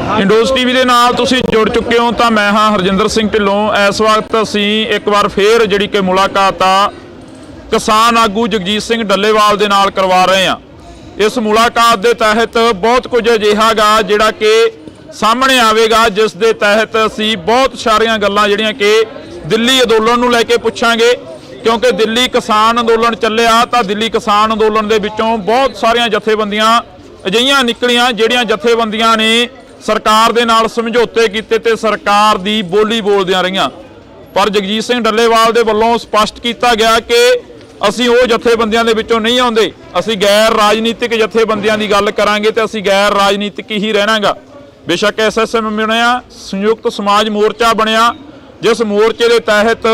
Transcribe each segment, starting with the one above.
Indoors TV के नाल तुसीं जुड़ चुके हो तो मैं हाँ हरजिंदर सिंह ढिल्लों। इस वक्त असीं एक बार फिर जिहड़ी कि मुलाकात आ किसान आगू जगजीत सिंह डल्लेवाल दे नाल करवा रहे हैं। इस मुलाकात के तहत बहुत कुछ अजिहा गा जिहड़ा कि सामने आवेगा, जिस दे तहत असीं बहुत सारियां गल्लां जिहड़ियां कि दिल्ली अंदोलन नूं लैके पुछांगे, क्योंकि दिल्ली किसान अंदोलन चलिया तो दिल्ली किसान अंदोलन दे विचों बहुत सारियां जथेबंदियां अजिहियां निकलियां जिहड़ियां जथेबंदियां ने सरकार दे नाल समझौते कीते ते सरकार दी बोली बोलदियां रहियां। पर जगजीत सिंह डल्लेवाल दे वल्लों स्पष्ट किया गया कि असीं वो जथेबंदियां दे विचों नहीं आउंदे, असीं गैर राजनीतिक जथेबंदियां दी गल करांगे ते असीं गैर राजनीतिक ही रहणागा। बेशक SSM बनिया, संयुक्त समाज मोर्चा बनिया, जिस मोर्चे के तहत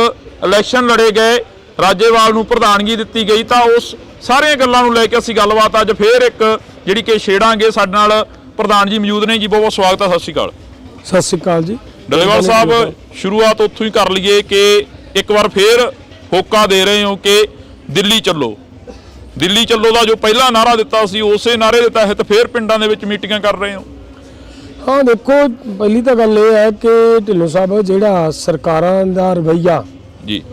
इलैक्शन लड़े गए, राजेवाल नूं प्रधानगी दित्ती गई, तो उस सारियां गल्लां नूं लैके असीं गलबात अज फिर एक जिहड़ी कि छेड़ांगे। साडे नाल प्रधान जी मौजूद ने जी, बहुत बहुत स्वागत है। सत श्री अकाल। सत श्री अकाल जी। डल्लेवाल साहब, शुरुआत उत्थों ही कर लीए कि एक बार फिर होका दे रहे हो कि दिल्ली चलो, दिल्ली चलो का जो पहला नारा दिता सी उस नारे के तहत फिर पिंडां दे विच मीटिंगां कर रहे हो। हाँ देखो, पहली तो गल यह है कि ढिल्लों साहब जिहड़ा सरकारां दा रवैया जी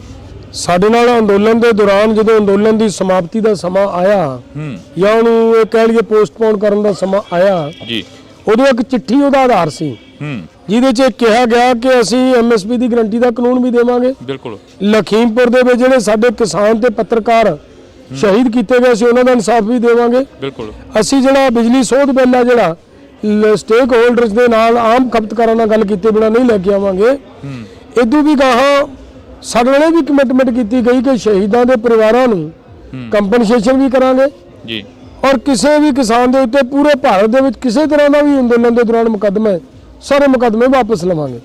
साडे नाल अंदोलन के दौरान जो अंदोलन की समाप्ति का समा आया या उन्होंने कह लीए पोस्टपोन करने का समा आया जी, उदों एक चिट्ठी उहदा आधार सी जिहदे च कहा गया कि असीं MSP की गारंटी का कानून भी देवांगे। बिल्कुल। लखीमपुर दे विच जिहड़े साडे किसान ते पत्रकार शहीद किए गए सी उन्हां दा इंसाफ भी देवांगे। बिल्कुल। असीं जिहड़ा बिजली सोध बिल है जिहड़ा स्टेक होल्डर्स दे नाल आम खपतकारां नाल गल कीते बिना नहीं लैके आवांगे। इदों भी गाहां साडे नाल भी कमिटमेंट की गई कि शहीदों के परिवारों नूं कंपनसेशन भी करांगे जी, और किसी भी किसान के उत्ते पूरे भारत दे विच किसी तरह का भी अंदोलन के दौरान मुकदमे सारे मुकदमे वापस लवांगे।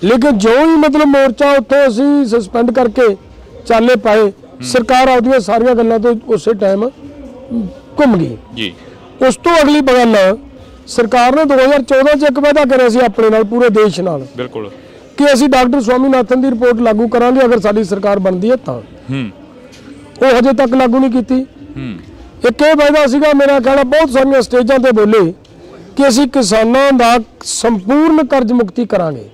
लेकिन जो ही मतलब मोर्चा उत्थे असीं सस्पेंड करके चाले पाए, सरकार आपदियां सारियां गल्लां तो उस टाइम घुम गई जी। उस तो अगली गल सरकार ने 2014 च एक वादा करिया सी अपने नाल पूरे देश नाल। बिल्कुल। कि असीं डॉक्टर स्वामीनाथन की रिपोर्ट लागू करांगे अगर साडी सरकार बनती है तो। वो हजे तक लागू नहीं की। एक ये वायदा सीगा, मेरा कहना बहुत सारियां स्टेजां ते बोले कि असीं किसानां दा संपूर्ण कर्ज मुक्ति करांगे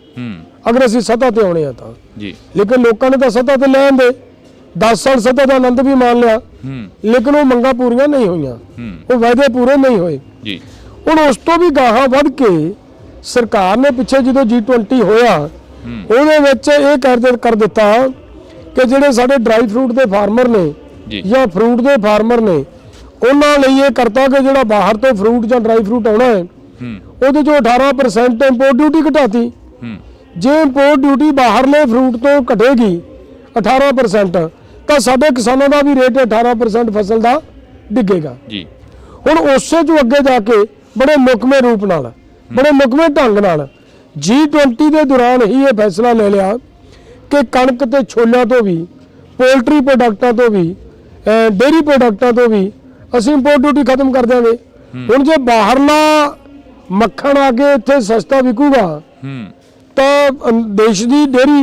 अगर असीं सत्ता ते आउणे आ तां जी। लेकिन लोकां ने तां सत्ता ते लैण दे 10 साल सत्ता दा आनंद भी मान लिया, लेकिन वो मंगां पूरीआं नहीं होईआं, वो वायदे पूरे नहीं होए जी। हुण उस तो भी गाहां वध के सरकार ने पिछे जो G20 होया ਉਹਦੇ ਵਿੱਚ ਇਹ ਕਰ ਦਿੱਤਾ ਕਿ ਜਿਹੜੇ ਸਾਡੇ ਡਰਾਈ ਫਰੂਟ ਦੇ ਫਾਰਮਰ ਨੇ ਜਾਂ ਫਰੂਟ ਦੇ ਫਾਰਮਰ ਨੇ ਉਹਨਾਂ ਲਈ ਇਹ ਕਰਤਾ ਕਿ ਜਿਹੜਾ ਬਾਹਰ ਤੋਂ ਫਰੂਟ ਜਾਂ ਡਰਾਈ ਫਰੂਟ ਆਉਣਾ ਹੈ ਉਹਦੇ ਚੋਂ 18% ਇੰਪੋਰਟ ਡਿਊਟੀ ਘਟਾਤੀ। ਜੇ ਇੰਪੋਰਟ ਡਿਊਟੀ ਬਾਹਰਲੇ ਫਰੂਟ ਤੋਂ ਘਟੇਗੀ 18% ਤਾਂ ਸਾਡੇ ਕਿਸਾਨਾਂ ਦਾ ਵੀ ਰੇਟ 18% ਫਸਲ ਦਾ ਡਿੱਗੇਗਾ ਜੀ। ਹੁਣ ਉਸੇ ਤੋਂ ਅੱਗੇ ਜਾ ਕੇ ਬੜੇ ਮੁਕਮੇ ਰੂਪ ਨਾਲ, ਬੜੇ ਮੁਕਮੇ ਢੰਗ ਨਾਲ G20 के दौरान ही ये फैसला ले लिया कि कणक ते छोलियां तो भी, पोल्ट्री प्रोडक्टां तो भी, डेयरी प्रोडक्टां तो भी असीं इंपोर्ट ड्यूटी खत्म कर देंगे। हुण जे बाहरला मक्खण आके इत्थे सस्ता विकूगा तो देश की डेयरी,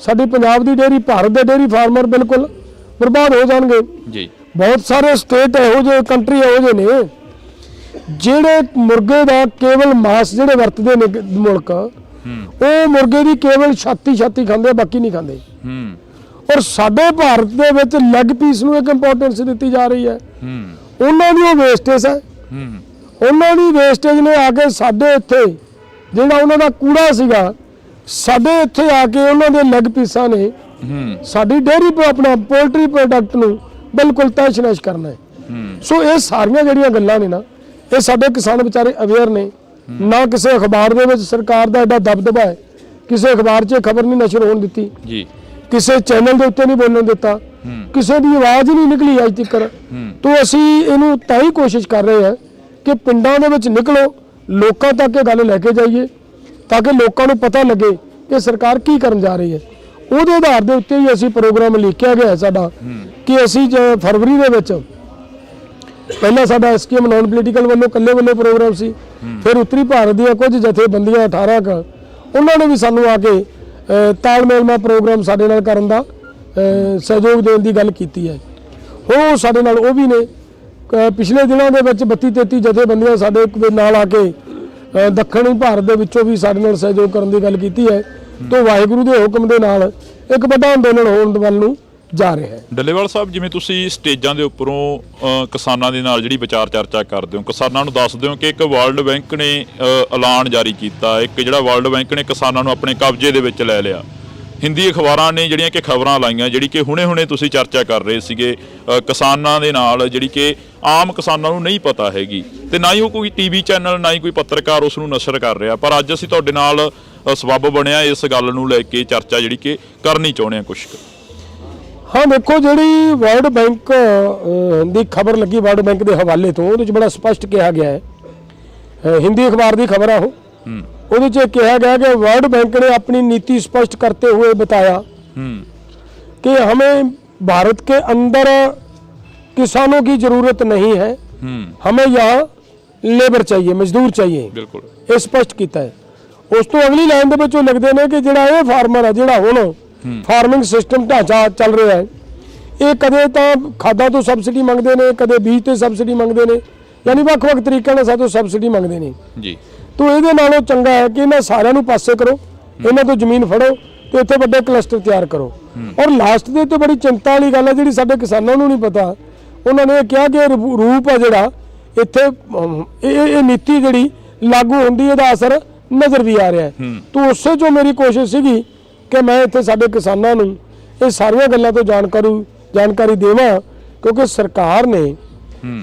साडी पंजाब की डेयरी, भारत के डेयरी फार्मर बिल्कुल बर्बाद हो जाएंगे जी। बहुत सारे स्टेट इहो जे कंट्री इहो जे ने ਜਿਹੜੇ ਮੁਰਗੇ ਦਾ ਕੇਵਲ ਮਾਸ ਜਿਹੜੇ ਵਰਤਦੇ ਨੇ ਮੁਲਕ, ਉਹ ਮੁਰਗੇ ਦੀ ਕੇਵਲ ਛਾਤੀ ਖਾਂਦੇ, ਬਾਕੀ ਨਹੀਂ ਖਾਂਦੇ। ਔਰ ਸਾਡੇ ਭਾਰਤ ਦੇ ਵਿੱਚ ਲੈਗ ਪੀਸ ਨੂੰ ਇੱਕ ਇੰਪੋਰਟੈਂਸ ਦਿੱਤੀ ਜਾ ਰਹੀ ਹੈ। ਉਹਨਾਂ ਦੀ ਉਹ ਵੇਸਟੇਜ ਹੈ, ਉਹਨਾਂ ਦੀ ਵੇਸਟੇਜ ਨੇ ਆ ਕੇ ਸਾਡੇ ਇੱਥੇ ਜਿਹੜਾ ਉਹਨਾਂ ਦਾ ਕੂੜਾ ਸੀਗਾ, ਸਾਡੇ ਇੱਥੇ ਆ ਕੇ ਉਹਨਾਂ ਦੇ ਲੈਗ ਪੀਸਾਂ ਨੇ ਸਾਡੀ ਡੇਅਰੀ ਆਪਣਾ ਪੋਲਟਰੀ ਪ੍ਰੋਡਕਟ ਨੂੰ ਬਿਲਕੁਲ ਤਹਿਸ਼-ਨਹਿਸ਼ ਕਰਨਾ ਹੈ। ਸੋ ਇਹ ਸਾਰੀਆਂ ਜਿਹੜੀਆਂ ਗੱਲਾਂ ਨੇ ਨਾ, ਇਹ ਸਾਡੇ ਕਿਸਾਨ ਵਿਚਾਰੇ ਅਵੇਅਰ ਨੇ। ਨਾ ਕਿਸੇ ਅਖਬਾਰ ਦੇ ਵਿੱਚ ਸਰਕਾਰ ਦਾ ਐਡਾ ਦਬਦਬਾ ਹੈ, ਕਿਸੇ ਅਖਬਾਰ 'ਚ ਖਬਰ ਨਹੀਂ ਨਸ਼ਰ ਹੋਣ ਦਿੱਤੀ ਜੀ, ਕਿਸੇ ਚੈਨਲ ਦੇ ਉੱਤੇ ਨਹੀਂ ਬੋਲਣ ਦਿੱਤਾ, ਕਿਸੇ ਦੀ ਆਵਾਜ਼ ਨਹੀਂ ਨਿਕਲੀ ਅੱਜ ਤੱਕ। ਤੋਂ ਅਸੀਂ ਇਹਨੂੰ ਤਾਂ ਹੀ ਕੋਸ਼ਿਸ਼ ਕਰ ਰਹੇ ਹਾਂ ਕਿ ਪਿੰਡਾਂ ਦੇ ਵਿੱਚ ਨਿਕਲੋ, ਲੋਕਾਂ ਤੱਕ ਇਹ ਗੱਲ ਲੈ ਕੇ ਜਾਈਏ ਤਾਂ ਕਿ ਲੋਕਾਂ ਨੂੰ ਪਤਾ ਲੱਗੇ ਕਿ ਸਰਕਾਰ ਕੀ ਕਰਨ ਜਾ ਰਹੀ ਹੈ। ਉਹਦੇ ਆਧਾਰ ਦੇ ਉੱਤੇ ਹੀ ਅਸੀਂ ਪ੍ਰੋਗਰਾਮ ਲਿਖਿਆ ਗਿਆ ਸਾਡਾ ਕਿ ਅਸੀਂ ਫਰਵਰੀ ਦੇ ਵਿੱਚ पहला साडा SKM नॉन पोलीटिकल वालों कल्ले वालों प्रोग्राम सी, फिर उत्तरी भारत दी कुछ जथेबंदियां 18 क उन्होंने भी सानू आके तालमेल में प्रोग्राम साडे नाल करन दा सहयोग देने की गल कीती है। हो साडे नाल वो भी ने पिछले दिनों के 32-33 जथेबंदियां साडे नाल आके ਦੱਖਣੀ ਭਾਰਤ ਦੇ ਵਿੱਚੋਂ ਵੀ ਸਾਡੇ ਨਾਲ ਸਹਿਯੋਗ ਕਰਨ ਦੀ ਗੱਲ ਕੀਤੀ ਹੈ। ਤਾਂ ਵਾਹਿਗੁਰੂ ਦੇ ਹੁਕਮ ਦੇ ਨਾਲ ਇੱਕ ਵੱਡਾ ਅੰਦੋਲਨ ਹੋਣ ਵੱਲ ਨੂੰ ਜਾ ਰਿਹਾ ਹੈ। ਡੱਲੇਵਾਲ ਸਾਹਿਬ, ਜਿਵੇਂ ਤੁਸੀਂ ਸਟੇਜਾਂ ਦੇ ਉੱਪਰੋਂ ਕਿਸਾਨਾਂ ਦੇ ਨਾਲ ਜਿਹੜੀ ਵਿਚਾਰ ਚਰਚਾ ਕਰਦੇ ਹੋ, ਕਿਸਾਨਾਂ ਨੂੰ ਦੱਸਦੇ ਹੋ ਕਿ ਇੱਕ ਵਰਲਡ ਬੈਂਕ ਨੇ ਐਲਾਨ ਜਾਰੀ ਕੀਤਾ, ਇੱਕ ਜਿਹੜਾ ਵਰਲਡ ਬੈਂਕ ਨੇ ਕਿਸਾਨਾਂ ਨੂੰ ਆਪਣੇ ਕਬਜ਼ੇ ਦੇ ਵਿੱਚ ਲੈ ਲਿਆ। ਹਿੰਦੀ ਅਖਬਾਰਾਂ ਨੇ ਜਿਹੜੀਆਂ ਕਿ ਖਬਰਾਂ ਲਾਈਆਂ, ਜਿਹੜੀ ਕਿ ਹੁਣੇ ਤੁਸੀਂ ਚਰਚਾ ਕਰ ਰਹੇ ਸੀਗੇ ਕਿਸਾਨਾਂ ਦੇ ਨਾਲ, ਜਿਹੜੀ ਕਿ ਆਮ ਕਿਸਾਨਾਂ ਨੂੰ ਨਹੀਂ ਪਤਾ ਹੈਗੀ, ਤੇ ਨਾ ਹੀ ਉਹ ਕੋਈ ਟੀਵੀ ਚੈਨਲ, ਨਾ ਹੀ ਕੋਈ ਪੱਤਰਕਾਰ ਉਸ ਨੂੰ ਨਸ਼ਰ ਕਰ ਰਿਹਾ। ਪਰ ਅੱਜ ਅਸੀਂ ਤੁਹਾਡੇ ਨਾਲ ਸਬੱਬ ਬਣਿਆ ਇਸ ਗੱਲ ਨੂੰ ਲੈ ਕੇ ਚਰਚਾ ਜਿਹੜੀ ਕਿ ਕਰਨੀ ਚਾਹੁੰਦੇ ਹਾਂ ਕੁਛ। ਹਾਂ ਦੇਖੋ, ਜਿਹੜੀ ਵਰਲਡ ਬੈਂਕ ਦੀ ਖਬਰ ਲੱਗੀ ਵਰਲਡ ਬੈਂਕ ਦੇ ਹਵਾਲੇ ਤੋਂ, ਉਹਦੇ 'ਚ ਬੜਾ ਸਪਸ਼ਟ ਕਿਹਾ ਗਿਆ ਹੈ, ਹਿੰਦੀ ਅਖਬਾਰ ਦੀ ਖਬਰ ਆ ਉਹ, ਉਹਦੇ 'ਚ ਕਿਹਾ गया कि वर्ल्ड बैंक ने अपनी नीति स्पष्ट करते हुए बताया कि हमें भारत के अंदर किसानों की जरूरत नहीं है, हमें यहाँ लेबर चाहिए, मजदूर चाहिए। बिल्कुल ये स्पष्ट किया है। उस तो अगली लाइन ਦੇ ਵਿੱਚ ਉਹ ਲਿਖਦੇ ਨੇ ਕਿ ਜਿਹੜਾ ਇਹ ਫਾਰਮਰ ਹੈ, ਜਿਹੜਾ ਹੁਣ ਫਾਰਮਿੰਗ ਸਿਸਟਮ ਢਾਂਚਾ ਚੱਲ ਰਿਹਾ ਹੈ, ਇਹ ਕਦੇ ਤਾਂ ਖਾਦਾਂ ਤੋਂ ਸਬਸਿਡੀ ਮੰਗਦੇ ਨੇ, ਕਦੇ ਬੀਜ ਤੇ ਸਬਸਿਡੀ ਮੰਗਦੇ ਨੇ, ਯਾਨੀ ਵੱਖ-ਵੱਖ ਤਰੀਕਿਆਂ ਨਾਲ ਸਾਤੋਂ ਸਬਸਿਡੀ ਮੰਗਦੇ ਨੇ ਜੀ। तो ये नालों चंगा है कि इन्होंने सारे पासे करो, इन्हों तो जमीन फड़ो तो इतने बड़े क्लस्टर तैयार करो। और लास्ट दे तो बड़ी चिंता वाली गल है, जी साडे किसानों को नहीं पता, उन्होंने कहा कि रूप है जिहड़ा इत्थे नीति जिहड़ी लागू होंदी है, असर नज़र भी आ रहा है। तो उससे जो मेरी कोशिश सी कि मैं इत्थे साडे किसानों को ये सारिया गल्लां तो जानकारी देवां, क्योंकि सरकार ने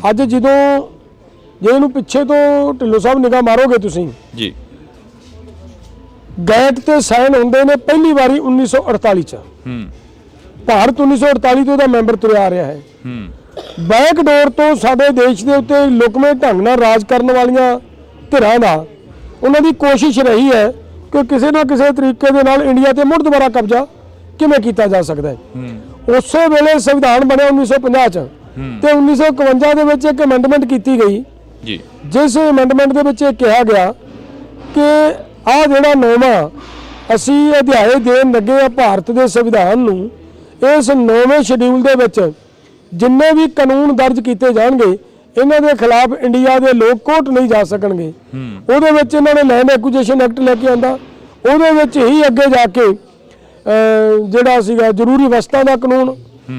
अज जदों जे इहनूं पिछे तो ढिल्लों साहब निगाह मारोगे तुसीं जी, गैट ते साइन होंदे ने पहली बारी 1948 च, भारत 1948 तो मैंबर तुरिया आ रहा है। बैकडोर तो साडे देश के उत्ते लुकਵੇਂ ढंग नाल राज करने वालियां धिरां दा उन्हां दी कोशिश रही है कि किसी ना किसी तरीके दे नाल इंडिया ते मुड़ दोबारा कब्जा किवें कीता जा सकदा है। उस वेले संविधान बनिया 1950 च, ते 1951 दे विच एक अमेंडमेंट कीती गई जी, जिस अमेंडमेंट दे विच कहा गया कि आ जिहड़ा नौवां असीं अध्याय देण लगे आ भारत दे संविधान नूं, इस नौवें शेड्यूल दे विच जिन्ने भी कानून दर्ज कीते जाणगे इन्हां दे खिलाफ इंडिया दे लोग कोर्ट नहीं जा सकणगे। ਉਹਦੇ ਵਿੱਚ ਇਹਨਾਂ ਨੇ लैंड एक्विजिशन एक्ट लेके आंदा, ਉਹਦੇ ਵਿੱਚ ही अगे जाके ਜਿਹੜਾ ਸੀਗਾ ਜ਼ਰੂਰੀ ਵਸਤਾਂ ਦਾ ਕਾਨੂੰਨ,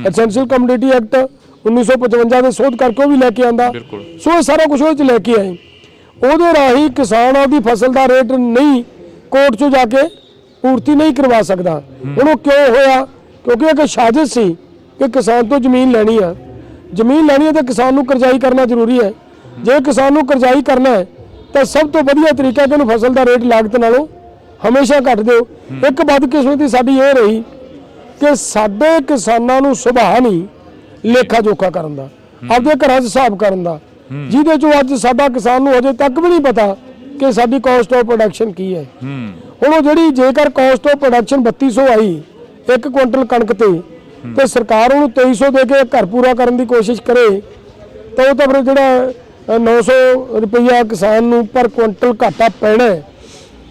ਐਸੈਂਸ਼ੀਅਲ ਕਮੋਡਿਟੀ ਐਕਟ 1955 ਦੇ ਸੋਧ ਕਰਕੇ ਉਹ ਵੀ ਲੈ ਕੇ ਆਂਦਾ। ਸੋ ਇਹ ਸਾਰਾ ਕੁਝ ਉਹ ਚ ਲੈ ਕੇ ਆਏ। ਉਹਦੇ ਰਾਹੀਂ ਕਿਸਾਨ ਆਪਦੀ ਫਸਲ ਦਾ ਰੇਟ ਨਹੀਂ ਕੋਰਟ 'ਚੋਂ ਜਾ ਕੇ ਪੂਰਤੀ ਨਹੀਂ ਕਰਵਾ ਸਕਦਾ। ਹੁਣ ਉਹ ਕਿਉਂ ਹੋਇਆ? ਕਿਉਂਕਿ ਇੱਕ ਸਾਜ਼ਿਸ਼ ਸੀ ਕਿ ਕਿਸਾਨ ਤੋਂ ਜ਼ਮੀਨ ਲੈਣੀ ਆ, ਜ਼ਮੀਨ ਲੈਣੀ ਹੈ ਤਾਂ ਕਿਸਾਨ ਨੂੰ ਕਰਜ਼ਾਈ ਕਰਨਾ ਜ਼ਰੂਰੀ ਹੈ। ਜੇ ਕਿਸਾਨ ਨੂੰ ਕਰਜ਼ਾਈ ਕਰਨਾ ਹੈ ਤਾਂ ਸਭ ਤੋਂ ਵਧੀਆ ਤਰੀਕਾ ਕਿ ਉਹਨੂੰ ਫਸਲ ਦਾ ਰੇਟ ਲਾਗਤ ਨਾਲੋਂ ਹਮੇਸ਼ਾ ਘੱਟ ਦਿਓ। ਇੱਕ ਬਦਕਿਸਮਤੀ ਸਾਡੀ ਇਹ ਰਹੀ ਕਿ ਸਾਡੇ ਕਿਸਾਨਾਂ ਨੂੰ ਸੁਭਾਅ ਨਹੀਂ ਲੇਖਾ ਜੋਖਾ ਕਰਨ ਦਾ, ਆਪਦੇ ਘਰਾਂ 'ਚ ਹਿਸਾਬ ਕਰਨ ਦਾ, ਜਿਹਦੇ 'ਚੋਂ ਅੱਜ ਸਾਡਾ ਕਿਸਾਨ ਨੂੰ ਅਜੇ ਤੱਕ ਵੀ ਨਹੀਂ ਪਤਾ ਕਿ ਸਾਡੀ ਕਾਸਟ ਆਫ ਪ੍ਰੋਡਕਸ਼ਨ ਕੀ ਹੈ। ਹੁਣ ਉਹ ਜਿਹੜੀ ਜੇਕਰ caste of production 3200 I 1 quintal ਕਣਕ ਤੇ ਸਰਕਾਰ ਉਹਨੂੰ 2300 ਦੇ ਕੇ ਘਰ ਪੂਰਾ ਕਰਨ ਦੀ ਕੋਸ਼ਿਸ਼ ਕਰੇ ਤਾਂ ਉਹ ਤਾਂ ਫਿਰ ਜਿਹੜਾ 900 ਰੁਪਈਆ ਕਿਸਾਨ ਨੂੰ ਪਰ ਕੁਇੰਟਲ ਘਾਟਾ ਪੈਣਾ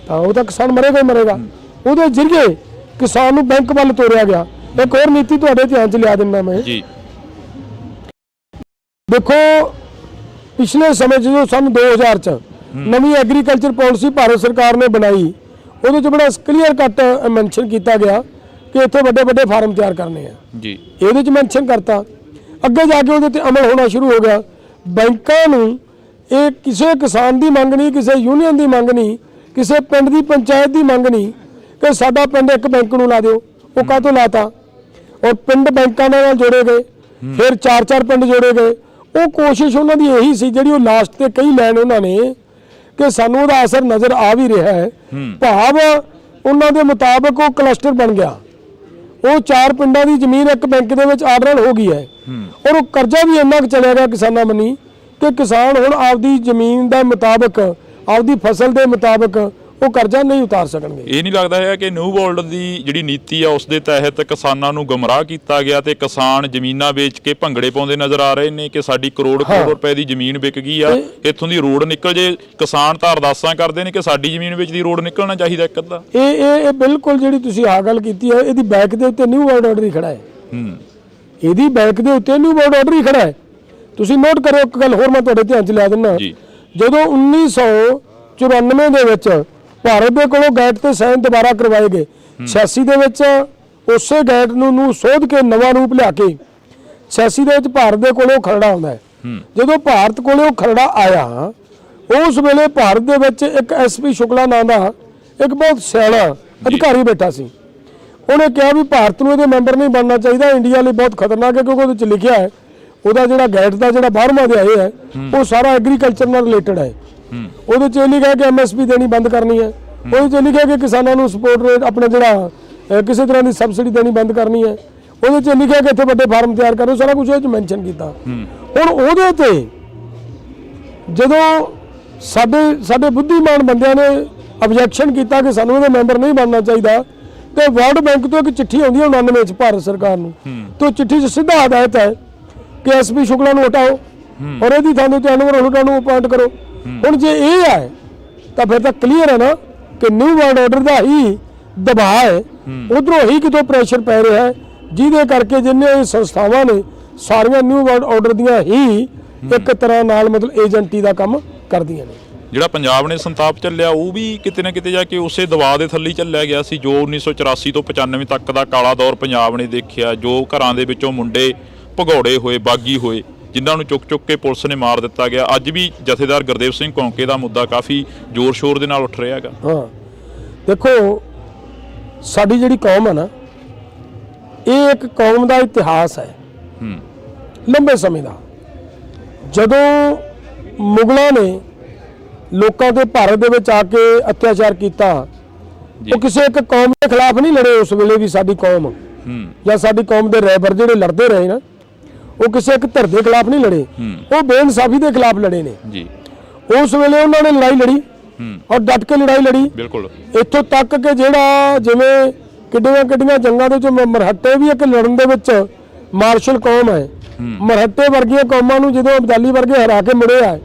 ਤਾਂ ਉਹ ਤਾਂ ਕਿਸਾਨ ਮਰੇਗਾ ਹੀ ਮਰੇਗਾ। ਉਹਦੇ ਜ਼ਰੀਏ ਕਿਸਾਨ ਨੂੰ ਬੈਂਕ ਵੱਲ ਤੋਰਿਆ ਗਿਆ। ਇੱਕ ਹੋਰ ਨੀਤੀ ਤੁਹਾਡੇ ਧਿਆਨ 'ਚ ਲਿਆ ਦਿੰਦਾ ਮੈਂ ਜੀ। ਦੇਖੋ ਪਿਛਲੇ ਸਮੇਂ ਜਦੋਂ सन 2000 ਚ ਨਵੀਂ ਐਗਰੀਕਲਚਰ ਪਾਲਿਸੀ ਭਾਰਤ ਸਰਕਾਰ ਨੇ ਬਣਾਈ, ਉਹਦੇ 'ਚ ਬੜਾ ਕਲੀਅਰ ਕੱਟ ਮੈਂਸ਼ਨ ਕੀਤਾ ਗਿਆ ਕਿ ਇੱਥੇ ਵੱਡੇ ਵੱਡੇ ਫਾਰਮ ਤਿਆਰ ਕਰਨੇ ਆ ਜੀ। ਇਹਦੇ 'ਚ ਮੈਂਸ਼ਨ ਕਰਤਾ, ਅੱਗੇ ਜਾ ਕੇ ਉਹਦੇ ਤੇ ਅਮਲ ਹੋਣਾ ਸ਼ੁਰੂ ਹੋ ਗਿਆ। ਬੈਂਕਾਂ ਨੂੰ ਇਹ ਕਿਸੇ ਕਿਸਾਨ ਦੀ ਮੰਗ ਨਹੀਂ, ਕਿਸੇ ਯੂਨੀਅਨ ਦੀ ਮੰਗ ਨਹੀਂ, ਕਿਸੇ ਪਿੰਡ ਦੀ ਪੰਚਾਇਤ ਦੀ ਮੰਗ ਨਹੀਂ ਕਿ ਸਾਡਾ ਪਿੰਡ ਇੱਕ ਬੈਂਕ ਨੂੰ ਲਾ ਦਿਓ। ਉਹ ਕਾਹਤੋਂ ਲਾਤਾ? ਔਰ ਪਿੰਡ ਬੈਂਕਾਂ ਨਾਲ ਜੋੜੇ ਗਏ, ਫਿਰ 4-4 ਪਿੰਡ ਜੋੜੇ ਗਏ। ਉਹ ਕੋਸ਼ਿਸ਼ ਉਹਨਾਂ ਦੀ ਇਹੀ ਸੀ ਜਿਹੜੀ ਉਹ ਲਾਸਟ ਤੇ ਕਈ ਲੈਣ ਉਹਨਾਂ ਨੇ ਕਿ ਸਾਨੂੰ ਉਹਦਾ ਅਸਰ ਨਜ਼ਰ ਆ ਵੀ ਰਿਹਾ ਹੈ। ਭਾਵ ਉਹਨਾਂ ਦੇ ਮੁਤਾਬਕ ਉਹ ਕਲਸਟਰ ਬਣ ਗਿਆ। ਉਹ 4 ਪਿੰਡਾਂ ਦੀ ਜ਼ਮੀਨ ਇੱਕ ਬੈਂਕ ਦੇ ਵਿੱਚ ਆਰਡਰ ਹੋ ਗਈ ਹੈ। ਔਰ ਉਹ ਕਰਜ਼ਾ ਵੀ ਇੰਨਾ ਕੁ ਚੱਲਿਆ ਗਿਆ ਕਿਸਾਨਾਂ ਬੰਨੀ ਕਿ ਕਿਸਾਨ ਹੁਣ ਆਪਦੀ ਜ਼ਮੀਨ ਦੇ ਮੁਤਾਬਕ, ਆਪਦੀ ਫਸਲ ਦੇ ਮੁਤਾਬਕ ਉਹ ਕਰਜ਼ਾ ਨਹੀਂ ਉਤਾਰ ਸਕਣਗੇ। ਇਹ ਨਹੀਂ ਲੱਗਦਾ ਹੈ ਕਿ ਨਿਊ ਵਰਲਡ ਦੀ ਜਿਹੜੀ ਨੀਤੀ ਆ ਉਸ ਦੇ ਤਹਿਤ ਕਿਸਾਨਾਂ ਨੂੰ ਗੁੰਮਰਾਹ ਕੀਤਾ ਗਿਆ ਤੇ ਕਿਸਾਨ ਜ਼ਮੀਨਾਂ ਵੇਚ ਕੇ ਭੰਗੜੇ ਪਾਉਂਦੇ ਨਜ਼ਰ ਆ ਰਹੇ ਨੇ ਕਿ ਸਾਡੀ ਕਰੋੜ ਰੁਪਏ ਦੀ ਜ਼ਮੀਨ ਵਿਕ ਗਈ ਆ, ਇੱਥੋਂ ਦੀ ਰੋਡ ਨਿਕਲ ਜੇ। ਕਿਸਾਨ ਤਾਂ ਅਰਦਾਸਾਂ ਕਰਦੇ ਨੇ ਕਿ ਸਾਡੀ ਜ਼ਮੀਨ ਵਿੱਚ ਦੀ ਰੋਡ ਨਿਕਲਣਾ ਚਾਹੀਦਾ ਇੱਕ ਅੱਧਾ। ਇਹ ਬਿਲਕੁਲ ਜਿਹੜੀ ਤੁਸੀਂ ਆਹ ਗੱਲ ਕੀਤੀ ਹੈ, ਇਹਦੀ ਬੈਕ ਦੇ ਉੱਤੇ ਨਿਊ ਵਰਲਡ ਆਰਡਰ ਹੀ ਖੜਾ ਹੈ। ਇਹਦੀ ਬੈਕ ਦੇ ਉੱਤੇ ਨਿਊ ਵਰਲਡ ਆਰਡਰ ਹੀ ਖੜਾ ਹੈ। ਤੁਸੀਂ ਨੋਟ ਕਰਿਓ ਇੱਕ ਗੱਲ ਹੋਰ ਮੈਂ ਤੁਹਾਡੇ ਧਿਆਨ 'ਚ ਲਿਆ ਦਿੰਦਾ। ਜਦੋਂ 1900 94 ਦੇ ਵਿੱਚ ਭਾਰਤ ਦੇ ਕੋਲੋਂ ਗੈਟ ਤੇ ਸਾਈਨ ਦੁਬਾਰਾ ਕਰਵਾਏ ਗਏ। 86 ਦੇ ਵਿੱਚ ਉਸੇ ਗੈਟ ਨੂੰ ਸੋਧ ਕੇ ਨਵਾਂ ਰੂਪ ਲਿਆ ਕੇ 86 ਦੇ ਵਿੱਚ ਭਾਰਤ ਦੇ ਕੋਲੋਂ ਖਰੜਾ ਆਉਂਦਾ ਹੈ। ਜਦੋਂ ਭਾਰਤ ਕੋਲੋਂ ਖਰੜਾ ਆਇਆ ਉਸ ਵੇਲੇ ਭਾਰਤ ਦੇ ਵਿੱਚ ਇੱਕ ਐਸਪੀ ਸ਼ੁਕਲਾ ਨਾਂ ਦਾ ਇੱਕ ਬਹੁਤ ਸਿਆਣਾ ਅਧਿਕਾਰੀ ਬੈਠਾ ਸੀ। ਉਹਨੇ ਕਿਹਾ ਵੀ ਭਾਰਤ ਨੂੰ ਇਹਦੇ ਮੈਂਬਰ ਨਹੀਂ ਬਣਨਾ ਚਾਹੀਦਾ, ਇੰਡੀਆ ਲਈ ਬਹੁਤ ਖਤਰਨਾਕ ਹੈ, ਕਿਉਂਕਿ ਉਹਦੇ ਚ ਲਿਖਿਆ ਹੈ ਉਹਦਾ ਜਿਹੜਾ ਗੈਟ ਦਾ ਜਿਹੜਾ 12ਵਾਂ ਅਧਿਆਇ ਹੈ ਉਹ ਸਾਰਾ ਐਗਰੀਕਲਚਰ ਨਾਲ ਰਿਲੇਟਡ ਹੈ। ਉਹਦੇ ਚ ਇਹ ਲਿਖਿਆ ਕਿ MSP ਦੇਣੀ ਬੰਦ ਕਰਨੀ ਹੈ, ਉਹਦੇ ਚ ਲਿਖਿਆ ਕਿ ਕਿਸਾਨਾਂ ਨੂੰ ਸਪੋਰਟ ਰੇਟ ਆਪਣਾ ਜਿਹੜਾ ਕਿਸੇ ਤਰ੍ਹਾਂ ਦੀ ਸਬਸਿਡੀ ਦੇਣੀ ਬੰਦ ਕਰਨੀ ਹੈ, ਉਹਦੇ ਚ ਲਿਖਿਆ ਕਿ ਇੱਥੇ ਵੱਡੇ ਫਾਰਮ ਤਿਆਰ ਕਰੋ, ਸਾਰਾ ਕੁਝ ਇਹ ਚ ਮੈਂਸ਼ਨ ਕੀਤਾ। ਹੁਣ ਉਹਦੇ ਤੇ ਜਦੋਂ ਸਾਡੇ ਬੁੱਧੀਮਾਨ ਬੰਦਿਆਂ ਨੇ ਆਬਜੈਕਸ਼ਨ ਕੀਤਾ ਕਿ ਸਾਨੂੰ ਇਹਦੇ ਮੈਂਬਰ ਨਹੀਂ ਬਣਨਾ ਚਾਹੀਦਾ, ਤੇ ਵਰਲਡ ਬੈਂਕ ਤੋਂ ਇੱਕ ਚਿੱਠੀ ਆਉਂਦੀ ਹੈ 99 ਚ ਭਾਰਤ ਸਰਕਾਰ ਨੂੰ, ਤੇ ਉਹ ਚਿੱਠੀ 'ਚ ਸਿੱਧਾ ਹਦਾਇਤ ਹੈ ਕਿ ਐਸਪੀ ਸ਼ੁਕਲਾ ਨੂੰ ਹਟਾਓ ਔਰ ਇਹਦੀ ਥਾਂ ਤੇ ਅਨਵਰ ਹੁੱਡਾ ਨੂੰ ਅਪਾਇੰਟ ਕਰੋ। ਹੁਣ ਜੇ ਇਹ ਹੈ ਤਾਂ ਫਿਰ ਤਾਂ ਕਲੀਅਰ ਹੈ ਨਾ ਕਿ ਨਿਊ ਵਰਲਡ ਆਰਡਰ ਦਾ ਹੀ ਦਬਾਅ ਹੈ, ਉਧਰੋਂ ਹੀ ਕਿਤੋਂ ਪ੍ਰੈਸ਼ਰ ਪੈ ਰਿਹਾ ਹੈ, ਜਿਹਦੇ ਕਰਕੇ ਜਿੰਨੇ ਸੰਸਥਾਵਾਂ ਨੇ ਸਾਰੀਆਂ ਨਿਊ ਵਰਲਡ ਆਰਡਰ ਦੀਆਂ ਹੀ ਇੱਕ ਤਰ੍ਹਾਂ ਨਾਲ ਮਤਲਬ ਏਜੰਟੀ ਦਾ ਕੰਮ ਕਰਦੀਆਂ ਨੇ। ਜਿਹੜਾ ਪੰਜਾਬ ਨੇ ਸੰਤਾਪ ਚੱਲਿਆ ਉਹ ਵੀ ਕਿਤੇ ਨਾ ਕਿਤੇ ਜਾ ਕੇ ਉਸੇ ਦਬਾਅ ਦੇ ਥੱਲੇ ਚੱਲਿਆ ਗਿਆ ਸੀ, ਜੋ 1984 ਤੋਂ 95 ਤੱਕ ਦਾ ਕਾਲਾ ਦੌਰ ਪੰਜਾਬ ਨੇ ਦੇਖਿਆ, ਜੋ ਘਰਾਂ ਦੇ ਵਿੱਚੋਂ ਮੁੰਡੇ ਭਗੌੜੇ ਹੋਏ, ਬਾਗੀ ਹੋਏ, ਜਿਨ੍ਹਾਂ ਨੂੰ ਚੁੱਕ ਕੇ ਪੁਲਿਸ ਨੇ ਮਾਰ ਦਿੱਤਾ ਗਿਆ। ਅੱਜ ਵੀ ਜਥੇਦਾਰ ਗੁਰਦੇਵ ਸਿੰਘ ਕੌਂਕੇ ਦਾ ਮੁੱਦਾ ਕਾਫੀ ਜ਼ੋਰ ਸ਼ੋਰ ਦੇ ਨਾਲ ਉੱਠ ਰਿਹਾ ਹੈਗਾ। ਹਾਂ ਦੇਖੋ, ਸਾਡੀ ਜਿਹੜੀ ਕੌਮ ਹੈ ਨਾ, ਇਹ ਇੱਕ ਕੌਮ ਦਾ ਇਤਿਹਾਸ ਹੈ ਲੰਬੇ ਸਮੇਂ ਦਾ। ਜਦੋਂ ਮੁਗਲਾਂ ਨੇ ਲੋਕਾਂ ਤੇ ਭਾਰਤ ਦੇ ਵਿੱਚ ਆ ਕੇ ਅਤਿਆਚਾਰ ਕੀਤਾ, ਉਹ ਕਿਸੇ ਇੱਕ ਕੌਮ ਦੇ ਖਿਲਾਫ ਨਹੀਂ ਲੜੇ। ਉਸ ਵੇਲੇ ਵੀ ਸਾਡੀ ਕੌਮ ਜਾਂ ਸਾਡੀ ਕੌਮ ਦੇ ਰਹਿਬਰ ਜਿਹੜੇ ਲੜਦੇ ਰਹੇ ਨਾ, ਉਹ ਕਿਸੇ ਇੱਕ ਧਿਰ ਦੇ ਖਿਲਾਫ ਨਹੀਂ ਲੜੇ, ਉਹ ਬੇਇਨਸਾਫੀ ਦੇ ਖਿਲਾਫ ਲੜੇ ਨੇ ਜੀ। ਉਸ ਵੇਲੇ ਉਹਨਾਂ ਨੇ ਲੜਾਈ ਲੜੀ ਔਰ ਡਟ ਕੇ ਲੜਾਈ ਲੜੀ, ਬਿਲਕੁਲ ਇੱਥੋਂ ਤੱਕ ਕਿ ਜਿਹੜਾ ਜਿਵੇਂ ਕਿੱਡੀਆਂ ਜੰਗਾਂ ਦੇ ਵਿੱਚ ਮਰਹੱਟੇ ਵੀ ਇੱਕ ਲੜਨ ਦੇ ਵਿੱਚ ਮਾਰਸ਼ਲ ਕੌਮ ਹੈ। ਮਰਹੱਟੇ ਵਰਗੀਆਂ ਕੌਮਾਂ ਨੂੰ ਜਦੋਂ ਅਬਦਾਲੀ ਵਰਗੇ ਹਰਾ ਕੇ ਮੁੜੇ ਆ,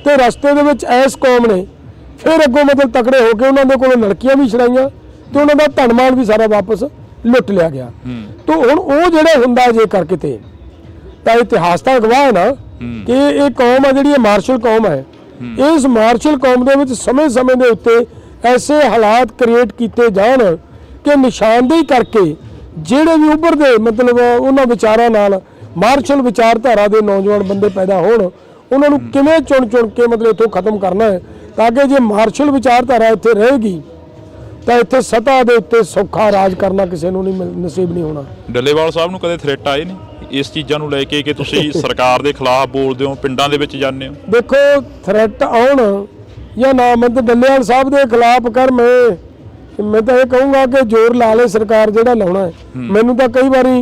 ਤੇ ਰਸਤੇ ਦੇ ਵਿੱਚ ਇਸ ਕੌਮ ਨੇ ਫਿਰ ਅੱਗੋਂ ਮਤਲਬ ਤਕੜੇ ਹੋ ਕੇ ਉਹਨਾਂ ਦੇ ਕੋਲੋਂ ਲੜਕੀਆਂ ਵੀ ਛੜਾਈਆਂ ਤੇ ਉਹਨਾਂ ਦਾ ਧਨਮਾਨ ਵੀ ਸਾਰਾ ਵਾਪਸ ਲੁੱਟ ਲਿਆ ਗਿਆ। ਤੇ ਹੁਣ ਉਹ ਜਿਹੜਾ ਹੁੰਦਾ ਜੇ ਕਰਕੇ ਤੇ ਤਾਂ ਇਤਿਹਾਸ ਦਾ ਗਵਾਹ ਹੈ ਨਾ ਕਿ ਇਹ ਕੌਮ ਆ ਜਿਹੜੀ ਮਾਰਸ਼ਲ ਕੌਮ ਹੈ। ਇਸ ਮਾਰਸ਼ਲ ਕੌਮ ਦੇ ਵਿੱਚ ਸਮੇਂ ਦੇ ਉੱਤੇ ਐਸੇ ਹਾਲਾਤ ਕ੍ਰੀਏਟ ਕੀਤੇ ਜਾਣ ਕਿ ਨਿਸ਼ਾਨਦੇਹੀ ਕਰਕੇ ਜਿਹੜੇ ਵੀ ਉੱਭਰਦੇ ਮਤਲਬ ਉਹਨਾਂ ਵਿਚਾਰਾਂ ਨਾਲ ਮਾਰਸ਼ਲ ਵਿਚਾਰਧਾਰਾ ਦੇ ਨੌਜਵਾਨ ਬੰਦੇ ਪੈਦਾ ਹੋਣ, ਉਹਨਾਂ ਨੂੰ ਕਿਵੇਂ ਚੁਣ ਕੇ ਮਤਲਬ ਇੱਥੋਂ ਖਤਮ ਕਰਨਾ ਹੈ, ਤਾਂ ਕਿ ਜੇ ਮਾਰਸ਼ਲ ਵਿਚਾਰਧਾਰਾ ਇੱਥੇ ਰਹੇਗੀ ਤਾਂ ਇੱਥੇ ਸਤਾ ਦੇ ਉੱਤੇ ਸੌਖਾ ਰਾਜ ਕਰਨਾ ਕਿਸੇ ਨੂੰ ਨਹੀਂ ਨਸੀਬ ਨਹੀਂ ਹੋਣਾ। ਡੱਲੇਵਾਲ ਸਾਹਿਬ ਨੂੰ ਕਦੇ ਥ੍ਰੈਟ ਆਏ ਨੇ ਇਸ ਚੀਜ਼ਾਂ ਨੂੰ ਲੈ ਕੇ ਕਿ ਤੁਸੀਂ ਸਰਕਾਰ ਦੇ ਖਿਲਾਫ ਬੋਲਦੇ ਹੋ, ਪਿੰਡਾਂ ਦੇ ਵਿੱਚ ਜਾਂਦੇ ਹੋ? ਦੇਖੋ, ਥ੍ਰੈਟ ਆਉਣ ਜਾਂ ਨਾ, ਮੈਂ ਤਾਂ ਡੱਲੇਵਾਲ ਸਾਹਿਬ ਦੇ ਖਿਲਾਫ ਕਰ ਮੈਂ ਤਾਂ ਇਹ ਕਹੂੰਗਾ ਕਿ ਜ਼ੋਰ ਲਾ ਲੈ ਸਰਕਾਰ ਜਿਹੜਾ ਲਾਉਣਾ ਹੈ। ਮੈਨੂੰ ਤਾਂ ਕਈ ਵਾਰੀ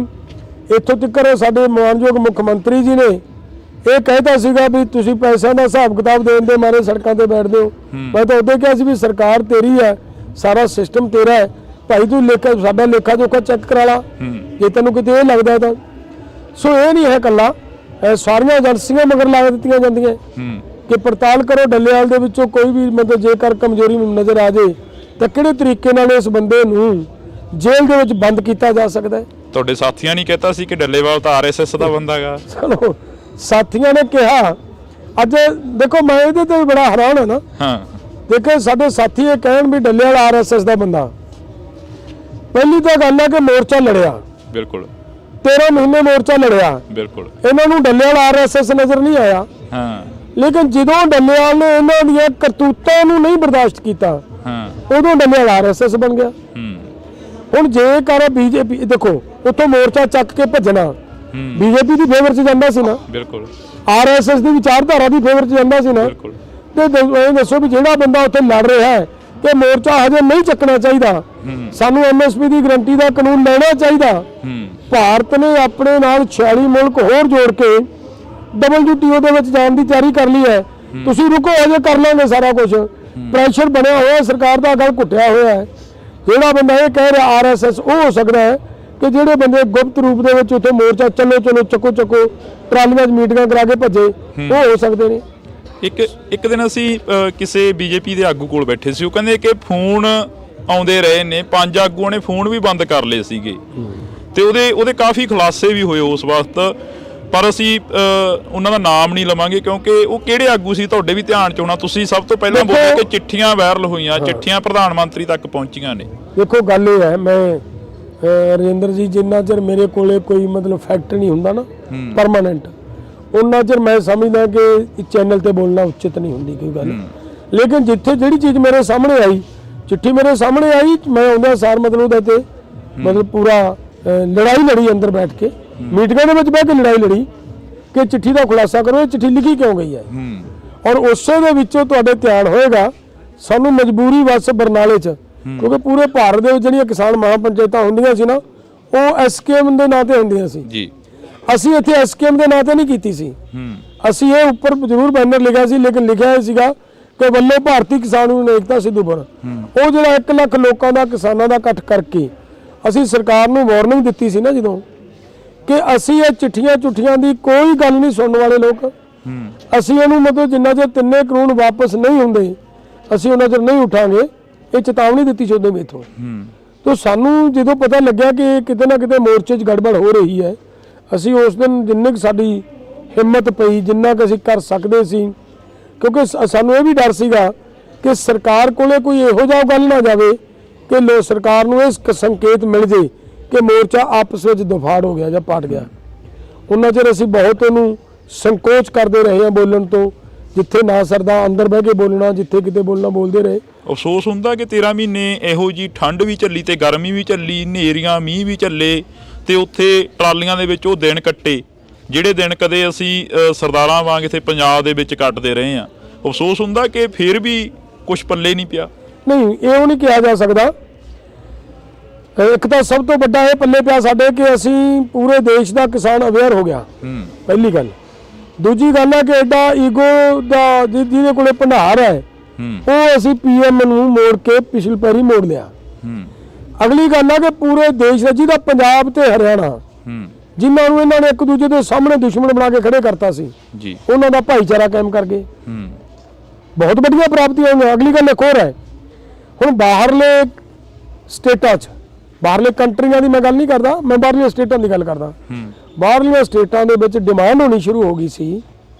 ਇੱਥੋਂ ਤੱਕ ਸਾਡੇ ਮਾਨਯੋਗ ਮੁੱਖ ਮੰਤਰੀ ਜੀ ਨੇ ਇਹ ਕਹਿਤਾ ਸੀਗਾ ਵੀ ਤੁਸੀਂ ਪੈਸਿਆਂ ਦਾ ਹਿਸਾਬ ਕਿਤਾਬ ਦੇਣ ਦੇ ਮਾਰੇ ਸੜਕਾਂ ਤੇ ਬੈਠਦੇ ਹੋ। ਮੈਂ ਤਾਂ ਉਦੋਂ ਕਿਹਾ ਸੀ ਵੀ ਸਰਕਾਰ ਤੇਰੀ ਹੈ, ਸਾਰਾ ਸਿਸਟਮ ਤੇਰਾ ਹੈ, ਭਾਈ ਤੂੰ ਸਾਡਾ ਲੇਖਾ ਜੋਖਾ ਚੈੱਕ ਕਰਾ ਲਾ ਜੇ ਤੈਨੂੰ ਕਿਤੇ ਇਹ ਲੱਗਦਾ ਤਾਂ। ਸੋ ਇਹ ਨਹੀਂ ਹੈ ਇਕੱਲਾ, ਸਾਰੀਆਂ ਏਜੰਸੀਆਂ ਮਗਰ ਲਾ ਦਿੱਤੀਆਂ ਜਾਂਦੀਆਂ ਕਿ ਪੜਤਾਲ ਕਰੋ ਡੱਲੇਵਾਲ ਦੇ ਵਿੱਚੋਂ ਕੋਈ ਵੀ ਮਤਲਬ ਜੇਕਰ ਕਮਜ਼ੋਰੀ ਨਜ਼ਰ ਆ ਜਾਏ ਤਾਂ ਕਿਹੜੇ ਤਰੀਕੇ ਨਾਲ ਇਸ ਬੰਦੇ ਨੂੰ ਜੇਲ੍ਹ ਦੇ ਵਿੱਚ ਬੰਦ ਕੀਤਾ ਜਾ ਸਕਦਾ ਹੈ। ਤੁਹਾਡੇ ਸਾਥੀਆਂ ਨੇ ਕਹਿਤਾ ਸੀ ਕਿ ਡੱਲੇਵਾਲ ਤਾਂ RSS ਦਾ ਬੰਦਾ ਹੈਗਾ। ਚਲੋ, ਸਾਥੀਆਂ ਨੇ ਕਿਹਾ। ਅੱਜ ਦੇਖੋ, ਮੈਂ ਇਹਦੇ ਤੇ ਬੜਾ ਹੈਰਾਨ ਹਾਂ ਨਾ। ਹਾਂ, ਦੇਖੋ ਸਾਡੇ ਸਾਥੀ ਇਹ ਕਹਿਣ ਵੀ ਡੱਲੇਵਾਲ RSS ਦਾ ਬੰਦਾ। ਪਹਿਲੀ ਤਾਂ ਗੱਲ ਹੈ ਕਿ ਮੋਰਚਾ ਲੜਿਆ, ਬਿਲਕੁਲ 13 ਮਹੀਨੇ ਮੋਰਚਾ ਲੜਿਆ, ਬਿਲਕੁਲ ਇਹਨਾਂ ਨੂੰ ਡੱਲੇਵਾਲ RSS ਨਜ਼ਰ ਨਹੀਂ ਆਇਆ। ਹਾਂ, ਲੇਕਿਨ ਜਦੋਂ ਡੱਲੇਵਾਲ ਨੇ ਇਹਨਾਂ ਦੀਆਂ ਕਰਤੂਤਾਂ ਨੂੰ ਨਹੀਂ ਬਰਦਾਸ਼ਤ ਕੀਤਾ, ਉਦੋਂ ਡੱਲੇਵਾਲ RSS ਬਣ ਗਿਆ। ਹੁਣ ਜੇਕਰ BJP ਦੇਖੋ ਉੱਥੋਂ ਮੋਰਚਾ ਚੱਕ ਕੇ ਭੱਜਣਾ BJP ਦੀ ਫੇਵਰ 'ਚ ਜਾਂਦਾ ਸੀ ਨਾ, ਬਿਲਕੁਲ RSS ਦੀ ਵਿਚਾਰਧਾਰਾ ਦੀ ਫੇਵਰ 'ਚ ਜਾਂਦਾ ਸੀ ਨਾ। ਤੇ ਇਹ ਦੱਸੋ ਵੀ ਜਿਹੜਾ ਬੰਦਾ ਉੱਥੇ ਲੜ ਰਿਹਾ ਹੈ ਕਿ ਮੋਰਚਾ ਹਜੇ ਨਹੀਂ ਚੱਕਣਾ ਚਾਹੀਦਾ, ਸਾਨੂੰ MSP ਦੀ ਗਰੰਟੀ ਦਾ ਕਾਨੂੰਨ ਲੈਣਾ ਚਾਹੀਦਾ। ਭਾਰਤ ਨੇ ਆਪਣੇ ਨਾਲ 46 ਮੁਲਕ ਹੋਰ ਜੋੜ ਕੇ WTO ਦੇ ਵਿੱਚ ਜਾਣ ਦੀ ਤਿਆਰੀ ਕਰ ਲਈ ਹੈ। ਤੁਸੀਂ ਰੁਕੋ, ਅਜੇ ਕਰ ਲਾਂਗੇ ਸਾਰਾ ਕੁਝ। ਪ੍ਰੈਸ਼ਰ ਬਣਿਆ ਹੋਇਆ ਸਰਕਾਰ ਦਾ, ਗੱਲ ਘੁੱਟਿਆ ਹੋਇਆ ਹੈ। ਜਿਹੜਾ ਬੰਦਾ ਇਹ ਕਹਿ ਰਿਹਾ RSS, ਉਹ ਹੋ ਸਕਦਾ ਹੈ ਕਿ ਜਿਹੜੇ ਬੰਦੇ ਗੁਪਤ ਰੂਪ ਦੇ ਵਿੱਚ ਉੱਥੇ ਮੋਰਚਾ ਚਲੋ ਚੱਕੋ ਟਰਾਲੀਆਂ 'ਚ ਮੀਟਿੰਗਾਂ ਕਰਾ ਕੇ ਭੱਜੇ, ਉਹ ਹੋ ਸਕਦੇ ਨੇ। ਇੱਕ ਦਿਨ ਅਸੀਂ ਕਿਸੇ BJP ਦੇ ਆਗੂ ਕੋਲ ਬੈਠੇ ਸੀ, ਉਹ ਕਹਿੰਦੇ ਕਿ ਫੋਨ ਆਉਂਦੇ ਰਹੇ ਨੇ, 5 ਆਗੂਆਂ ਨੇ ਫੋਨ ਵੀ ਬੰਦ ਕਰ ਲਏ ਸੀਗੇ ਤੇ ਉਹਦੇ ਕਾਫੀ ਖੁਲਾਸੇ ਵੀ ਹੋਏ ਉਸ ਵਕਤ। ਪਰ ਅਸੀਂ ਉਹਨਾਂ ਦਾ ਨਾਮ ਨਹੀਂ ਲਵਾਂਗੇ ਕਿਉਂਕਿ ਉਹ ਕਿਹੜੇ ਆਗੂ ਸੀ ਤੁਹਾਡੇ ਵੀ ਧਿਆਨ ਚ ਹੋਣਾ। ਤੁਸੀਂ ਸਭ ਤੋਂ ਪਹਿਲਾਂ ਬੋਲੇ ਕਿ ਚਿੱਠੀਆਂ ਵਾਇਰਲ ਹੋਈਆਂ, ਚਿੱਠੀਆਂ ਪ੍ਰਧਾਨ ਮੰਤਰੀ ਤੱਕ ਪਹੁੰਚੀਆਂ ਨੇ। ਦੇਖੋ ਗੱਲ ਇਹ ਹੈ, ਮੈਂ ਰਜਿੰਦਰ ਜੀ ਜਿੰਨਾ ਚਿਰ ਮੇਰੇ ਕੋਲੇ ਕੋਈ ਮਤਲਬ ਫੈਕਟ ਨਹੀਂ ਹੁੰਦਾ ਨਾ ਪਰਮਾਨੈਂਟ, ਉਹਨਾਂ ਚਿਰ ਮੈਂ ਸਮਝਦਾ ਕਿ ਚੈਨਲ ਤੇ ਬੋਲਣਾ ਉਚਿਤ ਨਹੀਂ ਹੁੰਦੀ ਕੋਈ ਗੱਲ। ਲੇਕਿਨ ਜਿੱਥੇ ਜਿਹੜੀ ਚੀਜ਼ ਮੇਰੇ ਸਾਹਮਣੇ ਆਈ, ਚਿੱਠੀ ਮੇਰੇ ਸਾਹਮਣੇ ਆਈ, ਮੈਂ ਆਉਂਦਾ ਸਾਰ ਮਤਲਬ ਉਹਦੇ ਤੇ ਮਤਲਬ ਪੂਰਾ ਲੜਾਈ ਲੜੀ ਅੰਦਰ ਬੈਠ ਕੇ, ਮੀਟਿੰਗਾਂ ਦੇ ਵਿੱਚ ਬਹਿ ਕੇ ਲੜਾਈ ਲੜੀ ਕਿ ਚਿੱਠੀ ਦਾ ਖੁਲਾਸਾ ਕਰੋ, ਇਹ ਚਿੱਠੀ ਲਿਖੀ ਕਿਉਂ ਗਈ ਹੈ। ਔਰ ਉਸੇ ਦੇ ਵਿੱਚੋਂ ਤੁਹਾਡੇ ਧਿਆਨ ਹੋਏਗਾ ਸਾਨੂੰ ਮਜਬੂਰੀ ਵਸ ਬਰਨਾਲੇ 'ਚ, ਕਿਉਂਕਿ ਪੂਰੇ ਭਾਰਤ ਦੇ ਵਿੱਚ ਜਿਹੜੀਆਂ ਕਿਸਾਨ ਮਹਾਪੰਚਾਇਤਾਂ ਹੁੰਦੀਆਂ ਸੀ ਨਾ ਉਹ ਐਸਕੇਐਮ ਦੇ ਨਾਂ ਤੇ ਹੁੰਦੀਆਂ ਸੀ ਜੀ। ਅਸੀਂ ਇੱਥੇ ਐਸਕੇਐਮ ਦੇ ਨਾਂ ਤੇ ਨਹੀਂ ਕੀਤੀ ਸੀ। ਅਸੀਂ ਇਹ ਉੱਪਰ ਜ਼ਰੂਰ ਬੈਨਰ ਲਿਖਿਆ ਸੀ, ਲੇਕਿਨ ਲਿਖਿਆ ਇਹ ਸੀਗਾ ਕਿ ਵੱਲੋਂ ਭਾਰਤੀ ਕਿਸਾਨ ਯੂਨੀਅਨ ਏਕਤਾ ਸਿੱਧੂਪੁਰ। ਉਹ ਜਿਹੜਾ 1 ਲੱਖ ਲੋਕਾਂ ਦਾ ਕਿਸਾਨਾਂ ਦਾ ਇਕੱਠ ਕਰਕੇ ਅਸੀਂ ਸਰਕਾਰ ਨੂੰ ਵਾਰਨਿੰਗ ਦਿੱਤੀ ਸੀ ਨਾ ਜਦੋਂ, ਕਿ ਅਸੀਂ ਇਹ ਚਿੱਠੀਆਂ ਦੀ ਕੋਈ ਗੱਲ ਨਹੀਂ ਸੁਣਨ ਵਾਲੇ ਲੋਕ। ਅਸੀਂ ਇਹਨੂੰ ਮਤਲਬ ਜਿੰਨਾ ਚਿਰ 3 ਕਾਨੂੰਨ ਵਾਪਸ ਨਹੀਂ ਹੁੰਦੇ ਅਸੀਂ ਉਹਨਾਂ ਚਿਰ ਨਹੀਂ ਉਠਾਂਗੇ। ਇਹ ਚੇਤਾਵਨੀ ਦਿੱਤੀ ਸੀ ਉਦੋਂ ਮੇਥੋਂ। ਤਾਂ ਸਾਨੂੰ ਜਦੋਂ ਪਤਾ ਲੱਗਿਆ ਕਿ ਕਿਤੇ ਨਾ ਕਿਤੇ ਮੋਰਚੇ 'ਚ ਗੜਬੜ ਹੋ ਰਹੀ ਹੈ, ਅਸੀਂ ਉਸ ਦਿਨ ਜਿੰਨੇ ਕੁ ਸਾਡੀ ਹਿੰਮਤ ਪਈ, ਜਿੰਨਾ ਕੁ ਅਸੀਂ ਕਰ ਸਕਦੇ ਸੀ, ਕਿਉਂਕਿ ਸਾਨੂੰ ਇਹ ਵੀ ਡਰ ਸੀਗਾ ਕਿ ਸਰਕਾਰ ਕੋਲੇ ਕੋਈ ਇਹੋ ਜਿਹਾ ਗੱਲ ਨਾ ਜਾਵੇ ਕਿ ਸਰਕਾਰ ਨੂੰ ਇਹ ਸੰਕੇਤ ਮਿਲ ਜੇ ਕਿ ਮੋਰਚਾ ਆਪਸ ਵਿੱਚ ਦਫਾੜ ਹੋ ਗਿਆ ਜਾਂ ਪਾਟ ਗਿਆ। ਉਹਨਾਂ ਚਿਰ ਅਸੀਂ ਬਹੁਤ ਉਹਨੂੰ ਸੰਕੋਚ ਕਰਦੇ ਰਹੇ ਹਾਂ ਬੋਲਣ ਤੋਂ, ਜਿੱਥੇ ਨਾ ਸਰਦਾ ਅੰਦਰ ਬਹਿ ਕੇ ਬੋਲਣਾ, ਜਿੱਥੇ ਕਿਤੇ ਬੋਲਣਾ ਬੋਲਦੇ ਰਹੇ। ਅਫਸੋਸ ਹੁੰਦਾ ਕਿ 13 ਮਹੀਨੇ ਇਹੋ ਜੀ ਠੰਡ ਵੀ ਚੱਲੀ ਤੇ ਗਰਮੀ ਵੀ ਚੱਲੀ, ਹਨੇਰੀਆਂ ਮੀਂਹ ਵੀ ਚੱਲੇ ਤੇ ਉੱਥੇ ਟਰਾਲੀਆਂ ਦੇ ਵਿੱਚ ਉਹ ਦਿਨ ਕੱਟੇ ਜਿਹੜੇ ਦਿਨ ਕਦੇ ਅਸੀਂ ਸਰਦਾਰਾਂ ਵਾਂਗ ਇੱਥੇ ਪੰਜਾਬ ਦੇ ਵਿੱਚ ਕੱਟਦੇ ਰਹੇ ਹਾਂ। ਅਫਸੋਸ ਹੁੰਦਾ ਕਿ ਫਿਰ ਵੀ ਕੁਝ ਪੱਲੇ ਨਹੀਂ ਪਿਆ। ਨਹੀਂ, ਇਹ ਨਹੀਂ ਕਿਹਾ ਜਾ ਸਕਦਾ। ਇੱਕ ਤਾਂ ਸਭ ਤੋਂ ਵੱਡਾ ਇਹ ਪੱਲੇ ਪਿਆ ਸਾਡੇ ਕਿ ਅਸੀਂ ਪੂਰੇ ਦੇਸ਼ ਦਾ ਕਿਸਾਨ ਅਵੇਅਰ ਹੋ ਗਿਆ, ਪਹਿਲੀ ਗੱਲ। ਦੂਜੀ ਗੱਲ ਹੈ ਕਿ ਐਡਾ ਈਗੋ ਦਾ ਜਿਹਦੇ ਕੋਲੇ ਭੰਡਾਰ ਹੈ ਉਹ ਅਸੀਂ ਪੀਐਮ ਨੂੰ ਮੋੜ ਕੇ ਪਿਛਲੀ ਪੈਰੀ ਮੋੜ ਲਿਆ। ਅਗਲੀ ਗੱਲ ਹੈ ਕਿ ਪੂਰੇ ਦੇਸ਼ ਦਾ ਜਿਹਦਾ ਪੰਜਾਬ ਤੇ ਹਰਿਆਣਾ ਜਿਨ੍ਹਾਂ ਨੂੰ ਇਹਨਾਂ ਨੇ ਇੱਕ ਦੂਜੇ ਦੇ ਸਾਹਮਣੇ ਦੁਸ਼ਮਣ ਬਣਾ ਕੇ ਖੜੇ ਕਰਤਾ ਸੀ ਜੀ, ਉਹਨਾਂ ਦਾ ਭਾਈਚਾਰਾ ਕਾਇਮ ਕਰ ਗਏ। ਬਹੁਤ ਵੱਡੀਆਂ ਪ੍ਰਾਪਤੀਆਂ ਹੋਈਆਂ। ਅਗਲੀ ਗੱਲ ਇੱਕ ਹੋਰ ਹੈ, ਹੁਣ ਬਾਹਰਲੇ ਸਟੇਟਾਂ 'ਚ, ਬਾਹਰਲੇ ਕੰਟਰੀਆਂ ਦੀ ਮੈਂ ਗੱਲ ਨਹੀਂ ਕਰਦਾ, ਮੈਂ ਬਾਹਰਲੀਆਂ ਸਟੇਟਾਂ ਦੀ ਗੱਲ ਕਰਦਾ। ਬਾਹਰਲੀਆਂ ਸਟੇਟਾਂ ਦੇ ਵਿੱਚ ਡਿਮਾਂਡ ਹੋਣੀ ਸ਼ੁਰੂ ਹੋ ਗਈ ਸੀ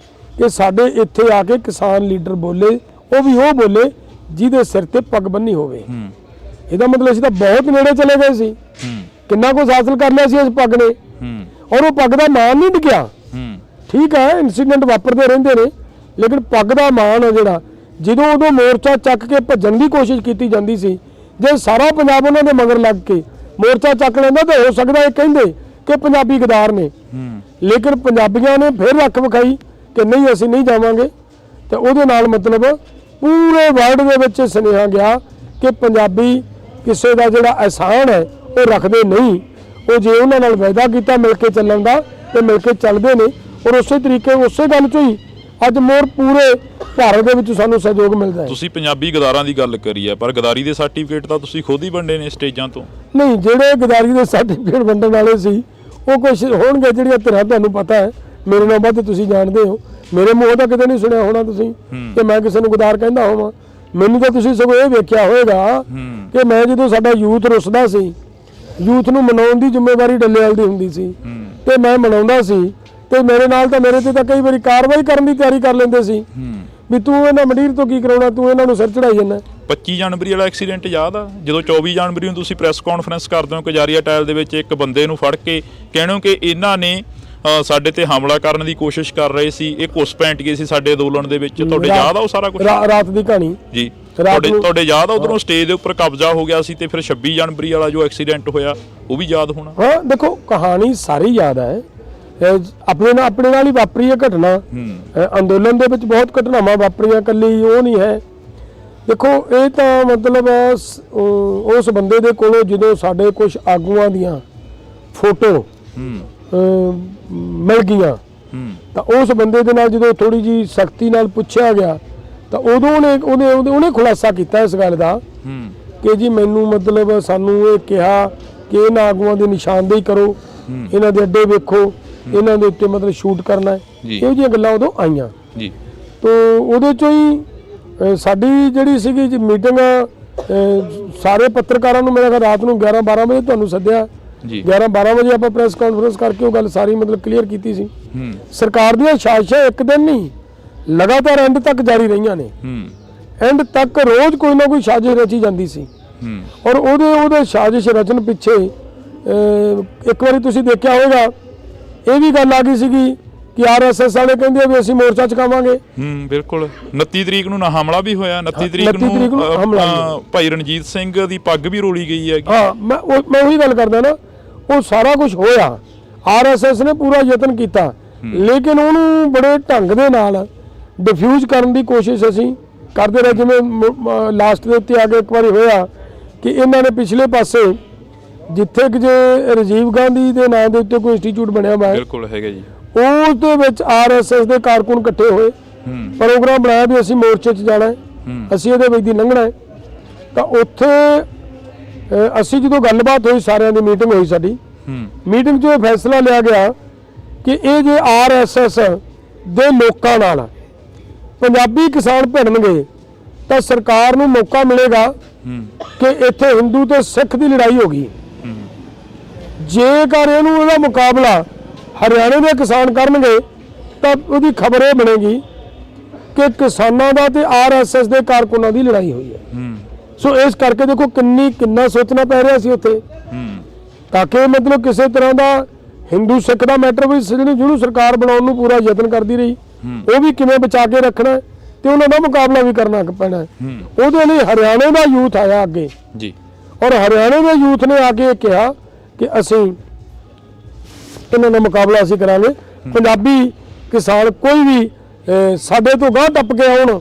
ਕਿ ਸਾਡੇ ਇੱਥੇ ਆ ਕੇ ਕਿਸਾਨ ਲੀਡਰ ਬੋਲੇ, ਉਹ ਵੀ ਉਹ ਬੋਲੇ ਜਿਹਦੇ ਸਿਰ ਤੇ ਪੱਗ ਬੰਨੀ ਹੋਵੇ। ਇਹਦਾ ਮਤਲਬ ਅਸੀਂ ਤਾਂ ਬਹੁਤ ਨੇੜੇ ਚਲੇ ਗਏ ਸੀ, ਕਿੰਨਾ ਕੁਝ ਹਾਸਲ ਕਰ ਲਿਆ ਸੀ ਇਸ ਪੱਗ ਨੇ, ਔਰ ਉਹ ਪੱਗ ਦਾ ਮਾਣ ਨਹੀਂ ਟਿਕਿਆ। ਠੀਕ ਹੈ, ਇਨਸੀਡੈਂਟ ਵਾਪਰਦੇ ਰਹਿੰਦੇ ਨੇ, ਲੇਕਿਨ ਪੱਗ ਦਾ ਮਾਣ ਹੈ ਜਿਹੜਾ, ਜਦੋਂ ਉਦੋਂ ਮੋਰਚਾ ਚੱਕ ਕੇ ਭੱਜਣ ਦੀ ਕੋਸ਼ਿਸ਼ ਕੀਤੀ ਜਾਂਦੀ ਸੀ, ਜੇ ਸਾਰਾ ਪੰਜਾਬ ਉਹਨਾਂ ਦੇ ਮਗਰ ਲੱਗ ਕੇ ਮੋਰਚਾ ਚੱਕ ਲੈਂਦਾ ਤਾਂ ਹੋ ਸਕਦਾ ਇਹ ਕਹਿੰਦੇ ਕਿ ਪੰਜਾਬੀ ਗਦਾਰ ਨੇ। ਲੇਕਿਨ ਪੰਜਾਬੀਆਂ ਨੇ ਫਿਰ ਰੱਖ ਵਿਖਾਈ ਕਿ ਨਹੀਂ ਅਸੀਂ ਨਹੀਂ ਜਾਵਾਂਗੇ, ਤੇ ਉਹਦੇ ਨਾਲ ਮਤਲਬ ਪੂਰੇ ਵਰਲਡ ਦੇ ਵਿੱਚ ਸੁਨੇਹਾ ਗਿਆ ਕਿ ਪੰਜਾਬੀ ਕਿਸੇ ਦਾ ਜਿਹੜਾ ਅਹਿਸਾਨ ਹੈ ਉਹ ਰੱਖਦੇ ਨਹੀਂ। ਉਹ ਜੇ ਉਹਨਾਂ ਨਾਲ ਵਾਅਦਾ ਕੀਤਾ ਮਿਲ ਕੇ ਚੱਲਣ ਦਾ ਤੇ ਮਿਲ ਕੇ ਚੱਲਦੇ ਨੇ, ਔਰ ਉਸੇ ਤਰੀਕੇ ਉਸੇ ਗੱਲ 'ਚੋਂ ਹੀ ਅੱਜ ਮੋਰ ਪੂਰੇ ਭਾਰਤ ਦੇ ਵਿੱਚ ਸਾਨੂੰ ਸਹਿਯੋਗ ਮਿਲਦਾ ਹੈ। ਤੁਸੀਂ ਪੰਜਾਬੀ ਗਦਾਰਾਂ ਦੀ ਗੱਲ ਕਰੀ ਹੈ, ਪਰ ਗਦਾਰੀ ਦੇ ਸਰਟੀਫਿਕੇਟ ਤਾਂ ਤੁਸੀਂ ਖੁਦ ਹੀ ਵੰਡੇ ਨੇ ਸਟੇਜਾਂ ਤੋਂ। ਨਹੀਂ, ਜਿਹੜੇ ਗਦਾਰੀ ਦੇ ਸਰਟੀਫਿਕੇਟ ਵੰਡਣ ਵਾਲੇ ਸੀ ਉਹ ਕੁਛ ਹੋਣਗੇ ਜਿਹੜੀਆਂ ਧਿਰਾਂ ਤੁਹਾਨੂੰ ਪਤਾ ਹੈ, ਮੇਰੇ ਨਾਲ ਵੱਧ ਤੁਸੀਂ ਜਾਣਦੇ ਹੋ। ਮੇਰੇ ਮੂੰਹ ਤਾਂ ਕਿਤੇ ਨਹੀਂ ਸੁਣਿਆ ਹੋਣਾ ਤੁਸੀਂ ਕਿ ਮੈਂ ਕਿਸੇ ਨੂੰ ਗਦਾਰ ਕਹਿੰਦਾ ਹੋਵਾਂ। ਮੈਨੂੰ ਤਾਂ ਤੁਸੀਂ ਸਗੋਂ ਇਹ ਵੇਖਿਆ ਹੋਏਗਾ ਕਿ ਮੈਂ ਜਦੋਂ ਸਾਡਾ ਯੂਥ ਰੁੱਸਦਾ ਸੀ, ਯੂਥ ਨੂੰ ਮਨਾਉਣ ਦੀ ਜ਼ਿੰਮੇਵਾਰੀ ਡੱਲੇਵਾਲ ਦੀ ਹੁੰਦੀ ਸੀ ਤੇ ਮੈਂ ਮਨਾਉਂਦਾ ਸੀ, ਤੇ ਮੇਰੇ ਨਾਲ ਤਾਂ ਮੇਰੇ ਤੇ ਤਾਂ ਕਈ ਵਾਰੀ ਕਾਰਵਾਈ ਕਰਨ ਦੀ ਤਿਆਰੀ ਕਰ ਲੈਂਦੇ ਸੀ ਵੀ ਤੂੰ ਇਹਨਾਂ ਮੰਡੀਰ ਤੋਂ ਕੀ ਕਰਾਉਣਾ, ਤੂੰ ਇਹਨਾਂ ਨੂੰ ਸਿਰ ਚੜਾਈ ਜਾਂਦਾ। 25 ਜਨਵਰੀ ਵਾਲਾ ਐਕਸੀਡੈਂਟ ਯਾਦ ਆ, ਜਦੋਂ 24 ਜਨਵਰੀ ਨੂੰ ਤੁਸੀਂ ਪ੍ਰੈਸ ਕਾਨਫਰੰਸ ਕਰਦੇ ਹੋ ਕਜਾਰੀਆ ਟਾਇਲ ਦੇ ਵਿੱਚ ਇੱਕ ਬੰਦੇ ਨੂੰ ਫੜ ਕੇ ਕਹਿਣੋ ਕਿ ਇਹਨਾਂ ਨੇ ਸਾਡੇ ਤੇ ਹਮਲਾ ਕਰਨ ਦੀ ਕੋਸ਼ਿਸ਼ ਕਰ ਰਹੇ ਸੀ, ਇਹ ਘੁੱਸ ਪੈਂਟ ਗਏ ਸੀ ਸਾਡੇ ਅੰਦੋਲਨ ਦੇ ਵਿੱਚ। ਤੁਹਾਡੇ ਯਾਦ ਆ ਉਹ ਸਾਰਾ ਕੁਝ? ਰਾਤ ਦੀ ਕਹਾਣੀ ਜੀ ਤੁਹਾਡੇ ਯਾਦ ਆ? ਉਧਰੋਂ ਸਟੇਜ ਦੇ ਉੱਪਰ ਕਬਜ਼ਾ ਹੋ ਗਿਆ ਸੀ ਤੇ ਫਿਰ 26 ਜਨਵਰੀ ਵਾਲਾ ਜੋ ਐਕਸੀਡੈਂਟ ਹੋਇਆ ਉਹ ਵੀ ਯਾਦ ਹੋਣਾ। ਹਾਂ, ਦੇਖੋ ਕਹਾਣੀ ਸਾਰੀ ਯਾਦ ਹੈ। ਆਪਣੇ ਨਾਲ ਹੀ ਵਾਪਰੀ ਹੈ ਘਟਨਾ। ਅੰਦੋਲਨ ਦੇ ਵਿੱਚ ਬਹੁਤ ਘਟਨਾਵਾਂ ਵਾਪਰੀਆਂ, ਇਕੱਲੀ ਉਹ ਨਹੀਂ ਹੈ। ਦੇਖੋ ਇਹ ਤਾਂ ਮਤਲਬ ਉਸ ਬੰਦੇ ਦੇ ਕੋਲੋਂ ਜਦੋਂ ਸਾਡੇ ਕੁਝ ਆਗੂਆਂ ਦੀਆਂ ਫੋਟੋ ਮਿਲ ਗਈਆਂ ਤਾਂ ਉਸ ਬੰਦੇ ਦੇ ਨਾਲ ਜਦੋਂ ਥੋੜੀ ਜੀ ਸਖਤੀ ਨਾਲ ਪੁੱਛਿਆ ਗਿਆ ਤਾਂ ਉਦੋਂ ਉਹਨੇ ਖੁਲਾਸਾ ਕੀਤਾ ਇਸ ਗੱਲ ਦਾ ਕਿ ਜੀ ਮੈਨੂੰ ਮਤਲਬ ਸਾਨੂੰ ਇਹ ਕਿਹਾ ਕਿ ਇਹਨਾਂ ਆਗੂਆਂ ਦੀ ਨਿਸ਼ਾਨਦੇਹੀ ਕਰੋ, ਇਹਨਾਂ ਦੇ ਅੱਡੇ ਵੇਖੋ, ਇਹਨਾਂ ਦੇ ਉੱਤੇ ਮਤਲਬ ਸ਼ੂਟ ਕਰਨਾ ਹੈ। ਇਹੋ ਜਿਹੀਆਂ ਗੱਲਾਂ ਉਦੋਂ ਆਈਆਂ ਜੀ। ਤਾਂ ਉਹਦੇ ਚੋਂ ਹੀ ਸਾਡੀ ਜਿਹੜੀ ਸੀਗੀ ਜੀ ਮੀਟਿੰਗ, ਸਾਰੇ ਪੱਤਰਕਾਰਾਂ ਨੂੰ ਮੇਰਾ ਰਾਤ ਨੂੰ 11-12 ਵਜੇ ਤੁਹਾਨੂੰ ਸੱਦਿਆ ਜੀ 11-12 ਵਜੇ ਆਪਾਂ ਪ੍ਰੈਸ ਕਾਨਫਰੰਸ ਕਰਕੇ ਉਹ ਗੱਲ ਸਾਰੀ ਮਤਲਬ ਕਲੀਅਰ ਕੀਤੀ ਸੀ। ਸਰਕਾਰ ਦੀਆਂ ਸਾਜ਼ਿਸ਼ਾਂ ਇੱਕ ਦਿਨ ਨਹੀਂ ਲਗਾਤਾਰ ਐਂਡ ਤੱਕ ਜਾਰੀ ਰਹੀਆਂ ਨੇ। ਐਂਡ ਤੱਕ ਰੋਜ਼ ਕੋਈ ਨਾ ਕੋਈ ਸਾਜ਼ਿਸ਼ ਰਚੀ ਜਾਂਦੀ ਸੀ। ਔਰ ਉਹਦੇ ਸਾਜ਼ਿਸ਼ ਰਚਨ ਪਿੱਛੇ ਇੱਕ ਵਾਰੀ ਤੁਸੀਂ ਦੇਖਿਆ ਹੋਵੇਗਾ ਇਹ ਵੀ ਗੱਲ ਆ ਗਈ ਸੀਗੀ ਕਿ ਆਰਐਸਐਸ ਵਾਲੇ ਕਹਿੰਦੇ ਵੀ ਅਸੀਂ ਮੋਰਚਾ ਚੁਕਾਵਾਂਗੇ। ਬਿਲਕੁਲ 29 ਤਰੀਕ ਨੂੰ ਨਾ ਹਮਲਾ ਵੀ ਹੋਇਆ, 29 ਤਰੀਕ ਨੂੰ ਭਾਈ ਰਣਜੀਤ ਸਿੰਘ ਦੀ ਪੱਗ ਵੀ ਰੋਲੀ ਗਈ ਹੈ। ਹਾਂ ਮੈਂ ਉਹੀ ਗੱਲ ਕਰਦਾ ਨਾ, ਉਹ ਸਾਰਾ ਕੁਝ ਹੋਇਆ, ਆਰਐਸਐਸ ਨੇ ਪੂਰਾ ਯਤਨ ਕੀਤਾ, ਲੇਕਿਨ ਉਹਨੂੰ ਬੜੇ ਢੰਗ ਦੇ ਨਾਲ ਡਿਫਿਊਜ਼ ਕਰਨ ਦੀ ਕੋਸ਼ਿਸ਼ ਅਸੀਂ ਕਰਦੇ ਰਹੇ। ਜਿਵੇਂ ਲਾਸਟ ਦੇ ਉੱਤੇ ਆ ਕੇ ਇੱਕ ਵਾਰੀ ਹੋਇਆ ਕਿ ਇਹਨਾਂ ਨੇ ਪਿਛਲੇ ਪਾਸੇ ਜਿੱਥੇ ਕਿ ਜੇ ਰਾਜੀਵ ਗਾਂਧੀ ਦੇ ਨਾਂ ਦੇ ਉੱਤੇ ਕੋਈ ਇੰਸਟੀਚਿਊਟ ਬਣਿਆ ਹੋਇਆ ਬਿਲਕੁਲ ਹੈਗਾ ਜੀ, ਉਸ ਦੇ ਵਿੱਚ ਆਰਐਸਐਸ ਦੇ ਕਾਰਕੁਨ ਇਕੱਠੇ ਹੋਏ, ਪ੍ਰੋਗਰਾਮ ਬਣਾਇਆ ਵੀ ਅਸੀਂ ਮੋਰਚੇ 'ਚ ਜਾਣਾ, ਅਸੀਂ ਇਹਦੇ ਵਿੱਚ ਦੀ ਲੰਘਣਾ ਹੈ। ਤਾਂ ਉੱਥੇ ਅਸੀਂ ਜਦੋਂ ਗੱਲਬਾਤ ਹੋਈ, ਸਾਰਿਆਂ ਦੀ ਮੀਟਿੰਗ ਹੋਈ ਸਾਡੀ, ਮੀਟਿੰਗ 'ਚ ਇਹ ਫੈਸਲਾ ਲਿਆ ਗਿਆ ਕਿ ਇਹ ਜੇ ਆਰਐਸਐਸ ਦੇ ਲੋਕਾਂ ਨਾਲ ਪੰਜਾਬੀ ਕਿਸਾਨ ਭਿੜਨਗੇ ਤਾਂ ਸਰਕਾਰ ਨੂੰ ਮੌਕਾ ਮਿਲੇਗਾ ਕਿ ਇੱਥੇ ਹਿੰਦੂ ਤੇ ਸਿੱਖ ਦੀ ਲੜਾਈ ਹੋ ਗਈ। ਜੇਕਰ ਇਹਦਾ ਮੁਕਾਬਲਾ ਹਰਿਆਣੇ ਦੇ ਕਿਸਾਨ ਕਰਨਗੇ ਤਾਂ ਉਹਦੀ ਖਬਰ ਇਹ ਬਣੇਗੀ ਕਿ ਕਿਸਾਨਾਂ ਦਾ ਤੇ ਆਰਐਸਐਸ ਦੇ ਕਾਰਕੁਨਾਂ ਦੀ ਲੜਾਈ ਹੋਈ ਹੈ। ਸੋ ਇਸ ਕਰਕੇ ਦੇਖੋ ਕਿੰਨਾ ਸੋਚਣਾ ਪੈ ਰਿਹਾ ਸੀ ਉੱਥੇ, ਤਾਂ ਕਿ ਮਤਲਬ ਕਿਸੇ ਤਰ੍ਹਾਂ ਦਾ ਹਿੰਦੂ ਸਿੱਖ ਦਾ ਮੈਟਰ ਵੀ ਜਿਹਨੂੰ ਸਰਕਾਰ ਬਣਾਉਣ ਨੂੰ ਪੂਰਾ ਯਤਨ ਕਰਦੀ ਰਹੀ, ਉਹ ਵੀ ਕਿਵੇਂ ਬਚਾ ਕੇ ਰੱਖਣਾ ਤੇ ਉਹਨਾਂ ਦਾ ਮੁਕਾਬਲਾ ਵੀ ਕਰਨਾ ਪੈਣਾ। ਉਹਦੇ ਲਈ ਹਰਿਆਣੇ ਦਾ ਯੂਥ ਆਇਆ ਅੱਗੇ ਜੀ, ਔਰ ਹਰਿਆਣੇ ਦੇ ਯੂਥ ਨੇ ਆ ਕੇ ਕਿਹਾ ਕਿ ਅਸੀਂ ਇਹਨਾਂ ਦਾ ਮੁਕਾਬਲਾ ਅਸੀਂ ਕਰਾਂਗੇ। ਪੰਜਾਬੀ ਕਿਸਾਨ ਕੋਈ ਵੀ ਸਾਡੇ ਤੋਂ ਗਾਂਹ ਟੱਪ ਕੇ ਆਉਣ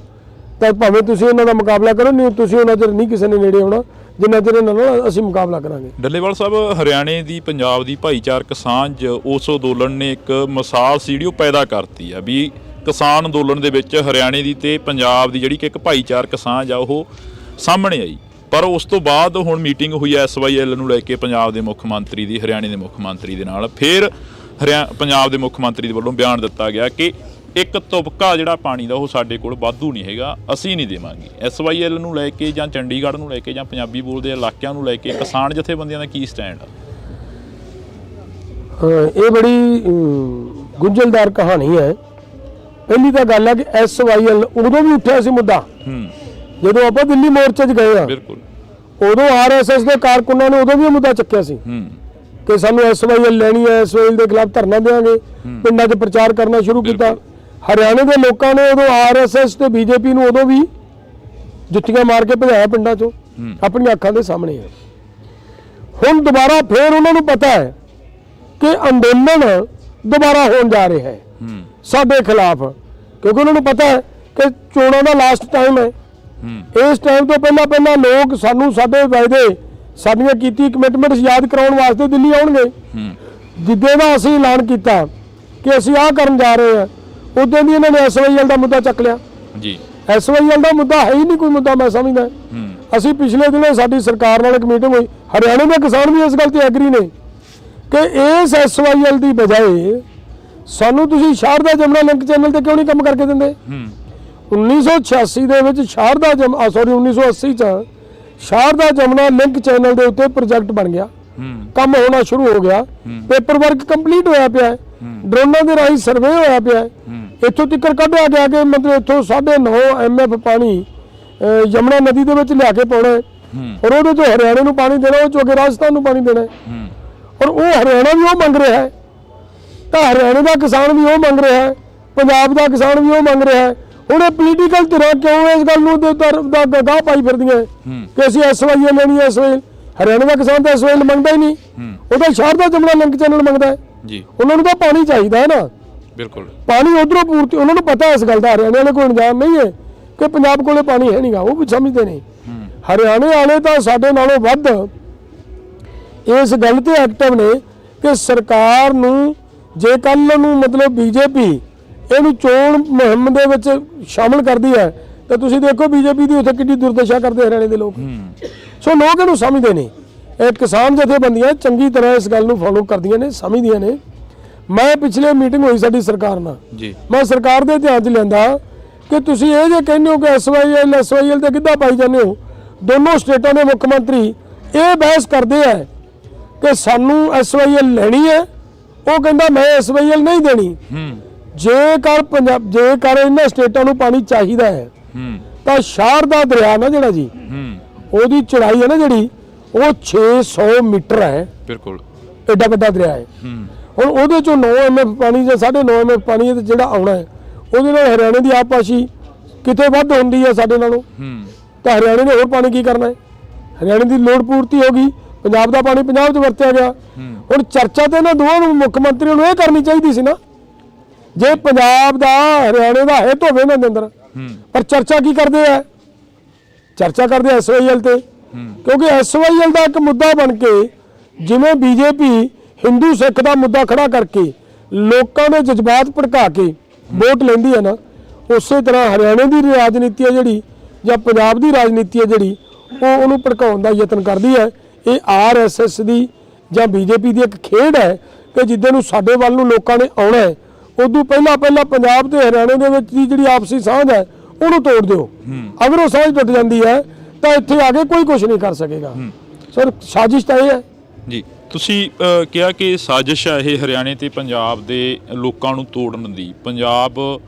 ਤਾਂ ਭਾਵੇਂ ਤੁਸੀਂ ਇਹਨਾਂ ਦਾ ਮੁਕਾਬਲਾ ਕਰੋ, ਨਹੀਂ ਤੁਸੀਂ ਉਹਨਾਂ ਚਿਰ ਨਹੀਂ ਕਿਸੇ ਨੇ ਨੇੜੇ ਆਉਣਾ ਜਿੰਨਾ ਚਿਰ ਇਹਨਾਂ ਨਾਲ ਅਸੀਂ ਮੁਕਾਬਲਾ ਕਰਾਂਗੇ। ਡੱਲੇਵਾਲ ਸਾਹਿਬ, ਹਰਿਆਣੇ ਦੀ ਪੰਜਾਬ ਦੀ ਭਾਈਚਾਰਕ ਸਾਂਝ ਉਸ ਅੰਦੋਲਨ ਨੇ ਇੱਕ ਮਿਸਾਲ ਸੀ ਜਿਹੜੀ ਉਹ ਪੈਦਾ ਕਰਤੀ ਆ ਵੀ ਕਿਸਾਨ ਅੰਦੋਲਨ ਦੇ ਵਿੱਚ ਹਰਿਆਣੇ ਦੀ ਤੇ ਪੰਜਾਬ ਦੀ ਜਿਹੜੀ ਕਿ ਇੱਕ ਭਾਈਚਾਰਕ ਸਾਂਝ ਆ ਉਹ ਸਾਹਮਣੇ ਆਈ। ਪਰ ਉਸ ਤੋਂ ਬਾਅਦ ਹੁਣ ਮੀਟਿੰਗ ਹੋਈ SYL ਨੂੰ ਲੈ ਕੇ ਪੰਜਾਬ ਦੇ ਮੁੱਖ ਮੰਤਰੀ ਦੀ, ਹਰਿਆਣੇ ਦੇ ਮੁੱਖ ਮੰਤਰੀ ਦੇ ਨਾਲ। ਫਿਰ ਪੰਜਾਬ ਦੇ ਮੁੱਖ ਮੰਤਰੀ ਦੇ ਵੱਲੋਂ ਬਿਆਨ ਦਿੱਤਾ ਗਿਆ ਕਿ ਇੱਕ ਤੁਪਕਾ ਜਿਹੜਾ ਪਾਣੀ ਦਾ ਉਹ ਸਾਡੇ ਕੋਲ ਵਾਧੂ ਨਹੀਂ ਹੈਗਾ, ਅਸੀਂ ਨਹੀਂ ਦੇਵਾਂਗੇ। SYL ਨੂੰ ਲੈ ਕੇ ਜਾਂ ਚੰਡੀਗੜ੍ਹ ਨੂੰ ਲੈ ਕੇ ਜਾਂ ਪੰਜਾਬੀ ਬੋਲਦੇ ਇਲਾਕਿਆਂ ਨੂੰ ਲੈ ਕੇ ਕਿਸਾਨ ਜਥੇਬੰਦੀਆਂ ਦਾ ਕੀ ਸਟੈਂਡ ਆ? ਇਹ ਬੜੀ ਗੁੰਝਲਦਾਰ ਕਹਾਣੀ ਹੈ। ਪਹਿਲੀ ਤਾਂ ਗੱਲ ਹੈ ਕਿ SYL ਉਦੋਂ ਵੀ ਉੱਠਿਆ ਸੀ ਮੁੱਦਾ ਜਦੋਂ ਆਪਾਂ ਦਿੱਲੀ ਮੋਰਚੇ 'ਚ ਗਏ ਆ, ਬਿਲਕੁਲ ਉਦੋਂ ਆਰਐਸਐਸ ਦੇ ਕਾਰਕੁਨਾਂ ਨੇ ਉਦੋਂ ਵੀ ਇਹ ਮੁੱਦਾ ਚੱਕਿਆ ਸੀ ਕਿ ਸਾਨੂੰ SYL ਲੈਣੀ ਹੈ, SYL ਦੇ ਖਿਲਾਫ ਧਰਨਾ ਦੇਵਾਂਗੇ, ਪਿੰਡਾਂ 'ਚ ਪ੍ਰਚਾਰ ਕਰਨਾ ਸ਼ੁਰੂ ਕੀਤਾ। ਹਰਿਆਣੇ ਦੇ ਲੋਕਾਂ ਨੇ ਉਦੋਂ ਆਰਐਸਐਸ ਤੇ ਬੀਜੇਪੀ ਨੂੰ ਉਦੋਂ ਵੀ ਜੁੱਤੀਆਂ ਮਾਰ ਕੇ ਭਜਾਇਆ ਪਿੰਡਾਂ 'ਚੋਂ, ਆਪਣੀਆਂ ਅੱਖਾਂ ਦੇ ਸਾਹਮਣੇ ਹੈ। ਹੁਣ ਦੁਬਾਰਾ ਫੇਰ ਉਹਨਾਂ ਨੂੰ ਪਤਾ ਹੈ ਕਿ ਅੰਦੋਲਨ ਦੁਬਾਰਾ ਹੋਣ ਜਾ ਰਿਹਾ ਹੈ ਸਾਡੇ ਖਿਲਾਫ, ਕਿਉਂਕਿ ਉਹਨਾਂ ਨੂੰ ਪਤਾ ਹੈ ਕਿ ਚੋਣਾਂ ਦਾ ਲਾਸਟ ਟਾਈਮ ਹੈ। ਇਸ ਟਾਈਮ ਤੋਂ ਪਹਿਲਾਂ ਲੋਕ ਸਾਨੂੰ ਸਾਡੇ ਵਾਅਦੇ, ਸਾਡੀਆਂ ਕੀਤੀ ਕਮਿਟਮੈਂਟਸ ਯਾਦ ਕਰਾਉਣ ਵਾਸਤੇ ਦਿੱਲੀ ਆਉਣਗੇ। ਜਿੱਦੇ ਦਾ ਅਸੀਂ ਐਲਾਨ ਕੀਤਾ ਕਿ ਅਸੀਂ ਆਹ ਕਰਨ ਜਾ ਰਹੇ ਹਾਂ, ਉਦੋਂ ਦੀ ਇਹਨਾਂ ਨੇ SYL ਦਾ ਮੁੱਦਾ ਚੱਕ ਲਿਆ ਜੀ। SYL ਦਾ ਮੁੱਦਾ ਹੈ ਹੀ ਨਹੀਂ ਕੋਈ ਮੁੱਦਾ, ਮੈਂ ਸਮਝਦਾ। ਅਸੀਂ ਪਿਛਲੇ ਦਿਨੇ ਸਾਡੀ ਸਰਕਾਰ ਨਾਲ ਇੱਕ ਮੀਟਿੰਗ ਹੋਈ, ਹਰਿਆਣੇ ਦੇ ਕਿਸਾਨ ਵੀ ਇਸ ਗੱਲ ਤੇ ਐਗਰੀ ਨੇ ਕਿ ਇਸ SYL ਦੀ ਬਜਾਏ ਸਾਨੂੰ ਤੁਸੀਂ ਸ਼ਾਰਦਾ ਜਮਨਾ ਲਿੰਕ ਚੈਨਲ ਤੇ ਕਿਉਂ ਨਹੀਂ ਕੰਮ ਕਰਕੇ ਦਿੰਦੇ। 1986 ਦੇ ਵਿੱਚ 1980 ਚ ਸ਼ਾਰਦਾ ਜਮਨਾ ਲਿੰਕ ਚੈਨਲ ਦੇ ਉੱਤੇ ਪ੍ਰੋਜੈਕਟ ਬਣ ਗਿਆ, ਕੰਮ ਹੋਣਾ ਸ਼ੁਰੂ ਹੋ ਗਿਆ, ਪੇਪਰ ਵਰਕ ਕੰਪਲੀਟ ਹੋਇਆ ਪਿਆ, ਡਰੋਨਾਂ ਦੇ ਰਾਹੀਂ ਸਰਵੇ ਹੋਇਆ ਪਿਆ, ਇੱਥੋਂ ਤੱਕ ਕੱਢਿਆ ਗਿਆ ਕਿ ਮਤਲਬ ਇੱਥੋਂ 9.5 MF ਪਾਣੀ ਯਮੁਨਾ ਨਦੀ ਦੇ ਵਿੱਚ ਲਿਆ ਕੇ ਪਾਉਣਾ, ਔਰ ਉਹਦੇ ਚੋਂ ਹਰਿਆਣੇ ਨੂੰ ਪਾਣੀ ਦੇਣਾ, ਉਹ ਚੋਂ ਅੱਗੇ ਰਾਜਸਥਾਨ ਨੂੰ ਪਾਣੀ ਦੇਣਾ, ਔਰ ਉਹ ਹਰਿਆਣਾ ਵੀ ਉਹ ਮੰਗ ਰਿਹਾ ਹੈ, ਤਾਂ ਹਰਿਆਣੇ ਦਾ ਕਿਸਾਨ ਵੀ ਉਹ ਮੰਗ ਰਿਹਾ ਹੈ, ਪੰਜਾਬ ਦਾ ਕਿਸਾਨ ਵੀ ਉਹ ਮੰਗ ਰਿਹਾ ਹੈ। ਹੁਣ ਇਹ ਪੋਲੀਟੀਕਲ ਧਿਰਾਂ ਕਿਉਂ ਇਸ ਗੱਲ ਨੂੰ ਦਾ ਗਾਹ ਪਾਈ ਫਿਰਦੀਆਂ ਕਿ ਅਸੀਂ SYL ਲੈਣੀ ਹੈ। SYL ਹਰਿਆਣੇ ਦਾ ਕਿਸਾਨ ਤਾਂ SYL ਮੰਗਦਾ ਹੀ ਨਹੀਂ, ਉਹਦਾ ਸ਼ਾਰਦਾ ਜਮਨਾ ਲਿੰਕ ਚੈਨਲ ਮੰਗਦਾ ਹੈ ਜੀ। ਉਹਨਾਂ ਨੂੰ ਤਾਂ ਪਾਣੀ ਚਾਹੀਦਾ ਹੈ ਨਾ, ਬਿਲਕੁਲ ਪਾਣੀ ਉਧਰੋਂ ਪੂਰਤੀ, ਉਹਨਾਂ ਨੂੰ ਪਤਾ ਇਸ ਗੱਲ ਦਾ, ਹਰਿਆਣੇ ਵਾਲੇ ਕੋਈ ਇੰਤਜ਼ਾਮ ਨਹੀਂ ਹੈ ਕਿ ਪੰਜਾਬ ਕੋਲੇ ਪਾਣੀ ਹੈ ਨਹੀਂਗਾ, ਉਹ ਵੀ ਸਮਝਦੇ ਨੇ। ਹਰਿਆਣੇ ਵਾਲੇ ਤਾਂ ਸਾਡੇ ਨਾਲੋਂ ਵੱਧ ਇਸ ਗੱਲ ਤੇ ਐਕਟਿਵ ਨੇ ਕਿ ਸਰਕਾਰ ਨੂੰ ਜੇ ਕੱਲ ਨੂੰ ਮਤਲਬ ਬੀਜੇਪੀ ਇਹਨੂੰ ਚੋਣ ਮੁਹਿੰਮ ਦੇ ਵਿੱਚ ਸ਼ਾਮਲ ਕਰਦੀ ਹੈ ਤਾਂ ਤੁਸੀਂ ਦੇਖੋ ਬੀਜੇਪੀ ਦੀ ਉੱਥੇ ਕਿੰਨੀ ਦੁਰਦਸ਼ਾ ਕਰਦੇ ਹਰਿਆਣੇ ਦੇ ਲੋਕ। ਸੋ ਲੋਕ ਇਹਨੂੰ ਸਮਝਦੇ ਨੇ, ਇਹ ਕਿਸਾਨ ਜਥੇਬੰਦੀਆਂ ਚੰਗੀ ਤਰ੍ਹਾਂ ਇਸ ਗੱਲ ਨੂੰ ਫੋਲੋ ਕਰਦੀਆਂ ਨੇ, ਸਮਝਦੀਆਂ ਨੇ। ਮੈਂ ਪਿਛਲੇ ਮੀਟਿੰਗ ਹੋਈ ਸਾਡੀ ਸਰਕਾਰ ਨਾਲ ਜੀ, ਮੈਂ ਸਰਕਾਰ ਦੇ ਧਿਆਨ 'ਚ ਲਿਆਂਦਾ ਕਿ ਤੁਸੀਂ ਇਹ ਜੇ ਕਹਿੰਦੇ ਹੋ ਕਿ SYL ਤੇ ਕਿੱਦਾਂ ਪਾਈ ਜਾਂਦੇ ਹੋ। ਦੋਨੋਂ ਸਟੇਟਾਂ ਦੇ ਮੁੱਖ ਮੰਤਰੀ ਇਹ ਬਹਿਸ ਕਰਦੇ ਆ कि सानू SYL लैनी है, वो कहता मैं SYL नहीं देनी। जेकर इन्हां स्टेटां नूं पानी चाहिदा है तो शारदा दरिया ना जिहड़ा जी ਉਹਦੀ चढ़ाई है ना जिहड़ी वो 600 मीटर है, बिल्कुल एडा वड्डा दरिया है। ਹੁਣ ਉਹਦੇ ਚੋਂ 9 MF ਪਾਣੀ ਜਾਂ 9.5 MF ਪਾਣੀ ਜਿਹੜਾ ਆਉਣਾ ਹੈ ਉਹਦੇ ਨਾਲ ਹਰਿਆਣੇ ਦੀ ਆਪਾਸ਼ੀ ਕਿਤੇ ਵੱਧ ਹੁੰਦੀ ਹੈ ਸਾਡੇ ਨਾਲੋਂ, ਤਾਂ ਹਰਿਆਣੇ ਨੇ ਹੋਰ ਪਾਣੀ ਕੀ ਕਰਨਾ ਹੈ? ਹਰਿਆਣੇ ਦੀ ਲੋੜ ਪੂਰਤੀ ਹੋ ਗਈ, ਪੰਜਾਬ ਦਾ ਪਾਣੀ ਪੰਜਾਬ 'ਚ ਵਰਤਿਆ ਗਿਆ। ਹੁਣ ਚਰਚਾ ਤੇ ਇਹਨਾਂ ਦੋਵਾਂ ਨੂੰ ਮੁੱਖ ਮੰਤਰੀ ਨੂੰ ਇਹ ਕਰਨੀ ਚਾਹੀਦੀ ਸੀ ਨਾ, ਜੇ ਪੰਜਾਬ ਦਾ ਹਰਿਆਣੇ ਦਾ ਹਿੱਤ ਹੋਵੇ ਇਹਨਾਂ ਦੇ ਅੰਦਰ, ਪਰ ਚਰਚਾ ਕੀ ਕਰਦੇ ਆ? ਚਰਚਾ ਕਰਦੇ SYL ਤੇ, ਕਿਉਂਕਿ SYL ਦਾ ਇੱਕ ਮੁੱਦਾ ਬਣ ਕੇ ਜਿਵੇਂ BJP हिंदू सिख का मुद्दा खड़ा करके लोगों के जज्बात भड़का के वोट लेंदी है ना, उस तरह हरियाणे की राजनीति है जी या पंजाब की राजनीति है जी वो भड़काउण का यतन करती है। ये RSS की या BJP की एक खेड है कि जिद्दे साडे वल नूं लोकां ने आउणा है, उदों पहला पंजाब ते हरियाणे दे विच जिहड़ी आपसी साझ है उहनूं तोड़ दिओ। अगर वो साझ टुट जाती है तो इत्थे आके कोई कुछ नहीं कर सकेगा। सर साजिश तो यह है जी। ਤੁਸੀਂ ਕਿਹਾ ਕਿ ਸਾਜ਼ਿਸ਼ ਹੈ ਇਹ ਹਰਿਆਣੇ ਤੇ ਪੰਜਾਬ ਦੇ ਲੋਕਾਂ ਨੂੰ ਤੋੜਨ ਦੀ। ਪੰਜਾਬ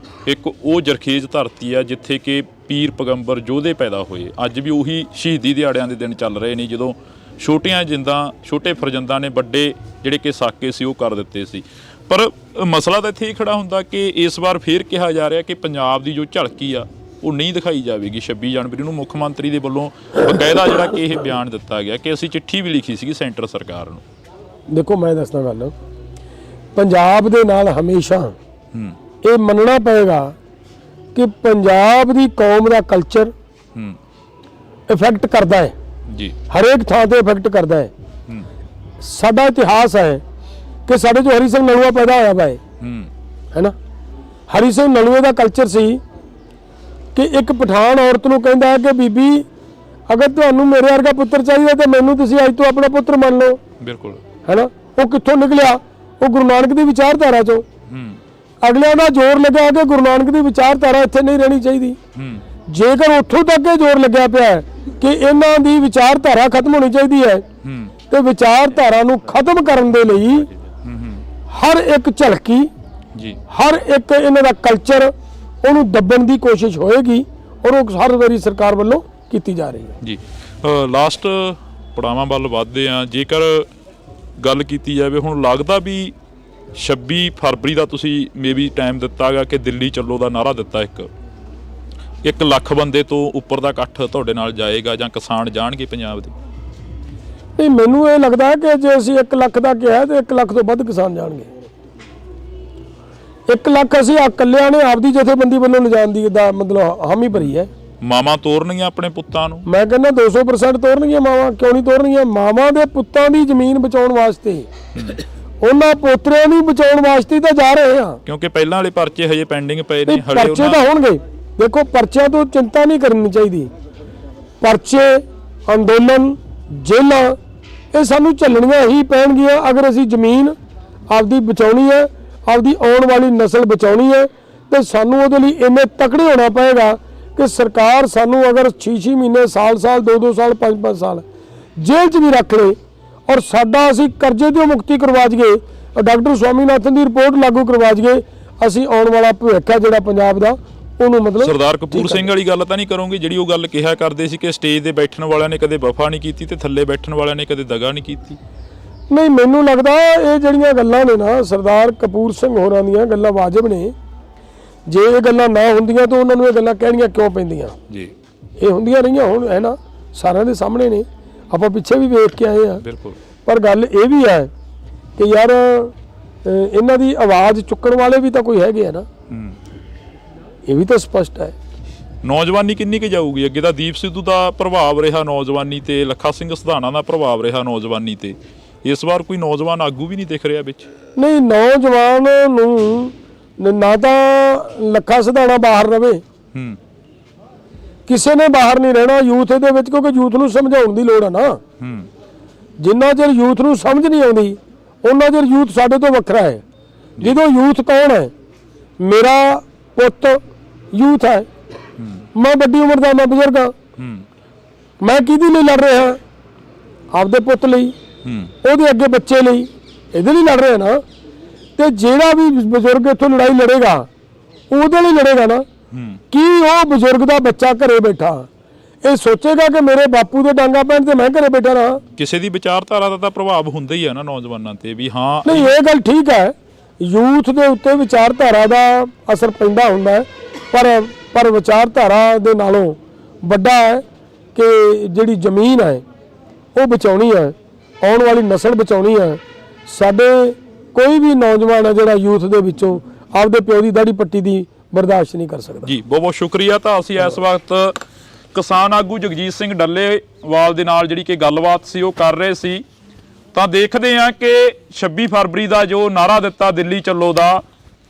ਇੱਕ ਉਹ ਜਰਖੇਜ਼ ਧਰਤੀ ਹੈ ਜਿੱਥੇ ਕਿ ਪੀਰ ਪੈਗੰਬਰ ਯੋਧੇ ਪੈਦਾ ਹੋਏ। ਅੱਜ ਵੀ ਉਹੀ ਸ਼ਹੀਦੀ ਦਿਹਾੜਿਆਂ ਦੇ ਦਿਨ ਚੱਲ ਰਹੇ ਨੇ ਜਦੋਂ ਛੋਟੀਆਂ ਜਿੰਦਾਂ ਛੋਟੇ ਫਰਜ਼ੰਦਾਂ ਨੇ ਵੱਡੇ ਜਿਹੜੇ ਕਿ ਸਾਕੇ ਸੀ ਉਹ ਕਰ ਦਿੱਤੇ ਸੀ। ਪਰ ਮਸਲਾ ਤਾਂ ਇੱਥੇ ਹੀ ਖੜਾ ਹੁੰਦਾ ਕਿ ਇਸ ਵਾਰ ਫੇਰ ਕਿਹਾ ਜਾ ਰਿਹਾ ਕਿ ਪੰਜਾਬ ਦੀ ਜੋ ਝਲਕੀ ਆ ਉਹ ਨਹੀਂ ਦਿਖਾਈ ਜਾਵੇਗੀ। 26 ਜਨਵਰੀ ਨੂੰ ਮੁੱਖ ਮੰਤਰੀ ਦੇ ਵੱਲੋਂ ਬਕਾਇਦਾ ਜਿਹੜਾ ਕਿ ਇਹ ਬਿਆਨ ਦਿੱਤਾ ਗਿਆ ਕਿ ਅਸੀਂ ਚਿੱਠੀ ਵੀ ਲਿਖੀ ਸੀਗੀ ਸੈਂਟਰ ਸਰਕਾਰ ਨੂੰ। देखो मैं दसना गल पंजाब दे नाल हमेशा ये मनना पेगा कि पंजाब दी कौम दा कल्चर इफेक्ट करता है जी, हरेक थां ते इफेक्ट करता है। साडा इतिहास है कि साडे जो हरी सिंह नलूआ पैदा होया है ना, हरी सिंह नलूए दा कल्चर सी कि एक पठान औरत नूं कहंदा है कि बीबी अगर तुहानूं मेरे वर्गा पुत्र चाहिए तो मैनूं तुसीं अज तो अपना पुत्र मान लो। बिल्कुल है ना, वो कित्थों निकलिया? वो गुरु नानक की विचारधारा चो। अगले का जोर लगा कि गुरु नानक की विचारधारा इत्थे नहीं रहनी चाहिए। जेकर उत्थों तक ये जोर लग्या पिया कि इन्हां दी विचारधारा खत्म होनी चाहिए है तो विचारधारा नूं खत्म करन दे लई हर एक झलकी जी, हर एक इन्हां दा कल्चर उहनूं दबण दी कोशिश होएगी और वो हर वारी सरकार वल्लों कीती जा रही है जी। लास्ट पड़ावां ਵੱਲ ਵੱਧਦੇ ਆ। ਜੇਕਰ ਗੱਲ ਕੀਤੀ ਜਾਵੇ ਹੁਣ ਲੱਗਦਾ ਵੀ 26 ਫਰਵਰੀ ਦਾ ਤੁਸੀਂ ਮੇਬੀ ਟਾਈਮ ਦਿੱਤਾ ਗਾ ਕਿ ਦਿੱਲੀ ਚੱਲੋ ਦਾ ਨਾਰਾ ਦਿੱਤਾ, 1 ਲੱਖ ਬੰਦੇ ਤੋਂ ਉੱਪਰ ਦਾ ਇਕੱਠ ਤੁਹਾਡੇ ਨਾਲ ਜਾਏਗਾ ਜਾਂ ਕਿਸਾਨ ਜਾਣਗੇ ਪੰਜਾਬ ਦੇ? ਨਹੀਂ, ਮੈਨੂੰ ਇਹ ਲੱਗਦਾ ਹੈ ਕਿ ਜੇ ਅਸੀਂ 1 ਲੱਖ ਦਾ ਕਿਹਾ ਤੇ 1 ਲੱਖ ਤੋਂ ਵੱਧ ਕਿਸਾਨ ਜਾਣਗੇ। 1 ਲੱਖ ਅਸੀਂ ਇਕੱਲਿਆਂ ਨੇ ਆਪਦੀ ਜਥੇਬੰਦੀ ਵੱਲੋਂ ਲਿਜਾਣ ਦੀ ਦਾ ਮਤਲਬ ਹਾਮੀ ਭਰੀ ਹੈ। ਮਾਵਾਂ ਤੋਰਨਗੀਆਂ ਆਪਣੇ ਪੁੱਤਾਂ ਨੂੰ? ਮੈਂ ਕਹਿੰਦਾ 200% ਤੋਰਨਗੀਆਂ ਮਾਵਾਂ। ਕਿਉਂ ਨਹੀਂ ਤੋਰਨਗੀਆਂ? ਮਾਵਾਂ ਦੇ ਪੁੱਤਾਂ ਦੀ ਜ਼ਮੀਨ ਬਚਾਉਣ ਵਾਸਤੇ, ਉਹਨਾਂ ਪੋਤਰਿਆਂ ਨੂੰ ਬਚਾਉਣ ਵਾਸਤੇ ਤਾਂ ਜਾ ਰਹੇ ਆ। ਕਿਉਂਕਿ ਪਹਿਲਾਂ ਵਾਲੇ ਪਰਚੇ ਹਜੇ ਪੈਂਡਿੰਗ ਪਏ ਨੇ। ਪਰਚੇ ਤਾਂ ਹੋਣਗੇ। ਦੇਖੋ ਪਰਚਿਆਂ ਤੋਂ ਚਿੰਤਾ ਨਹੀਂ ਕਰਨੀ ਚਾਹੀਦੀ। ਪਰਚੇ, ਅੰਦੋਲਨ, ਜੇਲਾਂ ਇਹ ਸਾਨੂੰ ਝੱਲਣੀਆਂ ਹੀ ਪੈਣਗੀਆਂ ਅਗਰ ਅਸੀਂ ਜ਼ਮੀਨ ਆਪਦੀ ਬਚਾਉਣੀ ਹੈ, ਆਪਦੀ ਆਉਣ ਵਾਲੀ ਨਸਲ ਬਚਾਉਣੀ ਹੈ। ਤੇ ਸਾਨੂੰ ਉਹਦੇ ਲਈ ਇੰਨੇ ਤਕੜੇ ਹੋਣਾ ਪਏਗਾ कि सरकार सानू अगर 6-6 महीने साल 2-2 साल 5-5 साल जेल च भी रख ले और साडा असी करजे तो मुक्ति करवा जाइए, डॉक्टर स्वामीनाथन की रिपोर्ट लागू करवा जाइए, असी आने वाला भविख है जिहड़ा पंजाब दा ਉਹਨੂੰ ਮਤਲਬ ਸਰਦਾਰ ਕਪੂਰ ਸਿੰਘ ਵਾਲੀ ਗੱਲ ਤਾਂ ਨਹੀਂ ਕਰੋਗੇ ਜਿਹੜੀ ਉਹ ਗੱਲ ਕਿਹਾ ਕਰਦੇ ਸੀ ਕਿ ਸਟੇਜ ਤੇ ਬੈਠਣ ਵਾਲਿਆਂ ਨੇ ਕਦੇ ਵਫਾ ਨਹੀਂ ਕੀਤੀ ਤੇ ਥੱਲੇ ਬੈਠਣ ਵਾਲਿਆਂ ਨੇ ਕਦੇ ਦਗਾ ਨਹੀਂ ਕੀਤੀ? ਨਹੀਂ, ਮੈਨੂੰ ਲੱਗਦਾ ਇਹ ਜਿਹੜੀਆਂ ਗੱਲਾਂ ਨੇ ਨਾ ਸਰਦਾਰ ਕਪੂਰ ਸਿੰਘ ਹੋਰਾਂ ਦੀਆਂ ਗੱਲਾਂ ਵਾਜਬ ਨੇ। ਜੇ ਇਹ ਗੱਲਾਂ ਨਾ ਹੁੰਦੀਆਂ ਤਾਂ ਉਹਨਾਂ ਨੂੰ ਇਹ ਗੱਲਾਂ ਕਹਿਣੀਆਂ ਕਿਉਂ ਪੈਂਦੀਆਂ ਜੀ? ਇਹ ਹੁੰਦੀਆਂ ਰਹੀਆਂ ਹੁਣ ਹੈ ਨਾ, ਸਾਰਿਆਂ ਦੇ ਸਾਹਮਣੇ ਨੇ, ਆਪਾਂ ਪਿੱਛੇ ਵੀ ਵੇਖ ਕੇ ਆਏ ਆ। ਬਿਲਕੁਲ। ਪਰ ਗੱਲ ਇਹ ਵੀ ਹੈ ਕਿ ਯਾਰ ਇਹਨਾਂ ਦੀ ਆਵਾਜ਼ ਚੁੱਕਣ ਵਾਲੇ ਵੀ ਤਾਂ ਕੋਈ ਹੈਗੇ ਆ ਨਾ, ਇਹ ਵੀ ਤਾਂ ਸਪਸ਼ਟ ਹੈ। ਨੌਜਵਾਨੀ ਕਿੰਨੀ ਕੁ ਜਾਊਗੀ ਅੱਗੇ? ਤਾਂ ਦੀਪ ਸਿੱਧੂ ਦਾ ਪ੍ਰਭਾਵ ਰਿਹਾ ਨੌਜਵਾਨੀ ਤੇ, ਲੱਖਾ ਸਿੰਘ ਸਧਾਣਾ ਦਾ ਪ੍ਰਭਾਵ ਰਿਹਾ ਨੌਜਵਾਨੀ ਤੇ। ਇਸ ਵਾਰ ਕੋਈ ਨੌਜਵਾਨ ਆਗੂ ਵੀ ਨਹੀਂ ਦਿਖ ਰਿਹਾ ਵਿੱਚ? ਨਹੀਂ, ਨੌਜਵਾਨ ਨੂੰ ਨਾ ਤਾਂ ਲੱਖਾ ਸਧਾਣਾ ਬਾਹਰ ਰਵੇ, ਕਿਸੇ ਨੇ ਬਾਹਰ ਨਹੀਂ ਰਹਿਣਾ ਯੂਥ ਦੇ ਵਿੱਚ, ਕਿਉਂਕਿ ਯੂਥ ਨੂੰ ਸਮਝਾਉਣ ਦੀ ਲੋੜ ਹੈ ਨਾ। ਜਿੰਨਾ ਚਿਰ ਯੂਥ ਨੂੰ ਸਮਝ ਨਹੀਂ ਆਉਂਦੀ ਉਹਨਾਂ ਚਿਰ ਯੂਥ ਸਾਡੇ ਤੋਂ ਵੱਖਰਾ ਹੈ। ਜਦੋਂ ਯੂਥ ਕੌਣ ਹੈ? ਮੇਰਾ ਪੁੱਤ ਯੂਥ ਹੈ, ਮੈਂ ਵੱਡੀ ਉਮਰ ਦਾ, ਮੈਂ ਬਜ਼ੁਰਗ ਹਾਂ। ਮੈਂ ਕਿਹਦੇ ਲਈ ਲੜ ਰਿਹਾ? ਆਪਦੇ ਪੁੱਤ ਲਈ। ਉਹਦੇ ਅੱਗੇ ਬੱਚੇ ਲਈ ਇਹਦੇ ਲਈ ਲੜ ਰਹੇ ਨਾ। ਤੇ ਜਿਹੜਾ ਵੀ ਬਜ਼ੁਰਗ ਇੱਥੋਂ ਲੜਾਈ ਲੜੇਗਾ ਉਹਦੇ ਲਈ ਲੜੇਗਾ ਨਾ। ਕੀ ਉਹ ਬਜ਼ੁਰਗ ਦਾ ਬੱਚਾ ਘਰੇ ਬੈਠਾ ਇਹ ਸੋਚੇਗਾ ਕਿ ਮੇਰੇ ਬਾਪੂ ਦੇ ਡਾਂਗਾ ਪੈਣ ਤੇ ਮੈਂ ਘਰੇ ਬੈਠਾ ਰਹਾ? ਕਿਸੇ ਦੀ ਵਿਚਾਰਧਾਰਾ ਦਾ ਤਾਂ ਪ੍ਰਭਾਵ ਹੁੰਦਾ ਹੀ ਹੈ ਨਾ ਨੌਜਵਾਨਾਂ ਤੇ ਵੀ। ਹਾਂ ਨਹੀਂ, ਇਹ ਗੱਲ ਠੀਕ ਹੈ, ਯੂਥ ਦੇ ਉੱਤੇ ਵਿਚਾਰਧਾਰਾ ਦਾ ਅਸਰ ਪੈਂਦਾ ਹੁੰਦਾ ਹੈ, ਪਰ ਵਿਚਾਰਧਾਰਾ ਦੇ ਨਾਲੋਂ ਵੱਡਾ ਹੈ ਕਿ ਜਿਹੜੀ ਜ਼ਮੀਨ ਹੈ ਉਹ ਬਚਾਉਣੀ ਹੈ, ਆਉਣ ਵਾਲੀ ਨਸਲ ਬਚਾਉਣੀ ਹੈ। ਸਾਡੇ ਕੋਈ ਵੀ ਨੌਜਵਾਨ ਹੈ ਜਿਹੜਾ ਯੂਥ ਦੇ ਵਿੱਚੋਂ ਆਪਦੇ ਪਿਓ ਦੀ ਦਾੜੀ ਪੱਟੀ ਦੀ ਬਰਦਾਸ਼ਤ ਨਹੀਂ ਕਰ ਸਕਦਾ। ਜੀ ਬਹੁਤ ਬਹੁਤ ਸ਼ੁਕਰੀਆ। ਤਾਂ ਅਸੀਂ ਇਸ ਵਕਤ ਕਿਸਾਨ ਆਗੂ ਜਗਜੀਤ ਸਿੰਘ ਡੱਲੇਵਾਲ ਦੇ ਨਾਲ ਜਿਹੜੀ ਕਿ ਗੱਲਬਾਤ ਸੀ ਉਹ ਕਰ ਰਹੇ ਸੀ। ਤਾਂ ਦੇਖਦੇ ਹਾਂ ਕਿ 26 ਫਰਵਰੀ ਦਾ ਜੋ ਨਾਰਾ ਦਿੱਤਾ ਦਿੱਲੀ ਚੱਲੋ ਦਾ,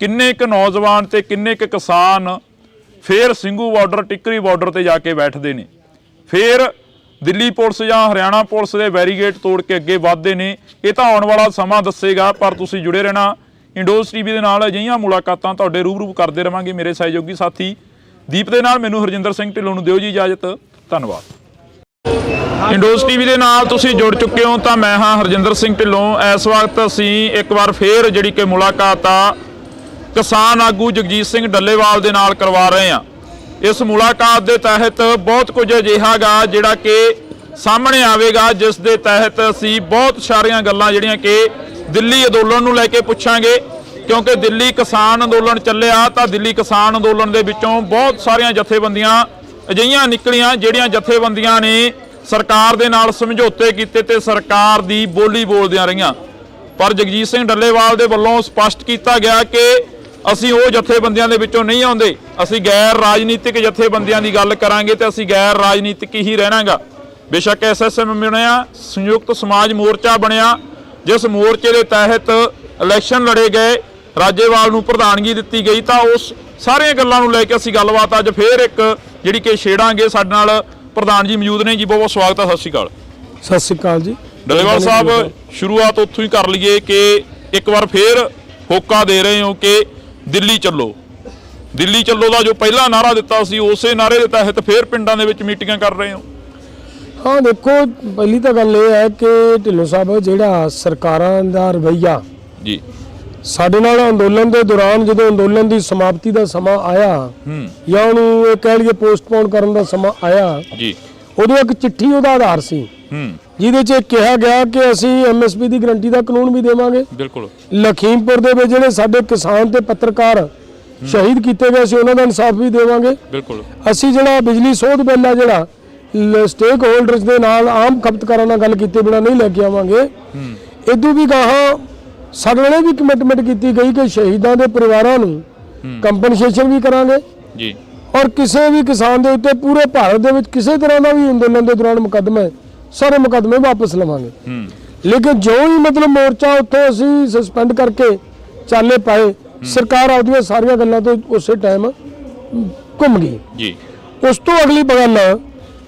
ਕਿੰਨੇ ਕੁ ਨੌਜਵਾਨ ਤੇ ਕਿੰਨੇ ਕੁ ਕਿਸਾਨ ਫੇਰ ਸਿੰਘੂ ਬਾਰਡਰ ਟਿੱਕਰੀ ਬਾਰਡਰ ਤੇ ਜਾ ਕੇ ਬੈਠਦੇ ਨੇ, ਫੇਰ ਦਿੱਲੀ ਪੁਲਿਸ ਜਾਂ ਹਰਿਆਣਾ ਪੁਲਿਸ ਦੇ ਬੈਰੀਗੇਡ ਤੋੜ ਕੇ ਅੱਗੇ ਵੱਧਦੇ ਨੇ। ਇਹ ਤਾਂ ਆਉਣ ਵਾਲਾ ਸਮਾਂ ਦੱਸੇਗਾ, ਪਰ ਤੁਸੀਂ ਜੁੜੇ ਰਹਿਣਾ ਇੰਡੋਜ਼ ਟੀਵੀ ਦੇ ਨਾਲ। ਅਜਿਹੀਆਂ ਮੁਲਾਕਾਤਾਂ ਤੁਹਾਡੇ ਰੂਬਰੂ ਕਰਦੇ ਰਵਾਂਗੇ। ਮੇਰੇ ਸਹਿਯੋਗੀ ਸਾਥੀ ਦੀਪ ਦੇ ਨਾਲ ਮੈਨੂੰ ਹਰਜਿੰਦਰ ਸਿੰਘ ਢਿੱਲੋਂ ਨੂੰ ਦਿਓ ਜੀ ਇਜਾਜ਼ਤ। ਧੰਨਵਾਦ। ਇੰਡੋਜ਼ ਟੀਵੀ ਦੇ ਨਾਲ ਤੁਸੀਂ ਜੁੜ ਚੁੱਕੇ ਹੋ ਤਾਂ ਮੈਂ ਹਾਂ ਹਰਜਿੰਦਰ ਸਿੰਘ ਢਿੱਲੋਂ। ਇਸ ਵਕਤ ਅਸੀਂ ਇੱਕ ਵਾਰ ਫੇਰ ਜਿਹੜੀ ਕਿ ਮੁਲਾਕਾਤ ਆ ਕਿਸਾਨ ਆਗੂ ਜਗਜੀਤ ਸਿੰਘ ਡੱਲੇਵਾਲ ਦੇ ਨਾਲ ਕਰਵਾ ਰਹੇ ਹਾਂ। ਇਸ ਮੁਲਾਕਾਤ ਦੇ ਤਹਿਤ ਬਹੁਤ ਕੁਝ ਅਜਿਹਾ ਗਾ ਜਿਹੜਾ ਕਿ ਸਾਹਮਣੇ ਆਵੇਗਾ, ਜਿਸ ਦੇ ਤਹਿਤ ਅਸੀਂ ਬਹੁਤ ਸਾਰੀਆਂ ਗੱਲਾਂ ਜਿਹੜੀਆਂ ਕਿ ਦਿੱਲੀ ਅੰਦੋਲਨ ਨੂੰ ਲੈ ਕੇ ਪੁੱਛਾਂਗੇ, ਕਿਉਂਕਿ ਦਿੱਲੀ ਕਿਸਾਨ ਅੰਦੋਲਨ ਚੱਲਿਆ ਤਾਂ ਦਿੱਲੀ ਕਿਸਾਨ ਅੰਦੋਲਨ ਦੇ ਵਿੱਚੋਂ ਬਹੁਤ ਸਾਰੀਆਂ ਜਥੇਬੰਦੀਆਂ ਅਜਿਹੀਆਂ ਨਿਕਲੀਆਂ ਜਿਹੜੀਆਂ ਜਥੇਬੰਦੀਆਂ ਨੇ ਸਰਕਾਰ ਦੇ ਨਾਲ ਸਮਝੌਤੇ ਕੀਤੇ ਤੇ ਸਰਕਾਰ ਦੀ ਬੋਲੀ ਬੋਲਦਿਆਂ ਰਹੀਆਂ। ਪਰ ਜਗਜੀਤ ਸਿੰਘ ਡੱਲੇਵਾਲ ਦੇ ਵੱਲੋਂ ਸਪਸ਼ਟ ਕੀਤਾ ਗਿਆ ਕਿ ਅਸੀਂ ਉਹ ਜਥੇਬੰਦੀਆਂ ਦੇ ਵਿੱਚੋਂ ਨਹੀਂ ਆਉਂਦੇ, ਅਸੀਂ ਗੈਰ ਰਾਜਨੀਤਿਕ ਜਥੇਬੰਦੀਆਂ ਦੀ ਗੱਲ ਕਰਾਂਗੇ ਤੇ ਅਸੀਂ ਗੈਰ ਰਾਜਨੀਤਿਕ ਹੀ ਰਹਿਣਾਗਾ। ਬੇਸ਼ੱਕ SSM ਬਣਿਆ, ਸੰਯੁਕਤ ਸਮਾਜ ਮੋਰਚਾ ਬਣਿਆ, ਜਿਸ ਮੋਰਚੇ ਦੇ ਤਹਿਤ ਇਲੈਕਸ਼ਨ ਲੜੇ ਗਏ, ਰਾਜੇਵਾਲ ਨੂੰ ਪ੍ਰਧਾਨਗੀ ਦਿੱਤੀ ਗਈ, ਤਾਂ ਉਸ ਸਾਰੀਆਂ ਗੱਲਾਂ ਨੂੰ ਲੈ ਕੇ ਅਸੀਂ ਗੱਲਬਾਤ ਅੱਜ ਫੇਰ ਇੱਕ ਜਿਹੜੀ ਕਿ ਛੇੜਾਂਗੇ। ਸਾਡੇ ਨਾਲ ਪ੍ਰਧਾਨ ਜੀ ਮੌਜੂਦ ਨੇ ਜੀ, ਬਹੁਤ ਬਹੁਤ ਸਵਾਗਤ ਹੈ। ਸਤਿ ਸ਼੍ਰੀ ਅਕਾਲ। ਸਤਿ ਸ਼੍ਰੀ ਅਕਾਲ ਜੀ। ਡੱਲੇਵਾਲ ਸਾਹਿਬ, ਸ਼ੁਰੂਆਤ ਉੱਥੋਂ ਹੀ ਕਰ ਲਈਏ ਕਿ ਇੱਕ ਵਾਰ ਫੇਰ ਹੋਕਾ ਦੇ ਰਹੇ ਹੋ ਕਿ ਦਿੱਲੀ ਚੱਲੋ। ਦਿੱਲੀ ਚੱਲੋ ਦਾ ਜੋ ਪਹਿਲਾ ਨਾਰਾ ਦਿੱਤਾ ਸੀ, ਉਸੇ ਨਾਰੇ ਦੇ ਤਹਿਤ ਫੇਰ ਪਿੰਡਾਂ ਦੇ ਵਿੱਚ ਮੀਟਿੰਗਾਂ ਕਰ ਰਹੇ ਹੋ। ਹਾਂ ਦੇਖੋ, ਪਹਿਲੀ ਤਾਂ ਗੱਲ ਇਹ ਹੈ ਕਿ ਢਿੱਲੋਂ ਸਾਹਿਬ ਜਿਹੜਾ ਸਰਕਾਰਾਂ ਦਾ ਰਵੱਈਆ ਜੀ ਸਾਡੇ ਨਾਲ ਅੰਦੋਲਨ ਦੇ ਦੌਰਾਨ, ਜਦੋਂ ਅੰਦੋਲਨ ਦੀ ਸਮਾਪਤੀ ਦਾ ਸਮਾਂ ਆਇਆ ਜਾਂ ਉਹਨੂੰ ਇਹ ਕਹਿ ਲਈਏ ਪੋਸਟਪੋਨ ਕਰਨ ਦਾ ਸਮਾਂ ਆਇਆ ਜੀ, ਉਦੋਂ ਇੱਕ ਚਿੱਠੀ ਉਹਦਾ ਆਧਾਰ ਸੀ ਜਿਹਦੇ 'ਚ ਕਿਹਾ ਗਿਆ ਕਿ ਅਸੀਂ MSP ਦੀ ਗਰੰਟੀ ਦਾ ਕਾਨੂੰਨ ਵੀ ਦੇਵਾਂਗੇ। ਬਿਲਕੁਲ। ਲਖੀਮਪੁਰ ਦੇ ਵਿੱਚ ਜਿਹੜੇ ਸਾਡੇ ਕਿਸਾਨ ਤੇ ਪੱਤਰਕਾਰ ਸ਼ਹੀਦ ਕੀਤੇ ਗਏ ਸੀ ਉਹਨਾਂ ਦਾ ਇਨਸਾਫ ਵੀ ਦੇਵਾਂਗੇ। ਬਿਲਕੁਲ। ਅਸੀਂ ਜਿਹੜਾ ਬਿਜਲੀ ਸੋਧ ਬਿੱਲ ਆ ਜਿਹੜਾ ਸਟੇਕ ਹੋਲਡਰਸ ਦੇ ਨਾਲ ਆਮ ਖਪਤਕਾਰਾਂ ਨਾਲ ਗੱਲ ਕੀਤੇ ਬਿਨਾਂ ਨਹੀਂ ਲੈ ਕੇ ਆਵਾਂਗੇ। ਇਦੋਂ ਵੀ ਗਾਹਾਂ ਸਾਡੇ ਨੇ ਵੀ ਕਮਿਟਮੈਂਟ ਕੀਤੀ ਗਈ ਕਿ ਸ਼ਹੀਦਾਂ ਦੇ ਪਰਿਵਾਰਾਂ ਨੂੰ ਕੰਪਨਸੇਸ਼ਨ ਵੀ ਕਰਾਂਗੇ ਜੀ, ਔਰ ਕਿਸੇ ਵੀ ਕਿਸਾਨ ਦੇ ਉੱਤੇ ਪੂਰੇ ਭਾਰਤ ਦੇ ਵਿੱਚ ਕਿਸੇ ਤਰ੍ਹਾਂ ਦਾ ਵੀ ਅੰਦੋਲਨ ਦੇ ਦੌਰਾਨ ਮੁਕੱਦਮੇ ਸਾਰੇ ਮੁਕੱਦਮੇ ਵਾਪਸ ਲਵਾਂਗੇ। ਲੇਕਿਨ ਜੋ ਹੀ ਮਤਲਬ ਮੋਰਚਾ ਉੱਥੋਂ ਅਸੀਂ ਸਸਪੈਂਡ ਕਰਕੇ ਚਾਲੇ ਪਾਏ, ਸਰਕਾਰ ਆਪਦੀਆਂ ਸਾਰੀਆਂ ਗੱਲਾਂ ਤੋਂ ਉਸੇ ਟਾਈਮ ਘੁੰਮ ਗਈ ਜੀ। ਉਸ ਤੋਂ ਅਗਲੀ ਗੱਲ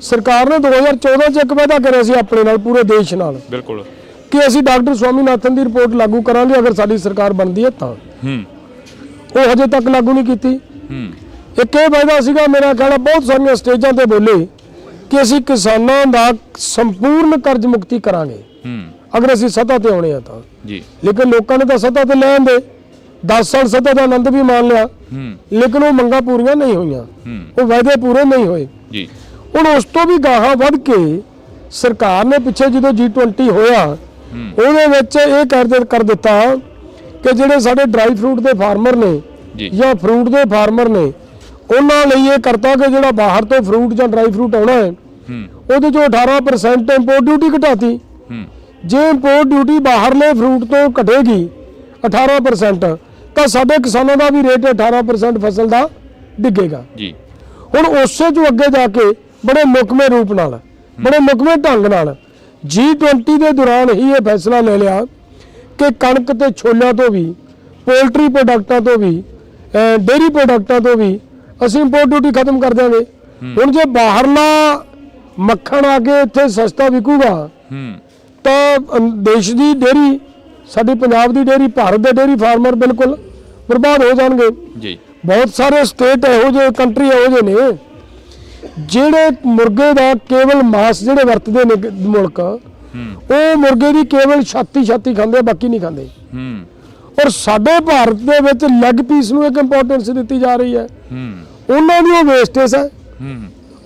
ਸਰਕਾਰ ਨੇ 2014 'ਚ ਇੱਕ ਵਾਅਦਾ ਕਰਿਆ ਸੀ ਆਪਣੇ ਨਾਲ, ਪੂਰੇ ਦੇਸ਼ ਨਾਲ। ਬਿਲਕੁਲ। ਕਿ ਅਸੀਂ ਡਾਕਟਰ ਸਵਾਮੀਨਾਥਨ ਦੀ ਰਿਪੋਰਟ ਲਾਗੂ ਕਰਾਂਗੇ ਅਗਰ ਸਾਡੀ ਸਰਕਾਰ ਬਣਦੀ ਹੈ ਤਾਂ। ਉਹ ਹਜੇ ਤੱਕ ਲਾਗੂ ਨਹੀਂ ਕੀਤੀ। ਇੱਕ ਇਹ ਵਾਅਦਾ ਸੀਗਾ, ਮੇਰਾ ਖਿਆਲ ਬਹੁਤ ਸਾਰੀਆਂ ਸਟੇਜਾਂ ਤੇ ਬੋਲੇ ਕਿ ਅਸੀਂ ਕਿਸਾਨਾਂ ਦਾ ਸੰਪੂਰਨ ਕਰਜ਼ ਮੁਕਤੀ ਕਰਾਂਗੇ ਅਗਰ ਅਸੀਂ ਸੱਤਾ ਤੇ ਆਉਣੇ ਆ ਤਾਂ ਜੀ। ਲੇਕਿਨ ਲੋਕਾਂ ਨੇ ਤਾਂ ਸੱਤਾ ਤੇ ਲੈਣ ਦੇ 10 ਸਾਲ ਸੱਤਾ ਦਾ ਆਨੰਦ ਵੀ ਮਾਣ ਲਿਆ, ਲੇਕਿਨ ਉਹ ਮੰਗਾਂ ਪੂਰੀਆਂ ਨਹੀਂ ਹੋਈਆਂ, ਉਹ ਵਾਅਦੇ ਪੂਰੇ ਨਹੀਂ ਹੋਏ ਜੀ। ਹੁਣ ਉਸ ਤੋਂ ਵੀ ਗਾਹਾਂ ਵੱਧ ਕੇ ਸਰਕਾਰ ਨੇ ਪਿੱਛੇ ਜਦੋਂ G20 ਹੋਇਆ ਉਹਦੇ ਵਿੱਚ ਇਹ ਕਰ ਦਿੱਤਾ ਕਿ ਜਿਹੜੇ ਸਾਡੇ ਡਰਾਈ ਫਰੂਟ ਦੇ ਫਾਰਮਰ ਨੇ ਜਾਂ ਫਰੂਟ ਦੇ ਫਾਰਮਰ ਨੇ ਉਹਨਾਂ ਲਈ ਇਹ ਕਰਤਾ ਕਿ ਜਿਹੜਾ ਬਾਹਰ ਤੋਂ ਫਰੂਟ ਜਾਂ ਡਰਾਈ ਫਰੂਟ ਆਉਣਾ ਹੈ ਉਹਦੇ ਚੋਂ 18% ਇੰਪੋਰਟ ਡਿਊਟੀ ਘਟਾਤੀ। ਜੇ ਇੰਪੋਰਟ ਡਿਊਟੀ ਬਾਹਰਲੇ ਫਰੂਟ ਤੋਂ ਘਟੇਗੀ 18% ਤਾਂ ਸਾਡੇ ਕਿਸਾਨਾਂ ਦਾ ਵੀ ਰੇਟ 18% ਫਸਲ ਦਾ ਡਿੱਗੇਗਾ ਜੀ। ਹੁਣ ਉਸੇ ਤੋਂ ਅੱਗੇ ਜਾ ਕੇ ਬੜੇ ਮੁਕਮੇ ਰੂਪ ਨਾਲ, ਬੜੇ ਮੁਕਮੇ ਢੰਗ ਨਾਲ G20 ਦੇ ਦੌਰਾਨ ਹੀ ਇਹ ਫੈਸਲਾ ਲੈ ਲਿਆ ਕਿ ਕਣਕ ਤੇ ਛੋਲਿਆਂ ਤੋਂ ਵੀ, ਪੋਲਟਰੀ ਪ੍ਰੋਡਕਟਾਂ ਤੋਂ ਵੀ, ਡੇਅਰੀ ਪ੍ਰੋਡਕਟਾਂ ਤੋਂ ਵੀ ਅਸੀਂ ਇੰਪੋਰਟ ਡਿਊਟੀ ਖਤਮ ਕਰ ਦਿਆਂਗੇ। ਹੁਣ ਜੇ ਬਾਹਰਲਾ ਮੱਖਣ ਆ ਕੇ ਇੱਥੇ ਸਸਤਾ ਵਿਕੂਗਾ ਤਾਂ ਦੇਸ਼ ਦੀ ਡੇਅਰੀ, ਸਾਡੀ ਪੰਜਾਬ ਦੀ ਡੇਅਰੀ, ਭਾਰਤ ਦੇ ਡੇਅਰੀ ਫਾਰਮਰ ਬਿਲਕੁਲ ਬਰਬਾਦ ਹੋ ਜਾਣਗੇ ਜੀ। ਬਹੁਤ ਸਾਰੇ ਸਟੇਟ ਇਹੋ ਜਿਹੇ, ਕੰਟਰੀ ਇਹੋ ਜਿਹੇ ਨੇ ਜਿਹੜੇ ਮੁਰਗੇ ਦਾ ਕੇਵਲ ਮਾਸ ਜਿਹੜੇ ਵਰਤਦੇ ਨੇ ਮੁਲਕ, ਉਹ ਮੁਰਗੇ ਦੀ ਕੇਵਲ ਛਾਤੀ ਖਾਂਦੇ, ਬਾਕੀ ਨਹੀਂ ਖਾਂਦੇ। ਔਰ ਸਾਡੇ ਭਾਰਤ ਦੇ ਵਿੱਚ ਲੈਗ ਪੀਸ ਨੂੰ ਇੱਕ ਇੰਪੋਰਟੈਂਸ ਦਿੱਤੀ ਜਾ ਰਹੀ ਹੈ। ਉਹਨਾਂ ਦੀ ਉਹ ਵੇਸਟੇਜ ਹੈ,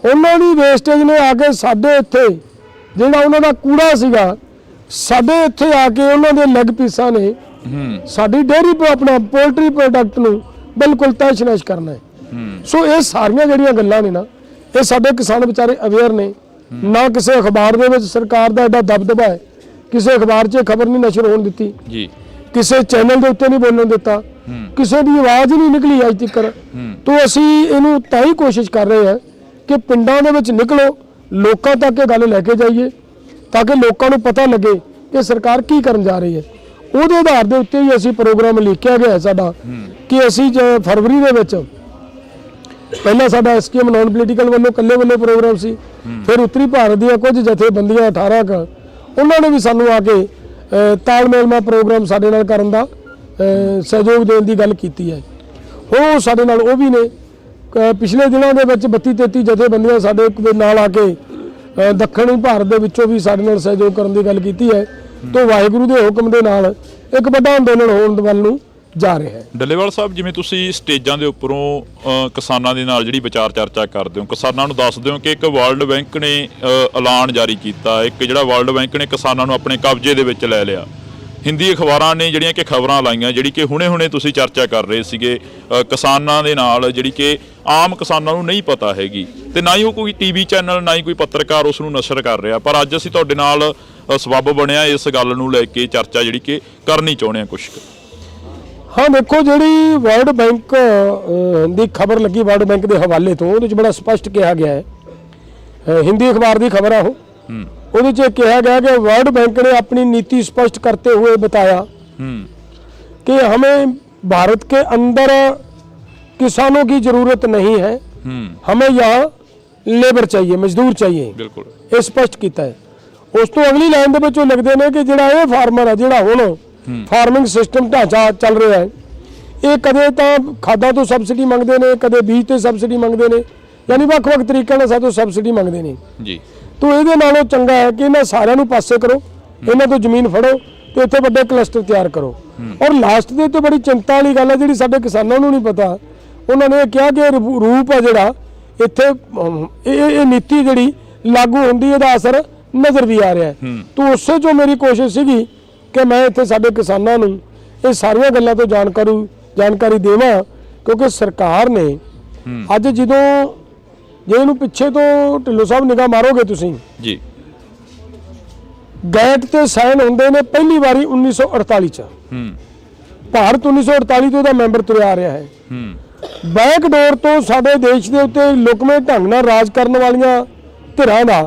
ਉਹਨਾਂ ਦੀ ਵੇਸਟੇਜ ਨੇ ਆ ਕੇ ਸਾਡੇ ਇੱਥੇ ਜਿਹੜਾ ਉਹਨਾਂ ਦਾ ਕੂੜਾ ਸੀਗਾ, ਸਾਡੇ ਇੱਥੇ ਆ ਕੇ ਉਹਨਾਂ ਦੇ ਲੈਗ ਪੀਸਾਂ ਨੇ ਸਾਡੀ ਡੇਅਰੀ ਆਪਣਾ ਪੋਲਟਰੀ ਪ੍ਰੋਡਕਟ ਨੂੰ ਬਿਲਕੁਲ ਤਹਿਸ਼-ਨਹਿਸ਼ ਕਰਨਾ ਹੈ। ਸੋ ਇਹ ਸਾਰੀਆਂ ਜਿਹੜੀਆਂ ਗੱਲਾਂ ਨੇ ਨਾ, ਇਹ ਸਾਡੇ ਕਿਸਾਨ ਵਿਚਾਰੇ ਅਵੇਅਰ ਨੇ। ਨਾ ਕਿਸੇ ਅਖਬਾਰ ਦੇ ਵਿੱਚ ਸਰਕਾਰ ਦਾ ਐਡਾ ਦਬਦਬਾ ਹੈ, ਕਿਸੇ ਅਖਬਾਰ 'ਚ ਖਬਰ ਨਹੀਂ ਨਸ਼ਰ ਹੋਣ ਦਿੱਤੀ ਜੀ, ਕਿਸੇ ਚੈਨਲ ਦੇ ਉੱਤੇ ਨਹੀਂ ਬੋਲਣ ਦਿੱਤਾ, ਕਿਸੇ ਦੀ ਆਵਾਜ਼ ਨਹੀਂ ਨਿਕਲੀ ਅੱਜ ਤੱਕ। ਤੋਂ ਅਸੀਂ ਇਹਨੂੰ ਤਾਂ ਹੀ ਕੋਸ਼ਿਸ਼ ਕਰ ਰਹੇ ਹਾਂ ਕਿ ਪਿੰਡਾਂ ਦੇ ਵਿੱਚ ਨਿਕਲੋ, ਲੋਕਾਂ ਤੱਕ ਇਹ ਗੱਲ ਲੈ ਕੇ ਜਾਈਏ ਤਾਂ ਕਿ ਲੋਕਾਂ ਨੂੰ ਪਤਾ ਲੱਗੇ ਕਿ ਸਰਕਾਰ ਕੀ ਕਰਨ ਜਾ ਰਹੀ ਹੈ। ਉਹਦੇ ਆਧਾਰ ਦੇ ਉੱਤੇ ਹੀ ਅਸੀਂ ਪ੍ਰੋਗਰਾਮ ਲਿਖਿਆ ਗਿਆ ਸਾਡਾ ਕਿ ਅਸੀਂ ਫਰਵਰੀ ਦੇ ਵਿੱਚ ਪਹਿਲਾਂ ਸਾਡਾ ਐਸਕੇਐਮ ਨਾਨ ਪੋਲੀਟੀਕਲ ਵੱਲੋਂ ਇਕੱਲੇ ਵੱਲੋਂ ਪ੍ਰੋਗਰਾਮ ਸੀ, ਫਿਰ ਉੱਤਰੀ ਭਾਰਤ ਦੀਆਂ ਕੁਝ ਜਥੇਬੰਦੀਆਂ 18 ਕ ਉਹਨਾਂ ਨੇ ਵੀ ਸਾਨੂੰ ਆ ਕੇ ਤਾਲਮੇਲ ਨਾਲ ਪ੍ਰੋਗਰਾਮ ਸਾਡੇ ਨਾਲ ਕਰਨ ਦਾ ਸਹਿਯੋਗ ਦੇਣ ਦੀ ਗੱਲ ਕੀਤੀ ਹੈ। ਉਹ ਸਾਡੇ ਨਾਲ ਉਹ ਵੀ ਨੇ। ਪਿਛਲੇ ਦਿਨਾਂ ਦੇ ਵਿੱਚ 32-33 ਜਥੇਬੰਦੀਆਂ ਸਾਡੇ ਨਾਲ ਆ ਕੇ ਦੱਖਣੀ ਭਾਰਤ ਦੇ ਵਿੱਚੋਂ ਵੀ ਸਾਡੇ ਨਾਲ ਸਹਿਯੋਗ ਕਰਨ ਦੀ ਗੱਲ ਕੀਤੀ ਹੈ। ਤੋਂ ਵਾਹਿਗੁਰੂ ਦੇ ਹੁਕਮ ਦੇ ਨਾਲ ਇੱਕ ਵੱਡਾ ਅੰਦੋਲਨ ਹੋਣ ਵੱਲ ਨੂੰ ਜਾ ਰਿਹਾ ਹੈ। ਡੱਲੇਵਾਲ ਸਾਹਿਬ, ਜਿਵੇਂ ਤੁਸੀਂ ਸਟੇਜਾਂ ਦੇ ਉੱਪਰੋਂ ਕਿਸਾਨਾਂ ਦੇ ਨਾਲ ਜਿਹੜੀ ਵਿਚਾਰ ਚਰਚਾ ਕਰਦੇ ਹੋ, ਕਿਸਾਨਾਂ ਨੂੰ ਦੱਸਦੇ ਹੋ ਕਿ ਇੱਕ ਵਰਲਡ ਬੈਂਕ ਨੇ ਐਲਾਨ ਜਾਰੀ ਕੀਤਾ, ਇੱਕ ਜਿਹੜਾ ਵਰਲਡ ਬੈਂਕ ਨੇ ਕਿਸਾਨਾਂ ਨੂੰ ਆਪਣੇ ਕਬਜ਼ੇ ਦੇ ਵਿੱਚ ਲੈ ਲਿਆ। ਹਿੰਦੀ ਅਖਬਾਰਾਂ ਨੇ ਜਿਹੜੀਆਂ ਕਿ ਖਬਰਾਂ ਲਾਈਆਂ, ਜਿਹੜੀ ਕਿ ਹੁਣੇ ਤੁਸੀਂ ਚਰਚਾ ਕਰ ਰਹੇ ਸੀਗੇ ਕਿਸਾਨਾਂ ਦੇ ਨਾਲ, ਜਿਹੜੀ ਕਿ ਆਮ ਕਿਸਾਨਾਂ ਨੂੰ ਨਹੀਂ ਪਤਾ ਹੈਗੀ, ਤੇ ਨਾ ਹੀ ਉਹ ਕੋਈ ਟੀਵੀ ਚੈਨਲ, ਨਾ ਹੀ ਕੋਈ ਪੱਤਰਕਾਰ ਉਸ ਨੂੰ ਨਸ਼ਰ ਕਰ ਰਿਹਾ। ਪਰ ਅੱਜ ਅਸੀਂ ਤੁਹਾਡੇ ਨਾਲ ਸਬੱਬ ਬਣਿਆ ਇਸ ਗੱਲ ਨੂੰ ਲੈ ਕੇ ਚਰਚਾ ਜਿਹੜੀ ਕਿ ਕਰਨੀ ਚਾਹੁੰਦੇ ਹਾਂ ਕੁਛ। ਹਾਂ ਦੇਖੋ, ਜਿਹੜੀ ਵਰਲਡ ਬੈਂਕ ਦੀ ਖਬਰ ਲੱਗੀ ਵਰਲਡ ਬੈਂਕ ਦੇ ਹਵਾਲੇ ਤੋਂ, ਉਹਦੇ 'ਚ ਬੜਾ ਸਪਸ਼ਟ ਕਿਹਾ ਗਿਆ ਹੈ, ਹਿੰਦੀ ਅਖਬਾਰ ਦੀ ਖਬਰ ਆ ਉਹ, ਉਹਦੇ 'ਚ ਕਿਹਾ गया कि वर्ल्ड बैंक ने अपनी नीति स्पष्ट करते हुए बताया कि हमें भारत के अंदर किसानों की जरूरत नहीं है, हमें यहाँ लेबर चाहिए, मजदूर चाहिए। बिल्कुल ये स्पष्ट किया है। उस तो अगली लाइन दे विच लिखते हैं कि जिहड़ा ये फार्मर है, जिहड़ा हुण फार्मिंग सिस्टम ढांचा चल रहा है, ये कदे तां खादां तो सबसिडी मंगते हैं, कदे बीज ते सबसिडी मंगते हैं, यानी ਵੱਖ-ਵੱਖ तरीकों नाल सातों सबसिडी मंगते हैं जी। तो ये नालों चंगा है कि इन्हां सारिआं नूं पासे करो, इन्हां तो जमीन फड़ो तो इत्थे वड्डे क्लस्टर तैयार करो। और लास्ट दे उत्ते बड़ी चिंता वाली गल है, जिहड़ी साडे किसानां नूं नहीं पता, उन्होंने कहा कि रूप है जिहड़ा इत्थे ये नीति जिहड़ी लागू हुंदी, इहदा असर नज़र भी आ रहा है। तो उसे जो मेरी कोशिश सीगी कि मैं इत्थे साडे किसानां नूं ये सारियां गल्लां तो जानकारी देवां, क्योंकि सरकार ने अज जदों जे इहनूं पिछे तो ढिल्लों साहब निगाह मारोगे तुसीं जी, गैट ते साइन हुंदे ने पहली बारी 1948 च, भारत 1948 तो मैंबर तुरिया आ रहा है। बैकडोर तो साडे देश के उत्ते लुकਵੇਂ ढंग नाल राज करने वालियां धिरां दा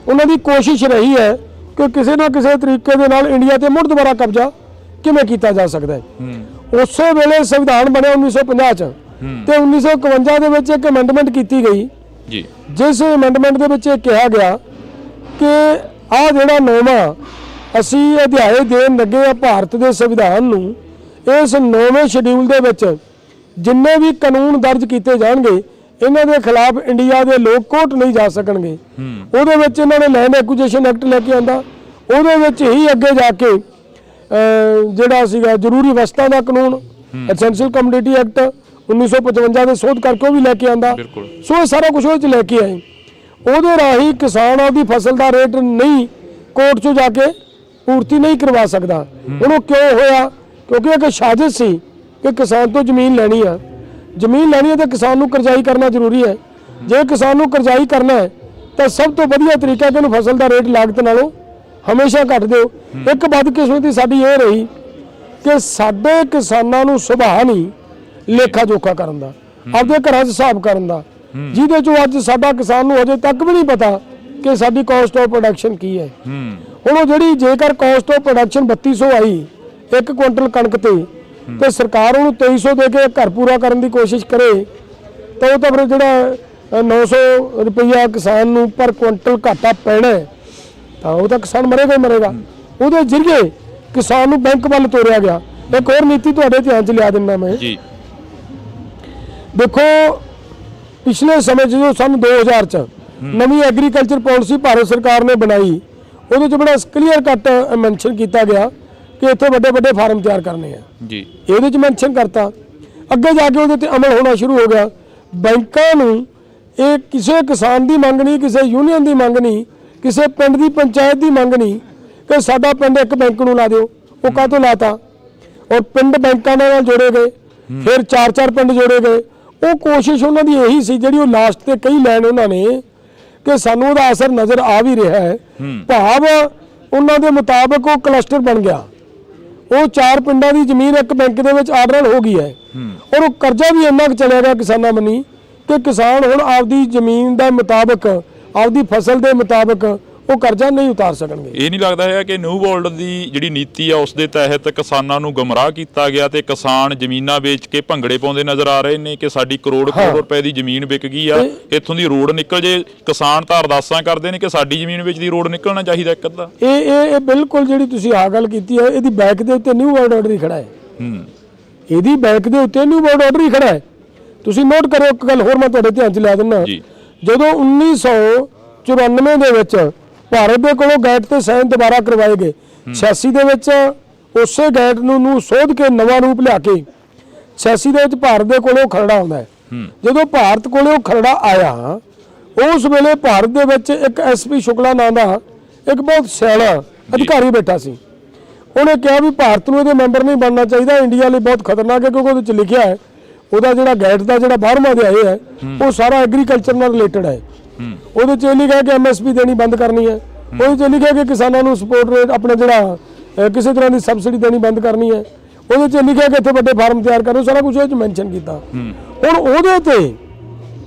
उन्हां दी कोशिश रही है कि किसी ना किसी तरीके दे नाल इंडिया ते मुड़ दोबारा कब्जा किवें कीता जा सकदा है। उस वेले संविधान बनिया 1950 च ते 1951 दे विच एक अमेंडमेंट कीती गई जी, जिस अमेंडमेंट दे विच कहा गया कि आ जिहड़ा नौवां असी अध्याय देण लगे आ भारत दे संविधान नूं, इस नौवें शेड्यूल दे विच जिन्ने भी कानून दर्ज किए जाएंगे इन्हां दे खिलाफ इंडिया दे लोग कोर्ट नहीं जा सकणगे। उहदे विच इन्हां ने लैंड एक्विजिशन एक्ट लैके आंदा, उहदे विच ही अगे जाके जिहड़ा सीगा जरूरी वस्तां दा कानून, एसेंशियल कमोडिटी एक्ट 1955 ਦੇ ਸੋਧ ਕਰਕੇ ਉਹ ਵੀ ਲੈ ਕੇ ਆਂਦਾ। ਸੋ ਇਹ ਸਾਰਾ ਕੁਝ ਉਹ ਚ ਲੈ ਕੇ ਆਏ। ਉਹਦੇ ਰਾਹੀਂ ਕਿਸਾਨ ਆਪਦੀ ਫਸਲ ਦਾ ਰੇਟ ਨਹੀਂ ਕੋਰਟ 'ਚੋਂ ਜਾ ਕੇ ਪੂਰਤੀ ਨਹੀਂ ਕਰਵਾ ਸਕਦਾ। ਹੁਣ ਉਹ ਕਿਉਂ ਹੋਇਆ? ਕਿਉਂਕਿ ਇੱਕ ਸਾਜ਼ਿਸ਼ ਸੀ ਕਿ ਕਿਸਾਨ ਤੋਂ ਜ਼ਮੀਨ ਲੈਣੀ ਆ, ਜ਼ਮੀਨ ਲੈਣੀ ਹੈ ਤਾਂ ਕਿਸਾਨ ਨੂੰ ਕਰਜ਼ਾਈ ਕਰਨਾ ਜ਼ਰੂਰੀ ਹੈ। ਜੇ ਕਿਸਾਨ ਨੂੰ ਕਰਜ਼ਾਈ ਕਰਨਾ ਹੈ ਤਾਂ ਸਭ ਤੋਂ ਵਧੀਆ ਤਰੀਕਾ ਕਿ ਉਹਨੂੰ ਫਸਲ ਦਾ ਰੇਟ ਲਾਗਤ ਨਾਲੋਂ ਹਮੇਸ਼ਾ ਘੱਟ ਦਿਓ। ਇੱਕ ਬਦਕਿਸਮਤੀ ਸਾਡੀ ਇਹ ਰਹੀ ਕਿ ਸਾਡੇ ਕਿਸਾਨਾਂ ਨੂੰ ਸੁਭਾਅ ਨਹੀਂ लेखा जोखा करन दा, आपदे घरां च हिसाब करन दा, जिहदे चों अज साडा किसान नूं अजे तक भी नहीं पता कि साडी कॉस्ट ऑफ प्रोडक्शन की है। हुण ओह जिहड़ी जेकर कॉस्ट ऑफ प्रोडक्शन 3200 आई एक क्विंटल कणक ते सरकार ਉਹਨੂੰ 2300 ਦੇ ਕੇ घर पूरा करन दी कोशिश करे ਤਾਂ ਉਹ ਤਾਂ ਫਿਰ ਜਿਹੜਾ 900 ਰੁਪਈਆ ਕਿਸਾਨ ਨੂੰ ਪਰ ਕੁਇੰਟਲ ਘਾਟਾ ਪੈਣਾ ਤਾਂ ਉਹ ਤਾਂ ਕਿਸਾਨ ਮਰੇਗਾ ਹੀ ਮਰੇਗਾ। ਉਹਦੇ ਜ਼ਰੀਏ ਕਿਸਾਨ ਨੂੰ ਬੈਂਕ ਵੱਲ ਤੋਰਿਆ ਗਿਆ। ਇੱਕ ਹੋਰ ਨੀਤੀ ਤੁਹਾਡੇ ਧਿਆਨ 'ਚ ਲਿਆ ਦਿੰਦਾ ਮੈਂ ਜੀ। देखो पिछले समय जो सन 2000 च नवी एग्रीकल्चर पॉलिसी भारत सरकार ने बनाई, ਉਹਦੇ 'ਚ ਬੜਾ ਕਲੀਅਰ ਕੱਟ ਮੈਂਸ਼ਨ ਕੀਤਾ ਗਿਆ ਕਿ ਇੱਥੇ ਵੱਡੇ ਵੱਡੇ ਫਾਰਮ ਤਿਆਰ ਕਰਨੇ ਆ ਜੀ। ਇਹਦੇ 'ਚ ਮੈਂਸ਼ਨ ਕਰਤਾ। ਅੱਗੇ ਜਾ ਕੇ ਉਹਦੇ 'ਤੇ ਅਮਲ ਹੋਣਾ ਸ਼ੁਰੂ ਹੋ ਗਿਆ। ਬੈਂਕਾਂ ਨੂੰ ਇਹ ਕਿਸੇ ਕਿਸਾਨ ਦੀ ਮੰਗ ਨਹੀਂ, ਕਿਸੇ ਯੂਨੀਅਨ ਦੀ ਮੰਗ ਨਹੀਂ, ਕਿਸੇ ਪਿੰਡ ਦੀ ਪੰਚਾਇਤ ਦੀ ਮੰਗ ਨਹੀਂ ਕਿ ਸਾਡਾ ਪਿੰਡ ਇੱਕ ਬੈਂਕ ਨੂੰ ਲਾ ਦਿਓ। ਉਹ ਕਾਹਤੋਂ ਲਾਤਾ? ਔਰ ਪਿੰਡ ਬੈਂਕਾਂ ਨਾਲ ਜੋੜੇ ਗਏ, ਫਿਰ 4-4 ਪਿੰਡ ਜੋੜੇ ਗਏ। ਉਹ ਕੋਸ਼ਿਸ਼ ਉਹਨਾਂ ਦੀ ਇਹੀ ਸੀ ਜਿਹੜੀ ਉਹ ਲਾਸਟ ਤੇ ਕਈ ਲੈਣ ਉਹਨਾਂ ਨੇ ਕਿ ਸਾਨੂੰ ਉਹਦਾ ਅਸਰ ਨਜ਼ਰ ਆ ਵੀ ਰਿਹਾ ਹੈ। ਭਾਵ ਉਹਨਾਂ ਦੇ ਮੁਤਾਬਕ ਉਹ ਕਲਸਟਰ ਬਣ ਗਿਆ। ਉਹ 4 ਪਿੰਡਾਂ ਦੀ ਜ਼ਮੀਨ ਇੱਕ ਬੈਂਕ ਦੇ ਵਿੱਚ ਆਰਡਰ ਹੋ ਗਈ ਹੈ ਔਰ ਉਹ ਕਰਜ਼ਾ ਵੀ ਇੰਨਾ ਕੁ ਚਲਿਆ ਗਿਆ ਕਿਸਾਨਾਂ ਬੰਨੀ ਕਿ ਕਿਸਾਨ ਹੁਣ ਆਪਦੀ ਜ਼ਮੀਨ ਦੇ ਮੁਤਾਬਕ, ਆਪਦੀ ਫਸਲ ਦੇ ਮੁਤਾਬਕ ਉਹ ਕਰਜ਼ਾ ਨਹੀਂ ਉਤਾਰ ਸਕਣਗੇ। ਇਹ ਨਹੀਂ ਲੱਗਦਾ ਹੈ ਕਿ ਨਿਊ ਵਰਲਡ ਦੀ ਜਿਹੜੀ ਨੀਤੀ ਆ ਉਸ ਦੇ ਤਹਿਤ ਕਿਸਾਨਾਂ ਨੂੰ ਗੁੰਮਰਾਹ ਕੀਤਾ ਗਿਆ ਤੇ ਕਿਸਾਨ ਜ਼ਮੀਨਾਂ ਵੇਚ ਕੇ ਭੰਗੜੇ ਪਾਉਂਦੇ ਨਜ਼ਰ ਆ ਰਹੇ ਨੇ ਕਿ ਸਾਡੀ ਕਰੋੜ ਰੁਪਏ ਦੀ ਜ਼ਮੀਨ ਵਿਕ ਗਈ ਆ, ਇੱਥੋਂ ਦੀ ਰੋਡ ਨਿਕਲ ਜੇ। ਕਿਸਾਨ ਤਾਂ ਅਰਦਾਸਾਂ ਕਰਦੇ ਨੇ ਕਿ ਸਾਡੀ ਜ਼ਮੀਨ ਵਿੱਚ ਦੀ ਰੋਡ ਨਿਕਲਣਾ ਚਾਹੀਦਾ ਇੱਕ ਅੱਧਾ। ਇਹ ਬਿਲਕੁਲ ਜਿਹੜੀ ਤੁਸੀਂ ਆਹ ਗੱਲ ਕੀਤੀ ਹੈ, ਇਹਦੀ ਬੈਕ ਦੇ ਉੱਤੇ ਨਿਊ ਵਰਲਡ ਆਰਡਰ ਹੀ ਖੜਾ ਹੈ। ਇਹਦੀ ਬੈਕ ਦੇ ਉੱਤੇ ਨਿਊ ਵਰਲਡ ਆਰਡਰ ਹੀ ਖੜਾ ਹੈ। ਤੁਸੀਂ ਨੋਟ ਕਰਿਓ ਇੱਕ ਗੱਲ ਹੋਰ ਮੈਂ ਤੁਹਾਡੇ ਧਿਆਨ 'ਚ ਲਿਆ ਦਿੰਦਾ। ਜਦੋਂ 1994 ਦੇ ਵਿੱਚ ਭਾਰਤ ਦੇ ਕੋਲੋਂ ਗੈਟ ਤੇ ਸਾਈਨ ਦੁਬਾਰਾ ਕਰਵਾਏ ਗਏ, 86 ਦੇ ਵਿੱਚ ਉਸੇ ਗੈਟ ਨੂੰ ਸੋਧ ਕੇ ਨਵਾਂ ਰੂਪ ਲਿਆ ਕੇ 86 ਦੇ ਵਿੱਚ ਭਾਰਤ ਦੇ ਕੋਲੋਂ ਖਰੜਾ ਆਉਂਦਾ ਹੈ। ਜਦੋਂ ਭਾਰਤ ਕੋਲੋਂ ਖਰੜਾ ਆਇਆ ਉਸ ਵੇਲੇ ਭਾਰਤ ਦੇ ਵਿੱਚ ਇੱਕ ਐਸਪੀ ਸ਼ੁਕਲਾ ਨਾਂ ਦਾ ਇੱਕ ਬਹੁਤ ਸਿਆਣਾ ਅਧਿਕਾਰੀ ਬੈਠਾ ਸੀ। ਉਹਨੇ ਕਿਹਾ ਵੀ ਭਾਰਤ ਨੂੰ ਇਹਦੇ ਮੈਂਬਰ ਨਹੀਂ ਬਣਨਾ ਚਾਹੀਦਾ, ਇੰਡੀਆ ਲਈ ਬਹੁਤ ਖਤਰਨਾਕ ਹੈ, ਕਿਉਂਕਿ ਉਹਦੇ 'ਚ ਲਿਖਿਆ ਹੈ ਉਹਦਾ ਜਿਹੜਾ ਗੈਟ ਦਾ ਜਿਹੜਾ 12ਵਾਂ ਅਧਿਆਇ ਹੈ ਉਹ ਸਾਰਾ ਐਗਰੀਕਲਚਰ ਨਾਲ ਰਿਲੇਟਡ ਹੈ। ਉਹਦੇ 'ਚ ਇਹ ਲਿਖਿਆ ਕਿ MSP ਦੇਣੀ ਬੰਦ ਕਰਨੀ ਹੈ। ਉਹਦੇ 'ਚ ਲਿਖਿਆ ਕਿ ਕਿਸਾਨਾਂ ਨੂੰ ਸਪੋਰਟ ਰੇਟ ਆਪਣਾ ਜਿਹੜਾ ਕਿਸੇ ਤਰ੍ਹਾਂ ਦੀ ਸਬਸਿਡੀ ਦੇਣੀ ਬੰਦ ਕਰਨੀ ਹੈ। ਉਹਦੇ 'ਚ ਲਿਖਿਆ ਕਿ ਇੱਥੇ ਵੱਡੇ ਫਾਰਮ ਤਿਆਰ ਕਰੋ, ਸਾਰਾ ਕੁਝ ਉਹਦੇ 'ਚ ਮੈਂਸ਼ਨ ਕੀਤਾ। ਹੁਣ ਉਹਦੇ ਤੇ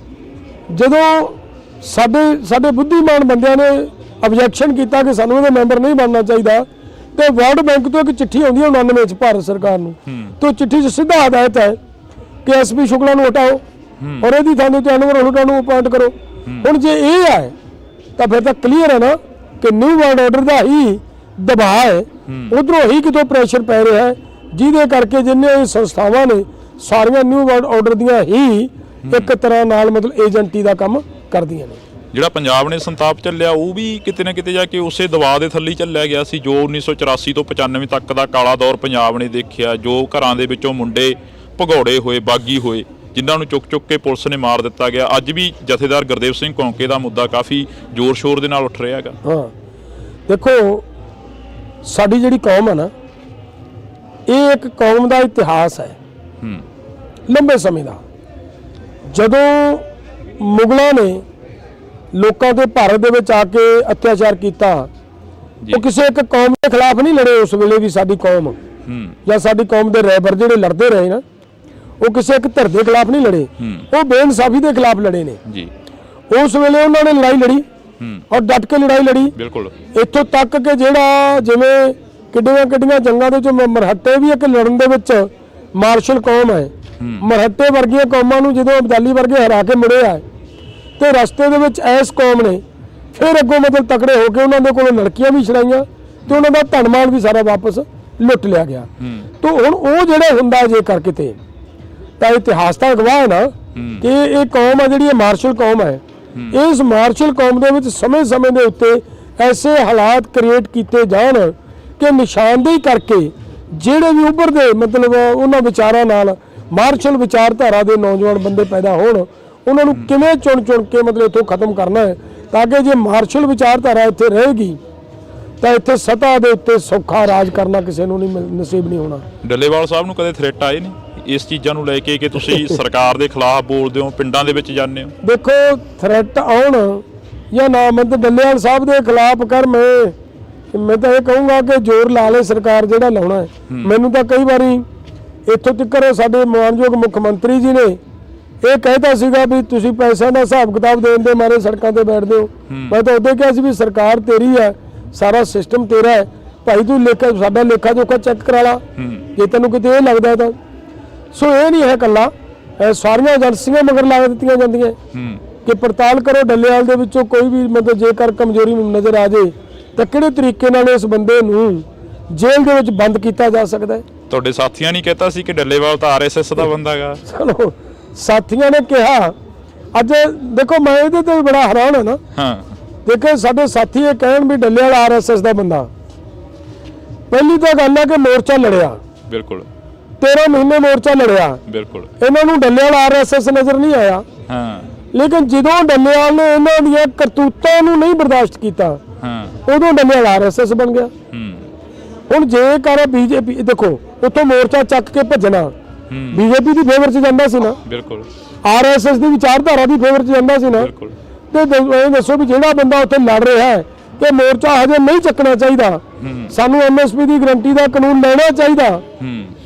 ਜਦੋਂ ਸਾਡੇ ਬੁੱਧੀਮਾਨ ਬੰਦਿਆਂ ਨੇ ਆਬਜੈਕਸ਼ਨ ਕੀਤਾ ਕਿ ਸਾਨੂੰ ਇਹਦੇ ਮੈਂਬਰ ਨਹੀਂ ਬਣਨਾ ਚਾਹੀਦਾ ਤੇ ਵਰਲਡ ਬੈਂਕ ਤੋਂ ਇੱਕ ਚਿੱਠੀ ਆਉਂਦੀ ਹੈ 99 ਚ ਭਾਰਤ ਸਰਕਾਰ ਨੂੰ, ਤੇ ਚਿੱਠੀ 'ਚ ਸਿੱਧਾ ਹਦਾਇਤ ਹੈ ਕਿ ਐਸਪੀ ਸ਼ੁਕਲਾ ਨੂੰ ਹਟਾਓ ਔਰ ਇਹਦੀ ਥਾਂ ਤੇ ਅਨਵਰ ਹੁੱਡਾ ਨੂੰ ਅਪਾਇੰਟ ਕਰੋ। ਹੁਣ ਜੇ ਇਹ ਹੈ ਤਾਂ ਫਿਰ ਤਾਂ ਕਲੀਅਰ ਹੈ ਨਾ ਕਿ ਨਿਊ ਵਰਲਡ ਆਰਡਰ ਦਾ ਹੀ ਦਬਾਅ ਹੈ, ਉਧਰੋਂ ਹੀ ਕਿਤੋਂ ਪ੍ਰੈਸ਼ਰ ਪੈ ਰਿਹਾ ਹੈ, ਜਿਹਦੇ ਕਰਕੇ ਜਿੰਨੇ ਸੰਸਥਾਵਾਂ ਨੇ ਸਾਰੀਆਂ ਨਿਊ ਵਰਲਡ ਆਰਡਰ ਦੀਆਂ ਹੀ ਇੱਕ ਤਰ੍ਹਾਂ ਨਾਲ ਮਤਲਬ ਏਜੰਟੀ ਦਾ ਕੰਮ ਕਰਦੀਆਂ ਨੇ। ਜਿਹੜਾ ਪੰਜਾਬ ਨੇ ਸੰਤਾਪ ਚੱਲਿਆ ਉਹ ਵੀ ਕਿਤੇ ਨਾ ਕਿਤੇ ਜਾ ਕੇ ਉਸੇ ਦਬਾਅ ਦੇ ਥੱਲੇ ਚੱਲਿਆ ਗਿਆ ਸੀ ਜੋ 1984 ਤੋਂ 95 ਤੱਕ ਦਾ ਕਾਲਾ ਦੌਰ ਪੰਜਾਬ ਨੇ ਦੇਖਿਆ, ਜੋ ਘਰਾਂ ਦੇ ਵਿੱਚੋਂ ਮੁੰਡੇ ਭਗੌੜੇ ਹੋਏ, ਬਾਗੀ ਹੋਏ, ਜਿਨ੍ਹਾਂ ਨੂੰ ਚੁੱਕ ਕੇ ਪੁਲਿਸ ਨੇ ਮਾਰ ਦਿੱਤਾ ਗਿਆ। ਅੱਜ ਵੀ ਜਥੇਦਾਰ ਗੁਰਦੇਵ ਸਿੰਘ ਕੌਂਕੇ ਦਾ ਮੁੱਦਾ ਕਾਫੀ ਜ਼ੋਰ ਸ਼ੋਰ ਦੇ ਨਾਲ ਉੱਠ ਰਿਹਾ ਹੈਗਾ। ਹਾਂ ਦੇਖੋ, ਸਾਡੀ ਜਿਹੜੀ ਕੌਮ ਹੈ ਨਾ, ਇਹ ਇੱਕ ਕੌਮ ਦਾ ਇਤਿਹਾਸ ਹੈ ਲੰਬੇ ਸਮੇਂ ਦਾ। ਜਦੋਂ ਮੁਗਲਾਂ ਨੇ ਲੋਕਾਂ ਤੇ ਭਾਰਤ ਦੇ ਵਿੱਚ ਆ ਕੇ ਅਤਿਆਚਾਰ ਕੀਤਾ, ਉਹ ਕਿਸੇ ਇੱਕ ਕੌਮ ਦੇ ਖਿਲਾਫ ਨਹੀਂ ਲੜੇ। ਉਸ ਵੇਲੇ ਵੀ ਸਾਡੀ ਕੌਮ ਜਾਂ ਸਾਡੀ ਕੌਮ ਦੇ ਰਹਿਬਰ ਜਿਹੜੇ ਲੜਦੇ ਰਹੇ ਨਾ, ਉਹ ਕਿਸੇ ਇੱਕ ਧਿਰ ਦੇ ਖਿਲਾਫ ਨਹੀਂ ਲੜੇ, ਉਹ ਬੇਇਨਸਾਫੀ ਦੇ ਖਿਲਾਫ ਲੜੇ ਨੇ ਜੀ। ਉਸ ਵੇਲੇ ਉਹਨਾਂ ਨੇ ਲੜਾਈ ਲੜੀ ਔਰ ਡਟ ਕੇ ਲੜਾਈ ਲੜੀ। ਬਿਲਕੁਲ ਇੱਥੋਂ ਤੱਕ ਕਿ ਜਿਹੜਾ ਜਿਵੇਂ ਕਿੱਡੀਆਂ ਜੰਗਾਂ ਦੇ ਵਿੱਚ ਮਰਹੱਟੇ ਵੀ ਇੱਕ ਲੜਨ ਦੇ ਵਿੱਚ ਮਾਰਸ਼ਲ ਕੌਮ ਹੈ। ਮਰਹੱਟੇ ਵਰਗੀਆਂ ਕੌਮਾਂ ਨੂੰ ਜਦੋਂ ਅਬਦਾਲੀ ਵਰਗੇ ਹਰਾ ਕੇ ਮੁੜੇ ਆ ਤੇ ਰਸਤੇ ਦੇ ਵਿੱਚ ਇਸ ਕੌਮ ਨੇ ਫਿਰ ਅੱਗੋਂ ਮਤਲਬ ਤਕੜੇ ਹੋ ਕੇ ਉਹਨਾਂ ਦੇ ਕੋਲੋਂ ਲੜਕੀਆਂ ਵੀ ਛੜਾਈਆਂ ਤੇ ਉਹਨਾਂ ਦਾ ਧਨ ਮਾਲ ਵੀ ਸਾਰਾ ਵਾਪਸ ਲੁੱਟ ਲਿਆ ਗਿਆ। ਤਾਂ ਹੁਣ ਉਹ ਜਿਹੜੇ ਹੁੰਦਾ ਜੇ ਕਰ ਕਿਤੇ ਤਾਂ ਇਤਿਹਾਸ ਦਾ ਗਵਾਹ ਹੈ ਨਾ ਕਿ ਇਹ ਕੌਮ ਹੈ ਜਿਹੜੀ ਇਹ ਮਾਰਸ਼ਲ ਕੌਮ ਹੈ। ਇਸ ਮਾਰਸ਼ਲ ਕੌਮ ਦੇ ਵਿੱਚ ਸਮੇਂ ਦੇ ਉੱਤੇ ਐਸੇ ਹਾਲਾਤ ਕ੍ਰੀਏਟ ਕੀਤੇ ਜਾਣ ਕਿ ਨਿਸ਼ਾਨਦੇਹੀ ਕਰਕੇ ਜਿਹੜੇ ਵੀ ਉੱਭਰਦੇ ਮਤਲਬ ਉਹਨਾਂ ਵਿਚਾਰਾਂ ਨਾਲ ਮਾਰਸ਼ਲ ਵਿਚਾਰਧਾਰਾ ਦੇ ਨੌਜਵਾਨ ਬੰਦੇ ਪੈਦਾ ਹੋਣ, ਉਹਨਾਂ ਨੂੰ ਕਿਵੇਂ ਚੁਣ ਕੇ ਮਤਲਬ ਇੱਥੋਂ ਖਤਮ ਕਰਨਾ ਹੈ ਤਾਂ ਕਿ ਜੇ ਮਾਰਸ਼ਲ ਵਿਚਾਰਧਾਰਾ ਇੱਥੇ ਰਹੇਗੀ ਤਾਂ ਇੱਥੇ ਸਤਾ ਦੇ ਉੱਤੇ ਸੌਖਾ ਰਾਜ ਕਰਨਾ ਕਿਸੇ ਨੂੰ ਨਹੀਂ ਨਸੀਬ ਨਹੀਂ ਹੋਣਾ। ਡੱਲੇਵਾਲ ਸਾਹਿਬ ਨੂੰ ਕਦੇ ਥ੍ਰੈਟ ਆਏ ਨੇ ਇਸ ਚੀਜ਼ਾਂ ਨੂੰ ਲੈ ਕੇ ਕਿ ਤੁਸੀਂ ਸਰਕਾਰ ਦੇ ਖਿਲਾਫ ਬੋਲਦੇ ਹੋ, ਪਿੰਡਾਂ ਦੇ ਵਿੱਚ ਜਾਂਦੇ ਹੋ? ਦੇਖੋ, ਥ੍ਰੈਟ ਆਉਣ ਜਾਂ ਨਾ, ਮੈਂ ਤਾਂ ਡੱਲੇਵਾਲ ਸਾਹਿਬ ਦੇ ਖਿਲਾਫ ਕਰ ਮੈਂ ਤਾਂ ਇਹ ਕਹੂੰਗਾ ਕਿ ਜ਼ੋਰ ਲਾ ਲੈ ਸਰਕਾਰ ਜਿਹੜਾ ਲਾਉਣਾ ਹੈ। ਮੈਨੂੰ ਤਾਂ ਕਈ ਵਾਰੀ ਇੱਥੋਂ ਤੱਕ ਸਾਡੇ ਮਾਨਯੋਗ ਮੁੱਖ ਮੰਤਰੀ ਜੀ ਨੇ ਇਹ ਕਹਿਤਾ ਸੀਗਾ ਵੀ ਤੁਸੀਂ ਪੈਸਿਆਂ ਦਾ ਹਿਸਾਬ ਕਿਤਾਬ ਦੇਣ ਦੇ ਮਾਰੇ ਸੜਕਾਂ ਤੇ ਬੈਠਦੇ ਹੋ। ਮੈਂ ਤਾਂ ਉਦੋਂ ਕਿਹਾ ਸੀ ਵੀ ਸਰਕਾਰ ਤੇਰੀ ਹੈ, ਸਾਰਾ ਸਿਸਟਮ ਤੇਰਾ ਹੈ, ਭਾਈ ਤੂੰ ਸਾਡਾ ਲੇਖਾ ਜੋਖਾ ਚੈੱਕ ਕਰਾ ਲਾ ਜੇ ਤੈਨੂੰ ਕਿਤੇ ਇਹ ਲੱਗਦਾ ਤਾਂ। ਸੋ ਇਹ ਨਹੀਂ ਹੈ ਇਕੱਲਾ, ਸਾਰੀਆਂ ਏਜੰਸੀਆਂ ਮਗਰ ਲਾ ਦਿੱਤੀਆਂ ਜਾਂਦੀਆਂ ਕਿ ਪੜਤਾਲ ਕਰੋ ਡੱਲੇਵਾਲ ਦੇ ਵਿੱਚੋਂ ਕੋਈ ਵੀ ਮਤਲਬ ਜੇਕਰ ਕਮਜ਼ੋਰੀ ਨਜ਼ਰ ਆ ਜੇ ਤਾਂ ਕਿਹੜੇ ਤਰੀਕੇ ਨਾਲ ਇਸ ਬੰਦੇ ਨੂੰ ਜੇਲ੍ਹ ਦੇ ਵਿੱਚ ਬੰਦ ਕੀਤਾ ਜਾ ਸਕਦਾ ਹੈ। ਤੁਹਾਡੇ ਸਾਥੀਆਂ ਨੇ ਕਹਿਤਾ ਸੀ ਕਿ ਡੱਲੇਵਾਲ ਤਾਂ RSS ਦਾ ਬੰਦਾ ਹੈਗਾ। ਚਲੋ, ਸਾਥੀਆਂ ਨੇ ਕਿਹਾ। ਅੱਜ ਦੇਖੋ, ਮੈਂ ਇਹਦੇ ਤੇ ਬੜਾ ਹੈਰਾਨ ਹਾਂ ਨਾ। ਦੇਖੋ ਸਾਡੇ ਸਾਥੀ ਇਹ ਕਹਿਣ ਵੀ ਡੱਲੇਵਾਲ RSS ਦਾ ਬੰਦਾ, ਪਹਿਲੀ ਤਾਂ ਗੱਲ ਹੈ ਕਿ ਮੋਰਚਾ ਲੜਿਆ, ਬਿਲਕੁਲ 13 ਮਹੀਨੇ ਮੋਰਚਾ ਲੜਿਆ, ਬਿਲਕੁਲ ਇਹਨਾਂ ਨੂੰ ਡੱਲੇਵਾਲ RSS ਨਜ਼ਰ ਨਹੀਂ ਆਇਆ। ਹਾਂ ਲੇਕਿਨ ਜਦੋਂ ਡੱਲੇਵਾਲ ਨੇ ਇਹਨਾਂ ਦੀਆਂ ਕਰਤੂਤਾਂ ਨੂੰ ਨਹੀਂ ਬਰਦਾਸ਼ਤ ਕੀਤਾ, ਹਾਂ ਉਦੋਂ ਡੱਲੇਵਾਲ RSS ਬਣ ਗਿਆ। ਹੁਣ ਜੇਕਰ BJP ਦੇਖੋ ਉੱਥੋਂ ਮੋਰਚਾ ਚੱਕ ਕੇ ਭੱਜਣਾ BJP ਦੀ ਫੇਵਰ 'ਚ ਜਾਂਦਾ ਸੀ ਨਾ, ਬਿਲਕੁਲ RSS ਦੀ ਵਿਚਾਰਧਾਰਾ ਦੀ ਫੇਵਰ 'ਚ ਜਾਂਦਾ ਸੀ ਨਾ। ਬਿਲਕੁਲ ਤੇ ਇਹ ਦੱਸੋ ਵੀ ਜਿਹੜਾ ਬੰਦਾ ਉੱਥੇ ਲੜ ਰਿਹਾ ਹੈ ਕਿ ਮੋਰਚਾ ਹਜੇ ਨਹੀਂ ਚੱਕਣਾ ਚਾਹੀਦਾ, ਸਾਨੂੰ MSP ਦੀ ਗਰੰਟੀ ਦਾ ਕਾਨੂੰਨ ਲੈਣਾ ਚਾਹੀਦਾ।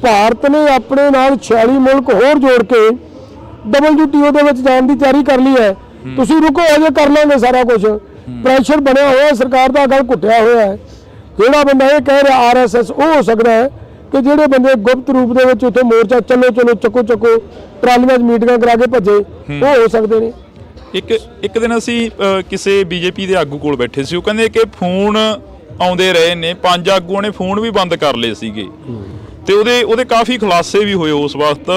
ਭਾਰਤ ਨੇ ਆਪਣੇ ਨਾਲ 46 ਮੁਲਕ ਹੋਰ ਜੋੜ ਕੇ WTO ਦੇ ਵਿੱਚ ਜਾਣ ਦੀ ਤਿਆਰੀ ਕਰ ਲਈ ਹੈ। ਤੁਸੀਂ ਰੁਕੋ, ਹਜੇ ਕਰ ਲਾਂਗੇ ਸਾਰਾ ਕੁਝ। ਪ੍ਰੈਸ਼ਰ ਬਣਿਆ ਹੋਇਆ, ਸਰਕਾਰ ਦਾ ਗਲ ਘੁੱਟਿਆ ਹੋਇਆ ਹੈ। ਜਿਹੜਾ ਬੰਦਾ ਇਹ ਕਹਿ ਰਿਹਾ RSS, ਉਹ ਹੋ ਸਕਦਾ ਹੈ ਕਿ ਜਿਹੜੇ ਬੰਦੇ ਗੁਪਤ ਰੂਪ ਦੇ ਵਿੱਚ ਉੱਥੇ ਮੋਰਚਾ ਚਲੋ ਚੱਕੋ ਟਰਾਲੀਆਂ 'ਚ ਮੀਟਿੰਗਾਂ ਕਰਾ ਕੇ ਭੱਜੇ, ਉਹ ਹੋ ਸਕਦੇ ਨੇ। ਇੱਕ ਦਿਨ ਅਸੀਂ ਕਿਸੇ BJP ਦੇ ਆਗੂ ਕੋਲ ਬੈਠੇ ਸੀ, ਉਹ ਕਹਿੰਦੇ ਕਿ ਫੋਨ ਆਉਂਦੇ ਰਹੇ ਨੇ, 5 ਆਗੂਆਂ ਨੇ ਫੋਨ ਵੀ ਬੰਦ ਕਰ ਲਏ ਸੀਗੇ ਤੇ ਉਹਦੇ ਕਾਫੀ ਖੁਲਾਸੇ ਵੀ ਹੋਏ ਉਸ ਵਕਤ,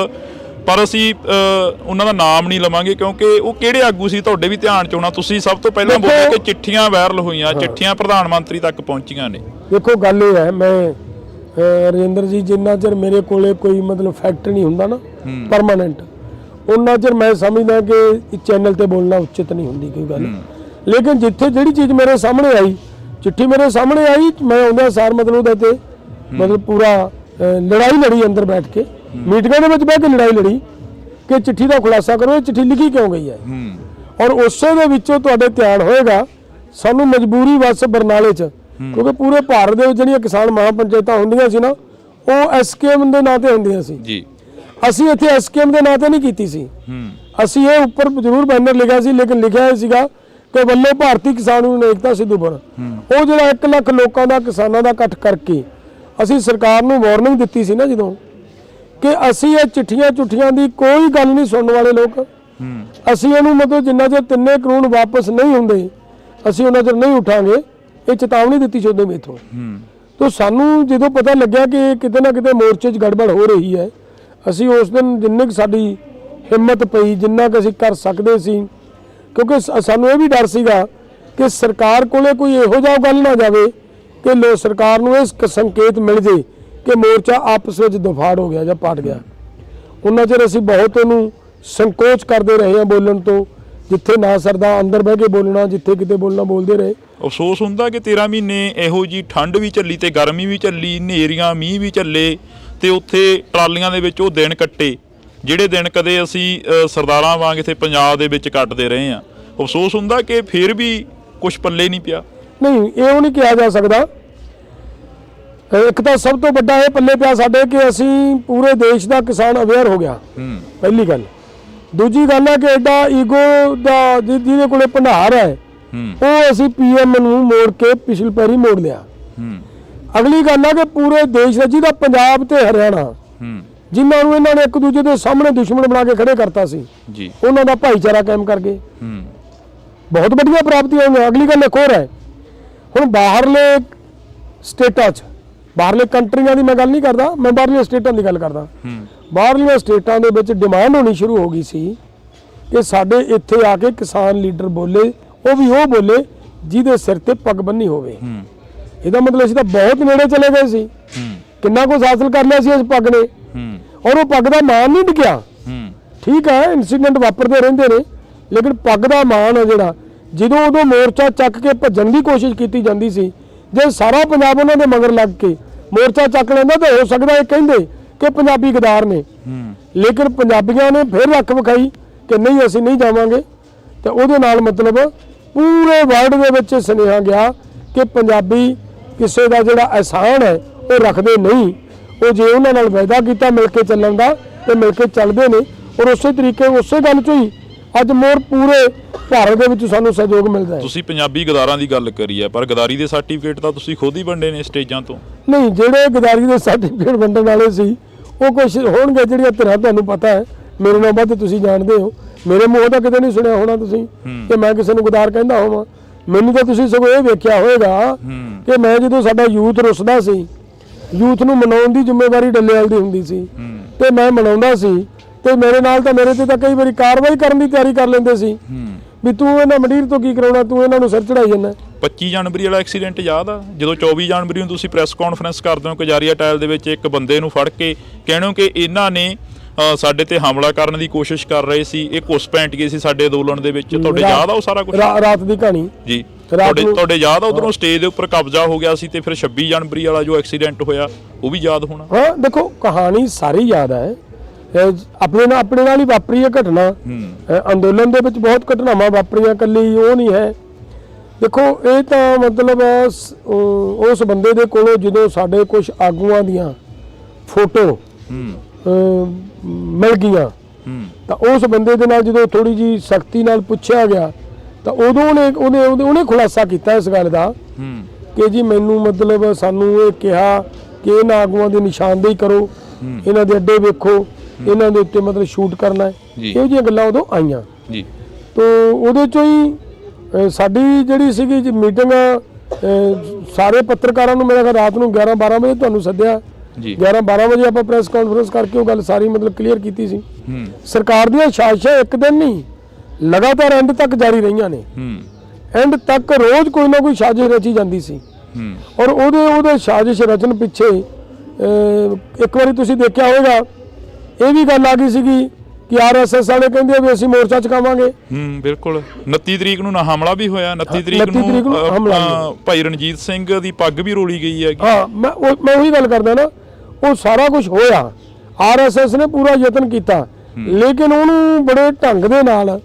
ਪਰ ਅਸੀਂ ਉਹਨਾਂ ਦਾ ਨਾਮ ਨਹੀਂ ਲਵਾਂਗੇ ਕਿਉਂਕਿ ਉਹ ਕਿਹੜੇ ਆਗੂ ਸੀ ਤੁਹਾਡੇ ਵੀ ਧਿਆਨ 'ਚ ਹੋਣਾ। ਤੁਸੀਂ ਸਭ ਤੋਂ ਪਹਿਲਾਂ ਬੋਲੇ ਕਿ ਚਿੱਠੀਆਂ ਵਾਇਰਲ ਹੋਈਆਂ, ਚਿੱਠੀਆਂ ਪ੍ਰਧਾਨ ਮੰਤਰੀ ਤੱਕ ਪਹੁੰਚੀਆਂ ਨੇ। ਦੇਖੋ ਗੱਲ ਇਹ ਹੈ, ਮੈਂ ਰਜਿੰਦਰ ਜੀ ਜਿੰਨਾ ਚਿਰ ਮੇਰੇ ਕੋਲੇ ਕੋਈ ਮਤਲਬ ਫੈਕਟ ਨਹੀਂ ਹੁੰਦਾ ਨਾ ਪਰਮਾਨੈਂਟ, ਉਹਨਾਂ ਚਿਰ ਮੈਂ ਸਮਝਦਾ ਕਿ ਚੈਨਲ ਤੇ ਬੋਲਣਾ ਉਚਿਤ ਨਹੀਂ ਹੁੰਦੀ ਕੋਈ ਗੱਲ। ਲੇਕਿਨ ਜਿੱਥੇ ਜਿਹੜੀ ਚੀਜ਼ ਮੇਰੇ ਸਾਹਮਣੇ ਆਈ, ਚਿੱਠੀ ਮੇਰੇ ਸਾਹਮਣੇ ਆਈ, ਮੈਂ ਆਉਂਦਾ ਸਾਰ ਮਤਲਬ ਉਹਦੇ ਤੇ ਮਤਲਬ ਪੂਰਾ ਲੜਾਈ ਲੜੀ ਅੰਦਰ ਬੈਠ ਕੇ, ਮੀਟਿੰਗਾਂ ਦੇ ਵਿੱਚ ਬਹਿ ਕੇ ਲੜਾਈ ਲੜੀ ਕਿ ਚਿੱਠੀ ਦਾ ਖੁਲਾਸਾ ਕਰੋ, ਇਹ ਚਿੱਠੀ ਲਿਖੀ ਕਿਉਂ ਗਈ ਹੈ। ਔਰ ਉਸੇ ਦੇ ਵਿੱਚੋਂ ਤੁਹਾਡੇ ਧਿਆਨ ਹੋਏਗਾ ਸਾਨੂੰ ਮਜਬੂਰੀ ਵਸ ਬਰਨਾਲੇ 'ਚ, ਕਿਉਂਕਿ ਪੂਰੇ ਭਾਰਤ ਦੇ ਵਿੱਚ ਜਿਹੜੀਆਂ ਕਿਸਾਨ ਮਹਾਪੰਚਾਇਤਾਂ ਹੁੰਦੀਆਂ ਸੀ ਨਾ, ਉਹ SKM ਦੇ ਨਾਂ ਤੇ ਹੁੰਦੀਆਂ ਸੀ ਜੀ। ਅਸੀਂ ਇੱਥੇ SKM ਦੇ ਨਾਂ ਤੇ ਨਹੀਂ ਕੀਤੀ ਸੀ। ਅਸੀਂ ਇਹ ਉੱਪਰ ਜ਼ਰੂਰ ਬੈਨਰ ਲਿਖਿਆ ਸੀ, ਲੇਕਿਨ ਲਿਖਿਆ ਇਹ ਸੀਗਾ ਕਿ ਵੱਲੋਂ ਭਾਰਤੀ ਕਿਸਾਨ ਯੂਨੀਅਨ ਏਕਤਾ ਸਿੱਧੂਪੁਰ। ਉਹ ਜਿਹੜਾ 1 ਲੱਖ ਲੋਕਾਂ ਦਾ ਕਿਸਾਨਾਂ ਦਾ ਇਕੱਠ ਕਰਕੇ ਅਸੀਂ ਸਰਕਾਰ ਨੂੰ ਵਾਰਨਿੰਗ ਦਿੱਤੀ ਸੀ ਨਾ ਜਦੋਂ, ਕਿ ਅਸੀਂ ਇਹ ਚਿੱਠੀਆਂ ਦੀ ਕੋਈ ਗੱਲ ਨਹੀਂ ਸੁਣਨ ਵਾਲੇ ਲੋਕ, ਅਸੀਂ ਇਹਨੂੰ ਮਤਲਬ ਜਿੰਨਾ ਚਿਰ 3 ਕਾਨੂੰਨ ਵਾਪਸ ਨਹੀਂ ਹੁੰਦੇ ਅਸੀਂ ਉਹਨਾਂ ਚਿਰ ਨਹੀਂ ਉਠਾਂਗੇ। ਇਹ ਚੇਤਾਵਨੀ ਦਿੱਤੀ ਸੀ ਉਦੋਂ ਮੇਥੋਂ। ਤਾਂ ਸਾਨੂੰ ਜਦੋਂ ਪਤਾ ਲੱਗਿਆ ਕਿ ਕਿਤੇ ਨਾ ਕਿਤੇ ਮੋਰਚੇ 'ਚ ਗੜਬੜ ਹੋ ਰਹੀ ਹੈ, ਅਸੀਂ ਉਸ ਦਿਨ ਜਿੰਨੀ ਕੁ ਸਾਡੀ ਹਿੰਮਤ ਪਈ, ਜਿੰਨਾ ਕੁ ਅਸੀਂ ਕਰ ਸਕਦੇ ਸੀ, ਕਿਉਂਕਿ ਸਾਨੂੰ ਇਹ ਵੀ ਡਰ ਸੀਗਾ ਕਿ ਸਰਕਾਰ ਕੋਲੇ ਕੋਈ ਇਹੋ ਜਿਹਾ ਗੱਲ ਨਾ ਜਾਵੇ ਕਿ ਸਰਕਾਰ ਨੂੰ ਇਹ ਸੰਕੇਤ ਮਿਲ ਜੇ ਕਿ ਮੋਰਚਾ ਆਪਸ ਵਿੱਚ ਦਫਾੜ ਹੋ ਗਿਆ ਜਾਂ ਪਾਟ ਗਿਆ। ਉਹਨਾਂ ਚਿਰ ਅਸੀਂ ਬਹੁਤ ਉਹਨੂੰ ਸੰਕੋਚ ਕਰਦੇ ਰਹੇ ਹਾਂ ਬੋਲਣ ਤੋਂ, ਜਿੱਥੇ ਨਾ ਸਰਦਾ ਅੰਦਰ ਬਹਿ ਕੇ ਬੋਲਣਾ, ਜਿੱਥੇ ਕਿਤੇ ਬੋਲਣਾ ਬੋਲਦੇ ਰਹੇ। ਅਫਸੋਸ ਹੁੰਦਾ ਕਿ 13 ਮਹੀਨੇ ਇਹੋ ਜੀ ਠੰਡ ਵੀ ਚੱਲੀ ਤੇ ਗਰਮੀ ਵੀ ਚੱਲੀ, ਹਨੇਰੀਆਂ ਮੀਂਹ ਵੀ ਚੱਲੇ ਤੇ ਉੱਥੇ ਟਰਾਲੀਆਂ ਦੇ ਵਿੱਚ ਉਹ ਦਿਨ ਕੱਟੇ ਜਿਹੜੇ ਦਿਨ ਕਦੇ ਅਸੀਂ ਸਰਦਾਰਾਂ ਵਾਂਗ ਇੱਥੇ ਪੰਜਾਬ ਦੇ ਵਿੱਚ ਕੱਟਦੇ ਰਹੇ ਹਾਂ। ਅਫਸੋਸ ਹੁੰਦਾ ਕਿ ਫਿਰ ਵੀ ਕੁਝ ਪੱਲੇ ਨਹੀਂ ਪਿਆ। ਨਹੀਂ, ਇਹ ਨਹੀਂ ਕਿਹਾ ਜਾ ਸਕਦਾ। ਇੱਕ ਤਾਂ ਸਭ ਤੋਂ ਵੱਡਾ ਇਹ ਪੱਲੇ ਪਿਆ ਸਾਡੇ ਕਿ ਅਸੀਂ ਪੂਰੇ ਦੇਸ਼ ਦਾ ਕਿਸਾਨ ਅਵੇਅਰ ਹੋ ਗਿਆ, ਪਹਿਲੀ ਗੱਲ। ਦੂਜੀ ਗੱਲ ਹੈ ਕਿ ਐਡਾ ਈਗੋ ਦਾ ਜਿਹਦੇ ਕੋਲੇ ਭੰਡਾਰ ਹੈ, ਉਹ ਅਸੀਂ PM ਨੂੰ ਮੋੜ ਕੇ ਪਿਛਲੀ ਪੈਰੀ ਮੋੜ ਲਿਆ। ਅਗਲੀ ਗੱਲ ਹੈ ਕਿ ਪੂਰੇ ਦੇਸ਼ ਦਾ ਜਿਹਦਾ ਪੰਜਾਬ ਤੇ ਹਰਿਆਣਾ, ਜਿਨ੍ਹਾਂ ਨੂੰ ਇਹਨਾਂ ਨੇ ਇੱਕ ਦੂਜੇ ਦੇ ਸਾਹਮਣੇ ਦੁਸ਼ਮਣ ਬਣਾ ਕੇ ਖੜੇ ਕਰਤਾ ਸੀ ਜੀ, ਉਹਨਾਂ ਦਾ ਭਾਈਚਾਰਾ ਕਾਇਮ ਕਰਕੇ ਬਹੁਤ ਵੱਡੀਆਂ ਪ੍ਰਾਪਤੀਆਂ ਹੋਈਆਂ। ਅਗਲੀ ਗੱਲ ਇੱਕ ਹੋਰ ਹੈ, ਹੁਣ ਬਾਹਰਲੇ ਸਟੇਟਾਂ 'ਚ, ਬਾਹਰਲੇ ਕੰਟਰੀਆਂ ਦੀ ਮੈਂ ਗੱਲ ਨਹੀਂ ਕਰਦਾ, ਮੈਂ ਬਾਹਰਲੀਆਂ ਸਟੇਟਾਂ ਦੀ ਗੱਲ ਕਰਦਾ। ਬਾਹਰਲੀਆਂ ਸਟੇਟਾਂ ਦੇ ਵਿੱਚ ਡਿਮਾਂਡ ਹੋਣੀ ਸ਼ੁਰੂ ਹੋ ਗਈ ਸੀ ਕਿ ਸਾਡੇ ਇੱਥੇ ਆ ਕੇ ਕਿਸਾਨ ਲੀਡਰ ਬੋਲੇ, ਉਹ ਵੀ ਉਹ ਬੋਲੇ ਜਿਹਦੇ ਸਿਰ ਤੇ ਪੱਗ ਬੰਨੀ ਹੋਵੇ। ਇਹਦਾ ਮਤਲਬ ਅਸੀਂ ਤਾਂ ਬਹੁਤ ਨੇੜੇ ਚਲੇ ਗਏ ਸੀ, ਕਿੰਨਾ ਕੁਝ ਹਾਸਲ ਕਰ ਲਿਆ ਸੀ ਇਸ ਪੱਗ ਨੇ, ਔਰ ਉਹ ਪੱਗ ਦਾ ਮਾਣ ਨਹੀਂ ਡਿੱਗਿਆ। ਠੀਕ ਹੈ, ਇਨਸੀਡੈਂਟ ਵਾਪਰਦੇ ਰਹਿੰਦੇ ਨੇ, ਲੇਕਿਨ ਪੱਗ ਦਾ ਮਾਣ ਹੈ ਜਿਹੜਾ, ਜਦੋਂ ਉਦੋਂ ਮੋਰਚਾ ਚੱਕ ਕੇ ਭੱਜਣ ਦੀ ਕੋਸ਼ਿਸ਼ ਕੀਤੀ ਜਾਂਦੀ ਸੀ, ਜੇ ਸਾਰਾ ਪੰਜਾਬ ਉਹਨਾਂ ਦੇ ਮਗਰ ਲੱਗ ਕੇ ਮੋਰਚਾ ਚੱਕ ਲੈਂਦਾ ਤਾਂ ਹੋ ਸਕਦਾ ਇਹ ਕਹਿੰਦੇ ਕਿ ਪੰਜਾਬੀ ਗਦਾਰ ਨੇ। ਲੇਕਿਨ ਪੰਜਾਬੀਆਂ ਨੇ ਫਿਰ ਰੱਖ ਵਿਖਾਈ ਕਿ ਨਹੀਂ, ਅਸੀਂ ਨਹੀਂ ਜਾਵਾਂਗੇ। ਤੇ ਉਹਦੇ ਨਾਲ ਮਤਲਬ ਪੂਰੇ ਵਰਲਡ ਦੇ ਵਿੱਚ ਸੁਨੇਹਾ ਗਿਆ ਕਿ ਪੰਜਾਬੀ ਕਿਸੇ ਦਾ ਜਿਹੜਾ ਅਹਿਸਾਨ ਹੈ ਉਹ ਰੱਖਦੇ ਨਹੀਂ। ਉਹ ਜੇ ਉਹਨਾਂ ਨਾਲ ਵਾਅਦਾ ਕੀਤਾ ਮਿਲ ਕੇ ਚੱਲਣ ਦਾ ਤੇ ਮਿਲ ਕੇ ਚੱਲਦੇ ਨੇ, ਔਰ ਉਸੇ ਤਰੀਕੇ ਉਸੇ ਗੱਲ 'ਚੋਂ ਹੀ ਅੱਜ ਮੋਰ ਪੂਰੇ ਭਾਰਤ ਦੇ ਵਿੱਚ ਸਾਨੂੰ ਸਹਿਯੋਗ ਮਿਲਦਾ ਹੈ। ਤੁਸੀਂ ਪੰਜਾਬੀ ਗਦਾਰਾਂ ਦੀ ਗੱਲ ਕਰੀ ਹੈ, ਪਰ ਗਦਾਰੀ ਦੇ ਸਰਟੀਫਿਕੇਟ ਤਾਂ ਤੁਸੀਂ ਖੁਦ ਹੀ ਵੰਡੇ ਨੇ ਸਟੇਜਾਂ ਤੋਂ। ਨਹੀਂ, ਜਿਹੜੇ ਗਦਾਰੀ ਦੇ ਸਰਟੀਫਿਕੇਟ ਵੰਡਣ ਵਾਲੇ ਸੀ ਉਹ ਕੁਛ ਹੋਣਗੇ ਜਿਹੜੀਆਂ ਧਿਰਾਂ, ਤੁਹਾਨੂੰ ਪਤਾ ਹੈ, ਮੇਰੇ ਨਾਲ ਵੱਧ ਤੁਸੀਂ ਜਾਣਦੇ ਹੋ। ਮੇਰੇ ਮੂੰਹੋਂ ਤਾਂ ਕਿਤੇ ਨਹੀਂ ਸੁਣਿਆ ਹੋਣਾ ਤੁਸੀਂ ਕਿ ਮੈਂ ਕਿਸੇ ਨੂੰ ਗਦਾਰ ਕਹਿੰਦਾ ਹੋਵਾਂ। ਮੈਨੂੰ ਤਾਂ ਤੁਸੀਂ ਸਗੋਂ ਇਹ ਵੇਖਿਆ ਹੋਏਗਾ ਕਿ ਮੈਂ ਜਦੋਂ ਸਾਡਾ ਯੂਥ ਰੁੱਸਦਾ ਸੀ, ਯੂਥ ਨੂੰ ਮਨਾਉਣ ਦੀ ਜ਼ਿੰਮੇਵਾਰੀ ਡੱਲੇਵਾਲ ਦੀ ਹੁੰਦੀ ਸੀ ਤੇ ਮੈਂ ਮਨਾਉਂਦਾ ਸੀ, ਤੇ ਮੇਰੇ ਨਾਲ ਤਾਂ ਮੇਰੇ ਤੇ ਤਾਂ ਕਈ ਵਾਰੀ ਕਾਰਵਾਈ ਕਰਨ ਦੀ ਤਿਆਰੀ ਕਰ ਲੈਂਦੇ ਸੀ ਵੀ ਤੂੰ ਇਹਨਾਂ ਮੰਡੀਰ ਤੋਂ ਕੀ ਕਰਾਉਣਾ, ਤੂੰ ਇਹਨਾਂ ਨੂੰ ਸਿਰ ਚੜਾਈ ਜਾਂਦਾ। 25 ਜਨਵਰੀ ਵਾਲਾ ਐਕਸੀਡੈਂਟ ਯਾਦ ਆ, ਜਦੋਂ 24 ਜਨਵਰੀ ਨੂੰ ਤੁਸੀਂ ਪ੍ਰੈਸ ਕਾਨਫਰੰਸ ਕਰਦੇ ਹੋ ਕਜਾਰੀਆ ਟਾਇਲ ਦੇ ਵਿੱਚ ਇੱਕ ਬੰਦੇ ਨੂੰ ਫੜ ਕੇ ਕਹਿਣੋ ਕਿ ਇਹਨਾਂ ਨੇ ਸਾਡੇ ਤੇ ਹਮਲਾ ਕਰਨ ਦੀ ਕੋਸ਼ਿਸ਼ ਕਰ ਰਹੇ ਸੀ, ਇਹ ਘੁਸ ਪੈਂਟ ਗਏ ਸੀ ਸਾਡੇ ਅੰਦੋਲਨ ਦੇ ਵਿੱਚ। ਤੁਹਾਡੇ ਯਾਦ ਆ ਉਹ ਸਾਰਾ ਕੁਝ? ਰਾਤ ਦੀ ਕਹਾਣੀ ਜੀ ਤੁਹਾਡੇ ਯਾਦ ਆ? ਉਧਰੋਂ ਸਟੇਜ ਦੇ ਉੱਪਰ ਕਬਜ਼ਾ ਹੋ ਗਿਆ ਸੀ ਤੇ ਫਿਰ 26 ਜਨਵਰੀ ਵਾਲਾ ਜੋ ਐਕਸੀਡੈਂਟ ਹੋਇਆ ਉਹ ਵੀ ਯਾਦ ਹੋਣਾ। ਹਾਂ ਦੇਖੋ ਕਹਾਣੀ ਸਾਰੀ ਯਾਦ ਹੈ, ਆਪਣੇ ਨਾਲ ਹੀ ਵਾਪਰੀ ਹੈ ਘਟਨਾ। ਅੰਦੋਲਨ ਦੇ ਵਿੱਚ ਬਹੁਤ ਘਟਨਾਵਾਂ ਵਾਪਰੀਆਂ, ਇਕੱਲੀ ਉਹ ਨਹੀਂ ਹੈ। ਦੇਖੋ ਇਹ ਤਾਂ ਮਤਲਬ ਉਸ ਬੰਦੇ ਦੇ ਕੋਲੋਂ ਜਦੋਂ ਸਾਡੇ ਕੁਝ ਆਗੂਆਂ ਦੀਆਂ ਫੋਟੋ ਮਿਲ ਗਈਆਂ ਤਾਂ ਉਸ ਬੰਦੇ ਦੇ ਨਾਲ ਜਦੋਂ ਥੋੜੀ ਜੀ ਸਖਤੀ ਨਾਲ ਪੁੱਛਿਆ ਗਿਆ ਤਾਂ ਉਦੋਂ ਉਹਨੇ ਖੁਲਾਸਾ ਕੀਤਾ ਇਸ ਗੱਲ ਦਾ ਕਿ ਜੀ ਮੈਨੂੰ ਮਤਲਬ ਸਾਨੂੰ ਇਹ ਕਿਹਾ ਕਿ ਇਹਨਾਂ ਆਗੂਆਂ ਦੀ ਨਿਸ਼ਾਨਦੇਹੀ ਕਰੋ, ਇਹਨਾਂ ਦੇ ਅੱਡੇ ਵੇਖੋ, ਇਹਨਾਂ ਦੇ ਉੱਤੇ ਮਤਲਬ ਸ਼ੂਟ ਕਰਨਾ ਹੈ। ਇਹੋ ਜਿਹੀਆਂ ਗੱਲਾਂ ਉਦੋਂ ਆਈਆਂ ਜੀ। ਤਾਂ ਉਹਦੇ ਚੋਂ ਹੀ ਸਾਡੀ ਜਿਹੜੀ ਸੀਗੀ ਮੀਟਿੰਗ, ਸਾਰੇ ਪੱਤਰਕਾਰਾਂ ਨੂੰ ਮੇਰਾ ਰਾਤ ਨੂੰ 11-12 ਵਜੇ ਤੁਹਾਨੂੰ ਸੱਦਿਆ, 11-12 ਵਜੇ ਆਪਾਂ ਪ੍ਰੈਸ ਕਾਨਫਰੰਸ ਕਰਕੇ ਉਹ ਗੱਲ ਸਾਰੀ ਮਤਲਬ ਕਲੀਅਰ ਕੀਤੀ ਸੀ। ਸਰਕਾਰ ਦੀਆਂ ਸਾਜ਼ਿਸ਼ਾਂ ਇੱਕ ਦਿਨ ਨਹੀਂ ਲਗਾਤਾਰ ਐਂਡ ਤੱਕ ਜਾਰੀ ਰਹੀਆਂ ਨੇ। ਐਂਡ ਤੱਕ ਰੋਜ਼ ਕੋਈ ਨਾ ਕੋਈ ਸਾਜ਼ਿਸ਼ ਰਚੀ ਜਾਂਦੀ ਸੀ ਔਰ ਉਹਦੇ ਸਾਜ਼ਿਸ਼ ਰਚਨ ਪਿੱਛੇ ਇੱਕ ਵਾਰੀ ਤੁਸੀਂ ਦੇਖਿਆ ਹੋਵੇਗਾ ਇਹ ਵੀ ਗੱਲ ਆ ਗਈ ਸੀਗੀ ਕਿ ਆਰਐਸਐਸ ਵਾਲੇ ਕਹਿੰਦੇ ਵੀ ਅਸੀਂ ਮੋਰਚਾ ਚੁਕਾਵਾਂਗੇ। ਬਿਲਕੁਲ 29 ਤਰੀਕ ਨੂੰ ਨਾ ਹਮਲਾ ਵੀ ਹੋਇਆ, 29 ਤਰੀਕ ਨੂੰ ਭਾਈ ਰਣਜੀਤ ਸਿੰਘ ਦੀ ਪੱਗ ਵੀ ਰੋਲੀ ਗਈ ਹੈ। ਹਾਂ ਮੈਂ ਉਹੀ ਗੱਲ ਕਰਦਾ ਨਾ, ਉਹ ਸਾਰਾ ਕੁਝ ਹੋਇਆ, ਆਰਐਸਐਸ ਨੇ ਪੂਰਾ ਯਤਨ ਕੀਤਾ, ਲੇਕਿਨ ਉਹਨੂੰ ਬੜੇ ਢੰਗ ਦੇ ਨਾਲ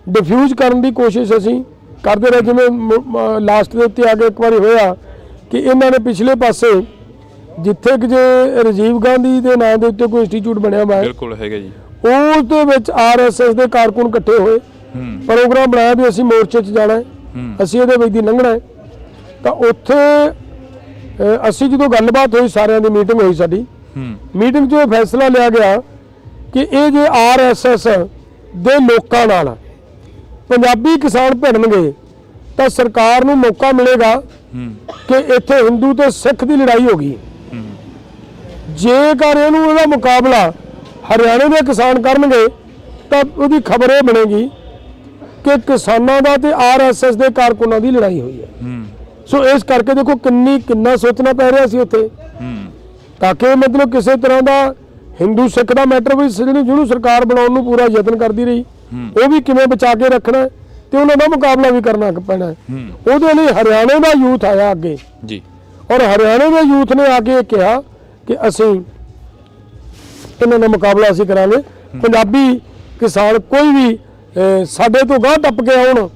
ਡਿਫਿਊਜ਼ ਕਰਨ ਦੀ ਕੋਸ਼ਿਸ਼ ਅਸੀਂ ਕਰਦੇ ਰਹੇ। ਜਿਵੇਂ ਲਾਸਟ ਦੇ ਉੱਤੇ ਆ ਕੇ ਇੱਕ ਵਾਰੀ ਹੋਇਆ ਕਿ ਇਹਨਾਂ ਨੇ ਪਿਛਲੇ ਪਾਸੇ ਜਿੱਥੇ ਕਿ ਜੇ ਰਾਜੀਵ ਗਾਂਧੀ ਦੇ ਨਾਂ ਦੇ ਉੱਤੇ ਕੋਈ ਇੰਸਟੀਚਿਊਟ ਬਣਿਆ ਹੋਇਆ ਬਿਲਕੁਲ ਹੈਗਾ ਜੀ, ਉਸ ਦੇ ਵਿੱਚ ਆਰਐਸਐਸ ਦੇ ਕਾਰਕੁਨ ਇਕੱਠੇ ਹੋਏ, ਪ੍ਰੋਗਰਾਮ ਬਣਾਇਆ ਵੀ ਅਸੀਂ ਮੋਰਚੇ 'ਚ ਜਾਣਾ ਹੈ, ਅਸੀਂ ਇਹਦੇ ਵਿੱਚ ਦੀ ਲੰਘਣਾ ਹੈ। ਤਾਂ ਉੱਥੇ ਅਸੀਂ ਜਦੋਂ ਗੱਲਬਾਤ ਹੋਈ, ਸਾਰਿਆਂ ਦੀ ਮੀਟਿੰਗ ਹੋਈ, ਸਾਡੀ ਮੀਟਿੰਗ 'ਚ ਇਹ ਫੈਸਲਾ ਲਿਆ ਗਿਆ ਕਿ ਇਹ ਜੇ ਆਰਐਸਐਸ ਦੇ ਲੋਕਾਂ ਨਾਲ ਪੰਜਾਬੀ ਕਿਸਾਨ ਭਿੜਨਗੇ ਤਾਂ ਸਰਕਾਰ ਨੂੰ ਮੌਕਾ ਮਿਲੇਗਾ ਕਿ ਇੱਥੇ ਹਿੰਦੂ ਤੇ ਸਿੱਖ ਦੀ ਲੜਾਈ ਹੋ ਗਈ। ਜੇਕਰ ਇਹਦਾ ਮੁਕਾਬਲਾ ਹਰਿਆਣੇ ਦੇ ਕਿਸਾਨ ਕਰਨਗੇ ਤਾਂ ਉਹਦੀ ਖਬਰ ਇਹ ਬਣੇਗੀ ਕਿ ਕਿਸਾਨਾਂ ਦਾ ਤੇ ਆਰਐਸਐਸ ਦੇ ਕਾਰਕੁਨਾਂ ਦੀ ਲੜਾਈ ਹੋਈ ਹੈ। ਸੋ ਇਸ ਕਰਕੇ ਦੇਖੋ ਕਿੰਨਾ ਸੋਚਣਾ ਪੈ ਰਿਹਾ ਸੀ ਉੱਥੇ, ਤਾਂ ਕਿ ਮਤਲਬ ਕਿਸੇ ਤਰ੍ਹਾਂ ਦਾ ਹਿੰਦੂ ਸਿੱਖ ਦਾ ਮੈਟਰ ਵੀ ਜਿਹਨੂੰ ਸਰਕਾਰ ਬਣਾਉਣ ਨੂੰ ਪੂਰਾ ਯਤਨ ਕਰਦੀ ਰਹੀ, ਉਹ ਵੀ ਕਿਵੇਂ ਬਚਾ ਕੇ ਰੱਖਣਾ ਤੇ ਉਹਨਾਂ ਦਾ ਮੁਕਾਬਲਾ ਵੀ ਕਰਨਾ ਪੈਣਾ। ਉਹਦੇ ਲਈ ਹਰਿਆਣੇ ਦਾ ਯੂਥ ਆਇਆ ਅੱਗੇ ਜੀ, ਔਰ ਹਰਿਆਣੇ ਦੇ ਯੂਥ ਨੇ ਆ ਕੇ ਕਿਹਾ ਕਿ ਅਸੀਂ ਇਹਨਾਂ ਦਾ ਮੁਕਾਬਲਾ ਅਸੀਂ ਕਰਾਂਗੇ। ਪੰਜਾਬੀ ਕਿਸਾਨ ਕੋਈ ਵੀ ਸਾਡੇ ਤੋਂ ਗਾਂਹ ਟੱਪ ਕੇ ਆਉਣ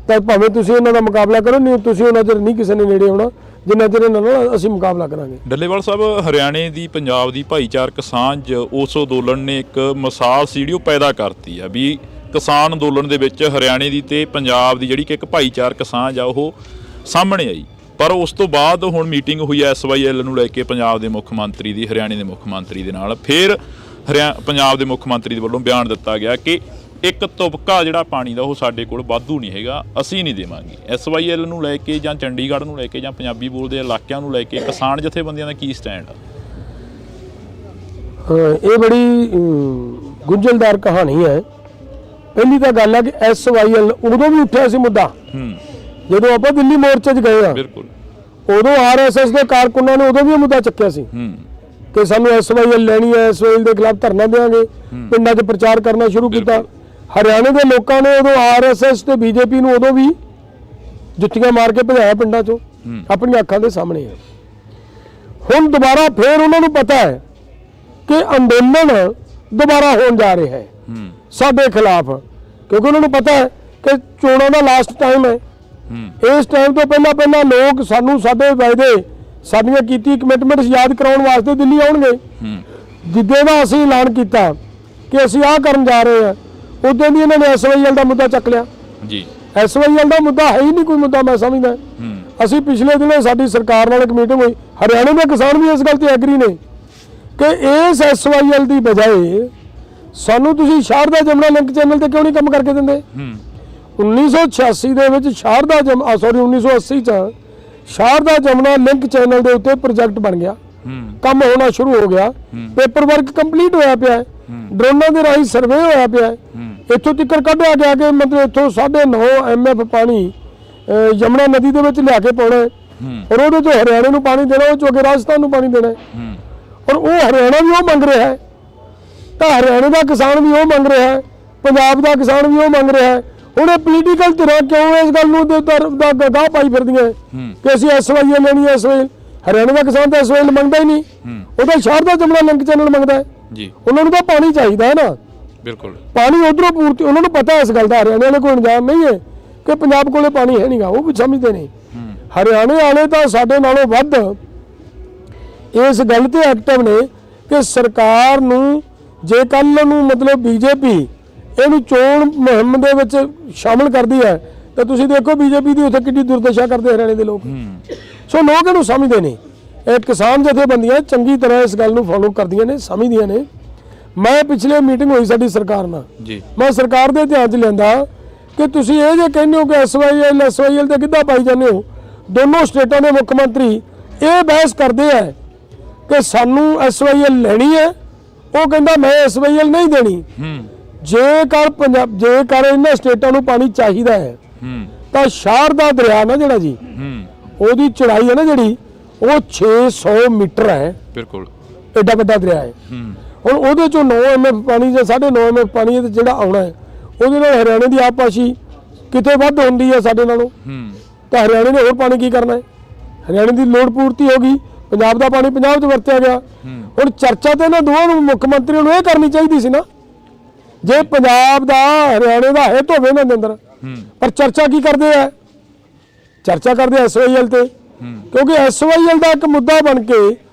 ਤਾਂ ਭਾਵੇਂ ਤੁਸੀਂ ਇਹਨਾਂ ਦਾ ਮੁਕਾਬਲਾ ਕਰੋ, ਨਹੀਂ ਤੁਸੀਂ ਉਹਨਾਂ ਚਿਰ ਨਹੀਂ ਕਿਸੇ ਨੇ ਨੇੜੇ ਆਉਣਾ ਜਿੰਨਾ ਚਿਰ ਇਹਨਾਂ ਨਾਲ ਅਸੀਂ ਮੁਕਾਬਲਾ ਕਰਾਂਗੇ। ਡੱਲੇਵਾਲ ਸਾਹਿਬ, ਹਰਿਆਣੇ ਦੀ ਪੰਜਾਬ ਦੀ ਭਾਈਚਾਰਕ ਸਾਂਝ ਉਸ ਅੰਦੋਲਨ ਨੇ ਇੱਕ ਮਿਸਾਲ ਸੀ ਜਿਹੜੀ ਉਹ ਪੈਦਾ ਕਰਤੀ ਆ ਵੀ ਕਿਸਾਨ ਅੰਦੋਲਨ ਦੇ ਵਿੱਚ ਹਰਿਆਣੇ ਦੀ ਤੇ ਪੰਜਾਬ ਦੀ ਜਿਹੜੀ ਕਿ ਇੱਕ ਭਾਈਚਾਰਕ ਸਾਂਝ ਆ ਉਹ ਸਾਹਮਣੇ ਆਈ। ਪਰ ਉਸ ਤੋਂ ਬਾਅਦ ਹੁਣ ਮੀਟਿੰਗ ਹੋਈ SYL ਨੂੰ ਲੈ ਕੇ ਪੰਜਾਬ ਦੇ ਮੁੱਖ ਮੰਤਰੀ ਦੀ, ਹਰਿਆਣੇ ਦੇ ਮੁੱਖ ਮੰਤਰੀ ਦੇ ਨਾਲ। ਫਿਰ ਪੰਜਾਬ ਦੇ ਮੁੱਖ ਮੰਤਰੀ ਦੇ ਵੱਲੋਂ ਬਿਆਨ ਦਿੱਤਾ ਗਿਆ ਕਿ ਇੱਕ ਤੁਪਕਾ ਜਿਹੜਾ ਪਾਣੀ ਦਾ ਉਹ ਸਾਡੇ ਕੋਲ ਵਾਧੂ ਨਹੀਂ ਹੈਗਾ, ਅਸੀਂ ਨਹੀਂ ਦੇਵਾਂਗੇ। SYL ਨੂੰ ਲੈ ਕੇ ਜਾਂ ਚੰਡੀਗੜ੍ਹ ਨੂੰ ਲੈ ਕੇ ਜਾਂ ਪੰਜਾਬੀ ਬੋਲਦੇ ਇਲਾਕਿਆਂ ਨੂੰ ਲੈ ਕੇ ਕਿਸਾਨ ਜਥੇਬੰਦੀਆਂ ਦਾ ਕੀ ਸਟੈਂਡ ਆ? ਇਹ ਬੜੀ ਗੁੰਝਲਦਾਰ ਕਹਾਣੀ ਹੈ। ਪਹਿਲੀ ਤਾਂ ਗੱਲ ਹੈ ਕਿ SYL ਉਦੋਂ ਵੀ ਉੱਠਿਆ ਸੀ ਮੁੱਦਾ ਜਦੋਂ ਆਪਾਂ ਦਿੱਲੀ ਮੋਰਚੇ 'ਚ ਗਏ ਆ, ਉਦੋਂ ਆਰਐਸਐਸ ਦੇ ਕਾਰਕੁਨਾਂ ਨੇ ਉਦੋਂ ਵੀ ਇਹ ਮੁੱਦਾ ਚੱਕਿਆ ਸੀ ਕਿ ਸਾਨੂੰ SYL ਲੈਣੀ ਹੈ, SYL ਦੇ ਖਿਲਾਫ ਧਰਨਾ ਦੇਵਾਂਗੇ, ਪਿੰਡਾਂ 'ਚ ਪ੍ਰਚਾਰ ਕਰਨਾ ਸ਼ੁਰੂ ਕੀਤਾ। ਹਰਿਆਣੇ ਦੇ ਲੋਕਾਂ ਨੇ ਉਦੋਂ ਆਰਐਸਐਸ ਤੇ ਬੀਜੇਪੀ ਨੂੰ ਉਦੋਂ ਵੀ ਜੁੱਤੀਆਂ ਮਾਰ ਕੇ ਭਜਾਇਆ ਪਿੰਡਾਂ 'ਚੋਂ, ਆਪਣੀਆਂ ਅੱਖਾਂ ਦੇ ਸਾਹਮਣੇ ਹੈ। ਹੁਣ ਦੁਬਾਰਾ ਫੇਰ ਉਹਨਾਂ ਨੂੰ ਪਤਾ ਹੈ ਕਿ ਅੰਦੋਲਨ ਦੁਬਾਰਾ ਹੋਣ ਜਾ ਰਿਹਾ ਹੈ ਸਾਡੇ ਖਿਲਾਫ, ਕਿਉਂਕਿ ਉਹਨਾਂ ਨੂੰ ਪਤਾ ਹੈ ਕਿ ਚੋਣਾਂ ਦਾ ਲਾਸਟ ਟਾਈਮ ਹੈ। ਇਸ ਟਾਈਮ ਤੋਂ ਪਹਿਲਾਂ ਲੋਕ ਸਾਨੂੰ ਸਾਡੇ ਵਾਅਦੇ, ਸਾਡੀਆਂ ਕੀਤੀ ਕਮਿਟਮੈਂਟਸ ਯਾਦ ਕਰਾਉਣ ਵਾਸਤੇ ਦਿੱਲੀ ਆਉਣਗੇ। ਜਿੱਦੇ ਦਾ ਅਸੀਂ ਐਲਾਨ ਕੀਤਾ ਕਿ ਅਸੀਂ ਆਹ ਕਰਨ ਜਾ ਰਹੇ ਹਾਂ, ਉਦੋਂ ਦੀ ਇਹਨਾਂ ਨੇ SYL ਦਾ ਮੁੱਦਾ ਚੱਕ ਲਿਆ ਜੀ। SYL ਦਾ ਮੁੱਦਾ ਹੈ ਹੀ ਨਹੀਂ ਕੋਈ ਮੁੱਦਾ, ਮੈਂ ਸਮਝਦਾ। ਅਸੀਂ ਪਿਛਲੇ ਦਿਨੇ ਸਾਡੀ ਸਰਕਾਰ ਨਾਲ ਇੱਕ ਮੀਟਿੰਗ ਹੋਈ, ਹਰਿਆਣੇ ਦੇ ਕਿਸਾਨ ਵੀ ਇਸ ਗੱਲ ਤੇ ਐਗਰੀ ਨੇ ਕਿ ਇਸ SYL ਦੀ ਬਜਾਏ ਸਾਨੂੰ ਤੁਸੀਂ ਸ਼ਾਰਦਾ ਜਮਨਾ ਲਿੰਕ ਚੈਨਲ ਤੇ ਕਿਉਂ ਨਹੀਂ ਕੰਮ ਕਰਕੇ ਦਿੰਦੇ? 1986 ਦੇ ਵਿੱਚ 1980 ਚ ਸ਼ਾਰਦਾ ਜਮਨਾ ਲਿੰਕ ਚੈਨਲ ਦੇ ਉੱਤੇ ਪ੍ਰੋਜੈਕਟ ਬਣ ਗਿਆ, ਕੰਮ ਹੋਣਾ ਸ਼ੁਰੂ ਹੋ ਗਿਆ, ਪੇਪਰ ਵਰਕ ਕੰਪਲੀਟ ਹੋਇਆ ਪਿਆ, ਡਰੋਨਾਂ ਦੇ ਰਾਹੀਂ ਸਰਵੇ ਹੋਇਆ ਪਿਆ। ਇੱਥੋਂ ਤੱਕ ਕੱਢਿਆ ਗਿਆ ਕਿ ਮਤਲਬ ਇੱਥੋਂ 9.5 MF ਪਾਣੀ ਯਮੁਨਾ ਨਦੀ ਦੇ ਵਿੱਚ ਲਿਆ ਕੇ ਪਾਉਣਾ ਹੈ, ਔਰ ਉਹਦੇ ਤੋਂ ਹਰਿਆਣੇ ਨੂੰ ਪਾਣੀ ਦੇਣਾ, ਉਹ ਚੋਂ ਅੱਗੇ ਰਾਜਸਥਾਨ ਨੂੰ ਪਾਣੀ ਦੇਣਾ ਹੈ। ਔਰ ਉਹ ਹਰਿਆਣਾ ਵੀ ਉਹ ਮੰਗ ਰਿਹਾ ਹੈ, ਤਾਂ ਹਰਿਆਣੇ ਦਾ ਕਿਸਾਨ ਵੀ ਉਹ ਮੰਗ ਰਿਹਾ ਹੈ, ਪੰਜਾਬ ਦਾ ਕਿਸਾਨ ਵੀ ਉਹ ਮੰਗ ਰਿਹਾ ਹੈ। ਹੁਣ ਇਹ ਪੋਲੀਟੀਕਲ ਧਿਰਾਂ ਕਿਉਂ ਇਸ ਗੱਲ ਨੂੰ ਦਾ ਗਾਹ ਪਾਈ ਫਿਰਦੀਆਂ ਕਿ ਅਸੀਂ SYL ਲੈਣੀ ਹੈ। SYL ਹਰਿਆਣੇ ਦਾ ਕਿਸਾਨ ਤਾਂ SYL ਮੰਗਦਾ ਹੀ ਨਹੀਂ, ਉਹਦਾ ਸ਼ਹਿਰ ਦਾ ਜਮਨਾ ਲਿੰਕ ਚੈਨਲ ਮੰਗਦਾ ਹੈ ਜੀ। ਉਹਨਾਂ ਨੂੰ ਤਾਂ ਪਾਣੀ ਚਾਹੀਦਾ ਹੈ ਨਾ, ਬਿਲਕੁਲ ਪਾਣੀ ਉਧਰੋਂ ਪੂਰਤੀ। ਉਹਨਾਂ ਨੂੰ ਪਤਾ ਇਸ ਗੱਲ ਦਾ, ਹਰਿਆਣੇ ਵਾਲੇ ਕੋਈ ਇੰਤਜ਼ਾਮ ਨਹੀਂ ਹੈ ਕਿ ਪੰਜਾਬ ਕੋਲੇ ਪਾਣੀ ਹੈ ਨਹੀਂਗਾ, ਉਹ ਵੀ ਸਮਝਦੇ ਨੇ। ਹਰਿਆਣੇ ਵਾਲੇ ਤਾਂ ਸਾਡੇ ਨਾਲੋਂ ਵੱਧ ਇਸ ਗੱਲ ਤੇ ਐਕਟਿਵ ਨੇ ਕਿ ਸਰਕਾਰ ਨੂੰ ਜੇ ਕੱਲ ਨੂੰ ਮਤਲਬ BJP ਇਹਨੂੰ ਚੋਣ ਮੁਹਿੰਮ ਦੇ ਵਿੱਚ ਸ਼ਾਮਲ ਕਰਦੀ ਹੈ ਤਾਂ ਤੁਸੀਂ ਦੇਖੋ BJP ਦੀ ਉੱਥੇ ਕਿੰਨੀ ਦੁਰਦਸ਼ਾ ਕਰਦੇ ਹਰਿਆਣੇ ਦੇ ਲੋਕ। ਸੋ ਲੋਕ ਇਹਨੂੰ ਸਮਝਦੇ ਨੇ, ਇਹ ਕਿਸਾਨ ਜਥੇਬੰਦੀਆਂ ਚੰਗੀ ਤਰ੍ਹਾਂ ਇਸ ਗੱਲ ਨੂੰ ਫੋਲੋ ਕਰਦੀਆਂ ਨੇ, ਸਮਝਦੀਆਂ ਨੇ। ਮੈਂ ਪਿਛਲੇ ਮੀਟਿੰਗ ਹੋਈ ਸਾਡੀ ਸਰਕਾਰ ਨਾਲ ਜੀ, ਮੈਂ ਸਰਕਾਰ ਦੇ ਧਿਆਨ 'ਚ ਲਿਆਂਦਾ ਕਿ ਤੁਸੀਂ ਇਹ ਜੇ ਕਹਿੰਦੇ ਹੋ ਕਿ SYL ਤੇ ਕਿੱਦਾਂ ਪਾਈ ਜਾਂਦੇ ਹੋ। ਦੋਨੋਂ ਸਟੇਟਾਂ ਦੇ ਮੁੱਖ ਮੰਤਰੀ ਇਹ ਬਹਿਸ ਕਰਦੇ ਆ ਕਿ ਸਾਨੂੰ SYL ਲੈਣੀ ਹੈ, ਉਹ ਕਹਿੰਦਾ ਮੈਂ SYL ਨਹੀਂ ਦੇਣੀ। ਜੇਕਰ ਇਹਨਾਂ ਸਟੇਟਾਂ ਨੂੰ ਪਾਣੀ ਚਾਹੀਦਾ ਹੈ ਤਾਂ ਸ਼ਾਰਦਾ ਦਰਿਆ ਨਾ ਜਿਹੜਾ ਜੀ, ਉਹਦੀ ਚੌੜਾਈ ਹੈ ਨਾ ਜਿਹੜੀ, ਉਹ 600 ਮੀਟਰ ਹੈ, ਬਿਲਕੁਲ ਐਡਾ ਵੱਡਾ ਦਰਿਆ ਹੈ। ਹੁਣ ਉਹਦੇ ਚੋਂ 9 MF ਪਾਣੀ ਜਾਂ 9.5 MF ਪਾਣੀ ਜਿਹੜਾ ਆਉਣਾ ਹੈ, ਉਹਦੇ ਨਾਲ ਹਰਿਆਣੇ ਦੀ ਆਪਾਸ਼ੀ ਕਿਤੇ ਵੱਧ ਹੁੰਦੀ ਹੈ ਸਾਡੇ ਨਾਲੋਂ, ਤਾਂ ਹਰਿਆਣੇ ਨੇ ਹੋਰ ਪਾਣੀ ਕੀ ਕਰਨਾ ਹੈ। ਹਰਿਆਣੇ ਦੀ ਲੋੜ ਪੂਰਤੀ ਹੋ ਗਈ, ਪੰਜਾਬ ਦਾ ਪਾਣੀ ਪੰਜਾਬ 'ਚ ਵਰਤਿਆ ਗਿਆ। ਹੁਣ ਚਰਚਾ ਤੇ ਇਹਨਾਂ ਦੋਵਾਂ ਨੂੰ ਮੁੱਖ ਮੰਤਰੀਆਂ ਨੂੰ ਇਹ ਕਰਨੀ ਚਾਹੀਦੀ ਸੀ ਨਾ, ਜੇ ਪੰਜਾਬ ਦਾ ਹਰਿਆਣੇ ਦਾ ਹਿੱਤ ਹੋਵੇ ਇਹਨਾਂ ਦੇ ਅੰਦਰ। ਪਰ ਚਰਚਾ ਕੀ ਕਰਦੇ ਆ, ਚਰਚਾ ਕਰਦੇ SYL ਤੇ, ਕਿਉਂਕਿ SYL ਦਾ ਇੱਕ ਮੁੱਦਾ ਬਣ ਕੇ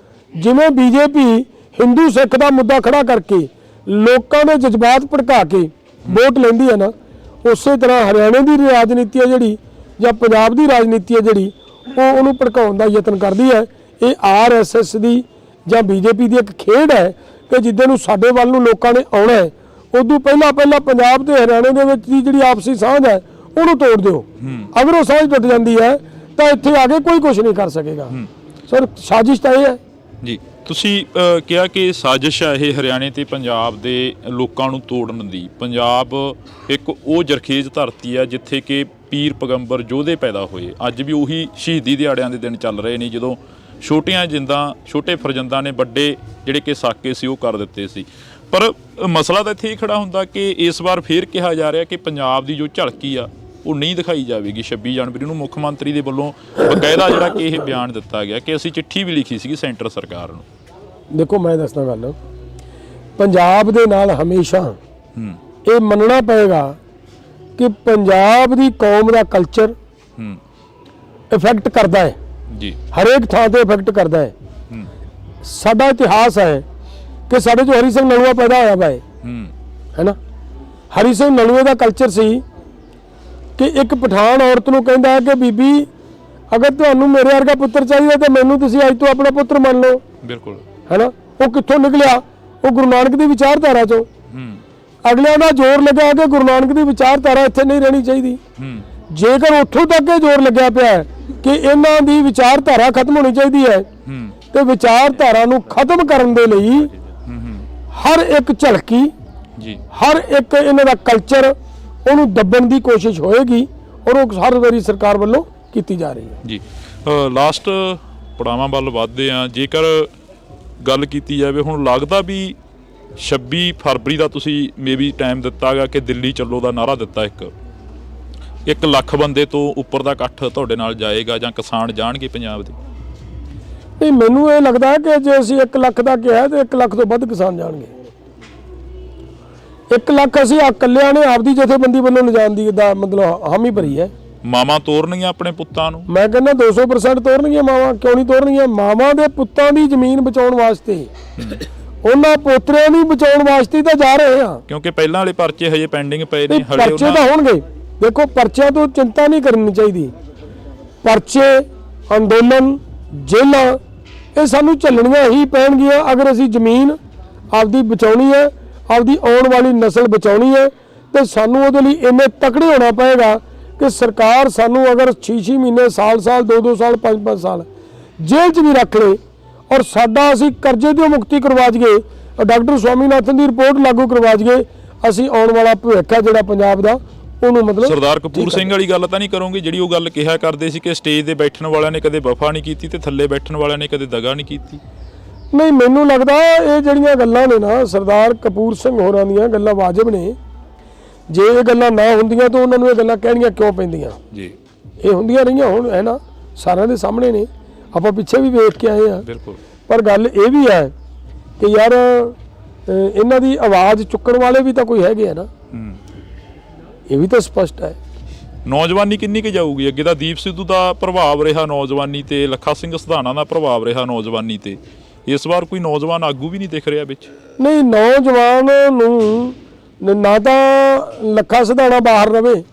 ਜਿਵੇਂ BJP ਹਿੰਦੂ ਸਿੱਖ ਦਾ ਮੁੱਦਾ ਖੜਾ ਕਰਕੇ ਲੋਕਾਂ ਦੇ ਜਜ਼ਬਾਤ ਭੜਕਾ ਕੇ ਵੋਟ ਲੈਂਦੀ ਹੈ ਨਾ, ਉਸੇ ਤਰ੍ਹਾਂ ਹਰਿਆਣੇ ਦੀ ਰਾਜਨੀਤੀ ਹੈ ਜਿਹੜੀ ਜਾਂ ਪੰਜਾਬ ਦੀ ਰਾਜਨੀਤੀ ਹੈ ਜਿਹੜੀ, ਉਹ ਉਹਨੂੰ ਭੜਕਾਉਣ ਦਾ ਯਤਨ ਕਰਦੀ ਹੈ। ਇਹ RSS ਦੀ ਜਾਂ BJP ਦੀ ਇੱਕ ਖੇਡ ਹੈ ਕਿ ਜਿੱਦਾਂ ਨੂੰ ਸਾਡੇ ਵੱਲ ਨੂੰ ਲੋਕਾਂ ਨੇ ਆਉਣਾ ਹੈ, ਉਦੋਂ ਪਹਿਲਾਂ ਪੰਜਾਬ ਤੇ ਹਰਿਆਣੇ ਦੇ ਵਿੱਚ ਦੀ ਜਿਹੜੀ ਆਪਸੀ ਸਾਂਝ ਹੈ ਉਹਨੂੰ ਤੋੜ ਦਿਓ। ਅਗਰ ਉਹ ਸਾਂਝ ਟੁੱਟ ਜਾਂਦੀ ਹੈ ਤਾਂ ਇੱਥੇ ਆ ਕੇ ਕੋਈ ਕੁਝ ਨਹੀਂ ਕਰ ਸਕੇਗਾ। ਸਰ ਸਾਜ਼ਿਸ਼ ਤਾਂ ਇਹ ਹੈ ਜੀ। ਤੁਸੀਂ ਕਿਹਾ ਕਿ ਸਾਜ਼ਿਸ਼ ਹੈ ਇਹ ਹਰਿਆਣੇ ਤੇ ਪੰਜਾਬ ਦੇ ਲੋਕਾਂ ਨੂੰ ਤੋੜਨ ਦੀ। ਪੰਜਾਬ ਇੱਕ ਉਹ ਜਰਖੇਜ਼ ਧਰਤੀ ਹੈ ਜਿੱਥੇ ਕਿ ਪੀਰ ਪੈਗੰਬਰ ਯੋਧੇ ਪੈਦਾ ਹੋਏ। ਅੱਜ ਵੀ ਉਹੀ ਸ਼ਹੀਦੀ ਦਿਹਾੜਿਆਂ ਦੇ ਦਿਨ ਚੱਲ ਰਹੇ ਨੇ ਜਦੋਂ ਛੋਟੀਆਂ ਜਿੰਦਾਂ ਛੋਟੇ ਫਰਜ਼ੰਦਾਂ ਨੇ ਵੱਡੇ ਜਿਹੜੇ ਕਿ ਸਾਕੇ ਸੀ ਉਹ ਕਰ ਦਿੱਤੇ ਸੀ। ਪਰ ਮਸਲਾ ਤਾਂ ਇੱਥੇ ਹੀ ਖੜਾ ਹੁੰਦਾ ਕਿ ਇਸ ਵਾਰ ਫੇਰ ਕਿਹਾ ਜਾ ਰਿਹਾ ਕਿ ਪੰਜਾਬ ਦੀ ਜੋ ਝਲਕੀ ਆ ਉਹ ਨਹੀਂ ਦਿਖਾਈ ਜਾਵੇਗੀ। 26 ਜਨਵਰੀ ਨੂੰ ਮੁੱਖ ਮੰਤਰੀ ਦੇ ਵੱਲੋਂ ਬਕਾਇਦਾ ਜਿਹੜਾ ਕਿ ਇਹ ਬਿਆਨ ਦਿੱਤਾ ਗਿਆ ਕਿ ਅਸੀਂ ਚਿੱਠੀ ਵੀ ਲਿਖੀ ਸੀਗੀ ਸੈਂਟਰ ਸਰਕਾਰ ਨੂੰ। ਦੇਖੋ ਮੈਂ ਦੱਸਦਾ ਗੱਲ, ਪੰਜਾਬ ਦੇ ਨਾਲ ਹਮੇਸ਼ਾ ਇਹ ਮੰਨਣਾ ਪਏਗਾ ਕਿ ਪੰਜਾਬ ਦੀ ਕੌਮ ਦਾ ਕਲਚਰ ਇਫੈਕਟ ਕਰਦਾ ਹੈ ਜੀ, ਹਰੇਕ ਥਾਂ ਤੇ ਇਫੈਕਟ ਕਰਦਾ ਹੈ। ਸਾਡਾ ਇਤਿਹਾਸ ਹੈ ਕਿ ਸਾਡੇ ਜੋ ਹਰੀ ਸਿੰਘ ਨਲੂਆ ਪੈਦਾ ਹੋਇਆ ਵਾ ਹੈ ਨਾ, ਹਰੀ ਸਿੰਘ ਨਲੂਏ ਦਾ ਕਲਚਰ ਸੀ ਕਿ ਇੱਕ ਪਠਾਨ ਔਰਤ ਨੂੰ ਕਹਿੰਦਾ ਹੈ ਕਿ ਬੀਬੀ ਅਗਰ ਤੁਹਾਨੂੰ ਮੇਰੇ ਵਰਗਾ ਪੁੱਤਰ ਚਾਹੀਦਾ ਤਾਂ ਮੈਨੂੰ ਤੁਸੀਂ ਅੱਜ ਤੋਂ ਆਪਣਾ ਪੁੱਤਰ ਮੰਨ ਲਓ। ਬਿਲਕੁਲ ਹੈ ਨਾ। ਉਹ ਕਿੱਥੋਂ ਨਿਕਲਿਆ? ਉਹ ਗੁਰੂ ਨਾਨਕ ਦੀ ਵਿਚਾਰਧਾਰਾ ਚੋਂ। ਅਗਲਿਆਂ ਦਾ ਜ਼ੋਰ ਲੱਗਾ ਕਿ ਗੁਰੂ ਨਾਨਕ ਦੀ ਵਿਚਾਰਧਾਰਾ ਇੱਥੇ ਨਹੀਂ ਰਹਿਣੀ ਚਾਹੀਦੀ। ਜੇਕਰ ਉੱਥੋਂ ਤੱਕ ਇਹ ਜ਼ੋਰ ਲੱਗਿਆ ਪਿਆ ਕਿ ਇਹਨਾਂ ਦੀ ਵਿਚਾਰਧਾਰਾ ਖਤਮ ਹੋਣੀ ਚਾਹੀਦੀ ਹੈ ਤੇ ਵਿਚਾਰਧਾਰਾ ਨੂੰ ਖਤਮ ਕਰਨ ਦੇ ਲਈ ਹਰ ਇੱਕ ਝਲਕੀ ਜੀ, ਹਰ ਇੱਕ ਇਹਨਾਂ ਦਾ ਕਲਚਰ ਉਹਨੂੰ ਦੱਬਣ ਦੀ ਕੋਸ਼ਿਸ਼ ਹੋਏਗੀ ਔਰ ਉਹ ਹਰ ਵਾਰੀ ਸਰਕਾਰ ਵੱਲੋਂ ਕੀਤੀ ਜਾ ਰਹੀ ਹੈ ਜੀ। ਲਾਸਟ ਪੜਾਵਾਂ ਵੱਲ ਵੱਧਦੇ ਆ। ਜੇਕਰ ਗੱਲ ਕੀਤੀ ਜਾਵੇ, ਹੁਣ ਲੱਗਦਾ ਵੀ 26 ਫਰਵਰੀ ਦਾ ਤੁਸੀਂ ਮੇਬੀ ਟਾਈਮ ਦਿੱਤਾ ਗਾ ਕਿ ਦਿੱਲੀ ਚੱਲੋ ਦਾ ਨਾਅਰਾ ਦਿੱਤਾ, 1 ਲੱਖ ਬੰਦੇ ਤੋਂ ਉੱਪਰ ਦਾ ਇਕੱਠ ਤੁਹਾਡੇ ਨਾਲ ਜਾਏਗਾ ਜਾਂ ਕਿਸਾਨ ਜਾਣਗੇ ਪੰਜਾਬ ਦੇ? ਨਹੀਂ, ਮੈਨੂੰ ਇਹ ਲੱਗਦਾ ਹੈ ਕਿ ਜੇ ਅਸੀਂ 1 ਲੱਖ ਦਾ ਕਿਹਾ ਤੇ 1 ਲੱਖ ਤੋਂ ਵੱਧ ਕਿਸਾਨ ਜਾਣਗੇ। 1 ਲੱਖ ਅਸੀਂ ਇਕੱਲਿਆਂ ਨੇ ਆਪਦੀ ਜਥੇਬੰਦੀ ਵੱਲੋਂ ਲਿਜਾਣ ਦੀ ਦਾ ਮਤਲਬ ਹਾਮੀ ਭਰੀ ਹੈ। ਮਾਵਾਂ ਤੋਰਨਗੀਆਂ ਆਪਣੇ ਪੁੱਤਾਂ ਨੂੰ? ਮੈਂ ਕਹਿੰਦਾ 200% ਤੋਰਨਗੀਆਂ ਮਾਵਾਂ। ਕਿਉਂ ਨਹੀਂ ਤੋਰਨਗੀਆਂ? ਮਾਵਾਂ ਦੇ ਪੁੱਤਾਂ ਦੀ ਜ਼ਮੀਨ ਬਚਾਉਣ ਵਾਸਤੇ, ਉਹਨਾਂ ਪੋਤਰਿਆਂ ਨੂੰ ਬਚਾਉਣ ਵਾਸਤੇ ਤਾਂ ਜਾ ਰਹੇ ਆ। ਕਿਉਂਕਿ ਪਹਿਲਾਂ ਵਾਲੇ ਪਰਚੇ ਹਜੇ ਪੈਂਡਿੰਗ ਪਏ ਨੇ। ਪਰਚੇ ਤਾਂ ਹੋਣਗੇ। ਦੇਖੋ, ਪਰਚਿਆਂ ਤੋਂ ਚਿੰਤਾ ਨਹੀਂ ਕਰਨੀ ਚਾਹੀਦੀ। ਪਰਚੇ, ਅੰਦੋਲਨ, ਜੇਲਾਂ ਇਹ ਸਾਨੂੰ ਝੱਲਣੀਆਂ ਹੀ ਪੈਣਗੀਆਂ ਅਗਰ ਅਸੀਂ ਜ਼ਮੀਨ ਆਪਦੀ ਬਚਾਉਣੀ ਹੈ, ਆਪਦੀ ਆਉਣ ਵਾਲੀ ਨਸਲ ਬਚਾਉਣੀ ਹੈ। ਤੇ ਸਾਨੂੰ ਉਹਦੇ ਲਈ ਇੰਨੇ ਤਕੜੇ ਹੋਣਾ ਪਏਗਾ ਕਿ ਸਰਕਾਰ ਸਾਨੂੰ ਅਗਰ 6-6 ਮਹੀਨੇ, ਸਾਲ-ਸਾਲ, 2-2 ਸਾਲ, 5-5 ਸਾਲ ਜੇਲ੍ਹ 'ਚ ਵੀ ਰੱਖ ਲੇ ਔਰ ਸਾਡਾ ਅਸੀਂ ਕਰਜ਼ੇ ਦੀ ਮੁਕਤੀ ਕਰਵਾ ਜੀਏ, ਡਾਕਟਰ ਸਵਾਮੀਨਾਥਨ ਦੀ ਰਿਪੋਰਟ ਲਾਗੂ ਕਰਵਾ ਜੀਏ, ਅਸੀਂ ਆਉਣ ਵਾਲਾ ਭਵਿੱਖ ਹੈ ਜਿਹੜਾ ਪੰਜਾਬ ਦਾ ਉਹਨੂੰ ਮਤਲਬ ਸਰਦਾਰ ਕਪੂਰ ਸਿੰਘ ਵਾਲੀ ਗੱਲ ਤਾਂ ਨਹੀਂ ਕਰੋਗੇ ਜਿਹੜੀ ਉਹ ਗੱਲ ਕਿਹਾ ਕਰਦੇ ਸੀ ਕਿ ਸਟੇਜ ਦੇ ਬੈਠਣ ਵਾਲਿਆਂ ਨੇ ਕਦੇ ਵਫਾ ਨਹੀਂ ਕੀਤੀ ਤੇ ਥੱਲੇ ਬੈਠਣ ਵਾਲਿਆਂ ਨੇ ਕਦੇ ਦਗਾ ਨਹੀਂ ਕੀਤੀ? ਨਹੀਂ, ਮੈਨੂੰ ਲੱਗਦਾ ਇਹ ਜਿਹੜੀਆਂ ਗੱਲਾਂ ਨੇ ਨਾ ਸਰਦਾਰ ਕਪੂਰ ਸਿੰਘ ਹੋਰਾਂ ਦੀਆਂ ਗੱਲਾਂ ਵਾਜਬ ਨੇ। ਜੇ ਇਹ ਗੱਲਾਂ ਨਾ ਹੁੰਦੀਆਂ ਤਾਂ ਉਹਨਾਂ ਨੂੰ ਇਹ ਗੱਲਾਂ ਕਹਿਣੀਆਂ ਕਿਉਂ ਪੈਂਦੀਆਂ ਜੀ? ਇਹ ਹੁੰਦੀਆਂ ਰਹੀਆਂ ਹੁਣ, ਹੈ ਨਾ, ਸਾਰਿਆਂ ਦੇ ਸਾਹਮਣੇ ਨੇ, ਆਪਾਂ ਪਿੱਛੇ ਵੀ ਵੇਖ ਕੇ ਆਏ ਆ। ਬਿਲਕੁਲ। ਪਰ ਗੱਲ ਇਹ ਵੀ ਹੈ ਕਿ ਯਾਰ ਇਹਨਾਂ ਦੀ ਆਵਾਜ਼ ਚੁੱਕਣ ਵਾਲੇ ਵੀ ਤਾਂ ਕੋਈ ਹੈਗੇ ਆ ਨਾ, ਇਹ ਵੀ ਤਾਂ ਸਪਸ਼ਟ ਹੈ। ਨੌਜਵਾਨੀ ਕਿੰਨੀ ਕੁ ਜਾਊਗੀ ਅੱਗੇ? ਤਾਂ ਦੀਪ ਸਿੱਧੂ ਦਾ ਪ੍ਰਭਾਵ ਰਿਹਾ ਨੌਜਵਾਨੀ ਤੇ, ਲੱਖਾ ਸਿੰਘ ਸਿਧਾਣਾ ਦਾ ਪ੍ਰਭਾਵ ਰਿਹਾ ਨੌਜਵਾਨੀ ਤੇ, ਇਸ ਵਾਰ ਕੋਈ ਨੌਜਵਾਨ ਆਗੂ ਵੀ ਨਹੀਂ ਦਿਖ ਰਿਹਾ ਵਿੱਚ। ਨਹੀਂ, ਨੌਜਵਾਨ ਨੂੰ ਨਾ ਤਾਂ ਲੱਖਾ ਸਿਧਾਣਾ ਬਾਹਰ ਰਵੇ,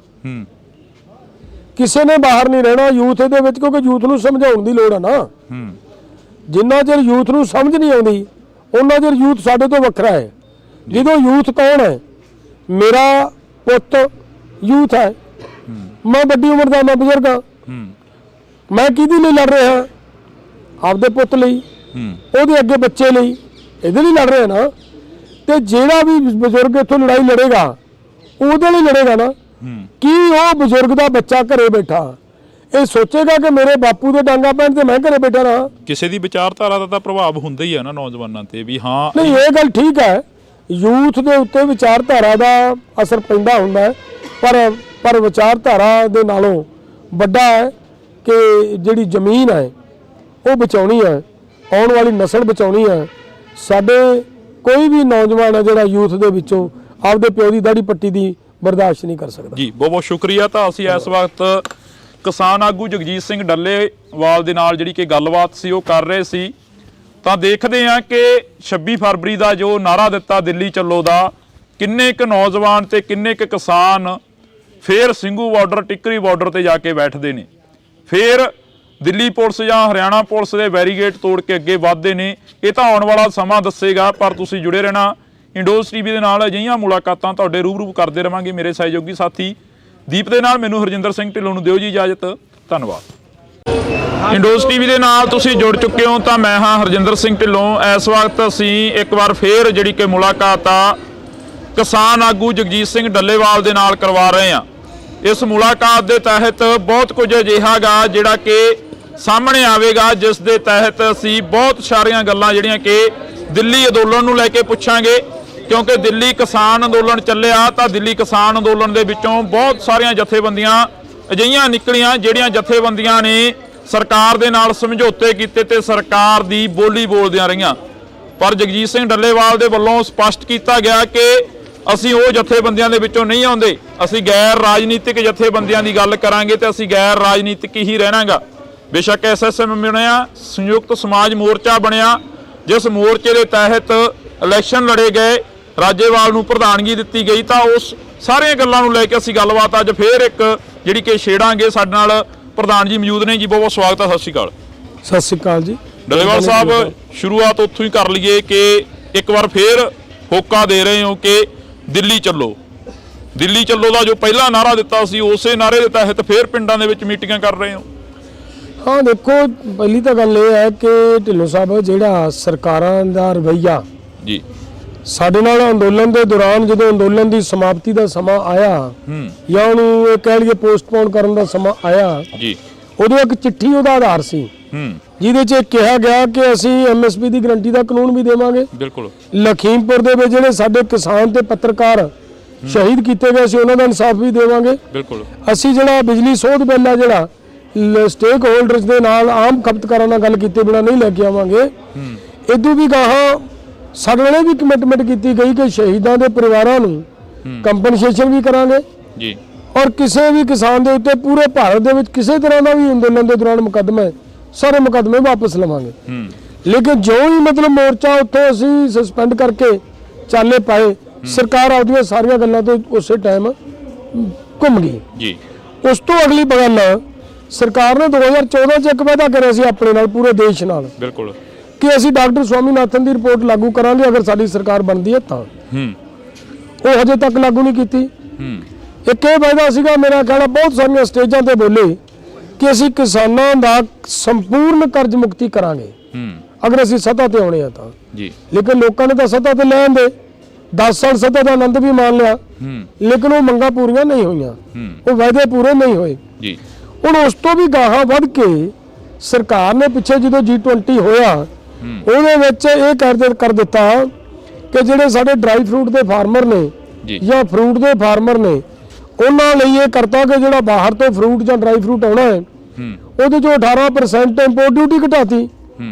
ਕਿਸੇ ਨੇ ਬਾਹਰ ਨਹੀਂ ਰਹਿਣਾ ਯੂਥ ਇਹਦੇ ਵਿੱਚ, ਕਿਉਂਕਿ ਯੂਥ ਨੂੰ ਸਮਝਾਉਣ ਦੀ ਲੋੜ ਹੈ ਨਾ। ਜਿੰਨਾ ਚਿਰ ਯੂਥ ਨੂੰ ਸਮਝ ਨਹੀਂ ਆਉਂਦੀ ਉਹਨਾਂ ਚਿਰ ਯੂਥ ਸਾਡੇ ਤੋਂ ਵੱਖਰਾ ਹੈ। ਜਦੋਂ ਯੂਥ ਕੌਣ ਹੈ? ਮੇਰਾ ਪੁੱਤ ਯੂਥ ਹੈ, ਮੈਂ ਵੱਡੀ ਉਮਰ ਦਾ, ਮੈਂ ਬਜ਼ੁਰਗ ਹਾਂ, ਮੈਂ ਕਿਹਦੇ ਲਈ ਲੜ ਰਿਹਾ? ਆਪਦੇ ਪੁੱਤ ਲਈ, ਉਹਦੇ ਅੱਗੇ ਬੱਚੇ ਲਈ, ਇਹਦੇ ਲਈ ਲੜ ਰਿਹਾ ਨਾ। ਤੇ ਜਿਹੜਾ ਵੀ ਬਜ਼ੁਰਗ ਇੱਥੋਂ ਲੜਾਈ ਲੜੇਗਾ ਉਹਦੇ ਲਈ ਲੜੇਗਾ ਨਾ। ਕੀ ਉਹ ਬਜ਼ੁਰਗ ਦਾ ਬੱਚਾ ਘਰੇ ਬੈਠਾ ਇਹ ਸੋਚੇਗਾ ਕਿ ਮੇਰੇ ਬਾਪੂ ਦੇ ਡਾਂਗਾ ਪੈਣ ਤੇ ਮੈਂ ਘਰੇ ਬੈਠਾ ਰਹਾ? ਕਿਸੇ ਦੀ ਵਿਚਾਰਧਾਰਾ ਦਾ ਤਾਂ ਪ੍ਰਭਾਵ ਹੁੰਦਾ ਹੀ ਹੈ ਨਾ ਨੌਜਵਾਨਾਂ ਤੇ ਵੀ। ਹਾਂ, ਨਹੀਂ, ਇਹ ਗੱਲ ਠੀਕ ਹੈ, ਯੂਥ ਦੇ ਉੱਤੇ ਵਿਚਾਰਧਾਰਾ ਦਾ ਅਸਰ ਪੈਂਦਾ ਹੁੰਦਾ ਹੈ, ਪਰ ਵਿਚਾਰਧਾਰਾ ਦੇ ਨਾਲੋਂ ਵੱਡਾ ਹੈ ਕਿ ਜਿਹੜੀ ਜ਼ਮੀਨ ਹੈ ਉਹ ਬਚਾਉਣੀ ਹੈ, ਆਉਣ ਵਾਲੀ ਨਸਲ ਬਚਾਉਣੀ ਹੈ। ਸਾਡੇ ਕੋਈ ਵੀ ਨੌਜਵਾਨ ਹੈ ਜਿਹੜਾ ਯੂਥ ਦੇ ਵਿੱਚੋਂ ਆਪਦੇ ਪਿਓ ਦੀ ਦਾੜੀ ਪੱਟੀ ਦੀ ਬਰਦਾਸ਼ਤ ਨਹੀਂ ਕਰ ਸਕਦਾ। ਜੀ ਬਹੁਤ ਬਹੁਤ ਸ਼ੁਕਰੀਆ। ਤਾਂ ਅਸੀਂ ਇਸ ਵਕਤ ਕਿਸਾਨ ਆਗੂ ਜਗਜੀਤ ਸਿੰਘ ਡੱਲੇਵਾਲ ਦੇ ਨਾਲ ਜਿਹੜੀ ਕਿ ਗੱਲਬਾਤ ਸੀ ਉਹ ਕਰ ਰਹੇ ਸੀ। ਤਾਂ ਦੇਖਦੇ ਹਾਂ ਕਿ 26 ਫਰਵਰੀ ਦਾ ਜੋ ਨਾਰਾ ਦਿੱਤਾ ਦਿੱਲੀ ਚੱਲੋ ਦਾ, ਕਿੰਨੇ ਕੁ ਨੌਜਵਾਨ ਤੇ ਕਿੰਨੇ ਕੁ ਕਿਸਾਨ ਫੇਰ ਸਿੰਘੂ ਬਾਰਡਰ, ਟਿੱਕਰੀ ਬਾਰਡਰ ਤੇ ਜਾ ਕੇ ਬੈਠਦੇ ਨੇ, ਫੇਰ ਦਿੱਲੀ ਪੁਲਿਸ ਜਾਂ ਹਰਿਆਣਾ ਪੁਲਿਸ ਦੇ ਬੈਰੀਗੇਡ ਤੋੜ ਕੇ ਅੱਗੇ ਵੱਧਦੇ ਨੇ। ਇਹ ਤਾਂ ਆਉਣ ਵਾਲਾ ਸਮਾਂ ਦੱਸੇਗਾ, ਪਰ ਤੁਸੀਂ ਜੁੜੇ ਰਹਿਣਾ ਇੰਡੋਜ਼ ਟੀਵੀ ਦੇ ਨਾਲ। ਅਜਿਹੀਆਂ ਮੁਲਾਕਾਤਾਂ ਤੁਹਾਡੇ ਰੂਬਰੂ ਕਰਦੇ ਰਵਾਂਗੇ। ਮੇਰੇ ਸਹਿਯੋਗੀ ਸਾਥੀ ਦੀਪ ਦੇ ਨਾਲ ਮੈਨੂੰ ਹਰਜਿੰਦਰ ਸਿੰਘ ਢਿੱਲੋਂ ਨੂੰ ਦਿਓ ਜੀ ਇਜਾਜ਼ਤ। ਧੰਨਵਾਦ। ਇੰਡੋਜ਼ ਟੀਵੀ ਦੇ ਨਾਲ ਤੁਸੀਂ ਜੁੜ ਚੁੱਕੇ ਹੋ ਤਾਂ ਮੈਂ ਹਾਂ ਹਰਜਿੰਦਰ ਸਿੰਘ ਢਿੱਲੋਂ। ਇਸ ਵਕਤ ਅਸੀਂ ਇੱਕ ਵਾਰ ਫੇਰ ਜਿਹੜੀ ਕਿ ਮੁਲਾਕਾਤ ਆ ਕਿਸਾਨ ਆਗੂ ਜਗਜੀਤ ਸਿੰਘ ਡੱਲੇਵਾਲ ਦੇ ਨਾਲ ਕਰਵਾ ਰਹੇ ਹਾਂ। ਇਸ ਮੁਲਾਕਾਤ ਦੇ ਤਹਿਤ ਬਹੁਤ ਕੁਝ ਅਜਿਹਾ ਗਾ ਜਿਹੜਾ ਕਿ ਸਾਹਮਣੇ ਆਵੇਗਾ, ਜਿਸ ਦੇ ਤਹਿਤ ਅਸੀਂ ਬਹੁਤ ਸਾਰੀਆਂ ਗੱਲਾਂ ਜਿਹੜੀਆਂ ਕਿ ਦਿੱਲੀ ਅੰਦੋਲਨ ਨੂੰ ਲੈ ਕੇ ਪੁੱਛਾਂਗੇ, ਕਿਉਂਕਿ ਦਿੱਲੀ ਕਿਸਾਨ ਅੰਦੋਲਨ ਚੱਲਿਆ ਤਾਂ ਦਿੱਲੀ ਕਿਸਾਨ ਅੰਦੋਲਨ ਦੇ ਵਿੱਚੋਂ ਬਹੁਤ ਸਾਰੀਆਂ ਜਥੇਬੰਦੀਆਂ ਅਜਿਹੀਆਂ ਨਿਕਲੀਆਂ ਜਿਹੜੀਆਂ ਜਥੇਬੰਦੀਆਂ ਨੇ ਸਰਕਾਰ ਦੇ ਨਾਲ ਸਮਝੌਤੇ ਕੀਤੇ ਤੇ ਸਰਕਾਰ ਦੀ ਬੋਲੀ ਬੋਲਦਿਆਂ ਰਹੀਆਂ। ਪਰ ਜਗਜੀਤ ਸਿੰਘ ਡੱਲੇਵਾਲ ਦੇ ਵੱਲੋਂ ਸਪਸ਼ਟ ਕੀਤਾ ਗਿਆ ਕਿ ਅਸੀਂ ਉਹ ਜਥੇਬੰਦੀਆਂ ਦੇ ਵਿੱਚੋਂ ਨਹੀਂ ਆਉਂਦੇ, ਅਸੀਂ ਗੈਰ ਰਾਜਨੀਤਿਕ ਜਥੇਬੰਦੀਆਂ ਦੀ ਗੱਲ ਕਰਾਂਗੇ ਤੇ ਅਸੀਂ ਗੈਰ ਰਾਜਨੀਤਿਕ ਹੀ ਰਹਿਣਾਗਾ। ਬੇਸ਼ੱਕ SSM ਬਣਿਆ, ਸੰਯੁਕਤ ਸਮਾਜ ਮੋਰਚਾ ਬਣਿਆ, ਜਿਸ ਮੋਰਚੇ ਦੇ ਤਹਿਤ ਇਲੈਕਸ਼ਨ ਲੜੇ ਗਏ, ਰਾਜੇਵਾਲ ਨੂੰ ਪ੍ਰਧਾਨਗੀ ਦਿੱਤੀ ਗਈ, ਤਾਂ ਉਸ ਸਾਰੀਆਂ ਗੱਲਾਂ ਨੂੰ ਲੈ ਕੇ ਅਸੀਂ ਗੱਲਬਾਤ ਅੱਜ ਫੇਰ ਇੱਕ ਜਿਹੜੀ ਕਿ ਛੇੜਾਂਗੇ। ਸਾਡੇ ਨਾਲ ਪ੍ਰਧਾਨ ਜੀ ਮੌਜੂਦ ਨੇ ਜੀ, ਬਹੁਤ ਬਹੁਤ ਸਵਾਗਤ ਹੈ। ਸਤਿ ਸ਼੍ਰੀ ਅਕਾਲ। ਸਤਿ ਸ਼੍ਰੀ ਅਕਾਲ ਜੀ। ਡੱਲੇਵਾਲ ਸਾਹਿਬ, ਸ਼ੁਰੂਆਤ ਉੱਥੋਂ ਹੀ ਕਰ ਲਈਏ ਕਿ ਇੱਕ ਵਾਰ ਫੇਰ ਹੋਕਾ ਦੇ ਰਹੇ ਹੋ ਕਿ ਦਿੱਲੀ ਚੱਲੋ। ਦਿੱਲੀ ਚੱਲੋ ਦਾ ਜੋ ਪਹਿਲਾ ਨਾਰਾ ਦਿੱਤਾ ਸੀ, ਉਸੇ ਨਾਰੇ ਦੇ ਤਹਿਤ ਫੇਰ ਪਿੰਡਾਂ ਦੇ ਵਿੱਚ ਮੀਟਿੰਗਾਂ ਕਰ ਰਹੇ ਹੋ। ਹਾਂ, ਦੇਖੋ, ਪਹਿਲੀ ਤਾਂ ਗੱਲ ਇਹ ਹੈ ਕਿ ਢਿੱਲੋਂ ਸਾਹਿਬ ਜਿਹੜਾ ਸਰਕਾਰਾਂ ਦਾ ਰਵੱਈਆ ਜੀ ਸਾਡੇ ਨਾਲ ਅੰਦੋਲਨ ਦੇ ਦੌਰਾਨ, ਜਦੋਂ ਅੰਦੋਲਨ ਦੀ ਸਮਾਪਤੀ ਦਾ ਸਮਾਂ ਆਇਆ ਜਾਂ ਉਹਨੂੰ ਇਹ ਕਹਿ ਲਈਏ ਪੋਸਟਪੋਨ ਕਰਨ ਦਾ ਸਮਾਂ ਆਇਆ ਜੀ, ਉਦੋਂ ਇੱਕ ਚਿੱਠੀ ਉਹਦਾ ਆਧਾਰ ਸੀ ਜਿਹਦੇ 'ਚ ਕਿਹਾ ਗਿਆ ਕਿ ਅਸੀਂ MSP ਦੀ ਗਰੰਟੀ ਦਾ ਕਾਨੂੰਨ ਵੀ ਦੇਵਾਂਗੇ। ਬਿਲਕੁਲ। ਲਖੀਮਪੁਰ ਦੇ ਵਿੱਚ ਜਿਹੜੇ ਸਾਡੇ ਕਿਸਾਨ ਤੇ ਪੱਤਰਕਾਰ ਸ਼ਹੀਦ ਕੀਤੇ ਗਏ ਸੀ ਉਹਨਾਂ ਦਾ ਇਨਸਾਫ ਵੀ ਦੇਵਾਂਗੇ। ਬਿਲਕੁਲ। ਅਸੀਂ ਜਿਹੜਾ ਬਿਜਲੀ ਸੋਧ ਬਿੱਲ ਆ ਜਿਹੜਾ ਸਟੇਕ ਹੋਲਡਰਸ ਦੇ ਨਾਲ ਆਮ ਖਪਤਕਾਰਾਂ ਨਾਲ ਗੱਲ ਕੀਤੇ ਬਿਨਾਂ ਨਹੀਂ ਲੈ ਕੇ ਆਵਾਂਗੇ। ਇਦੋਂ ਵੀ ਗਾਹਾਂ ਸਾਡੇ ਨਾਲ ਵੀ ਕਮਿਟਮੈਂਟ ਕੀਤੀ ਗਈ ਕਿ ਸ਼ਹੀਦਾਂ ਦੇ ਪਰਿਵਾਰਾਂ ਨੂੰ ਕੰਪਨਸੇਸ਼ਨ ਵੀ ਕਰਾਂਗੇ ਜੀ, ਔਰ ਕਿਸੇ ਵੀ ਕਿਸਾਨ ਦੇ ਉੱਤੇ ਪੂਰੇ ਭਾਰਤ ਦੇ ਵਿੱਚ ਕਿਸੇ ਤਰ੍ਹਾਂ ਦਾ ਵੀ ਅੰਦੋਲਨ ਦੇ ਦੌਰਾਨ ਮੁਕੱਦਮਾ ਸਾਰੇ ਮੁਕੱਦਮੇ ਵਾਪਸ ਲਵਾਂਗੇ। ਲੇਕਿਨ ਜੋ ਹੀ ਮਤਲਬ ਮੋਰਚਾ ਉੱਥੇ ਅਸੀਂ ਸਸਪੈਂਡ ਕਰਕੇ ਚਾਲੇ ਪਾਏ, ਸਰਕਾਰ ਆਪਦੀਆਂ ਸਾਰੀਆਂ ਗੱਲਾਂ ਤੋਂ ਉਸੇ ਟਾਈਮ ਘੁੰਮ ਗਈ ਜੀ। ਉਸ ਤੋਂ ਅਗਲੀ ਗੱਲ ਸਰਕਾਰ ਨੇ 2014 ਚ ਇੱਕ ਵਾਅਦਾ ਕਰਿਆ ਸੀ ਆਪਣੇ ਨਾਲ, ਪੂਰੇ ਦੇਸ਼ ਨਾਲ, ਬਿਲਕੁਲ, ਕਿ ਅਸੀਂ ਡਾਕਟਰ ਸਵਾਮੀਨਾਥਨ ਦੀ ਰਿਪੋਰਟ ਲਾਗੂ ਕਰਾਂਗੇ ਅਗਰ ਸਾਡੀ ਸਰਕਾਰ ਬਣਦੀ ਹੈ ਤਾਂ। ਉਹ ਹਜੇ ਤੱਕ ਲਾਗੂ ਨਹੀਂ ਕੀਤੀ। ਇੱਕ ਇਹ ਵਾਅਦਾ ਸੀਗਾ, ਮੇਰਾ ਕਹਿਣਾ, ਬਹੁਤ ਸਾਰੀਆਂ ਸਟੇਜਾਂ ਤੇ ਬੋਲੇ ਕਿ ਅਸੀਂ ਕਿਸਾਨਾਂ ਦਾ ਸੰਪੂਰਨ ਕਰਜ਼ ਮੁਕਤੀ ਕਰਾਂਗੇ ਅਗਰ ਅਸੀਂ ਸੱਤਾ ਤੇ ਆਉਣੇ ਆ ਤਾਂ ਜੀ। ਲੇਕਿਨ ਲੋਕਾਂ ਨੇ ਤਾਂ ਸੱਤਾ ਤੇ ਲੈ ਆਂਦੇ, 10 ਸਾਲ ਸੱਤਾ ਦਾ ਆਨੰਦ ਵੀ ਮਾਣ ਲਿਆ, ਲੇਕਿਨ ਉਹ ਮੰਗਾਂ ਪੂਰੀਆਂ ਨਹੀਂ ਹੋਈਆਂ, ਉਹ ਵਾਅਦੇ ਪੂਰੇ ਨਹੀਂ ਹੋਏ ਜੀ। ਹੁਣ ਉਸ ਤੋਂ ਵੀ ਗਾਹਾਂ ਵੱਧ ਕੇ ਸਰਕਾਰ ਨੇ ਪਿੱਛੇ ਜਦੋਂ G20 ਹੋਇਆ ਉਹਦੇ ਵਿੱਚ ਇਹ ਕਰ ਦਿੱਤਾ ਕਿ ਜਿਹੜੇ ਸਾਡੇ ਡਰਾਈ ਫਰੂਟ ਦੇ ਫਾਰਮਰ ਨੇ ਜਾਂ ਫਰੂਟ ਦੇ ਫਾਰਮਰ ਨੇ ਉਹਨਾਂ ਲਈ ਇਹ ਕਰਤਾ ਕਿ ਜਿਹੜਾ ਬਾਹਰ ਤੋਂ ਫਰੂਟ ਜਾਂ ਡਰਾਈ ਫਰੂਟ ਆਉਣਾ ਹੈ ਉਹਦੇ ਚੋਂ 18% ਇੰਪੋਰਟ ਡਿਊਟੀ ਘਟਾਤੀ।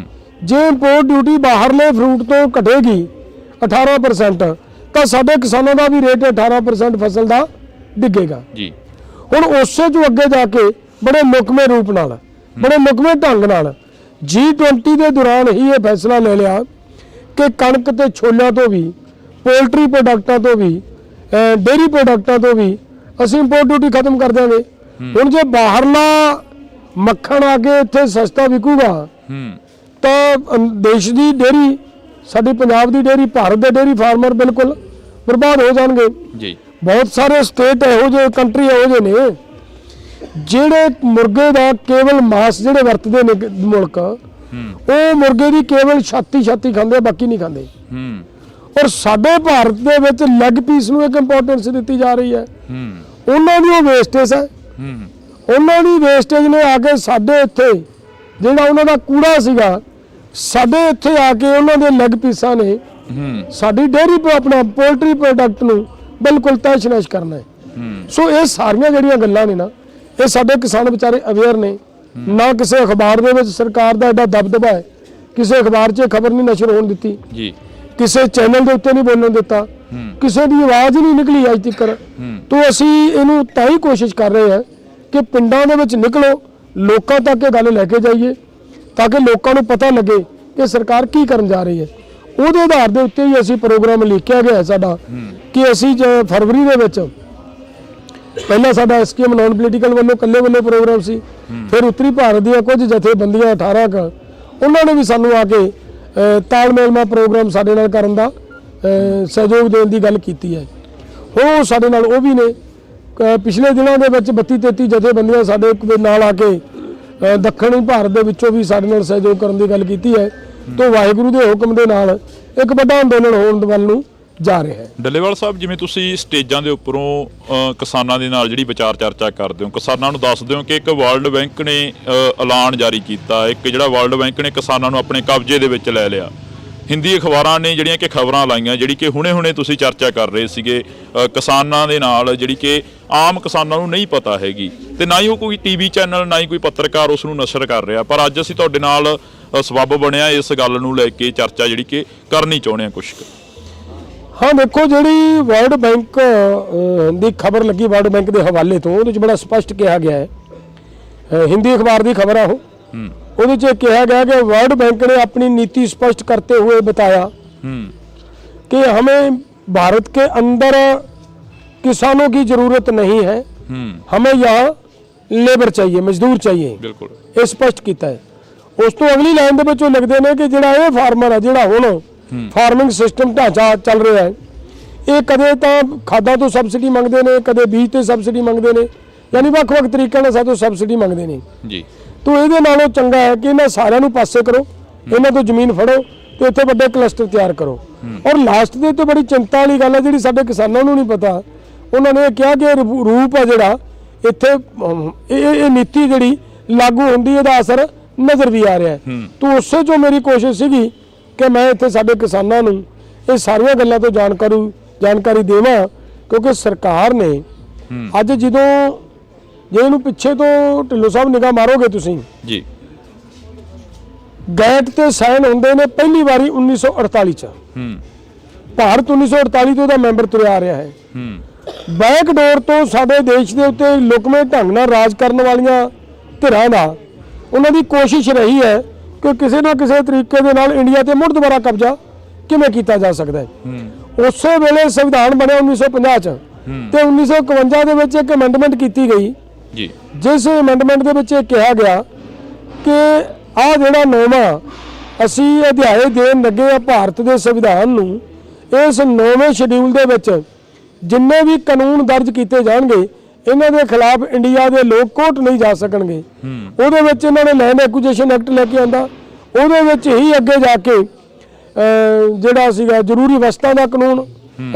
ਜੇ ਇੰਪੋਰਟ ਡਿਊਟੀ ਬਾਹਰਲੇ ਫਰੂਟ ਤੋਂ ਘਟੇਗੀ 18% ਤਾਂ ਸਾਡੇ ਕਿਸਾਨਾਂ ਦਾ ਵੀ ਰੇਟ 18% ਫਸਲ ਦਾ ਡਿੱਗੇਗਾ ਜੀ। ਹੁਣ ਉਸੇ ਤੋਂ ਅੱਗੇ ਜਾ ਕੇ ਬੜੇ ਮੁਕਮੇ ਰੂਪ ਨਾਲ, ਬੜੇ ਮੁਕਮੇ ਢੰਗ ਨਾਲ G20 ਦੇ ਦੌਰਾਨ ਹੀ ਇਹ ਫੈਸਲਾ ਲੈ ਲਿਆ ਕਿ ਕਣਕ ਤੇ ਛੋਲਿਆਂ ਤੋਂ ਵੀ, ਪੋਲਟਰੀ ਪ੍ਰੋਡਕਟਾਂ ਤੋਂ ਵੀ, ਡੇਅਰੀ ਪ੍ਰੋਡਕਟਾਂ ਤੋਂ ਵੀ ਅਸੀਂ ਇੰਪੋਰਟ ਡਿਊਟੀ ਖਤਮ ਕਰ ਦਿਆਂਗੇ। ਹੁਣ ਜੇ ਬਾਹਰਲਾ ਮੱਖਣ ਆ ਕੇ ਇੱਥੇ ਸਸਤਾ ਵਿਕੂਗਾ ਤਾਂ ਦੇਸ਼ ਦੀ ਡੇਅਰੀ, ਸਾਡੀ ਪੰਜਾਬ ਦੀ ਡੇਅਰੀ, ਭਾਰਤ ਦੇ ਡੇਅਰੀ ਫਾਰਮਰ ਬਿਲਕੁਲ ਬਰਬਾਦ ਹੋ ਜਾਣਗੇ ਜੀ। ਬਹੁਤ ਸਾਰੇ ਸਟੇਟ ਇਹੋ ਜਿਹੇ, ਕੰਟਰੀ ਇਹੋ ਜਿਹੇ ਨੇ ਜਿਹੜੇ ਮੁਰਗੇ ਦਾ ਕੇਵਲ ਮਾਸ ਜਿਹੜੇ ਵਰਤਦੇ ਨੇ ਮੁਲਕ, ਉਹ ਮੁਰਗੇ ਦੀ ਕੇਵਲ ਛਾਤੀ ਖਾਂਦੇ, ਬਾਕੀ ਨਹੀਂ ਖਾਂਦੇ। ਔਰ ਸਾਡੇ ਭਾਰਤ ਦੇ ਵਿੱਚ ਲੈਗ ਪੀਸ ਨੂੰ ਇੱਕ ਇੰਪੋਰਟੈਂਸ ਦਿੱਤੀ ਜਾ ਰਹੀ ਹੈ। ਉਹਨਾਂ ਦੀ ਉਹ ਵੇਸਟੇਜ ਹੈ, ਉਹਨਾਂ ਦੀ ਵੇਸਟੇਜ ਨੇ ਆ ਕੇ ਸਾਡੇ ਇੱਥੇ ਜਿਹੜਾ ਉਹਨਾਂ ਦਾ ਕੂੜਾ ਸੀਗਾ, ਸਾਡੇ ਇੱਥੇ ਆ ਕੇ ਉਹਨਾਂ ਦੇ ਲੈਗ ਪੀਸਾਂ ਨੇ ਸਾਡੀ ਡੇਅਰੀ ਆਪਣਾ ਪੋਲਟਰੀ ਪ੍ਰੋਡਕਟ ਨੂੰ ਬਿਲਕੁਲ ਤਹਿਸ਼-ਨਹਿਸ਼ ਕਰਨਾ ਹੈ। ਸੋ ਇਹ ਸਾਰੀਆਂ ਜਿਹੜੀਆਂ ਗੱਲਾਂ ਨੇ ਨਾ, ਇਹ ਸਾਡੇ ਕਿਸਾਨ ਵਿਚਾਰੇ ਅਵੇਅਰ ਨੇ। ਨਾ ਕਿਸੇ ਅਖਬਾਰ ਦੇ ਵਿੱਚ ਸਰਕਾਰ ਦਾ ਐਡਾ ਦਬਦਬਾ ਹੈ, ਕਿਸੇ ਅਖਬਾਰ 'ਚ ਖਬਰ ਨਹੀਂ ਨਸ਼ਰ ਹੋਣ ਦਿੱਤੀ ਜੀ, ਕਿਸੇ ਚੈਨਲ ਦੇ ਉੱਤੇ ਨਹੀਂ ਬੋਲਣ ਦਿੱਤਾ, ਕਿਸੇ ਦੀ ਆਵਾਜ਼ ਨਹੀਂ ਨਿਕਲੀ ਅੱਜ ਤੱਕ। ਤੋਂ ਅਸੀਂ ਇਹਨੂੰ ਤਾਂ ਹੀ ਕੋਸ਼ਿਸ਼ ਕਰ ਰਹੇ ਹਾਂ ਕਿ ਪਿੰਡਾਂ ਦੇ ਵਿੱਚ ਨਿਕਲੋ, ਲੋਕਾਂ ਤੱਕ ਇਹ ਗੱਲ ਲੈ ਕੇ ਜਾਈਏ ਤਾਂ ਕਿ ਲੋਕਾਂ ਨੂੰ ਪਤਾ ਲੱਗੇ ਕਿ ਸਰਕਾਰ ਕੀ ਕਰਨ ਜਾ ਰਹੀ ਹੈ। ਉਹਦੇ ਆਧਾਰ ਦੇ ਉੱਤੇ ਹੀ ਅਸੀਂ ਪ੍ਰੋਗਰਾਮ ਲਿਖਿਆ ਗਿਆ ਸਾਡਾ ਕਿ ਅਸੀਂ ਫਰਵਰੀ ਦੇ ਵਿੱਚ ਪਹਿਲਾਂ ਸਾਡਾ SKM ਨਾਨ ਪੋਲੀਟੀਕਲ ਵੱਲੋਂ ਇਕੱਲੇ ਵੱਲੋਂ ਪ੍ਰੋਗਰਾਮ ਸੀ, ਫਿਰ ਉੱਤਰੀ ਭਾਰਤ ਦੀਆਂ ਕੁਝ ਜਥੇਬੰਦੀਆਂ 18 ਕ ਉਹਨਾਂ ਨੇ ਵੀ ਸਾਨੂੰ ਆ ਕੇ ਤਾਲਮੇਲ ਨਾਲ ਪ੍ਰੋਗਰਾਮ ਸਾਡੇ ਨਾਲ ਕਰਨ ਦਾ ਸਹਿਯੋਗ ਦੇਣ ਦੀ ਗੱਲ ਕੀਤੀ ਹੈ। ਉਹ ਸਾਡੇ ਨਾਲ ਉਹ ਵੀ ਨੇ। ਪਿਛਲੇ ਦਿਨਾਂ ਦੇ ਵਿੱਚ 32-33 ਜਥੇਬੰਦੀਆਂ ਸਾਡੇ ਨਾਲ ਆ ਕੇ ਦੱਖਣੀ ਭਾਰਤ ਦੇ ਵਿੱਚੋਂ ਵੀ ਸਾਡੇ ਨਾਲ ਸਹਿਯੋਗ ਕਰਨ ਦੀ ਗੱਲ ਕੀਤੀ ਹੈ। ਤੋਂ ਵਾਹਿਗੁਰੂ ਦੇ ਹੁਕਮ ਦੇ ਨਾਲ ਇੱਕ ਵੱਡਾ ਅੰਦੋਲਨ ਹੋਣ ਵੱਲ ਨੂੰ ਜਾ ਰਿਹਾ ਹੈ। ਡੱਲੇਵਾਲ ਸਾਹਿਬ, ਜਿਵੇਂ ਤੁਸੀਂ ਸਟੇਜਾਂ ਦੇ ਉੱਪਰੋਂ ਕਿਸਾਨਾਂ ਦੇ ਨਾਲ ਜਿਹੜੀ ਵਿਚਾਰ ਚਰਚਾ ਕਰਦੇ ਹੋ, ਕਿਸਾਨਾਂ ਨੂੰ ਦੱਸਦੇ ਹੋ ਕਿ ਇੱਕ ਵਰਲਡ ਬੈਂਕ ਨੇ ਐਲਾਨ ਜਾਰੀ ਕੀਤਾ, ਇੱਕ ਜਿਹੜਾ ਵਰਲਡ ਬੈਂਕ ਨੇ ਕਿਸਾਨਾਂ ਨੂੰ ਆਪਣੇ ਕਬਜ਼ੇ ਦੇ ਵਿੱਚ ਲੈ ਲਿਆ। ਹਿੰਦੀ ਅਖਬਾਰਾਂ ਨੇ ਜਿਹੜੀਆਂ ਕਿ ਖਬਰਾਂ ਲਾਈਆਂ, ਜਿਹੜੀ ਕਿ ਹੁਣੇ ਤੁਸੀਂ ਚਰਚਾ ਕਰ ਰਹੇ ਸੀਗੇ ਕਿਸਾਨਾਂ ਦੇ ਨਾਲ, ਜਿਹੜੀ ਕਿ ਆਮ ਕਿਸਾਨਾਂ ਨੂੰ ਨਹੀਂ ਪਤਾ ਹੈਗੀ ਤੇ ਨਾ ਹੀ ਉਹ ਕੋਈ TV ਚੈਨਲ, ਨਾ ਹੀ ਕੋਈ ਪੱਤਰਕਾਰ ਉਸ ਨੂੰ ਨਸ਼ਰ ਕਰ ਰਿਹਾ। ਪਰ ਅੱਜ ਅਸੀਂ ਤੁਹਾਡੇ ਨਾਲ ਸਬੱਬ ਬਣਿਆ ਇਸ ਗੱਲ ਨੂੰ ਲੈ ਕੇ ਚਰਚਾ ਜਿਹੜੀ ਕਿ ਕਰਨੀ ਚਾਹੁੰਦੇ ਹਾਂ ਕੁਛ। ਹਾਂ ਦੇਖੋ, ਜਿਹੜੀ ਵਰਲਡ ਬੈਂਕ ਦੀ ਖਬਰ ਲੱਗੀ ਵਰਲਡ ਬੈਂਕ ਦੇ ਹਵਾਲੇ ਤੋਂ, ਉਹਦੇ 'ਚ ਬੜਾ ਸਪਸ਼ਟ ਕਿਹਾ ਗਿਆ ਹੈ, ਹਿੰਦੀ ਅਖਬਾਰ ਦੀ ਖਬਰ ਆ ਉਹ, ਉਹਦੇ 'ਚ ਕਿਹਾ गया कि वर्ल्ड बैंक ने अपनी नीति स्पष्ट करते हुए बताया कि हमें भारत के अंदर किसानों की जरूरत नहीं है, हमें यहाँ लेबर चाहिए, मजदूर चाहिए। बिल्कुल ये स्पष्ट किया है। उस तो अगली लाइन ਦੇ ਵਿੱਚ ਉਹ ਲਿਖਦੇ ਨੇ ਕਿ ਜਿਹੜਾ ਇਹ ਫਾਰਮਰ ਹੈ, ਜਿਹੜਾ ਹੁਣ ਫਾਰਮਿੰਗ ਸਿਸਟਮ ਢਾਂਚਾ ਚੱਲ ਰਿਹਾ ਹੈ, ਇਹ ਕਦੇ ਤਾਂ ਖਾਦਾਂ ਤੋਂ ਸਬਸਿਡੀ ਮੰਗਦੇ ਨੇ, ਕਦੇ ਬੀਜ ਤੇ ਸਬਸਿਡੀ ਮੰਗਦੇ ਨੇ, ਯਾਨੀ ਵੱਖ-ਵੱਖ ਤਰੀਕਿਆਂ ਨਾਲ ਸਾਤੋਂ ਸਬਸਿਡੀ ਮੰਗਦੇ ਨੇ ਜੀ। तो ਇਹਦੇ ਨਾਲੋਂ ਚੰਗਾ ਹੈ ਕਿ ਇਹਨਾਂ ਸਾਰਿਆਂ ਨੂੰ ਪਾਸੇ ਕਰੋ, ਇਹਨਾਂ ਤੋਂ ਜ਼ਮੀਨ ਫੜੋ ਤੇ ਇੱਥੇ ਵੱਡੇ ਕਲਸਟਰ ਤਿਆਰ ਕਰੋ। ਔਰ ਲਾਸਟ ਦੇ ਉੱਤੇ ਬੜੀ ਚਿੰਤਾ ਵਾਲੀ ਗੱਲ ਹੈ, ਜਿਹੜੀ ਸਾਡੇ ਕਿਸਾਨਾਂ ਨੂੰ ਨਹੀਂ ਪਤਾ, ਉਹਨਾਂ ਨੇ ਕਿਹਾ ਕਿ ਰੂਪ ਹੈ ਜਿਹੜਾ ਇੱਥੇ ਇਹ ਨੀਤੀ ਜਿਹੜੀ ਲਾਗੂ ਹੁੰਦੀ, ਇਹਦਾ ਅਸਰ ਨਜ਼ਰ ਵੀ ਆ ਰਿਹਾ ਹੈ। ਤਾਂ ਉਸੇ ਚੋਂ ਮੇਰੀ ਕੋਸ਼ਿਸ਼ ਸੀਗੀ ਕਿ ਮੈਂ ਇੱਥੇ ਸਾਡੇ ਕਿਸਾਨਾਂ ਨੂੰ ਇਹ ਸਾਰੀਆਂ ਗੱਲਾਂ ਤੋਂ ਜਾਣਕਾਰੀ ਦੇਵਾਂ, ਕਿਉਂਕਿ ਸਰਕਾਰ ਨੇ ਅੱਜ ਜਦੋਂ ਜੇ ਇਹਨੂੰ ਪਿੱਛੇ ਤੋਂ ਢਿੱਲੋਂ ਸਾਹਿਬ ਨਿਗਾਹ ਮਾਰੋਗੇ ਤੁਸੀਂ ਜੀ, ਗੈਟ ਤੇ ਸਾਈਨ ਹੁੰਦੇ ਨੇ ਪਹਿਲੀ ਵਾਰੀ 1948 ਚ। ਭਾਰਤ 1948 ਤੋਂ ਦਾ ਮੈਂਬਰ ਤੁਰਿਆ ਆ ਰਿਹਾ ਹੈ। ਬੈਕਡੋਰ ਤੋਂ ਸਾਡੇ ਦੇਸ਼ ਦੇ ਉੱਤੇ ਲੁਕਵੇਂ ਢੰਗ ਨਾਲ ਰਾਜ ਕਰਨ ਵਾਲੀਆਂ ਧਿਰਾਂ ਦਾ ਉਹਨਾਂ ਦੀ ਕੋਸ਼ਿਸ਼ ਰਹੀ ਹੈ ਕਿ ਕਿਸੇ ਨਾ ਕਿਸੇ ਤਰੀਕੇ ਦੇ ਨਾਲ ਇੰਡੀਆ ਤੇ ਮੁੜ ਦੁਬਾਰਾ ਕਬਜ਼ਾ ਕਿਵੇਂ ਕੀਤਾ ਜਾ ਸਕਦਾ ਹੈ। ਉਸੇ ਵੇਲੇ ਸੰਵਿਧਾਨ ਬਣਿਆ 1950 ਚ ਤੇ 1951 ਦੇ ਵਿੱਚ ਇੱਕ ਅਮੈਂਡਮੈਂਟ ਕੀਤੀ ਗਈ ਜੀ, ਜਿਸ ਅਮੈਂਡਮੈਂਟ ਦੇ ਵਿੱਚ ਇਹ ਕਿਹਾ ਗਿਆ ਕਿ ਆਹ ਜਿਹੜਾ ਨੌਵਾਂ ਅਸੀਂ ਅਧਿਆਏ ਦੇਣ ਲੱਗੇ ਆ ਭਾਰਤ ਦੇ ਸੰਵਿਧਾਨ ਨੂੰ, ਇਸ 9ਵੇਂ ਸ਼ਡਿਊਲ ਦੇ ਵਿੱਚ ਜਿੰਨੇ ਵੀ ਕਾਨੂੰਨ ਦਰਜ ਕੀਤੇ ਜਾਣਗੇ ਇਹਨਾਂ ਦੇ ਖਿਲਾਫ ਇੰਡੀਆ ਦੇ ਲੋਕ ਕੋਰਟ ਨਹੀਂ ਜਾ ਸਕਣਗੇ। ਉਹਦੇ ਵਿੱਚ ਇਹਨਾਂ ਨੇ ਲੈਂਡ ਐਕੁਜੀਸ਼ਨ ਐਕਟ ਲੈ ਕੇ ਆਂਦਾ, ਉਹਦੇ ਵਿੱਚ ਹੀ ਅੱਗੇ ਜਾ ਕੇ ਜਿਹੜਾ ਸੀਗਾ ਜ਼ਰੂਰੀ ਵਸਤਾਂ ਦਾ ਕਾਨੂੰਨ,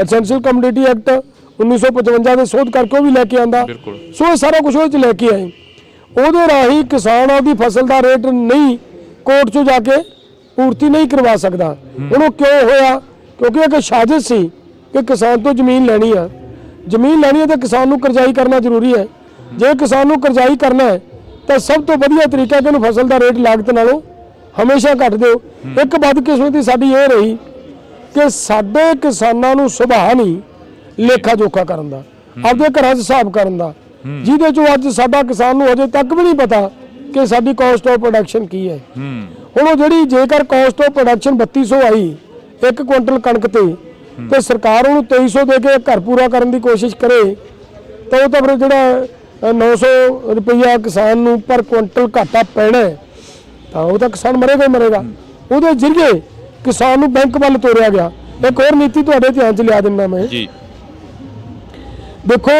ਐਸੈਂਸ਼ੀਅਲ ਕਮੋਡਿਟੀ ਐਕਟ 1955 ਦੇ ਸੋਧ ਕਰਕੇ ਉਹ ਵੀ ਲੈ ਕੇ ਆਂਦਾ। ਸੋ ਇਹ ਸਾਰਾ ਕੁਝ ਉਹਦੇ 'ਚ ਲੈ ਕੇ ਆਏ। ਉਹਦੇ ਰਾਹੀਂ ਕਿਸਾਨ ਆਪਦੀ ਫਸਲ ਦਾ ਰੇਟ ਨਹੀਂ ਕੋਰਟ 'ਚੋਂ ਜਾ ਕੇ ਪੂਰਤੀ ਨਹੀਂ ਕਰਵਾ ਸਕਦਾ। ਹੁਣ ਉਹ ਕਿਉਂ ਹੋਇਆ? ਕਿਉਂਕਿ ਇੱਕ ਸਾਜ਼ਿਸ਼ ਸੀ ਕਿ ਕਿਸਾਨ ਤੋਂ ਜ਼ਮੀਨ ਲੈਣੀ ਆ। ਜ਼ਮੀਨ ਲੈਣੀ ਹੈ ਤਾਂ ਕਿਸਾਨ ਨੂੰ ਕਰਜ਼ਾਈ ਕਰਨਾ ਜ਼ਰੂਰੀ ਹੈ। ਜੇ ਕਿਸਾਨ ਨੂੰ ਕਰਜ਼ਾਈ ਕਰਨਾ ਹੈ ਤਾਂ ਸਭ ਤੋਂ ਵਧੀਆ ਤਰੀਕਾ ਕਿ ਉਹਨੂੰ ਫਸਲ ਦਾ ਰੇਟ ਲਾਗਤ ਨਾਲੋਂ ਹਮੇਸ਼ਾ ਘੱਟ ਦਿਓ। ਇੱਕ ਬਦਕਿਸਮਤੀ ਸਾਡੀ ਇਹ ਰਹੀ ਕਿ ਸਾਡੇ ਕਿਸਾਨਾਂ ਨੂੰ ਸੁਭਾਅ ਨਹੀਂ ਲੇਖਾ ਜੋਖਾ ਕਰਨ ਦਾ, ਆਪਦੇ ਘਰਾਂ 'ਚ ਹਿਸਾਬ ਕਰਨ ਦਾ, ਜਿਹਦੇ 'ਚੋਂ ਅੱਜ ਸਾਡਾ ਕਿਸਾਨ ਨੂੰ ਅਜੇ ਤੱਕ ਵੀ ਨਹੀਂ ਪਤਾ ਕਿ ਸਾਡੀ ਕਾਸਟ ਆਫ ਪ੍ਰੋਡਕਸ਼ਨ ਕੀ ਹੈ। ਹੁਣ ਉਹ ਜਿਹੜੀ ਜੇਕਰ caste of production 3200 I 1 quintal ਕਣਕ ਤੇ ਸਰਕਾਰ ਉਹਨੂੰ 2300 ਦੇ ਕੇ ਘਰ ਪੂਰਾ ਕਰਨ ਦੀ ਕੋਸ਼ਿਸ਼ ਕਰੇ ਤਾਂ ਉਹ ਤਾਂ ਫਿਰ ਜਿਹੜਾ 900 ਰੁਪਈਆ ਕਿਸਾਨ ਨੂੰ ਪਰ ਕੁਇੰਟਲ ਘਾਟਾ ਪੈਣਾ ਤਾਂ ਉਹ ਤਾਂ ਕਿਸਾਨ ਮਰੇਗਾ ਹੀ ਮਰੇਗਾ। ਉਹਦੇ ਜ਼ਰੀਏ ਕਿਸਾਨ ਨੂੰ ਬੈਂਕ ਵੱਲ ਤੋਰਿਆ ਗਿਆ। ਇੱਕ ਹੋਰ ਨੀਤੀ ਤੁਹਾਡੇ ਧਿਆਨ 'ਚ ਲਿਆ ਦਿੰਦਾ ਮੈਂ ਜੀ। ਦੇਖੋ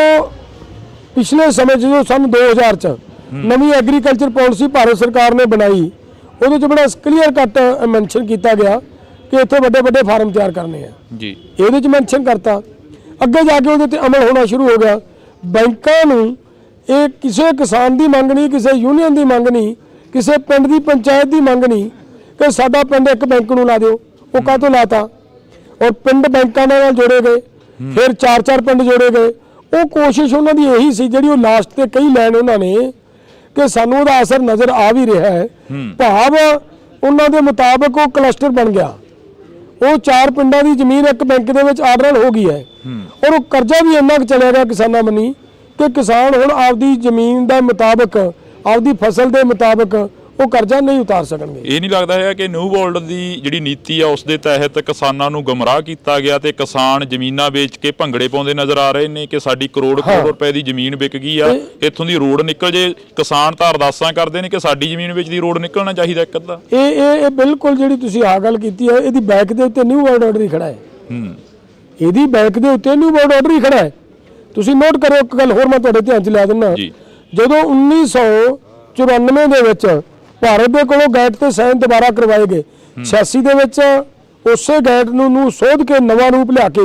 ਪਿਛਲੇ ਸਮੇਂ ਜਦੋਂ ਸਨ 2000 ਚ ਨਵੀਂ ਐਗਰੀਕਲਚਰ ਪਾਲਿਸੀ ਭਾਰਤ ਸਰਕਾਰ ਨੇ ਬਣਾਈ, ਉਹਦੇ 'ਚ ਬੜਾ ਕਲੀਅਰ ਕੱਟ ਮੈਂਸ਼ਨ ਕੀਤਾ ਗਿਆ ਕਿ ਇੱਥੇ ਵੱਡੇ ਵੱਡੇ ਫਾਰਮ ਤਿਆਰ ਕਰਨੇ ਆ ਜੀ। ਇਹਦੇ 'ਚ ਮੈਂਸ਼ਨ ਕਰਤਾ। ਅੱਗੇ ਜਾ ਕੇ ਉਹਦੇ ਤੇ ਅਮਲ ਹੋਣਾ ਸ਼ੁਰੂ ਹੋ ਗਿਆ। ਬੈਂਕਾਂ ਨੂੰ ਇਹ ਕਿਸੇ ਕਿਸਾਨ ਦੀ ਮੰਗ ਨਹੀਂ, ਕਿਸੇ ਯੂਨੀਅਨ ਦੀ ਮੰਗ ਨਹੀਂ, ਕਿਸੇ ਪਿੰਡ ਦੀ ਪੰਚਾਇਤ ਦੀ ਮੰਗ ਨਹੀਂ ਕਿ ਸਾਡਾ ਪਿੰਡ ਇੱਕ ਬੈਂਕ ਨੂੰ ਲਾ ਦਿਓ। ਉਹ ਕਾਹਤੋਂ ਲਾਤਾ? ਔਰ ਪਿੰਡ ਬੈਂਕਾਂ ਨਾਲ ਜੋੜੇ ਗਏ, ਫਿਰ 4-4 ਪਿੰਡ ਜੋੜੇ ਗਏ। ਉਹ ਕੋਸ਼ਿਸ਼ ਉਹਨਾਂ ਦੀ ਇਹੀ ਸੀ ਜਿਹੜੀ ਉਹ ਲਾਸਟ ਤੇ ਕਈ ਲੈਣ ਉਹਨਾਂ ਨੇ ਕਿ ਸਾਨੂੰ ਉਹਦਾ ਅਸਰ ਨਜ਼ਰ ਆ ਵੀ ਰਿਹਾ ਹੈ। ਭਾਵ ਉਹਨਾਂ ਦੇ ਮੁਤਾਬਕ ਉਹ ਕਲਸਟਰ ਬਣ ਗਿਆ। ਉਹ 4 ਪਿੰਡਾਂ ਦੀ ਜ਼ਮੀਨ ਇੱਕ ਬੈਂਕ ਦੇ ਵਿੱਚ ਆਰਡਰ ਹੋ ਗਈ ਹੈ। ਔਰ ਉਹ ਕਰਜ਼ਾ ਵੀ ਇੰਨਾ ਕੁ ਚਲਿਆ ਗਿਆ ਕਿਸਾਨਾਂ ਬੰਨੀ ਕਿ ਕਿਸਾਨ ਹੁਣ ਆਪਦੀ ਜ਼ਮੀਨ ਦੇ ਮੁਤਾਬਕ, ਆਪਦੀ ਫਸਲ ਦੇ ਮੁਤਾਬਕ ਉਹ ਕਰਜ਼ਾ ਨਹੀਂ ਉਤਾਰ ਸਕਣਗੇ। ਇਹ ਨਹੀਂ ਲੱਗਦਾ ਹੈ ਕਿ ਨਿਊ ਵਰਲਡ ਦੀ ਜਿਹੜੀ ਨੀਤੀ ਆ ਉਸ ਦੇ ਤਹਿਤ ਕਿਸਾਨਾਂ ਨੂੰ ਗੁੰਮਰਾਹ ਕੀਤਾ ਗਿਆ ਤੇ ਕਿਸਾਨ ਜ਼ਮੀਨਾਂ ਵੇਚ ਕੇ ਭੰਗੜੇ ਪਾਉਂਦੇ ਨਜ਼ਰ ਆ ਰਹੇ ਨੇ ਕਿ ਸਾਡੀ ਕਰੋੜ ਰੁਪਏ ਦੀ ਜ਼ਮੀਨ ਵਿਕ ਗਈ ਆ, ਇੱਥੋਂ ਦੀ ਰੋਡ ਨਿਕਲ ਜੇ। ਕਿਸਾਨ ਤਾਂ ਅਰਦਾਸਾਂ ਕਰਦੇ ਨੇ ਕਿ ਸਾਡੀ ਜ਼ਮੀਨ ਵਿੱਚ ਦੀ ਰੋਡ ਨਿਕਲਣਾ ਚਾਹੀਦਾ ਇੱਕ ਅੱਧਾ। ਇਹ ਬਿਲਕੁਲ ਜਿਹੜੀ ਤੁਸੀਂ ਆਹ ਗੱਲ ਕੀਤੀ ਹੈ, ਇਹਦੀ ਬੈਕ ਦੇ ਉੱਤੇ ਨਿਊ ਵਰਲਡ ਆਰਡਰ ਹੀ ਖੜਾ ਹੈ। ਇਹਦੀ ਬੈਕ ਦੇ ਉੱਤੇ ਨਿਊ ਵਰਲਡ ਆਰਡਰ ਹੀ ਖੜਾ ਹੈ। ਤੁਸੀਂ ਨੋਟ ਕਰੋ ਇੱਕ ਗੱਲ ਹੋਰ ਮੈਂ ਤੁਹਾਡੇ ਧਿਆਨ 'ਚ ਲਿਆ ਦਿੰਦਾ। ਜਦੋਂ 1994 ਦੇ ਵਿੱਚ ਭਾਰਤ ਦੇ ਕੋਲੋਂ ਗੈਟ ਤੇ ਸਾਈਨ ਦੁਬਾਰਾ ਕਰਵਾਏ ਗਏ, 86 ਦੇ ਵਿੱਚ ਉਸੇ ਗੈਟ ਨੂੰ ਸੋਧ ਕੇ ਨਵਾਂ ਰੂਪ ਲਿਆ ਕੇ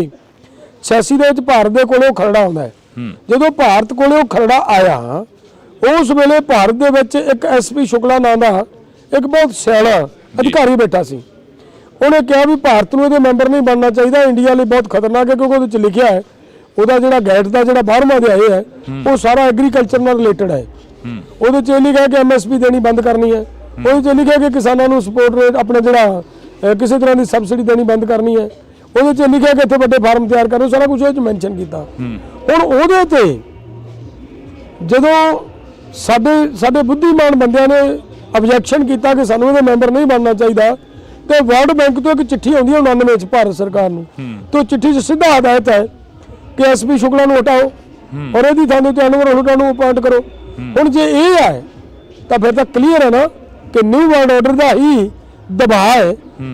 86 ਦੇ ਵਿੱਚ ਭਾਰਤ ਦੇ ਕੋਲੋਂ ਖਰੜਾ ਆਉਂਦਾ ਹੈ। ਜਦੋਂ ਭਾਰਤ ਕੋਲੇ ਉਹ ਖਰੜਾ ਆਇਆ, ਉਸ ਵੇਲੇ ਭਾਰਤ ਦੇ ਵਿੱਚ ਇੱਕ SP ਸ਼ੁਕਲਾ ਨਾਂ ਦਾ ਇੱਕ ਬਹੁਤ ਸਿਆਣਾ ਅਧਿਕਾਰੀ ਬੈਠਾ ਸੀ। ਉਹਨੇ ਕਿਹਾ ਵੀ ਭਾਰਤ ਨੂੰ ਇਹਦੇ ਮੈਂਬਰ ਨਹੀਂ ਬਣਨਾ ਚਾਹੀਦਾ, ਇੰਡੀਆ ਲਈ ਬਹੁਤ ਖਤਰਨਾਕ ਹੈ, ਕਿਉਂਕਿ ਉਹਦੇ 'ਚ ਲਿਖਿਆ ਹੈ ਉਹਦਾ ਜਿਹੜਾ ਗੈਟ ਦਾ ਜਿਹੜਾ 12ਵਾਂ ਅਧਿਆਇ ਹੈ ਉਹ ਸਾਰਾ ਐਗਰੀਕਲਚਰ ਨਾਲ ਰਿਲੇਟਡ ਹੈ। ਉਹਦੇ 'ਚ ਇਹ ਲਿਖਿਆ ਕਿ MSP ਦੇਣੀ ਬੰਦ ਕਰਨੀ ਹੈ। ਉਹਦੇ 'ਚ ਲਿਖਿਆ ਕਿ ਕਿਸਾਨਾਂ ਨੂੰ ਸਪੋਰਟ ਰੇਟ ਆਪਣਾ ਜਿਹੜਾ ਕਿਸੇ ਤਰ੍ਹਾਂ ਦੀ ਸਬਸਿਡੀ ਦੇਣੀ ਬੰਦ ਕਰਨੀ ਹੈ। ਉਹਦੇ 'ਚ ਲਿਖਿਆ ਕਿ ਇੱਥੇ ਵੱਡੇ ਫਾਰਮ ਤਿਆਰ ਕਰੋ, ਸਾਰਾ ਕੁਝ ਉਹਦੇ 'ਚ ਮੈਂਸ਼ਨ ਕੀਤਾ। ਹੁਣ ਉਹਦੇ ਤੇ ਜਦੋਂ ਸਾਡੇ ਬੁੱਧੀਮਾਨ ਬੰਦਿਆਂ ਨੇ ਆਬਜੈਕਸ਼ਨ ਕੀਤਾ ਕਿ ਸਾਨੂੰ ਇਹਦੇ ਮੈਂਬਰ ਨਹੀਂ ਬਣਨਾ ਚਾਹੀਦਾ, ਤੇ ਵਰਲਡ ਬੈਂਕ ਤੋਂ ਇੱਕ ਚਿੱਠੀ ਆਉਂਦੀ ਹੈ 99 ਚ ਭਾਰਤ ਸਰਕਾਰ ਨੂੰ, ਤੇ ਉਹ ਚਿੱਠੀ 'ਚ ਸਿੱਧਾ ਹਦਾਇਤ ਹੈ ਕਿ SP ਸ਼ੁਕਲਾ ਨੂੰ ਹਟਾਓ ਔਰ ਇਹਦੀ ਥਾਂ ਤੇ ਅਨਵਰ ਹੁੱਡਾ ਨੂੰ ਅਪਾਇੰਟ ਕਰੋ। ਹੁਣ ਜੇ ਇਹ ਹੈ ਤਾਂ ਫਿਰ ਤਾਂ ਕਲੀਅਰ ਹੈ ਨਾ ਕਿ ਨਿਊ ਵਰਲਡ ਆਰਡਰ ਦਾ ਹੀ ਦਬਾਅ ਹੈ,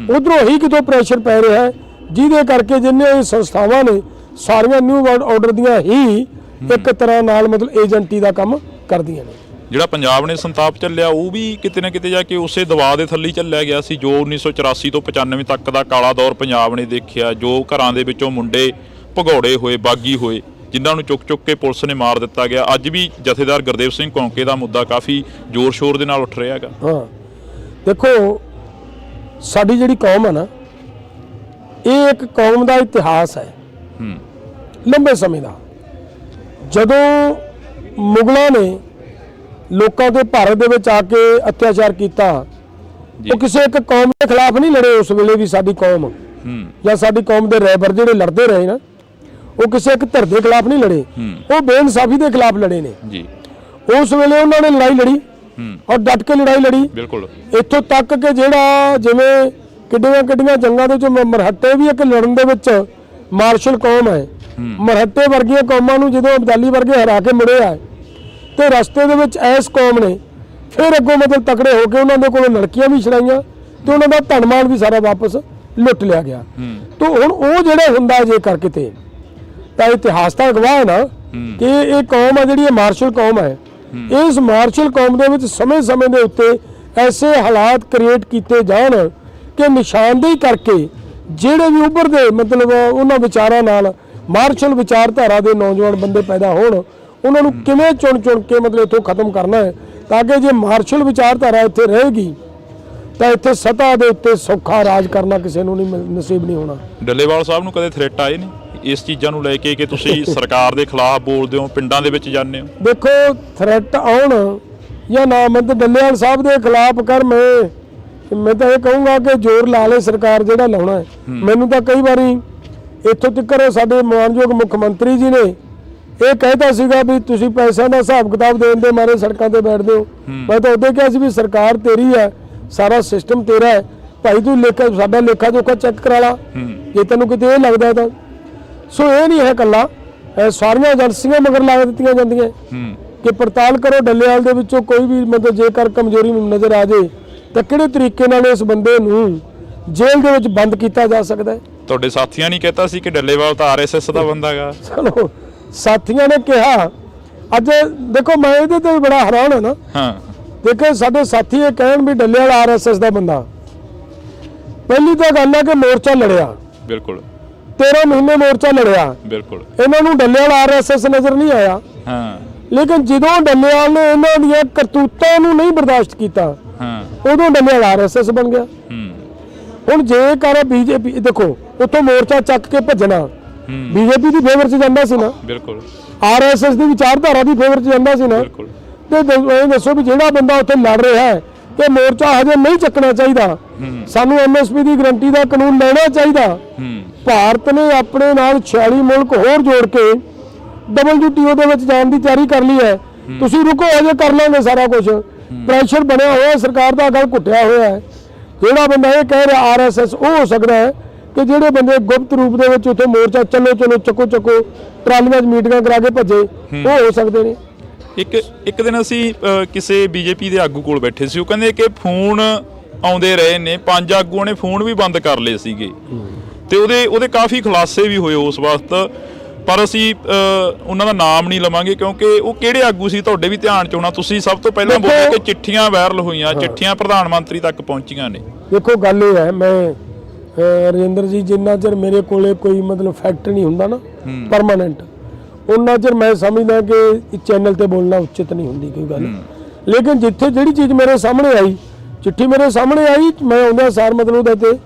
ਉਧਰੋਂ ਹੀ ਕਿਤੋਂ ਪ੍ਰੈਸ਼ਰ ਪੈ ਰਿਹਾ ਹੈ, ਜਿਹਦੇ ਕਰਕੇ ਜਿੰਨੇ ਸੰਸਥਾਵਾਂ ਨੇ ਸਾਰੀਆਂ ਨਿਊ ਵਰਲਡ ਆਰਡਰ ਦੀਆਂ ਹੀ ਇੱਕ ਤਰ੍ਹਾਂ ਨਾਲ ਮਤਲਬ ਏਜੰਟੀ ਦਾ ਕੰਮ ਕਰਦੀਆਂ ਨੇ। ਜਿਹੜਾ ਪੰਜਾਬ ਨੇ ਸੰਤਾਪ ਚੱਲਿਆ ਉਹ ਵੀ ਕਿਤੇ ਨਾ ਕਿਤੇ ਜਾ ਕੇ ਉਸੇ ਦਬਾਅ ਦੇ ਥੱਲੇ ਚੱਲਿਆ ਗਿਆ ਸੀ ਜੋ 1984 ਤੋਂ 95 ਤੱਕ ਦਾ ਕਾਲਾ ਦੌਰ ਪੰਜਾਬ ਨੇ ਦੇਖਿਆ, ਜੋ ਘਰਾਂ ਦੇ ਵਿੱਚੋਂ ਮੁੰਡੇ ਭਗੌੜੇ ਹੋਏ, ਬਾਗੀ ਹੋਏ, ਜਿਨ੍ਹਾਂ ਨੂੰ ਚੁੱਕ ਕੇ ਪੁਲਿਸ ਨੇ ਮਾਰ ਦਿੱਤਾ ਗਿਆ। ਅੱਜ ਵੀ ਜਥੇਦਾਰ ਗੁਰਦੇਵ ਸਿੰਘ ਕੌਂਕੇ ਦਾ ਮੁੱਦਾ ਕਾਫੀ ਜ਼ੋਰ ਸ਼ੋਰ ਦੇ ਨਾਲ ਉੱਠ ਰਿਹਾ ਹੈਗਾ। ਹਾਂ, ਦੇਖੋ ਸਾਡੀ ਜਿਹੜੀ ਕੌਮ ਹੈ ਨਾ, ਇਹ ਇੱਕ ਕੌਮ ਦਾ ਇਤਿਹਾਸ ਹੈ ਲੰਬੇ ਸਮੇਂ ਦਾ। ਜਦੋਂ ਮੁਗਲਾਂ ਨੇ ਲੋਕਾਂ ਤੇ ਭਾਰਤ ਦੇ ਵਿੱਚ ਆ ਕੇ ਅਤਿਆਚਾਰ ਕੀਤਾ, ਉਹ ਕਿਸੇ ਇੱਕ ਕੌਮ ਦੇ ਖਿਲਾਫ ਨਹੀਂ ਲੜੇ। ਉਸ ਵੇਲੇ ਵੀ ਸਾਡੀ ਕੌਮ ਜਾਂ ਸਾਡੀ ਕੌਮ ਦੇ ਰਹਿਬਰ ਜਿਹੜੇ ਲੜਦੇ ਰਹੇ ਨਾ, ਉਹ ਕਿਸੇ ਇੱਕ ਧਿਰ ਦੇ ਖਿਲਾਫ ਨਹੀਂ ਲੜੇ, ਉਹ ਬੇਇਨਸਾਫੀ ਦੇ ਖਿਲਾਫ ਲੜੇ ਨੇ ਜੀ। ਉਸ ਵੇਲੇ ਉਹਨਾਂ ਨੇ ਲੜਾਈ ਲੜੀ ਔਰ ਡਟ ਕੇ ਲੜਾਈ ਲੜੀ। ਬਿਲਕੁਲ ਇੱਥੋਂ ਤੱਕ ਕਿ ਜਿਹੜਾ ਜਿਵੇਂ ਕਿੱਡੀਆਂ ਜੰਗਾਂ ਦੇ ਵਿੱਚ ਮਰਹੱਟੇ ਵੀ ਇੱਕ ਲੜਨ ਦੇ ਵਿੱਚ ਮਾਰਸ਼ਲ ਕੌਮ ਹੈ। ਮਰਹੱਟੇ ਵਰਗੀਆਂ ਕੌਮਾਂ ਨੂੰ ਜਦੋਂ ਅਬਦਾਲੀ ਵਰਗੇ ਹਰਾ ਕੇ ਮੁੜੇ ਆ ਤੇ ਰਸਤੇ ਦੇ ਵਿੱਚ ਇਸ ਕੌਮ ਨੇ ਫਿਰ ਅੱਗੋਂ ਮਤਲਬ ਤਕੜੇ ਹੋ ਕੇ ਉਹਨਾਂ ਦੇ ਕੋਲੋਂ ਲੜਕੀਆਂ ਵੀ ਛੜਾਈਆਂ ਤੇ ਉਹਨਾਂ ਦਾ ਧਨਮਾਲ ਵੀ ਸਾਰਾ ਵਾਪਸ ਲੁੱਟ ਲਿਆ ਗਿਆ। ਤੇ ਹੁਣ ਉਹ ਜਿਹੜੇ ਹੁੰਦਾ ਜੇ ਕਰ ਕਿਤੇ ਤਾਂ ਇਤਿਹਾਸ ਦਾ ਗਵਾਹ ਹੈ ਨਾ ਕਿ ਇਹ ਕੌਮ ਹੈ ਜਿਹੜੀ ਮਾਰਸ਼ਲ ਕੌਮ ਹੈ। ਇਸ ਮਾਰਸ਼ਲ ਕੌਮ ਦੇ ਵਿੱਚ ਸਮੇਂ ਦੇ ਉੱਤੇ ਐਸੇ ਹਾਲਾਤ ਕ੍ਰੀਏਟ ਕੀਤੇ ਜਾਣ ਕਿ ਨਿਸ਼ਾਨਦੇਹੀ ਕਰਕੇ ਜਿਹੜੇ ਵੀ ਉੱਭਰਦੇ ਮਤਲਬ ਉਹਨਾਂ ਵਿਚਾਰਾਂ ਨਾਲ ਮਾਰਸ਼ਲ ਵਿਚਾਰਧਾਰਾ ਦੇ ਨੌਜਵਾਨ ਬੰਦੇ ਪੈਦਾ ਹੋਣ, ਉਹਨਾਂ ਨੂੰ ਕਿਵੇਂ ਚੁਣ ਕੇ ਮਤਲਬ ਇੱਥੋਂ ਖਤਮ ਕਰਨਾ ਹੈ, ਤਾਂ ਕਿ ਜੇ ਮਾਰਸ਼ਲ ਵਿਚਾਰਧਾਰਾ ਇੱਥੇ ਰਹੇਗੀ ਤਾਂ ਇੱਥੇ ਸਤਾ ਦੇ ਉੱਤੇ ਸੌਖਾ ਰਾਜ ਕਰਨਾ ਕਿਸੇ ਨੂੰ ਨਹੀਂ ਨਸੀਬ ਨਹੀਂ ਹੋਣਾ। ਡੱਲੇਵਾਲ ਸਾਹਿਬ ਨੂੰ ਕਦੇ ਥ੍ਰੈਟ ਆਏ ਨਹੀਂ ਇਸ ਚੀਜ਼ਾਂ ਨੂੰ ਲੈ ਕੇ ਕਿ ਤੁਸੀਂ ਸਰਕਾਰ ਦੇ ਖਿਲਾਫ ਬੋਲਦੇ ਹੋ, ਪਿੰਡਾਂ ਦੇ ਵਿੱਚ ਜਾਂਦੇ ਹੋ? ਦੇਖੋ ਥ੍ਰੈਟ ਆਉਣ ਜਾਂ ਨਾ, ਮੈਂ ਤਾਂ ਡੱਲੇਵਾਲ ਸਾਹਿਬ ਦੇ ਖਿਲਾਫ ਕਰ ਮੈਂ ਤਾਂ ਇਹ ਕਹੂੰਗਾ ਕਿ ਜ਼ੋਰ ਲਾ ਲੈ ਸਰਕਾਰ ਜਿਹੜਾ ਲਾਉਣਾ ਹੈ। ਮੈਨੂੰ ਤਾਂ ਕਈ ਵਾਰੀ ਇੱਥੋਂ ਤੱਕ ਸਾਡੇ ਮਾਨਯੋਗ ਮੁੱਖ ਮੰਤਰੀ ਜੀ ਨੇ ਇਹ ਕਹਿਤਾ ਸੀਗਾ ਵੀ ਤੁਸੀਂ ਪੈਸਿਆਂ ਦਾ ਹਿਸਾਬ ਕਿਤਾਬ ਦੇਣ ਦੇ ਮਾਰੇ ਸੜਕਾਂ ਤੇ ਬੈਠਦੇ ਹੋ। ਮੈਂ ਤਾਂ ਉਦੋਂ ਕਿਹਾ ਸੀ ਵੀ ਸਰਕਾਰ ਤੇਰੀ ਹੈ, ਸਾਰਾ ਸਿਸਟਮ ਤੇਰਾ ਹੈ ਭਾਈ, ਤੂੰ ਸਾਡਾ ਲੇਖਾ ਜੋਖਾ ਚੈੱਕ ਕਰਾ ਲਾ ਜੇ ਤੈਨੂੰ ਕਿਤੇ ਇਹ ਲੱਗਦਾ ਤਾਂ। ਸੋ ਇਹ ਨਹੀਂ ਹੈ ਇਕੱਲਾ, ਸਾਰੀਆਂ ਏਜੰਸੀਆਂ ਮਗਰ ਲਾ ਦਿੱਤੀਆਂ ਜਾਂਦੀਆਂ ਕਿ ਪੜਤਾਲ ਕਰੋ ਡੱਲੇਵਾਲ ਦੇ ਵਿੱਚੋਂ ਕੋਈ ਵੀ ਮਤਲਬ ਜੇਕਰ ਕਮਜ਼ੋਰੀ ਨਜ਼ਰ ਆ ਜੇ ਤਾਂ ਕਿਹੜੇ ਤਰੀਕੇ ਨਾਲ ਇਸ ਬੰਦੇ ਨੂੰ ਜੇਲ੍ਹ ਦੇ ਵਿੱਚ ਬੰਦ ਕੀਤਾ ਜਾ ਸਕਦਾ ਹੈ। ਤੁਹਾਡੇ ਸਾਥੀਆਂ ਨੇ ਕਹਿਤਾ ਸੀ ਕਿ ਡੱਲੇਵਾਲ ਤਾਂ ਆਰਐਸਐਸ ਦਾ ਬੰਦਾ ਹੈਗਾ। ਚਲੋ ਸਾਥੀਆਂ ਨੇ ਕਿਹਾ, ਅੱਜ ਦੇਖੋ ਮੈਂ ਇਹਦੇ ਤੇ ਵੀ ਬੜਾ ਹੈਰਾਨ ਹਾਂ ਨਾ। ਹਾਂ ਦੇਖੋ ਸਾਡੇ ਸਾਥੀ ਇਹ ਕਹਿਣ ਵੀ ਡੱਲੇਵਾਲ ਆਰਐਸਐਸ ਦਾ ਬੰਦਾ, ਪਹਿਲੀ ਤਾਂ ਗੱਲ ਹੈ ਕਿ ਮੋਰਚਾ ਲੜਿਆ, ਬਿਲਕੁਲ 13 ਮਹੀਨੇ ਮੋਰਚਾ ਲੜਿਆ, ਬਿਲਕੁਲ ਇਹਨਾਂ ਨੂੰ ਡੱਲੇਵਾਲ ਆਰਐਸਐਸ ਨਜ਼ਰ ਨਹੀਂ ਆਇਆ। ਹਾਂ ਲੇਕਿਨ ਜਦੋਂ ਡੱਲੇਵਾਲ ਨੇ ਇਹਨਾਂ ਦੀਆਂ ਕਰਤੂਤਾਂ ਨੂੰ ਨਹੀਂ ਬਰਦਾਸ਼ਤ ਕੀਤਾ, ਹਾਂ ਉਦੋਂ ਡੱਲੇਵਾਲ ਆਰਐਸਐਸ ਬਣ ਗਿਆ। ਹੁਣ ਜੇਕਰ ਬੀਜੇਪੀ ਦੇਖੋ ਉੱਥੋਂ ਮੋਰਚਾ ਚੱਕ ਕੇ ਭੱਜਣਾ ਬੀਜੇਪੀ ਦੀ ਫੇਵਰ 'ਚ ਜਾਂਦਾ ਸੀ ਨਾ, ਬਿਲਕੁਲ ਆਰਐਸਐਸ ਦੀ ਵਿਚਾਰਧਾਰਾ ਦੀ ਫੇਵਰ 'ਚ ਜਾਂਦਾ ਸੀ ਨਾ। ਬਿਲਕੁਲ। ਤੇ ਇਹ ਦੱਸੋ ਵੀ ਜਿਹੜਾ ਬੰਦਾ ਉੱਥੇ ਲੜ ਰਿਹਾ ਹੈ ਇਹ ਮੋਰਚਾ ਹਜੇ ਨਹੀਂ ਚੱਕਣਾ ਚਾਹੀਦਾ, ਸਾਨੂੰ ਐਮਐਸਪੀ ਦੀ ਗਰੰਟੀ ਦਾ ਕਾਨੂੰਨ ਲੈਣਾ ਚਾਹੀਦਾ। ਭਾਰਤ ਨੇ ਆਪਣੇ ਨਾਲ 46 ਮੁਲਕ ਹੋਰ ਜੋੜ ਕੇ WTO ਦੇ ਵਿੱਚ ਜਾਣ ਦੀ ਤਿਆਰੀ ਕਰ ਲਈ ਹੈ। ਤੁਸੀਂ ਰੁਕੋ, ਹਜੇ ਕਰ ਲਾਂਗੇ ਸਾਰਾ ਕੁਝ। ਪ੍ਰੈਸ਼ਰ ਬਣਿਆ ਹੋਇਆ ਸਰਕਾਰ ਦਾ, ਗੱਲ ਘੁੱਟਿਆ ਹੋਇਆ ਹੈ। ਜਿਹੜਾ ਬੰਦਾ ਇਹ ਕਹਿ ਰਿਹਾ ਆਰਐਸਐਸ, ਉਹ ਹੋ ਸਕਦਾ ਹੈ ਕਿ ਜਿਹੜੇ ਬੰਦੇ ਗੁਪਤ ਰੂਪ ਦੇ ਵਿੱਚ ਉੱਥੇ ਮੋਰਚਾ ਚਲੋ ਚੱਕੋ ਟਰਾਲੀਆਂ 'ਚ ਮੀਟਿੰਗਾਂ ਕਰਾ ਕੇ ਭੱਜੇ, ਉਹ ਹੋ ਸਕਦੇ ਨੇ। ਇੱਕ ਦਿਨ ਅਸੀਂ ਕਿਸੇ ਬੀਜੇਪੀ ਦੇ ਆਗੂ ਕੋਲ ਬੈਠੇ ਸੀ, ਉਹ ਕਹਿੰਦੇ ਕਿ ਫੋਨ ਆਉਂਦੇ ਰਹੇ ਨੇ, 5 ਆਗੂਆਂ ਨੇ ਫੋਨ ਵੀ ਬੰਦ ਕਰ ਲਏ ਸੀਗੇ ਤੇ ਉਹਦੇ ਕਾਫੀ ਖੁਲਾਸੇ ਵੀ ਹੋਏ ਉਸ ਵਕਤ, ਪਰ ਅਸੀਂ ਉਹਨਾਂ ਦਾ ਨਾਮ ਨਹੀਂ ਲਵਾਂਗੇ ਕਿਉਂਕਿ ਉਹ ਕਿਹੜੇ ਆਗੂ ਸੀ ਤੁਹਾਡੇ ਵੀ ਧਿਆਨ 'ਚ ਹੋਣਾ। ਤੁਸੀਂ ਸਭ ਤੋਂ ਪਹਿਲਾਂ ਬੋਲੇ ਕਿ ਚਿੱਠੀਆਂ ਵਾਇਰਲ ਹੋਈਆਂ, ਚਿੱਠੀਆਂ ਪ੍ਰਧਾਨ ਮੰਤਰੀ ਤੱਕ ਪਹੁੰਚੀਆਂ ਨੇ। ਦੇਖੋ ਗੱਲ ਇਹ ਹੈ, ਮੈਂ ਰਜਿੰਦਰ ਜੀ ਜਿੰਨਾ ਚਿਰ ਮੇਰੇ ਕੋਲੇ ਕੋਈ ਮਤਲਬ ਫੈਕਟ ਨਹੀਂ ਹੁੰਦਾ ਨਾ ਪਰਮਾਨੈਂਟ, ਉਹਨਾਂ ਚਿਰ ਮੈਂ ਸਮਝਦਾ ਕਿ ਇਸ ਚੈਨਲ ਤੇ ਬੋਲਣਾ ਉਚਿਤ ਨਹੀਂ ਹੁੰਦੀ ਕੋਈ ਗੱਲ। ਲੇਕਿਨ ਜਿੱਥੇ ਜਿਹੜੀ ਚੀਜ਼ ਮੇਰੇ ਸਾਹਮਣੇ ਆਈ, ਚਿੱਠੀ ਮੇਰੇ ਸਾਹਮਣੇ ਆਈ, ਮੈਂ ਉਹਦਾ ਸਾਰ ਮਤਲਬ ਉਹਦੇ ਤੇ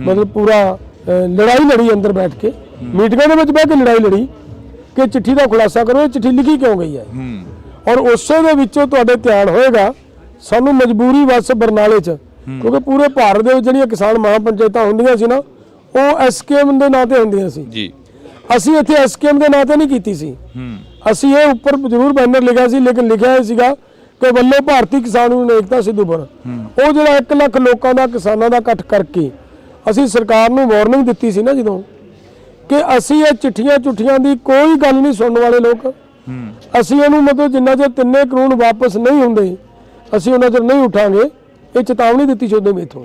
ਮਤਲਬ ਪੂਰਾ ਲੜਾਈ ਲੜੀ ਅੰਦਰ ਬੈਠ ਕੇ, ਮੀਟਿੰਗਾਂ ਦੇ ਵਿੱਚ ਬਹਿ ਕੇ ਲੜਾਈ ਲੜੀ ਕਿ ਚਿੱਠੀ ਦਾ ਖੁਲਾਸਾ ਕਰੋ, ਇਹ ਚਿੱਠੀ ਲਿਖੀ ਕਿਉਂ ਗਈ ਹੈ। ਔਰ ਉਸੇ ਦੇ ਵਿੱਚੋਂ ਤੁਹਾਡੇ ਧਿਆਨ ਹੋਏਗਾ ਸਾਨੂੰ ਮਜਬੂਰੀ ਵਸ ਬਰਨਾਲੇ 'ਚ, ਕਿਉਂਕਿ ਪੂਰੇ ਭਾਰਤ ਦੇ ਵਿੱਚ ਜਿਹੜੀਆਂ ਕਿਸਾਨ ਮਹਾਪੰਚਾਇਤਾਂ ਹੁੰਦੀਆਂ ਸੀ ਨਾ, ਉਹ ਐਸਕੇਐਮ ਦੇ ਨਾਂ ਤੇ ਹੁੰਦੀਆਂ ਸੀ ਜੀ। ਅਸੀਂ ਇੱਥੇ ਐਸਕੇਐਮ ਦੇ ਨਾਂ ਤੇ ਨਹੀਂ ਕੀਤੀ ਸੀ। ਅਸੀਂ ਇਹ ਉੱਪਰ ਜ਼ਰੂਰ ਬੈਨਰ ਲਿਖਿਆ ਸੀ, ਲੇਕਿਨ ਲਿਖਿਆ ਇਹ ਸੀਗਾ ਕਿ ਵੱਲੋਂ ਭਾਰਤੀ ਕਿਸਾਨ ਯੂਨੀਅਨ ਏਕਤਾ ਸਿੱਧੂਪੁਰ। ਉਹ ਜਿਹੜਾ 1 ਲੱਖ ਲੋਕਾਂ ਦਾ ਕਿਸਾਨਾਂ ਦਾ ਇਕੱਠ ਕਰਕੇ ਅਸੀਂ ਸਰਕਾਰ ਨੂੰ ਵਾਰਨਿੰਗ ਦਿੱਤੀ ਸੀ ਨਾ ਜਦੋਂ, ਕਿ ਅਸੀਂ ਇਹ ਚਿੱਠੀਆਂ ਦੀ ਕੋਈ ਗੱਲ ਨਹੀਂ ਸੁਣਨ ਵਾਲੇ ਲੋਕ, ਅਸੀਂ ਇਹਨੂੰ ਮਤਲਬ ਜਿੰਨਾ ਚਿਰ 3 ਕਾਨੂੰਨ ਵਾਪਸ ਨਹੀਂ ਹੁੰਦੇ ਅਸੀਂ ਉਹਨਾਂ ਚਿਰ ਨਹੀਂ ਉਠਾਂਗੇ। ਇਹ ਚੇਤਾਵਨੀ ਦਿੱਤੀ ਸੀ ਉਹਦੇ ਮੇਥੋਂ।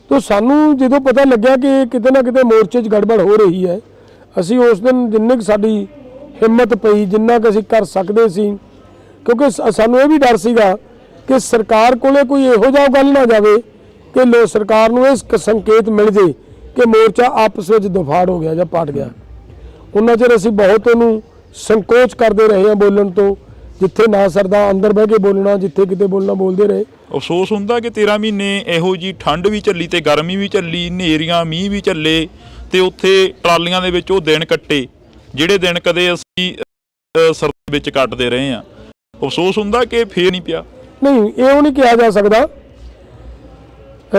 ਤਾਂ ਸਾਨੂੰ ਜਦੋਂ ਪਤਾ ਲੱਗਿਆ ਕਿ ਕਿਤੇ ਨਾ ਕਿਤੇ ਮੋਰਚੇ 'ਚ ਗੜਬੜ ਹੋ ਰਹੀ ਹੈ, ਅਸੀਂ ਉਸ ਦਿਨ ਜਿੰਨੇ ਕੁ ਸਾਡੀ ਹਿੰਮਤ ਪਈ, ਜਿੰਨਾ ਕੁ ਅਸੀਂ ਕਰ ਸਕਦੇ ਸੀ, ਕਿਉਂਕਿ ਸਾਨੂੰ ਇਹ ਵੀ ਡਰ ਸੀਗਾ ਕਿ ਸਰਕਾਰ ਕੋਲੇ ਕੋਈ ਇਹੋ ਜਿਹਾ ਗੱਲ ਨਾ ਜਾਵੇ ਕਿ ਸਰਕਾਰ ਨੂੰ ਇਹ ਸੰਕੇਤ ਮਿਲ ਜੇ ਕਿ ਮੋਰਚਾ ਆਪਸ ਵਿੱਚ ਦਫਾੜ ਹੋ ਗਿਆ ਜਾਂ ਪਾਟ ਗਿਆ। ਉਹਨਾਂ ਚਿਰ ਅਸੀਂ ਬਹੁਤ ਉਹਨੂੰ ਸੰਕੋਚ ਕਰਦੇ ਰਹੇ ਹਾਂ ਬੋਲਣ ਤੋਂ, ਜਿੱਥੇ ਨਾ ਸਰਦਾ ਅੰਦਰ ਬਹਿ ਕੇ ਬੋਲਣਾ, ਜਿੱਥੇ ਕਿਤੇ ਬੋਲਣਾ ਬੋਲਦੇ ਰਹੇ। ਅਫਸੋਸ ਹੁੰਦਾ ਕਿ 13 ਮਹੀਨੇ ਇਹੋ ਜੀ ਠੰਡ ਵੀ ਚੱਲੀ ਤੇ ਗਰਮੀ ਵੀ ਚੱਲੀ, ਹਨੇਰੀਆਂ ਮੀਂਹ ਵੀ ਚੱਲੇ ਤੇ ਉੱਥੇ ਟਰਾਲੀਆਂ ਦੇ ਵਿੱਚ ਉਹ ਦਿਨ ਕੱਟੇ ਜਿਹੜੇ ਦਿਨ ਕਦੇ ਅਸੀਂ ਸਰਦੀ ਵਿੱਚ ਕੱਟਦੇ ਰਹੇ ਹਾਂ। ਅਫਸੋਸ ਹੁੰਦਾ ਕਿ ਫੇਰ ਨਹੀਂ ਪਿਆ। ਨਹੀਂ, ਇਹ ਨਹੀਂ ਕਿਹਾ ਜਾ ਸਕਦਾ।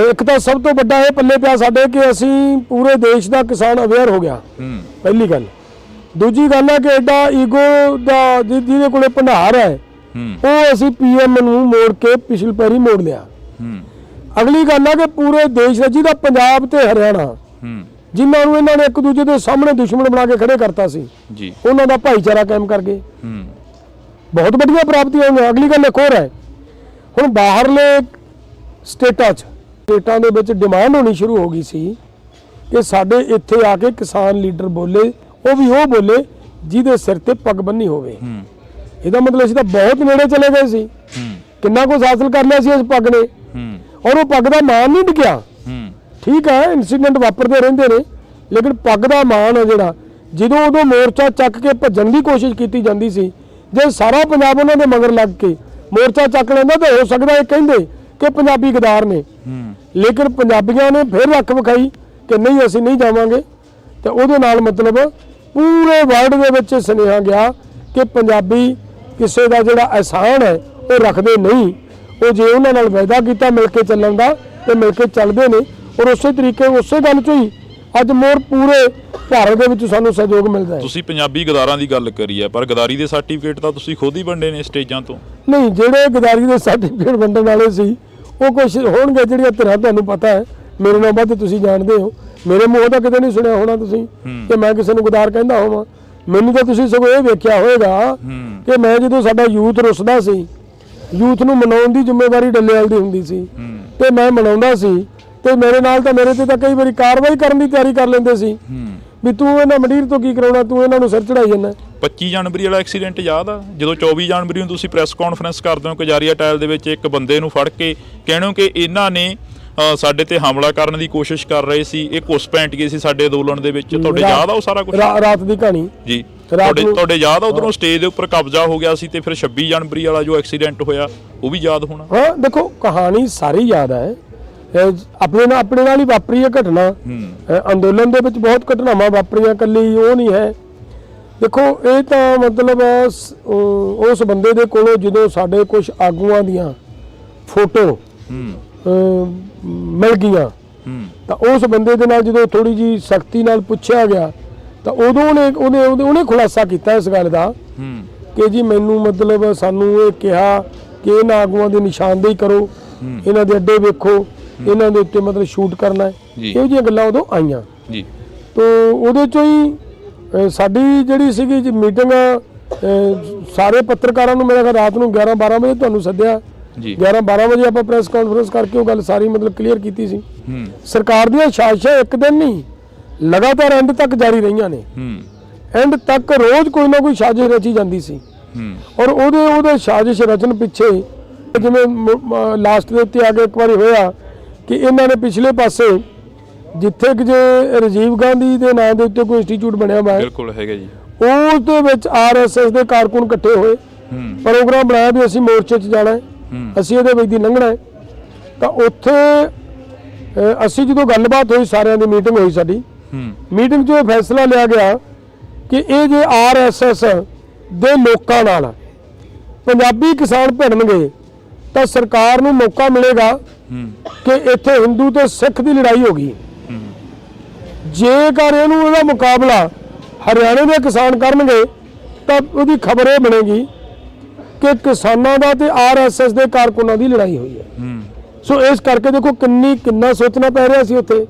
ਇੱਕ ਤਾਂ ਸਭ ਤੋਂ ਵੱਡਾ ਇਹ ਪੱਲੇ ਪਿਆ ਸਾਡੇ ਕਿ ਅਸੀਂ ਪੂਰੇ ਦੇਸ਼ ਦਾ ਕਿਸਾਨ ਅਵੇਅਰ ਹੋ ਗਿਆ, ਪਹਿਲੀ ਗੱਲ। ਦੂਜੀ ਗੱਲ ਹੈ ਕਿ ਐਡਾ ਈਗੋ ਦਾ ਜਿਹਦੇ ਕੋਲੇ ਭੰਡਾਰ ਹੈ ਉਹ ਅਸੀਂ ਪੀਐਮ ਨੂੰ ਮੋੜ ਕੇ ਪਿਛਲ ਪੈਰੀ ਮੋੜ ਲਿਆ। ਅਗਲੀ ਗੱਲ ਹੈ ਕਿ ਪੂਰੇ ਦੇਸ਼ ਦਾ ਜਿਹਦਾ ਪੰਜਾਬ ਤੇ ਹਰਿਆਣਾ, ਜਿਨ੍ਹਾਂ ਨੂੰ ਇਹਨਾਂ ਨੇ ਇੱਕ ਦੂਜੇ ਦੇ ਸਾਹਮਣੇ ਦੁਸ਼ਮਣ ਬਣਾ ਕੇ ਖੜੇ ਕਰਤਾ ਸੀ ਜੀ, ਉਹਨਾਂ ਦਾ ਭਾਈਚਾਰਾ ਕਾਇਮ ਕਰਕੇ ਬਹੁਤ ਵੱਡੀਆਂ ਪ੍ਰਾਪਤੀਆਂ ਹੋਈਆਂ। ਅਗਲੀ ਗੱਲ ਇੱਕ ਹੋਰ ਹੈ, ਹੁਣ ਬਾਹਰਲੇ ਸਟੇਟਾਂ ਦੇ ਵਿੱਚ ਡਿਮਾਂਡ ਹੋਣੀ ਸ਼ੁਰੂ ਹੋ ਗਈ ਸੀ ਕਿ ਸਾਡੇ ਇੱਥੇ ਆ ਕੇ ਕਿਸਾਨ ਲੀਡਰ ਬੋਲੇ, ਉਹ ਵੀ ਉਹ ਬੋਲੇ ਜਿਹਦੇ ਸਿਰ ਤੇ ਪੱਗ ਬੰਨੀ ਹੋਵੇ। ਇਹਦਾ ਮਤਲਬ ਅਸੀਂ ਤਾਂ ਬਹੁਤ ਨੇੜੇ ਚਲੇ ਗਏ ਸੀ, ਕਿੰਨਾ ਕੁਝ ਹਾਸਲ ਕਰ ਲਿਆ ਸੀ ਇਸ ਪੱਗ ਨੇ, ਔਰ ਉਹ ਪੱਗ ਦਾ ਮਾਣ ਨਹੀਂ ਡਿੱਗਿਆ। ठीक है इंसीडेंट वापरते रहंदे ने, लेकिन पग दा मान है जिहड़ा ਜਦੋਂ उदों मोर्चा ਚੱਕ के भज्जण ਦੀ कोशिश की ਜਾਂਦੀ ਸੀ, जे सारा पंजाब उन्हां दे मगर लग के मोर्चा ਚੱਕ ਲੈਂਦਾ तो हो सकदा ਇਹ ਕਹਿੰਦੇ कि पंजाबी गदार ने, लेकिन पंजाबियों ने फिर रख विखाई कि नहीं असीं नहीं जावांगे। तो उहदे नाल मतलब पूरे वर्ल्ड दे विच सुनेहा गया कि पंजाबी किसी का जिहड़ा एहसान है वो रखते नहीं, वो जे उन्हां नाल वायदा कीता मिल के चलण दा ते मिल के चलदे ने, और उस तरीके उस गल चों ही ਅੱਜ ਮੋਰ ਪੂਰੇ ਭਾਰਤ ਦੇ ਵਿੱਚ ਸਾਨੂੰ ਸਹਿਯੋਗ ਮਿਲਦਾ ਹੈ। ਤੁਸੀਂ ਪੰਜਾਬੀ ਗਦਾਰਾਂ ਦੀ ਗੱਲ ਕਰੀ ਹੈ, ਪਰ ਗਦਾਰੀ ਦੇ ਸਰਟੀਫਿਕੇਟ ਤਾਂ ਤੁਸੀਂ ਖੁਦ ਹੀ ਵੰਡੇ ਨੇ ਸਟੇਜਾਂ ਤੋਂ। ਨਹੀਂ, ਜਿਹੜੇ ਗਦਾਰੀ ਦੇ ਸਰਟੀਫਿਕੇਟ ਵੰਡਣ ਵਾਲੇ ਸੀ ਉਹ ਕੁਝ ਹੋਣਗੇ ਜਿਹੜੀਆਂ ਧਿਰਾਂ ਤੁਹਾਨੂੰ ਪਤਾ ਹੈ, ਮੇਰੇ ਨਾਲ ਵੱਧ ਤੁਸੀਂ ਜਾਣਦੇ ਹੋ। ਮੇਰੇ ਮੂੰਹ ਤਾਂ ਕਿਤੇ ਨਹੀਂ ਸੁਣਿਆ ਹੋਣਾ ਤੁਸੀਂ ਕਿ ਮੈਂ ਕਿਸੇ ਨੂੰ ਗਦਾਰ ਕਹਿੰਦਾ ਹੋਵਾਂ। ਮੈਨੂੰ ਤਾਂ ਤੁਸੀਂ ਸਗੋਂ ਇਹ ਵੇਖਿਆ ਹੋਵੇਗਾ ਕਿ ਮੈਂ ਜਦੋਂ ਸਾਡਾ ਯੂਥ ਰੁੱਸਦਾ ਸੀ, ਯੂਥ ਨੂੰ ਮਨਾਉਣ ਦੀ ਜ਼ਿੰਮੇਵਾਰੀ ਡੱਲੇਵਾਲ ਦੀ ਹੁੰਦੀ ਸੀ ਤੇ ਮੈਂ ਮਨਾਉਂਦਾ ਸੀ, ਤੇ ਮੇਰੇ ਨਾਲ ਤਾਂ ਮੇਰੇ ਤੇ ਤਾਂ ਕਈ ਵਾਰੀ ਕਾਰਵਾਈ ਕਰਨ ਦੀ ਤਿਆਰੀ ਕਰ ਲੈਂਦੇ ਸੀ ਵੀ ਤੂੰ ਇਹਨਾਂ ਮੰਡੀਰ ਤੋਂ ਕੀ ਕਰਾਉਣਾ, ਤੂੰ ਇਹਨਾਂ ਨੂੰ ਸਿਰ ਚੜਾਈ ਜਾਂਦਾ। 25 ਜਨਵਰੀ ਵਾਲਾ ਐਕਸੀਡੈਂਟ ਯਾਦ ਆ, ਜਦੋਂ 24 ਜਨਵਰੀ ਨੂੰ ਤੁਸੀਂ ਪ੍ਰੈਸ ਕਾਨਫਰੰਸ ਕਰਦੇ ਹੋ ਕਜਾਰੀਆ ਟਾਇਲ ਦੇ ਵਿੱਚ ਇੱਕ ਬੰਦੇ ਨੂੰ ਫੜ ਕੇ ਕਹਿੰਦੇ ਹੋ ਕਿ ਇਹਨਾਂ ਨੇ ਸਾਡੇ ਤੇ ਹਮਲਾ ਕਰਨ ਦੀ ਕੋਸ਼ਿਸ਼ ਕਰ ਰਹੇ ਸੀ, ਇਹ ਕੁੱਸ ਪੈਂਟ ਗਏ ਸੀ ਸਾਡੇ ਅੰਦੋਲਨ ਦੇ ਵਿੱਚ। ਤੁਹਾਡੇ ਯਾਦ ਆ ਉਹ ਸਾਰਾ ਕੁਝ? ਰਾਤ ਦੀ ਕਹਾਣੀ ਜੀ ਤੁਹਾਡੇ ਯਾਦ ਆ? ਉਧਰੋਂ ਸਟੇਜ ਦੇ ਉੱਪਰ ਕਬਜ਼ਾ ਹੋ ਗਿਆ ਸੀ ਤੇ ਫਿਰ 26 ਜਨਵਰੀ ਵਾਲਾ ਜੋ ਐਕਸੀਡੈਂਟ ਹੋਇਆ ਉਹ ਵੀ ਯਾਦ ਹੋਣਾ। ਹਾਂ ਦੇਖੋ, ਕਹਾਣੀ ਸਾਰੀ ਯਾਦ ਹੈ। ਆਪਣੇ ਨਾਲ ਹੀ ਵਾਪਰੀ ਹੈ ਘਟਨਾ। ਅੰਦੋਲਨ ਦੇ ਵਿੱਚ ਬਹੁਤ ਘਟਨਾਵਾਂ ਵਾਪਰੀਆਂ, ਇਕੱਲੀ ਉਹ ਨਹੀਂ ਹੈ। ਦੇਖੋ ਇਹ ਤਾਂ ਮਤਲਬ ਉਸ ਬੰਦੇ ਦੇ ਕੋਲੋਂ ਜਦੋਂ ਸਾਡੇ ਕੁਝ ਆਗੂਆਂ ਦੀਆਂ ਫੋਟੋ ਮਿਲ ਗਈਆਂ ਤਾਂ ਉਸ ਬੰਦੇ ਦੇ ਨਾਲ ਜਦੋਂ ਥੋੜੀ ਜੀ ਸਖਤੀ ਨਾਲ ਪੁੱਛਿਆ ਗਿਆ ਤਾਂ ਉਦੋਂ ਉਹਨੇ ਖੁਲਾਸਾ ਕੀਤਾ ਇਸ ਗੱਲ ਦਾ ਕਿ ਜੀ ਮੈਨੂੰ ਮਤਲਬ ਸਾਨੂੰ ਇਹ ਕਿਹਾ ਕਿ ਇਹਨਾਂ ਆਗੂਆਂ ਦੀ ਨਿਸ਼ਾਨਦੇਹੀ ਕਰੋ, ਇਹਨਾਂ ਦੇ ਅੱਡੇ ਵੇਖੋ, ਇਹਨਾਂ ਦੇ ਉੱਤੇ ਮਤਲਬ ਸ਼ੂਟ ਕਰਨਾ ਹੈ। ਇਹੋ ਜਿਹੀਆਂ ਗੱਲਾਂ ਉਦੋਂ ਆਈਆਂ ਜੀ। ਤੋ ਉਹਦੇ ਚੋਂ ਹੀ ਸਾਡੀ ਜਿਹੜੀ ਸੀਗੀ ਮੀਟਿੰਗ, ਸਾਰੇ ਪੱਤਰਕਾਰਾਂ ਨੂੰ ਮੇਰਾ ਰਾਤ ਨੂੰ 11-12 ਵਜੇ ਤੁਹਾਨੂੰ ਸੱਦਿਆ, 11-12 ਵਜੇ ਆਪਾਂ ਪ੍ਰੈਸ ਕਾਨਫਰੰਸ ਕਰਕੇ ਉਹ ਗੱਲ ਸਾਰੀ ਮਤਲਬ ਕਲੀਅਰ ਕੀਤੀ ਸੀ। ਸਰਕਾਰ ਦੀਆਂ ਸਾਜ਼ਿਸ਼ਾਂ ਇੱਕ ਦਿਨ ਨਹੀਂ, ਲਗਾਤਾਰ ਐਂਡ ਤੱਕ ਜਾਰੀ ਰਹੀਆਂ ਨੇ। ਐਂਡ ਤੱਕ ਰੋਜ਼ ਕੋਈ ਨਾ ਕੋਈ ਸਾਜ਼ਿਸ਼ ਰਚੀ ਜਾਂਦੀ ਸੀ, ਔਰ ਉਹਦੇ ਸਾਜ਼ਿਸ਼ ਰਚਨ ਪਿੱਛੇ ਜਿਵੇਂ ਲਾਸਟ ਦੇ ਉੱਤੇ ਆ ਕੇ ਇੱਕ ਵਾਰੀ ਹੋਇਆ ਕਿ ਇਹਨਾਂ ਨੇ ਪਿਛਲੇ ਪਾਸੇ ਜਿੱਥੇ ਕਿ ਜੇ ਰਾਜੀਵ ਗਾਂਧੀ ਦੇ ਨਾਂ ਦੇ ਉੱਤੇ ਕੋਈ ਇੰਸਟੀਚਿਊਟ ਬਣਿਆ ਹੋਇਆ ਬਿਲਕੁਲ ਹੈਗਾ ਜੀ, ਉਸ ਦੇ ਵਿੱਚ ਆਰਐਸਐਸ ਦੇ ਕਾਰਕੁਨ ਇਕੱਠੇ ਹੋਏ, ਪ੍ਰੋਗਰਾਮ ਬਣਾਇਆ ਵੀ ਅਸੀਂ ਮੋਰਚੇ 'ਚ ਜਾਣਾ ਹੈ, ਅਸੀਂ ਇਹਦੇ ਵਿੱਚ ਦੀ ਲੰਘਣਾ ਹੈ। ਤਾਂ ਉੱਥੇ ਅਸੀਂ ਜਦੋਂ ਗੱਲਬਾਤ ਹੋਈ, ਸਾਰਿਆਂ ਦੀ ਮੀਟਿੰਗ ਹੋਈ ਸਾਡੀ, ਮੀਟਿੰਗ 'ਚ ਇਹ ਫੈਸਲਾ ਲਿਆ ਗਿਆ ਕਿ ਇਹ ਜੇ ਆਰਐਸਐਸ ਦੇ ਲੋਕਾਂ ਨਾਲ ਪੰਜਾਬੀ ਕਿਸਾਨ ਭਿੜਨਗੇ ਤਾਂ ਸਰਕਾਰ ਨੂੰ ਮੌਕਾ ਮਿਲੇਗਾ ਕਿ ਇੱਥੇ ਹਿੰਦੂ ਤੇ ਸਿੱਖ ਦੀ ਲੜਾਈ ਹੋ ਗਈ। ਜੇਕਰ ਇਹਦਾ ਮੁਕਾਬਲਾ ਹਰਿਆਣੇ ਦੇ ਕਿਸਾਨ ਕਰਨਗੇ ਤਾਂ ਉਹਦੀ ਖਬਰ ਇਹ ਬਣੇਗੀ ਕਿ ਕਿਸਾਨਾਂ ਦਾ ਤੇ ਆਰਐਸਐਸ ਦੇ ਕਾਰਕੁਨਾਂ ਦੀ ਲੜਾਈ ਹੋਈ ਹੈ। ਸੋ ਇਸ ਕਰਕੇ ਦੇਖੋ ਕਿੰਨਾ ਸੋਚਣਾ ਪੈ ਰਿਹਾ ਸੀ ਉੱਥੇ,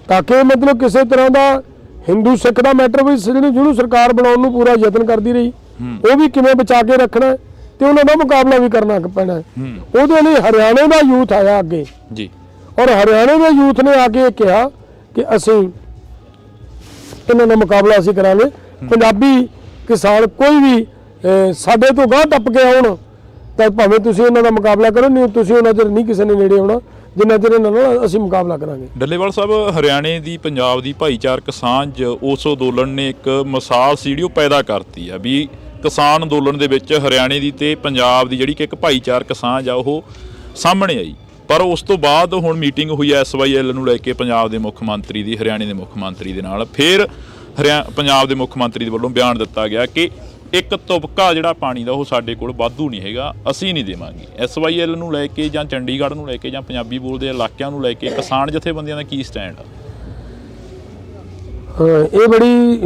ਤਾਂ ਕਿ ਮਤਲਬ ਕਿਸੇ ਤਰ੍ਹਾਂ ਦਾ ਹਿੰਦੂ ਸਿੱਖ ਦਾ ਮੈਟਰ ਵੀ ਜਿਹਨੂੰ ਸਰਕਾਰ ਬਣਾਉਣ ਨੂੰ ਪੂਰਾ ਯਤਨ ਕਰਦੀ ਰਹੀ, ਉਹ ਵੀ ਕਿਵੇਂ ਬਚਾ ਕੇ ਰੱਖਣਾ ਤੇ ਉਹਨਾਂ ਦਾ ਮੁਕਾਬਲਾ ਵੀ ਕਰਨਾ ਪੈਣਾ। ਉਹਦੇ ਲਈ ਹਰਿਆਣੇ ਦਾ ਯੂਥ ਆਇਆ ਅੱਗੇ ਜੀ, ਔਰ ਹਰਿਆਣੇ ਦੇ ਯੂਥ ਨੇ ਆ ਕੇ ਕਿਹਾ ਕਿ ਅਸੀਂ ਇਹਨਾਂ ਦਾ ਮੁਕਾਬਲਾ ਅਸੀਂ ਕਰਾਂਗੇ। ਪੰਜਾਬੀ ਕਿਸਾਨ ਕੋਈ ਵੀ ਸਾਡੇ ਤੋਂ ਗਾਂਹ ਟੱਪ ਕੇ ਆਉਣ ਤਾਂ ਭਾਵੇਂ ਤੁਸੀਂ ਇਹਨਾਂ ਦਾ ਮੁਕਾਬਲਾ ਕਰੋ, ਨਹੀਂ ਤੁਸੀਂ ਉਹਨਾਂ ਚਿਰ ਨਹੀਂ ਕਿਸੇ ਨੇ ਨੇੜੇ ਆਉਣਾ ਜਿੰਨਾ ਚਿਰ ਇਹਨਾਂ ਨਾਲ ਅਸੀਂ ਮੁਕਾਬਲਾ ਕਰਾਂਗੇ। ਡੱਲੇਵਾਲ ਸਾਹਿਬ, ਹਰਿਆਣੇ ਦੀ ਪੰਜਾਬ ਦੀ ਭਾਈਚਾਰਕ ਸਾਂਝ, ਉਸ ਅੰਦੋਲਨ ਨੇ ਇੱਕ ਮਿਸਾਲ ਸੀ ਜਿਹੜੀ ਉਹ ਪੈਦਾ ਕਰਤੀ ਆ ਵੀ ਕਿਸਾਨ ਅੰਦੋਲਨ ਦੇ ਵਿੱਚ ਹਰਿਆਣੇ ਦੀ ਤੇ ਪੰਜਾਬ ਦੀ ਜਿਹੜੀ ਕਿ ਇੱਕ ਭਾਈਚਾਰਕ ਸਾਂਝ ਆ ਉਹ ਸਾਹਮਣੇ ਆਈ। ਪਰ ਉਸ ਤੋਂ ਬਾਅਦ ਹੁਣ ਮੀਟਿੰਗ ਹੋਈ SYL ਨੂੰ ਲੈ ਕੇ ਪੰਜਾਬ ਦੇ ਮੁੱਖ ਮੰਤਰੀ ਦੀ ਹਰਿਆਣੇ ਦੇ ਮੁੱਖ ਮੰਤਰੀ ਦੇ ਨਾਲ, ਫਿਰ ਪੰਜਾਬ ਦੇ ਮੁੱਖ ਮੰਤਰੀ ਦੇ ਵੱਲੋਂ ਬਿਆਨ ਦਿੱਤਾ ਗਿਆ ਕਿ ਇੱਕ ਤੁਪਕਾ ਜਿਹੜਾ ਪਾਣੀ ਦਾ ਉਹ ਸਾਡੇ ਕੋਲ ਵਾਧੂ ਨਹੀਂ ਹੈਗਾ, ਅਸੀਂ ਨਹੀਂ ਦੇਵਾਂਗੇ। SYL ਨੂੰ ਲੈ ਕੇ ਜਾਂ ਚੰਡੀਗੜ੍ਹ ਨੂੰ ਲੈ ਕੇ ਜਾਂ ਪੰਜਾਬੀ ਬੋਲਦੇ ਇਲਾਕਿਆਂ ਨੂੰ ਲੈ ਕੇ ਕਿਸਾਨ ਜਥੇਬੰਦੀਆਂ ਦਾ ਕੀ ਸਟੈਂਡ ਆ? ਇਹ ਬੜੀ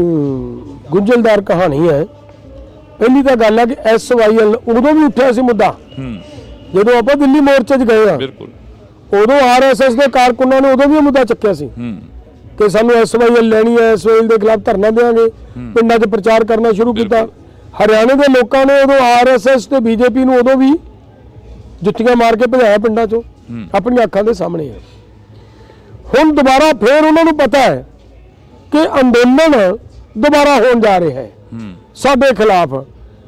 ਗੁੰਝਲਦਾਰ ਕਹਾਣੀ ਹੈ। ਪਹਿਲੀ ਤਾਂ ਗੱਲ ਹੈ ਕਿ SYL ਉਦੋਂ ਵੀ ਉੱਠਿਆ ਸੀ ਮੁੱਦਾ ਜਦੋਂ ਆਪਾਂ ਦਿੱਲੀ ਮੋਰਚੇ 'ਚ ਗਏ ਆ, ਬਿਲਕੁਲ ਉਦੋਂ RSS ਦੇ ਕਾਰਕੁਨਾਂ ਨੇ ਉਦੋਂ ਵੀ ਇਹ ਮੁੱਦਾ ਚੱਕਿਆ ਸੀ ਕਿ ਸਾਨੂੰ SYL ਲੈਣੀ ਹੈ, SYL ਦੇ ਖਿਲਾਫ ਧਰਨਾ ਦੇਵਾਂਗੇ, ਪਿੰਡਾਂ 'ਚ ਪ੍ਰਚਾਰ ਕਰਨਾ ਸ਼ੁਰੂ ਕੀਤਾ। ਹਰਿਆਣੇ ਦੇ ਲੋਕਾਂ ਨੇ ਉਦੋਂ RSS ਤੇ BJP ਨੂੰ ਉਦੋਂ ਵੀ ਜੁੱਤੀਆਂ ਮਾਰ ਕੇ ਭਜਾਇਆ ਪਿੰਡਾਂ 'ਚੋਂ, ਆਪਣੀਆਂ ਅੱਖਾਂ ਦੇ ਸਾਹਮਣੇ ਹੈ। ਹੁਣ ਦੁਬਾਰਾ ਫੇਰ ਉਹਨਾਂ ਨੂੰ ਪਤਾ ਹੈ ਕਿ ਅੰਦੋਲਨ ਦੁਬਾਰਾ ਹੋਣ ਜਾ ਰਿਹਾ ਹੈ ਸਾਡੇ ਖਿਲਾਫ,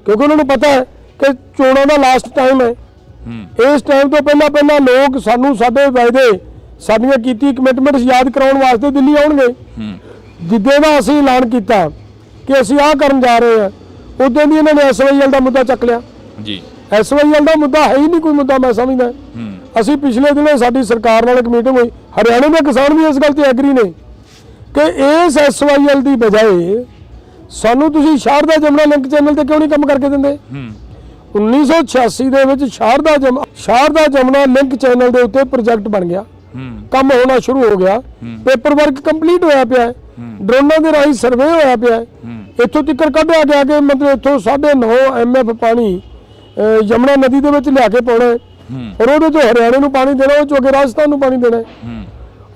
ਕਿਉਂਕਿ ਉਹਨਾਂ ਨੂੰ ਪਤਾ ਹੈ ਕਿ ਚੋਣਾਂ ਦਾ ਲਾਸਟ ਟਾਈਮ ਹੈ। ਇਸ ਟਾਈਮ ਤੋਂ ਪਹਿਲਾਂ ਲੋਕ ਸਾਨੂੰ ਸਾਡੇ ਵਾਅਦੇ ਸਾਡੀਆਂ ਕੀਤੀ ਕਮਿਟਮੈਂਟਸ ਯਾਦ ਕਰਾਉਣ ਵਾਸਤੇ ਦਿੱਲੀ ਆਉਣਗੇ। ਜਿੱਦੇ ਦਾ ਅਸੀਂ ਐਲਾਨ ਕੀਤਾ ਕਿ ਅਸੀਂ ਆਹ ਕਰਨ ਜਾ ਰਹੇ ਹਾਂ, ਉਦੋਂ ਦੀ ਇਹਨਾਂ ਨੇ SYL ਦਾ ਮੁੱਦਾ ਚੱਕ ਲਿਆ ਜੀ। SYL ਦਾ ਮੁੱਦਾ ਹੈ ਹੀ ਨਹੀਂ ਕੋਈ ਮੁੱਦਾ, ਮੈਂ ਸਮਝਦਾ। ਅਸੀਂ ਪਿਛਲੇ ਦਿਨੇ ਸਾਡੀ ਸਰਕਾਰ ਨਾਲ ਇੱਕ ਮੀਟਿੰਗ ਹੋਈ, ਹਰਿਆਣੇ ਦੇ ਕਿਸਾਨ ਵੀ ਇਸ ਗੱਲ ਤੇ ਐਗਰੀ ਨੇ ਕਿ ਇਸ SYL ਦੀ ਬਜਾਏ ਸਾਨੂੰ ਤੁਸੀਂ ਸ਼ਾਰਦਾ ਜਮਨਾ ਲਿੰਕ ਚੈਨਲ ਤੇ ਕਿਉਂ ਨਹੀਂ ਕੰਮ ਕਰਕੇ ਦਿੰਦੇ। 1986 ਦੇ ਵਿੱਚ ਸ਼ਾਰਦਾ ਜਮਨਾ ਲਿੰਕ ਚੈਨਲ ਦੇ ਉੱਤੇ ਪ੍ਰੋਜੈਕਟ ਬਣ ਗਿਆ, ਕੰਮ ਹੋਣਾ ਸ਼ੁਰੂ ਹੋ ਗਿਆ, ਪੇਪਰ ਵਰਕ ਕੰਪਲੀਟ ਹੋਇਆ ਪਿਆ, ਡਰੋਨਾਂ ਦੇ ਰਾਹੀਂ ਸਰਵੇ ਹੋਇਆ ਪਿਆ, ਇੱਥੋਂ ਤੱਕ ਕੱਢਿਆ ਗਿਆ ਕਿ ਮਤਲਬ ਇੱਥੋਂ 9.5 MF ਪਾਣੀ ਯਮੁਨਾ ਨਦੀ ਦੇ ਵਿੱਚ ਲਿਆ ਕੇ ਪਾਉਣਾ, ਔਰ ਉਹਦੇ ਤੋਂ ਹਰਿਆਣੇ ਨੂੰ ਪਾਣੀ ਦੇਣਾ, ਉਹ ਚੋਂ ਅੱਗੇ ਰਾਜਸਥਾਨ ਨੂੰ ਪਾਣੀ ਦੇਣਾ,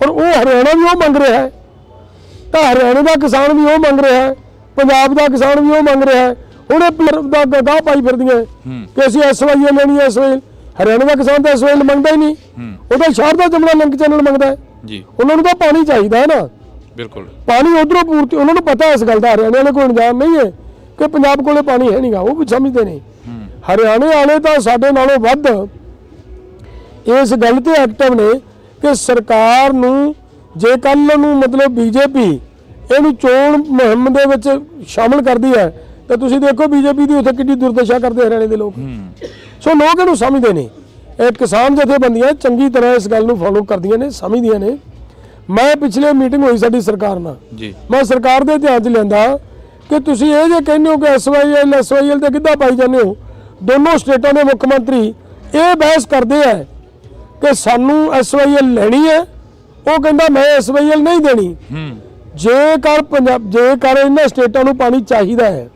ਔਰ ਉਹ ਹਰਿਆਣਾ ਵੀ ਉਹ ਮੰਗ ਰਿਹਾ ਹੈ, ਤਾਂ ਹਰਿਆਣੇ ਦਾ ਕਿਸਾਨ ਵੀ ਉਹ ਮੰਗ ਰਿਹਾ ਹੈ, ਪੰਜਾਬ ਦਾ ਕਿਸਾਨ ਵੀ ਉਹ ਮੰਗ ਰਿਹਾ ਹੈ। ਉਹਨੇ ਦਾ ਗਾਹ ਪਾਈ ਫਿਰਦੀਆਂ ਕਿ ਅਸੀਂ SYL ਲੈਣੀ ਹੈ। SYL ਹਰਿਆਣੇ ਦਾ ਕਿਸਾਨ ਤਾਂ SYL ਮੰਗਦਾ ਹੀ ਨਹੀਂ, ਉਹ ਤਾਂ ਸ਼ਾਰਦਾ ਜਮਨਾ ਲਿੰਕ ਚੈਨਲ ਮੰਗਦਾ ਹੈ ਜੀ। ਉਹਨਾਂ ਨੂੰ ਤਾਂ ਪਾਣੀ ਚਾਹੀਦਾ ਹੈ ਨਾ, ਬਿਲਕੁਲ ਪਾਣੀ ਉਧਰੋਂ ਪੂਰਤੀ, ਉਹਨਾਂ ਨੂੰ ਪਤਾ ਇਸ ਗੱਲ ਦਾ, ਹਰਿਆਣੇ ਵਾਲੇ ਕੋਈ ਇੰਤਜ਼ਾਮ ਨਹੀਂ ਹੈ ਕਿ ਪੰਜਾਬ ਕੋਲੇ ਪਾਣੀ ਹੈ ਨਹੀਂਗਾ, ਉਹ ਵੀ ਸਮਝਦੇ ਨੇ। ਹਰਿਆਣੇ ਵਾਲੇ ਤਾਂ ਸਾਡੇ ਨਾਲੋਂ ਵੱਧ ਇਸ ਗੱਲ ਤੇ ਐਕਟਿਵ ਨੇ ਕਿ ਸਰਕਾਰ ਨੂੰ ਜੇ ਕੱਲ ਨੂੰ ਮਤਲਬ BJP ਇਹਨੂੰ ਚੋਣ ਮੁਹਿੰਮ ਦੇ ਵਿੱਚ ਸ਼ਾਮਲ ਕਰਦੀ ਹੈ ਤਾਂ ਤੁਸੀਂ ਦੇਖੋ BJP ਦੀ ਉੱਥੇ ਕਿੰਨੀ ਦੁਰਦਸ਼ਾ ਕਰਦੇ ਹਰਿਆਣੇ ਦੇ ਲੋਕ। ਸੋ ਲੋਕ ਇਹਨੂੰ ਸਮਝਦੇ ਨੇ, ਇਹ ਕਿਸਾਨ ਜਥੇਬੰਦੀਆਂ ਚੰਗੀ ਤਰ੍ਹਾਂ ਇਸ ਗੱਲ ਨੂੰ ਫੋਲੋ ਕਰਦੀਆਂ ਨੇ, ਸਮਝਦੀਆਂ ਨੇ। ਮੈਂ ਪਿਛਲੇ ਮੀਟਿੰਗ ਹੋਈ ਸਾਡੀ ਸਰਕਾਰ ਨਾਲ ਜੀ, ਮੈਂ ਸਰਕਾਰ ਦੇ ਧਿਆਨ 'ਚ ਲਿਆਂਦਾ ਕਿ ਤੁਸੀਂ ਇਹ ਜੇ ਕਹਿੰਦੇ ਹੋ ਕਿ SYL ਤੇ ਕਿੱਦਾਂ ਪਾਈ ਜਾਂਦੇ ਹੋ। ਦੋਨੋਂ ਸਟੇਟਾਂ ਦੇ ਮੁੱਖ ਮੰਤਰੀ ਇਹ ਬਹਿਸ ਕਰਦੇ ਆ ਕਿ ਸਾਨੂੰ SYL ਲੈਣੀ ਹੈ, ਉਹ ਕਹਿੰਦਾ ਮੈਂ SYL ਨਹੀਂ ਦੇਣੀ। ਜੇਕਰ ਇਹਨਾਂ ਸਟੇਟਾਂ ਨੂੰ ਪਾਣੀ ਚਾਹੀਦਾ ਹੈ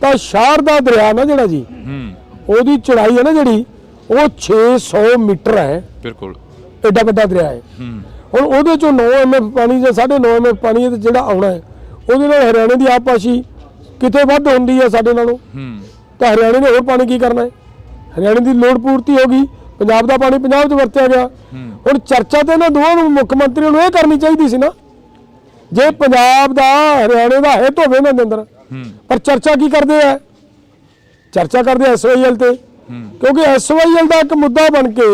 ਤਾਂ ਸ਼ਾਰਦਾ ਦਰਿਆ ਨਾ ਜਿਹੜਾ ਜੀ, ਉਹਦੀ ਚੌੜਾਈ ਹੈ ਨਾ ਜਿਹੜੀ, ਉਹ 600 ਮੀਟਰ ਹੈ, ਬਿਲਕੁਲ ਐਡਾ ਵੱਡਾ ਦਰਿਆ ਹੈ। ਹੁਣ ਉਹਦੇ ਚੋਂ 9 MF ਪਾਣੀ ਜਾਂ 9.5 MF ਪਾਣੀ ਜਿਹੜਾ ਆਉਣਾ ਹੈ, ਉਹਦੇ ਨਾਲ ਹਰਿਆਣੇ ਦੀ ਆਪਾਸ਼ੀ ਕਿਤੇ ਵੱਧ ਹੁੰਦੀ ਹੈ ਸਾਡੇ ਨਾਲੋਂ, ਤਾਂ ਹਰਿਆਣੇ ਨੇ ਹੋਰ ਪਾਣੀ ਕੀ ਕਰਨਾ ਹੈ। ਹਰਿਆਣੇ ਦੀ ਲੋੜ ਪੂਰਤੀ ਹੋ ਗਈ, ਪੰਜਾਬ ਦਾ ਪਾਣੀ ਪੰਜਾਬ 'ਚ ਵਰਤਿਆ ਗਿਆ। ਹੁਣ ਚਰਚਾ ਤੇ ਇਹਨਾਂ ਦੋਵਾਂ ਨੂੰ ਮੁੱਖ ਮੰਤਰੀਆਂ ਨੂੰ ਇਹ ਕਰਨੀ ਚਾਹੀਦੀ ਸੀ ਨਾ, ਜੇ ਪੰਜਾਬ ਦਾ ਹਰਿਆਣੇ ਦਾ ਹਿੱਤ ਹੋਵੇ ਇਹਨਾਂ ਦੇ ਅੰਦਰ, ਪਰ ਚਰਚਾ ਕੀ ਕਰਦੇ ਆ, ਚਰਚਾ ਕਰਦੇ SYL ਤੇ, ਕਿਉਂਕਿ SYL ਦਾ ਇੱਕ ਮੁੱਦਾ ਬਣ ਕੇ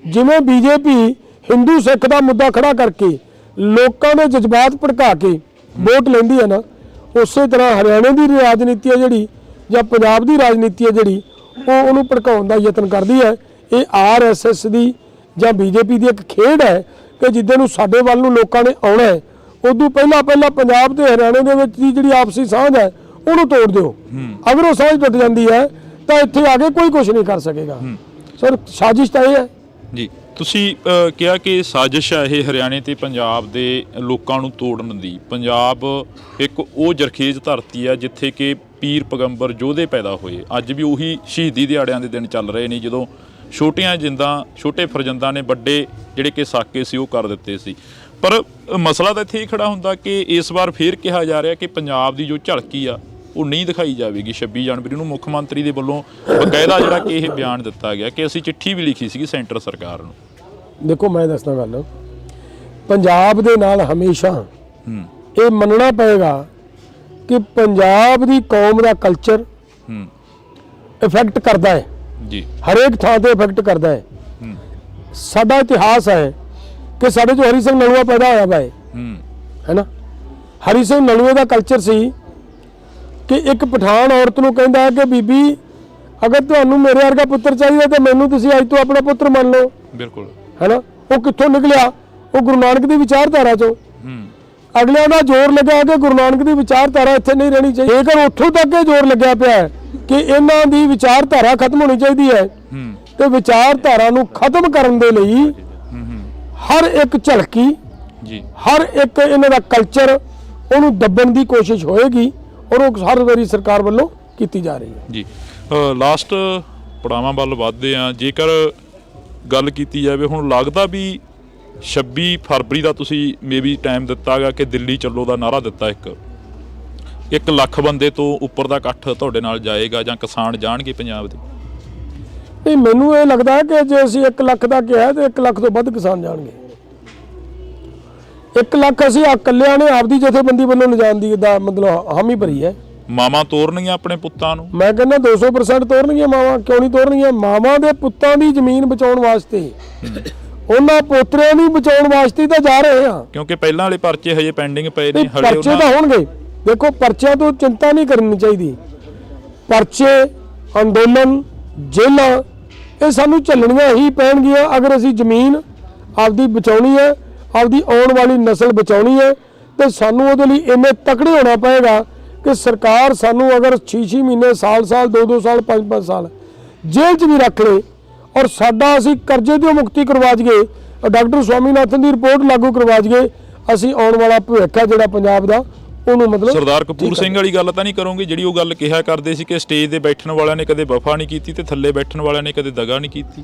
ਜਿਵੇਂ BJP ਹਿੰਦੂ ਸਿੱਖ ਦਾ ਮੁੱਦਾ ਖੜਾ ਕਰਕੇ ਲੋਕਾਂ ਦੇ ਜਜ਼ਬਾਤ ਭੜਕਾ ਕੇ ਵੋਟ ਲੈਂਦੀ ਹੈ ਨਾ, ਉਸੇ ਤਰ੍ਹਾਂ ਹਰਿਆਣੇ ਦੀ ਰਾਜਨੀਤੀ ਹੈ ਜਿਹੜੀ ਜਾਂ ਪੰਜਾਬ ਦੀ ਰਾਜਨੀਤੀ ਹੈ ਜਿਹੜੀ, ਉਹ ਉਹਨੂੰ ਭੜਕਾਉਣ ਦਾ ਯਤਨ ਕਰਦੀ ਹੈ। ਇਹ RSS ਦੀ ਜਾਂ BJP ਦੀ ਇੱਕ ਖੇਡ ਹੈ ਕਿ ਜਿੱਦਾਂ ਨੂੰ ਸਾਡੇ ਵੱਲ ਨੂੰ ਲੋਕਾਂ ਨੇ ਆਉਣਾ ਹੈ, ਉਦੋਂ ਪਹਿਲਾਂ ਪੰਜਾਬ ਤੇ ਹਰਿਆਣੇ ਦੇ ਵਿੱਚ ਦੀ ਜਿਹੜੀ ਆਪਸੀ ਸਾਂਝ ਹੈ ਉਹਨੂੰ ਤੋੜ ਦਿਓ। ਅਗਰ ਉਹ ਸਾਂਝ ਟੁੱਟ ਜਾਂਦੀ ਹੈ ਤਾਂ ਇੱਥੇ ਆ ਕੇ ਕੋਈ ਕੁਝ ਨਹੀਂ ਕਰ ਸਕੇਗਾ। ਸਰ ਸਾਜ਼ਿਸ਼ ਤਾਂ ਇਹ ਹੈ ਜੀ। ਤੁਸੀਂ ਕਿਹਾ ਕਿ ਸਾਜ਼ਿਸ਼ ਹੈ ਇਹ ਹਰਿਆਣੇ ਤੇ ਪੰਜਾਬ ਦੇ ਲੋਕਾਂ ਨੂੰ ਤੋੜਨ ਦੀ। ਪੰਜਾਬ ਇੱਕ ਉਹ ਜਰਖੇਜ਼ ਧਰਤੀ ਹੈ ਜਿੱਥੇ ਕਿ ਪੀਰ ਪੈਗੰਬਰ ਯੋਧੇ ਪੈਦਾ ਹੋਏ। ਅੱਜ ਵੀ ਉਹੀ ਸ਼ਹੀਦੀ ਦਿਹਾੜਿਆਂ ਦੇ ਦਿਨ ਚੱਲ ਰਹੇ ਨੇ ਜਦੋਂ ਛੋਟੀਆਂ ਜਿੰਦਾਂ ਛੋਟੇ ਫਰਜ਼ੰਦਾਂ ਨੇ ਵੱਡੇ ਜਿਹੜੇ ਕਿ ਸਾਕੇ ਸੀ ਉਹ ਕਰ ਦਿੱਤੇ ਸੀ। ਪਰ ਮਸਲਾ ਤਾਂ ਇੱਥੇ ਹੀ ਖੜਾ ਹੁੰਦਾ ਕਿ ਇਸ ਵਾਰ ਫੇਰ ਕਿਹਾ ਜਾ ਰਿਹਾ ਕਿ ਪੰਜਾਬ ਦੀ ਜੋ ਝਲਕੀ ਆ ਉਹ ਨਹੀਂ ਦਿਖਾਈ ਜਾਵੇਗੀ। 26 ਜਨਵਰੀ ਨੂੰ ਮੁੱਖ ਮੰਤਰੀ ਦੇ ਵੱਲੋਂ ਬਕਾਇਦਾ ਜਿਹੜਾ ਕਿ ਇਹ ਬਿਆਨ ਦਿੱਤਾ ਗਿਆ ਕਿ ਅਸੀਂ ਚਿੱਠੀ ਵੀ ਲਿਖੀ ਸੀਗੀ ਸੈਂਟਰ ਸਰਕਾਰ ਨੂੰ। ਦੇਖੋ ਮੈਂ ਦੱਸਦਾ ਗੱਲ, ਪੰਜਾਬ ਦੇ ਨਾਲ ਹਮੇਸ਼ਾ ਇਹ ਮੰਨਣਾ ਪਏਗਾ ਕਿ ਪੰਜਾਬ ਦੀ ਕੌਮ ਦਾ ਕਲਚਰ ਇਫੈਕਟ ਕਰਦਾ ਹੈ ਜੀ, ਹਰੇਕ ਥਾਂ ਤੇ ਇਫੈਕਟ ਕਰਦਾ ਹੈ। ਸਾਡਾ ਇਤਿਹਾਸ ਹੈ ਕਿ ਸਾਡੇ ਜੋ ਹਰੀ ਸਿੰਘ ਨਲੂਆ ਪੈਦਾ ਹੋਇਆ ਵਾ ਹੈ ਨਾ, ਹਰੀ ਸਿੰਘ ਨਲੂਏ ਦਾ ਕਲਚਰ ਸੀ ਕਿ ਇੱਕ ਪਠਾਨ ਔਰਤ ਨੂੰ ਕਹਿੰਦਾ ਹੈ ਕਿ ਬੀਬੀ ਅਗਰ ਤੁਹਾਨੂੰ ਮੇਰੇ ਵਰਗਾ ਪੁੱਤਰ ਚਾਹੀਦਾ ਤਾਂ ਮੈਨੂੰ ਤੁਸੀਂ ਅੱਜ ਤੋਂ ਆਪਣਾ ਪੁੱਤਰ ਮੰਨ ਲਓ। ਬਿਲਕੁਲ ਹੈ ਨਾ। ਉਹ ਕਿੱਥੋਂ ਨਿਕਲਿਆ? ਉਹ ਗੁਰੂ ਨਾਨਕ ਦੀ ਵਿਚਾਰਧਾਰਾ ਚੋਂ। ਅਗਲਿਆਂ ਦਾ ਜ਼ੋਰ ਲੱਗਾ ਕਿ ਗੁਰੂ ਨਾਨਕ ਦੀ ਵਿਚਾਰਧਾਰਾ ਇੱਥੇ ਨਹੀਂ ਰਹਿਣੀ ਚਾਹੀਦੀ। ਜੇਕਰ ਉੱਥੋਂ ਤੱਕ ਇਹ ਜ਼ੋਰ ਲੱਗਿਆ ਪਿਆ ਕਿ ਇਹਨਾਂ ਦੀ ਵਿਚਾਰਧਾਰਾ ਖਤਮ ਹੋਣੀ ਚਾਹੀਦੀ ਹੈ ਤੇ ਵਿਚਾਰਧਾਰਾ ਨੂੰ ਖਤਮ ਕਰਨ ਦੇ ਲਈ ਹਰ ਇੱਕ ਝਲਕੀ ਜੀ, ਹਰ ਇੱਕ ਇਹਨਾਂ ਦਾ ਕਲਚਰ ਉਹਨੂੰ ਦੱਬਣ ਦੀ ਕੋਸ਼ਿਸ਼ ਹੋਏਗੀ ਔਰ ਉਹ ਹਰ ਵਾਰੀ ਸਰਕਾਰ ਵੱਲੋਂ ਕੀਤੀ ਜਾ ਰਹੀ ਹੈ ਜੀ। ਲਾਸਟ ਪੜਾਵਾਂ ਵੱਲ ਵੱਧਦੇ ਆ। ਜੇਕਰ ਗੱਲ ਕੀਤੀ ਜਾਵੇ, ਹੁਣ ਲੱਗਦਾ ਵੀ 26 ਫਰਵਰੀ ਦਾ ਤੁਸੀਂ ਮੇਬੀ ਟਾਈਮ ਦਿੱਤਾ ਗਾ ਕਿ ਦਿੱਲੀ ਚੱਲੋ ਦਾ ਨਾਅਰਾ ਦਿੱਤਾ, 1 ਲੱਖ ਬੰਦੇ ਤੋਂ ਉੱਪਰ ਦਾ ਇਕੱਠ ਤੁਹਾਡੇ ਨਾਲ ਜਾਏਗਾ ਜਾਂ ਕਿਸਾਨ ਜਾਣਗੇ ਪੰਜਾਬ ਦੇ? ਨਹੀਂ, ਮੈਨੂੰ ਇਹ ਲੱਗਦਾ ਹੈ ਕਿ ਜੇ ਅਸੀਂ 1 ਲੱਖ ਦਾ ਕਿਹਾ ਤੇ 1 ਲੱਖ ਤੋਂ ਵੱਧ ਕਿਸਾਨ ਜਾਣਗੇ। 1 ਲੱਖ ਅਸੀਂ ਇਕੱਲਿਆਂ ਨੇ ਆਪਦੀ ਜਥੇਬੰਦੀ ਵੱਲੋਂ ਲਿਜਾਣ ਦੀ ਮਤਲਬ ਹਾਮੀ ਭਰੀ ਹੈ। ਮਾਵਾਂ ਤੋਰਨਗੀਆਂ ਆਪਣੇ ਪੁੱਤਾਂ ਨੂੰ? ਮੈਂ ਕਹਿੰਦਾ 200% ਤੋਰਨਗੀਆਂ ਮਾਵਾਂ। ਕਿਉਂ ਨਹੀਂ ਤੋਰਨਗੀਆਂ? ਮਾਵਾਂ ਦੇ ਪੁੱਤਾਂ ਦੀ ਜ਼ਮੀਨ ਬਚਾਉਣ ਵਾਸਤੇ ਉਹਨਾਂ ਪੋਤਰਿਆਂ ਨੂੰ ਬਚਾਉਣ ਵਾਸਤੇ ਤਾਂ ਜਾ ਰਹੇ ਹਾਂ, ਕਿਉਂਕਿ ਪਹਿਲਾਂ ਵਾਲੇ ਪਰਚੇ ਹਜੇ ਪੈਂਡਿੰਗ ਪਏ ਨੇ। ਹਲੇ ਪਰਚੇ ਤਾਂ ਹੋਣਗੇ। ਦੇਖੋ ਪਰਚਿਆਂ ਤੋਂ ਚਿੰਤਾ ਨਹੀਂ ਕਰਨੀ ਚਾਹੀਦੀ। ਪਰਚੇ, ਅੰਦੋਲਨ, ਜੇਲਾਂ ਇਹ ਸਾਨੂੰ ਝੱਲਣੀਆਂ ਹੀ ਪੈਣਗੀਆਂ ਅਗਰ ਅਸੀਂ ਜ਼ਮੀਨ ਆਪਦੀ ਬਚਾਉਣੀ ਹੈ, ਆਪਦੀ ਆਉਣ ਵਾਲੀ ਨਸਲ ਬਚਾਉਣੀ ਹੈ। ਤੇ ਸਾਨੂੰ ਉਹਦੇ ਲਈ ਇੰਨੇ ਤਕੜੇ ਹੋਣਾ ਪਏਗਾ ਕਿ ਸਰਕਾਰ ਸਾਨੂੰ ਅਗਰ 6-6 ਮਹੀਨੇ, ਸਾਲ 2-2 ਸਾਲ, 5-5 ਸਾਲ ਜੇਲ੍ਹ 'ਚ ਵੀ ਰੱਖ ਲੇ ਔਰ ਸਾਡਾ ਅਸੀਂ ਕਰਜ਼ੇ ਤੋਂ ਮੁਕਤੀ ਕਰਵਾ ਜੀਏ, ਡਾਕਟਰ ਸਵਾਮੀਨਾਥਨ ਦੀ ਰਿਪੋਰਟ ਲਾਗੂ ਕਰਵਾ ਜੀਏ, ਅਸੀਂ ਆਉਣ ਵਾਲਾ ਭਵਿੱਖ ਹੈ ਜਿਹੜਾ ਪੰਜਾਬ ਦਾ ਉਹਨੂੰ ਮਤਲਬ। ਸਰਦਾਰ ਕਪੂਰ ਸਿੰਘ ਵਾਲੀ ਗੱਲ ਤਾਂ ਨਹੀਂ ਕਰੋਗੇ ਜਿਹੜੀ ਉਹ ਗੱਲ ਕਿਹਾ ਕਰਦੇ ਸੀ ਕਿ ਸਟੇਜ ਤੇ ਬੈਠਣ ਵਾਲਿਆਂ ਨੇ ਕਦੇ ਵਫਾ ਨਹੀਂ ਕੀਤੀ ਤੇ ਥੱਲੇ ਬੈਠਣ ਵਾਲਿਆਂ ਨੇ ਕਦੇ ਦਗਾ ਨਹੀਂ ਕੀਤੀ?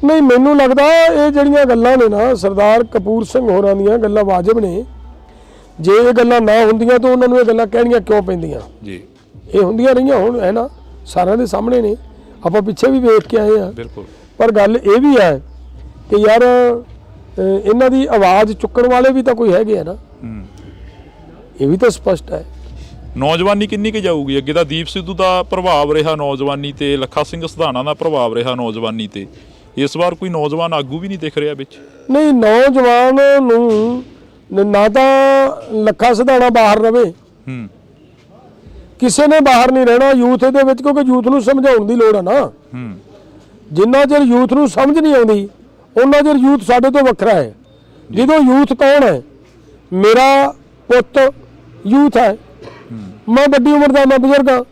ਨਹੀਂ, ਮੈਨੂੰ ਲੱਗਦਾ ਇਹ ਜਿਹੜੀਆਂ ਗੱਲਾਂ ਨੇ ਨਾ ਸਰਦਾਰ ਕਪੂਰ ਸਿੰਘ ਹੋਰਾਂ ਦੀਆਂ ਗੱਲਾਂ ਵਾਜਬ ਨੇ। ਜੇ ਇਹ ਗੱਲਾਂ ਨਾ ਹੁੰਦੀਆਂ ਤਾਂ ਉਹਨਾਂ ਨੂੰ ਇਹ ਗੱਲਾਂ ਕਹਿਣੀਆਂ ਕਿਉਂ ਪੈਂਦੀਆਂ ਜੀ? ਇਹ ਹੁੰਦੀਆਂ ਰਹੀਆਂ ਹੁਣ, ਹੈ ਨਾ, ਸਾਰਿਆਂ ਦੇ ਸਾਹਮਣੇ ਨੇ, ਆਪਾਂ ਪਿੱਛੇ ਵੀ ਵੇਖ ਕੇ ਆਏ ਆ। ਬਿਲਕੁਲ। ਪਰ ਗੱਲ ਇਹ ਵੀ ਹੈ ਕਿ ਯਾਰ ਇਹਨਾਂ ਦੀ ਆਵਾਜ਼ ਚੁੱਕਣ ਵਾਲੇ ਵੀ ਤਾਂ ਕੋਈ ਹੈਗੇ ਆ ਨਾ, ਇਹ ਵੀ ਤਾਂ ਸਪਸ਼ਟ ਹੈ। ਨੌਜਵਾਨੀ ਕਿੰਨੀ ਕੁ ਜਾਊਗੀ ਅੱਗੇ? ਤਾਂ ਦੀਪ ਸਿੱਧੂ ਦਾ ਪ੍ਰਭਾਵ ਰਿਹਾ ਨੌਜਵਾਨੀ ਤੇ, ਲੱਖਾ ਸਿੰਘ ਸਧਾਣਾ ਦਾ ਪ੍ਰਭਾਵ ਰਿਹਾ ਨੌਜਵਾਨੀ ਤੇ। ਇਸ ਵਾਰ ਕੋਈ ਨੌਜਵਾਨ ਆਗੂ ਵੀ ਨਹੀਂ ਦਿਖ ਰਿਹਾ ਵਿੱਚ। ਨਹੀਂ, ਨੌਜਵਾਨ ਨੂੰ ਨਾ ਤਾਂ ਲੱਖਾ ਸਧਾਣਾ ਬਾਹਰ ਰਵੇ, ਕਿਸੇ ਨੇ ਬਾਹਰ ਨਹੀਂ ਰਹਿਣਾ ਯੂਥ ਇਹਦੇ ਵਿੱਚ, ਕਿਉਂਕਿ ਯੂਥ ਨੂੰ ਸਮਝਾਉਣ ਦੀ ਲੋੜ ਹੈ ਨਾ। ਜਿੰਨਾ ਚਿਰ ਯੂਥ ਨੂੰ ਸਮਝ ਨਹੀਂ ਆਉਂਦੀ ਉਹਨਾਂ ਚਿਰ ਯੂਥ ਸਾਡੇ ਤੋਂ ਵੱਖਰਾ ਹੈ। ਜਦੋਂ ਯੂਥ ਕੌਣ ਹੈ? ਮੇਰਾ ਪੁੱਤ ਯੂਥ ਹੈ, ਮੈਂ ਵੱਡੀ ਉਮਰ ਦਾ, ਮੈਂ ਬਜ਼ੁਰਗ ਹਾਂ,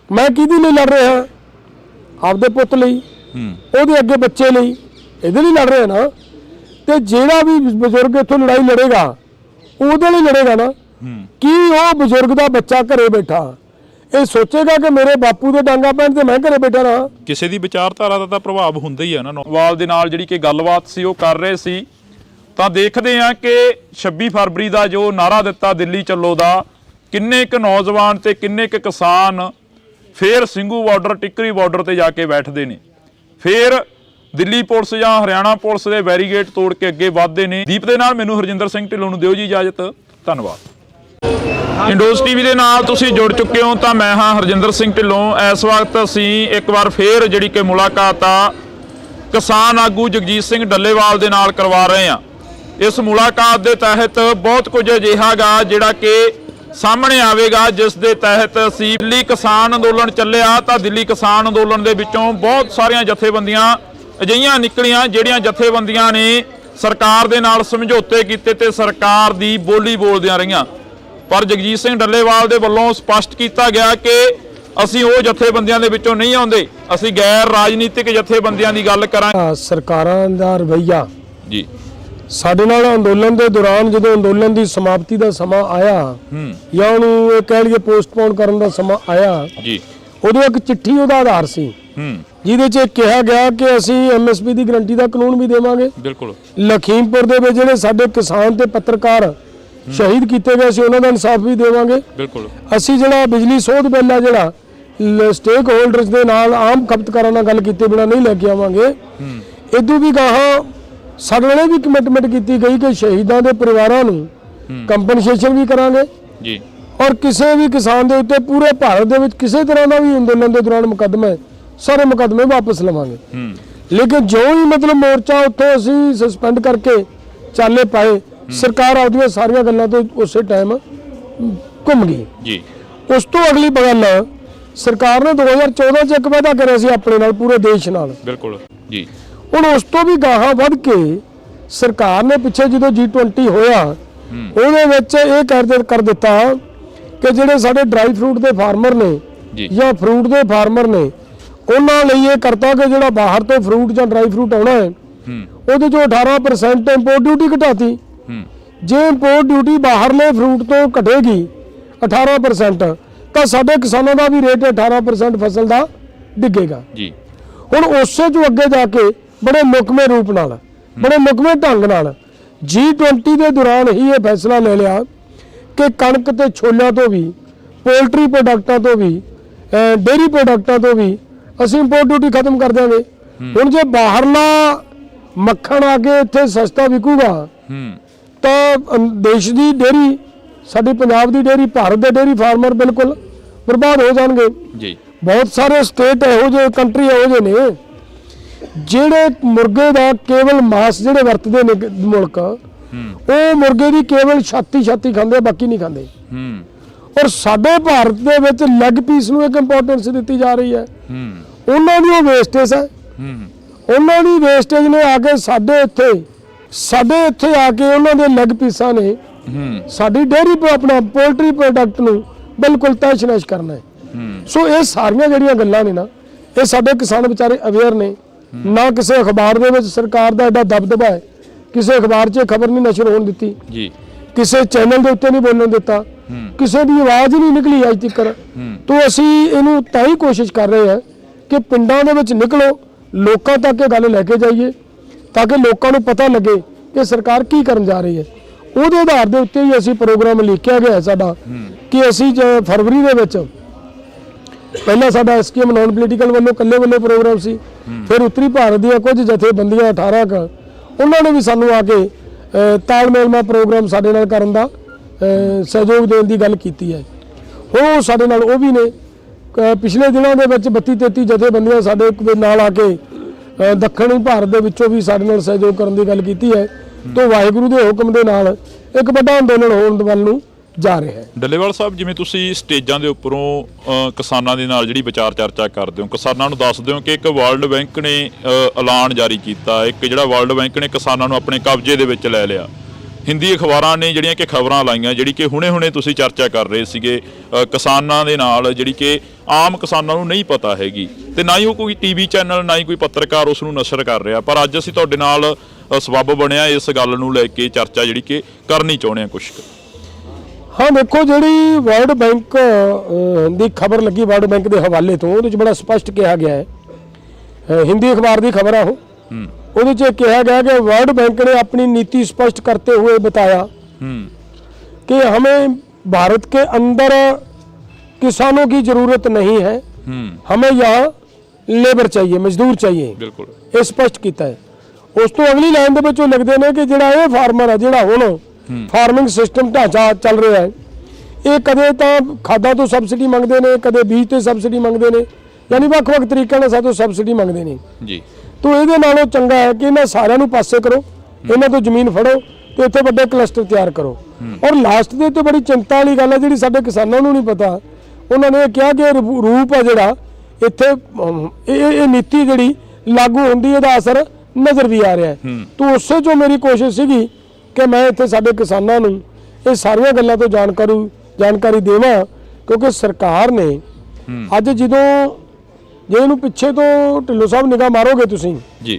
ਮੈਂ ਕਿਹਦੇ ਲਈ ਲੜ ਰਿਹਾ? ਆਪਦੇ ਪੁੱਤ ਲਈ, ਉਹਦੇ ਅੱਗੇ ਬੱਚੇ ਲਈ, ਇਹਦੇ ਲਈ ਲੜ ਰਿਹਾ ਨਾ। ਤੇ ਜਿਹੜਾ ਵੀ ਬਜ਼ੁਰਗ ਇੱਥੋਂ ਲੜਾਈ ਲੜੇਗਾ ਉਹਦੇ ਲਈ ਲੜੇਗਾ ਨਾ। ਕੀ ਉਹ ਬਜ਼ੁਰਗ ਦਾ ਬੱਚਾ ਘਰੇ ਬੈਠਾ ਇਹ ਸੋਚੇਗਾ ਕਿ ਮੇਰੇ ਬਾਪੂ ਦੇ ਡਾਂਗਾ ਪੈਣ ਤੇ ਮੈਂ ਘਰੇ ਬੈਠਾ ਰਹਾ? ਕਿਸੇ ਦੀ ਵਿਚਾਰਧਾਰਾ ਦਾ ਤਾਂ ਪ੍ਰਭਾਵ ਹੁੰਦਾ ਹੀ ਹੈ ਨਾ। ਵਾਲ ਦੇ ਨਾਲ ਜਿਹੜੀ ਕਿ ਗੱਲਬਾਤ ਸੀ ਉਹ ਕਰ ਰਹੇ ਸੀ। ਤਾਂ ਦੇਖਦੇ ਹਾਂ ਕਿ 26 ਫਰਵਰੀ ਦਾ ਜੋ ਨਾਰਾ ਦਿੱਤਾ ਦਿੱਲੀ ਚੱਲੋ ਦਾ, ਕਿੰਨੇ ਕੁ ਨੌਜਵਾਨ ਤੇ ਕਿੰਨੇ ਕੁ ਕਿਸਾਨ ਫੇਰ ਸਿੰਘੂ ਬਾਰਡਰ, ਟਿੱਕਰੀ ਬਾਰਡਰ ਤੇ ਜਾ ਕੇ ਬੈਠਦੇ ਨੇ, ਫੇਰ ਦਿੱਲੀ ਪੁਲਿਸ ਜਾਂ ਹਰਿਆਣਾ ਪੁਲਿਸ ਦੇ ਬੈਰੀਗੇਡ ਤੋੜ ਕੇ ਅੱਗੇ ਵਧਦੇ ਨੇ। ਦੀਪ ਦੇ ਨਾਲ ਮੈਨੂੰ ਹਰਜਿੰਦਰ ਸਿੰਘ ਢਿੱਲੋਂ ਨੂੰ ਦਿਓ ਜੀ ਇਜਾਜ਼ਤ। ਧੰਨਵਾਦ। ਇੰਡੋਜ਼ ਟੀਵੀ ਦੇ ਨਾਲ ਤੁਸੀਂ ਜੁੜ ਚੁੱਕੇ ਹੋ ਤਾਂ ਮੈਂ ਹਾਂ ਹਰਜਿੰਦਰ ਸਿੰਘ ਢਿੱਲੋਂ। ਇਸ ਵਕਤ ਅਸੀਂ ਇੱਕ ਵਾਰ ਫੇਰ ਜਿਹੜੀ ਕਿ ਮੁਲਾਕਾਤ ਆ ਕਿਸਾਨ ਆਗੂ ਜਗਜੀਤ ਸਿੰਘ ਡੱਲੇਵਾਲ ਦੇ ਨਾਲ ਕਰਵਾ ਰਹੇ ਹਾਂ। ਇਸ ਮੁਲਾਕਾਤ ਦੇ ਤਹਿਤ ਬਹੁਤ ਕੁਝ ਅਜਿਹਾ ਗਾ ਜਿਹੜਾ ਕਿ ਸਾਹਮਣੇ ਆਵੇਗਾ, ਜਿਸ ਦੇ ਤਹਿਤ ਅਸੀਂ ਦਿੱਲੀ ਕਿਸਾਨ ਅੰਦੋਲਨ ਚੱਲਿਆ ਤਾਂ ਦਿੱਲੀ ਕਿਸਾਨ ਅੰਦੋਲਨ ਦੇ ਵਿੱਚੋਂ ਬਹੁਤ ਸਾਰੀਆਂ ਜਥੇਬੰਦੀਆਂ ਅਜਿਹੀਆਂ ਨਿਕਲੀਆਂ ਜਿਹੜੀਆਂ ਜਥੇਬੰਦੀਆਂ ਨੇ ਸਰਕਾਰ ਦੇ ਨਾਲ ਸਮਝੌਤੇ ਕੀਤੇ ਤੇ ਸਰਕਾਰ ਦੀ ਬੋਲੀ ਬੋਲਦੀਆਂ ਰਹੀਆਂ। ਪਰ ਜਗਜੀਤ ਸਿੰਘ ਡੱਲੇਵਾਲ ਦੇ ਵੱਲੋਂ ਸਪਸ਼ਟ ਕੀਤਾ ਗਿਆ ਕਿ ਅਸੀਂ ਉਹ ਜਥੇਬੰਦੀਆਂ ਦੇ ਵਿੱਚੋਂ ਨਹੀਂ ਆਉਂਦੇ, ਅਸੀਂ ਗੈਰ ਰਾਜਨੀਤਿਕ ਜਥੇਬੰਦੀਆਂ ਦੀ ਗੱਲ ਕਰਾਂਗੇ। ਸਰਕਾਰਾਂ ਦਾ ਰਵੱਈਆ ਜੀ ਸਾਡੇ ਨਾਲ ਅੰਦੋਲਨ ਦੇ ਦੌਰਾਨ, ਜਦੋਂ ਅੰਦੋਲਨ ਦੀ ਸਮਾਪਤੀ ਦਾ ਸਮਾਂ ਆਇਆ ਜਾਂ ਉਹਨੂੰ ਇਹ ਕਹਿ ਲਈਏ ਪੋਸਟਪੋਨ ਕਰਨ ਦਾ ਸਮਾਂ ਆਇਆ ਜੀ, ਉਦੋਂ ਇੱਕ ਚਿੱਠੀ ਉਹਦਾ ਆਧਾਰ ਸੀ ਜਿਹਦੇ 'ਚ ਕਿਹਾ ਗਿਆ ਕਿ ਅਸੀਂ MSP ਦੀ ਗਰੰਟੀ ਦਾ ਕਾਨੂੰਨ ਵੀ ਦੇਵਾਂਗੇ। ਬਿਲਕੁਲ। ਲਖੀਮਪੁਰ ਦੇ ਵਿੱਚ ਜਿਹੜੇ ਸਾਡੇ ਕਿਸਾਨ ਤੇ ਪੱਤਰਕਾਰ ਸ਼ਹੀਦ ਕੀਤੇ ਗਏ ਸੀ ਉਹਨਾਂ ਦਾ ਇਨਸਾਫ ਵੀ ਦੇਵਾਂਗੇ। ਬਿਲਕੁਲ। ਅਸੀਂ ਜਿਹੜਾ ਬਿਜਲੀ ਸੋਧ ਬਿੱਲ ਆ ਜਿਹੜਾ ਸਟੇਕ ਹੋਲਡਰਸ ਦੇ ਨਾਲ ਆਮ ਖਪਤਕਾਰਾਂ ਨਾਲ ਗੱਲ ਕੀਤੇ ਬਿਨਾਂ ਨਹੀਂ ਲੈ ਕੇ ਆਵਾਂਗੇ। ਇਦੋਂ ਵੀ ਗਾਹਾਂ ਸਾਡੇ ਨਾਲ ਵੀ ਕਮਿਟਮੈਂਟ ਕੀਤੀ ਗਈ ਕਿ ਸ਼ਹੀਦਾਂ ਦੇ ਪਰਿਵਾਰਾਂ ਨੂੰ ਕੰਪਨਸੇਸ਼ਨ ਵੀ ਕਰਾਂਗੇ ਜੀ, ਔਰ ਕਿਸੇ ਵੀ ਕਿਸਾਨ ਦੇ ਉੱਤੇ ਪੂਰੇ ਭਾਰਤ ਦੇ ਵਿੱਚ ਕਿਸੇ ਤਰ੍ਹਾਂ ਦਾ ਵੀ ਅੰਦੋਲਨ ਦੇ ਦੌਰਾਨ ਮੁਕੱਦਮਾ ਸਾਰੇ ਮੁਕੱਦਮੇ ਵਾਪਸ ਲਵਾਂਗੇ। ਲੇਕਿਨ ਜੋ ਹੀ ਮਤਲਬ ਮੋਰਚਾ ਉੱਥੋਂ ਅਸੀਂ ਸਸਪੈਂਡ ਕਰਕੇ ਚਾਲੇ ਪਾਏ, ਸਰਕਾਰ ਆਪਦੀਆਂ ਸਾਰੀਆਂ ਗੱਲਾਂ ਤੋਂ ਉਸੇ ਟਾਈਮ ਘੁੰਮ ਗਈ ਜੀ। ਉਸ ਤੋਂ ਅਗਲੀ ਗੱਲ ਸਰਕਾਰ ਨੇ 2014 ਚ ਇੱਕ ਵਾਅਦਾ ਕਰਿਆ ਸੀ ਆਪਣੇ ਨਾਲ, ਪੂਰੇ ਦੇਸ਼ ਨਾਲ। ਬਿਲਕੁਲ ਜੀ। ਹੁਣ ਉਸ ਤੋਂ ਵੀ ਗਾਹਾਂ ਵੱਧ ਕੇ ਸਰਕਾਰ ਨੇ ਪਿੱਛੇ ਜਦੋਂ G20 ਹੋਇਆ ਉਹਦੇ ਵਿੱਚ ਇਹ ਕਰ ਦਿੱਤਾ ਕਿ ਜਿਹੜੇ ਸਾਡੇ ਡਰਾਈ ਫਰੂਟ ਦੇ ਫਾਰਮਰ ਨੇ ਜਾਂ ਫਰੂਟ ਦੇ ਫਾਰਮਰ ਨੇ ਉਹਨਾਂ ਲਈ ਇਹ ਕਰਤਾ ਕਿ ਜਿਹੜਾ ਬਾਹਰ ਤੋਂ ਫਰੂਟ ਜਾਂ ਡਰਾਈ ਫਰੂਟ ਆਉਣਾ ਹੈ ਉਹਦੇ ਚੋਂ 18% ਇੰਪੋਰਟ ਡਿਊਟੀ ਘਟਾਤੀ। ਜੇ ਇੰਪੋਰਟ ਡਿਊਟੀ ਬਾਹਰਲੇ ਫਰੂਟ ਤੋਂ ਘਟੇਗੀ 18% ਤਾਂ ਸਾਡੇ ਕਿਸਾਨਾਂ ਦਾ ਵੀ ਰੇਟ 18% ਫਸਲ ਦਾ ਡਿੱਗੇਗਾ ਜੀ। ਹੁਣ ਉਸੇ ਤੋਂ ਅੱਗੇ ਜਾ ਕੇ ਬੜੇ ਮੁਕਮੇ ਰੂਪ ਨਾਲ, ਬੜੇ ਮੁਕਮੇ ਢੰਗ ਨਾਲ G20 ਦੇ ਦੌਰਾਨ ਹੀ ਇਹ ਫੈਸਲਾ ਲੈ ਲਿਆ ਕਿ ਕਣਕ ਤੇ ਛੋਲਿਆਂ ਤੋਂ ਵੀ, ਪੋਲਟਰੀ ਪ੍ਰੋਡਕਟਾਂ ਤੋਂ ਵੀ, ਡੇਅਰੀ ਪ੍ਰੋਡਕਟਾਂ ਤੋਂ ਵੀ ਅਸੀਂ ਇੰਪੋਰਟ ਡਿਊਟੀ ਖਤਮ ਕਰ ਦਿਆਂਗੇ। ਹੁਣ ਜੇ ਬਾਹਰਲਾ ਮੱਖਣ ਆ ਕੇ ਇੱਥੇ ਸਸਤਾ ਵਿਕੂਗਾ ਤਾਂ ਦੇਸ਼ ਦੀ ਡੇਅਰੀ, ਸਾਡੀ ਪੰਜਾਬ ਦੀ ਡੇਅਰੀ, ਭਾਰਤ ਦੇ ਡੇਅਰੀ ਫਾਰਮਰ ਬਿਲਕੁਲ ਬਰਬਾਦ ਹੋ ਜਾਣਗੇ ਜੀ। ਬਹੁਤ ਸਾਰੇ ਸਟੇਟ ਇਹੋ ਜਿਹੇ, ਕੰਟਰੀ ਇਹੋ ਜਿਹੇ ਨੇ ਜਿਹੜੇ ਮੁਰਗੇ ਦਾ ਕੇਵਲ ਮਾਸ ਜਿਹੜੇ ਵਰਤਦੇ ਨੇ ਮੁਲਕ, ਉਹ ਮੁਰਗੇ ਦੀ ਕੇਵਲ ਛਾਤੀ ਖਾਂਦੇ, ਬਾਕੀ ਨਹੀਂ ਖਾਂਦੇ। ਔਰ ਸਾਡੇ ਭਾਰਤ ਦੇ ਵਿੱਚ ਲੈਗ ਪੀਸ ਨੂੰ ਇੱਕ ਇੰਪੋਰਟੈਂਸ ਦਿੱਤੀ ਜਾ ਰਹੀ ਹੈ। ਉਹਨਾਂ ਦੀ ਉਹ ਵੇਸਟੇਜ ਹੈ, ਉਹਨਾਂ ਦੀ ਵੇਸਟੇਜ ਨੇ ਆ ਕੇ ਸਾਡੇ ਇੱਥੇ ਆ ਕੇ ਉਹਨਾਂ ਦੇ ਲੈਗ ਪੀਸਾਂ ਨੇ ਸਾਡੀ ਡੇਅਰੀ ਆਪਣਾ ਪੋਲਟਰੀ ਪ੍ਰੋਡਕਟ ਨੂੰ ਬਿਲਕੁਲ ਤਹਿਸ਼-ਨਹਿਸ਼ ਕਰਨਾ ਹੈ। ਸੋ ਇਹ ਸਾਰੀਆਂ ਜਿਹੜੀਆਂ ਗੱਲਾਂ ਨੇ ਨਾ, ਇਹ ਸਾਡੇ ਕਿਸਾਨ ਵਿਚਾਰੇ ਅਵੇਅਰ ਨੇ। ਨਾ ਕਿਸੇ ਅਖਬਾਰ ਦੇ ਵਿੱਚ ਸਰਕਾਰ ਦਾ ਐਡਾ ਦਬਦਬਾ ਹੈ, ਕਿਸੇ ਅਖਬਾਰ 'ਚ ਖਬਰ ਨਹੀਂ ਨਸ਼ਰ ਹੋਣ ਦਿੱਤੀ ਜੀ, ਕਿਸੇ ਚੈਨਲ ਦੇ ਉੱਤੇ ਨਹੀਂ ਬੋਲਣ ਦਿੱਤਾ, ਕਿਸੇ ਦੀ ਆਵਾਜ਼ ਨਹੀਂ ਨਿਕਲੀ ਅੱਜ ਤੱਕ। ਤੋਂ ਅਸੀਂ ਇਹਨੂੰ ਤਾਂ ਹੀ ਕੋਸ਼ਿਸ਼ ਕਰ ਰਹੇ ਹਾਂ ਕਿ ਪਿੰਡਾਂ ਦੇ ਵਿੱਚ ਨਿਕਲੋ, ਲੋਕਾਂ ਤੱਕ ਇਹ ਗੱਲ ਲੈ ਕੇ ਜਾਈਏ ਤਾਂ ਕਿ ਲੋਕਾਂ ਨੂੰ ਪਤਾ ਲੱਗੇ ਕਿ ਸਰਕਾਰ ਕੀ ਕਰਨ ਜਾ ਰਹੀ ਹੈ। ਉਹਦੇ ਆਧਾਰ ਦੇ ਉੱਤੇ ਹੀ ਅਸੀਂ ਪ੍ਰੋਗਰਾਮ ਲਿਖਿਆ ਗਿਆ ਸਾਡਾ ਕਿ ਅਸੀਂ ਫਰਵਰੀ ਦੇ ਵਿੱਚ ਪਹਿਲਾਂ ਸਾਡਾ ਐਸਕੇਐਮ ਨਾਨ ਪੋਲੀਟੀਕਲ ਵੱਲੋਂ ਇਕੱਲੇ ਵੱਲੋਂ ਪ੍ਰੋਗਰਾਮ ਸੀ, ਫਿਰ ਉੱਤਰੀ ਭਾਰਤ ਦੀਆਂ ਕੁਝ ਜਥੇਬੰਦੀਆਂ 18 ਕ ਉਹਨਾਂ ਨੇ ਵੀ ਸਾਨੂੰ ਆ ਕੇ ਤਾਲਮੇਲ ਪ੍ਰੋਗਰਾਮ ਸਾਡੇ ਨਾਲ ਕਰਨ ਦਾ ਸਹਿਯੋਗ ਦੇਣ ਦੀ ਗੱਲ ਕੀਤੀ ਹੈ। ਉਹ ਸਾਡੇ ਨਾਲ ਉਹ ਵੀ ਨੇ। ਪਿਛਲੇ ਦਿਨਾਂ ਦੇ ਵਿੱਚ 32-33 ਜਥੇਬੰਦੀਆਂ ਸਾਡੇ ਨਾਲ ਆ ਕੇ ਦੱਖਣੀ ਭਾਰਤ ਦੇ ਵਿੱਚੋਂ ਵੀ ਸਾਡੇ ਨਾਲ ਸਹਿਯੋਗ ਕਰਨ ਦੀ ਗੱਲ ਕੀਤੀ ਹੈ। ਤੋਂ ਵਾਹਿਗੁਰੂ ਦੇ ਹੁਕਮ ਦੇ ਨਾਲ ਇੱਕ ਵੱਡਾ ਅੰਦੋਲਨ ਹੋਣ ਵੱਲ ਨੂੰ ਜਾ ਰਿਹਾ ਹੈ। ਡੱਲੇਵਾਲ ਸਾਹਿਬ, ਜਿਵੇਂ ਤੁਸੀਂ ਸਟੇਜਾਂ ਦੇ ਉੱਪਰੋਂ ਕਿਸਾਨਾਂ ਦੇ ਨਾਲ ਜਿਹੜੀ ਵਿਚਾਰ ਚਰਚਾ ਕਰਦੇ ਹੋ, ਕਿਸਾਨਾਂ ਨੂੰ ਦੱਸਦੇ ਹੋ ਕਿ ਇੱਕ ਵਰਲਡ ਬੈਂਕ ਨੇ ਐਲਾਨ ਜਾਰੀ ਕੀਤਾ, ਇੱਕ ਜਿਹੜਾ ਵਰਲਡ ਬੈਂਕ ਨੇ ਕਿਸਾਨਾਂ ਨੂੰ ਆਪਣੇ ਕਬਜ਼ੇ ਦੇ ਵਿੱਚ ਲੈ ਲਿਆ। ਹਿੰਦੀ ਅਖਬਾਰਾਂ ਨੇ ਜਿਹੜੀਆਂ ਕਿ ਖਬਰਾਂ ਲਾਈਆਂ, ਜਿਹੜੀ ਕਿ ਹੁਣੇ ਤੁਸੀਂ ਚਰਚਾ ਕਰ ਰਹੇ ਸੀਗੇ ਕਿਸਾਨਾਂ ਦੇ ਨਾਲ, ਜਿਹੜੀ ਕਿ ਆਮ ਕਿਸਾਨਾਂ ਨੂੰ ਨਹੀਂ ਪਤਾ ਹੈਗੀ, ਤੇ ਨਾ ਹੀ ਉਹ ਕੋਈ ਟੀਵੀ ਚੈਨਲ, ਨਾ ਹੀ ਕੋਈ ਪੱਤਰਕਾਰ ਉਸ ਨੂੰ ਨਸ਼ਰ ਕਰ ਰਿਹਾ। ਪਰ ਅੱਜ ਅਸੀਂ ਤੁਹਾਡੇ ਨਾਲ ਸਬੱਬ ਬਣਿਆ ਇਸ ਗੱਲ ਨੂੰ ਲੈ ਕੇ ਚਰਚਾ ਜਿਹੜੀ ਕਿ ਕਰਨੀ ਚਾਹੁੰਦੇ ਹਾਂ ਕੁਛ। ਹਾਂ ਦੇਖੋ, ਜਿਹੜੀ ਵਰਲਡ ਬੈਂਕ ਦੀ ਖਬਰ ਲੱਗੀ ਵਰਲਡ ਬੈਂਕ ਦੇ ਹਵਾਲੇ ਤੋਂ, ਉਹਦੇ 'ਚ ਬੜਾ ਸਪਸ਼ਟ ਕਿਹਾ ਗਿਆ ਹੈ, ਹਿੰਦੀ ਅਖਬਾਰ ਦੀ ਖਬਰ ਆ ਉਹ, ਉਹਦੇ 'ਚ ਕਿਹਾ गया कि वर्ल्ड बैंक ने अपनी नीति स्पष्ट करते हुए बताया कि हमें भारत के अंदर किसानों की जरूरत नहीं है, हमें यहाँ लेबर चाहिए, मजदूर चाहिए। बिल्कुल ये स्पष्ट किया है। उस तो अगली लाइन ਦੇ ਵਿੱਚ ਉਹ ਲਿਖਦੇ ਨੇ ਕਿ ਜਿਹੜਾ ਇਹ ਫਾਰਮਰ ਹੈ, ਜਿਹੜਾ ਹੁਣ ਫਾਰਮਿੰਗ ਸਿਸਟਮ ਢਾਂਚਾ ਚੱਲ ਰਿਹਾ ਹੈ, ਇਹ ਕਦੇ ਤਾਂ ਖਾਦਾਂ ਤੋਂ ਸਬਸਿਡੀ ਮੰਗਦੇ ਨੇ, ਕਦੇ ਬੀਜ ਤੇ ਸਬਸਿਡੀ ਮੰਗਦੇ ਨੇ, ਯਾਨੀ ਵੱਖ-ਵੱਖ ਤਰੀਕਿਆਂ ਨਾਲ ਸਾਤੋਂ ਸਬਸਿਡੀ ਮੰਗਦੇ ਨੇ ਜੀ। तो ये नालों चंगा है कि इन्हें सारिਆਂ ਨੂੰ ਪਾਸੇ करो, इन्हें तो जमीन फड़ो तो इतने बड़े क्लस्टर तैयार करो। और लास्ट ਦੇ तो बड़ी चिंता वाली गल है, जी साडे किसानों ਨੂੰ नहीं पता, उन्होंने कहा कि रूप है जिहड़ा इत्थे नीति जिहड़ी लागू होंदी है, असर नज़र भी आ रहा है। तो उससे जो मेरी कोशिश सीगी कि मैं इत्थे साडे किसानों ਨੂੰ ਇਹ ਸਾਰੀਆਂ ਗੱਲਾਂ ਤੋਂ ਜਾਣਕਾਰੀ ਦੇਵਾਂ, क्योंकि सरकार ने ਅੱਜ ਜਦੋਂ ਜੇ ਇਹਨੂੰ ਪਿੱਛੇ ਤੋਂ ਢਿੱਲੋਂ ਸਾਹਿਬ ਨਿਗਾਹ ਮਾਰੋਗੇ ਤੁਸੀਂ ਜੀ,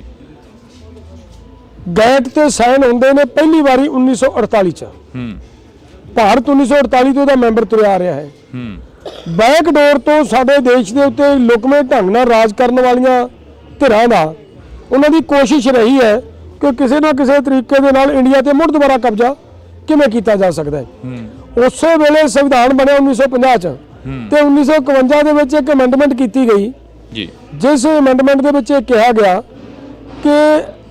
ਗੈਟ ਤੇ ਸਾਈਨ ਹੁੰਦੇ ਨੇ ਪਹਿਲੀ ਵਾਰੀ 1948 ਚ। ਭਾਰਤ 1948 ਤੋਂ ਦਾ ਮੈਂਬਰ ਤੁਰਿਆ ਆ ਰਿਹਾ ਹੈ। ਬੈਕਡੋਰ ਤੋਂ ਸਾਡੇ ਦੇਸ਼ ਦੇ ਉੱਤੇ ਲੁਕਵੇਂ ਢੰਗ ਨਾਲ ਰਾਜ ਕਰਨ ਵਾਲੀਆਂ ਧਿਰਾਂ ਦਾ ਉਹਨਾਂ ਦੀ ਕੋਸ਼ਿਸ਼ ਰਹੀ ਹੈ ਕਿ ਕਿਸੇ ਨਾ ਕਿਸੇ ਤਰੀਕੇ ਦੇ ਨਾਲ ਇੰਡੀਆ ਤੇ ਮੁੜ ਦੁਬਾਰਾ ਕਬਜ਼ਾ ਕਿਵੇਂ ਕੀਤਾ ਜਾ ਸਕਦਾ ਹੈ। ਉਸੇ ਵੇਲੇ ਸੰਵਿਧਾਨ ਬਣਿਆ 1950 ਚ, ਤੇ 1951 ਦੇ ਵਿੱਚ ਇੱਕ ਅਮੈਂਡਮੈਂਟ ਕੀਤੀ ਗਈ ਜੀ, ਜਿਸ ਅਮੈਂਡਮੈਂਟ ਦੇ ਵਿੱਚ ਇਹ ਕਿਹਾ ਗਿਆ ਕਿ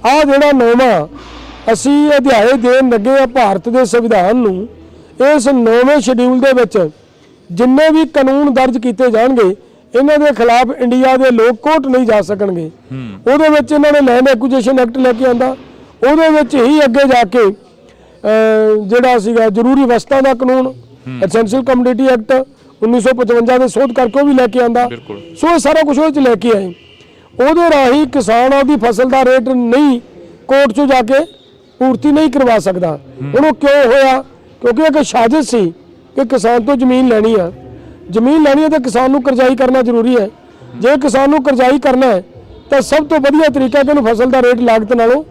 ਆਹ ਜਿਹੜਾ ਨੌਵਾਂ ਅਸੀਂ ਅਧਿਆਏ ਦੇਣ ਲੱਗੇ ਆ ਭਾਰਤ ਦੇ ਸੰਵਿਧਾਨ ਨੂੰ, ਇਸ ਨੌਵੇਂ ਸ਼ਡਿਊਲ ਦੇ ਵਿੱਚ ਜਿੰਨੇ ਵੀ ਕਾਨੂੰਨ ਦਰਜ ਕੀਤੇ ਜਾਣਗੇ ਇਹਨਾਂ ਦੇ ਖਿਲਾਫ ਇੰਡੀਆ ਦੇ ਲੋਕ ਕੋਰਟ ਨਹੀਂ ਜਾ ਸਕਣਗੇ। ਉਹਦੇ ਵਿੱਚ ਇਹਨਾਂ ਨੇ ਲੈਂਡ ਐਕੁਜੀਸ਼ਨ ਐਕਟ ਲੈ ਕੇ ਆਂਦਾ, ਉਹਦੇ ਵਿੱਚ ਹੀ ਅੱਗੇ ਜਾ ਕੇ ਜਿਹੜਾ ਸੀਗਾ ਜ਼ਰੂਰੀ ਵਸਤਾਂ ਦਾ ਕਾਨੂੰਨ, ਐਸੈਂਸ਼ੀਅਲ ਕਮੋਡਿਟੀ ਐਕਟ 1955 ਦੇ ਸੋਧ ਕਰਕੇ ਉਹ ਵੀ ਲੈ ਕੇ ਆਂਦਾ। ਸੋ ਇਹ ਸਾਰਾ ਕੁਝ ਉਹ 'ਚ ਲੈ ਕੇ ਆਏ। ਉਹਦੇ ਰਾਹੀਂ ਕਿਸਾਨ ਆਪਦੀ ਫਸਲ ਦਾ ਰੇਟ ਨਹੀਂ ਕੋਰਟ 'ਚੋਂ ਜਾ ਕੇ ਪੂਰਤੀ ਨਹੀਂ ਕਰਵਾ ਸਕਦਾ। ਹੁਣ ਉਹ ਕਿਉਂ ਹੋਇਆ? ਕਿਉਂਕਿ ਇੱਕ ਸਾਜ਼ਿਸ਼ ਸੀ ਕਿ ਕਿਸਾਨ ਤੋਂ ਜ਼ਮੀਨ ਲੈਣੀ ਆ, ਜ਼ਮੀਨ ਲੈਣੀ ਹੈ ਤਾਂ ਕਿਸਾਨ ਨੂੰ ਕਰਜ਼ਾਈ ਕਰਨਾ ਜ਼ਰੂਰੀ ਹੈ। ਜੇ ਕਿਸਾਨ ਨੂੰ ਕਰਜ਼ਾਈ ਕਰਨਾ ਹੈ ਤਾਂ ਸਭ ਤੋਂ ਵਧੀਆ ਤਰੀਕਾ ਕਿ ਉਹਨੂੰ ਫਸਲ ਦਾ ਰੇਟ ਲਾਗਤ ਨਾਲੋਂ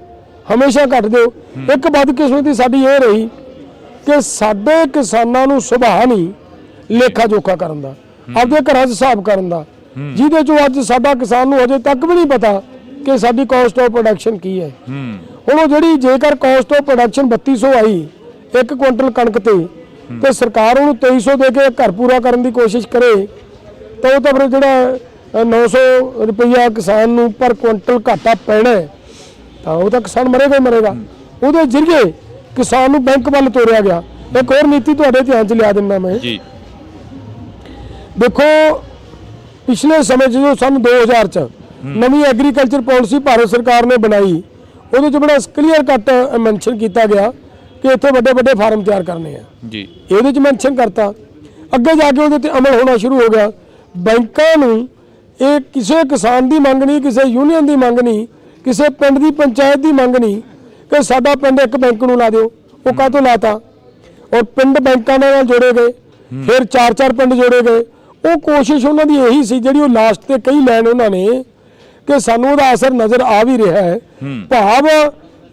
ਹਮੇਸ਼ਾ ਘੱਟ ਦਿਓ। ਇੱਕ ਬਦਕਿਸਮਤੀ ਸਾਡੀ ਇਹ ਰਹੀ ਕਿ ਸਾਡੇ ਕਿਸਾਨਾਂ ਨੂੰ ਸੁਭਾਅ ਨਹੀਂ ਲੇਖਾ ਜੋਖਾ ਕਰਨ ਦਾ, ਆਪਦੇ ਘਰਾਂ 'ਚ ਹਿਸਾਬ ਕਰਨ ਦਾ, ਜਿਹਦੇ 'ਚੋਂ ਅੱਜ ਸਾਡਾ ਕਿਸਾਨ ਨੂੰ ਅਜੇ ਤੱਕ ਵੀ ਨਹੀਂ ਪਤਾ ਕਿ ਸਾਡੀ ਕਾਸਟ ਆਫ ਪ੍ਰੋਡਕਸ਼ਨ ਕੀ ਹੈ। ਹੁਣ ਉਹ ਜਿਹੜੀ ਜੇਕਰ caste of production 3200 I 1 quintal ਕਣਕ ਤੇ ਸਰਕਾਰ ਉਹਨੂੰ 2300 ਦੇ ਕੇ ਘਰ ਪੂਰਾ ਕਰਨ ਦੀ ਕੋਸ਼ਿਸ਼ ਕਰੇ ਤਾਂ ਉਹ ਤਾਂ ਫਿਰ ਜਿਹੜਾ 900 ਰੁਪਈਆ ਕਿਸਾਨ ਨੂੰ ਪਰ ਕੁਇੰਟਲ ਘਾਟਾ ਪੈਣਾ ਤਾਂ ਉਹ ਤਾਂ ਕਿਸਾਨ ਮਰੇਗਾ ਹੀ ਮਰੇਗਾ। ਉਹਦੇ ਜ਼ਰੀਏ ਕਿਸਾਨ ਨੂੰ ਬੈਂਕ ਵੱਲ ਤੋਰਿਆ ਗਿਆ। ਇੱਕ ਹੋਰ ਨੀਤੀ ਤੁਹਾਡੇ ਧਿਆਨ 'ਚ ਲਿਆ ਦਿੰਦਾ ਮੈਂ ਜੀ। ਦੇਖੋ ਪਿਛਲੇ ਸਮੇਂ 'ਚ ਜੋ ਸਨ 2000 'ਚ ਨਵੀਂ ਐਗਰੀਕਲਚਰ ਪਾਲਿਸੀ ਭਾਰਤ ਸਰਕਾਰ ਨੇ ਬਣਾਈ, ਉਹਦੇ 'ਚ ਬੜਾ ਕਲੀਅਰ ਕੱਟ ਮੈਂਸ਼ਨ ਕੀਤਾ ਗਿਆ ਕਿ ਇੱਥੇ ਵੱਡੇ ਵੱਡੇ ਫਾਰਮ ਤਿਆਰ ਕਰਨੇ ਆ ਜੀ। ਇਹਦੇ 'ਚ ਮੈਂਸ਼ਨ ਕਰਤਾ। ਅੱਗੇ ਜਾ ਕੇ ਉਹਦੇ ਤੇ ਅਮਲ ਹੋਣਾ ਸ਼ੁਰੂ ਹੋ ਗਿਆ। ਬੈਂਕਾਂ ਨੂੰ ਇਹ ਕਿਸੇ ਕਿਸਾਨ ਦੀ ਮੰਗ ਨਹੀਂ, ਕਿਸੇ ਯੂਨੀਅਨ ਦੀ ਮੰਗ ਨਹੀਂ, ਕਿਸੇ ਪਿੰਡ ਦੀ ਪੰਚਾਇਤ ਦੀ ਮੰਗ ਨਹੀਂ ਕਿ ਸਾਡਾ ਪਿੰਡ ਇੱਕ ਬੈਂਕ ਨੂੰ ਲਾ ਦਿਓ। ਉਹ ਕਾਹਤੋਂ ਲਾਤਾ? ਔਰ ਪਿੰਡ ਬੈਂਕਾਂ ਨਾਲ ਜੋੜੇ ਗਏ, ਫਿਰ 4-4 ਪਿੰਡ ਜੋੜੇ ਗਏ। ਉਹ ਕੋਸ਼ਿਸ਼ ਉਹਨਾਂ ਦੀ ਇਹੀ ਸੀ, ਜਿਹੜੀ ਉਹ ਲਾਸਟ ਤੇ ਕਈ ਲੈਣ ਉਹਨਾਂ ਨੇ ਕਿ ਸਾਨੂੰ ਉਹਦਾ ਅਸਰ ਨਜ਼ਰ ਆ ਵੀ ਰਿਹਾ ਹੈ। ਭਾਵ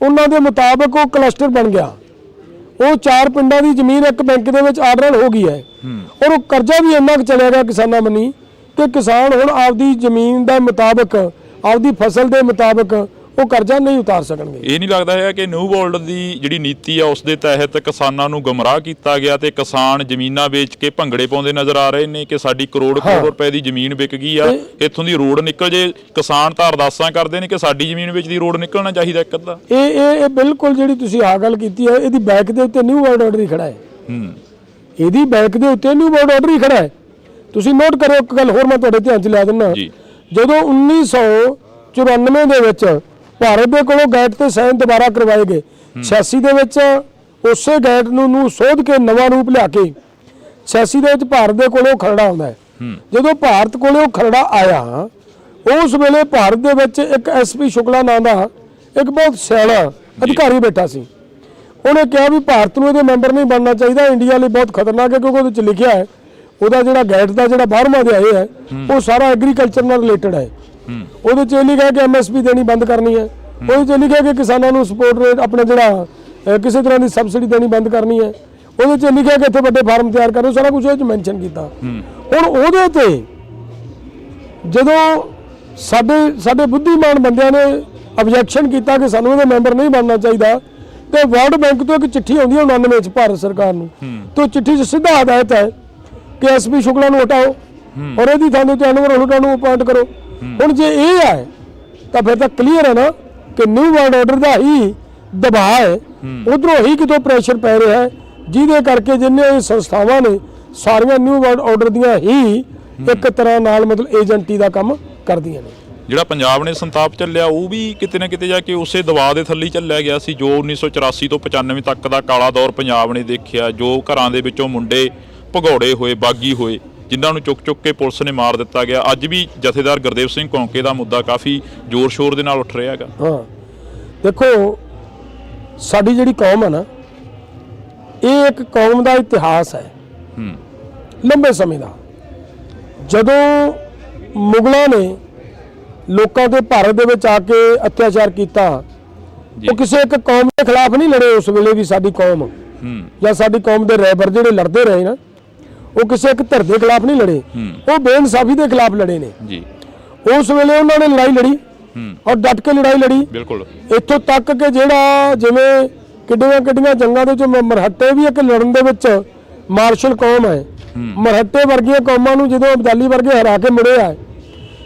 ਉਹਨਾਂ ਦੇ ਮੁਤਾਬਕ ਉਹ ਕਲਸਟਰ ਬਣ ਗਿਆ। ਉਹ 4 ਪਿੰਡਾਂ ਦੀ ਜ਼ਮੀਨ ਇੱਕ ਬੈਂਕ ਦੇ ਵਿੱਚ ਆਰਡਰ ਹੋ ਗਈ ਹੈ। ਔਰ ਉਹ ਕਰਜ਼ਾ ਵੀ ਇੰਨਾ ਕੁ ਚਲਿਆ ਗਿਆ ਕਿਸਾਨਾਂ ਬੰਨੀ ਕਿ ਕਿਸਾਨ ਹੁਣ ਆਪਦੀ ਜ਼ਮੀਨ ਦੇ ਮੁਤਾਬਕ, ਆਪਦੀ ਫਸਲ ਦੇ ਮੁਤਾਬਕ ਉਹ ਕਰਜ਼ਾ ਨਹੀਂ ਉਤਾਰ ਸਕਣਗੇ। ਇਹ ਨਹੀਂ ਲੱਗਦਾ ਹੈ ਕਿ ਨਿਊ ਵਰਲਡ ਦੀ ਜਿਹੜੀ ਨੀਤੀ ਆ ਉਸ ਦੇ ਤਹਿਤ ਕਿਸਾਨਾਂ ਨੂੰ ਗੁੰਮਰਾਹ ਕੀਤਾ ਗਿਆ ਤੇ ਕਿਸਾਨ ਜ਼ਮੀਨਾਂ ਵੇਚ ਕੇ ਭੰਗੜੇ ਪਾਉਂਦੇ ਨਜ਼ਰ ਆ ਰਹੇ ਨੇ ਕਿ ਸਾਡੀ ਕਰੋੜ ਰੁਪਏ ਦੀ ਜ਼ਮੀਨ ਵਿਕ ਗਈ ਆ, ਇੱਥੋਂ ਦੀ ਰੋਡ ਨਿਕਲ ਜੇ। ਕਿਸਾਨ ਤਾਂ ਅਰਦਾਸਾਂ ਕਰਦੇ ਨੇ ਕਿ ਸਾਡੀ ਜ਼ਮੀਨ ਵਿੱਚ ਦੀ ਰੋਡ ਨਿਕਲਣਾ ਚਾਹੀਦਾ ਇੱਕ ਅੱਧਾ। ਇਹ ਬਿਲਕੁਲ ਜਿਹੜੀ ਤੁਸੀਂ ਆਹ ਗੱਲ ਕੀਤੀ ਹੈ, ਇਹਦੀ ਬੈਕ ਦੇ ਉੱਤੇ ਨਿਊ ਵਰਲਡ ਆਰਡਰ ਹੀ ਖੜਾ ਹੈ। ਇਹਦੀ ਬੈਕ ਦੇ ਉੱਤੇ ਨਿਊ ਵਰਲਡ ਆਰਡਰ ਹੀ ਖੜਾ ਹੈ। ਤੁਸੀਂ ਨੋਟ ਕਰਿਓ ਇੱਕ ਗੱਲ ਹੋਰ ਮੈਂ ਤੁਹਾਡੇ ਧਿਆਨ 'ਚ ਲਿਆ ਦਿੰਦਾ। ਜਦੋਂ 1994 ਦੇ ਵਿੱਚ ਭਾਰਤ ਦੇ ਕੋਲੋਂ ਗੈਟ ਤੇ ਸਾਈਨ ਦੁਬਾਰਾ ਕਰਵਾਏ ਗਏ, 86 ਦੇ ਵਿੱਚ ਉਸੇ ਗੈਟ ਨੂੰ ਸੋਧ ਕੇ ਨਵਾਂ ਰੂਪ ਲਿਆ ਕੇ 86 ਦੇ ਵਿੱਚ ਭਾਰਤ ਦੇ ਕੋਲੋਂ ਖਰੜਾ ਆਉਂਦਾ ਹੈ। ਜਦੋਂ ਭਾਰਤ ਕੋਲੋਂ ਖਰੜਾ ਆਇਆ, ਉਸ ਵੇਲੇ ਭਾਰਤ ਦੇ ਵਿੱਚ ਇੱਕ SP ਸ਼ੁਕਲਾ ਨਾਂ ਦਾ ਇੱਕ ਬਹੁਤ ਸਿਆਣਾ ਅਧਿਕਾਰੀ ਬੈਠਾ ਸੀ। ਉਹਨੇ ਕਿਹਾ ਵੀ ਭਾਰਤ ਨੂੰ ਇਹਦੇ ਮੈਂਬਰ ਨਹੀਂ ਬਣਨਾ ਚਾਹੀਦਾ, ਇੰਡੀਆ ਲਈ ਬਹੁਤ ਖਤਰਨਾਕ ਹੈ, ਕਿਉਂਕਿ ਉਹਦੇ 'ਚ ਲਿਖਿਆ ਹੈ ਉਹਦਾ ਜਿਹੜਾ ਗੈਟ ਦਾ ਜਿਹੜਾ 12ਵਾਂ ਅਧਿਆਇ ਹੈ ਉਹ ਸਾਰਾ ਐਗਰੀਕਲਚਰ ਨਾਲ ਰਿਲੇਟਡ ਹੈ। ਉਹਦੇ 'ਚ ਇਹ ਲਿਖਿਆ ਕਿ MSP ਦੇਣੀ ਬੰਦ ਕਰਨੀ ਹੈ। ਉਹਦੇ 'ਚ ਲਿਖਿਆ ਕਿ ਕਿਸਾਨਾਂ ਨੂੰ ਸਪੋਰਟ ਰੇਟ ਆਪਣਾ ਜਿਹੜਾ ਕਿਸੇ ਤਰ੍ਹਾਂ ਦੀ ਸਬਸਿਡੀ ਦੇਣੀ ਬੰਦ ਕਰਨੀ ਹੈ। ਉਹਦੇ 'ਚ ਲਿਖਿਆ ਕਿ ਇੱਥੇ ਵੱਡੇ ਫਾਰਮ ਤਿਆਰ ਕਰੋ, ਸਾਰਾ ਕੁਝ ਉਹਦੇ 'ਚ ਮੈਂਸ਼ਨ ਕੀਤਾ। ਹੁਣ ਉਹਦੇ ਤੇ ਜਦੋਂ ਸਾਡੇ ਬੁੱਧੀਮਾਨ ਬੰਦਿਆਂ ਨੇ ਆਬਜੈਕਸ਼ਨ ਕੀਤਾ ਕਿ ਸਾਨੂੰ ਇਹਦੇ ਮੈਂਬਰ ਨਹੀਂ ਬਣਨਾ ਚਾਹੀਦਾ, ਤੇ ਵਰਲਡ ਬੈਂਕ ਤੋਂ ਇੱਕ ਚਿੱਠੀ ਆਉਂਦੀ ਹੈ 99 ਚ ਭਾਰਤ ਸਰਕਾਰ ਨੂੰ, ਤੇ ਚਿੱਠੀ 'ਚ ਸਿੱਧਾ ਹਦਾਇਤ ਹੈ ਕਿ SP ਸ਼ੁਕਲਾ ਨੂੰ ਹਟਾਓ ਔਰ ਇਹਦੀ ਥਾਂ ਤੇ ਅਨਵਰ ਹੁੱਡਾ ਨੂੰ ਅਪਾਇੰਟ ਕਰੋ। ਹੁਣ ਜੇ ਇਹ ਹੈ ਤਾਂ ਫਿਰ ਤਾਂ ਕਲੀਅਰ ਹੈ ਨਾ ਕਿ ਨਿਊ ਵਰਲਡ ਆਰਡਰ ਦਾ ਹੀ ਦਬਾਅ ਹੈ, ਉਧਰੋਂ ਹੀ ਕਿਤੋਂ ਪ੍ਰੈਸ਼ਰ ਪੈ ਰਿਹਾ ਹੈ, ਜਿਹਦੇ ਕਰਕੇ ਜਿੰਨੇ ਸੰਸਥਾਵਾਂ ਨੇ ਸਾਰੀਆਂ ਨਿਊ ਵਰਲਡ ਆਰਡਰ ਦੀਆਂ ਹੀ ਇੱਕ ਤਰ੍ਹਾਂ ਨਾਲ ਮਤਲਬ ਏਜੰਟੀ ਦਾ ਕੰਮ ਕਰਦੀਆਂ ਨੇ। ਜਿਹੜਾ ਪੰਜਾਬ ਨੇ ਸੰਤਾਪ ਚੱਲਿਆ ਉਹ ਵੀ ਕਿਤੇ ਨਾ ਕਿਤੇ ਜਾ ਕੇ ਉਸੇ ਦਬਾਅ ਦੇ ਥੱਲੇ ਚੱਲਿਆ ਗਿਆ ਸੀ, ਜੋ 1984 ਤੋਂ 95 ਤੱਕ ਦਾ ਕਾਲਾ ਦੌਰ ਪੰਜਾਬ ਨੇ ਦੇਖਿਆ, ਜੋ ਘਰਾਂ ਦੇ ਵਿੱਚੋਂ ਮੁੰਡੇ ਭਗੌੜੇ ਹੋਏ, ਬਾਗੀ ਹੋਏ, ਜਿਨ੍ਹਾਂ ਨੂੰ ਚੁੱਕ ਕੇ ਪੁਲਿਸ ਨੇ ਮਾਰ ਦਿੱਤਾ ਗਿਆ। ਅੱਜ ਵੀ ਜਥੇਦਾਰ ਗੁਰਦੇਵ ਸਿੰਘ ਕੌਂਕੇ ਦਾ ਮੁੱਦਾ ਕਾਫੀ ਜ਼ੋਰ ਸ਼ੋਰ ਦੇ ਨਾਲ ਉੱਠ ਰਿਹਾ ਹੈਗਾ। ਹਾਂ, ਦੇਖੋ ਸਾਡੀ ਜਿਹੜੀ ਕੌਮ ਹੈ ਨਾ, ਇਹ ਇੱਕ ਕੌਮ ਦਾ ਇਤਿਹਾਸ ਹੈ ਲੰਬੇ ਸਮੇਂ ਦਾ। ਜਦੋਂ ਮੁਗਲਾਂ ਨੇ ਲੋਕਾਂ ਤੇ ਭਾਰਤ ਦੇ ਵਿੱਚ ਆ ਕੇ ਅਤਿਆਚਾਰ ਕੀਤਾ, ਉਹ ਕਿਸੇ ਇੱਕ ਕੌਮ ਦੇ ਖਿਲਾਫ ਨਹੀਂ ਲੜੇ। ਉਸ ਵੇਲੇ ਵੀ ਸਾਡੀ ਕੌਮ ਜਾਂ ਸਾਡੀ ਕੌਮ ਦੇ ਰਹਿਬਰ ਜਿਹੜੇ ਲੜਦੇ ਰਹੇ ਨਾ, ਉਹ ਕਿਸੇ ਇੱਕ ਧਿਰ ਦੇ ਖਿਲਾਫ ਨਹੀਂ ਲੜੇ, ਉਹ ਬੇਇਨਸਾਫੀ ਦੇ ਖਿਲਾਫ ਲੜੇ ਨੇ ਜੀ। ਉਸ ਵੇਲੇ ਉਹਨਾਂ ਨੇ ਲੜਾਈ ਲੜੀ ਔਰ ਡਟ ਕੇ ਲੜਾਈ ਲੜੀ। ਬਿਲਕੁਲ ਇੱਥੋਂ ਤੱਕ ਕਿ ਜਿਹੜਾ ਜਿਵੇਂ ਕਿੱਡੀਆਂ ਜੰਗਾਂ ਦੇ ਵਿੱਚ ਮਰਹੱਟੇ ਵੀ ਇੱਕ ਲੜਨ ਦੇ ਵਿੱਚ ਮਾਰਸ਼ਲ ਕੌਮ ਹੈ। ਮਰਹੱਟੇ ਵਰਗੀਆਂ ਕੌਮਾਂ ਨੂੰ ਜਦੋਂ ਅਬਦਾਲੀ ਵਰਗੇ ਹਰਾ ਕੇ ਮੁੜੇ ਆਏ,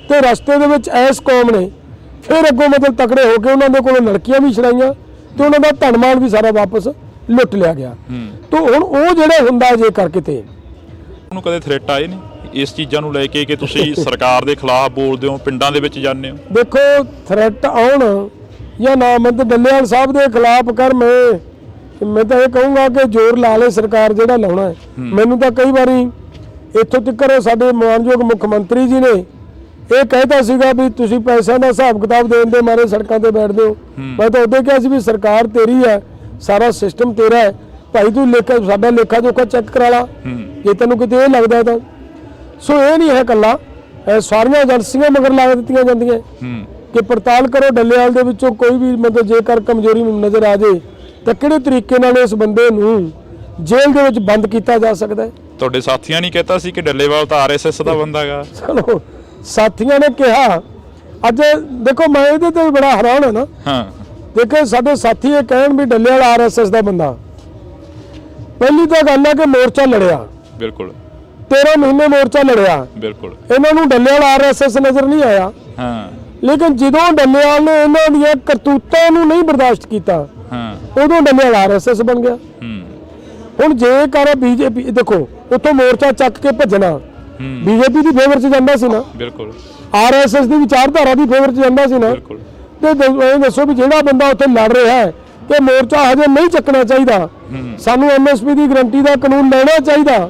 ਤੇ ਰਸਤੇ ਦੇ ਵਿੱਚ ਇਸ ਕੌਮ ਨੇ ਫਿਰ ਅੱਗੋਂ ਮਤਲਬ ਤਕੜੇ ਹੋ ਕੇ ਉਹਨਾਂ ਦੇ ਕੋਲੋਂ ਲੜਕੀਆਂ ਵੀ ਛੜਾਈਆਂ ਤੇ ਉਹਨਾਂ ਦਾ ਧਨ ਮਾਲ ਵੀ ਸਾਰਾ ਵਾਪਸ ਲੁੱਟ ਲਿਆ ਗਿਆ। ਤਾਂ ਹੁਣ ਉਹ ਜਿਹੜੇ ਹੁੰਦਾ ਜੇ ਕਰ ਕਿਤੇ ਉਹਨੂੰ ਕਦੇ ਥ੍ਰੈਟ ਆਏ ਨਹੀਂ ਇਸ ਚੀਜ਼ਾਂ ਨੂੰ ਲੈ ਕੇ ਕਿ ਤੁਸੀਂ ਸਰਕਾਰ ਦੇ ਖਿਲਾਫ ਬੋਲਦੇ ਹੋ, ਪਿੰਡਾਂ ਦੇ ਵਿੱਚ ਜਾਂਦੇ ਹੋ? ਦੇਖੋ ਥ੍ਰੈਟ ਆਉਣ ਜਾਂ ਨਾ, ਮੈਂ ਤਾਂ ਡੱਲੇਵਾਲ ਸਾਹਿਬ ਦੇ ਖਿਲਾਫ ਕਰ ਮੈਂ ਤਾਂ ਇਹ ਕਹੂੰਗਾ ਕਿ ਜ਼ੋਰ ਲਾ ਲੈ ਸਰਕਾਰ ਜਿਹੜਾ ਲਾਉਣਾ ਹੈ। ਮੈਨੂੰ ਤਾਂ ਕਈ ਵਾਰੀ ਇੱਥੋਂ ਤੱਕ ਸਾਡੇ ਮਾਨਯੋਗ ਮੁੱਖ ਮੰਤਰੀ ਜੀ ਨੇ ਇਹ ਕਹਿਤਾ ਸੀਗਾ ਵੀ ਤੁਸੀਂ ਪੈਸਿਆਂ ਦਾ ਹਿਸਾਬ ਕਿਤਾਬ ਦੇਣ ਦੇ ਮਾਰੇ ਸੜਕਾਂ ਤੇ ਬੈਠਦੇ ਹੋ। ਮੈਂ ਤਾਂ ਉਦੋਂ ਕਿਹਾ ਸੀ ਵੀ ਸਰਕਾਰ ਤੇਰੀ ਹੈ, ਸਾਰਾ ਸਿਸਟਮ ਤੇਰਾ ਹੈ, ਭਾਈ ਤੂੰ ਸਾਡਾ ਲੇਖਾ ਜੋਖਾ ਚੈੱਕ ਕਰਾ ਲਾ ਜੇ ਤੈਨੂੰ ਕਿਤੇ ਇਹ ਲੱਗਦਾ ਤਾਂ। ਸੋ ਇਹ ਨਹੀਂ ਹੈ ਇਕੱਲਾ, ਸਾਰੀਆਂ ਏਜੰਸੀਆਂ ਮਗਰ ਲਾ ਦਿੱਤੀਆਂ ਜਾਂਦੀਆਂ ਕਿ ਪੜਤਾਲ ਕਰੋ ਡੱਲੇਵਾਲ ਦੇ ਵਿੱਚੋਂ ਕੋਈ ਵੀ ਮਤਲਬ ਜੇਕਰ ਕਮਜ਼ੋਰੀ ਨਜ਼ਰ ਆ ਜੇ ਤਾਂ ਕਿਹੜੇ ਤਰੀਕੇ ਨਾਲ ਇਸ ਬੰਦੇ ਨੂੰ ਜੇਲ੍ਹ ਦੇ ਵਿੱਚ ਬੰਦ ਕੀਤਾ ਜਾ ਸਕਦਾ ਹੈ। ਤੁਹਾਡੇ ਸਾਥੀਆਂ ਨੇ ਕਹਿਤਾ ਸੀ ਕਿ ਡੱਲੇਵਾਲ ਤਾਂ RSS ਦਾ ਬੰਦਾ ਹੈਗਾ। ਚਲੋ ਸਾਥੀਆਂ ਨੇ ਕਿਹਾ, ਅੱਜ ਦੇਖੋ ਮੈਂ ਇਹਦੇ ਤੇ ਬੜਾ ਹੈਰਾਨ ਹਾਂ ਨਾ। ਦੇਖੋ ਸਾਡੇ ਸਾਥੀ ਇਹ ਕਹਿਣ ਵੀ ਡੱਲੇਵਾਲ RSS ਦਾ ਬੰਦਾ, ਪਹਿਲੀ ਤਾਂ ਗੱਲ ਹੈ ਕਿ ਮੋਰਚਾ ਲੜਿਆ, ਬਿਲਕੁਲ 13 ਮਹੀਨੇ ਮੋਰਚਾ ਲੜਿਆ, ਬਿਲਕੁਲ ਇਹਨਾਂ ਨੂੰ ਡੱਲੇਵਾਲ RSS ਨਜ਼ਰ ਨਹੀਂ ਆਇਆ। ਲੇਕਿਨ ਜਦੋਂ ਡੱਲੇਵਾਲ ਨੇ ਇਹਨਾਂ ਦੀਆਂ ਕਰਤੂਤਾਂ ਨੂੰ ਨਹੀਂ ਬਰਦਾਸ਼ਤ ਕੀਤਾ, ਉਦੋਂ ਡੱਲੇਵਾਲ RSS ਬਣ ਗਿਆ। ਹੁਣ ਜੇਕਰ BJP ਦੇਖੋ ਉੱਥੋਂ ਮੋਰਚਾ ਚੱਕ ਕੇ ਭੱਜਣਾ, ਬੀਜੇਪੀ ਦੀ ਫੇਵਰ 'ਚ ਜਾਂਦਾ ਸੀ ਨਾ, ਬਿਲਕੁਲ ਆਰਐਸਐਸ ਦੀ ਵਿਚਾਰਧਾਰਾ ਦੀ ਫੇਵਰ 'ਚ ਜਾਂਦਾ ਸੀ ਨਾ। ਬਿਲਕੁਲ ਤੇ ਇਹ ਦੱਸੋ ਵੀ ਜਿਹੜਾ ਬੰਦਾ ਉੱਥੇ ਲੜ ਰਿਹਾ ਹੈ ਕਿ ਮੋਰਚਾ ਹਜੇ ਨਹੀਂ ਚੱਕਣਾ ਚਾਹੀਦਾ, ਸਾਨੂੰ ਐਮਐਸਪੀ ਦੀ ਗਰੰਟੀ ਦਾ ਕਾਨੂੰਨ ਲੈਣਾ ਚਾਹੀਦਾ।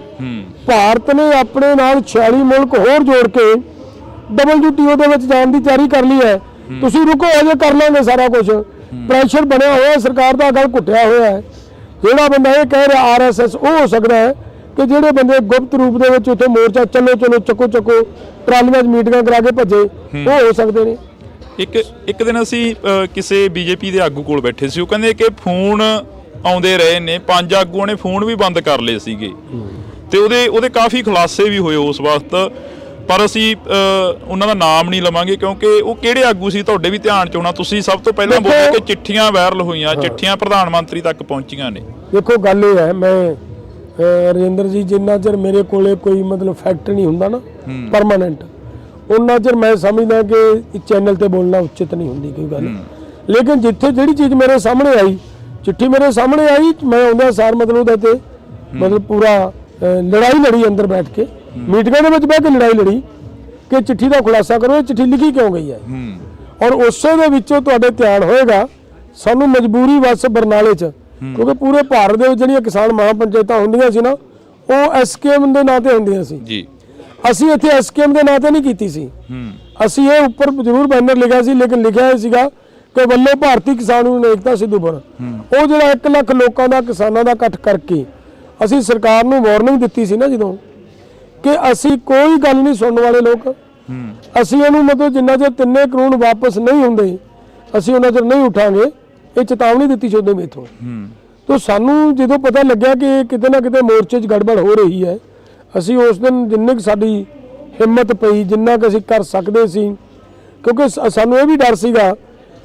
ਭਾਰਤ ਨੇ ਆਪਣੇ ਨਾਲ 46 ਮੁਲਕ ਹੋਰ ਜੋੜ ਕੇ WTO ਦੇ ਵਿੱਚ ਜਾਣ ਦੀ ਤਿਆਰੀ ਕਰ ਲਈ ਹੈ। ਤੁਸੀਂ ਰੁਕੋ, ਹਜੇ ਕਰ ਲਾਂਗੇ ਸਾਰਾ ਕੁਝ। ਪ੍ਰੈਸ਼ਰ ਬਣਿਆ ਹੋਇਆ ਸਰਕਾਰ ਦਾ, ਗੱਲ ਘੁੱਟਿਆ ਹੋਇਆ ਹੈ। ਜਿਹੜਾ ਬੰਦਾ ਇਹ ਕਹਿ ਰਿਹਾ ਆਰਐਸਐਸ, ਉਹ ਹੋ ਸਕਦਾ ਹੈ ਕਿ ਜਿਹੜੇ ਬੰਦੇ ਗੁਪਤ ਰੂਪ ਦੇ ਵਿੱਚ ਉੱਥੇ ਮੋਰਚਾ ਚਲੋ ਚੱਕੋ ਟਰਾਲੀਆਂ 'ਚ ਮੀਟਿੰਗਾਂ ਕਰਾ ਕੇ ਭੱਜੇ, ਉਹ ਹੋ ਸਕਦੇ ਨੇ। ਇੱਕ ਦਿਨ ਅਸੀਂ ਕਿਸੇ ਬੀਜੇਪੀ ਦੇ ਆਗੂ ਕੋਲ ਬੈਠੇ ਸੀ, ਉਹ ਕਹਿੰਦੇ ਕਿ ਫੋਨ ਆਉਂਦੇ ਰਹੇ ਨੇ, 5 ਆਗੂਆਂ ਨੇ ਫੋਨ ਵੀ ਬੰਦ ਕਰ ਲਏ ਸੀਗੇ ਤੇ ਉਹਦੇ ਕਾਫੀ ਖੁਲਾਸੇ ਵੀ ਹੋਏ ਉਸ ਵਕਤ, ਪਰ ਅਸੀਂ ਉਹਨਾਂ ਦਾ ਨਾਮ ਨਹੀਂ ਲਵਾਂਗੇ ਕਿਉਂਕਿ ਉਹ ਕਿਹੜੇ ਆਗੂ ਸੀ ਤੁਹਾਡੇ ਵੀ ਧਿਆਨ 'ਚ ਹੋਣਾ। ਤੁਸੀਂ ਸਭ ਤੋਂ ਪਹਿਲਾਂ ਬੋਲੇ ਕਿ ਚਿੱਠੀਆਂ ਵਾਇਰਲ ਹੋਈਆਂ, ਚਿੱਠੀਆਂ ਪ੍ਰਧਾਨ ਮੰਤਰੀ ਤੱਕ ਪਹੁੰਚੀਆਂ ਨੇ। ਦੇਖੋ ਗੱਲ ਇਹ ਹੈ, ਮੈਂ ਰਜਿੰਦਰ ਜੀ, ਜਿੰਨਾ ਚਿਰ ਮੇਰੇ ਕੋਲੇ ਕੋਈ ਮਤਲਬ ਫੈਕਟ ਨਹੀਂ ਹੁੰਦਾ ਨਾ ਪਰਮਾਨੈਂਟ, ਉਹਨਾਂ ਚਿਰ ਮੈਂ ਸਮਝਦਾ ਕਿ ਇਸ ਚੈਨਲ ਤੇ ਬੋਲਣਾ ਉਚਿਤ ਨਹੀਂ ਹੁੰਦੀ ਕੋਈ ਗੱਲ। ਲੇਕਿਨ ਜਿੱਥੇ ਜਿਹੜੀ ਚੀਜ਼ ਮੇਰੇ ਸਾਹਮਣੇ ਆਈ, ਚਿੱਠੀ ਮੇਰੇ ਸਾਹਮਣੇ ਆਈ, ਮੈਂ ਉਹਦਾ ਸਾਰ ਮਤਲਬ ਉਹਦੇ ਤੇ ਮਤਲਬ ਪੂਰਾ ਲੜਾਈ ਲੜੀ, ਅੰਦਰ ਬੈਠ ਕੇ ਮੀਟਿੰਗਾਂ ਦੇ ਵਿੱਚ ਬਹਿ ਕੇ ਲੜਾਈ ਲੜੀ ਕਿ ਚਿੱਠੀ ਦਾ ਖੁਲਾਸਾ ਕਰੋ, ਇਹ ਚਿੱਠੀ ਲਿਖੀ ਕਿਉਂ ਗਈ ਹੈ। ਔਰ ਉਸੇ ਦੇ ਵਿੱਚੋਂ ਤੁਹਾਡੇ ਧਿਆਨ ਹੋਏਗਾ, ਸਾਨੂੰ ਮਜਬੂਰੀ ਵਸ ਬਰਨਾਲੇ 'ਚ, ਕਿਉਂਕਿ ਪੂਰੇ ਭਾਰਤ ਦੇ ਵਿੱਚ ਜਿਹੜੀਆਂ ਕਿਸਾਨ ਮਹਾਪੰਚਾਇਤਾਂ ਹੁੰਦੀਆਂ ਸੀ ਨਾ, ਉਹ ਐਸਕੇਐਮ ਦੇ ਨਾਂ ਤੇ ਹੁੰਦੀਆਂ ਸੀ ਜੀ। ਅਸੀਂ ਇੱਥੇ ਐਸਕੇਐਮ ਦੇ ਨਾਂ ਤੇ ਨਹੀਂ ਕੀਤੀ ਸੀ। ਅਸੀਂ ਇਹ ਉੱਪਰ ਜ਼ਰੂਰ ਬੈਨਰ ਲਿਖਿਆ ਸੀ, ਲੇਕਿਨ ਲਿਖਿਆ ਇਹ ਸੀਗਾ ਕਿ ਵੱਲੋਂ ਭਾਰਤੀ ਕਿਸਾਨ ਯੂਨੀਅਨ ਏਕਤਾ ਸਿੱਧੂਪੁਰ। ਉਹ ਜਿਹੜਾ 1 ਲੱਖ ਲੋਕਾਂ ਦਾ, ਕਿਸਾਨਾਂ ਦਾ ਇਕੱਠ ਕਰਕੇ ਅਸੀਂ ਸਰਕਾਰ ਨੂੰ ਵਾਰਨਿੰਗ ਦਿੱਤੀ ਸੀ ਨਾ ਜਦੋਂ, ਕਿ ਅਸੀਂ ਕੋਈ ਗੱਲ ਨਹੀਂ ਸੁਣਨ ਵਾਲੇ ਲੋਕ, ਅਸੀਂ ਇਹਨੂੰ ਮਤਲਬ ਜਿੰਨਾ ਚਿਰ 3 ਕਾਨੂੰਨ ਵਾਪਸ ਨਹੀਂ ਹੁੰਦੇ ਅਸੀਂ ਉਹਨਾਂ ਚਿਰ ਨਹੀਂ ਉਠਾਂਗੇ। ਇਹ ਚੇਤਾਵਨੀ ਦਿੱਤੀ ਸੀ ਉਦੋਂ ਮੇਥੋਂ। ਤਾਂ ਸਾਨੂੰ ਜਦੋਂ ਪਤਾ ਲੱਗਿਆ ਕਿ ਕਿਤੇ ਨਾ ਕਿਤੇ ਮੋਰਚੇ 'ਚ ਗੜਬੜ ਹੋ ਰਹੀ ਹੈ, ਅਸੀਂ ਉਸ ਦਿਨ ਜਿੰਨੀ ਕੁ ਸਾਡੀ ਹਿੰਮਤ ਪਈ, ਜਿੰਨਾ ਕੁ ਅਸੀਂ ਕਰ ਸਕਦੇ ਸੀ, ਕਿਉਂਕਿ ਸਾਨੂੰ ਇਹ ਵੀ ਡਰ ਸੀਗਾ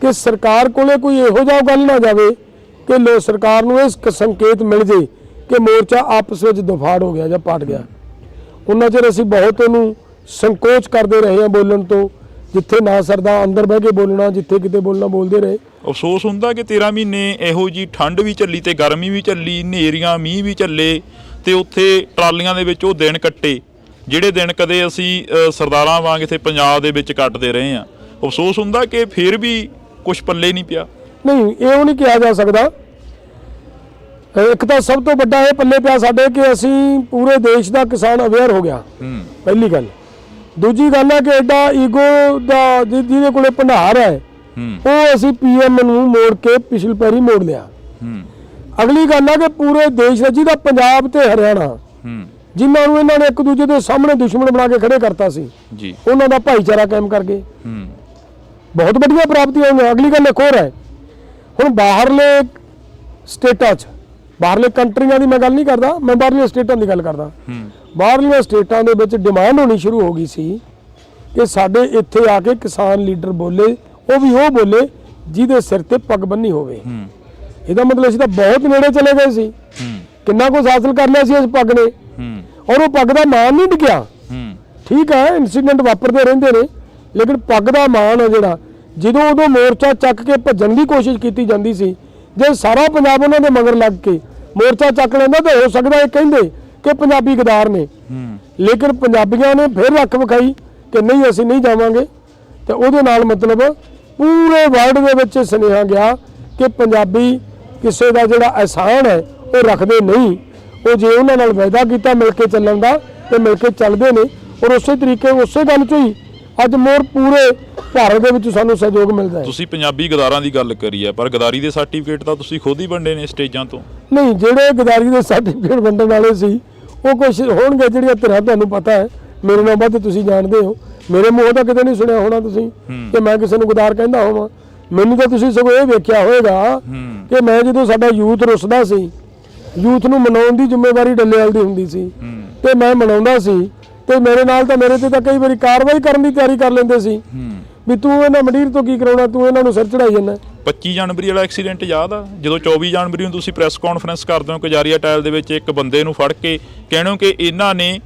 ਕਿ ਸਰਕਾਰ ਕੋਲੇ ਕੋਈ ਇਹੋ ਜਿਹਾ ਗੱਲ ਨਾ ਜਾਵੇ ਕਿ ਸਰਕਾਰ ਨੂੰ ਇਹ ਸੰਕੇਤ ਮਿਲ ਜੇ ਕਿ ਮੋਰਚਾ ਆਪਸ ਵਿੱਚ ਦਫਾੜ ਹੋ ਗਿਆ ਜਾਂ ਪਾਟ ਗਿਆ। ਉਹਨਾਂ ਚਿਰ ਅਸੀਂ ਬਹੁਤ ਉਹਨੂੰ ਸੰਕੋਚ ਕਰਦੇ ਰਹੇ ਹਾਂ ਬੋਲਣ ਤੋਂ, ਜਿੱਥੇ ਨਾ ਸਰਦਾ ਅੰਦਰ ਬਹਿ ਕੇ ਬੋਲਣਾ, ਜਿੱਥੇ ਕਿਤੇ ਬੋਲਣਾ ਬੋਲਦੇ ਰਹੇ। ਅਫਸੋਸ ਹੁੰਦਾ ਕਿ 13 ਮਹੀਨੇ ਇਹੋ ਜੀ ਠੰਡ ਵੀ ਚੱਲੀ ਤੇ ਗਰਮੀ ਵੀ ਚੱਲੀ, ਹਨੇਰੀਆਂ ਮੀਂਹ ਵੀ ਚੱਲੇ ਤੇ ਉੱਥੇ ਟਰਾਲੀਆਂ ਦੇ ਵਿੱਚ ਉਹ ਦਿਨ ਕੱਟੇ ਜਿਹੜੇ ਦਿਨ ਕਦੇ ਅਸੀਂ ਸਰਦਾਰਾਂ ਵਾਂਗ ਇੱਥੇ ਪੰਜਾਬ ਦੇ ਵਿੱਚ ਕੱਟਦੇ ਰਹੇ ਹਾਂ। ਅਫਸੋਸ ਹੁੰਦਾ ਕਿ ਫਿਰ ਵੀ ਕੁਝ ਪੱਲੇ ਨਹੀਂ ਪਿਆ। ਨਹੀਂ, ਇਹ ਨਹੀਂ ਕਿਹਾ ਜਾ ਸਕਦਾ। ਇੱਕ ਤਾਂ ਸਭ ਤੋਂ ਵੱਡਾ ਇਹ ਪੱਲੇ ਪਿਆ ਸਾਡੇ ਕਿ ਅਸੀਂ ਪੂਰੇ ਦੇਸ਼ ਦਾ ਕਿਸਾਨ ਅਵੇਅਰ ਹੋ ਗਿਆ, ਪਹਿਲੀ ਗੱਲ। ਦੂਜੀ ਗੱਲ ਹੈ ਕਿ ਐਡਾ ਈਗੋ ਦਾ ਜਿਹਦੇ ਕੋਲੇ ਭੰਡਾਰ ਹੈ, ਉਹ ਅਸੀਂ ਪੀਐਮ ਨੂੰ ਮੋੜ ਕੇ ਪਿਛਲੇ ਪੈਰੀ ਮੋੜ ਲਿਆ। ਅਗਲੀ ਗੱਲ ਹੈ ਕਿ ਪੂਰੇ ਦੇਸ਼ ਦਾ, ਜਿਹਦਾ ਪੰਜਾਬ ਤੇ ਹਰਿਆਣਾ, ਜਿਨ੍ਹਾਂ ਨੂੰ ਇਹਨਾਂ ਨੇ ਇੱਕ ਦੂਜੇ ਦੇ ਸਾਹਮਣੇ ਦੁਸ਼ਮਣ ਬਣਾ ਕੇ ਖੜੇ ਕਰਤਾ ਸੀ ਜੀ, ਉਹਨਾਂ ਦਾ ਭਾਈਚਾਰਾ ਕਾਇਮ ਕਰਕੇ ਬਹੁਤ ਵੱਡੀਆਂ ਪ੍ਰਾਪਤੀਆਂ ਹੋਈਆਂ। ਅਗਲੀ ਗੱਲ ਇੱਕ ਹੋਰ ਹੈ, ਹੁਣ ਬਾਹਰਲੇ ਸਟੇਟਾਂ 'ਚ, ਬਾਹਰਲੇ ਕੰਟਰੀਆਂ ਦੀ ਮੈਂ ਗੱਲ ਨਹੀਂ ਕਰਦਾ, ਮੈਂ ਬਾਹਰਲੀਆਂ ਸਟੇਟਾਂ ਦੀ ਗੱਲ ਕਰਦਾ। ਬਾਹਰਲੀਆਂ ਸਟੇਟਾਂ ਦੇ ਵਿੱਚ ਡਿਮਾਂਡ ਹੋਣੀ ਸ਼ੁਰੂ ਹੋ ਗਈ ਸੀ ਕਿ ਸਾਡੇ ਇੱਥੇ ਆ ਕੇ ਕਿਸਾਨ ਲੀਡਰ ਬੋਲੇ, ਉਹ ਵੀ ਉਹ ਬੋਲੇ ਜਿਹਦੇ ਸਿਰ ਤੇ ਪੱਗ ਬੰਨੀ ਹੋਵੇ। ਇਹਦਾ ਮਤਲਬ ਅਸੀਂ ਤਾਂ ਬਹੁਤ ਨੇੜੇ ਚਲੇ ਗਏ ਸੀ, ਕਿੰਨਾ ਕੁਝ ਹਾਸਲ ਕਰ ਲਿਆ ਸੀ ਇਸ ਪੱਗ ਨੇ, ਔਰ ਉਹ ਪੱਗ ਦਾ ਮਾਣ ਨਹੀਂ ਡਿੱਗਿਆ। ਠੀਕ ਹੈ, ਇਨਸੀਡੈਂਟ ਵਾਪਰਦੇ ਰਹਿੰਦੇ ਨੇ, ਲੇਕਿਨ ਪੱਗ ਦਾ ਮਾਣ ਹੈ ਜਿਹੜਾ, ਜਦੋਂ ਉਦੋਂ ਮੋਰਚਾ ਚੱਕ ਕੇ ਭੱਜਣ ਦੀ ਕੋਸ਼ਿਸ਼ ਕੀਤੀ ਜਾਂਦੀ ਸੀ, ਜੇ ਸਾਰਾ ਪੰਜਾਬ ਉਹਨਾਂ ਦੇ ਮਗਰ ਲੱਗ ਕੇ ਮੋਰਚਾ ਚੱਕ ਲੈਂਦਾ ਤਾਂ ਹੋ ਸਕਦਾ ਇਹ ਕਹਿੰਦੇ ਕਿ ਪੰਜਾਬੀ ਗਦਾਰ ਨੇ। ਲੇਕਿਨ ਪੰਜਾਬੀਆਂ ਨੇ ਫਿਰ ਰੱਖ ਵਿਖਾਈ ਕਿ ਨਹੀਂ, ਅਸੀਂ ਨਹੀਂ ਜਾਵਾਂਗੇ। ਤੇ ਉਹਦੇ ਨਾਲ ਮਤਲਬ ਪੂਰੇ ਵਰਲਡ ਦੇ ਵਿੱਚ ਸੁਨੇਹਾ ਗਿਆ ਕਿ ਪੰਜਾਬੀ ਕਿਸੇ ਦਾ ਜਿਹੜਾ ਅਹਿਸਾਨ ਹੈ ਉਹ ਰੱਖਦੇ ਨਹੀਂ। ਉਹ ਜੇ ਉਹਨਾਂ ਨਾਲ ਵਾਅਦਾ ਕੀਤਾ ਮਿਲ ਕੇ ਚੱਲਣ ਦਾ ਤੇ ਮਿਲ ਕੇ ਚੱਲਦੇ ਨੇ, ਔਰ ਉਸੇ ਤਰੀਕੇ ਉਸੇ ਗੱਲ 'ਚ ਹੀ ਅੱਜ ਮੋਰ ਪੂਰੇ ਭਾਰਤ ਦੇ ਵਿੱਚ ਸਾਨੂੰ ਸਹਿਯੋਗ ਮਿਲਦਾ ਹੈ। ਤੁਸੀਂ ਪੰਜਾਬੀ ਗਦਾਰਾਂ ਦੀ ਗੱਲ ਕਰੀ ਹੈ, ਪਰ ਗਦਾਰੀ ਦੇ ਸਰਟੀਫਿਕੇਟ ਤਾਂ ਤੁਸੀਂ ਖੁਦ ਹੀ ਵੰਡੇ ਨੇ ਸਟੇਜਾਂ ਤੋਂ। ਨਹੀਂ, ਜਿਹੜੇ ਗਦਾਰੀ ਦੇ ਸਰਟੀਫਿਕੇਟ ਵੰਡਣ ਵਾਲੇ ਸੀ ਉਹ ਕੁਛ ਹੋਣਗੇ ਜਿਹੜੀਆਂ ਧਿਰਾਂ, ਤੁਹਾਨੂੰ ਪਤਾ ਹੈ, ਮੇਰੇ ਨਾਲ ਵੱਧ ਤੁਸੀਂ ਜਾਣਦੇ ਹੋ। ਮੇਰੇ ਮੂੰਹ ਤਾਂ ਕਿਤੇ ਨਹੀਂ ਸੁਣਿਆ ਹੋਣਾ ਤੁਸੀਂ ਕਿ ਮੈਂ ਕਿਸੇ ਨੂੰ ਗਦਾਰ ਕਹਿੰਦਾ ਹੋਵਾਂ। ਮੈਨੂੰ ਤਾਂ ਤੁਸੀਂ ਸਗੋਂ ਇਹ ਵੇਖਿਆ ਹੋਏਗਾ ਕਿ ਮੈਂ ਜਦੋਂ ਸਾਡਾ ਯੂਥ ਰੁੱਸਦਾ ਸੀ, ਯੂਥ ਨੂੰ ਮਨਾਉਣ ਦੀ ਜ਼ਿੰਮੇਵਾਰੀ ਡੱਲੇਵਾਲ ਦੀ ਹੁੰਦੀ ਸੀ ਤੇ ਮੈਂ ਮਨਾਉਂਦਾ ਸੀ, ਤੇ ਮੇਰੇ ਨਾਲ ਤਾਂ ਮੇਰੇ ਤੇ ਤਾਂ ਕਈ ਵਾਰੀ ਕਾਰਵਾਈ ਕਰਨ ਦੀ ਤਿਆਰੀ ਕਰ ਲੈਂਦੇ ਸੀ ਵੀ ਤੂੰ ਇਹਨਾਂ ਮੰਡੀਰ ਤੋਂ ਕੀ ਕਰਾਉਣਾ, ਤੂੰ ਇਹਨਾਂ ਨੂੰ ਸਿਰ ਚੜਾਈ ਜਾਂਦਾ। 25 ਜਨਵਰੀ ਵਾਲਾ ਐਕਸੀਡੈਂਟ ਯਾਦ ਆ, ਜਦੋਂ 24 ਜਨਵਰੀ ਨੂੰ ਤੁਸੀਂ ਪ੍ਰੈਸ ਕਾਨਫਰੰਸ ਕਰਦੇ ਹੋ ਕਜਾਰੀਆ ਟਾਇਲ ਦੇ ਵਿੱਚ ਇੱਕ ਬੰਦੇ ਨੂੰ ਫੜ ਕੇ ਕਹਿਣੋ ਕਿ ਇਹਨਾਂ ਨੇ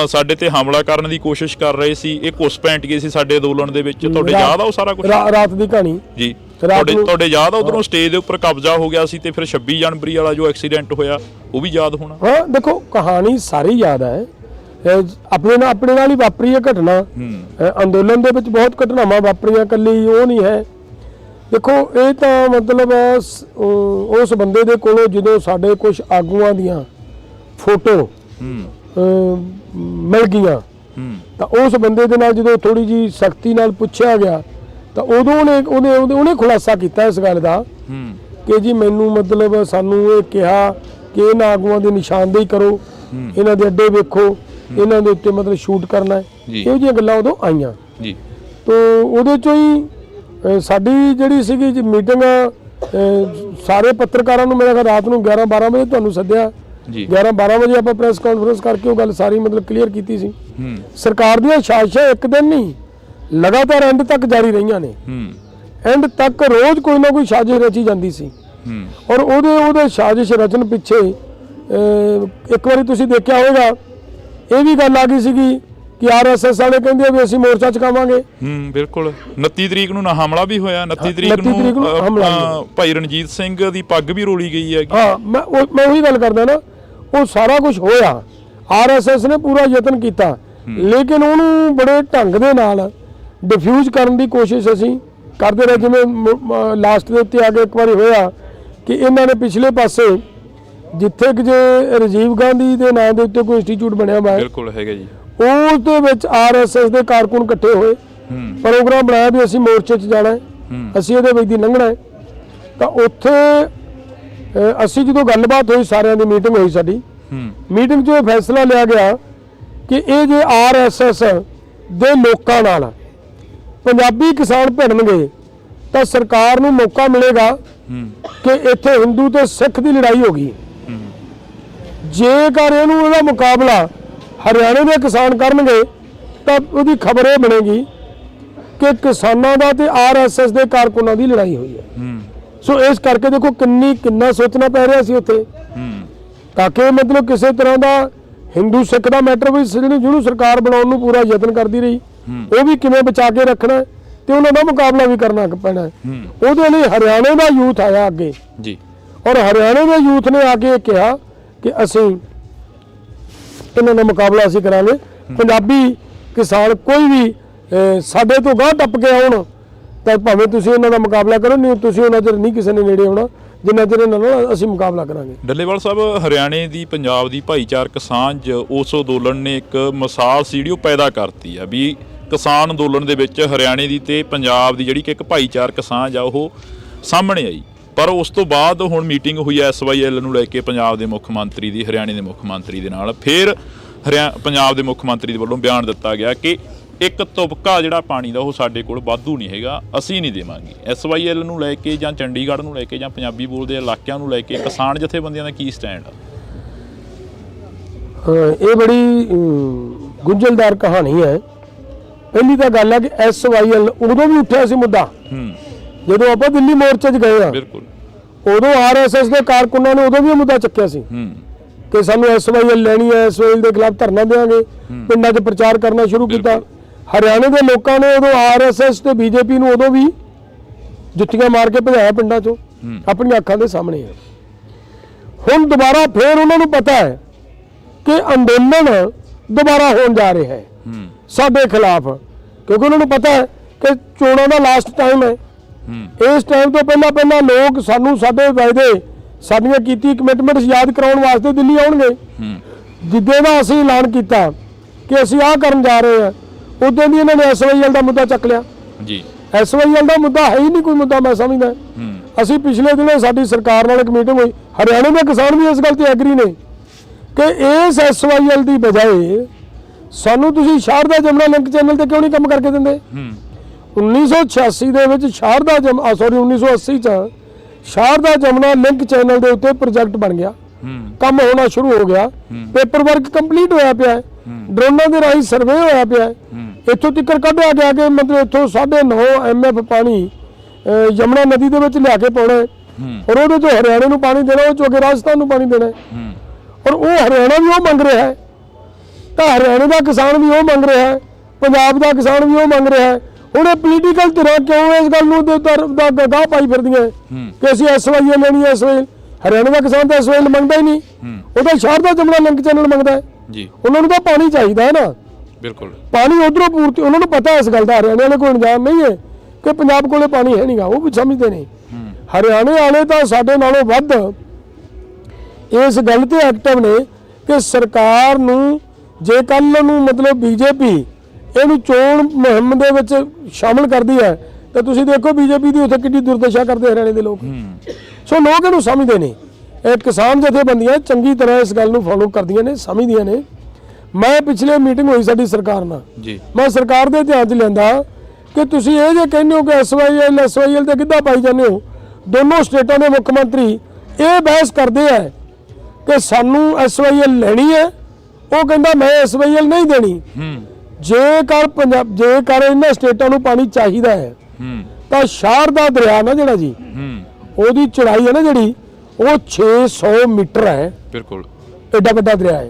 ਸਾਡੇ ਤੇ ਹਮਲਾ ਕਰਨ ਦੀ ਕੋਸ਼ਿਸ਼ ਕਰ ਰਹੇ ਸੀ, ਇਹ ਘੁਸਪੈਂਟ ਗਏ ਸੀ ਸਾਡੇ ਅੰਦੋਲਨ ਦੇ ਵਿੱਚ। ਤੁਹਾਡੇ ਯਾਦ ਆ ਉਹ ਸਾਰਾ ਕੁਝ? ਰਾਤ ਦੀ ਕਹਾਣੀ ਜੀ, ਤੁਹਾਡੇ ਯਾਦ ਆ? ਉਧਰੋਂ ਸਟੇਜ ਦੇ ਉੱਪਰ ਕਬਜ਼ਾ ਹੋ ਗਿਆ ਸੀ ਤੇ ਫਿਰ 26 ਜਨਵਰੀ ਵਾਲਾ ਜੋ ਐਕਸੀਡੈਂਟ ਹੋਇਆ ਉਹ ਵੀ ਯਾਦ ਹੋਣਾ। ਹਾਂ, ਦੇਖੋ ਕਹਾਣੀ ਸਾਰੀ ਯਾਦ ਹੈ, ਆਪਣੇ ਨਾਲ ਹੀ ਵਾਪਰੀ ਹੈ ਘਟਨਾ। ਅੰਦੋਲਨ ਦੇ ਵਿੱਚ ਬਹੁਤ ਘਟਨਾਵਾਂ ਵਾਪਰੀਆਂ, ਇਕੱਲੀ ਉਹ ਨਹੀਂ ਹੈ। ਦੇਖੋ ਇਹ ਤਾਂ ਮਤਲਬ ਉਸ ਬੰਦੇ ਦੇ ਕੋਲੋਂ ਜਦੋਂ ਸਾਡੇ ਕੁਝ ਆਗੂਆਂ ਦੀਆਂ ਫੋਟੋ ਮਿਲ ਗਈਆਂ ਤਾਂ ਉਸ ਬੰਦੇ ਦੇ ਨਾਲ ਜਦੋਂ ਥੋੜੀ ਜੀ ਸਖਤੀ ਨਾਲ ਪੁੱਛਿਆ ਗਿਆ ਤਾਂ ਉਦੋਂ ਉਹਨੇ ਖੁਲਾਸਾ ਕੀਤਾ ਇਸ ਗੱਲ ਦਾ ਕਿ ਜੀ ਮੈਨੂੰ ਮਤਲਬ ਸਾਨੂੰ ਇਹ ਕਿਹਾ ਕਿ ਇਹਨਾਂ ਆਗੂਆਂ ਦੀ ਨਿਸ਼ਾਨਦੇਹੀ ਕਰੋ, ਇਹਨਾਂ ਦੇ ਅੱਡੇ ਵੇਖੋ, ਇਹਨਾਂ ਦੇ ਉੱਤੇ ਮਤਲਬ ਸ਼ੂਟ ਕਰਨਾ ਹੈ। ਇਹੋ ਜਿਹੀਆਂ ਗੱਲਾਂ ਉਦੋਂ ਆਈਆਂ ਜੀ। ਤਾਂ ਉਹਦੇ ਚੋਂ ਹੀ ਸਾਡੀ ਜਿਹੜੀ ਸੀਗੀ ਮੀਟਿੰਗ, ਸਾਰੇ ਪੱਤਰਕਾਰਾਂ ਨੂੰ ਮੇਰਾ ਰਾਤ ਨੂੰ 11-12 ਵਜੇ ਤੁਹਾਨੂੰ ਸੱਦਿਆ, 11-12 ਵਜੇ ਆਪਾਂ ਪ੍ਰੈਸ ਕਾਨਫਰੰਸ ਕਰਕੇ ਉਹ ਗੱਲ ਸਾਰੀ ਮਤਲਬ ਕਲੀਅਰ ਕੀਤੀ ਸੀ। ਸਰਕਾਰ ਦੀਆਂ ਸਾਜ਼ਿਸ਼ਾਂ ਇੱਕ ਦਿਨ ਨਹੀਂ, ਲਗਾਤਾਰ ਐਂਡ ਤੱਕ ਜਾਰੀ ਰਹੀਆਂ ਨੇ। ਐਂਡ ਤੱਕ ਰੋਜ਼ ਕੋਈ ਨਾ ਕੋਈ ਸਾਜ਼ਿਸ਼ ਰਚੀ ਜਾਂਦੀ ਸੀ ਔਰ ਉਹਦੇ ਸਾਜ਼ਿਸ਼ ਰਚਨ ਪਿੱਛੇ ਇੱਕ ਵਾਰੀ ਤੁਸੀਂ ਦੇਖਿਆ ਹੋਵੇਗਾ ਇਹ ਵੀ ਗੱਲ ਆ ਗਈ ਸੀਗੀ ਕਿ ਆਰਐਸਐਸ ਵਾਲੇ ਕਹਿੰਦੇ ਵੀ ਅਸੀਂ ਮੋਰਚਾ ਚੁਕਾਵਾਂਗੇ। ਬਿਲਕੁਲ 29 ਤਰੀਕ ਨੂੰ ਨਾ ਹਮਲਾ ਵੀ ਹੋਇਆ, 29 ਤਰੀਕ ਨੂੰ ਭਾਈ ਰਣਜੀਤ ਸਿੰਘ ਦੀ ਪੱਗ ਵੀ ਰੋਲੀ ਗਈ ਹੈ। ਹਾਂ, ਮੈਂ ਉਹੀ ਗੱਲ ਕਰਦਾ ਨਾ, ਉਹ ਸਾਰਾ ਕੁਝ ਹੋਇਆ, ਆਰਐਸਐਸ ਨੇ ਪੂਰਾ ਯਤਨ ਕੀਤਾ, ਲੇਕਿਨ ਉਹਨੂੰ ਬੜੇ ਢੰਗ ਦੇ ਨਾਲ ਡਿਫਿਊਜ਼ ਕਰਨ ਦੀ ਕੋਸ਼ਿਸ਼ ਅਸੀਂ ਕਰਦੇ ਰਹੇ। ਜਿਵੇਂ ਲਾਸਟ ਦੇ ਉੱਤੇ ਆ ਕੇ ਇੱਕ ਵਾਰੀ ਹੋਇਆ ਕਿ ਇਹਨਾਂ ਨੇ ਪਿਛਲੇ ਪਾਸੇ ਜਿੱਥੇ ਕਿ ਜੇ ਰਾਜੀਵ ਗਾਂਧੀ ਦੇ ਨਾਂ ਦੇ ਉੱਤੇ ਕੋਈ ਇੰਸਟੀਚਿਊਟ ਬਣਿਆ ਹੋਇਆ ਬਿਲਕੁਲ ਹੈਗਾ ਜੀ, ਉਸ ਦੇ ਵਿੱਚ ਆਰਐਸਐਸ ਦੇ ਕਾਰਕੁਨ ਇਕੱਠੇ ਹੋਏ, ਪ੍ਰੋਗਰਾਮ ਬਣਾਇਆ ਵੀ ਅਸੀਂ ਮੋਰਚੇ 'ਚ ਜਾਣਾ, ਅਸੀਂ ਇਹਦੇ ਵਿੱਚ ਦੀ ਲੰਘਣਾ ਹੈ। ਤਾਂ ਉੱਥੇ ਅਸੀਂ ਜਦੋਂ ਗੱਲਬਾਤ ਹੋਈ, ਸਾਰਿਆਂ ਦੀ ਮੀਟਿੰਗ ਹੋਈ ਸਾਡੀ, ਮੀਟਿੰਗ 'ਚ ਇਹ ਫੈਸਲਾ ਲਿਆ ਗਿਆ ਕਿ ਇਹ ਜੇ ਆਰਐਸਐਸ ਦੇ ਲੋਕਾਂ ਨਾਲ ਪੰਜਾਬੀ ਕਿਸਾਨ ਭਿੜਨਗੇ ਤਾਂ ਸਰਕਾਰ ਨੂੰ ਮੌਕਾ ਮਿਲੇਗਾ ਕਿ ਇੱਥੇ ਹਿੰਦੂ ਤੇ ਸਿੱਖ ਦੀ ਲੜਾਈ ਹੋ ਗਈ। ਜੇਕਰ ਇਹਦਾ ਮੁਕਾਬਲਾ ਹਰਿਆਣੇ ਦੇ ਕਿਸਾਨ ਕਰਨਗੇ ਤਾਂ ਉਹਦੀ ਖਬਰ ਇਹ ਬਣੇਗੀ ਕਿ ਕਿਸਾਨਾਂ ਦਾ ਤੇ ਆਰਐਸਐਸ ਦੇ ਕਾਰਕੁਨਾਂ ਦੀ ਲੜਾਈ ਹੋਈ ਹੈ। ਸੋ ਇਸ ਕਰਕੇ ਦੇਖੋ ਕਿੰਨਾ ਸੋਚਣਾ ਪੈ ਰਿਹਾ ਸੀ ਉੱਥੇ, ਤਾਂ ਕਿ ਮਤਲਬ ਕਿਸੇ ਤਰ੍ਹਾਂ ਦਾ ਹਿੰਦੂ ਸਿੱਖ ਦਾ ਮੈਟਰ ਵੀ ਜਿਹਨੂੰ ਸਰਕਾਰ ਬਣਾਉਣ ਨੂੰ ਪੂਰਾ ਯਤਨ ਕਰਦੀ ਰਹੀ, ਉਹ ਵੀ ਕਿਵੇਂ ਬਚਾ ਕੇ ਰੱਖਣਾ ਤੇ ਉਹਨਾਂ ਦਾ ਮੁਕਾਬਲਾ ਵੀ ਕਰਨਾ ਪੈਣਾ। ਉਹਦੇ ਲਈ ਹਰਿਆਣੇ ਦਾ ਯੂਥ ਆਇਆ ਅੱਗੇ ਜੀ, ਔਰ ਹਰਿਆਣੇ ਦੇ ਯੂਥ ਨੇ ਆ ਕੇ ਕਿਹਾ ਕਿ ਅਸੀਂ ਇਹਨਾਂ ਦਾ ਮੁਕਾਬਲਾ ਅਸੀਂ ਕਰਾਂਗੇ। ਪੰਜਾਬੀ ਕਿਸਾਨ ਕੋਈ ਵੀ ਸਾਡੇ ਤੋਂ ਗਾਂਹ ਟੱਪ ਕੇ ਆਉਣ ਤਾਂ ਭਾਵੇਂ ਤੁਸੀਂ ਇਹਨਾਂ ਦਾ ਮੁਕਾਬਲਾ ਕਰੋ, ਨਹੀਂ ਤੁਸੀਂ ਉਹਨਾਂ ਚਿਰ ਨਹੀਂ ਕਿਸੇ ਨੇ ਨੇੜੇ ਆਉਣਾ ਜਿੰਨਾ ਚਿਰ ਇਹਨਾਂ ਨਾਲ ਅਸੀਂ ਮੁਕਾਬਲਾ ਕਰਾਂਗੇ। ਡੱਲੇਵਾਲ ਸਾਹਿਬ, ਹਰਿਆਣੇ ਦੀ ਪੰਜਾਬ ਦੀ ਭਾਈਚਾਰਕ ਸਾਂਝ ਉਸ ਅੰਦੋਲਨ ਨੇ ਇੱਕ ਮਿਸਾਲ ਸੀ ਜਿਹੜੀ ਉਹ ਪੈਦਾ ਕਰਤੀ ਆ ਵੀ ਕਿਸਾਨ ਅੰਦੋਲਨ ਦੇ ਵਿੱਚ ਹਰਿਆਣੇ ਦੀ ਤੇ ਪੰਜਾਬ ਦੀ ਜਿਹੜੀ ਕਿ ਇੱਕ ਭਾਈਚਾਰਕ ਸਾਂਝ ਆ ਉਹ ਸਾਹਮਣੇ ਆਈ। ਪਰ ਉਸ ਤੋਂ ਬਾਅਦ ਹੁਣ ਮੀਟਿੰਗ ਹੋਈ SYL ਨੂੰ ਲੈ ਕੇ ਪੰਜਾਬ ਦੇ ਮੁੱਖ ਮੰਤਰੀ ਦੀ, ਹਰਿਆਣੇ ਦੇ ਮੁੱਖ ਮੰਤਰੀ ਦੇ ਨਾਲ, ਫਿਰ ਪੰਜਾਬ ਦੇ ਮੁੱਖ ਮੰਤਰੀ ਦੇ ਵੱਲੋਂ ਬਿਆਨ ਦਿੱਤਾ ਗਿਆ ਕਿ ਇੱਕ ਤੁਪਕਾ ਜਿਹੜਾ ਪਾਣੀ ਦਾ ਉਹ ਸਾਡੇ ਕੋਲ ਵਾਧੂ ਨਹੀਂ ਹੈਗਾ, ਅਸੀਂ ਨਹੀਂ ਦੇਵਾਂਗੇ। SYL ਨੂੰ ਲੈ ਕੇ ਜਾਂ ਚੰਡੀਗੜ੍ਹ ਨੂੰ ਲੈ ਕੇ ਜਾਂ ਪੰਜਾਬੀ ਬੋਲਦੇ ਇਲਾਕਿਆਂ ਨੂੰ ਲੈ ਕੇ ਕਿਸਾਨ ਜਥੇਬੰਦੀਆਂ ਦਾ ਕੀ ਸਟੈਂਡ ਆ? ਇਹ ਬੜੀ ਗੁੰਝਲਦਾਰ ਕਹਾਣੀ ਹੈ। ਪਹਿਲੀ ਤਾਂ ਗੱਲ ਹੈ ਕਿ SYL ਉਦੋਂ ਵੀ ਉੱਠਿਆ ਸੀ ਮੁੱਦਾ ਜਦੋਂ ਆਪਾਂ ਦਿੱਲੀ ਮੋਰਚੇ 'ਚ ਗਏ ਆ, ਬਿਲਕੁਲ ਉਦੋਂ ਆਰਐਸਐਸ ਦੇ ਕਾਰਕੁਨਾਂ ਨੇ ਉਦੋਂ ਵੀ ਮੁੱਦਾ ਚੱਕਿਆ ਸੀ ਕਿ ਸਾਨੂੰ SYL ਲੈਣੀ ਹੈ, SYL ਦੇ ਖਿਲਾਫ ਧਰਨਾ ਦੇਵਾਂਗੇ, ਪਿੰਡਾਂ 'ਚ ਪ੍ਰਚਾਰ ਕਰਨਾ ਸ਼ੁਰੂ ਕੀਤਾ। ਹਰਿਆਣੇ ਦੇ ਲੋਕਾਂ ਨੇ ਉਦੋਂ ਆਰਐਸਐਸ ਤੇ BJP ਨੂੰ ਉਦੋਂ ਵੀ ਜੁੱਤੀਆਂ ਮਾਰ ਕੇ ਭਜਾਇਆ ਪਿੰਡਾਂ 'ਚੋਂ, ਆਪਣੀਆਂ ਅੱਖਾਂ ਦੇ ਸਾਹਮਣੇ ਹੈ। ਹੁਣ ਦੁਬਾਰਾ ਫੇਰ ਉਹਨਾਂ ਨੂੰ ਪਤਾ ਹੈ ਕਿ ਅੰਦੋਲਨ ਦੁਬਾਰਾ ਹੋਣ ਜਾ ਰਿਹਾ ਹੈ ਸਾਡੇ ਖਿਲਾਫ, ਕਿਉਂਕਿ ਉਹਨਾਂ ਨੂੰ ਪਤਾ ਹੈ ਕਿ ਚੋਣਾਂ ਦਾ ਲਾਸਟ ਟਾਈਮ ਹੈ। ਇਸ ਟਾਈਮ ਤੋਂ ਪਹਿਲਾਂ ਲੋਕ ਸਾਨੂੰ ਸਾਡੇ ਵਾਅਦੇ, ਸਾਡੀਆਂ ਕੀਤੀ ਕਮਿਟਮੈਂਟਸ ਯਾਦ ਕਰਾਉਣ ਵਾਸਤੇ ਦਿੱਲੀ ਆਉਣਗੇ। ਜਿੱਦਾਂ ਦਾ ਅਸੀਂ ਐਲਾਨ ਕੀਤਾ ਕਿ ਅਸੀਂ ਆਹ ਕਰਨ ਜਾ ਰਹੇ ਹਾਂ, ਉਦੋਂ ਦੀ ਇਹਨਾਂ ਨੇ SYL ਦਾ ਮੁੱਦਾ ਚੱਕ ਲਿਆ ਜੀ। SYL ਦਾ ਮੁੱਦਾ ਹੈ ਹੀ ਨਹੀਂ ਕੋਈ ਮੁੱਦਾ, ਮੈਂ ਸਮਝਦਾ। ਅਸੀਂ ਪਿਛਲੇ ਦਿਨੇ ਸਾਡੀ ਸਰਕਾਰ ਨਾਲ ਇੱਕ ਮੀਟਿੰਗ ਹੋਈ, ਹਰਿਆਣੇ ਦੇ ਕਿਸਾਨ ਵੀ ਇਸ ਗੱਲ ਤੇ ਐਗਰੀ ਨੇ ਕਿ ਇਸ SYL ਦੀ ਬਜਾਏ ਸਾਨੂੰ ਤੁਸੀਂ ਸ਼ਾਰਦਾ ਜਮਨਾ ਲਿੰਕ ਚੈਨਲ ਤੇ ਕਿਉਂ ਨਹੀਂ ਕੰਮ ਕਰਕੇ ਦਿੰਦੇ? 1986 ਦੇ ਵਿੱਚ 1980 ਚ ਸ਼ਾਰਦਾ ਜਮਨਾ ਲਿੰਕ ਚੈਨਲ ਦੇ ਉੱਤੇ ਪ੍ਰੋਜੈਕਟ ਬਣ ਗਿਆ, ਕੰਮ ਹੋਣਾ ਸ਼ੁਰੂ ਹੋ ਗਿਆ, ਪੇਪਰ ਵਰਕ ਕੰਪਲੀਟ ਹੋਇਆ ਪਿਆ, ਡਰੋਨਾਂ ਦੇ ਰਾਹੀਂ ਸਰਵੇ ਹੋਇਆ ਪਿਆ, ਇੱਥੋਂ ਤੱਕ ਕੱਢਿਆ ਗਿਆ ਕਿ ਮਤਲਬ ਇੱਥੋਂ 9.5 MF ਪਾਣੀ ਯਮੁਨਾ ਨਦੀ ਦੇ ਵਿੱਚ ਲਿਆ ਕੇ ਪਾਉਣਾ ਔਰ ਉਹਦੇ ਚੋਂ ਹਰਿਆਣੇ ਨੂੰ ਪਾਣੀ ਦੇਣਾ, ਉਹ ਚੋਂ ਅੱਗੇ ਰਾਜਸਥਾਨ ਨੂੰ ਪਾਣੀ ਦੇਣਾ, ਔਰ ਉਹ ਹਰਿਆਣਾ ਵੀ ਉਹ ਮੰਗ ਰਿਹਾ ਹੈ, ਤਾਂ ਹਰਿਆਣੇ ਦਾ ਕਿਸਾਨ ਵੀ ਉਹ ਮੰਗ ਰਿਹਾ ਹੈ, ਪੰਜਾਬ ਦਾ ਕਿਸਾਨ ਵੀ ਉਹ ਮੰਗ ਰਿਹਾ ਹੈ। ਹੁਣ ਇਹ ਪੋਲੀਟੀਕਲ ਧਿਰਾਂ ਕਿਉਂ ਇਸ ਗੱਲ ਨੂੰ ਗਾਹ ਪਾਈ ਫਿਰਦੀਆਂ ਕਿ ਅਸੀਂ SYL ਲੈਣੀ ਹੈ? SYL ਹਰਿਆਣੇ ਦਾ ਕਿਸਾਨ ਤਾਂ ਇਸ ਵੇਲੇ ਮੰਗਦਾ ਹੀ ਨਹੀਂ, ਉਹਦਾ ਸ਼ਹਿਰ ਦਾ ਜਮਨਾ ਲਿੰਕ ਚੈਨਲ ਮੰਗਦਾ ਹੈ ਜੀ। ਉਹਨਾਂ ਨੂੰ ਤਾਂ ਪਾਣੀ ਚਾਹੀਦਾ ਹੈ ਨਾ, ਬਿਲਕੁਲ ਪਾਣੀ ਉਧਰੋਂ ਪੂਰਤੀ, ਉਹਨਾਂ ਨੂੰ ਪਤਾ ਇਸ ਗੱਲ ਦਾ, ਹਰਿਆਣੇ ਵਾਲੇ ਕੋਈ ਇੰਤਜ਼ਾਮ ਨਹੀਂ ਹੈ ਕਿ ਪੰਜਾਬ ਕੋਲੇ ਪਾਣੀ ਹੈ ਨਹੀਂਗਾ, ਉਹ ਵੀ ਸਮਝਦੇ ਨੇ। ਹਰਿਆਣੇ ਵਾਲੇ ਤਾਂ ਸਾਡੇ ਨਾਲੋਂ ਵੱਧ ਇਸ ਗੱਲ ਤੇ ਐਕਟਿਵ ਨੇ ਕਿ ਸਰਕਾਰ ਨੂੰ ਜੇ ਕੱਲ ਨੂੰ ਮਤਲਬ ਬੀਜੇਪੀ ਇਹਨੂੰ ਚੋਣ ਮੁਹਿੰਮ ਦੇ ਵਿੱਚ ਸ਼ਾਮਲ ਕਰਦੀ ਹੈ ਤਾਂ ਤੁਸੀਂ ਦੇਖੋ ਬੀਜੇਪੀ ਦੀ ਉੱਥੇ ਕਿੰਨੀ ਦੁਰਦਸ਼ਾ ਕਰਦੇ ਹਰਿਆਣੇ ਦੇ ਲੋਕ। ਸੋ ਲੋਕ ਇਹਨੂੰ ਸਮਝਦੇ ਨੇ, ਇਹ ਕਿਸਾਨ ਜਥੇਬੰਦੀਆਂ ਚੰਗੀ ਤਰ੍ਹਾਂ ਇਸ ਗੱਲ ਨੂੰ ਫੋਲੋ ਕਰਦੀਆਂ ਨੇ, ਸਮਝਦੀਆਂ ਨੇ। ਮੈਂ ਪਿਛਲੇ ਮੀਟਿੰਗ ਹੋਈ ਸਾਡੀ ਸਰਕਾਰ ਨਾਲ ਜੀ, ਮੈਂ ਮੈਂ ਸਰਕਾਰ ਦੇ ਧਿਆਨ 'ਚ ਲਿਆਂਦਾ ਕਿ ਤੁਸੀਂ ਇਹ ਜੇ ਕਹਿੰਦੇ ਹੋ ਕਿ SYL ਤੇ ਕਿੱਦਾਂ ਪਾਈ ਜਾਂਦੇ ਹੋ, ਦੋਨੋਂ ਸਟੇਟਾਂ ਦੇ ਮੁੱਖ ਮੰਤਰੀ ਇਹ ਬਹਿਸ ਕਰਦੇ ਆ ਕਿ ਸਾਨੂੰ SYL ਲੈਣੀ ਹੈ, ਉਹ ਕਹਿੰਦਾ ਮੈਂ SYL ਨਹੀਂ ਦੇਣੀ। ਜੇਕਰ ਇਹਨਾਂ ਸਟੇਟਾਂ ਨੂੰ ਪਾਣੀ ਚਾਹੀਦਾ ਹੈ ਤਾਂ ਸ਼ਾਰਦਾ ਦਰਿਆ ਨਾ ਜਿਹੜਾ ਜੀ, ਉਹਦੀ ਚੜਾਈ ਹੈ ਨਾ ਜਿਹੜੀ, ਉਹ 600 ਮੀਟਰ ਹੈ, ਬਿਲਕੁਲ ਐਡਾ ਵੱਡਾ ਦਰਿਆ ਹੈ।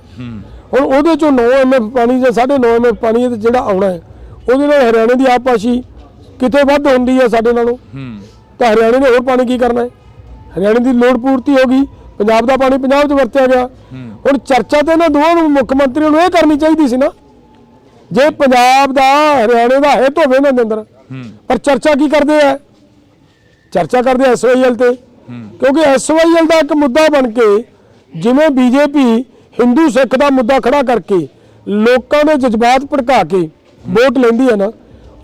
ਹੁਣ ਉਹਦੇ ਚੋਂ 9 MF ਪਾਣੀ ਜਾਂ 9.5 MF ਪਾਣੀ ਜਿਹੜਾ ਆਉਣਾ ਹੈ, ਉਹਦੇ ਨਾਲ ਹਰਿਆਣੇ ਦੀ ਆਪਾਸ਼ੀ ਕਿਤੇ ਵੱਧ ਹੁੰਦੀ ਹੈ ਸਾਡੇ ਨਾਲੋਂ, ਤਾਂ ਹਰਿਆਣੇ ਨੇ ਹੋਰ ਪਾਣੀ ਕੀ ਕਰਨਾ ਹੈ? ਹਰਿਆਣੇ ਦੀ ਲੋੜ ਪੂਰਤੀ ਹੋ ਗਈ, ਪੰਜਾਬ ਦਾ ਪਾਣੀ ਪੰਜਾਬ 'ਚ ਵਰਤਿਆ ਗਿਆ। ਹੁਣ ਚਰਚਾ ਤੇ ਇਹਨਾਂ ਦੋਵਾਂ ਨੂੰ ਮੁੱਖ ਮੰਤਰੀਆਂ ਨੂੰ ਇਹ ਕਰਨੀ ਚਾਹੀਦੀ ਸੀ ਨਾ, ਜੇ ਪੰਜਾਬ ਦਾ ਹਰਿਆਣੇ ਦਾ ਹਿੱਤ ਹੋਵੇ ਇਹਨਾਂ ਦੇ ਅੰਦਰ, ਪਰ ਚਰਚਾ ਕੀ ਕਰਦੇ ਆ? ਚਰਚਾ ਕਰਦੇ SYL ਤੇ, ਕਿਉਂਕਿ SYL ਦਾ ਇੱਕ ਮੁੱਦਾ ਬਣ ਕੇ ਜਿਵੇਂ ਬੀਜੇਪੀ ਹਿੰਦੂ ਸਿੱਖ ਦਾ ਮੁੱਦਾ ਖੜਾ ਕਰਕੇ ਲੋਕਾਂ ਦੇ ਜਜ਼ਬਾਤ ਭੜਕਾ ਕੇ ਵੋਟ ਲੈਂਦੀ ਹੈ ਨਾ,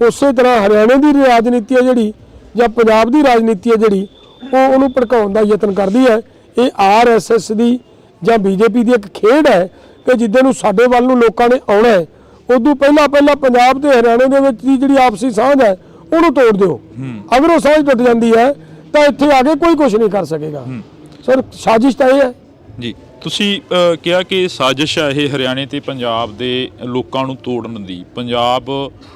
ਉਸੇ ਤਰ੍ਹਾਂ ਹਰਿਆਣੇ ਦੀ ਰਾਜਨੀਤੀ ਹੈ ਜਿਹੜੀ ਜਾਂ ਪੰਜਾਬ ਦੀ ਰਾਜਨੀਤੀ ਹੈ ਜਿਹੜੀ, ਉਹ ਉਹਨੂੰ ਭੜਕਾਉਣ ਦਾ ਯਤਨ ਕਰਦੀ ਹੈ। ਇਹ RSS ਦੀ ਜਾਂ ਬੀਜੇਪੀ ਦੀ ਇੱਕ ਖੇਡ ਹੈ ਕਿ ਜਿੱਦਾਂ ਨੂੰ ਸਾਡੇ ਵੱਲ ਨੂੰ ਲੋਕਾਂ ਨੇ ਆਉਣਾ ਹੈ, ਉਦੋਂ ਪਹਿਲਾਂ ਪੰਜਾਬ ਤੇ ਹਰਿਆਣੇ ਦੇ ਵਿੱਚ ਦੀ ਜਿਹੜੀ ਆਪਸੀ ਸਾਂਝ ਹੈ ਉਹਨੂੰ ਤੋੜ ਦਿਓ। ਅਗਰ ਉਹ ਸਾਂਝ ਟੁੱਟ ਜਾਂਦੀ ਹੈ ਤਾਂ ਇੱਥੇ ਆ ਕੇ ਕੋਈ ਕੁਝ ਨਹੀਂ ਕਰ ਸਕੇਗਾ। ਸਰ ਸਾਜ਼ਿਸ਼ ਤਾਂ ਇਹ ਹੈ ਜੀ। ਤੁਸੀਂ ਕਿਹਾ ਕਿ ਸਾਜ਼ਿਸ਼ ਹੈ ਇਹ ਹਰਿਆਣੇ ਤੇ ਪੰਜਾਬ ਦੇ ਲੋਕਾਂ ਨੂੰ ਤੋੜਨ ਦੀ। ਪੰਜਾਬ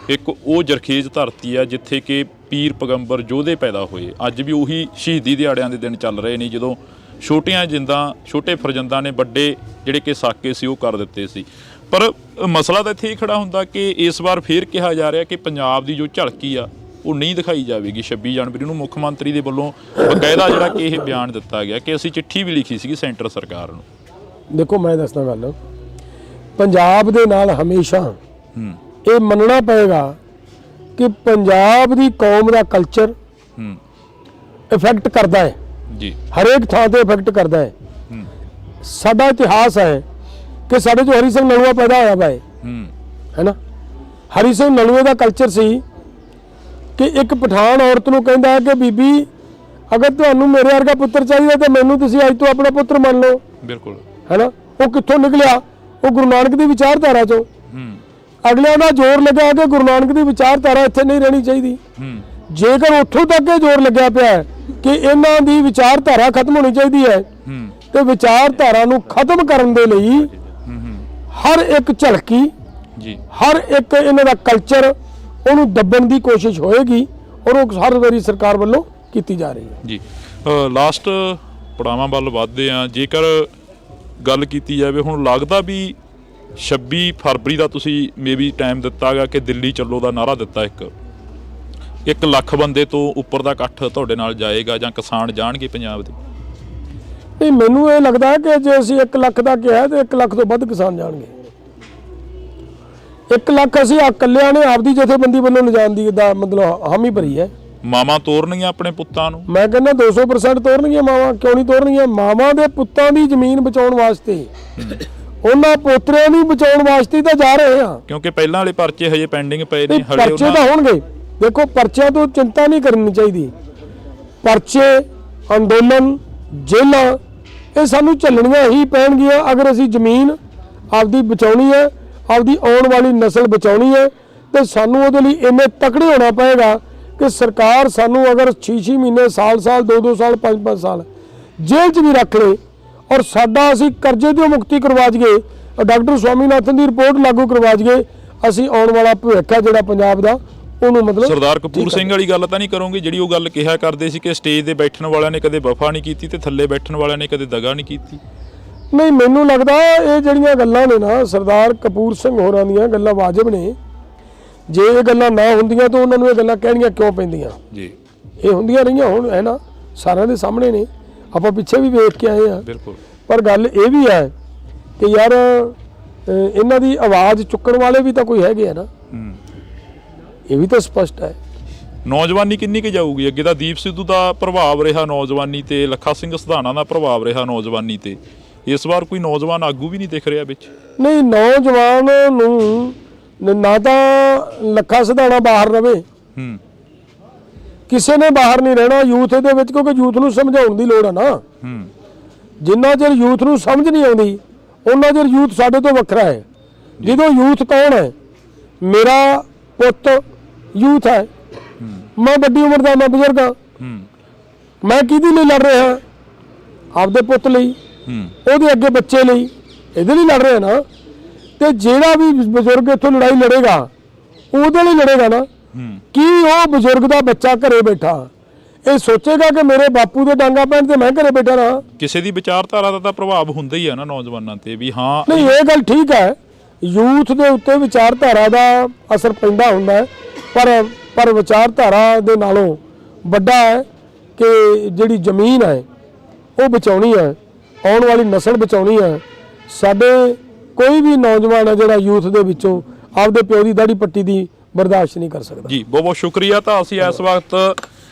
ਇੱਕ ਉਹ ਜਰਖੇਜ਼ ਧਰਤੀ ਹੈ ਜਿੱਥੇ ਕਿ ਪੀਰ ਪੈਗੰਬਰ ਯੋਧੇ ਪੈਦਾ ਹੋਏ। ਅੱਜ ਵੀ ਉਹੀ ਸ਼ਹੀਦੀ ਦਿਹਾੜਿਆਂ ਦੇ ਦਿਨ ਚੱਲ ਰਹੇ ਨੇ ਜਦੋਂ ਛੋਟੀਆਂ ਜਿੰਦਾਂ ਛੋਟੇ ਫਰਜ਼ੰਦਾਂ ਨੇ ਵੱਡੇ ਜਿਹੜੇ ਕਿ ਸਾਕੇ ਸੀ ਉਹ ਕਰ ਦਿੱਤੇ ਸੀ। ਪਰ ਮਸਲਾ ਤਾਂ ਇੱਥੇ ਹੀ ਖੜਾ ਹੁੰਦਾ ਕਿ ਇਸ ਵਾਰ ਫੇਰ ਕਿਹਾ ਜਾ ਰਿਹਾ ਕਿ ਪੰਜਾਬ ਦੀ ਜੋ ਝਲਕੀ ਆ ਉਹ ਨਹੀਂ ਦਿਖਾਈ ਜਾਵੇਗੀ। 26 ਜਨਵਰੀ ਨੂੰ ਮੁੱਖ ਮੰਤਰੀ ਦੇ ਵੱਲੋਂ ਬਕਾਇਦਾ ਜਿਹੜਾ ਕਿ ਇਹ ਬਿਆਨ ਦਿੱਤਾ ਗਿਆ ਕਿ ਅਸੀਂ ਚਿੱਠੀ ਵੀ ਲਿਖੀ ਸੀਗੀ ਸੈਂਟਰ ਸਰਕਾਰ ਨੂੰ। ਦੇਖੋ ਮੈਂ ਦੱਸਦਾ ਗੱਲ, ਪੰਜਾਬ ਦੇ ਨਾਲ ਹਮੇਸ਼ਾ ਇਹ ਮੰਨਣਾ ਪਏਗਾ ਕਿ ਪੰਜਾਬ ਦੀ ਕੌਮ ਦਾ ਕਲਚਰ ਇਫੈਕਟ ਕਰਦਾ ਹੈ ਜੀ, ਹਰੇਕ ਥਾਂ ਤੇ ਇਫੈਕਟ ਕਰਦਾ ਹੈ। ਸਾਡਾ ਇਤਿਹਾਸ ਹੈ ਕਿ ਸਾਡੇ ਜੋ ਹਰੀ ਸਿੰਘ ਨਲੂਆ ਪੈਦਾ ਹੋਇਆ ਵਾ ਹੈ ਨਾ, ਹਰੀ ਸਿੰਘ ਨਲੂਏ ਦਾ ਕਲਚਰ ਸੀ ਕਿ ਇੱਕ ਪਠਾਨ ਔਰਤ ਨੂੰ ਕਹਿੰਦਾ ਹੈ ਕਿ ਬੀਬੀ ਅਗਰ ਤੁਹਾਨੂੰ ਮੇਰੇ ਵਰਗਾ ਪੁੱਤਰ ਚਾਹੀਦਾ ਤਾਂ ਮੈਨੂੰ ਤੁਸੀਂ ਅੱਜ ਤੋਂ ਆਪਣਾ ਪੁੱਤਰ ਮੰਨ ਲਓ। ਬਿਲਕੁਲ ਹੈ ਨਾ। ਉਹ ਕਿੱਥੋਂ ਨਿਕਲਿਆ? ਉਹ ਗੁਰੂ ਨਾਨਕ ਦੀ ਵਿਚਾਰਧਾਰਾ ਚੋਂ। ਅਗਲਿਆਂ ਦਾ ਜ਼ੋਰ ਲੱਗਾ ਕਿ ਗੁਰੂ ਨਾਨਕ ਦੀ ਵਿਚਾਰਧਾਰਾ ਇੱਥੇ ਨਹੀਂ ਰਹਿਣੀ ਚਾਹੀਦੀ। ਜੇਕਰ ਉੱਥੋਂ ਤੱਕ ਇਹ ਜ਼ੋਰ ਲੱਗਿਆ ਪਿਆ ਕਿ ਇਹਨਾਂ ਦੀ ਵਿਚਾਰਧਾਰਾ ਖਤਮ ਹੋਣੀ ਚਾਹੀਦੀ ਹੈ ਤੇ ਵਿਚਾਰਧਾਰਾ ਨੂੰ ਖਤਮ ਕਰਨ ਦੇ ਲਈ ਹਰ ਇੱਕ ਝਲਕੀ ਜੀ, ਹਰ ਇੱਕ ਇਹਨਾਂ ਦਾ ਕਲਚਰ ਉਹਨੂੰ ਦੱਬਣ ਦੀ ਕੋਸ਼ਿਸ਼ ਹੋਏਗੀ ਔਰ ਉਹ ਹਰ ਵਾਰੀ ਸਰਕਾਰ ਵੱਲੋਂ ਕੀਤੀ ਜਾ ਰਹੀ ਹੈ ਜੀ। ਲਾਸਟ ਪੜਾਵਾਂ ਵੱਲ ਵੱਧਦੇ ਆ। ਜੇਕਰ ਗੱਲ ਕੀਤੀ ਜਾਵੇ, ਹੁਣ ਲੱਗਦਾ ਵੀ 26 ਫਰਵਰੀ ਦਾ ਤੁਸੀਂ ਮੇਬੀ ਟਾਈਮ ਦਿੱਤਾ ਗਾ ਕਿ ਦਿੱਲੀ ਚੱਲੋ ਦਾ ਨਾਅਰਾ ਦਿੱਤਾ, 1 ਲੱਖ ਬੰਦੇ ਤੋਂ ਉੱਪਰ ਦਾ ਇਕੱਠ ਤੁਹਾਡੇ ਨਾਲ ਜਾਏਗਾ ਜਾਂ ਕਿਸਾਨ ਜਾਣਗੇ ਪੰਜਾਬ ਦੇ? ਨਹੀਂ, ਮੈਨੂੰ ਇਹ ਲੱਗਦਾ ਕਿ ਜੇ ਅਸੀਂ 1 ਲੱਖ ਦਾ ਕਿਹਾ ਤੇ 1 ਲੱਖ ਤੋਂ ਵੱਧ ਕਿਸਾਨ ਜਾਣਗੇ। 1 ਲੱਖ ਅਸੀਂ ਇਕੱਲਿਆਂ ਨੇ ਆਪਦੀ ਜਥੇਬੰਦੀ ਵੱਲੋਂ ਲਿਜਾਣ ਦੀ ਮਤਲਬ ਹਾਮੀ ਭਰੀ ਹੈ। ਮਾਵਾਂ ਤੋਰਨਗੀਆਂ ਆਪਣੇ ਪੁੱਤਾਂ ਨੂੰ? ਮੈਂ ਕਹਿੰਦਾ 200% ਤੋਰਨਗੀਆਂ ਮਾਵਾਂ। ਕਿਉਂ ਨਹੀਂ ਤੋਰਨਗੀਆਂ? ਮਾਵਾਂ ਦੇ ਪੁੱਤਾਂ ਦੀ ਜ਼ਮੀਨ ਬਚਾਉਣ ਵਾਸਤੇ, ਉਹਨਾਂ ਪੋਤਰਿਆਂ ਨੂੰ ਬਚਾਉਣ ਵਾਸਤੇ ਤਾਂ ਜਾ ਰਹੇ ਆ। ਕਿਉਂਕਿ ਪਹਿਲਾਂ ਵਾਲੇ ਪਰਚੇ ਹਜੇ ਪੈਂਡਿੰਗ ਪਏ ਨੇ। ਪਰਚੇ ਤਾਂ ਹੋਣਗੇ। ਦੇਖੋ, ਪਰਚਿਆਂ ਤੋਂ ਚਿੰਤਾ ਨਹੀਂ ਕਰਨੀ ਚਾਹੀਦੀ। ਪਰਚੇ, ਅੰਦੋਲਨ, ਜੇਲਾਂ ਇਹ ਸਾਨੂੰ ਝੱਲਣੀਆਂ ਹੀ ਪੈਣਗੀਆਂ ਅਗਰ ਅਸੀਂ ਜ਼ਮੀਨ ਆਪਦੀ ਬਚਾਉਣੀ ਹੈ, ਆਪਦੀ ਆਉਣ ਵਾਲੀ ਨਸਲ ਬਚਾਉਣੀ ਹੈ। ਤੇ ਸਾਨੂੰ ਉਹਦੇ ਲਈ ਇੰਨੇ ਤਕੜੇ ਹੋਣਾ ਪਏਗਾ ਕਿ ਸਰਕਾਰ ਸਾਨੂੰ ਅਗਰ 6-6 ਮਹੀਨੇ, ਸਾਲ 2-2 ਸਾਲ, 5-5 ਸਾਲ ਜੇਲ੍ਹ 'ਚ ਵੀ ਰੱਖ ਲੇ ਔਰ ਸਾਡਾ ਅਸੀਂ ਕਰਜ਼ੇ ਤੋਂ ਮੁਕਤੀ ਕਰਵਾ ਜਾਈਏ, ਡਾਕਟਰ ਸਵਾਮੀਨਾਥਨ ਦੀ ਰਿਪੋਰਟ ਲਾਗੂ ਕਰਵਾ ਜਾਈਏ, ਅਸੀਂ ਆਉਣ ਵਾਲਾ ਭਵਿੱਖ ਹੈ ਜਿਹੜਾ ਪੰਜਾਬ ਦਾ ਉਹਨੂੰ ਮਤਲਬ। ਸਰਦਾਰ ਕਪੂਰ ਸਿੰਘ ਵਾਲੀ ਗੱਲ ਤਾਂ ਨਹੀਂ ਕਰੋਗੇ ਜਿਹੜੀ ਉਹ ਗੱਲ ਕਿਹਾ ਕਰਦੇ ਸੀ ਕਿ ਸਟੇਜ ਤੇ ਬੈਠਣ ਵਾਲਿਆਂ ਨੇ ਕਦੇ ਵਫਾ ਨਹੀਂ ਕੀਤੀ ਤੇ ਥੱਲੇ ਬੈਠਣ ਵਾਲਿਆਂ ਨੇ ਕਦੇ ਦਗਾ ਨਹੀਂ ਕੀਤੀ? ਨਹੀਂ, ਮੈਨੂੰ ਲੱਗਦਾ ਇਹ ਜਿਹੜੀਆਂ ਗੱਲਾਂ ਨੇ ਨਾ ਸਰਦਾਰ ਕਪੂਰ ਸਿੰਘ ਹੋਰਾਂ ਦੀਆਂ ਗੱਲਾਂ ਵਾਜਬ ਨੇ। ਜੇ ਇਹ ਗੱਲਾਂ ਨਾ ਹੁੰਦੀਆਂ ਤਾਂ ਉਹਨਾਂ ਨੂੰ ਇਹ ਗੱਲਾਂ ਕਹਿਣੀਆਂ ਕਿਉਂ ਪੈਂਦੀਆਂ ਜੀ? ਇਹ ਹੁੰਦੀਆਂ ਰਹੀਆਂ ਹੁਣ ਹੈ ਨਾ, ਸਾਰਿਆਂ ਦੇ ਸਾਹਮਣੇ ਨੇ। ਆਪਾਂ ਪਿੱਛੇ ਵੀ ਵੇਖ ਕੇ ਆਏ ਆ। ਬਿਲਕੁਲ। ਪਰ ਗੱਲ ਇਹ ਵੀ ਹੈ ਕਿ ਯਾਰ ਇਹਨਾਂ ਦੀ ਆਵਾਜ਼ ਚੁੱਕਣ ਵਾਲੇ ਵੀ ਤਾਂ ਕੋਈ ਹੈਗੇ ਆ ਨਾ, ਇਹ ਵੀ ਤਾਂ ਸਪਸ਼ਟ ਹੈ। ਨੌਜਵਾਨੀ ਕਿੰਨੀ ਕੁ ਜਾਊਗੀ ਅੱਗੇ? ਤਾਂ ਦੀਪ ਸਿੱਧੂ ਦਾ ਪ੍ਰਭਾਵ ਰਿਹਾ ਨੌਜਵਾਨੀ ਤੇ, ਲੱਖਾ ਸਿੰਘ ਸਧਾਣਾ ਦਾ ਪ੍ਰਭਾਵ ਰਿਹਾ ਨੌਜਵਾਨੀ ਤੇ, ਇਸ ਵਾਰ ਕੋਈ ਨੌਜਵਾਨ ਆਗੂ ਵੀ ਨਹੀਂ ਦਿਖ ਰਿਹਾ ਵਿੱਚ। ਨਹੀਂ, ਨੌਜਵਾਨ ਨੂੰ ਨਾ ਤਾਂ ਲੱਖਾ ਸਧਾਣਾ ਬਾਹਰ ਰਵੇ, ਕਿਸੇ ਨੇ ਬਾਹਰ ਨਹੀਂ ਰਹਿਣਾ ਯੂਥ ਇਹਦੇ ਵਿੱਚ, ਕਿਉਂਕਿ ਯੂਥ ਨੂੰ ਸਮਝਾਉਣ ਦੀ ਲੋੜ ਆ ਨਾ। ਜਿੰਨਾ ਚਿਰ ਯੂਥ ਨੂੰ ਸਮਝ ਨਹੀਂ ਆਉਂਦੀ ਉਹਨਾਂ ਚਿਰ ਯੂਥ ਸਾਡੇ ਤੋਂ ਵੱਖਰਾ ਹੈ। ਜਦੋਂ ਯੂਥ ਕੌਣ ਹੈ? ਮੇਰਾ ਪੁੱਤ ਯੂਥ ਹੈ, ਮੈਂ ਵੱਡੀ ਉਮਰ ਦਾ, ਮੈਂ ਬਜ਼ੁਰਗ ਹਾਂ, ਮੈਂ ਕਿਹਦੇ ਲਈ ਲੜ ਰਿਹਾ? ਆਪਦੇ ਪੁੱਤ ਲਈ, ਉਹਦੇ ਅੱਗੇ ਬੱਚੇ ਲਈ, ਇਹਦੇ ਲਈ ਲੜ ਰਿਹਾ ਨਾ। ਤੇ ਜਿਹੜਾ ਵੀ ਬਜ਼ੁਰਗ ਇੱਥੋਂ ਲੜਾਈ ਲੜੇਗਾ ਉਹਦੇ ਲਈ ਲੜੇਗਾ ਨਾ। ਕੀ ਉਹ ਬਜ਼ੁਰਗ ਦਾ ਬੱਚਾ ਘਰੇ ਬੈਠਾ ਇਹ ਸੋਚੇਗਾ ਕਿ ਮੇਰੇ ਬਾਪੂ ਦੇ ਡਾਂਗਾ ਪੈਣ ਤੇ ਮੈਂ ਘਰੇ ਬੈਠਾ ਰਹਾ? ਕਿਸੇ ਦੀ ਵਿਚਾਰਧਾਰਾ ਦਾ ਤਾਂ ਪ੍ਰਭਾਵ ਹੁੰਦਾ ਹੀ ਹੈ ਨਾ ਨੌਜਵਾਨਾਂ ਤੇ ਵੀ। ਹਾਂ, ਨਹੀਂ, ਇਹ ਗੱਲ ਠੀਕ ਹੈ, ਯੂਥ ਦੇ ਉੱਤੇ ਵਿਚਾਰਧਾਰਾ ਦਾ ਅਸਰ ਪੈਂਦਾ ਹੁੰਦਾ ਹੈ, ਪਰ ਵਿਚਾਰਧਾਰਾ ਦੇ ਨਾਲੋਂ ਵੱਡਾ ਹੈ ਕਿ ਜਿਹੜੀ ਜ਼ਮੀਨ ਹੈ ਉਹ ਬਚਾਉਣੀ ਹੈ, ਆਉਣ ਵਾਲੀ ਨਸਲ ਬਚਾਉਣੀ ਹੈ। ਸਾਡੇ ਕੋਈ ਵੀ ਨੌਜਵਾਨ ਹੈ ਜਿਹੜਾ ਯੂਥ ਦੇ ਵਿੱਚੋਂ ਆਪਦੇ ਪਿਓ ਦੀ ਦਾੜੀ ਪੱਟੀ ਦੀ ਬਰਦਾਸ਼ਤ ਨਹੀਂ ਕਰ ਸਕਦਾ। ਜੀ ਬਹੁਤ ਬਹੁਤ ਸ਼ੁਕਰੀਆ। ਤਾਂ ਅਸੀਂ ਇਸ ਵਕਤ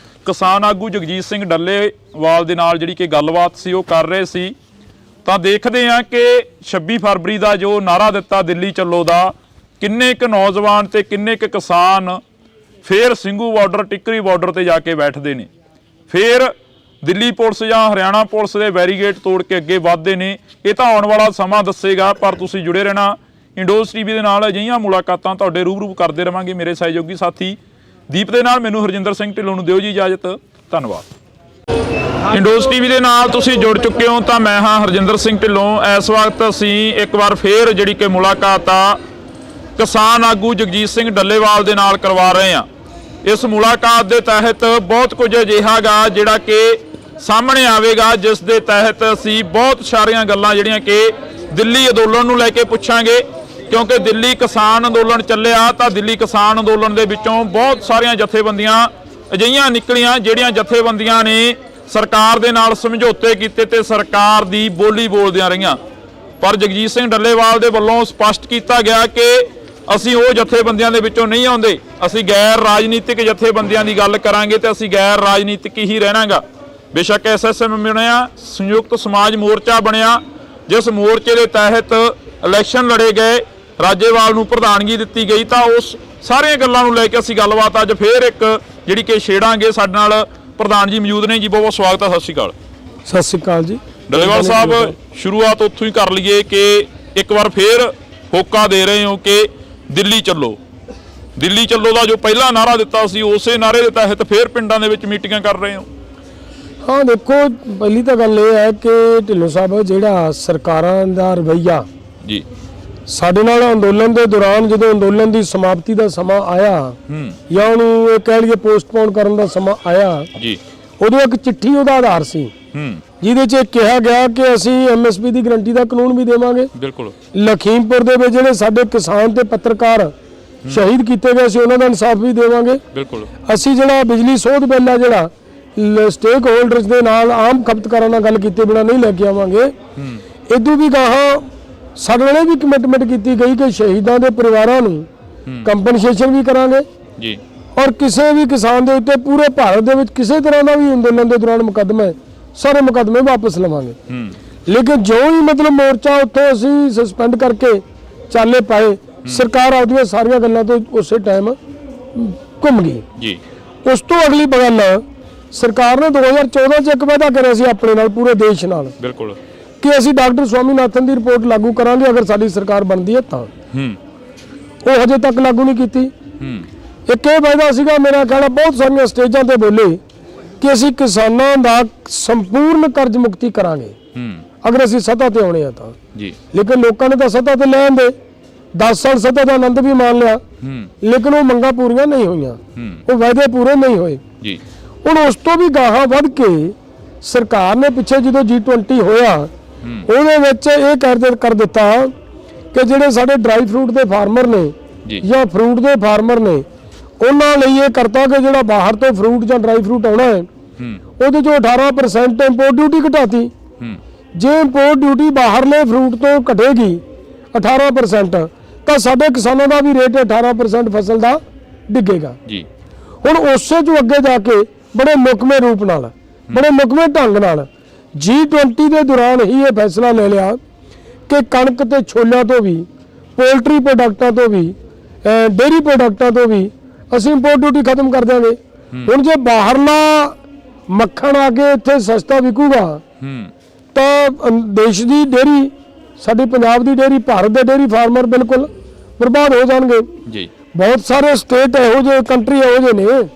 ਕਿਸਾਨ ਆਗੂ ਜਗਜੀਤ ਸਿੰਘ ਡੱਲੇਵਾਲ ਦੇ ਨਾਲ ਜਿਹੜੀ ਕਿ ਗੱਲਬਾਤ ਸੀ ਉਹ ਕਰ ਰਹੇ ਸੀ। ਤਾਂ ਦੇਖਦੇ ਹਾਂ ਕਿ 26 ਫਰਵਰੀ ਦਾ ਜੋ ਨਾਅਰਾ ਦਿੱਤਾ ਦਿੱਲੀ ਚੱਲੋ ਦਾ, ਕਿੰਨੇ ਕੁ ਨੌਜਵਾਨ ਤੇ ਕਿੰਨੇ ਕੁ ਕਿਸਾਨ ਫੇਰ ਸਿੰਘੂ ਬਾਰਡਰ, ਟਿੱਕਰੀ ਬਾਰਡਰ ਤੇ ਜਾ ਕੇ ਬੈਠਦੇ ਨੇ, ਫੇਰ ਦਿੱਲੀ ਪੁਲਿਸ ਜਾਂ ਹਰਿਆਣਾ ਪੁਲਿਸ ਦੇ ਬੈਰੀਗੇਡ ਤੋੜ ਕੇ ਅੱਗੇ ਵੱਧਦੇ ਨੇ। ਇਹ ਤਾਂ ਆਉਣ ਵਾਲਾ ਸਮਾਂ ਦੱਸੇਗਾ, ਪਰ ਤੁਸੀਂ ਜੁੜੇ ਰਹਿਣਾ ਇੰਡੋਜ਼ ਟੀਵੀ ਦੇ ਨਾਲ। ਅਜਿਹੀਆਂ ਮੁਲਾਕਾਤਾਂ ਤੁਹਾਡੇ ਰੂਬਰੂ ਕਰਦੇ ਰਵਾਂਗੇ। ਮੇਰੇ ਸਹਿਯੋਗੀ ਸਾਥੀ ਦੀਪ ਦੇ ਨਾਲ ਮੈਨੂੰ ਹਰਜਿੰਦਰ ਸਿੰਘ ਢਿੱਲੋਂ ਨੂੰ ਦਿਓ ਜੀ ਇਜਾਜ਼ਤ। ਧੰਨਵਾਦ। ਇੰਡੋਜ਼ ਟੀਵੀ ਦੇ ਨਾਲ ਤੁਸੀਂ ਜੁੜ ਚੁੱਕੇ ਹੋ ਤਾਂ ਮੈਂ ਹਾਂ ਹਰਜਿੰਦਰ ਸਿੰਘ ਢਿੱਲੋਂ। ਇਸ ਵਕਤ ਅਸੀਂ ਇੱਕ ਵਾਰ ਫੇਰ ਜਿਹੜੀ ਕਿ ਮੁਲਾਕਾਤ ਆ ਕਿਸਾਨ ਆਗੂ ਜਗਜੀਤ ਸਿੰਘ ਡੱਲੇਵਾਲ ਦੇ ਨਾਲ ਕਰਵਾ ਰਹੇ ਹਾਂ। ਇਸ ਮੁਲਾਕਾਤ ਦੇ ਤਹਿਤ ਬਹੁਤ ਕੁਝ ਅਜਿਹਾ ਗਾ ਜਿਹੜਾ ਕਿ ਸਾਹਮਣੇ ਆਵੇਗਾ, ਜਿਸ ਦੇ ਤਹਿਤ ਅਸੀਂ ਬਹੁਤ ਸਾਰੀਆਂ ਗੱਲਾਂ ਜਿਹੜੀਆਂ ਕਿ ਦਿੱਲੀ ਅੰਦੋਲਨ ਨੂੰ ਲੈ ਕੇ ਪੁੱਛਾਂਗੇ, ਕਿਉਂਕਿ ਦਿੱਲੀ ਕਿਸਾਨ ਅੰਦੋਲਨ ਚੱਲਿਆ ਤਾਂ ਦਿੱਲੀ ਕਿਸਾਨ ਅੰਦੋਲਨ ਦੇ ਵਿੱਚੋਂ ਬਹੁਤ ਸਾਰੀਆਂ ਜਥੇਬੰਦੀਆਂ ਅਜਿਹੀਆਂ ਨਿਕਲੀਆਂ ਜਿਹੜੀਆਂ ਜਥੇਬੰਦੀਆਂ ਨੇ ਸਰਕਾਰ ਦੇ ਨਾਲ ਸਮਝੌਤੇ ਕੀਤੇ ਤੇ ਸਰਕਾਰ ਦੀ ਬੋਲੀ ਬੋਲਦਿਆਂ ਰਹੀਆਂ। ਪਰ ਜਗਜੀਤ ਸਿੰਘ ਡੱਲੇਵਾਲ ਦੇ ਵੱਲੋਂ ਸਪਸ਼ਟ ਕੀਤਾ ਗਿਆ ਕਿ ਅਸੀਂ ਉਹ ਜਥੇਬੰਦੀਆਂ ਦੇ ਵਿੱਚੋਂ ਨਹੀਂ ਆਉਂਦੇ, ਅਸੀਂ ਗੈਰ ਰਾਜਨੀਤਿਕ ਜਥੇਬੰਦੀਆਂ ਦੀ ਗੱਲ ਕਰਾਂਗੇ ਤੇ ਅਸੀਂ ਗੈਰ ਰਾਜਨੀਤਿਕ ਹੀ ਰਹਿਣਾਗਾ। ਬੇਸ਼ੱਕ SSM ਬਣਿਆ, ਸੰਯੁਕਤ ਸਮਾਜ ਮੋਰਚਾ ਬਣਿਆ, ਜਿਸ ਮੋਰਚੇ ਦੇ ਤਹਿਤ ਇਲੈਕਸ਼ਨ ਲੜੇ ਗਏ, ਰਾਜੇਵਾਲ ਨੂੰ ਪ੍ਰਧਾਨਗੀ ਦਿੱਤੀ ਗਈ, ਤਾਂ ਉਸ ਸਾਰੀਆਂ ਗੱਲਾਂ ਨੂੰ ਲੈ ਕੇ ਅਸੀਂ ਗੱਲਬਾਤ ਅੱਜ ਫੇਰ ਇੱਕ ਜਿਹੜੀ ਕਿ ਛੇੜਾਂਗੇ। ਸਾਡੇ ਨਾਲ ਪ੍ਰਧਾਨ ਜੀ ਮੌਜੂਦ ਨੇ ਜੀ, ਬਹੁਤ ਬਹੁਤ ਸਵਾਗਤ ਹੈ। ਸਤਿ ਸ਼੍ਰੀ ਅਕਾਲ। ਸਤਿ ਸ਼੍ਰੀ ਅਕਾਲ ਜੀ। ਡੱਲੇਵਾਲ ਸਾਹਿਬ, ਸ਼ੁਰੂਆਤ ਉੱਥੋਂ ਹੀ ਕਰ ਲਈਏ ਕਿ ਇੱਕ ਵਾਰ ਫੇਰ ਹੋਕਾ ਦੇ ਰਹੇ ਹੋ ਕਿ ਦਿੱਲੀ ਚੱਲੋ। ਦਿੱਲੀ ਚੱਲੋ ਦਾ ਜੋ ਪਹਿਲਾ ਨਾਅਰਾ ਦਿੱਤਾ ਸੀ, ਉਸੇ ਨਾਅਰੇ ਦੇ ਤਹਿਤ ਫੇਰ ਪਿੰਡਾਂ ਦੇ ਵਿੱਚ ਮੀਟਿੰਗਾਂ ਕਰ ਰਹੇ ਹੋ। ਹਾਂ ਦੇਖੋ, ਪਹਿਲੀ ਤਾਂ ਗੱਲ ਇਹ ਹੈ ਕਿ ਢਿੱਲੋਂ ਸਾਹਿਬ ਜਿਹੜਾ ਸਰਕਾਰਾਂ ਦਾ ਰਵੱਈਆ ਜੀ ਸਾਡੇ ਨਾਲ ਅੰਦੋਲਨ ਦੇ ਦੌਰਾਨ, ਜਦੋਂ ਅੰਦੋਲਨ ਦੀ ਸਮਾਪਤੀ ਦਾ ਸਮਾਂ ਆਇਆ ਜਾਂ ਉਹਨੂੰ ਇਹ ਕਹਿ ਲਈਏ ਪੋਸਟਪੋਨ ਕਰਨ ਦਾ ਸਮਾਂ ਆਇਆ ਜੀ, ਉਦੋਂ ਇੱਕ ਚਿੱਠੀ ਉਹਦਾ ਆਧਾਰ ਸੀ ਜਿਹਦੇ 'ਚ ਕਿਹਾ ਗਿਆ ਕਿ ਅਸੀਂ MSP ਦੀ ਗਰੰਟੀ ਦਾ ਕਾਨੂੰਨ ਵੀ ਦੇਵਾਂਗੇ। ਬਿਲਕੁਲ। ਲਖੀਮਪੁਰ ਦੇ ਵਿੱਚ ਜਿਹੜੇ ਸਾਡੇ ਕਿਸਾਨ ਤੇ ਪੱਤਰਕਾਰ ਸ਼ਹੀਦ ਕੀਤੇ ਗਏ ਸੀ ਉਹਨਾਂ ਦਾ ਇਨਸਾਫ ਵੀ ਦੇਵਾਂਗੇ। ਬਿਲਕੁਲ। ਅਸੀਂ ਜਿਹੜਾ ਬਿਜਲੀ ਸੋਧ ਬਿੱਲ ਆ ਜਿਹੜਾ ਸਟੇਕ ਹੋਲਡਰਸ ਦੇ ਨਾਲ ਆਮ ਖਪਤਕਾਰਾਂ ਨਾਲ ਗੱਲ ਕੀਤੇ ਬਿਨਾਂ ਨਹੀਂ ਲੈ ਕੇ ਆਵਾਂਗੇ। ਇਦੋਂ ਵੀ ਗਾਹਾਂ ਸਾਡੇ ਨਾਲ ਵੀ ਕਮਿਟਮੈਂਟ ਕੀਤੀ ਗਈ ਕਿ ਸ਼ਹੀਦਾਂ ਦੇ ਪਰਿਵਾਰਾਂ ਨੂੰ ਕੰਪਨਸੇਸ਼ਨ ਵੀ ਕਰਾਂਗੇ ਜੀ, ਔਰ ਕਿਸੇ ਵੀ ਕਿਸਾਨ ਦੇ ਉੱਤੇ ਪੂਰੇ ਭਾਰਤ ਦੇ ਵਿੱਚ ਕਿਸੇ ਤਰ੍ਹਾਂ ਦਾ ਵੀ ਅੰਦੋਲਨ ਦੇ ਦੌਰਾਨ ਮੁਕੱਦਮੇ, ਸਾਰੇ ਮੁਕੱਦਮੇ ਵਾਪਸ ਲਵਾਂਗੇ। ਲੇਕਿਨ ਜੋ ਹੀ ਮਤਲਬ ਮੋਰਚਾ ਉੱਥੋਂ ਅਸੀਂ ਸਸਪੈਂਡ ਕਰਕੇ ਚਾਲੇ ਪਾਏ, ਸਰਕਾਰ ਆਪਦੀਆਂ ਸਾਰੀਆਂ ਗੱਲਾਂ ਤੋਂ ਉਸੇ ਟਾਈਮ ਘੁੰਮ ਗਈ ਜੀ। ਉਸ ਤੋਂ ਅਗਲੀ ਗੱਲ ਸਰਕਾਰ ਨੇ 2014 'ਚ ਇੱਕ ਵਾਅਦਾ ਕਰਿਆ ਸੀ ਆਪਣੇ ਨਾਲ, ਪੂਰੇ ਦੇਸ਼ ਨਾਲ। ਬਿਲਕੁਲ। ਕਿ ਅਸੀਂ ਡਾਕਟਰ ਸਵਾਮੀਨਾਥਨ ਦੀ ਰਿਪੋਰਟ ਲਾਗੂ ਕਰਾਂਗੇ ਅਗਰ ਸਾਡੀ ਸਰਕਾਰ ਬਣਦੀ ਹੈ ਤਾਂ। ਉਹ ਹਜੇ ਤੱਕ ਲਾਗੂ ਨਹੀਂ ਕੀਤੀ। ਇੱਕ ਇਹ ਵਾਅਦਾ ਸੀਗਾ, ਮੇਰਾ ਕਹਿਣਾ ਬਹੁਤ ਸਾਰੀਆਂ ਸਟੇਜਾਂ ਤੇ ਬੋਲੇ ਕਿ ਅਸੀਂ ਕਿਸਾਨਾਂ ਦਾ ਸੰਪੂਰਨ ਕਰਜ਼ ਮੁਕਤੀ ਕਰਾਂਗੇ ਅਗਰ ਅਸੀਂ ਸੱਤਾ ਤੇ ਆਉਣੇ ਆ ਤਾਂ ਜੀ। ਲੇਕਿਨ ਲੋਕਾਂ ਨੇ ਤਾਂ ਸੱਤਾ ਤੇ ਲੈਣ ਦੇ 10 ਸਾਲ ਸੱਤਾ ਦਾ ਆਨੰਦ ਵੀ ਮਾਣ ਲਿਆ, ਲੇਕਿਨ ਉਹ ਮੰਗਾਂ ਪੂਰੀਆਂ ਨਹੀਂ ਹੋਈਆਂ, ਉਹ ਵਾਅਦੇ ਪੂਰੇ ਨਹੀਂ ਹੋਏ ਜੀ। ਹੁਣ ਉਸ ਤੋਂ ਵੀ ਗਾਹਾਂ ਵੱਧ ਕੇ ਸਰਕਾਰ ਨੇ ਪਿੱਛੇ ਜਦੋਂ G20 ਹੋਇਆ ਉਹਦੇ ਵਿੱਚ ਇਹ ਕਰ ਦਿੱਤਾ ਕਿ ਜਿਹੜੇ ਸਾਡੇ ਡਰਾਈ ਫਰੂਟ ਦੇ ਫਾਰਮਰ ਨੇ ਜਾਂ ਫਰੂਟ ਦੇ ਫਾਰਮਰ ਨੇ ਉਹਨਾਂ ਲਈ ਇਹ ਕਰਤਾ ਕਿ ਜਿਹੜਾ ਬਾਹਰ ਤੋਂ ਫਰੂਟ ਜਾਂ ਡਰਾਈ ਫਰੂਟ ਆਉਣਾ ਹੈ ਉਹਦੇ ਚੋਂ 18% ਇੰਪੋਰਟ ਡਿਊਟੀ ਘਟਾਤੀ। ਜੇ ਇੰਪੋਰਟ ਡਿਊਟੀ ਬਾਹਰਲੇ ਫਰੂਟ ਤੋਂ ਘਟੇਗੀ 18% ਤਾਂ ਸਾਡੇ ਕਿਸਾਨਾਂ ਦਾ ਵੀ ਰੇਟ 18% ਫਸਲ ਦਾ ਡਿੱਗੇਗਾ ਜੀ। ਹੁਣ ਉਸੇ ਤੋਂ ਅੱਗੇ ਜਾ ਕੇ ਬੜੇ ਮੁਕਮੇ ਰੂਪ ਨਾਲ, ਬੜੇ ਮੁਕਮੇ ਢੰਗ ਨਾਲ G20 ਦੇ ਦੌਰਾਨ ਹੀ ਇਹ ਫੈਸਲਾ ਲੈ ਲਿਆ ਕਿ ਕਣਕ ਤੇ ਛੋਲਿਆਂ ਤੋਂ ਵੀ, ਪੋਲਟਰੀ ਪ੍ਰੋਡਕਟਾਂ ਤੋਂ ਵੀ, ਡੇਅਰੀ ਪ੍ਰੋਡਕਟਾਂ ਤੋਂ ਵੀ ਅਸੀਂ ਇੰਪੋਰਟ ਡਿਊਟੀ ਖਤਮ ਕਰ ਦਿਆਂਗੇ। ਹੁਣ ਜੇ ਬਾਹਰਲਾ ਮੱਖਣ ਆ ਕੇ ਇੱਥੇ ਸਸਤਾ ਵਿਕੂਗਾ ਤਾਂ ਦੇਸ਼ ਦੀ ਡੇਅਰੀ, ਸਾਡੀ ਪੰਜਾਬ ਦੀ ਡੇਅਰੀ, ਭਾਰਤ ਦੇ ਡੇਅਰੀ ਫਾਰਮਰ ਬਿਲਕੁਲ ਬਰਬਾਦ ਹੋ ਜਾਣਗੇ ਜੀ। ਬਹੁਤ ਸਾਰੇ ਸਟੇਟ ਇਹੋ ਜਿਹੇ, ਕੰਟਰੀ ਇਹੋ ਜਿਹੇ ਨੇ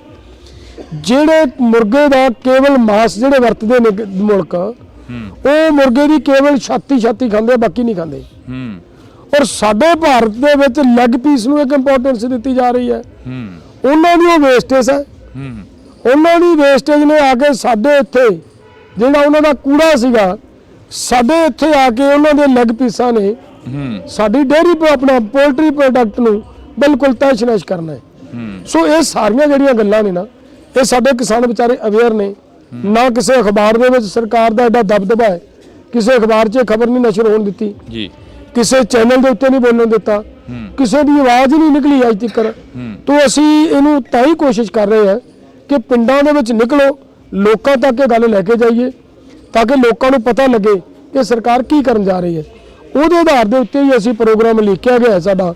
ਜਿਹੜੇ ਮੁਰਗੇ ਦਾ ਕੇਵਲ ਮਾਸ ਜਿਹੜੇ ਵਰਤਦੇ ਨੇ ਮੁਲਕ, ਉਹ ਮੁਰਗੇ ਦੀ ਕੇਵਲ ਛਾਤੀ ਖਾਂਦੇ, ਬਾਕੀ ਨਹੀਂ ਖਾਂਦੇ। ਔਰ ਸਾਡੇ ਭਾਰਤ ਦੇ ਵਿੱਚ ਲੈਗ ਪੀਸ ਨੂੰ ਇੱਕ ਇੰਪੋਰਟੈਂਸ ਦਿੱਤੀ ਜਾ ਰਹੀ ਹੈ। ਉਹਨਾਂ ਦੀ ਉਹ ਵੇਸਟੇਜ ਹੈ, ਉਹਨਾਂ ਦੀ ਵੇਸਟੇਜ ਨੇ ਆ ਕੇ ਸਾਡੇ ਇੱਥੇ ਜਿਹੜਾ ਉਹਨਾਂ ਦਾ ਕੂੜਾ ਸੀਗਾ, ਸਾਡੇ ਇੱਥੇ ਆ ਕੇ ਉਹਨਾਂ ਦੇ ਲੈਗ ਪੀਸਾਂ ਨੇ ਸਾਡੀ ਡੇਅਰੀ ਆਪਣਾ ਪੋਲਟਰੀ ਪ੍ਰੋਡਕਟ ਨੂੰ ਬਿਲਕੁਲ ਤਹਿਸ਼-ਨਹਿਸ਼ ਕਰਨਾ ਹੈ। ਸੋ ਇਹ ਸਾਰੀਆਂ ਜਿਹੜੀਆਂ ਗੱਲਾਂ ਨੇ ਨਾ, ਇਹ ਸਾਡੇ ਕਿਸਾਨ ਵਿਚਾਰੇ ਅਵੇਅਰ ਨੇ। ਨਾ ਕਿਸੇ ਅਖਬਾਰ ਦੇ ਵਿੱਚ ਸਰਕਾਰ ਦਾ ਐਡਾ ਦਬਦਬਾ ਹੈ, ਕਿਸੇ ਅਖਬਾਰ 'ਚ ਖਬਰ ਨਹੀਂ ਨਸ਼ਰ ਹੋਣ ਦਿੱਤੀ ਜੀ, ਕਿਸੇ ਚੈਨਲ ਦੇ ਉੱਤੇ ਨਹੀਂ ਬੋਲਣ ਦਿੱਤਾ, ਕਿਸੇ ਦੀ ਆਵਾਜ਼ ਨਹੀਂ ਨਿਕਲੀ ਅੱਜ ਤੱਕ। ਤੋਂ ਅਸੀਂ ਇਹਨੂੰ ਤਾਂ ਹੀ ਕੋਸ਼ਿਸ਼ ਕਰ ਰਹੇ ਹਾਂ ਕਿ ਪਿੰਡਾਂ ਦੇ ਵਿੱਚ ਨਿਕਲੋ, ਲੋਕਾਂ ਤੱਕ ਇਹ ਗੱਲ ਲੈ ਕੇ ਜਾਈਏ ਤਾਂ ਕਿ ਲੋਕਾਂ ਨੂੰ ਪਤਾ ਲੱਗੇ ਕਿ ਸਰਕਾਰ ਕੀ ਕਰਨ ਜਾ ਰਹੀ ਹੈ। ਉਹਦੇ ਆਧਾਰ ਦੇ ਉੱਤੇ ਹੀ ਅਸੀਂ ਪ੍ਰੋਗਰਾਮ ਲਿਖਿਆ ਗਿਆ ਸਾਡਾ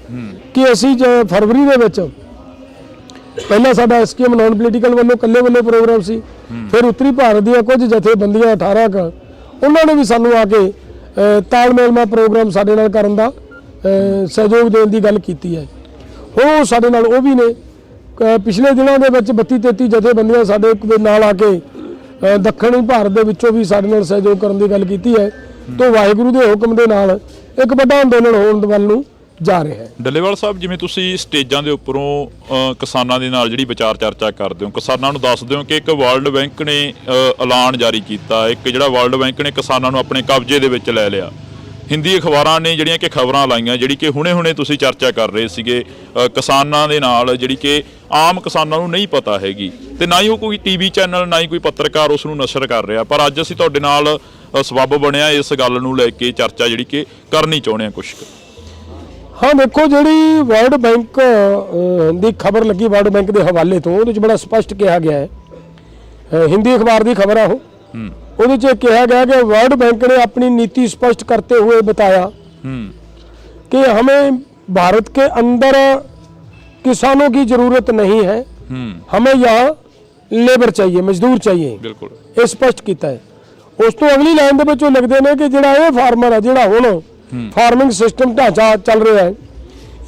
ਕਿ ਅਸੀਂ ਫਰਵਰੀ ਦੇ ਵਿੱਚ ਪਹਿਲਾਂ ਸਾਡਾ ਐਸਕੇਐਮ ਨਾਨ ਪੋਲੀਟੀਕਲ ਵੱਲੋਂ ਇਕੱਲੇ ਵੱਲੋਂ ਪ੍ਰੋਗਰਾਮ ਸੀ, ਫਿਰ ਉੱਤਰੀ ਭਾਰਤ ਦੀਆਂ ਕੁਝ ਜਥੇਬੰਦੀਆਂ 18 ਕੁ, ਉਹਨਾਂ ਨੇ ਵੀ ਸਾਨੂੰ ਆ ਕੇ ਤਾਲਮੇਲ ਨਾਲ ਪ੍ਰੋਗਰਾਮ ਸਾਡੇ ਨਾਲ ਕਰਨ ਦਾ ਸਹਿਯੋਗ ਦੇਣ ਦੀ ਗੱਲ ਕੀਤੀ ਹੈ। ਉਹ ਸਾਡੇ ਨਾਲ ਉਹ ਵੀ ਨੇ। ਪਿਛਲੇ ਦਿਨਾਂ ਦੇ ਵਿੱਚ 32-33 ਜਥੇਬੰਦੀਆਂ ਸਾਡੇ ਨਾਲ ਆ ਕੇ ਦੱਖਣੀ ਭਾਰਤ ਦੇ ਵਿੱਚੋਂ ਵੀ ਸਾਡੇ ਨਾਲ ਸਹਿਯੋਗ ਕਰਨ ਦੀ ਗੱਲ ਕੀਤੀ ਹੈ। ਤੋਂ ਵਾਹਿਗੁਰੂ ਦੇ ਹੁਕਮ ਦੇ ਨਾਲ ਇੱਕ ਵੱਡਾ ਅੰਦੋਲਨ ਹੋਣ ਵੱਲ ਨੂੰ ਜਾ ਰਿਹਾ ਹੈ। ਡੱਲੇਵਾਲ ਸਾਹਿਬ, ਜਿਵੇਂ ਤੁਸੀਂ ਸਟੇਜਾਂ ਦੇ ਉੱਪਰੋਂ ਕਿਸਾਨਾਂ ਦੇ ਨਾਲ ਜਿਹੜੀ ਵਿਚਾਰ ਚਰਚਾ ਕਰਦੇ ਹੋ, ਕਿਸਾਨਾਂ ਨੂੰ ਦੱਸਦੇ ਹੋ ਕਿ ਇੱਕ ਵਰਲਡ ਬੈਂਕ ਨੇ ਐਲਾਨ ਜਾਰੀ ਕੀਤਾ, ਇੱਕ ਜਿਹੜਾ ਵਰਲਡ ਬੈਂਕ ਨੇ ਕਿਸਾਨਾਂ ਨੂੰ ਆਪਣੇ ਕਬਜ਼ੇ ਦੇ ਵਿੱਚ ਲੈ ਲਿਆ। ਹਿੰਦੀ ਅਖਬਾਰਾਂ ਨੇ ਜਿਹੜੀਆਂ ਕਿ ਖਬਰਾਂ ਲਾਈਆਂ, ਜਿਹੜੀ ਕਿ ਹੁਣੇ ਤੁਸੀਂ ਚਰਚਾ ਕਰ ਰਹੇ ਸੀਗੇ ਕਿਸਾਨਾਂ ਦੇ ਨਾਲ, ਜਿਹੜੀ ਕਿ ਆਮ ਕਿਸਾਨਾਂ ਨੂੰ ਨਹੀਂ ਪਤਾ ਹੈਗੀ, ਤੇ ਨਾ ਹੀ ਉਹ ਕੋਈ ਟੀਵੀ ਚੈਨਲ, ਨਾ ਹੀ ਕੋਈ ਪੱਤਰਕਾਰ ਉਸ ਨੂੰ ਨਸ਼ਰ ਕਰ ਰਿਹਾ। ਪਰ ਅੱਜ ਅਸੀਂ ਤੁਹਾਡੇ ਨਾਲ ਸਬੱਬ ਬਣਿਆ ਇਸ ਗੱਲ ਨੂੰ ਲੈ ਕੇ ਚਰਚਾ ਜਿਹੜੀ ਕਿ ਕਰਨੀ ਚਾਹੁੰਦੇ ਹਾਂ ਕੁਛ। ਹਾਂ ਦੇਖੋ, ਜਿਹੜੀ ਵਰਲਡ ਬੈਂਕ ਦੀ ਖਬਰ ਲੱਗੀ ਵਰਲਡ ਬੈਂਕ ਦੇ ਹਵਾਲੇ ਤੋਂ, ਉਹਦੇ 'ਚ ਬੜਾ ਸਪਸ਼ਟ ਕਿਹਾ ਗਿਆ ਹੈ, ਹਿੰਦੀ ਅਖਬਾਰ ਦੀ खबर है, ਉਹਦੇ 'ਚ ਕਿਹਾ गया कि वर्ल्ड बैंक ने अपनी नीति स्पष्ट करते हुए बताया कि हमें भारत के अंदर किसानों की जरूरत नहीं है, हमें यहाँ लेबर चाहिए, मजदूर चाहिए। बिल्कुल ये स्पष्ट किया है। उस तो अगली लाइन ਦੇ ਵਿੱਚ ਉਹ ਲਿਖਦੇ ਨੇ ਕਿ ਜਿਹੜਾ ਇਹ ਫਾਰਮਰ ਹੈ, ਜਿਹੜਾ ਹੁਣ ਫਾਰਮਿੰਗ ਸਿਸਟਮ ਢਾਂਚਾ ਚੱਲ ਰਿਹਾ ਹੈ,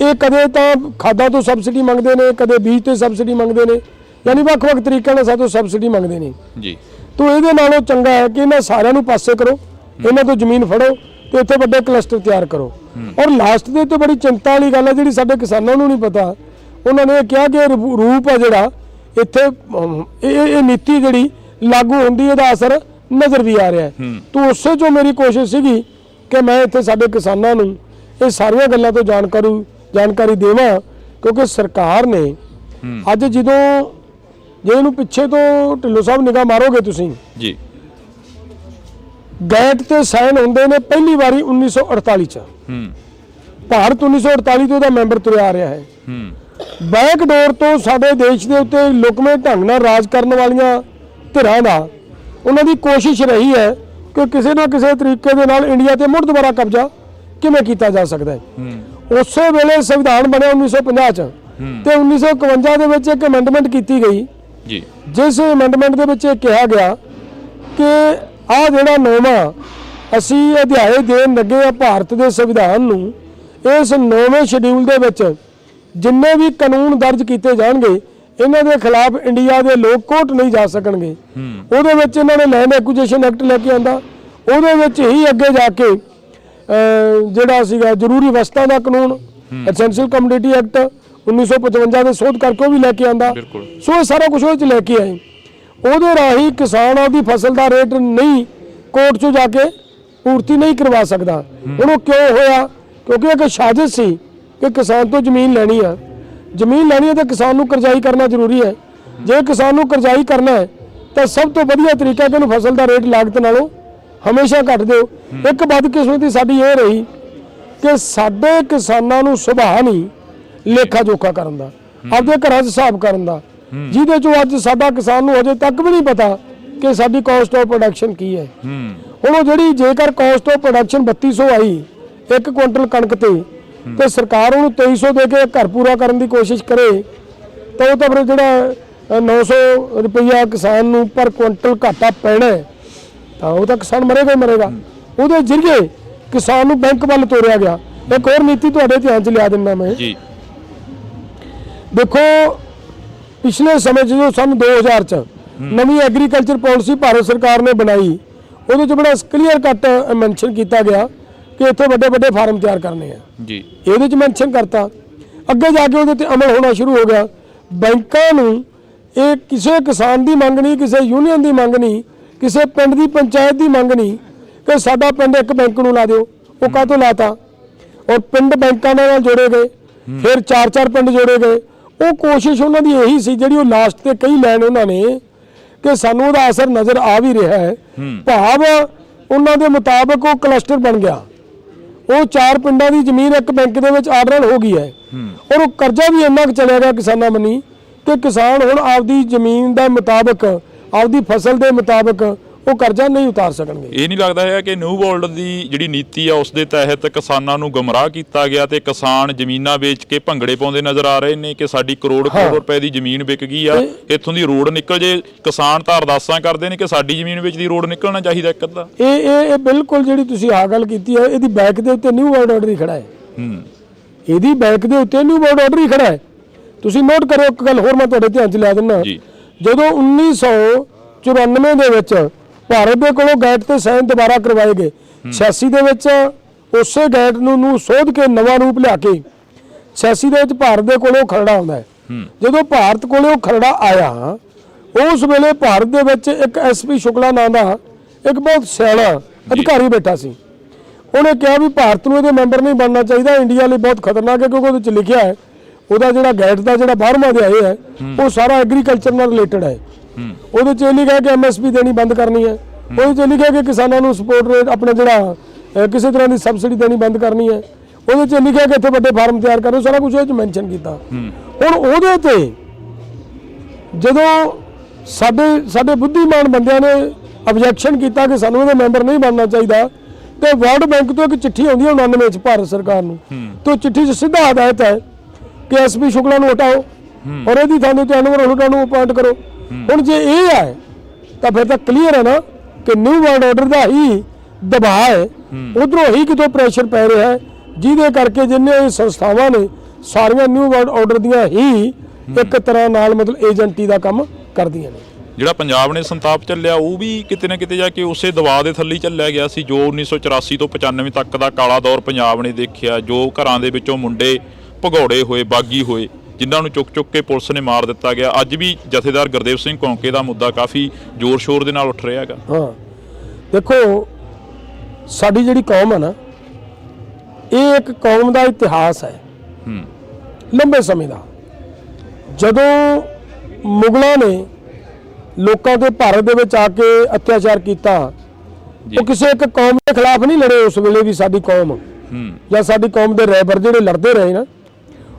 ਇਹ ਕਦੇ ਤਾਂ ਖਾਦਾਂ ਤੋਂ ਸਬਸਿਡੀ ਮੰਗਦੇ ਨੇ, ਕਦੇ ਬੀਜ ਤੇ ਸਬਸਿਡੀ ਮੰਗਦੇ ਨੇ, ਯਾਨੀ ਵੱਖ-ਵੱਖ ਤਰੀਕਿਆਂ ਨਾਲ ਸਾਤੋਂ ਸਬਸਿਡੀ ਮੰਗਦੇ ਨੇ ਜੀ। ਤੋਂ ਇਹਦੇ ਨਾਲੋਂ ਚੰਗਾ ਹੈ ਕਿ ਇਹਨਾਂ ਸਾਰਿਆਂ ਨੂੰ ਪਾਸੇ ਕਰੋ, ਇਹਨਾਂ ਤੋਂ ਜ਼ਮੀਨ ਫੜੋ ਤੇ ਇੱਥੇ ਵੱਡੇ ਕਲਸਟਰ ਤਿਆਰ ਕਰੋ। ਔਰ ਲਾਸਟ ਦੇ ਤੋਂ ਬੜੀ ਚਿੰਤਾ ਵਾਲੀ ਗੱਲ ਹੈ, ਜਿਹੜੀ ਸਾਡੇ ਕਿਸਾਨਾਂ ਨੂੰ ਨਹੀਂ ਪਤਾ, ਉਹਨਾਂ ਨੇ ਕਿਹਾ ਕਿ ਰੂਪ ਹੈ ਜਿਹੜਾ ਇੱਥੇ ਇਹ ਨੀਤੀ ਜਿਹੜੀ ਲਾਗੂ ਹੁੰਦੀ, ਇਹਦਾ ਅਸਰ ਨਜ਼ਰ ਵੀ ਆ ਰਿਹਾ ਹੈ। ਤੋਂ ਉਸੇ ਚੋਂ ਮੇਰੀ ਕੋਸ਼ਿਸ਼ ਸੀਗੀ ਕਿ ਮੈਂ ਇੱਥੇ ਸਾਡੇ ਕਿਸਾਨਾਂ ਨੂੰ ਇਹ ਸਾਰੀਆਂ ਗੱਲਾਂ ਤੋਂ ਜਾਣਕਾਰੀ ਦੇਵਾਂ, ਕਿਉਂਕਿ ਸਰਕਾਰ ਨੇ ਅੱਜ ਜਦੋਂ ਜੇ ਇਹਨੂੰ ਪਿੱਛੇ ਤੋਂ ਢਿੱਲੋਂ ਸਾਹਿਬ ਨਿਗਾਹ ਮਾਰੋਗੇ ਤੁਸੀਂ ਜੀ, ਗੈਟ ਤੇ ਸਾਈਨ ਹੁੰਦੇ ਨੇ ਪਹਿਲੀ ਵਾਰੀ 1948 ਚ। ਭਾਰਤ 1948 ਤੋਂ ਦਾ ਮੈਂਬਰ ਤੁਰਿਆ ਆ ਰਿਹਾ ਹੈ। ਬੈਕ ਡੋਰ ਤੋਂ ਸਾਡੇ ਦੇਸ਼ ਦੇ ਉੱਤੇ ਲੁਕਵੇਂ ਢੰਗ ਨਾਲ ਰਾਜ ਕਰਨ ਵਾਲੀਆਂ ਧਿਰਾਂ ਦਾ ਉਹਨਾਂ ਦੀ ਕੋਸ਼ਿਸ਼ ਰਹੀ ਹੈ ਕਿ ਕਿਸੇ ਨਾ ਕਿਸੇ ਤਰੀਕੇ ਦੇ ਨਾਲ ਇੰਡੀਆ ਤੇ ਮੁੜ ਦੁਬਾਰਾ ਕਬਜ਼ਾ ਕਿਵੇਂ ਕੀਤਾ ਜਾ ਸਕਦਾ ਹੈ। ਉਸੇ ਵੇਲੇ ਸੰਵਿਧਾਨ ਬਣਿਆ 1950 ਚ, ਤੇ 1951 ਦੇ ਵਿੱਚ ਇੱਕ ਅਮੈਂਡਮੈਂਟ ਕੀਤੀ ਗਈ ਜੀ, ਜਿਸ ਅਮੈਂਡਮੈਂਟ ਦੇ ਵਿੱਚ ਇਹ ਕਿਹਾ ਗਿਆ ਕਿ ਆਹ ਜਿਹੜਾ ਨੌਵਾਂ ਅਸੀਂ ਅਧਿਆਏ ਦੇਣ ਲੱਗੇ ਆ ਭਾਰਤ ਦੇ ਸੰਵਿਧਾਨ ਨੂੰ, ਇਸ ਨੌਵੇਂ ਸ਼ਡਿਊਲ ਦੇ ਵਿੱਚ ਜਿੰਨੇ ਵੀ ਕਾਨੂੰਨ ਦਰਜ ਕੀਤੇ ਜਾਣਗੇ, ਇਹਨਾਂ ਦੇ ਖਿਲਾਫ ਇੰਡੀਆ ਦੇ ਲੋਕ ਕੋਰਟ ਨਹੀਂ ਜਾ ਸਕਣਗੇ। ਉਹਦੇ ਵਿੱਚ ਇਹਨਾਂ ਨੇ ਲੈਂਡ ਐਕੁਜੀਸ਼ਨ ਐਕਟ ਲੈ ਕੇ ਆਂਦਾ, ਉਹਦੇ ਵਿੱਚ ਹੀ ਅੱਗੇ ਜਾ ਕੇ ਜਿਹੜਾ ਸੀਗਾ ਜ਼ਰੂਰੀ ਵਸਤਾਂ ਦਾ ਕਾਨੂੰਨ, ਐਸੈਂਸ਼ੀਅਲ ਕਮੋਡਿਟੀ ਐਕਟ 1955 ਦੇ ਸੋਧ ਕਰਕੇ ਉਹ ਵੀ ਲੈ ਕੇ ਆਂਦਾ। ਸੋ ਇਹ ਸਾਰਾ ਕੁਝ ਉਹਦੇ 'ਚ ਲੈ ਕੇ ਆਏ। ਉਹਦੇ ਰਾਹੀਂ ਕਿਸਾਨ ਆਪਦੀ ਫਸਲ ਦਾ ਰੇਟ ਨਹੀਂ ਕੋਰਟ 'ਚੋਂ ਜਾ ਕੇ ਪੂਰਤੀ ਨਹੀਂ ਕਰਵਾ ਸਕਦਾ। ਹੁਣ ਉਹ ਕਿਉਂ ਹੋਇਆ? ਕਿਉਂਕਿ ਇੱਕ ਸਾਜ਼ਿਸ਼ ਸੀ ਕਿ ਕਿਸਾਨ ਤੋਂ ਜ਼ਮੀਨ ਲੈਣੀ ਹੈ ਤਾਂ ਕਿਸਾਨ ਨੂੰ ਕਰਜ਼ਾਈ ਕਰਨਾ ਜ਼ਰੂਰੀ ਹੈ। ਜੇ ਕਿਸਾਨ ਨੂੰ ਕਰਜ਼ਾਈ ਕਰਨਾ ਹੈ ਤਾਂ ਸਭ ਤੋਂ ਵਧੀਆ ਤਰੀਕਾ ਕਿ ਉਹਨੂੰ ਫਸਲ ਦਾ ਰੇਟ ਲਾਗਤ ਨਾਲੋਂ ਹਮੇਸ਼ਾ ਘੱਟ ਦਿਓ। ਇੱਕ ਬਦਕਿਸਮਤੀ ਸਾਡੀ ਇਹ ਰਹੀ ਕਿ ਸਾਡੇ ਕਿਸਾਨਾਂ ਨੂੰ ਸੁਭਾਅ ਨਹੀਂ ਲੇਖਾ ਜੋਖਾ ਕਰਨ ਦਾ, ਆਪਦੇ ਘਰਾਂ 'ਚ ਹਿਸਾਬ ਕਰਨ ਦਾ, ਜਿਹਦੇ 'ਚੋਂ ਅੱਜ ਸਾਡਾ ਕਿਸਾਨ ਨੂੰ ਅਜੇ ਤੱਕ ਵੀ ਨਹੀਂ ਪਤਾ ਕਿ ਸਾਡੀ ਕਾਸਟ ਆਫ ਪ੍ਰੋਡਕਸ਼ਨ ਕੀ ਹੈ। ਹੁਣ ਉਹ ਜਿਹੜੀ ਜੇਕਰ caste of production 3200 I 1 quintal ਕਣਕ ਤੇ ਸਰਕਾਰ ਉਹਨੂੰ 2300 ਦੇ ਕੇ ਘਰ ਪੂਰਾ ਕਰਨ ਦੀ ਕੋਸ਼ਿਸ਼ ਕਰੇ ਤਾਂ ਉਹ ਤਾਂ ਫਿਰ ਜਿਹੜਾ 900 ਰੁਪਈਆ ਕਿਸਾਨ ਨੂੰ ਪਰ ਕੁਇੰਟਲ ਘਾਟਾ ਪੈਣਾ ਤਾਂ ਉਹ ਤਾਂ ਕਿਸਾਨ ਮਰੇਗਾ ਹੀ ਮਰੇਗਾ। ਉਹਦੇ ਜ਼ਰੀਏ ਕਿਸਾਨ ਨੂੰ ਬੈਂਕ ਵੱਲ ਤੋਰਿਆ ਗਿਆ। ਇੱਕ ਹੋਰ ਨੀਤੀ ਤੁਹਾਡੇ ਧਿਆਨ 'ਚ ਲਿਆ ਦਿੰਦਾ ਮੈਂ ਜੀ। ਦੇਖੋ ਪਿਛਲੇ ਸਮੇਂ 'ਚ ਜੋ ਸਨ 2000 'ਚ ਨਵੀਂ ਐਗਰੀਕਲਚਰ ਪਾਲਿਸੀ ਭਾਰਤ ਸਰਕਾਰ ਨੇ ਬਣਾਈ, ਉਹਦੇ 'ਚ ਬੜਾ ਕਲੀਅਰ ਕੱਟ ਮੈਂਸ਼ਨ ਕੀਤਾ ਗਿਆ ਕਿ ਇੱਥੇ ਵੱਡੇ ਵੱਡੇ ਫਾਰਮ ਤਿਆਰ ਕਰਨੇ ਆ ਜੀ। ਇਹਦੇ 'ਚ ਮੈਂਸ਼ਨ ਕਰਤਾ, ਅੱਗੇ ਜਾ ਕੇ ਉਹਦੇ ਤੇ ਅਮਲ ਹੋਣਾ ਸ਼ੁਰੂ ਹੋ ਗਿਆ। ਬੈਂਕਾਂ ਨੂੰ ਇਹ ਕਿਸੇ ਕਿਸਾਨ ਦੀ ਮੰਗ ਨਹੀਂ, ਕਿਸੇ ਯੂਨੀਅਨ ਦੀ ਮੰਗ ਨਹੀਂ, ਕਿਸੇ ਪਿੰਡ ਦੀ ਪੰਚਾਇਤ ਦੀ ਮੰਗ ਨਹੀਂ ਕਿ ਸਾਡਾ ਪਿੰਡ ਇੱਕ ਬੈਂਕ ਨੂੰ ਲਾ ਦਿਓ। ਉਹ ਕਾਹਤੋਂ ਲਾਤਾ? ਔਰ ਪਿੰਡ ਬੈਂਕਾਂ ਨਾਲ ਜੋੜੇ ਗਏ, ਫਿਰ 4-4 ਪਿੰਡ ਜੋੜੇ ਗਏ। ਉਹ ਕੋਸ਼ਿਸ਼ ਉਹਨਾਂ ਦੀ ਇਹੀ ਸੀ ਜਿਹੜੀ ਉਹ ਲਾਸਟ ਤੇ ਕਈ ਲੈਣ ਉਹਨਾਂ ਨੇ ਕਿ ਸਾਨੂੰ ਉਹਦਾ ਅਸਰ ਨਜ਼ਰ ਆ ਵੀ ਰਿਹਾ ਹੈ। ਭਾਵ ਉਹਨਾਂ ਦੇ ਮੁਤਾਬਕ ਉਹ ਕਲਸਟਰ ਬਣ ਗਿਆ। ਉਹ 4 ਪਿੰਡਾਂ ਦੀ ਜ਼ਮੀਨ ਇੱਕ ਬੈਂਕ ਦੇ ਵਿੱਚ ਆਰਡਰ ਹੋ ਗਈ ਹੈ ਔਰ ਉਹ ਕਰਜ਼ਾ ਵੀ ਇੰਨਾ ਕੁ ਚਲਿਆ ਗਿਆ ਕਿਸਾਨਾਂ ਬੰਨੀ ਕਿ ਕਿਸਾਨ ਹੁਣ ਆਪਦੀ ਜ਼ਮੀਨ ਦੇ ਮੁਤਾਬਕ, ਆਪਦੀ ਫਸਲ ਦੇ ਮੁਤਾਬਕ ਉਹ ਕਰਜ਼ਾ ਨਹੀਂ ਉਤਾਰ ਸਕਣਗੇ। ਇਹ ਨਹੀਂ ਲੱਗਦਾ ਹੈ ਕਿ ਨਿਊ ਵਰਲਡ ਦੀ ਜਿਹੜੀ ਨੀਤੀ ਆ ਉਸ ਦੇ ਤਹਿਤ ਕਿਸਾਨਾਂ ਨੂੰ ਗੁੰਮਰਾਹ ਕੀਤਾ ਗਿਆ ਤੇ ਕਿਸਾਨ ਜ਼ਮੀਨਾਂ ਵੇਚ ਕੇ ਭੰਗੜੇ ਪਾਉਂਦੇ ਨਜ਼ਰ ਆ ਰਹੇ ਨੇ ਕਿ ਸਾਡੀ ਕਰੋੜ ਰੁਪਏ ਦੀ ਜ਼ਮੀਨ ਵਿਕ ਗਈ ਆ, ਇੱਥੋਂ ਦੀ ਰੋਡ ਨਿਕਲ ਜੇ। ਕਿਸਾਨ ਤਾਂ ਅਰਦਾਸਾਂ ਕਰਦੇ ਨੇ ਕਿ ਸਾਡੀ ਜ਼ਮੀਨ ਵਿੱਚ ਦੀ ਰੋਡ ਨਿਕਲਣਾ ਚਾਹੀਦਾ ਇੱਕ ਅੱਧਾ। ਇਹ ਬਿਲਕੁਲ ਜਿਹੜੀ ਤੁਸੀਂ ਆਹ ਗੱਲ ਕੀਤੀ ਹੈ, ਇਹਦੀ ਬੈਕ ਦੇ ਉੱਤੇ ਨਿਊ ਵਰਲਡ ਆਰਡਰ ਹੀ ਖੜਾ ਹੈ। ਇਹਦੀ ਬੈਕ ਦੇ ਉੱਤੇ ਨਿਊ ਵਰਲਡ ਆਰਡਰ ਹੀ ਖੜਾ ਹੈ। ਤੁਸੀਂ ਨੋਟ ਕਰਿਓ ਇੱਕ ਗੱਲ ਹੋਰ ਮੈਂ ਤੁਹਾਡੇ ਧਿਆਨ 'ਚ ਲਿਆ ਦਿੰਦਾ। ਜਦੋਂ 1994 ਦੇ ਵਿੱਚ ਭਾਰਤ ਦੇ ਕੋਲੋਂ ਗੈਟ ਤੇ ਸਾਈਨ ਦੁਬਾਰਾ ਕਰਵਾਏ ਗਏ, 86 ਦੇ ਵਿੱਚ ਉਸੇ ਗੈਟ ਨੂੰ ਸੋਧ ਕੇ ਨਵਾਂ ਰੂਪ ਲਿਆ ਕੇ 86 ਦੇ ਵਿੱਚ ਭਾਰਤ ਦੇ ਕੋਲੋਂ ਖਰੜਾ ਆਉਂਦਾ ਹੈ। ਜਦੋਂ ਭਾਰਤ ਕੋਲੋਂ ਖਰੜਾ ਆਇਆ ਉਸ ਵੇਲੇ ਭਾਰਤ ਦੇ ਵਿੱਚ ਇੱਕ ਐਸਪੀ ਸ਼ੁਕਲਾ ਨਾਂ ਦਾ ਇੱਕ ਬਹੁਤ ਸਿਆਣਾ ਅਧਿਕਾਰੀ ਬੈਠਾ ਸੀ। ਉਹਨੇ ਕਿਹਾ ਵੀ ਭਾਰਤ ਨੂੰ ਇਹਦੇ ਮੈਂਬਰ ਨਹੀਂ ਬਣਨਾ ਚਾਹੀਦਾ, ਇੰਡੀਆ ਲਈ ਬਹੁਤ ਖਤਰਨਾਕ ਹੈ, ਕਿਉਂਕਿ ਉਹਦੇ 'ਚ ਲਿਖਿਆ ਹੈ ਉਹਦਾ ਜਿਹੜਾ ਗੈਟ ਦਾ ਜਿਹੜਾ 12ਵਾਂ ਅਧਿਆਇ ਹੈ ਉਹ ਸਾਰਾ ਐਗਰੀਕਲਚਰ ਨਾਲ ਰਿਲੇਟਡ ਹੈ। ਉਹਦੇ 'ਚ ਲਿਖਿਆ ਕਿ MSP ਦੇਣੀ ਬੰਦ ਕਰਨੀ ਹੈ, ਉਹਦੇ 'ਚ ਲਿਖਿਆ ਕਿ ਕਿਸਾਨਾਂ ਨੂੰ ਸਪੋਰਟ ਰੇਟ ਆਪਣਾ ਜਿਹੜਾ ਕਿਸੇ ਤਰ੍ਹਾਂ ਦੀ ਸਬਸਿਡੀ ਦੇਣੀ ਬੰਦ ਕਰਨੀ ਹੈ, ਉਹਦੇ 'ਚ ਲਿਖਿਆ ਕਿ ਇੱਥੇ ਵੱਡੇ ਫਾਰਮ ਤਿਆਰ ਕਰੋ, ਸਾਰਾ ਕੁਝ ਉਹਦੇ 'ਚ ਮੈਂਸ਼ਨ ਕੀਤਾ। ਹੁਣ ਉਹਦੇ ਤੇ ਜਦੋਂ ਸਾਡੇ ਬੁੱਧੀਮਾਨ ਬੰਦਿਆਂ ਨੇ ਆਬਜੈਕਸ਼ਨ ਕੀਤਾ ਕਿ ਸਾਨੂੰ ਇਹਦਾ ਮੈਂਬਰ ਨਹੀਂ ਬਣਨਾ ਚਾਹੀਦਾ ਤੇ ਵਰਲਡ ਬੈਂਕ ਤੋਂ ਇੱਕ ਚਿੱਠੀ ਆਉਂਦੀ ਹੈ 99 ਵਿੱਚ ਭਾਰਤ ਸਰਕਾਰ ਨੂੰ, ਤੇ ਚਿੱਠੀ 'ਚ ਸਿੱਧਾ ਹਦਾਇਤ ਹੈ ਕਿ SP ਸ਼ੁਕਲਾ ਨੂੰ ਹਟਾਓ ਔਰ ਇਹਦੀ ਥਾਂ ਤੇ ਅਨਵਰ ਹੁੱਡਾ ਨੂੰ ਅਪਾਇੰਟ ਕਰੋ। ਹੁਣ ਜੇ ਇਹ ਹੈ ਤਾਂ ਫਿਰ ਤਾਂ ਕਲੀਅਰ ਹੈ ਨਾ ਕਿ ਨਿਊ ਵਰਲਡ ਆਰਡਰ ਦਾ ਹੀ ਦਬਾਅ ਹੈ, ਉਧਰੋਂ ਹੀ ਕਿਤੋਂ ਪ੍ਰੈਸ਼ਰ ਪੈ ਰਿਹਾ ਹੈ, ਜਿਹਦੇ ਕਰਕੇ ਜਿੰਨੇ ਸੰਸਥਾਵਾਂ ਨੇ ਸਾਰੀਆਂ ਨਿਊ ਵਰਲਡ ਆਰਡਰ ਦੀਆਂ ਹੀ ਇੱਕ ਤਰ੍ਹਾਂ ਨਾਲ ਮਤਲਬ ਏਜੰਟੀ ਦਾ ਕੰਮ ਕਰਦੀਆਂ ਨੇ। ਜਿਹੜਾ ਪੰਜਾਬ ਨੇ ਸੰਤਾਪ ਚੱਲਿਆ ਉਹ ਵੀ ਕਿਤੇ ਨਾ ਕਿਤੇ ਜਾ ਕੇ ਉਸੇ ਦਬਾਅ ਦੇ ਥੱਲੇ ਚੱਲਿਆ ਗਿਆ ਸੀ ਜੋ 1984 ਤੋਂ 95 ਤੱਕ ਦਾ ਕਾਲਾ ਦੌਰ ਪੰਜਾਬ ਨੇ ਦੇਖਿਆ, ਜੋ ਘਰਾਂ ਦੇ ਵਿੱਚੋਂ ਮੁੰਡੇ ਭਗੌੜੇ ਹੋਏ, ਬਾਗੀ ਹੋਏ, ਜਿਨ੍ਹਾਂ ਨੂੰ ਚੁੱਕ ਕੇ ਪੁਲਿਸ ਨੇ ਮਾਰ ਦਿੱਤਾ ਗਿਆ। ਅੱਜ ਵੀ ਜਥੇਦਾਰ ਗੁਰਦੇਵ ਸਿੰਘ ਕੌਂਕੇ ਦਾ ਮੁੱਦਾ ਕਾਫੀ ਜ਼ੋਰ ਸ਼ੋਰ ਦੇ ਨਾਲ ਉੱਠ ਰਿਹਾ ਹੈਗਾ। ਹਾਂ ਦੇਖੋ ਸਾਡੀ ਜਿਹੜੀ ਕੌਮ ਹੈ ਨਾ, ਇਹ ਇੱਕ ਕੌਮ ਦਾ ਇਤਿਹਾਸ ਹੈ ਲੰਬੇ ਸਮੇਂ ਦਾ। ਜਦੋਂ ਮੁਗਲਾਂ ਨੇ ਲੋਕਾਂ ਤੇ ਭਾਰਤ ਦੇ ਵਿੱਚ ਆ ਕੇ ਅਤਿਆਚਾਰ ਕੀਤਾ, ਉਹ ਕਿਸੇ ਇੱਕ ਕੌਮ ਦੇ ਖਿਲਾਫ ਨਹੀਂ ਲੜੇ। ਉਸ ਵੇਲੇ ਵੀ ਸਾਡੀ ਕੌਮ ਜਾਂ ਸਾਡੀ ਕੌਮ ਦੇ ਰਹਿਬਰ ਜਿਹੜੇ ਲੜਦੇ ਰਹੇ ਨਾ,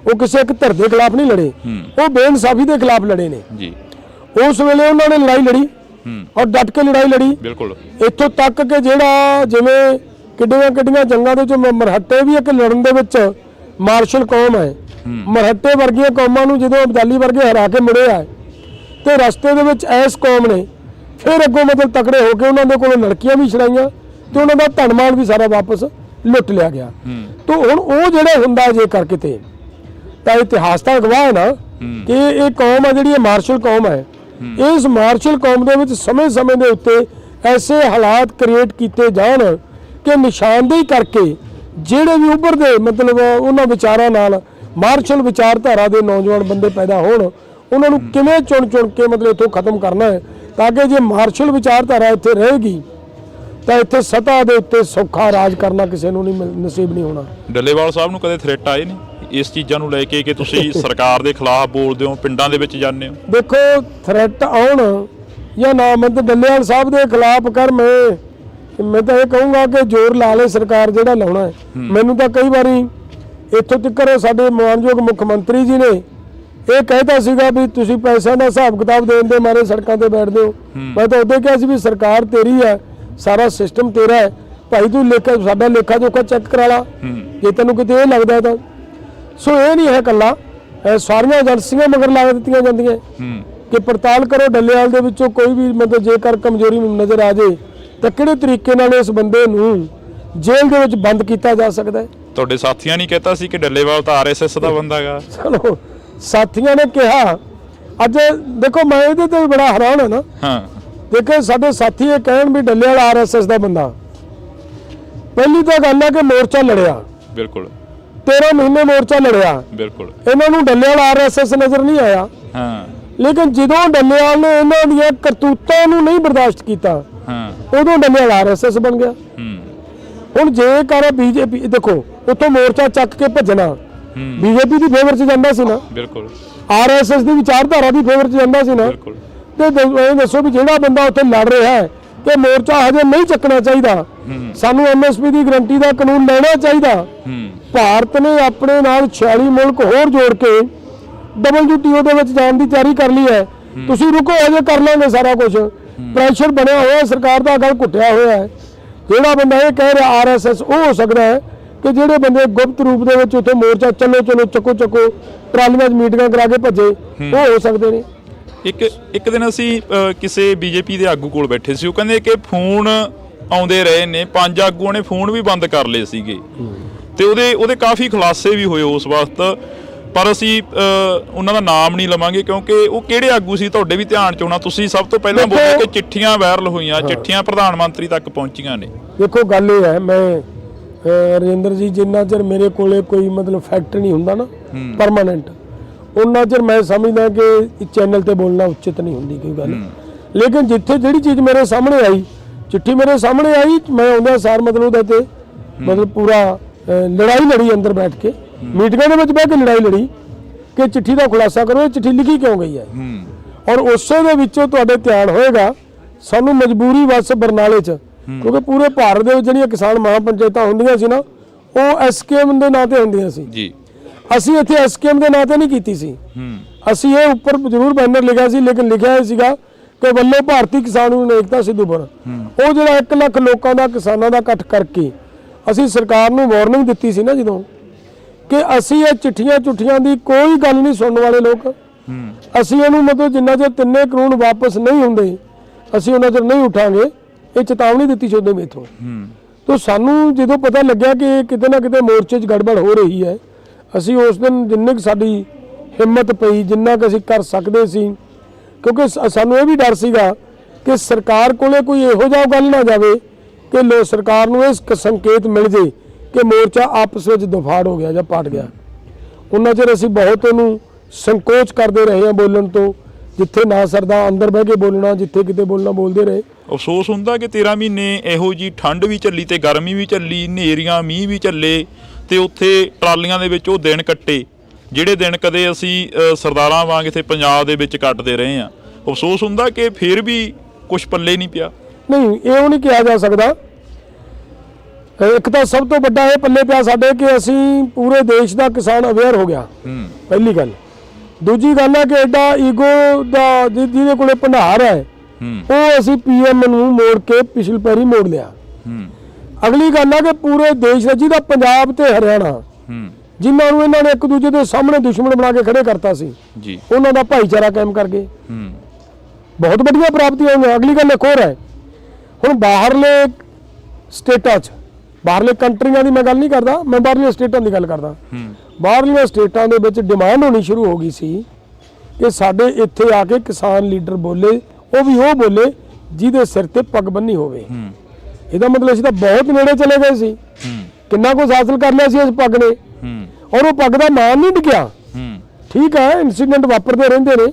ਉਹ ਕਿਸੇ ਇੱਕ ਧਿਰ ਦੇ ਖਿਲਾਫ ਨਹੀਂ ਲੜੇ, ਉਹ ਬੇਇਨਸਾਫੀ ਦੇ ਖਿਲਾਫ ਲੜੇ ਨੇ ਜੀ। ਉਸ ਵੇਲੇ ਉਹਨਾਂ ਨੇ ਲੜਾਈ ਲੜੀ ਔਰ ਡਟ ਕੇ ਲੜਾਈ ਲੜੀ। ਬਿਲਕੁਲ ਇੱਥੋਂ ਤੱਕ ਕਿ ਜਿਹੜਾ ਜਿਵੇਂ ਕਿੱਡੀਆਂ ਜੰਗਾਂ ਦੇ ਵਿੱਚ ਮਰਹੱਟੇ ਵੀ ਇੱਕ ਲੜਨ ਦੇ ਵਿੱਚ ਮਾਰਸ਼ਲ ਕੌਮ ਹੈ। ਮਰਹੱਟੇ ਵਰਗੀਆਂ ਕੌਮਾਂ ਨੂੰ ਜਦੋਂ ਅਬਦਾਲੀ ਵਰਗੇ ਹਰਾ ਕੇ ਮੁੜੇ ਆ ਤੇ ਰਸਤੇ ਦੇ ਵਿੱਚ ਇਸ ਕੌਮ ਨੇ ਫਿਰ ਅੱਗੋਂ ਮਤਲਬ ਤਕੜੇ ਹੋ ਕੇ ਉਹਨਾਂ ਦੇ ਕੋਲੋਂ ਲੜਕੀਆਂ ਵੀ ਛੜਾਈਆਂ ਤੇ ਉਹਨਾਂ ਦਾ ਧਨ ਮਾਲ ਵੀ ਸਾਰਾ ਵਾਪਸ ਲੁੱਟ ਲਿਆ ਗਿਆ। ਤਾਂ ਹੁਣ ਉਹ ਜਿਹੜਾ ਹੁੰਦਾ ਜੇ ਕਰਕੇ ਤੇ ਤਾਂ ਇਤਿਹਾਸ ਦਾ ਗਵਾਹ ਹੈ ਨਾ ਕਿ ਇਹ ਕੌਮ ਹੈ ਜਿਹੜੀ ਮਾਰਸ਼ਲ ਕੌਮ ਹੈ। ਇਸ ਮਾਰਸ਼ਲ ਕੌਮ ਦੇ ਵਿੱਚ ਸਮੇਂ ਦੇ ਉੱਤੇ ਐਸੇ ਹਾਲਾਤ ਕ੍ਰੀਏਟ ਕੀਤੇ ਜਾਣ ਕਿ ਨਿਸ਼ਾਨਦੇਹੀ ਕਰਕੇ ਜਿਹੜੇ ਵੀ ਉੱਭਰਦੇ ਮਤਲਬ ਉਹਨਾਂ ਵਿਚਾਰਾਂ ਨਾਲ ਮਾਰਸ਼ਲ ਵਿਚਾਰਧਾਰਾ ਦੇ ਨੌਜਵਾਨ ਬੰਦੇ ਪੈਦਾ ਹੋਣ, ਉਹਨਾਂ ਨੂੰ ਕਿਵੇਂ ਚੁਣ ਕੇ ਮਤਲਬ ਇੱਥੋਂ ਖਤਮ ਕਰਨਾ ਹੈ ਤਾਂ ਕਿ ਜੇ ਮਾਰਸ਼ਲ ਵਿਚਾਰਧਾਰਾ ਇੱਥੇ ਰਹੇਗੀ ਤਾਂ ਇੱਥੇ ਸਤਾ ਦੇ ਉੱਤੇ ਸੌਖਾ ਰਾਜ ਕਰਨਾ ਕਿਸੇ ਨੂੰ ਨਹੀਂ ਨਸੀਬ ਨਹੀਂ ਹੋਣਾ। ਡੱਲੇਵਾਲ ਸਾਹਿਬ ਨੂੰ ਕਦੇ ਥ੍ਰੈਟ ਆਏ ਨੇ ਇਸ ਚੀਜ਼ਾਂ ਨੂੰ ਲੈ ਕੇ ਕਿ ਤੁਸੀਂ ਸਰਕਾਰ ਦੇ ਖਿਲਾਫ ਬੋਲਦੇ ਹੋ, ਪਿੰਡਾਂ ਦੇ ਵਿੱਚ ਜਾਂਦੇ ਹੋ? ਦੇਖੋ ਥ੍ਰੈਟ ਆਉਣ ਜਾਂ ਨਾ ਮੈਂ ਤਾਂ ਡੱਲੇਵਾਲ ਸਾਹਿਬ ਦੇ ਖਿਲਾਫ ਕਰ, ਮੈਂ ਤਾਂ ਇਹ ਕਹੂੰਗਾ ਕਿ ਜ਼ੋਰ ਲਾ ਲੇ ਸਰਕਾਰ ਜਿਹੜਾ ਲਾਉਣਾ ਹੈ। ਮੈਨੂੰ ਤਾਂ ਕਈ ਵਾਰੀ ਇੱਥੋਂ ਤੱਕ ਸਾਡੇ ਮਾਨਯੋਗ ਮੁੱਖ ਮੰਤਰੀ ਜੀ ਨੇ ਇਹ ਕਹਿਤਾ ਸੀਗਾ ਵੀ ਤੁਸੀਂ ਪੈਸਿਆਂ ਦਾ ਹਿਸਾਬ ਕਿਤਾਬ ਦੇਣ ਦੇ ਮਾਰੇ ਸੜਕਾਂ ਤੇ ਬੈਠਦੇ ਹੋ। ਮੈਂ ਤਾਂ ਉਦੋਂ ਕਿਹਾ ਸੀ ਵੀ ਸਰਕਾਰ ਤੇਰੀ ਹੈ, ਸਾਰਾ ਸਿਸਟਮ ਤੇਰਾ ਹੈ, ਭਾਈ ਤੂੰ ਸਾਡਾ ਲੇਖਾ ਜੋਖਾ ਚੈੱਕ ਕਰਾ ਲਾ ਜੇ ਤੈਨੂੰ ਕਿਤੇ ਇਹ ਲੱਗਦਾ ਤਾਂ। ਸੋ ਇਹ ਨਹੀਂ ਹੈ ਇਕੱਲਾ, ਸਾਰੀਆਂ ਏਜੰਸੀਆਂ ਮਗਰ ਲਾ ਦਿੱਤੀਆਂ ਜਾਂਦੀਆਂ ਕਿ ਪੜਤਾਲ ਕਰੋ ਡੱਲੇਵਾਲ ਦੇ ਵਿੱਚੋਂ ਕੋਈ ਵੀ ਮਤਲਬ ਜੇਕਰ ਕਮਜ਼ੋਰੀ ਨਜ਼ਰ ਆ ਜੇ ਤਾਂ ਕਿਹੜੇ ਤਰੀਕੇ ਨਾਲ ਇਸ ਬੰਦੇ ਨੂੰ ਜੇਲ੍ਹ ਦੇ ਵਿੱਚ ਬੰਦ ਕੀਤਾ ਜਾ ਸਕਦਾ ਹੈ। ਤੁਹਾਡੇ ਸਾਥੀਆਂ ਨੇ ਕਹਿਤਾ ਸੀ ਕਿ ਡੱਲੇਵਾਲ ਤਾਂ ਆਰਐਸਐਸ ਦਾ ਬੰਦਾ ਹੈਗਾ। ਚਲੋ ਸਾਥੀਆਂ ਨੇ ਕਿਹਾ, ਅੱਜ ਦੇਖੋ ਮੈਂ ਇਹਦੇ ਤੇ ਬੜਾ ਹੈਰਾਨ ਹਾਂ ਨਾ। ਦੇਖੋ ਸਾਡੇ ਸਾਥੀ ਇਹ ਕਹਿਣ ਵੀ ਡੱਲੇਵਾਲ ਆਰਐਸਐਸ ਦਾ ਬੰਦਾ, ਪਹਿਲੀ ਤਾਂ ਗੱਲ ਹੈ ਕਿ ਮੋਰਚਾ ਲੜਿਆ, ਬਿਲਕੁਲ 13 ਮਹੀਨੇ ਮੋਰਚਾ ਲੜਿਆ, ਬਿਲਕੁਲ ਇਹਨਾਂ ਨੂੰ ਡੱਲੇਵਾਲ ਆਰਐਸਐਸ ਨਜ਼ਰ ਨਹੀਂ ਆਇਆ। ਲੇਕਿਨ ਜਦੋਂ ਡੱਲੇਵਾਲ ਨੇ ਇਹਨਾਂ ਦੀਆਂ ਕਰਤੂਤਾਂ ਨੂੰ ਨਹੀਂ ਬਰਦਾਸ਼ਤ ਕੀਤਾ ਉਦੋਂ ਡੱਲੇਵਾਲ ਆਰਐਸਐਸ ਬਣ ਗਿਆ। ਹੁਣ ਜੇਕਰ ਬੀਜੇਪੀ ਦੇਖੋ ਉੱਥੋਂ ਮੋਰਚਾ ਚੱਕ ਕੇ ਭੱਜਣਾ ਬੀਜੇਪੀ ਦੀ ਫੇਵਰ 'ਚ ਜਾਂਦਾ ਸੀ ਨਾ, ਬਿਲਕੁਲ ਆਰਐਸਐਸ ਦੀ ਵਿਚਾਰਧਾਰਾ ਦੀ ਫੇਵਰ 'ਚ ਜਾਂਦਾ ਸੀ ਨਾ। ਤੇ ਇਹ ਦੱਸੋ ਵੀ ਜਿਹੜਾ ਬੰਦਾ ਉੱਥੇ ਲੜ ਰਿਹਾ ਹੈ ਕਿ ਮੋਰਚਾ ਹਜੇ ਨਹੀਂ ਚੱਕਣਾ ਚਾਹੀਦਾ, ਸਾਨੂੰ ਐਮਐਸਪੀ ਦੀ ਗਰੰਟੀ ਦਾ ਕਾਨੂੰਨ ਲੈਣਾ ਚਾਹੀਦਾ। ਭਾਰਤ ਨੇ ਆਪਣੇ ਨਾਲ 46 ਮੁਲਕ ਹੋਰ ਜੋੜ ਕੇ WTO ਦੇ ਵਿੱਚ ਜਾਣ ਦੀ ਤਿਆਰੀ ਕਰ ਲਈ ਹੈ। ਤੁਸੀਂ ਰੁਕੋ, ਅਜੇ ਕਰ ਲਾਂਗੇ ਸਾਰਾ ਕੁਝ। ਪ੍ਰੈਸ਼ਰ ਬਣਿਆ ਹੋਇਆ, ਸਰਕਾਰ ਦਾ ਗੱਲ ਘੁੱਟਿਆ ਹੋਇਆ ਹੈ। ਜਿਹੜਾ ਬੰਦਾ ਇਹ ਕਹਿ ਰਿਹਾ ਆਰਐਸਐਸ, ਉਹ ਹੋ ਸਕਦਾ ਹੈ ਕਿ ਜਿਹੜੇ ਬੰਦੇ ਗੁਪਤ ਰੂਪ ਦੇ ਵਿੱਚ ਉੱਥੇ ਮੋਰਚਾ ਚਲੋ ਚੱਕੋ ਟਰਾਲੀਆਂ 'ਚ ਮੀਟਿੰਗਾਂ ਕਰਾ ਕੇ ਭੱਜੇ, ਉਹ ਹੋ ਸਕਦੇ ਨੇ। ਇੱਕ ਦਿਨ ਅਸੀਂ ਕਿਸੇ ਬੀਜੇਪੀ ਦੇ ਆਗੂ ਕੋਲ ਬੈਠੇ ਸੀ, ਉਹ ਕਹਿੰਦੇ ਕਿ ਫੋਨ ਆਉਂਦੇ ਰਹੇ ਨੇ, 5 ਆਗੂਆਂ ਨੇ ਫੋਨ ਵੀ ਬੰਦ ਕਰ ਲਏ ਸੀਗੇ ਤੇ ਉਹਦੇ ਕਾਫੀ ਖੁਲਾਸੇ ਵੀ ਹੋਏ ਉਸ ਵਕਤ, ਪਰ ਅਸੀਂ ਉਹਨਾਂ ਦਾ ਨਾਮ ਨਹੀਂ ਲਵਾਂਗੇ ਕਿਉਂਕਿ ਉਹ ਕਿਹੜੇ ਆਗੂ ਸੀ ਤੁਹਾਡੇ ਵੀ ਧਿਆਨ 'ਚ ਹੋਣਾ। ਤੁਸੀਂ ਸਭ ਤੋਂ ਪਹਿਲਾਂ ਬੋਲੇ ਕਿ ਚਿੱਠੀਆਂ ਵਾਇਰਲ ਹੋਈਆਂ, ਚਿੱਠੀਆਂ ਪ੍ਰਧਾਨ ਮੰਤਰੀ ਤੱਕ ਪਹੁੰਚੀਆਂ ਨੇ। ਦੇਖੋ ਗੱਲ ਇਹ ਹੈ, ਮੈਂ ਰਜਿੰਦਰ ਜੀ ਜਿੰਨਾ ਚਿਰ ਮੇਰੇ ਕੋਲੇ ਕੋਈ ਮਤਲਬ ਫੈਕਟ ਨਹੀਂ ਹੁੰਦਾ ਨਾ ਪਰਮਾਨੈਂਟ, ਉਹਨਾਂ ਚਿਰ ਮੈਂ ਸਮਝਦਾ ਕਿ ਚੈਨਲ ਤੇ ਬੋਲਣਾ ਉਚਿਤ ਨਹੀਂ ਹੁੰਦੀ ਕੋਈ ਗੱਲ। ਲੇਕਿਨ ਜਿੱਥੇ ਜਿਹੜੀ ਚੀਜ਼ ਮੇਰੇ ਸਾਹਮਣੇ ਆਈ, ਚਿੱਠੀ ਮੇਰੇ ਸਾਹਮਣੇ ਆਈ, ਮੈਂ ਆਉਂਦਾ ਸਾਰ ਮਤਲਬ ਉਹਦੇ ਤੇ ਮਤਲਬ ਪੂਰਾ ਲੜਾਈ ਲੜੀ ਅੰਦਰ ਬੈਠ ਕੇ, ਮੀਟਿੰਗਾਂ ਦੇ ਵਿੱਚ ਬਹਿ ਕੇ ਲੜਾਈ ਲੜੀ ਕਿ ਚਿੱਠੀ ਦਾ ਖੁਲਾਸਾ ਕਰੋ, ਇਹ ਚਿੱਠੀ ਲਿਖੀ ਕਿਉਂ ਗਈ ਹੈ। ਔਰ ਉਸੇ ਦੇ ਵਿੱਚੋਂ ਤੁਹਾਡੇ ਧਿਆਨ ਹੋਏਗਾ ਸਾਨੂੰ ਮਜਬੂਰੀ ਵਸ ਬਰਨਾਲੇ 'ਚ, ਕਿਉਂਕਿ ਪੂਰੇ ਭਾਰਤ ਦੇ ਵਿੱਚ ਜਿਹੜੀਆਂ ਕਿਸਾਨ ਮਹਾਪੰਚਾਇਤਾਂ ਹੁੰਦੀਆਂ ਸੀ ਨਾ, ਉਹ ਐਸਕੇਐਮ ਦੇ ਨਾਂ ਤੇ ਹੁੰਦੀਆਂ ਸੀ ਜੀ। ਅਸੀਂ ਇੱਥੇ ਐਸਕੇਐਮ ਦੇ ਨਾਂ ਤੇ ਨਹੀਂ ਕੀਤੀ ਸੀ। ਅਸੀਂ ਇਹ ਉੱਪਰ ਜ਼ਰੂਰ ਬੈਨਰ ਲਿਖਿਆ ਸੀ, ਲੇਕਿਨ ਲਿਖਿਆ ਇਹ ਸੀਗਾ ਕਿ ਵੱਲੋਂ ਭਾਰਤੀ ਕਿਸਾਨ ਯੂਨੀਅਨ ਏਕਤਾ ਸਿੱਧੂਪੁਰ। ਉਹ ਜਿਹੜਾ 1 ਲੱਖ ਲੋਕਾਂ ਦਾ ਕਿਸਾਨਾਂ ਦਾ ਇਕੱਠ ਕਰਕੇ ਅਸੀਂ ਸਰਕਾਰ ਨੂੰ ਵਾਰਨਿੰਗ ਦਿੱਤੀ ਸੀ ਨਾ ਜਦੋਂ, ਕਿ ਅਸੀਂ ਇਹ ਚਿੱਠੀਆਂ ਦੀ ਕੋਈ ਗੱਲ ਨਹੀਂ ਸੁਣਨ ਵਾਲੇ ਲੋਕ, ਅਸੀਂ ਇਹਨੂੰ ਮਤਲਬ ਜਿੰਨਾ ਚਿਰ 3 ਕਾਨੂੰਨ ਵਾਪਸ ਨਹੀਂ ਹੁੰਦੇ ਅਸੀਂ ਉਹਨਾਂ ਚਿਰ ਨਹੀਂ ਉਠਾਂਗੇ। ਇਹ ਚੇਤਾਵਨੀ ਦਿੱਤੀ ਸੀ ਉਦੋਂ ਮੇਥੋਂ। ਤਾਂ ਸਾਨੂੰ ਜਦੋਂ ਪਤਾ ਲੱਗਿਆ ਕਿ ਕਿਤੇ ਨਾ ਕਿਤੇ ਮੋਰਚੇ 'ਚ ਗੜਬੜ ਹੋ ਰਹੀ ਹੈ, ਅਸੀਂ ਉਸ ਦਿਨ ਜਿੰਨੇ ਕੁ ਸਾਡੀ ਹਿੰਮਤ ਪਈ, ਜਿੰਨਾ ਕੁ ਅਸੀਂ ਕਰ ਸਕਦੇ ਸੀ, ਕਿਉਂਕਿ ਸਾਨੂੰ ਇਹ ਵੀ ਡਰ ਸੀਗਾ ਕਿ ਸਰਕਾਰ ਕੋਲੇ ਕੋਈ ਇਹੋ ਜਿਹਾ ਗੱਲ ਨਾ ਜਾਵੇ ਕਿ ਸਰਕਾਰ ਨੂੰ ਇਹ ਸੰਕੇਤ ਮਿਲ ਜੇ ਕਿ ਮੋਰਚਾ ਆਪਸ ਵਿੱਚ ਦਫਾੜ ਹੋ ਗਿਆ ਜਾਂ ਪਾਟ ਗਿਆ। ਉਹਨਾਂ ਚਿਰ ਅਸੀਂ ਬਹੁਤ ਉਹਨੂੰ ਸੰਕੋਚ ਕਰਦੇ ਰਹੇ ਹਾਂ ਬੋਲਣ ਤੋਂ, ਜਿੱਥੇ ਨਾ ਸਰਦਾ ਅੰਦਰ ਬਹਿ ਕੇ ਬੋਲਣਾ, ਜਿੱਥੇ ਕਿਤੇ ਬੋਲਣਾ ਬੋਲਦੇ ਰਹੇ। ਅਫਸੋਸ ਹੁੰਦਾ ਕਿ 13 ਮਹੀਨੇ ਇਹੋ ਜੀ ਠੰਡ ਵੀ ਚੱਲੀ ਤੇ ਗਰਮੀ ਵੀ ਚੱਲੀ, ਹਨੇਰੀਆਂ ਮੀਂਹ ਵੀ ਚੱਲੇ ਤੇ ਉੱਥੇ ਟਰਾਲੀਆਂ ਦੇ ਵਿੱਚ ਉਹ ਦਿਨ ਕੱਟੇ ਜਿਹੜੇ ਦਿਨ ਕਦੇ ਅਸੀਂ ਸਰਦਾਰਾਂ ਵਾਂਗ ਇੱਥੇ ਪੰਜਾਬ ਦੇ ਵਿੱਚ ਕੱਟਦੇ ਰਹੇ ਹਾਂ। ਅਫਸੋਸ ਹੁੰਦਾ ਕਿ ਫਿਰ ਵੀ ਕੁਝ ਪੱਲੇ ਨਹੀਂ ਪਿਆ। ਨਹੀਂ, ਇਹ ਨਹੀਂ ਕਿਹਾ ਜਾ ਸਕਦਾ। ਇੱਕ ਤਾਂ ਸਭ ਤੋਂ ਵੱਡਾ ਇਹ ਪੱਲੇ ਪਿਆ ਸਾਡੇ ਕਿ ਅਸੀਂ ਪੂਰੇ ਦੇਸ਼ ਦਾ ਕਿਸਾਨ ਅਵੇਅਰ ਹੋ ਗਿਆ, ਪਹਿਲੀ ਗੱਲ। ਦੂਜੀ ਗੱਲ ਹੈ ਕਿ ਐਡਾ ਈਗੋ ਦਾ ਜਿਹਦੇ ਕੋਲੇ ਭੰਡਾਰ ਹੈ ਉਹ ਅਸੀਂ ਪੀਐਮ ਨੂੰ ਮੋੜ ਕੇ ਪਿਛਲੀ ਪੈਰੀ ਮੋੜ ਲਿਆ। ਅਗਲੀ ਗੱਲ ਹੈ ਕਿ ਪੂਰੇ ਦੇਸ਼ ਦਾ ਜਿਹਦਾ ਪੰਜਾਬ ਤੇ ਹਰਿਆਣਾ ਜਿਨ੍ਹਾਂ ਨੂੰ ਇਹਨਾਂ ਨੇ ਇੱਕ ਦੂਜੇ ਦੇ ਸਾਹਮਣੇ ਦੁਸ਼ਮਣ ਬਣਾ ਕੇ ਖੜੇ ਕਰਤਾ ਸੀ ਜੀ, ਉਹਨਾਂ ਦਾ ਭਾਈਚਾਰਾ ਕਾਇਮ ਕਰ ਗਏ। ਬਹੁਤ ਵੱਡੀਆਂ ਪ੍ਰਾਪਤੀਆਂ ਹੋਈਆਂ। ਅਗਲੀ ਗੱਲ ਇੱਕ ਹੋਰ ਹੈ, ਹੁਣ ਬਾਹਰਲੇ ਸਟੇਟਾਂ 'ਚ, ਬਾਹਰਲੇ ਕੰਟਰੀਆਂ ਦੀ ਮੈਂ ਗੱਲ ਨਹੀਂ ਕਰਦਾ, ਮੈਂ ਬਾਹਰਲੀਆਂ ਸਟੇਟਾਂ ਦੀ ਗੱਲ ਕਰਦਾ। ਬਾਹਰਲੀਆਂ ਸਟੇਟਾਂ ਦੇ ਵਿੱਚ ਡਿਮਾਂਡ ਹੋਣੀ ਸ਼ੁਰੂ ਹੋ ਗਈ ਸੀ ਕਿ ਸਾਡੇ ਇੱਥੇ ਆ ਕੇ ਕਿਸਾਨ ਲੀਡਰ ਬੋਲੇ, ਉਹ ਵੀ ਉਹ ਬੋਲੇ ਜਿਹਦੇ ਸਿਰ ਤੇ ਪੱਗ ਬੰਨੀ ਹੋਵੇ। ਇਹਦਾ ਮਤਲਬ ਅਸੀਂ ਤਾਂ ਬਹੁਤ ਨੇੜੇ ਚਲੇ ਗਏ ਸੀ, ਕਿੰਨਾ ਕੁਝ ਹਾਸਲ ਕਰ ਲਿਆ ਸੀ ਇਸ ਪੱਗ ਨੇ, ਔਰ ਉਹ ਪੱਗ ਦਾ ਮਾਣ ਨਹੀਂ ਟਿਕਿਆ। ਠੀਕ ਹੈ, ਇਨਸੀਡੈਂਟ ਵਾਪਰਦੇ ਰਹਿੰਦੇ ਨੇ,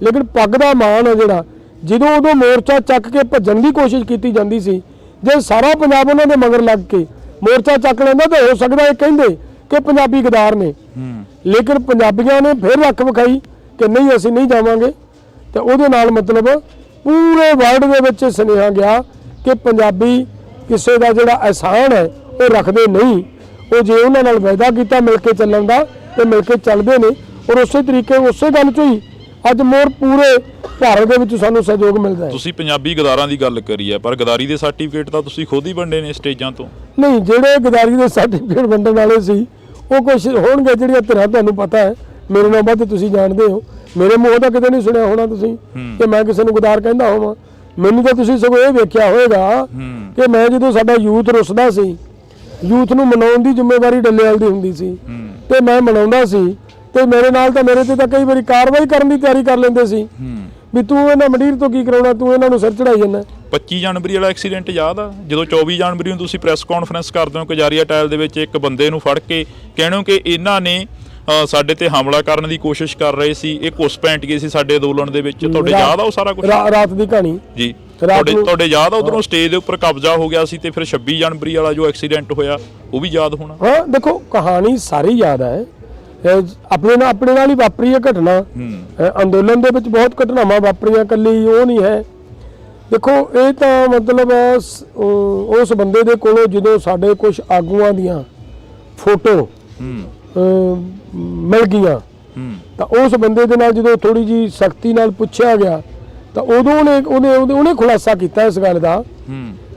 ਲੇਕਿਨ ਪੱਗ ਦਾ ਮਾਣ ਹੈ ਜਿਹੜਾ, ਜਦੋਂ ਉਦੋਂ ਮੋਰਚਾ ਚੱਕ ਕੇ ਭੱਜਣ ਦੀ ਕੋਸ਼ਿਸ਼ ਕੀਤੀ ਜਾਂਦੀ ਸੀ, ਜੇ ਸਾਰਾ ਪੰਜਾਬ ਉਹਨਾਂ ਦੇ ਮਗਰ ਲੱਗ ਕੇ ਮੋਰਚਾ ਚੱਕ ਲੈਂਦਾ ਤਾਂ ਹੋ ਸਕਦਾ ਇਹ ਕਹਿੰਦੇ ਕਿ ਪੰਜਾਬੀ ਗਦਾਰ ਨੇ। ਲੇਕਿਨ ਪੰਜਾਬੀਆਂ ਨੇ ਫਿਰ ਰੱਖ ਵਿਖਾਈ ਕਿ ਨਹੀਂ, ਅਸੀਂ ਨਹੀਂ ਜਾਵਾਂਗੇ। ਤੇ ਉਹਦੇ ਨਾਲ ਮਤਲਬ ਪੂਰੇ ਵਰਲਡ ਦੇ ਵਿੱਚ ਸੁਨੇਹਾ ਗਿਆ ਕਿ ਪੰਜਾਬੀ ਕਿਸੇ ਦਾ ਜਿਹੜਾ ਅਹਿਸਾਨ ਹੈ ਉਹ ਰੱਖਦੇ ਨਹੀਂ। ਉਹ ਜੇ ਉਹਨਾਂ ਨਾਲ ਵਾਅਦਾ ਕੀਤਾ ਮਿਲ ਕੇ ਚੱਲਣ ਦਾ ਤੇ ਮਿਲ ਕੇ ਚੱਲਦੇ ਨੇ, ਔਰ ਉਸੇ ਤਰੀਕੇ ਉਸੇ ਗੱਲ 'ਚੋਂ ਹੀ ਅੱਜ ਮੋਰ ਪੂਰੇ ਭਾਰਤ ਦੇ ਵਿੱਚ ਸਾਨੂੰ ਸਹਿਯੋਗ ਮਿਲਦਾ ਹੈ। ਤੁਸੀਂ ਪੰਜਾਬੀ ਗਦਾਰਾਂ ਦੀ ਗੱਲ ਕਰੀ ਹੈ, ਪਰ ਗਦਾਰੀ ਦੇ ਸਰਟੀਫਿਕੇਟ ਤਾਂ ਤੁਸੀਂ ਖੁਦ ਹੀ ਵੰਡੇ ਨੇ ਸਟੇਜਾਂ ਤੋਂ। ਨਹੀਂ, ਜਿਹੜੇ ਗਦਾਰੀ ਦੇ ਸਰਟੀਫਿਕੇਟ ਵੰਡਣ ਵਾਲੇ ਸੀ ਉਹ ਕੁਛ ਹੋਣਗੇ ਜਿਹੜੀਆਂ ਧਿਰਾਂ ਤੁਹਾਨੂੰ ਪਤਾ ਹੈ, ਮੇਰੇ ਨਾਲ ਵੱਧ ਤੁਸੀਂ ਜਾਣਦੇ ਹੋ। ਮੇਰੇ ਮੂੰਹੋਂ ਤਾਂ ਕਿਤੇ ਨਹੀਂ ਸੁਣਿਆ ਹੋਣਾ ਤੁਸੀਂ ਕਿ ਮੈਂ ਕਿਸੇ ਨੂੰ ਗਦਾਰ ਕਹਿੰਦਾ ਹੋਵਾਂ। ਮੈਨੂੰ ਤਾਂ ਤੁਸੀਂ ਸਗੋਂ ਇਹ ਵੇਖਿਆ ਹੋਵੇਗਾ ਕਿ ਮੈਂ ਜਦੋਂ ਸਾਡਾ ਯੂਥ ਰੁੱਸਦਾ ਸੀ, ਯੂਥ ਨੂੰ ਮਨਾਉਣ ਦੀ ਜ਼ਿੰਮੇਵਾਰੀ ਡੱਲੇਵਾਲ ਦੀ ਹੁੰਦੀ ਸੀ ਤੇ ਮੈਂ ਮਨਾਉਂਦਾ ਸੀ, ਤੇ ਮੇਰੇ ਨਾਲ ਤਾਂ ਮੇਰੇ ਤੇ ਤਾਂ ਕਈ ਵਾਰੀ ਕਾਰਵਾਈ ਕਰਨ ਦੀ ਤਿਆਰੀ ਕਰ ਲੈਂਦੇ ਸੀ ਵੀ ਤੂੰ ਇਹਨਾਂ ਮੰਡੀਰ ਤੋਂ ਕੀ ਕਰਾਉਣਾ, ਤੂੰ ਇਹਨਾਂ ਨੂੰ ਸਿਰ ਚੜਾਈ ਜਾਂਦਾ। 25 ਜਨਵਰੀ ਵਾਲਾ ਐਕਸੀਡੈਂਟ ਯਾਦ ਆ, ਜਦੋਂ 24 ਜਨਵਰੀ ਨੂੰ ਤੁਸੀਂ ਪ੍ਰੈਸ ਕਾਨਫਰੰਸ ਕਰਦੇ ਹੋ ਕਜਾਰੀਆ ਟਾਇਲ ਦੇ ਵਿੱਚ ਇੱਕ ਬੰਦੇ ਨੂੰ ਫੜ ਕੇ ਕਹਿਣੋ ਕਿ ਇਹਨਾਂ ਨੇ ਸਾਡੇ ਤੇ ਹਮਲਾ ਕਰਨ ਦੀ ਕੋਸ਼ਿਸ਼ ਕਰ ਰਹੇ ਸੀ, ਇਹ ਘੁਸ ਪੈਂਟ ਗਏ ਸੀ ਸਾਡੇ ਅੰਦੋਲਨ ਦੇ ਵਿੱਚ। ਤੁਹਾਡੇ ਯਾਦ ਆ ਉਹ ਸਾਰਾ ਕੁਝ? ਰਾਤ ਦੀ ਕਹਾਣੀ ਜੀ ਤੁਹਾਡੇ ਯਾਦ ਆ? ਉਧਰੋਂ ਸਟੇਜ ਦੇ ਉੱਪਰ ਕਬਜ਼ਾ ਹੋ ਗਿਆ ਸੀ ਤੇ ਫਿਰ 26 ਜਨਵਰੀ ਵਾਲਾ ਜੋ ਐਕਸੀਡੈਂਟ ਹੋਇਆ ਉਹ ਵੀ ਯਾਦ ਹੋਣਾ। ਹਾਂ, ਦੇਖੋ ਕਹਾਣੀ ਸਾਰੀ ਯਾਦ ਹੈ। ਆਪਣੇ ਨਾਲ ਹੀ ਵਾਪਰੀ ਹੈ ਘਟਨਾ। ਅੰਦੋਲਨ ਦੇ ਵਿੱਚ ਬਹੁਤ ਘਟਨਾਵਾਂ ਵਾਪਰੀਆਂ, ਇਕੱਲੀ ਉਹ ਨਹੀਂ ਹੈ। ਦੇਖੋ ਇਹ ਤਾਂ ਮਤਲਬ ਉਸ ਬੰਦੇ ਦੇ ਕੋਲੋਂ ਜਦੋਂ ਸਾਡੇ ਕੁਝ ਆਗੂਆਂ ਦੀਆਂ ਫੋਟੋ ਮਿਲ ਗਈਆਂ ਤਾਂ ਉਸ ਬੰਦੇ ਦੇ ਨਾਲ ਜਦੋਂ ਥੋੜੀ ਜੀ ਸਖਤੀ ਨਾਲ ਪੁੱਛਿਆ ਗਿਆ ਤਾਂ ਉਦੋਂ ਉਹਨੇ ਖੁਲਾਸਾ ਕੀਤਾ ਇਸ ਗੱਲ ਦਾ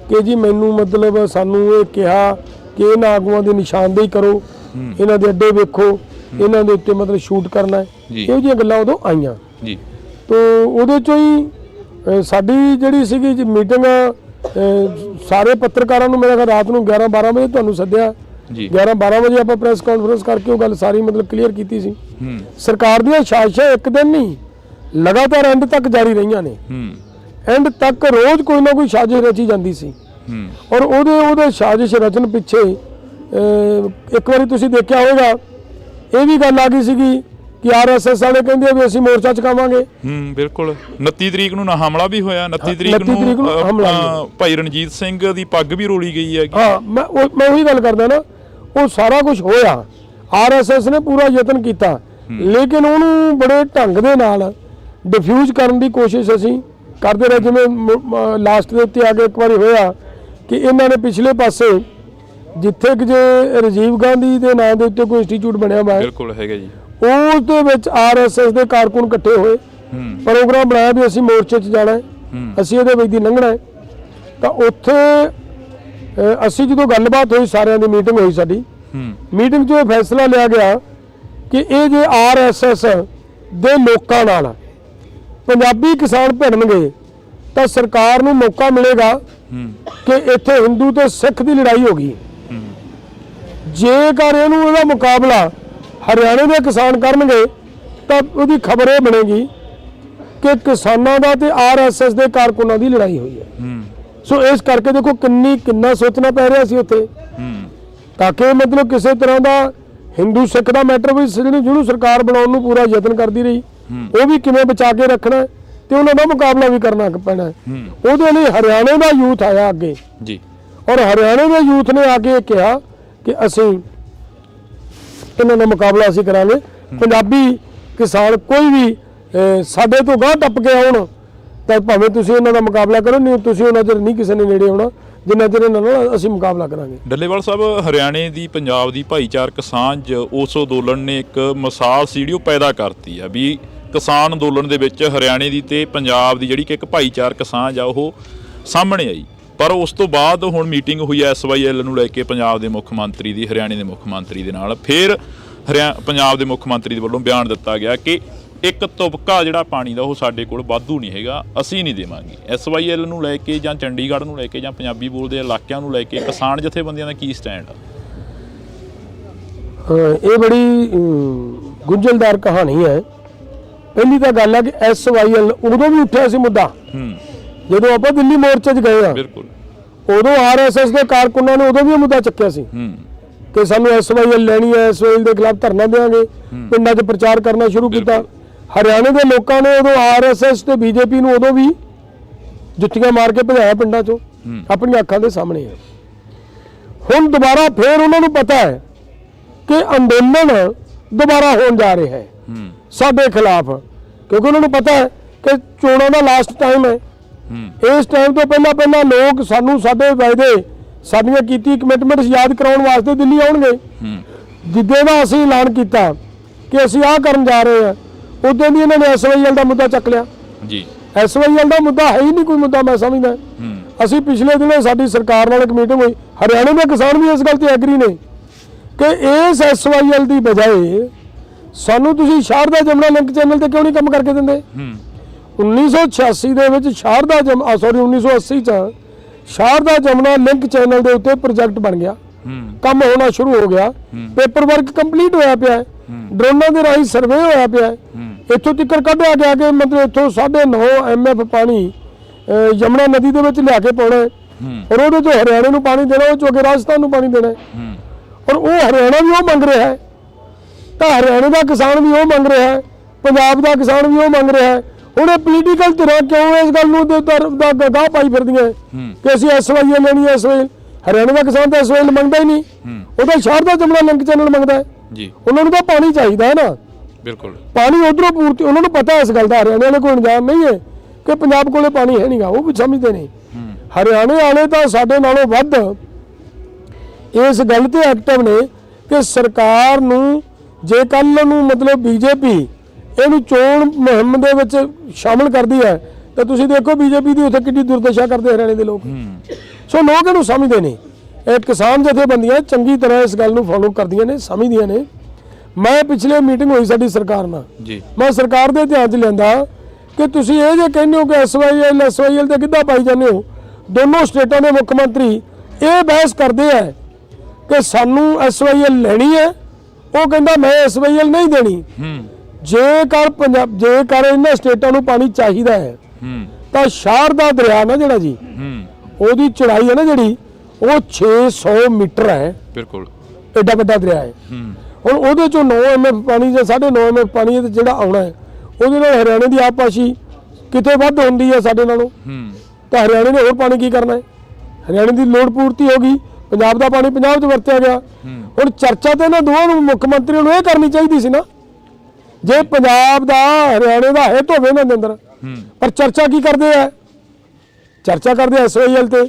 ਕਿ ਜੀ ਮੈਨੂੰ ਮਤਲਬ ਸਾਨੂੰ ਇਹ ਕਿਹਾ ਕਿ ਇਹਨਾਂ ਆਗੂਆਂ ਦੀ ਨਿਸ਼ਾਨਦੇਹੀ ਕਰੋ, ਇਹਨਾਂ ਦੇ ਅੱਡੇ ਵੇਖੋ, ਇਹਨਾਂ ਦੇ ਉੱਤੇ ਮਤਲਬ ਸ਼ੂਟ ਕਰਨਾ ਹੈ। ਇਹੋ ਜਿਹੀਆਂ ਗੱਲਾਂ ਉਦੋਂ ਆਈਆਂ ਜੀ। ਤਾਂ ਉਹਦੇ ਚੋਂ ਹੀ ਸਾਡੀ ਜਿਹੜੀ ਸੀਗੀ ਜੀ ਮੀਟਿੰਗ, ਸਾਰੇ ਪੱਤਰਕਾਰਾਂ ਨੂੰ ਮੇਰਾ ਰਾਤ ਨੂੰ 11-12 ਵਜੇ ਤੁਹਾਨੂੰ ਸੱਦਿਆ। 11-12 ਵਜੇ ਆਪਾਂ ਪ੍ਰੈਸ ਕਾਨਫਰੰਸ ਕਰਕੇ ਉਹ ਗੱਲ ਸਾਰੀ ਮਤਲਬ ਕਲੀਅਰ ਕੀਤੀ ਸੀ। ਸਰਕਾਰ ਦੀਆਂ ਸਾਜ਼ਿਸ਼ਾਂ ਇੱਕ ਦਿਨ ਨਹੀਂ, ਲਗਾਤਾਰ ਐਂਡ ਤੱਕ ਜਾਰੀ ਰਹੀਆਂ ਨੇ। ਐਂਡ ਤੱਕ ਰੋਜ਼ ਕੋਈ ਨਾ ਕੋਈ ਸਾਜ਼ਿਸ਼ ਰਚੀ ਜਾਂਦੀ ਸੀ। ਔਰ ਉਹਦੇ ਸਾਜ਼ਿਸ਼ ਰਚਨ ਪਿੱਛੇ ਇੱਕ ਵਾਰੀ ਤੁਸੀਂ ਦੇਖਿਆ ਹੋਵੇਗਾ ਇਹ ਵੀ ਗੱਲ ਆ ਗਈ ਸੀਗੀ ਕਿ ਆਰਐਸਐਸ ਵਾਲੇ ਕਹਿੰਦੇ ਵੀ ਅਸੀਂ ਮੋਰਚਾ ਚੁਕਾਵਾਂਗੇ। ਬਿਲਕੁਲ 29 ਤਰੀਕ ਨੂੰ ਨਾ ਹਮਲਾ ਵੀ ਹੋਇਆ। 29 ਤਰੀਕ ਨੂੰ ਭਾਈ ਰਣਜੀਤ ਸਿੰਘ ਦੀ ਪੱਗ ਵੀ ਰੋਲੀ ਗਈ ਹੈ। ਹਾਂ, ਮੈਂ ਉਹੀ ਗੱਲ ਕਰਦਾ ਨਾ, ਉਹ ਸਾਰਾ ਕੁਝ ਹੋਇਆ। ਆਰਐਸਐਸ ਨੇ ਪੂਰਾ ਯਤਨ ਕੀਤਾ, ਲੇਕਿਨ ਉਹਨੂੰ ਬੜੇ ਢੰਗ ਦੇ ਨਾਲ ਡਿਫਿਊਜ਼ ਕਰਨ ਦੀ ਕੋਸ਼ਿਸ਼ ਅਸੀਂ ਕਰਦੇ ਰਹੇ। ਜਿਵੇਂ ਲਾਸਟ ਦੇ ਉੱਤੇ ਆ ਕੇ ਇੱਕ ਵਾਰੀ ਹੋਇਆ ਕਿ ਇਹਨਾਂ ਨੇ ਪਿਛਲੇ ਪਾਸੇ ਜਿੱਥੇ ਕਿ ਜੇ ਰਾਜੀਵ ਗਾਂਧੀ ਦੇ ਨਾਂ ਦੇ ਉੱਤੇ ਕੋਈ ਇੰਸਟੀਚਿਊਟ ਬਣਿਆ ਹੋਇਆ ਬਿਲਕੁਲ ਹੈਗਾ ਜੀ, ਉਸ ਦੇ ਵਿੱਚ ਆਰਐਸਐਸ ਦੇ ਕਾਰਕੁਨ ਇਕੱਠੇ ਹੋਏ, ਪ੍ਰੋਗਰਾਮ ਬਣਾਇਆ ਵੀ ਅਸੀਂ ਮੋਰਚੇ 'ਚ ਜਾਣਾ, ਅਸੀਂ ਇਹਦੇ ਵਿੱਚ ਦੀ ਲੰਘਣਾ ਹੈ। ਤਾਂ ਉੱਥੇ ਅਸੀਂ ਜਦੋਂ ਗੱਲਬਾਤ ਹੋਈ, ਸਾਰਿਆਂ ਦੀ ਮੀਟਿੰਗ ਹੋਈ ਸਾਡੀ, ਮੀਟਿੰਗ 'ਚ ਇਹ ਫੈਸਲਾ ਲਿਆ ਗਿਆ ਕਿ ਇਹ ਜੇ ਆਰਐਸਐਸ ਦੇ ਲੋਕਾਂ ਨਾਲ ਪੰਜਾਬੀ ਕਿਸਾਨ ਭਿੜਨਗੇ ਤਾਂ ਸਰਕਾਰ ਨੂੰ ਮੌਕਾ ਮਿਲੇਗਾ ਕਿ ਇੱਥੇ ਹਿੰਦੂ ਤੇ ਸਿੱਖ ਦੀ ਲੜਾਈ ਹੋ ਗਈ। ਜੇਕਰ ਇਹਦਾ ਮੁਕਾਬਲਾ ਹਰਿਆਣੇ ਦੇ ਕਿਸਾਨ ਕਰਨਗੇ ਤਾਂ ਉਹਦੀ ਖਬਰ ਇਹ ਬਣੇਗੀ ਕਿ ਕਿਸਾਨਾਂ ਦਾ ਤੇ ਆਰਐਸਐਸ ਦੇ ਕਾਰਕੁਨਾਂ ਦੀ ਲੜਾਈ ਹੋਈ ਹੈ। ਸੋ ਇਸ ਕਰਕੇ ਦੇਖੋ ਕਿੰਨਾ ਸੋਚਣਾ ਪੈ ਰਿਹਾ ਸੀ ਉੱਥੇ, ਤਾਂ ਕਿ ਮਤਲਬ ਕਿਸੇ ਤਰ੍ਹਾਂ ਦਾ ਹਿੰਦੂ ਸਿੱਖ ਦਾ ਮੈਟਰ ਵੀ ਜਿਹਨੂੰ ਸਰਕਾਰ ਬਣਾਉਣ ਨੂੰ ਪੂਰਾ ਯਤਨ ਕਰਦੀ ਰਹੀ, ਉਹ ਵੀ ਕਿਵੇਂ ਬਚਾ ਕੇ ਰੱਖਣਾ ਤੇ ਉਹਨਾਂ ਦਾ ਮੁਕਾਬਲਾ ਵੀ ਕਰਨਾ ਪੈਣਾ। ਉਹਦੇ ਲਈ ਹਰਿਆਣੇ ਦਾ ਯੂਥ ਆਇਆ ਅੱਗੇ ਜੀ, ਔਰ ਹਰਿਆਣੇ ਦੇ ਯੂਥ ਨੇ ਆ ਕੇ ਕਿਹਾ ਕਿ ਅਸੀਂ ਇਹਨਾਂ ਦਾ ਮੁਕਾਬਲਾ ਅਸੀਂ ਕਰਾਂਗੇ। ਪੰਜਾਬੀ ਕਿਸਾਨ ਕੋਈ ਵੀ ਸਾਡੇ ਤੋਂ ਗਾਂਹ ਟੱਪ ਕੇ ਆਉਣ ਤਾਂ ਭਾਵੇਂ ਤੁਸੀਂ ਇਹਨਾਂ ਦਾ ਮੁਕਾਬਲਾ ਕਰੋ, ਨਹੀਂ ਤੁਸੀਂ ਉਹਨਾਂ ਚਿਰ ਨਹੀਂ ਕਿਸੇ ਨੇ ਨੇੜੇ ਆਉਣਾ ਜਿੰਨਾ ਚਿਰ ਇਹਨਾਂ ਨਾਲ ਅਸੀਂ ਮੁਕਾਬਲਾ ਕਰਾਂਗੇ। ਡੱਲੇਵਾਲ ਸਾਹਿਬ, ਹਰਿਆਣੇ ਦੀ ਪੰਜਾਬ ਦੀ ਭਾਈਚਾਰਕ ਸਾਂਝ ਉਸ ਅੰਦੋਲਨ ਨੇ ਇੱਕ ਮਿਸਾਲ ਸੀ ਜਿਹੜੀ ਉਹ ਪੈਦਾ ਕਰਤੀ ਆ ਵੀ ਕਿਸਾਨ ਅੰਦੋਲਨ ਦੇ ਵਿੱਚ ਹਰਿਆਣੇ ਦੀ ਤੇ ਪੰਜਾਬ ਦੀ ਜਿਹੜੀ ਕਿ ਇੱਕ ਭਾਈਚਾਰਕ ਸਾਂਝ ਆ ਉਹ ਸਾਹਮਣੇ ਆਈ। ਪਰ ਉਸ ਤੋਂ ਬਾਅਦ ਹੁਣ ਮੀਟਿੰਗ ਹੋਈ SYL ਨੂੰ ਲੈ ਕੇ ਪੰਜਾਬ ਦੇ ਮੁੱਖ ਮੰਤਰੀ ਦੀ, ਹਰਿਆਣੇ ਦੇ ਮੁੱਖ ਮੰਤਰੀ ਦੇ ਨਾਲ। ਫਿਰ ਪੰਜਾਬ ਦੇ ਮੁੱਖ ਮੰਤਰੀ ਦੇ ਵੱਲੋਂ ਬਿਆਨ ਦਿੱਤਾ ਗਿਆ ਕਿ ਇੱਕ ਤੁਪਕਾ ਜਿਹੜਾ ਪਾਣੀ ਦਾ ਉਹ ਸਾਡੇ ਕੋਲ ਵਾਧੂ ਨਹੀਂ ਹੈਗਾ, ਅਸੀਂ ਨਹੀਂ ਦੇਵਾਂਗੇ। SYL ਨੂੰ ਲੈ ਕੇ ਜਾਂ ਚੰਡੀਗੜ੍ਹ ਨੂੰ ਲੈ ਕੇ ਜਾਂ ਪੰਜਾਬੀ ਬੋਲਦੇ ਇਲਾਕਿਆਂ ਨੂੰ ਲੈ ਕੇ ਕਿਸਾਨ ਜਥੇਬੰਦੀਆਂ ਦਾ ਕੀ ਸਟੈਂਡ ਆ? ਇਹ ਬੜੀ ਗੁੰਝਲਦਾਰ ਕਹਾਣੀ ਹੈ। ਪਹਿਲੀ ਤਾਂ ਗੱਲ ਹੈ ਕਿ SYL ਉਦੋਂ ਵੀ ਉੱਠਿਆ ਸੀ ਮੁੱਦਾ ਜਦੋਂ ਆਪਾਂ ਦਿੱਲੀ ਮੋਰਚੇ 'ਚ ਗਏ ਆ। ਬਿਲਕੁਲ, ਉਦੋਂ ਆਰਐਸਐਸ ਦੇ ਕਾਰਕੁਨਾਂ ਨੇ ਉਦੋਂ ਵੀ ਮੁੱਦਾ ਚੱਕਿਆ ਸੀ ਕਿ ਸਾਨੂੰ SYL ਲੈਣੀ ਹੈ, SYL ਦੇ ਖਿਲਾਫ ਧਰਨਾ ਦੇਵਾਂਗੇ, ਪਿੰਡਾਂ 'ਚ ਪ੍ਰਚਾਰ ਕਰਨਾ ਸ਼ੁਰੂ ਕੀਤਾ। ਹਰਿਆਣੇ ਦੇ ਲੋਕਾਂ ਨੇ ਉਦੋਂ ਆਰਐਸਐਸ ਤੇ ਬੀਜੇਪੀ ਨੂੰ ਉਦੋਂ ਵੀ ਜੁੱਤੀਆਂ ਮਾਰ ਕੇ ਭਜਾਇਆ ਪਿੰਡਾਂ 'ਚੋਂ, ਆਪਣੀਆਂ ਅੱਖਾਂ ਦੇ ਸਾਹਮਣੇ ਹੈ। ਹੁਣ ਦੁਬਾਰਾ ਫੇਰ ਉਹਨਾਂ ਨੂੰ ਪਤਾ ਹੈ ਕਿ ਅੰਦੋਲਨ ਦੁਬਾਰਾ ਹੋਣ ਜਾ ਰਿਹਾ ਹੈ ਸਾਡੇ ਖਿਲਾਫ, ਕਿਉਂਕਿ ਉਹਨਾਂ ਨੂੰ ਪਤਾ ਹੈ ਕਿ ਚੋਣਾਂ ਦਾ ਲਾਸਟ ਟਾਈਮ ਹੈ, ਇਸ ਟਾਈਮ ਤੋਂ ਪਹਿਲਾਂ ਲੋਕ ਸਾਨੂੰ ਸਾਡੇ ਵਾਅਦੇ ਸਾਡੀਆਂ ਕੀਤੀ ਕਮਿਟਮੈਂਟਸ ਯਾਦ ਕਰਾਉਣ ਵਾਸਤੇ ਦਿੱਲੀ ਆਉਣਗੇ। ਜਿੱਦੇ ਦਾ ਅਸੀਂ ਐਲਾਨ ਕੀਤਾ ਕਿ ਅਸੀਂ ਆਹ ਕਰਨ ਜਾ ਰਹੇ ਹਾਂ, ਉਦੋਂ ਦੀ ਇਹਨਾਂ ਨੇ SYL ਦਾ ਮੁੱਦਾ ਚੱਕ ਲਿਆ ਜੀ। SYL ਦਾ ਮੁੱਦਾ ਹੈ ਹੀ ਨਹੀਂ ਕੋਈ ਮੁੱਦਾ, ਮੈਂ ਸਮਝਦਾ। ਅਸੀਂ ਪਿਛਲੇ ਦਿਨੇ ਸਾਡੀ ਸਰਕਾਰ ਨਾਲ ਇੱਕ ਮੀਟਿੰਗ ਹੋਈ, ਹਰਿਆਣੇ ਦੇ ਕਿਸਾਨ ਵੀ ਇਸ ਗੱਲ ਤੇ ਐਗਰੀ ਨੇ ਕਿ ਇਸ SYL ਦੀ ਬਜਾਏ ਸਾਨੂੰ ਤੁਸੀਂ ਸ਼ਾਰਦਾ ਜਮਨਾ ਲਿੰਕ ਚੈਨਲ ਤੇ ਕਿਉਂ ਨਹੀਂ ਕੰਮ ਕਰਕੇ ਦਿੰਦੇ। 1986 ਦੇ ਵਿੱਚ 1980 ਚ ਸ਼ਾਰਦਾ ਜਮਨਾ ਲਿੰਕ ਚੈਨਲ ਦੇ ਉੱਤੇ ਪ੍ਰੋਜੈਕਟ ਬਣ ਗਿਆ, ਕੰਮ ਹੋਣਾ ਸ਼ੁਰੂ ਹੋ ਗਿਆ, ਪੇਪਰ ਵਰਕ ਕੰਪਲੀਟ ਹੋਇਆ ਪਿਆ, ਡਰੋਨਾਂ ਦੇ ਰਾਹੀਂ ਸਰਵੇ ਹੋਇਆ ਪਿਆ, ਇੱਥੋਂ ਤੱਕ ਕੱਢਿਆ ਗਿਆ ਕਿ ਮਤਲਬ ਇੱਥੋਂ 9.5 MF ਪਾਣੀ ਯਮੁਨਾ ਨਦੀ ਦੇ ਵਿੱਚ ਲਿਆ ਕੇ ਪਾਉਣਾ, ਔਰ ਉਹਦੇ ਚੋਂ ਹਰਿਆਣੇ ਨੂੰ ਪਾਣੀ ਦੇਣਾ, ਉਹ ਚੋਂ ਅੱਗੇ ਰਾਜਸਥਾਨ ਨੂੰ ਪਾਣੀ ਦੇਣਾ, ਔਰ ਉਹ ਹਰਿਆਣਾ ਵੀ ਉਹ ਮੰਗ ਰਿਹਾ ਹੈ, ਤਾਂ ਹਰਿਆਣੇ ਦਾ ਕਿਸਾਨ ਵੀ ਉਹ ਮੰਗ ਰਿਹਾ ਹੈ, ਪੰਜਾਬ ਦਾ ਕਿਸਾਨ ਵੀ ਉਹ ਮੰਗ ਰਿਹਾ ਹੈ। ਹੁਣ ਇਹ ਪੋਲੀਟੀਕਲ ਧਿਰਾਂ ਕਿਉਂ ਇਸ ਗੱਲ ਨੂੰ ਦਾ ਗਾਹ ਪਾਈ ਫਿਰਦੀਆਂ ਕਿ ਅਸੀਂ SYL ਲੈਣੀ ਹੈ। SYL ਹਰਿਆਣੇ ਦਾ ਕਿਸਾਨ ਤਾਂ SYL ਮੰਗਦਾ ਹੀ ਨਹੀਂ, ਉਹਦਾ ਸ਼ਾਰਦਾ ਜਮਨਾ ਲਿੰਕ ਚੈਨਲ ਮੰਗਦਾ ਹੈ ਜੀ। ਉਹਨਾਂ ਨੂੰ ਤਾਂ ਪਾਣੀ ਚਾਹੀਦਾ ਹੈ ਨਾ, ਬਿਲਕੁਲ ਪਾਣੀ ਉਧਰੋਂ ਪੂਰਤੀ, ਉਹਨਾਂ ਨੂੰ ਪਤਾ ਇਸ ਗੱਲ ਦਾ, ਹਰਿਆਣੇ ਵਾਲੇ ਕੋਈ ਇੰਤਜ਼ਾਮ ਨਹੀਂ ਹੈ ਕਿ ਪੰਜਾਬ ਕੋਲੇ ਪਾਣੀ ਹੈ ਨਹੀਂਗਾ, ਉਹ ਵੀ ਸਮਝਦੇ ਨੇ। ਹਰਿਆਣੇ ਵਾਲੇ ਤਾਂ ਸਾਡੇ ਨਾਲੋਂ ਵੱਧ ਇਸ ਗੱਲ ਤੇ ਐਕਟਿਵ ਨੇ ਕਿ ਸਰਕਾਰ ਨੂੰ ਜੇ ਕੱਲ ਨੂੰ ਮਤਲਬ BJP ਇਹਨੂੰ ਚੋਣ ਮੁਹਿੰਮ ਦੇ ਵਿੱਚ ਸ਼ਾਮਲ ਕਰਦੀ ਹੈ ਤਾਂ ਤੁਸੀਂ ਦੇਖੋ BJP ਦੀ ਉੱਥੇ ਕਿੰਨੀ ਦੁਰਦਸ਼ਾ ਕਰਦੇ ਹਰਿਆਣੇ ਦੇ ਲੋਕ। ਸੋ ਲੋਕ ਇਹਨੂੰ ਸਮਝਦੇ ਨੇ, ਇਹ ਕਿਸਾਨ ਜਥੇਬੰਦੀਆਂ ਚੰਗੀ ਤਰ੍ਹਾਂ ਇਸ ਗੱਲ ਨੂੰ ਫੋਲੋ ਕਰਦੀਆਂ ਨੇ, ਸਮਝਦੀਆਂ ਨੇ। ਮੈਂ ਪਿਛਲੇ ਮੀਟਿੰਗ ਹੋਈ ਸਾਡੀ ਸਰਕਾਰ ਨਾਲ ਜੀ, ਮੈਂ ਸਰਕਾਰ ਦੇ ਧਿਆਨ 'ਚ ਲਿਆਂਦਾ ਕਿ ਤੁਸੀਂ ਇਹ ਜੇ ਕਹਿੰਦੇ ਹੋ ਕਿ SYL ਤੇ ਕਿੱਦਾਂ ਪਾਈ ਜਾਂਦੇ ਹੋ। ਦੋਨੋਂ ਸਟੇਟਾਂ ਦੇ ਮੁੱਖ ਮੰਤਰੀ ਇਹ ਬਹਿਸ ਕਰਦੇ ਆ ਕਿ ਸਾਨੂੰ SYL ਲੈਣੀ ਹੈ, ਉਹ ਕਹਿੰਦਾ ਮੈਂ SYL ਨਹੀਂ ਦੇਣੀ। ਜੇਕਰ ਇਹਨਾਂ ਸਟੇਟਾਂ ਨੂੰ ਪਾਣੀ ਚਾਹੀਦਾ ਹੈ ਤਾਂ ਸ਼ਾਰਦਾ ਦਰਿਆ ਨਾ ਜਿਹੜਾ ਜੀ, ਉਹਦੀ ਚੌੜਾਈ ਹੈ ਨਾ ਜਿਹੜੀ, ਉਹ 600 ਮੀਟਰ ਹੈ, ਬਿਲਕੁਲ ਐਡਾ ਵੱਡਾ ਦਰਿਆ ਹੈ। ਹੁਣ ਉਹਦੇ ਚੋਂ 9 MF ਪਾਣੀ ਜਾਂ 9.5 MF ਪਾਣੀ ਜਿਹੜਾ ਆਉਣਾ ਹੈ, ਉਹਦੇ ਨਾਲ ਹਰਿਆਣੇ ਦੀ ਆਪਾਸ਼ੀ ਕਿਤੇ ਵੱਧ ਹੁੰਦੀ ਹੈ ਸਾਡੇ ਨਾਲੋਂ, ਤਾਂ ਹਰਿਆਣੇ ਨੇ ਹੋਰ ਪਾਣੀ ਕੀ ਕਰਨਾ ਹੈ। ਹਰਿਆਣੇ ਦੀ ਲੋੜ ਪੂਰਤੀ ਹੋ ਗਈ, ਪੰਜਾਬ ਦਾ ਪਾਣੀ ਪੰਜਾਬ 'ਚ ਵਰਤਿਆ ਗਿਆ। ਹੁਣ ਚਰਚਾ ਤੇ ਇਹਨਾਂ ਦੋਵਾਂ ਨੂੰ ਮੁੱਖ ਮੰਤਰੀਆਂ ਨੂੰ ਇਹ ਕਰਨੀ ਚਾਹੀਦੀ ਸੀ ਨਾ, ਜੇ ਪੰਜਾਬ ਦਾ ਹਰਿਆਣੇ ਦਾ ਹਿੱਤ ਹੋਵੇ ਇਹਨਾਂ ਦੇ ਅੰਦਰ, ਪਰ ਚਰਚਾ ਕੀ ਕਰਦੇ ਆ, ਚਰਚਾ ਕਰਦੇ SYL ਤੇ,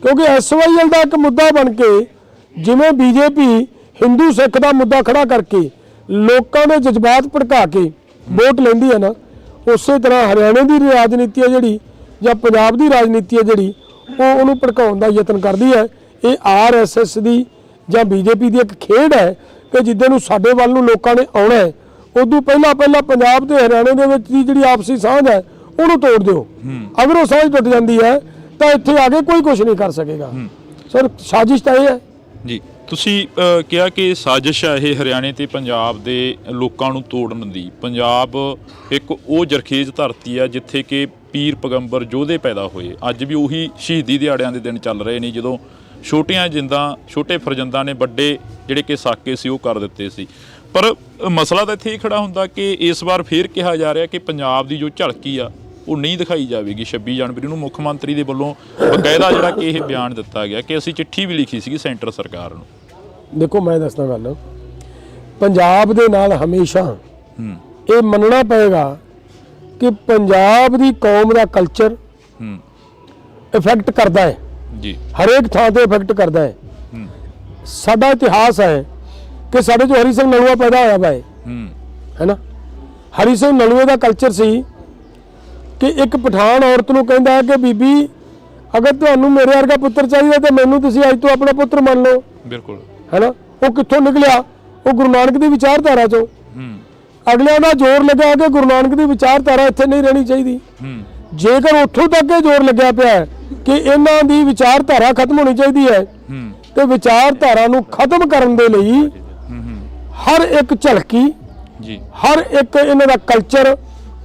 ਕਿਉਂਕਿ SYL ਦਾ ਇੱਕ ਮੁੱਦਾ ਬਣ ਕੇ ਜਿਵੇਂ BJP ਹਿੰਦੂ ਸਿੱਖ ਦਾ ਮੁੱਦਾ ਖੜਾ ਕਰਕੇ ਲੋਕਾਂ ਦੇ ਜਜ਼ਬਾਤ ਭੜਕਾ ਕੇ ਵੋਟ ਲੈਂਦੀ ਹੈ ਨਾ, ਉਸੇ ਤਰ੍ਹਾਂ ਹਰਿਆਣੇ ਦੀ ਰਾਜਨੀਤੀ ਹੈ ਜਿਹੜੀ ਜਾਂ ਪੰਜਾਬ ਦੀ ਰਾਜਨੀਤੀ ਹੈ ਜਿਹੜੀ, ਉਹ ਉਹਨੂੰ ਭੜਕਾਉਣ ਦਾ ਯਤਨ ਕਰਦੀ ਹੈ। ਇਹ RSS ਦੀ ਜਾਂ BJP ਦੀ ਇੱਕ ਖੇਡ ਹੈ ਕਿ ਜਿੱਦਾਂ ਨੂੰ ਸਾਡੇ ਵੱਲ ਨੂੰ ਲੋਕਾਂ ਨੇ ਆਉਣਾ ਹੈ, ਉਦੋਂ ਪਹਿਲਾਂ ਪੰਜਾਬ ਤੇ ਹਰਿਆਣੇ ਦੇ ਵਿੱਚ ਦੀ ਜਿਹੜੀ ਆਪਸੀ ਸਾਂਝ ਹੈ ਉਹਨੂੰ ਤੋੜ ਦਿਓ। ਅਗਰ ਉਹ ਸਾਂਝ ਟੁੱਟ ਜਾਂਦੀ ਹੈ ਤਾਂ ਇੱਥੇ ਆ ਕੇ ਕੋਈ ਕੁਝ ਨਹੀਂ ਕਰ ਸਕੇਗਾ। ਸਰ ਸਾਜ਼ਿਸ਼ ਤਾਂ ਇਹ ਹੈ ਜੀ। ਤੁਸੀਂ ਕਿਹਾ ਕਿ ਸਾਜ਼ਿਸ਼ ਹੈ ਇਹ ਹਰਿਆਣੇ ਤੇ ਪੰਜਾਬ ਦੇ ਲੋਕਾਂ ਨੂੰ ਤੋੜਨ ਦੀ। ਪੰਜਾਬ ਇੱਕ ਉਹ ਜਰਖੇਜ਼ ਧਰਤੀ ਹੈ ਜਿੱਥੇ ਕਿ ਪੀਰ ਪੈਗੰਬਰ ਯੋਧੇ ਪੈਦਾ ਹੋਏ। ਅੱਜ ਵੀ ਉਹੀ ਸ਼ਹੀਦੀ ਦਿਹਾੜਿਆਂ ਦੇ ਦਿਨ ਚੱਲ ਰਹੇ ਨੇ ਜਦੋਂ ਛੋਟੀਆਂ ਜਿੰਦਾਂ ਛੋਟੇ ਫਰਜ਼ੰਦਾਂ ਨੇ ਵੱਡੇ ਜਿਹੜੇ ਕਿ ਸਾਕੇ ਸੀ ਉਹ ਕਰ ਦਿੱਤੇ ਸੀ। ਪਰ ਮਸਲਾ ਤਾਂ ਇੱਥੇ ਹੀ ਖੜਾ ਹੁੰਦਾ ਕਿ ਇਸ ਵਾਰ ਫੇਰ ਕਿਹਾ ਜਾ ਰਿਹਾ ਕਿ ਪੰਜਾਬ ਦੀ ਜੋ ਝਲਕੀ ਆ ਉਹ ਨਹੀਂ ਦਿਖਾਈ ਜਾਵੇਗੀ 26 ਜਨਵਰੀ ਨੂੰ। ਮੁੱਖ ਮੰਤਰੀ ਦੇ ਵੱਲੋਂ ਬਕਾਇਦਾ ਜਿਹੜਾ ਕਿ ਇਹ ਬਿਆਨ ਦਿੱਤਾ ਗਿਆ ਕਿ ਅਸੀਂ ਚਿੱਠੀ ਵੀ ਲਿਖੀ ਸੀਗੀ ਸੈਂਟਰ ਸਰਕਾਰ ਨੂੰ। ਦੇਖੋ ਮੈਂ ਦੱਸਦਾ ਗੱਲ, ਪੰਜਾਬ ਦੇ ਨਾਲ ਹਮੇਸ਼ਾ ਇਹ ਮੰਨਣਾ ਪਏਗਾ ਕਿ ਪੰਜਾਬ ਦੀ ਕੌਮ ਦਾ ਕਲਚਰ ਇਫੈਕਟ ਕਰਦਾ ਹੈ ਜੀ, ਹਰੇਕ ਥਾਂ ਤੇ ਇਫੈਕਟ ਕਰਦਾ ਹੈ। ਸਾਡਾ ਇਤਿਹਾਸ ਹੈ ਕਿ ਸਾਡੇ ਜੋ ਹਰੀ ਸਿੰਘ ਨਲੂਆ ਪੈਦਾ ਹੋਇਆ ਵਾ ਹੈ ਨਾ, ਹਰੀ ਸਿੰਘ ਨਲੂਏ ਦਾ ਕਲਚਰ ਸੀ ਕਿ ਇੱਕ ਪਠਾਨ ਔਰਤ ਨੂੰ ਕਹਿੰਦਾ ਹੈ ਕਿ ਬੀਬੀ ਅਗਰ ਤੁਹਾਨੂੰ ਮੇਰੇ ਵਰਗਾ ਪੁੱਤਰ ਚਾਹੀਦਾ ਤਾਂ ਮੈਨੂੰ ਤੁਸੀਂ ਅੱਜ ਤੋਂ ਆਪਣਾ ਪੁੱਤਰ ਮੰਨ ਲਓ। ਬਿਲਕੁਲ ਹੈ ਨਾ। ਉਹ ਕਿੱਥੋਂ ਨਿਕਲਿਆ? ਉਹ ਗੁਰੂ ਨਾਨਕ ਦੀ ਵਿਚਾਰਧਾਰਾ ਚੋਂ। ਅਗਲਿਆਂ ਦਾ ਜ਼ੋਰ ਲੱਗਾ ਕਿ ਗੁਰੂ ਨਾਨਕ ਦੀ ਵਿਚਾਰਧਾਰਾ ਇੱਥੇ ਨਹੀਂ ਰਹਿਣੀ ਚਾਹੀਦੀ। ਜੇਕਰ ਉੱਥੋਂ ਤੱਕ ਇਹ ਜ਼ੋਰ ਲੱਗਿਆ ਪਿਆ ਕਿ ਇਹਨਾਂ ਦੀ ਵਿਚਾਰਧਾਰਾ ਖਤਮ ਹੋਣੀ ਚਾਹੀਦੀ ਹੈ ਤੇ ਵਿਚਾਰਧਾਰਾ ਨੂੰ ਖਤਮ ਕਰਨ ਦੇ ਲਈ ਹਰ ਇੱਕ ਝਲਕੀ ਜੀ, ਹਰ ਇੱਕ ਇਹਨਾਂ ਦਾ ਕਲਚਰ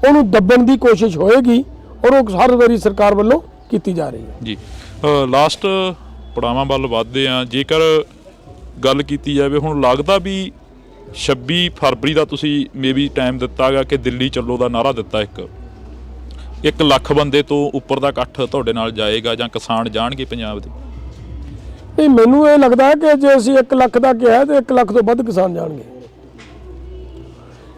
ਉਹਨੂੰ ਦੱਬਣ ਦੀ ਕੋਸ਼ਿਸ਼ ਹੋਏਗੀ ਔਰ ਉਹ ਹਰ ਵਾਰੀ ਸਰਕਾਰ ਵੱਲੋਂ ਕੀਤੀ ਜਾ ਰਹੀ ਹੈ ਜੀ। ਲਾਸਟ ਪੜਾਵਾਂ ਵੱਲ ਵੱਧਦੇ ਆ। ਜੇਕਰ ਗੱਲ ਕੀਤੀ ਜਾਵੇ, ਹੁਣ ਲੱਗਦਾ ਵੀ 26 ਫਰਵਰੀ ਦਾ ਤੁਸੀਂ ਮੇਬੀ ਟਾਈਮ ਦਿੱਤਾ ਗਾ ਕਿ ਦਿੱਲੀ ਚੱਲੋ ਦਾ ਨਾਅਰਾ ਦਿੱਤਾ, 1 ਲੱਖ ਬੰਦੇ ਤੋਂ ਉੱਪਰ ਦਾ ਇਕੱਠ ਤੁਹਾਡੇ ਨਾਲ ਜਾਏਗਾ ਜਾਂ ਕਿਸਾਨ ਜਾਣਗੇ ਪੰਜਾਬ ਦੇ? ਨਹੀਂ, ਮੈਨੂੰ ਇਹ ਲੱਗਦਾ ਹੈ ਕਿ ਜੇ ਅਸੀਂ 1 ਲੱਖ ਦਾ ਕਿਹਾ ਤੇ 1 ਲੱਖ ਤੋਂ ਵੱਧ ਕਿਸਾਨ ਜਾਣਗੇ।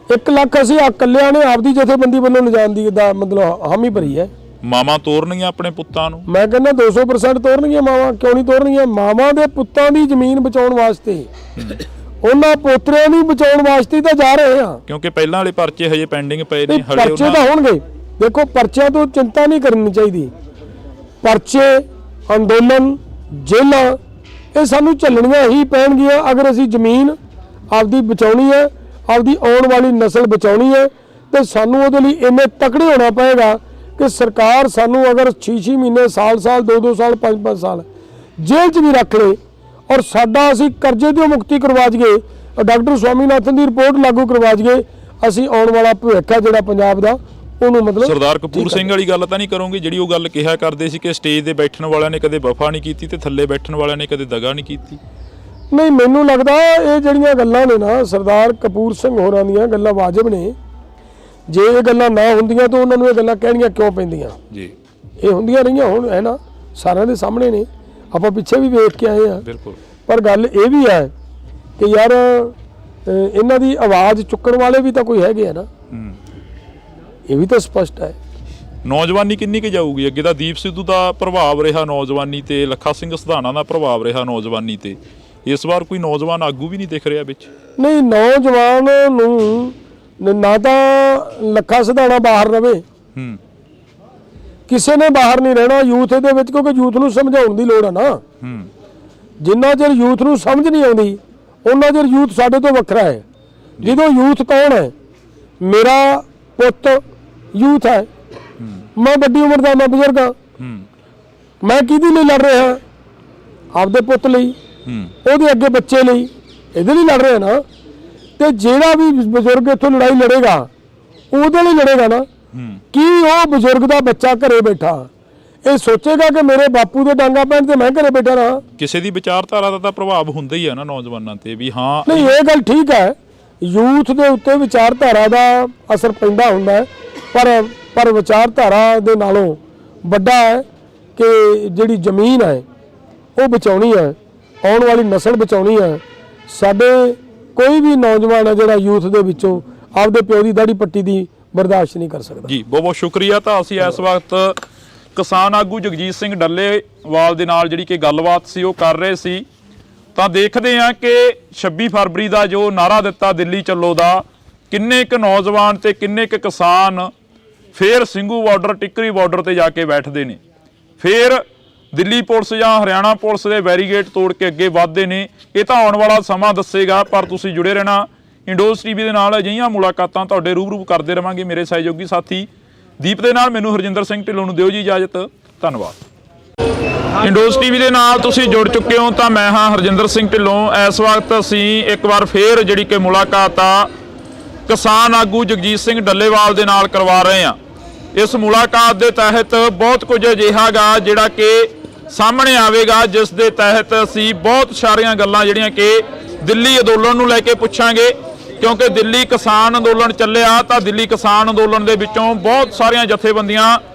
1 ਲੱਖ ਅਸੀਂ ਇਕੱਲਿਆਂ ਨੇ ਆਪਦੀ ਜਥੇਬੰਦੀ ਵੱਲੋਂ ਲਿਜਾਣ ਦੀ ਦਾ ਮਤਲਬ ਹਾਮੀ ਭਰੀ ਹੈ। ਮਾਵਾਂ ਤੋਰਨਗੀਆਂ ਆਪਣੇ ਪੁੱਤਾਂ ਨੂੰ। ਮੈਂ ਕਹਿੰਦਾ 200% ਤੋਰਨਗੀਆਂ ਮਾਵਾਂ, ਕਿਉਂ ਨਹੀਂ ਤੋਰਨਗੀਆਂ? ਮਾਵਾਂ ਦੇ ਪੁੱਤਾਂ ਦੀ ਜ਼ਮੀਨ ਬਚਾਉਣ ਵਾਸਤੇ, ਉਹਨਾਂ ਪੋਤਰਿਆਂ ਨੂੰ ਬਚਾਉਣ ਵਾਸਤੇ ਤਾਂ ਜਾ ਰਹੇ ਆ। ਕਿਉਂਕਿ ਪਹਿਲਾਂ ਵਾਲੇ ਪਰਚੇ ਹਜੇ ਪੈਂਡਿੰਗ ਪਏ ਨੇ, ਹਲੇ ਪਰਚੇ ਤਾਂ ਹੋਣਗੇ। ਦੇਖੋ, ਪਰਚਿਆਂ ਤੋਂ ਚਿੰਤਾ ਨਹੀਂ ਕਰਨੀ ਚਾਹੀਦੀ। ਪਰਚੇ, ਅੰਦੋਲਨ, ਜੇਲਾਂ, ਇਹ ਸਾਨੂੰ ਝੱਲਣੀਆਂ ਹੀ ਪੈਣਗੀਆਂ ਅਗਰ ਅਸੀਂ ਜ਼ਮੀਨ ਆਪਦੀ ਬਚਾਉਣੀ ਹੈ, ਆਪਦੀ ਆਉਣ ਵਾਲੀ ਨਸਲ ਬਚਾਉਣੀ ਹੈ। ਤੇ ਸਾਨੂੰ ਉਹਦੇ ਲਈ ਇੰਨੇ ਤਕੜੇ ਹੋਣਾ ਪਏਗਾ ਕਿ ਸਰਕਾਰ ਸਾਨੂੰ ਅਗਰ 6-6 ਮਹੀਨੇ, ਸਾਲ-ਸਾਲ, 2-2 ਸਾਲ, 5-5 ਸਾਲ ਜੇਲ੍ਹ 'ਚ ਵੀ ਰੱਖ ਲੇ ਔਰ ਸਾਡਾ ਅਸੀਂ ਕਰਜ਼ੇ ਤੋਂ ਮੁਕਤੀ ਕਰਵਾ ਜੀਏ, ਡਾਕਟਰ ਸਵਾਮੀਨਾਥਨ ਦੀ ਰਿਪੋਰਟ ਲਾਗੂ ਕਰਵਾ ਜੀਏ, ਅਸੀਂ ਆਉਣ ਵਾਲਾ ਭਵਿੱਖ ਹੈ ਜਿਹੜਾ ਪੰਜਾਬ ਦਾ ਉਹਨੂੰ ਮਤਲਬ। ਸਰਦਾਰ ਕਪੂਰ ਸਿੰਘ ਵਾਲੀ ਗੱਲ ਤਾਂ ਨਹੀਂ ਕਰੋਗੇ ਜਿਹੜੀ ਉਹ ਗੱਲ ਕਿਹਾ ਕਰਦੇ ਸੀ ਕਿ ਸਟੇਜ ਤੇ ਬੈਠਣ ਵਾਲਿਆਂ ਨੇ ਕਦੇ ਵਫਾ ਨਹੀਂ ਕੀਤੀ ਤੇ ਥੱਲੇ ਬੈਠਣ ਵਾਲਿਆਂ ਨੇ ਕਦੇ ਦਗਾ ਨਹੀਂ ਕੀਤੀ? ਨਹੀਂ, ਮੈਨੂੰ ਲੱਗਦਾ ਇਹ ਜਿਹੜੀਆਂ ਗੱਲਾਂ ਨੇ ਨਾ ਸਰਦਾਰ ਕਪੂਰ ਸਿੰਘ ਹੋਰਾਂ ਦੀਆਂ ਗੱਲਾਂ ਵਾਜਬ ਨੇ। ਜੇ ਇਹ ਗੱਲਾਂ ਨਾ ਹੁੰਦੀਆਂ ਤਾਂ ਉਹਨਾਂ ਨੂੰ ਇਹ ਗੱਲਾਂ ਕਹਿਣੀਆਂ ਕਿਉਂ ਪੈਂਦੀਆਂ ਜੀ? ਇਹ ਹੁੰਦੀਆਂ ਰਹੀਆਂ ਹੁਣ, ਹੈ ਨਾ, ਸਾਰਿਆਂ ਦੇ ਸਾਹਮਣੇ ਨੇ, ਆਪਾਂ ਪਿੱਛੇ ਵੀ ਵੇਖ ਕੇ ਆਏ ਆ। ਬਿਲਕੁਲ। ਪਰ ਗੱਲ ਇਹ ਵੀ ਹੈ ਕਿ ਯਾਰ ਇਹਨਾਂ ਦੀ ਆਵਾਜ਼ ਚੁੱਕਣ ਵਾਲੇ ਵੀ ਤਾਂ ਕੋਈ ਹੈਗੇ ਆ ਨਾ, ਇਹ ਵੀ ਤਾਂ ਸਪਸ਼ਟ ਹੈ। ਨੌਜਵਾਨੀ ਕਿੰਨੀ ਕੁ ਜਾਊਗੀ ਅੱਗੇ? ਤਾਂ ਦੀਪ ਸਿੱਧੂ ਦਾ ਪ੍ਰਭਾਵ ਰਿਹਾ ਨੌਜਵਾਨੀ ਤੇ, ਲੱਖਾ ਸਿੰਘ ਸਿਧਾਣਾ ਦਾ ਪ੍ਰਭਾਵ ਰਿਹਾ ਨੌਜਵਾਨੀ ਤੇ। ਇਸ ਵਾਰ ਕੋਈ ਨੌਜਵਾਨ ਆਗੂ ਵੀ ਨਹੀਂ ਦਿਖ ਰਿਹਾ ਵਿੱਚ। ਨਹੀਂ, ਨੌਜਵਾਨ ਨੂੰ ਨਾ ਤਾਂ ਲੱਖਾ ਸਿਧਾਣਾ ਬਾਹਰ ਰਵੇ, ਕਿਸੇ ਨੇ ਬਾਹਰ ਨਹੀਂ ਰਹਿਣਾ ਯੂਥ ਦੇ ਵਿੱਚ, ਕਿਉਂਕਿ ਯੂਥ ਨੂੰ ਸਮਝਾਉਣ ਦੀ ਲੋੜ ਹੈ ਨਾ। ਜਿੰਨਾ ਚਿਰ ਯੂਥ ਨੂੰ ਸਮਝ ਨਹੀਂ ਆਉਂਦੀ ਉਹਨਾਂ ਚਿਰ ਯੂਥ ਸਾਡੇ ਤੋਂ ਵੱਖਰਾ ਹੈ। ਜਦੋਂ ਯੂਥ ਕੌਣ ਹੈ? ਮੇਰਾ ਪੁੱਤ ਯੂਥ ਹੈ, ਮੈਂ ਵੱਡੀ ਉਮਰ ਦਾ, ਮੈਂ ਬਜ਼ੁਰਗ ਹਾਂ। ਮੈਂ ਕਿਹਦੇ ਲਈ ਲੜ ਰਿਹਾ? ਆਪਦੇ ਪੁੱਤ ਲਈ, ਉਹਦੇ ਅੱਗੇ ਬੱਚੇ ਲਈ, ਇਹਦੇ ਲਈ ਲੜ ਰਿਹਾ ਨਾ। ਤੇ ਜਿਹੜਾ ਵੀ ਬਜ਼ੁਰਗ ਇੱਥੋਂ ਲੜਾਈ ਲੜੇਗਾ ਉਹਦੇ ਲਈ ਲੜੇਗਾ ਨਾ। ਕੀ ਉਹ ਬਜ਼ੁਰਗ ਦਾ ਬੱਚਾ ਘਰੇ ਬੈਠਾ ਇਹ ਸੋਚੇਗਾ ਕਿ ਮੇਰੇ ਬਾਪੂ ਦੇ ਡਾਂਗਾ ਪੈਣ ਤੇ ਮੈਂ ਘਰੇ ਬੈਠਾ ਰਹਾ? ਕਿਸੇ ਦੀ ਵਿਚਾਰਧਾਰਾ ਦਾ ਤਾਂ ਪ੍ਰਭਾਵ ਹੁੰਦਾ ਹੀ ਹੈ ਨਾ ਨੌਜਵਾਨਾਂ ਤੇ ਵੀ। ਹਾਂ, ਨਹੀਂ, ਇਹ ਗੱਲ ਠੀਕ ਹੈ, ਯੂਥ ਦੇ ਉੱਤੇ ਵਿਚਾਰਧਾਰਾ ਦਾ ਅਸਰ ਪੈਂਦਾ ਹੁੰਦਾ ਹੈ, ਪਰ ਵਿਚਾਰਧਾਰਾ ਦੇ ਨਾਲੋਂ ਵੱਡਾ ਹੈ ਕਿ ਜਿਹੜੀ ਜ਼ਮੀਨ ਹੈ ਉਹ ਬਚਾਉਣੀ ਹੈ, ਆਉਣ ਵਾਲੀ ਨਸਲ ਬਚਾਉਣੀ ਹੈ। ਸਾਡੇ ਕੋਈ ਵੀ ਨੌਜਵਾਨ ਹੈ ਜਿਹੜਾ ਯੂਥ ਦੇ ਵਿੱਚੋਂ ਆਪਦੇ ਪਿਓ ਦੀ ਦਾੜੀ ਪੱਟੀ ਦੀ ਬਰਦਾਸ਼ਤ ਨਹੀਂ ਕਰ ਸਕਦਾ। ਜੀ ਬਹੁਤ ਬਹੁਤ ਸ਼ੁਕਰੀਆ। ਤਾਂ ਅਸੀਂ ਇਸ ਵਕਤ ਕਿਸਾਨ ਆਗੂ ਜਗਜੀਤ ਸਿੰਘ ਡੱਲੇਵਾਲ ਦੇ ਨਾਲ ਜਿਹੜੀ ਕਿ ਗੱਲਬਾਤ ਸੀ ਉਹ ਕਰ ਰਹੇ ਸੀ। ਤਾਂ ਦੇਖਦੇ ਹਾਂ ਕਿ 26 ਫਰਵਰੀ ਦਾ ਜੋ ਨਾਰਾ ਦਿੱਤਾ ਦਿੱਲੀ ਚੱਲੋ ਦਾ, ਕਿੰਨੇ ਕੁ ਨੌਜਵਾਨ ਤੇ ਕਿੰਨੇ ਕੁ ਕਿਸਾਨ ਫੇਰ ਸਿੰਘੂ ਬਾਰਡਰ, ਟਿੱਕਰੀ ਬਾਰਡਰ ਤੇ ਜਾ ਕੇ ਬੈਠਦੇ ਨੇ, ਫੇਰ ਦਿੱਲੀ ਪੁਲਿਸ ਜਾਂ ਹਰਿਆਣਾ ਪੁਲਿਸ ਦੇ ਬੈਰੀਗੇਡ ਤੋੜ ਕੇ ਅੱਗੇ ਵੱਧਦੇ ਨੇ। ਇਹ ਤਾਂ ਆਉਣ ਵਾਲਾ ਸਮਾਂ ਦੱਸੇਗਾ, ਪਰ ਤੁਸੀਂ ਜੁੜੇ ਰਹਿਣਾ ਇੰਡੋਜ਼ ਟੀਵੀ ਦੇ ਨਾਲ। ਅਜਿਹੀਆਂ ਮੁਲਾਕਾਤਾਂ ਤੁਹਾਡੇ ਰੂਬਰੂ ਕਰਦੇ ਰਵਾਂਗੇ। ਮੇਰੇ ਸਹਿਯੋਗੀ ਸਾਥੀ ਦੀਪ ਦੇ ਨਾਲ ਮੈਨੂੰ ਹਰਜਿੰਦਰ ਸਿੰਘ ਢਿੱਲੋਂ ਨੂੰ ਦਿਓ ਜੀ ਇਜਾਜ਼ਤ। ਧੰਨਵਾਦ। ਇੰਡੋਜ਼ ਟੀਵੀ ਦੇ ਨਾਲ ਤੁਸੀਂ ਜੁੜ ਚੁੱਕੇ ਹੋ ਤਾਂ ਮੈਂ ਹਾਂ ਹਰਜਿੰਦਰ ਸਿੰਘ ਢਿੱਲੋਂ। ਇਸ ਵਕਤ ਅਸੀਂ ਇੱਕ ਵਾਰ ਫੇਰ ਜਿਹੜੀ ਕਿ ਮੁਲਾਕਾਤ ਆ ਕਿਸਾਨ ਆਗੂ ਜਗਜੀਤ ਸਿੰਘ ਡੱਲੇਵਾਲ ਦੇ ਨਾਲ ਕਰਵਾ ਰਹੇ ਹਾਂ। ਇਸ ਮੁਲਾਕਾਤ ਦੇ ਤਹਿਤ ਬਹੁਤ ਕੁਝ ਅਜਿਹਾ ਗਾ ਜਿਹੜਾ ਕਿ ਸਾਹਮਣੇ ਆਵੇਗਾ, ਜਿਸ ਦੇ ਤਹਿਤ ਅਸੀਂ ਬਹੁਤ ਸਾਰੀਆਂ ਗੱਲਾਂ ਜਿਹੜੀਆਂ ਕਿ ਦਿੱਲੀ ਅੰਦੋਲਨ ਨੂੰ ਲੈ ਕੇ ਪੁੱਛਾਂਗੇ। ਕਿਉਂਕਿ ਦਿੱਲੀ ਕਿਸਾਨ ਅੰਦੋਲਨ ਚੱਲਿਆ ਤਾਂ ਦਿੱਲੀ ਕਿਸਾਨ ਅੰਦੋਲਨ ਦੇ ਵਿੱਚੋਂ ਬਹੁਤ ਸਾਰੀਆਂ ਜਥੇਬੰਦੀਆਂ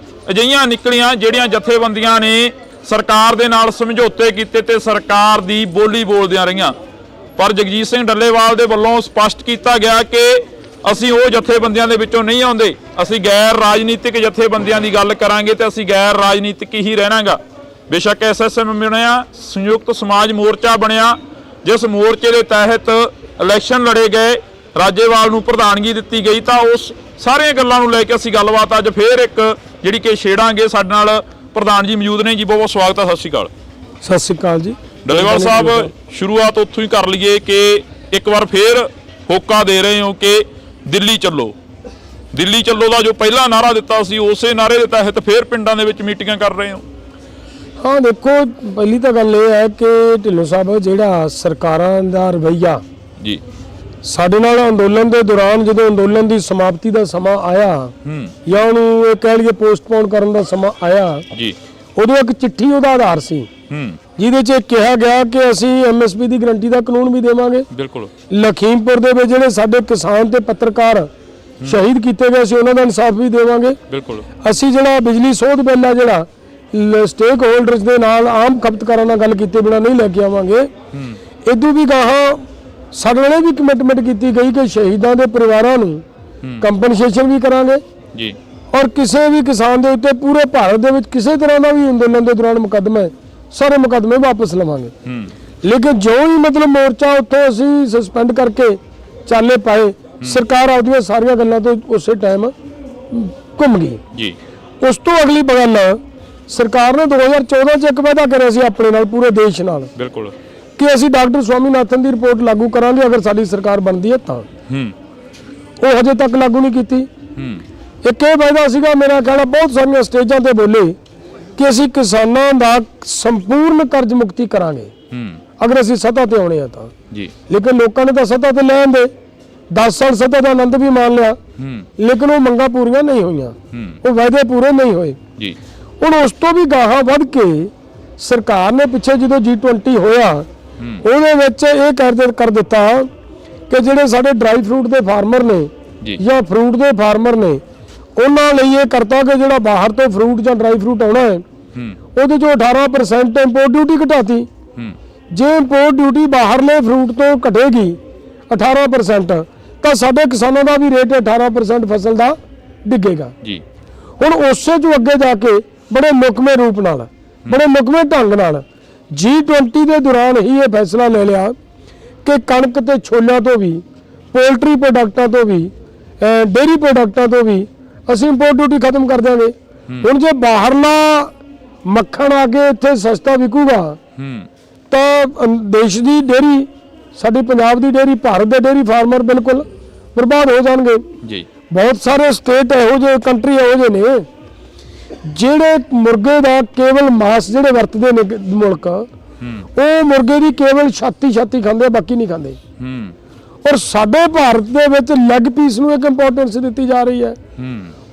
ਅਜਿਹੀਆਂ ਨਿਕਲੀਆਂ ਜਿਹੜੀਆਂ ਜਥੇਬੰਦੀਆਂ ਨੇ ਸਰਕਾਰ ਦੇ ਨਾਲ ਸਮਝੌਤੇ ਕੀਤੇ ਤੇ ਸਰਕਾਰ ਦੀ ਬੋਲੀ ਬੋਲਦਿਆਂ ਰਹੀਆਂ। ਪਰ ਜਗਜੀਤ ਸਿੰਘ ਡੱਲੇਵਾਲ ਦੇ ਵੱਲੋਂ ਸਪਸ਼ਟ ਕੀਤਾ ਗਿਆ ਕਿ ਅਸੀਂ ਉਹ ਜਥੇਬੰਦੀਆਂ ਦੇ ਵਿੱਚੋਂ ਨਹੀਂ ਆਉਂਦੇ, ਅਸੀਂ ਗੈਰ ਰਾਜਨੀਤਿਕ ਜਥੇਬੰਦੀਆਂ ਦੀ ਗੱਲ ਕਰਾਂਗੇ ਤੇ ਅਸੀਂ ਗੈਰ ਰਾਜਨੀਤਿਕ ਹੀ ਰਹਿਣਾਗਾ। ਬੇਸ਼ੱਕ SSM ਬਣਿਆ, ਸੰਯੁਕਤ ਸਮਾਜ ਮੋਰਚਾ ਬਣਿਆ, ਜਿਸ ਮੋਰਚੇ ਦੇ ਤਹਿਤ ਇਲੈਕਸ਼ਨ ਲੜੇ ਗਏ, ਰਾਜੇਵਾਲ ਨੂੰ ਪ੍ਰਧਾਨਗੀ ਦਿੱਤੀ ਗਈ, ਤਾਂ ਉਸ ਸਾਰੀਆਂ ਗੱਲਾਂ ਨੂੰ ਲੈ ਕੇ ਅਸੀਂ ਗੱਲਬਾਤ ਅੱਜ ਫੇਰ ਇੱਕ ਜਿਹੜੀ ਕਿ ਛੇੜਾਂਗੇ। ਸਾਡੇ ਨਾਲ ਪ੍ਰਧਾਨ ਜੀ ਮੌਜੂਦ ਨੇ ਜੀ, ਬਹੁਤ ਬਹੁਤ ਸਵਾਗਤ ਹੈ। ਸਤਿ ਸ਼੍ਰੀ ਅਕਾਲ। ਸਤਿ ਸ਼੍ਰੀ ਅਕਾਲ ਜੀ। ਡੱਲੇਵਾਲ ਸਾਹਿਬ, ਸ਼ੁਰੂਆਤ ਉੱਥੋਂ ਹੀ ਕਰ ਲਈਏ ਕਿ ਇੱਕ ਵਾਰ ਫੇਰ ਹੋਕਾ ਦੇ ਰਹੇ ਹੋ ਕਿ ਦਿੱਲੀ ਚੱਲੋ। ਦਿੱਲੀ ਚੱਲੋ ਦਾ ਜੋ ਪਹਿਲਾ ਨਾਰਾ ਦਿੱਤਾ ਸੀ, ਉਸੇ ਨਾਰੇ ਦੇ ਤਹਿਤ ਫੇਰ ਪਿੰਡਾਂ ਦੇ ਵਿੱਚ ਮੀਟਿੰਗਾਂ ਕਰ ਰਹੇ ਹੋ। ਹਾਂ, ਦੇਖੋ, ਪਹਿਲੀ ਤਾਂ ਗੱਲ ਇਹ ਹੈ ਕਿ ਢਿੱਲੋਂ ਸਾਹਿਬ ਜਿਹੜਾ ਸਰਕਾਰਾਂ ਦਾ ਰਵੱਈਆ ਜੀ ਸਾਡੇ ਨਾਲ ਅੰਦੋਲਨ ਦੇ ਦੌਰਾਨ, ਜਦੋਂ ਅੰਦੋਲਨ ਦੀ ਸਮਾਪਤੀ ਦਾ ਸਮਾਂ ਆਇਆ ਜਾਂ ਉਹਨੂੰ ਇਹ ਕਹਿ ਲਈਏ ਪੋਸਟਪੋਨ ਕਰਨ ਦਾ ਸਮਾਂ ਆਇਆ ਜੀ, ਉਦੋਂ ਇੱਕ ਚਿੱਠੀ ਉਹਦਾ ਆਧਾਰ ਸੀ ਜਿਹਦੇ 'ਚ ਕਿਹਾ ਗਿਆ ਕਿ ਅਸੀਂ MSP ਦੀ ਗਰੰਟੀ ਦਾ ਕਾਨੂੰਨ ਵੀ ਦੇਵਾਂਗੇ। ਬਿਲਕੁਲ। ਲਖੀਮਪੁਰ ਦੇ ਵਿੱਚ ਜਿਹੜੇ ਸਾਡੇ ਕਿਸਾਨ ਤੇ ਪੱਤਰਕਾਰ ਸ਼ਹੀਦ ਕੀਤੇ ਗਏ ਸੀ ਉਹਨਾਂ ਦਾ ਇਨਸਾਫ ਵੀ ਦੇਵਾਂਗੇ। ਬਿਲਕੁਲ। ਅਸੀਂ ਜਿਹੜਾ ਬਿਜਲੀ ਸੋਧ ਬਿੱਲ ਆ ਜਿਹੜਾ ਸਟੇਕ ਹੋਲਡਰਸ ਦੇ ਨਾਲ ਆਮ ਖਪਤਕਾਰਾਂ ਨਾਲ ਗੱਲ ਕੀਤੇ ਬਿਨਾਂ ਨਹੀਂ ਲੈ ਕੇ ਆਵਾਂਗੇ। ਇਦੋਂ ਵੀ ਗਾਹਾਂ ਸਾਡੇ ਨਾਲ ਵੀ ਕਮਿਟਮੈਂਟ ਕੀਤੀ ਗਈ ਕਿ ਸ਼ਹੀਦਾਂ ਦੇ ਪਰਿਵਾਰਾਂ ਨੂੰ ਕੰਪਨਸੇਸ਼ਨ ਵੀ ਕਰਾਂਗੇ ਜੀ, ਔਰ ਕਿਸੇ ਵੀ ਕਿਸਾਨ ਦੇ ਉੱਤੇ ਪੂਰੇ ਭਾਰਤ ਦੇ ਵਿੱਚ ਕਿਸੇ ਤਰ੍ਹਾਂ ਦਾ ਵੀ ਅੰਦੋਲਨ ਦੇ ਦੌਰਾਨ ਮੁਕੱਦਮਾ ਹੈ, ਸਾਰੇ ਮੁਕੱਦਮੇ ਵਾਪਸ ਲਵਾਂਗੇ। ਲੇਕਿਨ ਜੋ ਹੀ ਮਤਲਬ ਮੋਰਚਾ ਉੱਥੋਂ ਅਸੀਂ ਸਸਪੈਂਡ ਕਰਕੇ ਚਾਲੇ ਪਾਏ, ਸਰਕਾਰ ਆਪਦੀਆਂ ਸਾਰੀਆਂ ਗੱਲਾਂ ਤੋਂ ਉਸੇ ਟਾਈਮ ਘੁੰਮ ਗਈ ਜੀ। ਉਸ ਤੋਂ ਅਗਲੀ ਗੱਲ ਸਰਕਾਰ ਨੇ 2014 ਚ ਇੱਕ ਵਾਅਦਾ ਕਰਿਆ ਸੀ ਆਪਣੇ ਨਾਲ, ਪੂਰੇ ਦੇਸ਼ ਨਾਲ, ਬਿਲਕੁਲ, ਕਿ ਅਸੀਂ ਡਾਕਟਰ ਸਵਾਮੀਨਾਥਨ ਦੀ ਰਿਪੋਰਟ ਲਾਗੂ ਕਰਾਂਗੇ ਅਗਰ ਸਾਡੀ ਸਰਕਾਰ ਬਣਦੀ ਹੈ ਤਾਂ। ਉਹ ਹਜੇ ਤੱਕ ਲਾਗੂ ਨਹੀਂ ਕੀਤੀ। ਇੱਕ ਇਹ ਵਾਅਦਾ ਸੀਗਾ, ਮੇਰਾ ਖਿਆਲ ਬਹੁਤ ਸਾਰੀਆਂ ਸਟੇਜਾਂ ਤੇ ਬੋਲੇ ਕਿ ਅਸੀਂ ਕਿਸਾਨਾਂ ਦਾ ਸੰਪੂਰਨ ਕਰਜ਼ ਮੁਕਤੀ ਕਰਾਂਗੇ ਅਗਰ ਅਸੀਂ ਸੱਤਾ ਤੇ ਆਉਣੇ ਆ ਤਾਂ ਜੀ। ਲੇਕਿਨ ਲੋਕਾਂ ਨੇ ਤਾਂ ਸੱਤਾ ਤੇ ਲੈਣ ਦੇ 10 ਸਾਲ ਸੱਤਾ ਦਾ ਆਨੰਦ ਵੀ ਮਾਣ ਲਿਆ, ਲੇਕਿਨ ਉਹ ਮੰਗਾਂ ਪੂਰੀਆਂ ਨਹੀਂ ਹੋਈਆਂ, ਉਹ ਵਾਅਦੇ ਪੂਰੇ ਨਹੀਂ ਹੋਏ ਜੀ। ਹੁਣ ਉਸ ਤੋਂ ਵੀ ਗਾਹਾਂ ਵੱਧ ਕੇ ਸਰਕਾਰ ਨੇ ਪਿੱਛੇ ਜਦੋਂ G20 ਹੋਇਆ ਉਹਦੇ ਵਿੱਚ ਇਹ ਕਰ ਦਿੱਤਾ ਕਿ ਜਿਹੜੇ ਸਾਡੇ ਡਰਾਈ ਫਰੂਟ ਦੇ ਫਾਰਮਰ ਨੇ ਜਾਂ ਫਰੂਟ ਦੇ ਫਾਰਮਰ ਨੇ ਉਹਨਾਂ ਲਈ ਇਹ ਕਰਤਾ ਕਿ ਜਿਹੜਾ ਬਾਹਰ ਤੋਂ ਫਰੂਟ ਜਾਂ ਡਰਾਈ ਫਰੂਟ ਆਉਣਾ ਹੈ ਉਹਦੇ ਚੋਂ 18% ਇੰਪੋਰਟ ਡਿਊਟੀ ਘਟਾਤੀ। ਜੇ ਇੰਪੋਰਟ ਡਿਊਟੀ ਬਾਹਰਲੇ ਫਰੂਟ ਤੋਂ ਘਟੇਗੀ 18% ਤਾਂ ਸਾਡੇ ਕਿਸਾਨਾਂ ਦਾ ਵੀ ਰੇਟ 18% ਫਸਲ ਦਾ ਡਿੱਗੇਗਾ ਜੀ। ਹੁਣ ਉਸੇ ਤੋਂ ਅੱਗੇ ਜਾ ਕੇ ਬੜੇ ਮੁਕਮੇ ਰੂਪ ਨਾਲ, ਬੜੇ ਮੁਕਮੇ ਢੰਗ ਨਾਲ G20 ਦੇ ਦੌਰਾਨ ਹੀ ਇਹ ਫੈਸਲਾ ਲੈ ਲਿਆ ਕਿ ਕਣਕ ਤੇ ਛੋਲਿਆਂ ਤੋਂ ਵੀ, ਪੋਲਟਰੀ ਪ੍ਰੋਡਕਟਾਂ ਤੋਂ ਵੀ, ਡੇਅਰੀ ਪ੍ਰੋਡਕਟਾਂ ਤੋਂ ਵੀ ਅਸੀਂ ਇੰਪੋਰਟ ਡਿਊਟੀ ਖਤਮ ਕਰ ਦਿਆਂਗੇ। ਹੁਣ ਜੇ ਬਾਹਰਲਾ ਮੱਖਣ ਆ ਕੇ ਇੱਥੇ ਸਸਤਾ ਵਿਕੂਗਾ ਤਾਂ ਦੇਸ਼ ਦੀ ਡੇਅਰੀ, ਸਾਡੀ ਪੰਜਾਬ ਦੀ ਡੇਅਰੀ, ਭਾਰਤ ਦੇ ਡੇਅਰੀ ਫਾਰਮਰ ਬਿਲਕੁਲ ਬਰਬਾਦ ਹੋ ਜਾਣਗੇ ਜੀ। ਬਹੁਤ ਸਾਰੇ ਸਟੇਟ ਇਹੋ ਜਿਹੇ, ਕੰਟਰੀ ਇਹੋ ਜਿਹੇ ਨੇ ਜਿਹੜੇ ਮੁਰਗੇ ਦਾ ਕੇਵਲ ਮਾਸ ਜਿਹੜੇ ਵਰਤਦੇ ਨੇ ਮੁਲਕ, ਉਹ ਮੁਰਗੇ ਦੀ ਕੇਵਲ ਛਾਤੀ ਖਾਂਦੇ, ਬਾਕੀ ਨਹੀਂ ਖਾਂਦੇ। ਔਰ ਸਾਡੇ ਭਾਰਤ ਦੇ ਵਿੱਚ ਲੈਗ ਪੀਸ ਨੂੰ ਇੱਕ ਇੰਪੋਰਟੈਂਸ ਦਿੱਤੀ ਜਾ ਰਹੀ ਹੈ।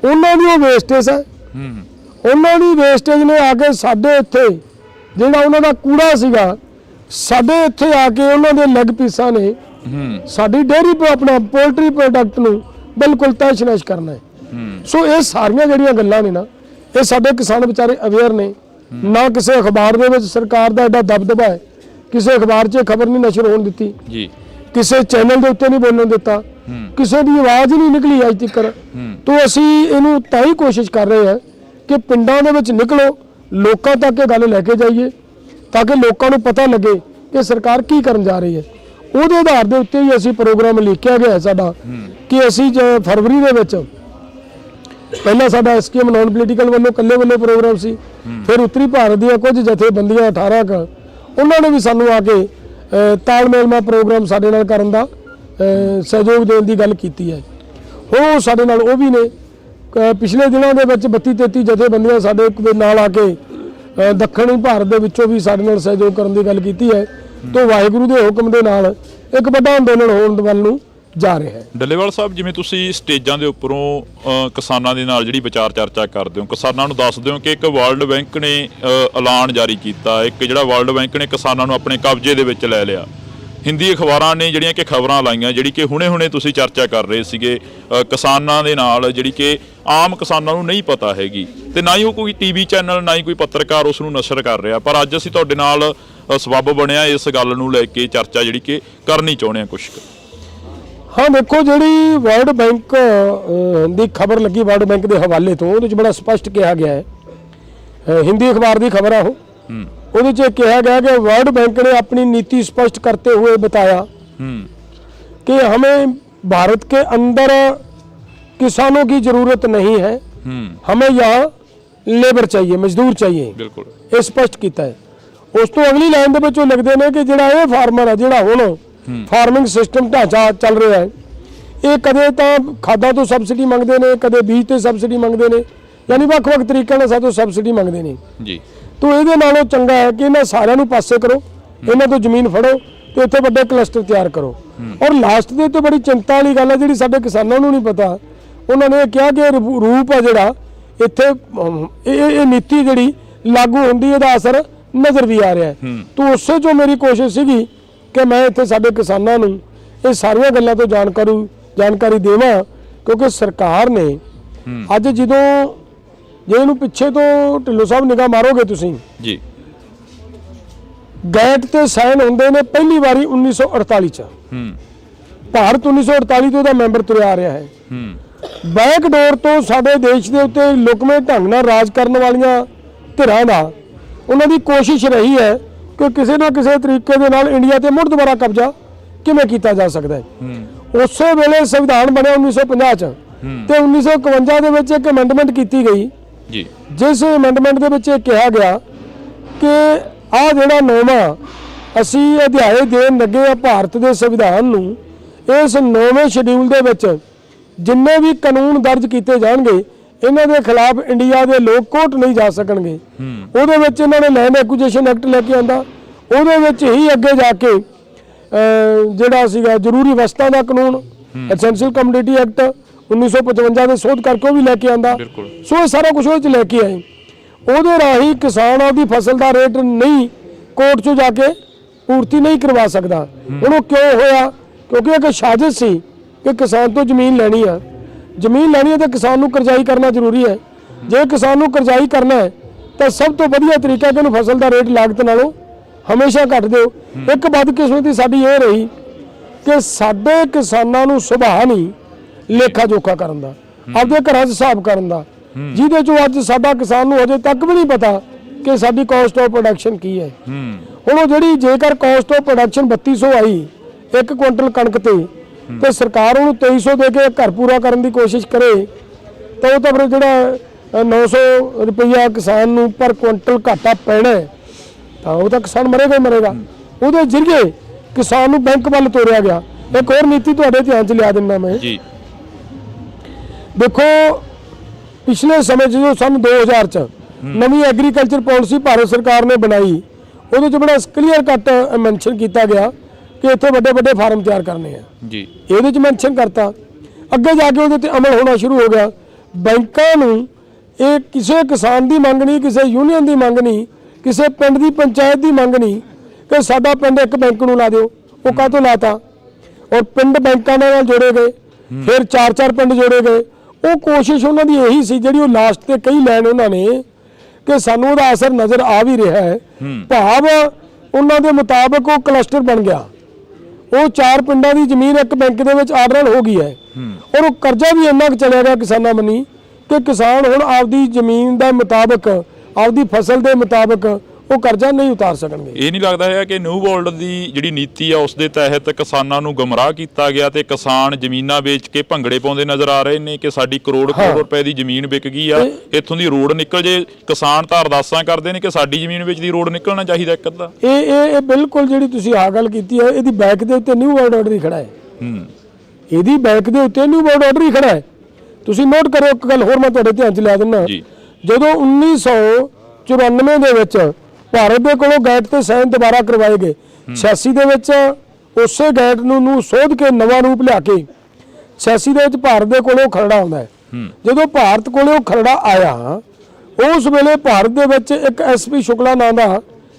ਉਹਨਾਂ ਦੀ ਉਹ ਵੇਸਟੇਜ ਹੈ, ਉਹਨਾਂ ਦੀ ਵੇਸਟੇਜ ਨੇ ਆ ਕੇ ਸਾਡੇ ਇੱਥੇ ਜਿਹੜਾ ਉਹਨਾਂ ਦਾ ਕੂੜਾ ਸੀਗਾ, ਸਾਡੇ ਇੱਥੇ ਆ ਕੇ ਉਹਨਾਂ ਦੇ ਲੈਗ ਪੀਸਾਂ ਨੇ ਸਾਡੀ ਡੇਅਰੀ ਆਪਣਾ ਪੋਲਟਰੀ ਪ੍ਰੋਡਕਟ ਨੂੰ ਬਿਲਕੁਲ ਤਹਿਸ਼-ਨਹਿਸ਼ ਕਰਨਾ ਹੈ। ਸੋ ਇਹ ਸਾਰੀਆਂ ਜਿਹੜੀਆਂ ਗੱਲਾਂ ਨੇ ਨਾ, ਇਹ ਸਾਡੇ ਕਿਸਾਨ ਵਿਚਾਰੇ ਅਵੇਅਰ ਨੇ। ਨਾ ਕਿਸੇ ਅਖਬਾਰ ਦੇ ਵਿੱਚ ਸਰਕਾਰ ਦਾ ਐਡਾ ਦਬਦਬਾ ਹੈ, ਕਿਸੇ ਅਖਬਾਰ 'ਚ ਖਬਰ ਨਹੀਂ ਨਸ਼ਰ ਹੋਣ ਦਿੱਤੀ ਜੀ, ਕਿਸੇ ਚੈਨਲ ਦੇ ਉੱਤੇ ਨਹੀਂ ਬੋਲਣ ਦਿੱਤਾ, ਕਿਸੇ ਦੀ ਆਵਾਜ਼ ਨਹੀਂ ਨਿਕਲੀ ਅੱਜ ਤੱਕ। ਤੋਂ ਅਸੀਂ ਇਹਨੂੰ ਤਾਂ ਹੀ ਕੋਸ਼ਿਸ਼ ਕਰ ਰਹੇ ਹਾਂ ਕਿ ਪਿੰਡਾਂ ਦੇ ਵਿੱਚ ਨਿਕਲੋ, ਲੋਕਾਂ ਤੱਕ ਇਹ ਗੱਲ ਲੈ ਕੇ ਜਾਈਏ ਤਾਂ ਕਿ ਲੋਕਾਂ ਨੂੰ ਪਤਾ ਲੱਗੇ ਕਿ ਸਰਕਾਰ ਕੀ ਕਰਨ ਜਾ ਰਹੀ ਹੈ। ਉਹਦੇ ਆਧਾਰ ਦੇ ਉੱਤੇ ਹੀ ਅਸੀਂ ਪ੍ਰੋਗਰਾਮ ਲਿਖਿਆ ਗਿਆ ਸਾਡਾ ਕਿ ਅਸੀਂ ਫਰਵਰੀ ਦੇ ਵਿੱਚ ਪਹਿਲਾਂ ਸਾਡਾ SKM ਨੌਨ ਪੋਲੀਟੀਕਲ ਵੱਲੋਂ ਇਕੱਲੇ ਵੱਲੋਂ ਪ੍ਰੋਗਰਾਮ ਸੀ, ਫਿਰ ਉੱਤਰੀ ਭਾਰਤ ਦੀਆਂ ਕੁਝ ਜਥੇਬੰਦੀਆਂ 18 ਕ ਉਹਨਾਂ ਨੇ ਵੀ ਸਾਨੂੰ ਆ ਕੇ ਤਾਲਮੇਲ ਪ੍ਰੋਗਰਾਮ ਸਾਡੇ ਨਾਲ ਕਰਨ ਦਾ ਸਹਿਯੋਗ ਦੇਣ ਦੀ ਗੱਲ ਕੀਤੀ ਹੈ। ਉਹ ਸਾਡੇ ਨਾਲ ਉਹ ਵੀ ਨੇ। ਪਿਛਲੇ ਦਿਨਾਂ ਦੇ ਵਿੱਚ 32-33 ਜਥੇਬੰਦੀਆਂ ਸਾਡੇ ਨਾਲ ਆ ਕੇ ਦੱਖਣੀ ਭਾਰਤ ਦੇ ਵਿੱਚੋਂ ਵੀ ਸਾਡੇ ਨਾਲ ਸਹਿਯੋਗ ਕਰਨ ਦੀ ਗੱਲ ਕੀਤੀ ਹੈ। ਤੋਂ ਵਾਹਿਗੁਰੂ ਦੇ ਹੁਕਮ ਦੇ ਨਾਲ ਇੱਕ ਵੱਡਾ ਅੰਦੋਲਨ ਹੋਣ ਵੱਲ ਨੂੰ ਜਾ ਰਿਹਾ ਹੈ। ਡੱਲੇਵਾਲ ਸਾਹਿਬ, ਜਿਵੇਂ ਤੁਸੀਂ ਸਟੇਜਾਂ ਦੇ ਉੱਪਰੋਂ ਕਿਸਾਨਾਂ ਦੇ ਨਾਲ ਜਿਹੜੀ ਵਿਚਾਰ ਚਰਚਾ ਕਰਦੇ ਹੋ, ਕਿਸਾਨਾਂ ਨੂੰ ਦੱਸਦੇ ਹੋ ਕਿ ਇੱਕ ਵਰਲਡ ਬੈਂਕ ਨੇ ਐਲਾਨ ਜਾਰੀ ਕੀਤਾ, ਇੱਕ ਜਿਹੜਾ ਵਰਲਡ ਬੈਂਕ ਨੇ ਕਿਸਾਨਾਂ ਨੂੰ ਆਪਣੇ ਕਬਜ਼ੇ ਦੇ ਵਿੱਚ ਲੈ ਲਿਆ। ਹਿੰਦੀ ਅਖਬਾਰਾਂ ਨੇ ਜਿਹੜੀਆਂ ਕਿ ਖਬਰਾਂ ਲਾਈਆਂ, ਜਿਹੜੀ ਕਿ ਹੁਣੇ ਤੁਸੀਂ ਚਰਚਾ ਕਰ ਰਹੇ ਸੀਗੇ ਕਿਸਾਨਾਂ ਦੇ ਨਾਲ, ਜਿਹੜੀ ਕਿ ਆਮ ਕਿਸਾਨਾਂ ਨੂੰ ਨਹੀਂ ਪਤਾ ਹੈਗੀ, ਤੇ ਨਾ ਹੀ ਉਹ ਕੋਈ TV ਚੈਨਲ, ਨਾ ਹੀ ਕੋਈ ਪੱਤਰਕਾਰ ਉਸ ਨੂੰ ਨਸ਼ਰ ਕਰ ਰਿਹਾ। ਪਰ ਅੱਜ ਅਸੀਂ ਤੁਹਾਡੇ ਨਾਲ ਸਬੱਬ ਬਣਿਆ ਇਸ ਗੱਲ ਨੂੰ ਲੈ ਕੇ ਚਰਚਾ ਜਿਹੜੀ ਕਿ ਕਰਨੀ ਚਾਹੁੰਦੇ ਹਾਂ ਕੁਛ। ਹਾਂ ਦੇਖੋ, ਜਿਹੜੀ ਵਰਲਡ ਬੈਂਕ ਦੀ ਖਬਰ ਲੱਗੀ ਵਰਲਡ ਬੈਂਕ ਦੇ ਹਵਾਲੇ ਤੋਂ, ਉਹਦੇ 'ਚ ਬੜਾ ਸਪਸ਼ਟ ਕਿਹਾ ਗਿਆ ਹੈ, ਹਿੰਦੀ ਅਖਬਾਰ ਦੀ ਖਬਰ ਆ ਉਹ, ਉਹਦੇ 'ਚ ਕਿਹਾ गया कि वर्ल्ड बैंक ने अपनी नीति स्पष्ट करते हुए बताया कि हमें भारत के अंदर किसानों की जरूरत नहीं है, हमें यहाँ लेबर चाहिए, मजदूर चाहिए। बिल्कुल ये स्पष्ट किया है। उस तो अगली लाइन के विचों लिखते हैं कि जिहड़ा ये फार्मर है, जिहड़ा हुण फार्मिंग सिस्टम ढांचा चल रहा है, ये कदे तो खादा तो सबसिडी मंगते हैं, कदे बीज तो सबसिडी मंगते हैं, यानी ਵੱਖ-ਵੱਖ तरीकों ਨਾਲ सातों सबसिडी मंगते हैं जी। तो ये नालों चंगा है कि इन्होंने सारिਆਂ ਨੂੰ पासे करो, इन्हों तो जमीन फड़ो तो इत्थे ਵੱਡੇ क्लस्टर तैयार करो। और लास्ट ਦੇ तो बड़ी चिंता वाली गल है जिहड़ी साडे किसानां ਨੂੰ नहीं पता, उन्होंने कहा कि रूप है जिहड़ा इत्थे ये नीति जिहड़ी लागू होंदी इहदा असर नज़र भी आ रहा है। तो उससे जो मेरी कोशिश सीगी कि मैं इत्थे साडे किसानां ਨੂੰ ये सारियां गल्लां तो जानकारी देवां, क्योंकि सरकार ने अज जदों जे इहनूं पिछे तो ढिल्लों साहब निगाह मारोगे तुसीं जी, गैट ते साइन होंदे ने पहली बारी 1948 च, भारत 1948 तो मैंबर तुरिया आ रहा है। ਬੈਕਡੋਰ ਤੋਂ ਸਾਡੇ ਦੇਸ਼ ਦੇ ਉੱਤੇ ਲੁਕਵੇਂ ਢੰਗ ਨਾਲ ਰਾਜ ਕਰਨ ਵਾਲੀਆਂ ਧਿਰਾਂ ਦਾ ਉਹਨਾਂ ਦੀ ਕੋਸ਼ਿਸ਼ ਰਹੀ ਹੈ ਕਿ ਕਿਸੇ ਨਾ ਕਿਸੇ ਤਰੀਕੇ ਦੇ ਨਾਲ ਇੰਡੀਆ ਤੇ ਮੁੜ ਦੁਬਾਰਾ ਕਬਜ਼ਾ ਕਿਵੇਂ ਕੀਤਾ ਜਾ ਸਕਦਾ ਹੈ। ਉਸੇ ਵੇਲੇ ਸੰਵਿਧਾਨ ਬਣਿਆ 1950 ਚ ਤੇ 1951 ਦੇ ਵਿੱਚ ਇੱਕ ਅਮੈਂਡਮੈਂਟ ਕੀਤੀ ਗਈ ਜੀ, ਜਿਸ ਅਮੈਂਡਮੈਂਟ ਦੇ ਵਿੱਚ ਇਹ ਕਿਹਾ ਗਿਆ ਕਿ ਆਹ ਜਿਹੜਾ ਨੌਵਾਂ ਅਸੀਂ ਅਧਿਆਏ ਦੇਣ ਲੱਗੇ ਆ ਭਾਰਤ ਦੇ ਸੰਵਿਧਾਨ ਨੂੰ, ਇਸ ਨੌਵੇਂ ਸ਼ਡਿਊਲ ਦੇ ਵਿੱਚ ਜਿੰਨੇ ਵੀ ਕਾਨੂੰਨ ਦਰਜ ਕੀਤੇ ਜਾਣਗੇ ਇਹਨਾਂ ਦੇ ਖਿਲਾਫ ਇੰਡੀਆ ਦੇ ਲੋਕ ਕੋਰਟ ਨਹੀਂ ਜਾ ਸਕਣਗੇ। ਉਹਦੇ ਵਿੱਚ ਇਹਨਾਂ ਨੇ ਲੈਂਡ ਐਕੁਜੀਸ਼ਨ ਐਕਟ ਲੈ ਕੇ ਆਂਦਾ, ਉਹਦੇ ਵਿੱਚ ਹੀ ਅੱਗੇ ਜਾ ਕੇ ਜਿਹੜਾ ਸੀਗਾ ਜ਼ਰੂਰੀ ਵਸਤਾਂ ਦਾ ਕਾਨੂੰਨ ਐਸੈਂਸ਼ੀਅਲ ਕਮੋਡਿਟੀ ਐਕਟ 1955 ਦੇ ਸੋਧ ਕਰਕੇ ਉਹ ਵੀ ਲੈ ਕੇ ਆਂਦਾ। ਸੋ ਇਹ ਸਾਰਾ ਕੁਝ ਉਹ ਚ ਲੈ ਕੇ ਆਏ। ਉਹਦੇ ਰਾਹੀਂ ਕਿਸਾਨ ਆਪਦੀ ਫਸਲ ਦਾ ਰੇਟ ਨਹੀਂ ਕੋਰਟ 'ਚੋਂ ਜਾ ਕੇ ਪੂਰਤੀ ਨਹੀਂ ਕਰਵਾ ਸਕਦਾ। ਹੁਣ ਉਹ ਕਿਉਂ ਹੋਇਆ? ਕਿਉਂਕਿ ਇੱਕ ਸਾਜ਼ਿਸ਼ ਸੀ ਕਿ ਕਿਸਾਨ ਤੋਂ ਜ਼ਮੀਨ ਲੈਣੀ ਆ, ਜ਼ਮੀਨ ਲੈਣੀ ਹੈ ਤਾਂ ਕਿਸਾਨ ਨੂੰ ਕਰਜ਼ਾਈ ਕਰਨਾ ਜ਼ਰੂਰੀ ਹੈ। ਜੇ ਕਿਸਾਨ ਨੂੰ ਕਰਜ਼ਾਈ ਕਰਨਾ ਹੈ ਤਾਂ ਸਭ ਤੋਂ ਵਧੀਆ ਤਰੀਕਾ ਕਿ ਉਹਨੂੰ ਫਸਲ ਦਾ ਰੇਟ ਲਾਗਤ ਨਾਲੋਂ ਹਮੇਸ਼ਾ ਘੱਟ ਦਿਓ। ਇੱਕ ਬਦਕਿਸਮਤੀ ਸਾਡੀ ਇਹ ਰਹੀ ਕਿ ਸਾਡੇ ਕਿਸਾਨਾਂ ਨੂੰ ਸੁਭਾਅ ਨਹੀਂ ਲੇਖਾ ਜੋਖਾ ਕਰਨ ਦਾ, ਆਪਦੇ ਘਰਾਂ 'ਚ ਹਿਸਾਬ ਕਰਨ ਦਾ, ਜਿਹਦੇ 'ਚੋਂ ਅੱਜ ਸਾਡਾ ਕਿਸਾਨ ਨੂੰ ਅਜੇ ਤੱਕ ਵੀ ਨਹੀਂ ਪਤਾ ਕਿ ਸਾਡੀ ਕਾਸਟ ਆਫ ਪ੍ਰੋਡਕਸ਼ਨ ਕੀ ਹੈ। ਹੁਣ ਉਹ ਜਿਹੜੀ ਜੇਕਰ caste of production 3200 I 1 quintal ਕਣਕ ਤੇ ਸਰਕਾਰ ਉਹਨੂੰ 2300 ਦੇ ਕੇ ਘਰ ਪੂਰਾ ਕਰਨ ਦੀ ਕੋਸ਼ਿਸ਼ ਕਰੇ ਤਾਂ ਉਹ ਤਾਂ ਫਿਰ ਜਿਹੜਾ 900 ਰੁਪਈਆ ਕਿਸਾਨ ਨੂੰ ਪਰ ਕੁਇੰਟਲ ਘਾਟਾ ਪੈਣਾ ਤਾਂ ਉਹ ਤਾਂ ਕਿਸਾਨ ਮਰੇਗਾ ਹੀ ਮਰੇਗਾ। ਉਹਦੇ ਜ਼ਰੀਏ ਕਿਸਾਨ ਨੂੰ ਬੈਂਕ ਵੱਲ ਤੋਰਿਆ ਗਿਆ। ਇੱਕ ਹੋਰ ਨੀਤੀ ਤੁਹਾਡੇ ਧਿਆਨ 'ਚ ਲਿਆ ਦਿੰਦਾ ਮੈਂ ਜੀ। ਦੇਖੋ ਪਿਛਲੇ ਸਮੇਂ ਜਦੋਂ ਸਨ 2000 ਚ ਨਵੀਂ ਐਗਰੀਕਲਚਰ ਪਾਲਿਸੀ ਭਾਰਤ ਸਰਕਾਰ ਨੇ ਬਣਾਈ, ਉਹਦੇ 'ਚ ਬੜਾ ਕਲੀਅਰ ਕੱਟ ਮੈਂਸ਼ਨ ਕੀਤਾ ਗਿਆ ਕਿ ਇੱਥੇ ਵੱਡੇ ਵੱਡੇ ਫਾਰਮ ਤਿਆਰ ਕਰਨੇ ਆ ਜੀ। ਇਹਦੇ 'ਚ ਮੈਂਸ਼ਨ ਕਰਤਾ। ਅੱਗੇ ਜਾ ਕੇ ਉਹਦੇ ਤੇ ਅਮਲ ਹੋਣਾ ਸ਼ੁਰੂ ਹੋ ਗਿਆ। ਬੈਂਕਾਂ ਨੂੰ ਇਹ ਕਿਸੇ ਕਿਸਾਨ ਦੀ ਮੰਗ ਨਹੀਂ, ਕਿਸੇ ਯੂਨੀਅਨ ਦੀ ਮੰਗ ਨਹੀਂ, ਕਿਸੇ ਪਿੰਡ ਦੀ ਪੰਚਾਇਤ ਦੀ ਮੰਗ ਨਹੀਂ ਕਿ ਸਾਡਾ ਪਿੰਡ ਇੱਕ ਬੈਂਕ ਨੂੰ ਲਾ ਦਿਓ। ਉਹ ਕਾਹਤੋਂ ਲਾਤਾ? ਔਰ ਪਿੰਡ ਬੈਂਕਾਂ ਨਾਲ ਜੋੜੇ ਗਏ, ਫਿਰ 4-4 ਪਿੰਡ ਜੋੜੇ ਗਏ। ਉਹ ਕੋਸ਼ਿਸ਼ ਉਹਨਾਂ ਦੀ ਇਹੀ ਸੀ ਜਿਹੜੀ ਉਹ ਲਾਸਟ ਤੇ ਕਈ ਲੈਣ ਉਹਨਾਂ ਨੇ ਕਿ ਸਾਨੂੰ ਉਹਦਾ ਅਸਰ ਨਜ਼ਰ ਆ ਵੀ ਰਿਹਾ ਹੈ। ਭਾਵ ਉਹਨਾਂ ਦੇ ਮੁਤਾਬਕ ਉਹ ਕਲਸਟਰ ਬਣ ਗਿਆ। ਉਹ 4 ਪਿੰਡਾਂ ਦੀ ਜ਼ਮੀਨ ਇੱਕ ਬੈਂਕ ਦੇ ਵਿੱਚ ਆਰਡਰ ਹੋ ਗਈ ਹੈ ਔਰ ਉਹ ਕਰਜ਼ਾ ਵੀ ਇੰਨਾ ਕੁ ਚਲਿਆ ਗਿਆ ਕਿਸਾਨਾਂ ਬੰਨੀ ਕਿ ਕਿਸਾਨ ਹੁਣ ਆਪਦੀ ਜ਼ਮੀਨ ਦੇ ਮੁਤਾਬਕ, ਆਪਦੀ ਫਸਲ ਦੇ ਮੁਤਾਬਕ ਉਹ ਕਰਜ਼ਾ ਨਹੀਂ ਉਤਾਰ ਸਕਣਗੇ। ਇਹ ਨਹੀਂ ਲੱਗਦਾ ਹੈ ਕਿ ਨਿਊ ਵਰਲਡ ਦੀ ਜਿਹੜੀ ਨੀਤੀ ਆ ਉਸ ਦੇ ਤਹਿਤ ਕਿਸਾਨਾਂ ਨੂੰ ਗੁੰਮਰਾਹ ਕੀਤਾ ਗਿਆ ਤੇ ਕਿਸਾਨ ਜ਼ਮੀਨਾਂ ਵੇਚ ਕੇ ਭੰਗੜੇ ਪਾਉਂਦੇ ਨਜ਼ਰ ਆ ਰਹੇ ਨੇ ਕਿ ਸਾਡੀ ਕਰੋੜ ਰੁਪਏ ਦੀ ਜ਼ਮੀਨ ਵਿਕ ਗਈ ਆ, ਇੱਥੋਂ ਦੀ ਰੋਡ ਨਿਕਲ ਜੇ। ਕਿਸਾਨ ਤਾਂ ਅਰਦਾਸਾਂ ਕਰਦੇ ਨੇ ਕਿ ਸਾਡੀ ਜ਼ਮੀਨ ਵਿੱਚ ਦੀ ਰੋਡ ਨਿਕਲਣਾ ਚਾਹੀਦਾ ਇੱਕ ਅੱਧਾ। ਇਹ ਬਿਲਕੁਲ ਜਿਹੜੀ ਤੁਸੀਂ ਆਹ ਗੱਲ ਕੀਤੀ ਹੈ, ਇਹਦੀ ਬੈਕ ਦੇ ਉੱਤੇ ਨਿਊ ਵਰਲਡ ਆਰਡਰ ਹੀ ਖੜਾ ਹੈ। ਇਹਦੀ ਬੈਕ ਦੇ ਉੱਤੇ ਨਿਊ ਵਰਲਡ ਆਰਡਰ ਹੀ ਖੜਾ ਹੈ। ਤੁਸੀਂ ਨੋਟ ਕਰੋ ਇੱਕ ਗੱਲ ਹੋਰ ਮੈਂ ਤੁਹਾਡੇ ਧਿਆਨ 'ਚ ਲਿਆ ਦਿੰਦਾ। ਜਦੋਂ 1994 ਦੇ ਵਿੱਚ ਭਾਰਤ ਦੇ ਕੋਲੋਂ ਗੈਟ ਤੇ ਸਾਈਨ ਦੁਬਾਰਾ ਕਰਵਾਏ ਗਏ, 86 ਦੇ ਵਿੱਚ ਉਸੇ ਗੈਟ ਨੂੰ ਸੋਧ ਕੇ ਨਵਾਂ ਰੂਪ ਲਿਆ ਕੇ 86 ਦੇ ਵਿੱਚ ਭਾਰਤ ਦੇ ਕੋਲੋਂ ਖਰੜਾ ਆਉਂਦਾ ਹੈ। ਜਦੋਂ ਭਾਰਤ ਕੋਲੋਂ ਖਰੜਾ ਆਇਆ ਉਸ ਵੇਲੇ ਭਾਰਤ ਦੇ ਵਿੱਚ ਇੱਕ SP ਸ਼ੁਕਲਾ ਨਾਂ ਦਾ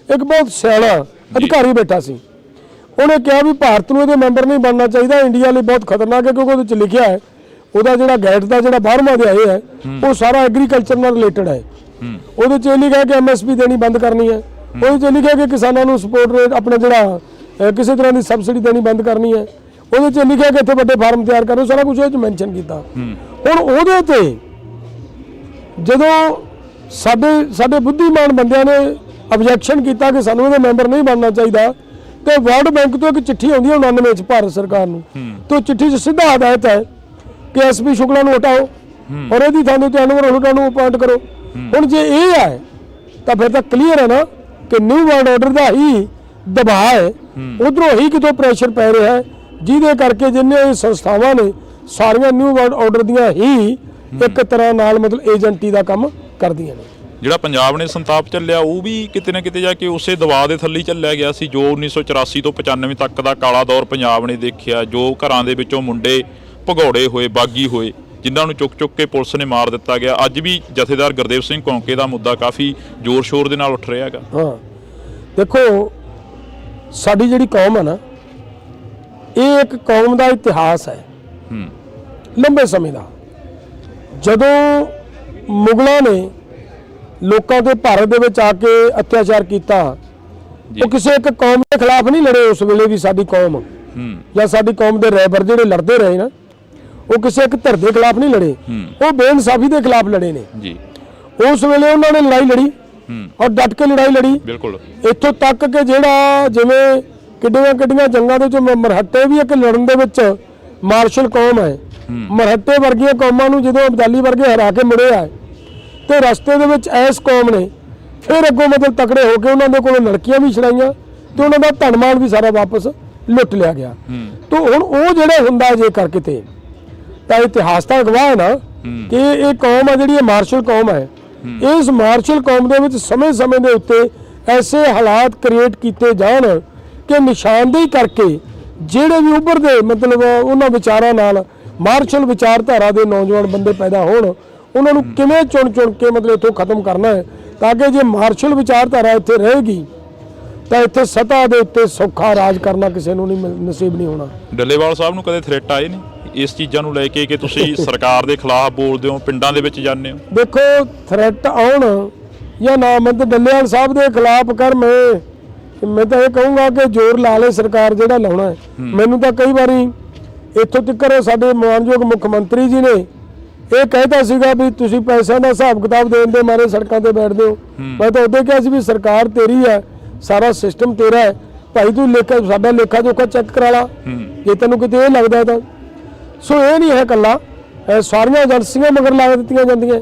ਇੱਕ ਬਹੁਤ ਸਿਆਣਾ ਅਧਿਕਾਰੀ ਬੈਠਾ ਸੀ। ਉਹਨੇ ਕਿਹਾ ਵੀ ਭਾਰਤ ਨੂੰ ਇਹਦੇ ਮੈਂਬਰ ਨਹੀਂ ਬਣਨਾ ਚਾਹੀਦਾ, ਇੰਡੀਆ ਲਈ ਬਹੁਤ ਖਤਰਨਾਕ ਹੈ, ਕਿਉਂਕਿ ਉਹਦੇ 'ਚ ਲਿਖਿਆ ਹੈ ਉਹਦਾ ਜਿਹੜਾ ਗੈਟ ਦਾ ਜਿਹੜਾ 12ਵਾਂ ਅਧਿਆਇ ਹੈ ਉਹ ਸਾਰਾ ਐਗਰੀਕਲਚਰ ਨਾਲ ਰਿਲੇਟਡ ਹੈ। ਉਹਦੇ 'ਚ ਇਹ ਲਿਖਿਆ ਕਿ MSP ਦੇਣੀ ਬੰਦ ਕਰਨੀ ਹੈ। ਉਹਦੇ 'ਚ ਲਿਖਿਆ ਕਿ ਕਿਸਾਨਾਂ ਨੂੰ ਸਪੋਰਟ ਰੇਟ ਆਪਣਾ ਜਿਹੜਾ ਕਿਸੇ ਤਰ੍ਹਾਂ ਦੀ ਸਬਸਿਡੀ ਦੇਣੀ ਬੰਦ ਕਰਨੀ ਹੈ। ਉਹਦੇ 'ਚ ਲਿਖਿਆ ਕਿ ਇੱਥੇ ਵੱਡੇ ਫਾਰਮ ਤਿਆਰ ਕਰੋ, ਸਾਰਾ ਕੁਝ ਉਹਦੇ 'ਚ ਮੈਂਸ਼ਨ ਕੀਤਾ। ਹੁਣ ਉਹਦੇ ਤੇ ਜਦੋਂ ਸਾਡੇ ਬੁੱਧੀਮਾਨ ਬੰਦਿਆਂ ਨੇ ਆਬਜੈਕਸ਼ਨ ਕੀਤਾ ਕਿ ਸਾਨੂੰ ਇਹਦੇ ਮੈਂਬਰ ਨਹੀਂ ਬਣਨਾ ਚਾਹੀਦਾ ਤੇ ਵਰਲਡ ਬੈਂਕ ਤੋਂ ਇੱਕ ਚਿੱਠੀ ਆਉਂਦੀ ਹੈ 99 ਚ ਭਾਰਤ ਸਰਕਾਰ ਨੂੰ, ਤੇ ਚਿੱਠੀ 'ਚ ਸਿੱਧਾ ਹਦਾਇਤ ਹੈ ਕਿ SP ਸ਼ੁਕਲਾ ਨੂੰ ਹਟਾਓ ਔਰ ਇਹਦੀ ਥਾਂ ਤੇ ਅਨਵਰ ਹੁੱਡਾ ਨੂੰ ਅਪਾਇੰਟ ਕਰੋ। ਹੁਣ ਜੇ ਇਹ ਹੈ ਤਾਂ ਫਿਰ ਤਾਂ ਕਲੀਅਰ ਹੈ ਨਾ ਕਿ ਨਿਊ ਵਰਲਡ ਆਰਡਰ ਦਾ ਹੀ ਦਬਾਅ ਹੈ, ਉਧਰੋਂ ਹੀ ਕਿਤੋਂ ਪ੍ਰੈਸ਼ਰ ਪੈ ਰਿਹਾ ਹੈ, ਜਿਹਦੇ ਕਰਕੇ ਜਿੰਨੇ ਸੰਸਥਾਵਾਂ ਨੇ ਸਾਰੀਆਂ ਨਿਊ ਵਰਲਡ ਆਰਡਰ ਦੀਆਂ ਹੀ ਇੱਕ ਤਰ੍ਹਾਂ ਨਾਲ ਮਤਲਬ ਏਜੰਟੀ ਦਾ ਕੰਮ ਕਰਦੀਆਂ ਨੇ। ਜਿਹੜਾ ਪੰਜਾਬ ਨੇ ਸੰਤਾਪ ਚੱਲਿਆ ਉਹ ਵੀ ਕਿਤੇ ਨਾ ਕਿਤੇ ਜਾ ਕੇ ਉਸੇ ਦਬਾਅ ਦੇ ਥੱਲੇ ਚੱਲਿਆ ਗਿਆ ਸੀ ਜੋ 1984 ਤੋਂ 95 ਤੱਕ ਦਾ ਕਾਲਾ ਦੌਰ ਪੰਜਾਬ ਨੇ ਦੇਖਿਆ, ਜੋ ਘਰਾਂ ਦੇ ਵਿੱਚੋਂ ਮੁੰਡੇ ਭਗੌੜੇ ਹੋਏ, ਬਾਗੀ ਹੋਏ, ਜਿਨ੍ਹਾਂ ਨੂੰ ਚੁੱਕ ਕੇ ਪੁਲਿਸ ਨੇ ਮਾਰ ਦਿੱਤਾ ਗਿਆ। ਅੱਜ ਵੀ ਜਥੇਦਾਰ ਗੁਰਦੇਵ ਸਿੰਘ ਕੌਂਕੇ ਦਾ ਮੁੱਦਾ ਕਾਫੀ ਜ਼ੋਰ ਸ਼ੋਰ ਦੇ ਨਾਲ ਉੱਠ ਰਿਹਾ ਹੈਗਾ। ਹਾਂ ਦੇਖੋ ਸਾਡੀ ਜਿਹੜੀ ਕੌਮ ਹੈ ਨਾ, ਇਹ ਇੱਕ ਕੌਮ ਦਾ ਇਤਿਹਾਸ ਹੈ ਲੰਬੇ ਸਮੇਂ ਦਾ। ਜਦੋਂ ਮੁਗਲਾਂ ਨੇ ਲੋਕਾਂ ਤੇ ਭਾਰਤ ਦੇ ਵਿੱਚ ਆ ਕੇ ਅਤਿਆਚਾਰ ਕੀਤਾ, ਉਹ ਕਿਸੇ ਇੱਕ ਕੌਮ ਦੇ ਖਿਲਾਫ ਨਹੀਂ ਲੜੇ। ਉਸ ਵੇਲੇ ਵੀ ਸਾਡੀ ਕੌਮ ਜਾਂ ਸਾਡੀ ਕੌਮ ਦੇ ਰਹਿਬਰ ਜਿਹੜੇ ਲੜਦੇ ਰਹੇ ਨਾ, ਉਹ ਕਿਸੇ ਇੱਕ ਧਿਰ ਦੇ ਖਿਲਾਫ ਨਹੀਂ ਲੜੇ, ਉਹ ਬੇਇਨਸਾਫੀ ਦੇ ਖਿਲਾਫ ਲੜੇ ਨੇ ਜੀ। ਉਸ ਵੇਲੇ ਉਹਨਾਂ ਨੇ ਲੜਾਈ ਲੜੀ ਔਰ ਡਟ ਕੇ ਲੜਾਈ ਲੜੀ। ਬਿਲਕੁਲ। ਇੱਥੋਂ ਤੱਕ ਕਿ ਜਿਹੜਾ ਜਿਵੇਂ ਕਿੱਡੀਆਂ ਜੰਗਾਂ ਦੇ ਵਿੱਚ ਮਰਹੱਟੇ ਵੀ ਇੱਕ ਲੜਨ ਦੇ ਵਿੱਚ ਮਾਰਸ਼ਲ ਕੌਮ ਹੈ, ਮਰਹੱਟੇ ਵਰਗੀਆਂ ਕੌਮਾਂ ਨੂੰ ਜਦੋਂ ਅਬਦਾਲੀ ਵਰਗੇ ਹਰਾ ਕੇ ਮੁੜੇ ਆ ਤੇ ਰਸਤੇ ਦੇ ਵਿੱਚ ਇਸ ਕੌਮ ਨੇ ਫਿਰ ਅੱਗੋਂ ਮਤਲਬ ਤਕੜੇ ਹੋ ਕੇ ਉਹਨਾਂ ਦੇ ਕੋਲੋਂ ਲੜਕੀਆਂ ਵੀ ਛੜਾਈਆਂ ਤੇ ਉਹਨਾਂ ਦਾ ਧਨਮਾਲ ਵੀ ਸਾਰਾ ਵਾਪਸ ਲੁੱਟ ਲਿਆ ਗਿਆ। ਤਾਂ ਹੁਣ ਉਹ ਜਿਹੜੇ ਹੁੰਦਾ ਜੇ ਕਰ ਕਿਤੇ ਤਾਂ ਇਤਿਹਾਸ ਦਾ ਗਵਾਹ ਹੈ ਨਾ ਕਿ ਇਹ ਕੌਮ ਹੈ ਜਿਹੜੀ ਇਹ ਮਾਰਸ਼ਲ ਕੌਮ ਹੈ। ਇਸ ਮਾਰਸ਼ਲ ਕੌਮ ਦੇ ਵਿੱਚ ਸਮੇਂ ਦੇ ਉੱਤੇ ਐਸੇ ਹਾਲਾਤ ਕ੍ਰੀਏਟ ਕੀਤੇ ਜਾਣ ਕਿ ਨਿਸ਼ਾਨਦੇਹੀ ਕਰਕੇ ਜਿਹੜੇ ਵੀ ਉੱਭਰਦੇ ਮਤਲਬ ਉਹਨਾਂ ਵਿਚਾਰਾਂ ਨਾਲ ਮਾਰਸ਼ਲ ਵਿਚਾਰਧਾਰਾ ਦੇ ਨੌਜਵਾਨ ਬੰਦੇ ਪੈਦਾ ਹੋਣ, ਉਹਨਾਂ ਨੂੰ ਕਿਵੇਂ ਚੁਣ ਕੇ ਮਤਲਬ ਇੱਥੋਂ ਖਤਮ ਕਰਨਾ ਹੈ ਤਾਂ ਕਿ ਜੇ ਮਾਰਸ਼ਲ ਵਿਚਾਰਧਾਰਾ ਇੱਥੇ ਰਹੇਗੀ ਤਾਂ ਇੱਥੇ ਸਤਾ ਦੇ ਉੱਤੇ ਸੌਖਾ ਰਾਜ ਕਰਨਾ ਕਿਸੇ ਨੂੰ ਨਹੀਂ ਨਸੀਬ ਨਹੀਂ ਹੋਣਾ। ਡੱਲੇਵਾਲ ਸਾਹਿਬ ਨੂੰ ਕਦੇ ਥ੍ਰੈਟ ਆਏ ਨਹੀਂ ਇਸ ਚੀਜ਼ਾਂ ਨੂੰ ਲੈ ਕੇ ਕਿ ਤੁਸੀਂ ਸਰਕਾਰ ਦੇ ਖਿਲਾਫ ਬੋਲਦੇ ਹੋ, ਪਿੰਡਾਂ ਦੇ ਵਿੱਚ ਜਾਂਦੇ ਹੋ? ਦੇਖੋ ਥ੍ਰੈਟ ਆਉਣ ਜਾਂ ਨਾ, ਮੈਂ ਤਾਂ ਡੱਲੇਵਾਲ ਸਾਹਿਬ ਦੇ ਖਿਲਾਫ ਕਰ ਮੈਂ ਤਾਂ ਇਹ ਕਹੂੰਗਾ ਕਿ ਜ਼ੋਰ ਲਾ ਲੈ ਸਰਕਾਰ ਜਿਹੜਾ ਲਾਉਣਾ ਹੈ। ਮੈਨੂੰ ਤਾਂ ਕਈ ਵਾਰੀ ਇੱਥੋਂ ਤੱਕ ਸਾਡੇ ਮਾਨਯੋਗ ਮੁੱਖ ਮੰਤਰੀ ਜੀ ਨੇ ਇਹ ਕਹਿਤਾ ਸੀਗਾ ਵੀ ਤੁਸੀਂ ਪੈਸਿਆਂ ਦਾ ਹਿਸਾਬ ਕਿਤਾਬ ਦੇਣ ਦੇ ਮਾਰੇ ਸੜਕਾਂ ਤੇ ਬੈਠਦੇ ਹੋ। ਮੈਂ ਤਾਂ ਉਦੋਂ ਕਿਹਾ ਸੀ ਵੀ ਸਰਕਾਰ ਤੇਰੀ ਹੈ, ਸਾਰਾ ਸਿਸਟਮ ਤੇਰਾ ਹੈ, ਭਾਈ ਤੂੰ ਸਾਡਾ ਲੇਖਾ ਜੋਖਾ ਚੈੱਕ ਕਰਾ ਲਾ ਜੇ ਤੈਨੂੰ ਕਿਤੇ ਇਹ ਲੱਗਦਾ ਤਾਂ। ਸੋ ਇਹ ਨਹੀਂ ਹੈ ਇਕੱਲਾ, ਸਾਰੀਆਂ ਏਜੰਸੀਆਂ ਮਗਰ ਲਾ ਦਿੱਤੀਆਂ ਜਾਂਦੀਆਂ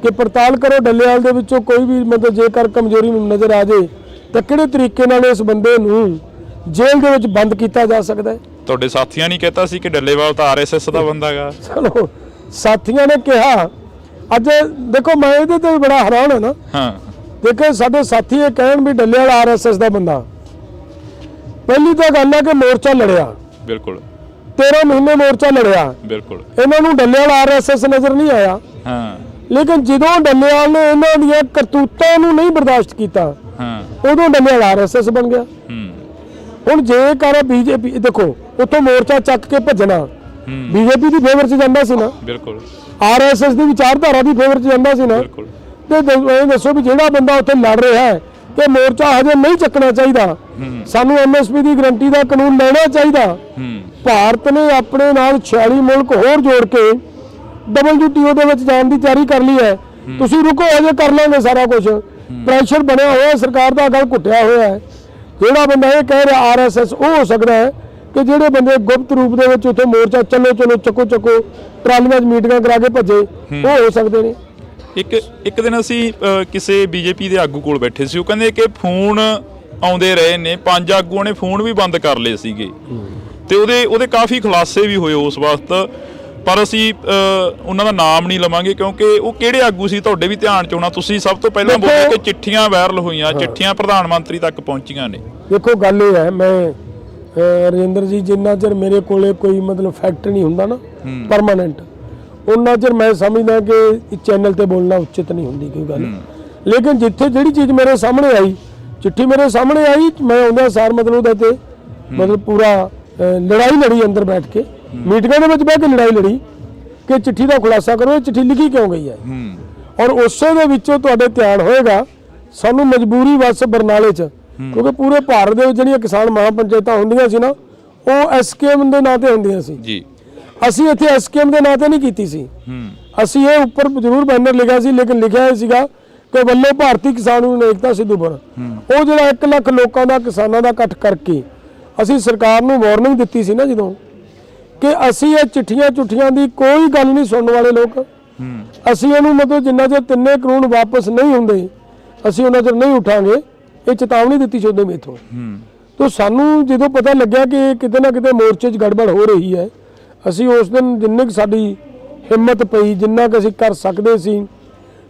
ਕਿ ਪੜਤਾਲ ਕਰੋ ਡੱਲੇਵਾਲ ਦੇ ਵਿੱਚੋਂ ਕੋਈ ਵੀ ਮਤਲਬ ਜੇਕਰ ਕਮਜ਼ੋਰੀ ਨਜ਼ਰ ਆ ਜੇ ਤਾਂ ਕਿਹੜੇ ਤਰੀਕੇ ਨਾਲ ਇਸ ਬੰਦੇ ਨੂੰ ਜੇਲ੍ਹ ਦੇ ਵਿੱਚ ਬੰਦ ਕੀਤਾ ਜਾ ਸਕਦਾ ਹੈ। ਤੁਹਾਡੇ ਸਾਥੀਆਂ ਨੇ ਕਹਿਤਾ ਸੀ ਕਿ ਡੱਲੇਵਾਲ ਤਾਂ ਆਰਐਸਐਸ ਦਾ ਬੰਦਾ ਹੈਗਾ। ਚਲੋ ਸਾਥੀਆਂ ਨੇ ਕਿਹਾ, ਅੱਜ ਦੇਖੋ ਮੈਂ ਇਹਦੇ ਤੇ ਬੜਾ ਹੈਰਾਨ ਹਾਂ ਨਾ। ਦੇਖੋ ਸਾਡੇ ਸਾਥੀ ਇਹ ਕਹਿਣ ਵੀ ਡੱਲੇਵਾਲ ਆਰਐਸਐਸ ਦਾ ਬੰਦਾ, ਪਹਿਲੀ ਤਾਂ ਗੱਲ ਹੈ ਕਿ ਮੋਰਚਾ ਲੜਿਆ, ਬਿਲਕੁਲ 13 ਮਹੀਨੇ ਮੋਰਚਾ ਲੜਿਆ, ਬਿਲਕੁਲ ਇਹਨਾਂ ਨੂੰ ਡੱਲੇਵਾਲ ਆਰਐਸਐਸ ਨਜ਼ਰ ਨਹੀਂ ਆਇਆ। ਲੇਕਿਨ ਜਦੋਂ ਡੱਲੇਵਾਲ ਨੇ ਇਹਨਾਂ ਦੀਆਂ ਕਰਤੂਤਾਂ ਨੂੰ ਨਹੀਂ ਬਰਦਾਸ਼ਤ ਕੀਤਾ ਉਦੋਂ ਡੱਲੇਵਾਲ ਆਰਐਸਐਸ ਬਣ ਗਿਆ। ਹੁਣ ਜੇਕਰ ਬੀਜੇਪੀ ਦੇਖੋ ਉੱਥੋਂ ਮੋਰਚਾ ਚੱਕ ਕੇ ਭੱਜਣਾ ਬੀਜੇਪੀ ਦੀ ਫੇਵਰ 'ਚ ਜਾਂਦਾ ਸੀ ਨਾ, ਬਿਲਕੁਲ ਆਰਐਸਐਸ ਦੀ ਵਿਚਾਰਧਾਰਾ ਦੀ ਫੇਵਰ 'ਚ ਜਾਂਦਾ ਸੀ ਨਾ। ਤੇ ਇਹ ਦੱਸੋ ਵੀ ਜਿਹੜਾ ਬੰਦਾ ਉੱਥੇ ਲੜ ਰਿਹਾ ਹੈ ਕਿ ਮੋਰਚਾ ਹਜੇ ਨਹੀਂ ਚੱਕਣਾ ਚਾਹੀਦਾ, ਸਾਨੂੰ ਐਮਐਸਪੀ ਦੀ ਗਰੰਟੀ ਦਾ ਕਾਨੂੰਨ ਲੈਣਾ ਚਾਹੀਦਾ। ਭਾਰਤ ਨੇ ਆਪਣੇ ਨਾਲ 46 ਮੁਲਕ ਹੋਰ ਜੋੜ ਕੇ WTO ਦੇ ਵਿੱਚ ਜਾਣ ਦੀ ਤਿਆਰੀ ਕਰ ਲਈ ਹੈ। ਤੁਸੀਂ ਰੁਕੋ, ਹਜੇ ਕਰ ਲਾਂਗੇ ਸਾਰਾ ਕੁਝ। ਪ੍ਰੈਸ਼ਰ ਬਣਿਆ ਹੋਇਆ, ਸਰਕਾਰ ਦਾ ਗਲ ਘੁੱਟਿਆ ਹੋਇਆ ਹੈ। ਜਿਹੜਾ ਬੰਦਾ ਇਹ ਕਹਿ ਰਿਹਾ ਆਰਐਸਐਸ, ਉਹ ਹੋ ਸਕਦਾ ਹੈ ਕਿ ਜਿਹੜੇ ਬੰਦੇ ਗੁਪਤ ਰੂਪ ਦੇ ਵਿੱਚ ਉੱਥੇ ਮੋਰਚਾ ਚਲੋ ਚੱਕੋ ਟਰਾਲੀਆਂ 'ਚ ਮੀਟਿੰਗਾਂ ਕਰਾ ਕੇ ਭੱਜੇ, ਉਹ ਹੋ ਸਕਦੇ ਨੇ। ਇੱਕ ਦਿਨ ਅਸੀਂ ਕਿਸੇ ਬੀਜੇਪੀ ਦੇ ਆਗੂ ਕੋਲ ਬੈਠੇ ਸੀ, ਉਹ ਕਹਿੰਦੇ ਕਿ ਫੋਨ ਆਉਂਦੇ ਰਹੇ ਨੇ, 5 ਆਗੂਆਂ ਨੇ ਫੋਨ ਵੀ ਬੰਦ ਕਰ ਲਏ ਸੀਗੇ ਤੇ ਉਹਦੇ ਕਾਫੀ ਖੁਲਾਸੇ ਵੀ ਹੋਏ ਉਸ ਵਕਤ, ਪਰ ਅਸੀਂ ਉਹਨਾਂ ਦਾ ਨਾਮ ਨਹੀਂ ਲਵਾਂਗੇ ਕਿਉਂਕਿ ਉਹ ਕਿਹੜੇ ਆਗੂ ਸੀ ਤੁਹਾਡੇ ਵੀ ਧਿਆਨ 'ਚ ਹੋਣਾ। ਤੁਸੀਂ ਸਭ ਤੋਂ ਪਹਿਲਾਂ ਬੋਲੇ ਕਿ ਚਿੱਠੀਆਂ ਵਾਇਰਲ ਹੋਈਆਂ, ਚਿੱਠੀਆਂ ਪ੍ਰਧਾਨ ਮੰਤਰੀ ਤੱਕ ਪਹੁੰਚੀਆਂ ਨੇ। ਦੇਖੋ ਗੱਲ ਇਹ ਹੈ, ਮੈਂ ਰਜਿੰਦਰ ਜੀ ਜਿੰਨਾ ਚਿਰ ਮੇਰੇ ਕੋਲੇ ਕੋਈ ਮਤਲਬ ਫੈਕਟ ਨਹੀਂ ਹੁੰਦਾ ਨਾ ਪਰਮਾਨੈਂਟ, ਉਹਨਾਂ ਚਿਰ ਮੈਂ ਸਮਝਦਾ ਕਿ ਚੈਨਲ ਤੇ ਬੋਲਣਾ ਉਚਿਤ ਨਹੀਂ ਹੁੰਦੀ ਕੋਈ ਗੱਲ। ਲੇਕਿਨ ਜਿੱਥੇ ਜਿਹੜੀ ਚੀਜ਼ ਮੇਰੇ ਸਾਹਮਣੇ ਆਈ, ਚਿੱਠੀ ਮੇਰੇ ਸਾਹਮਣੇ ਆਈ, ਮੈਂ ਉਹਦਾ ਸਾਰ ਮਤਲਬ ਉਹਦੇ ਤੇ ਮਤਲਬ ਪੂਰਾ ਲੜਾਈ ਲੜੀ ਅੰਦਰ ਬੈਠ ਕੇ, ਮੀਟਿੰਗਾਂ ਦੇ ਵਿੱਚ ਬਹਿ ਕੇ ਲੜਾਈ ਲੜੀ ਕਿ ਚਿੱਠੀ ਦਾ ਖੁਲਾਸਾ ਕਰੋ, ਇਹ ਚਿੱਠੀ ਲਿਖੀ ਕਿਉਂ ਗਈ ਹੈ। ਔਰ ਉਸੇ ਦੇ ਵਿੱਚੋਂ ਤੁਹਾਡੇ ਧਿਆਨ ਹੋਏਗਾ ਸਾਨੂੰ ਮਜਬੂਰੀ ਵਸ ਬਰਨਾਲੇ 'ਚ, ਕਿਉਂਕਿ ਪੂਰੇ ਭਾਰਤ ਦੇ ਵਿੱਚ ਜਿਹੜੀਆਂ ਕਿਸਾਨ ਮਹਾਪੰਚਾਇਤਾਂ ਹੁੰਦੀਆਂ ਸੀ ਨਾ, ਉਹ ਐਸਕੇਐਮ ਦੇ ਨਾਂ ਤੇ ਹੁੰਦੀਆਂ ਸੀ ਜੀ। ਅਸੀਂ ਇੱਥੇ ਐਸਕੇਐਮ ਦੇ ਨਾਂ ਤੇ ਨਹੀਂ ਕੀਤੀ ਸੀ। ਅਸੀਂ ਇਹ ਉੱਪਰ ਜ਼ਰੂਰ ਬੈਨਰ ਲਿਖਿਆ ਸੀ, ਲੇਕਿਨ ਲਿਖਿਆ ਇਹ ਸੀਗਾ ਕਿ ਵੱਲੋਂ ਭਾਰਤੀ ਕਿਸਾਨ ਯੂਨੀਅਨ ਏਕਤਾ ਸਿੱਧੂਪੁਰ। ਉਹ ਜਿਹੜਾ 1 ਲੱਖ ਲੋਕਾਂ ਦਾ ਕਿਸਾਨਾਂ ਦਾ ਇਕੱਠ ਕਰਕੇ ਅਸੀਂ ਸਰਕਾਰ ਨੂੰ ਵਾਰਨਿੰਗ ਦਿੱਤੀ ਸੀ ਨਾ ਜਦੋਂ, ਕਿ ਅਸੀਂ ਇਹ ਚਿੱਠੀਆਂ ਦੀ ਕੋਈ ਗੱਲ ਨਹੀਂ ਸੁਣਨ ਵਾਲੇ ਲੋਕ। ਅਸੀਂ ਇਹਨੂੰ ਮਤਲਬ ਜਿੰਨਾ ਚਿਰ 3 ਕਾਨੂੰਨ ਵਾਪਸ ਨਹੀਂ ਹੁੰਦੇ ਅਸੀਂ ਉਹਨਾਂ ਚਿਰ ਨਹੀਂ ਉਠਾਂਗੇ। ਇਹ ਚੇਤਾਵਨੀ ਦਿੱਤੀ ਸੀ ਉਦੋਂ ਮੇਥੋਂ। ਤਾਂ ਸਾਨੂੰ ਜਦੋਂ ਪਤਾ ਲੱਗਿਆ ਕਿ ਕਿਤੇ ਨਾ ਕਿਤੇ ਮੋਰਚੇ 'ਚ ਗੜਬੜ ਹੋ ਰਹੀ ਹੈ, ਅਸੀਂ ਉਸ ਦਿਨ ਜਿੰਨੀ ਕੁ ਸਾਡੀ ਹਿੰਮਤ ਪਈ, ਜਿੰਨਾ ਕੁ ਅਸੀਂ ਕਰ ਸਕਦੇ ਸੀ,